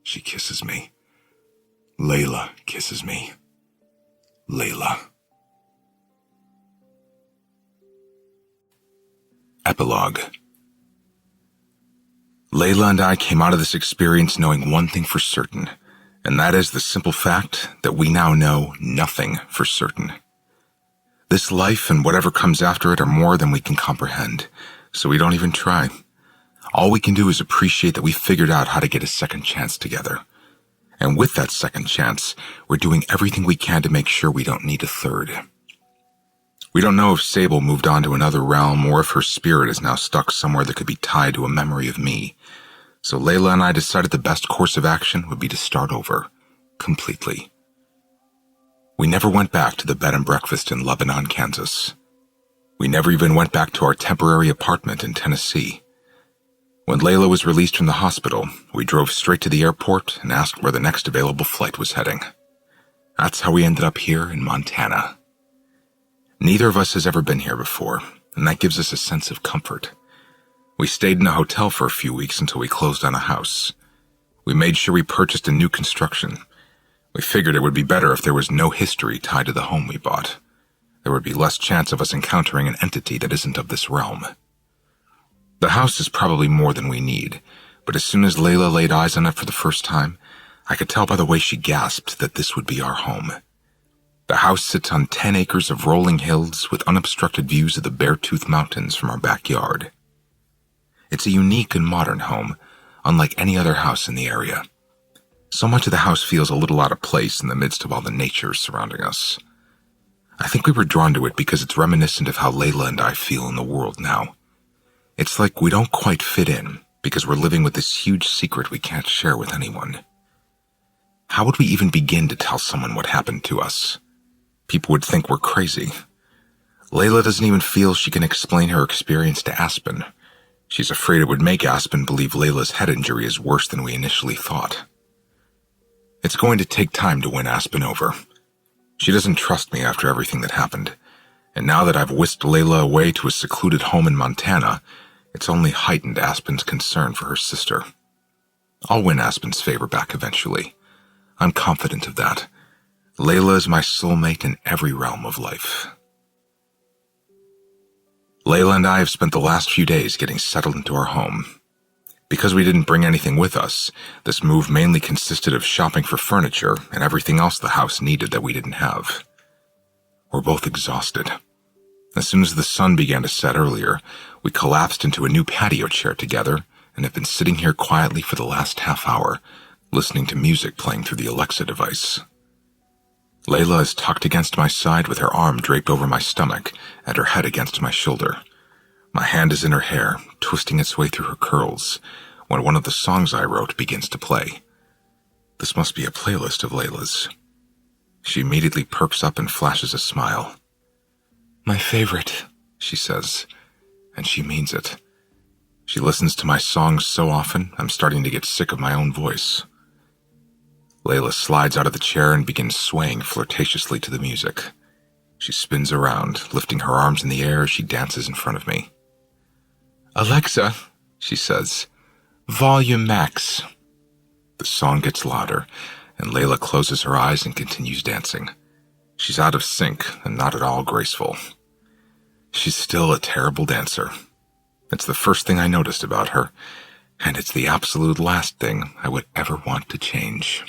She kisses me. Layla kisses me. Layla. Epilogue. Layla and I came out of this experience knowing one thing for certain, and that is the simple fact that we now know nothing for certain. This life and whatever comes after it are more than we can comprehend, so we don't even try. All we can do is appreciate that we figured out how to get a second chance together. And with that second chance, we're doing everything we can to make sure we don't need a third. We don't know if Sable moved on to another realm or if her spirit is now stuck somewhere that could be tied to a memory of me. So Layla and I decided the best course of action would be to start over, completely. We never went back to the bed and breakfast in Lebanon, Kansas. We never even went back to our temporary apartment in Tennessee. When Layla was released from the hospital, we drove straight to the airport and asked where the next available flight was heading. That's how we ended up here in Montana. Neither of us has ever been here before, and that gives us a sense of comfort. We stayed in a hotel for a few weeks until we closed on a house. We made sure we purchased a new construction. We figured it would be better if there was no history tied to the home we bought. There would be less chance of us encountering an entity that isn't of this realm. The house is probably more than we need, but as soon as Layla laid eyes on it for the first time, I could tell by the way she gasped that this would be our home. The house sits on 10 acres of rolling hills with unobstructed views of the Beartooth Mountains from our backyard. It's a unique and modern home, unlike any other house in the area. So much of the house feels a little out of place in the midst of all the nature surrounding us. I think we were drawn to it because it's reminiscent of how Layla and I feel in the world now. It's like we don't quite fit in because we're living with this huge secret we can't share with anyone. How would we even begin to tell someone what happened to us? People would think we're crazy. Layla doesn't even feel she can explain her experience to Aspen. She's afraid it would make Aspen believe Layla's head injury is worse than we initially thought. It's going to take time to win Aspen over. She doesn't trust me after everything that happened, and now that I've whisked Layla away to a secluded home in Montana, it's only heightened Aspen's concern for her sister. I'll win Aspen's favor back eventually. I'm confident of that. Layla is my soulmate in every realm of life. Layla and I have spent the last few days getting settled into our home. Because we didn't bring anything with us, this move mainly consisted of shopping for furniture and everything else the house needed that we didn't have. We're both exhausted. As soon as the sun began to set earlier, we collapsed into a new patio chair together and have been sitting here quietly for the last half hour, listening to music playing through the Alexa device. Layla is tucked against my side with her arm draped over my stomach and her head against my shoulder. My hand is in her hair, twisting its way through her curls, when one of the songs I wrote begins to play. This must be a playlist of Layla's. She immediately perks up and flashes a smile. "My favorite," she says, and she means it. She listens to my songs so often, I'm starting to get sick of my own voice. Layla slides out of the chair and begins swaying flirtatiously to the music. She spins around, lifting her arms in the air as she dances in front of me. "Alexa," she says, "volume max." The song gets louder, and Layla closes her eyes and continues dancing. She's out of sync and not at all graceful. She's still a terrible dancer. It's the first thing I noticed about her, and it's the absolute last thing I would ever want to change.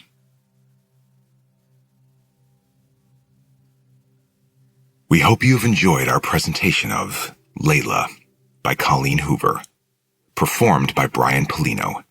We hope you've enjoyed our presentation of Layla by Colleen Hoover, performed by Brian Polino.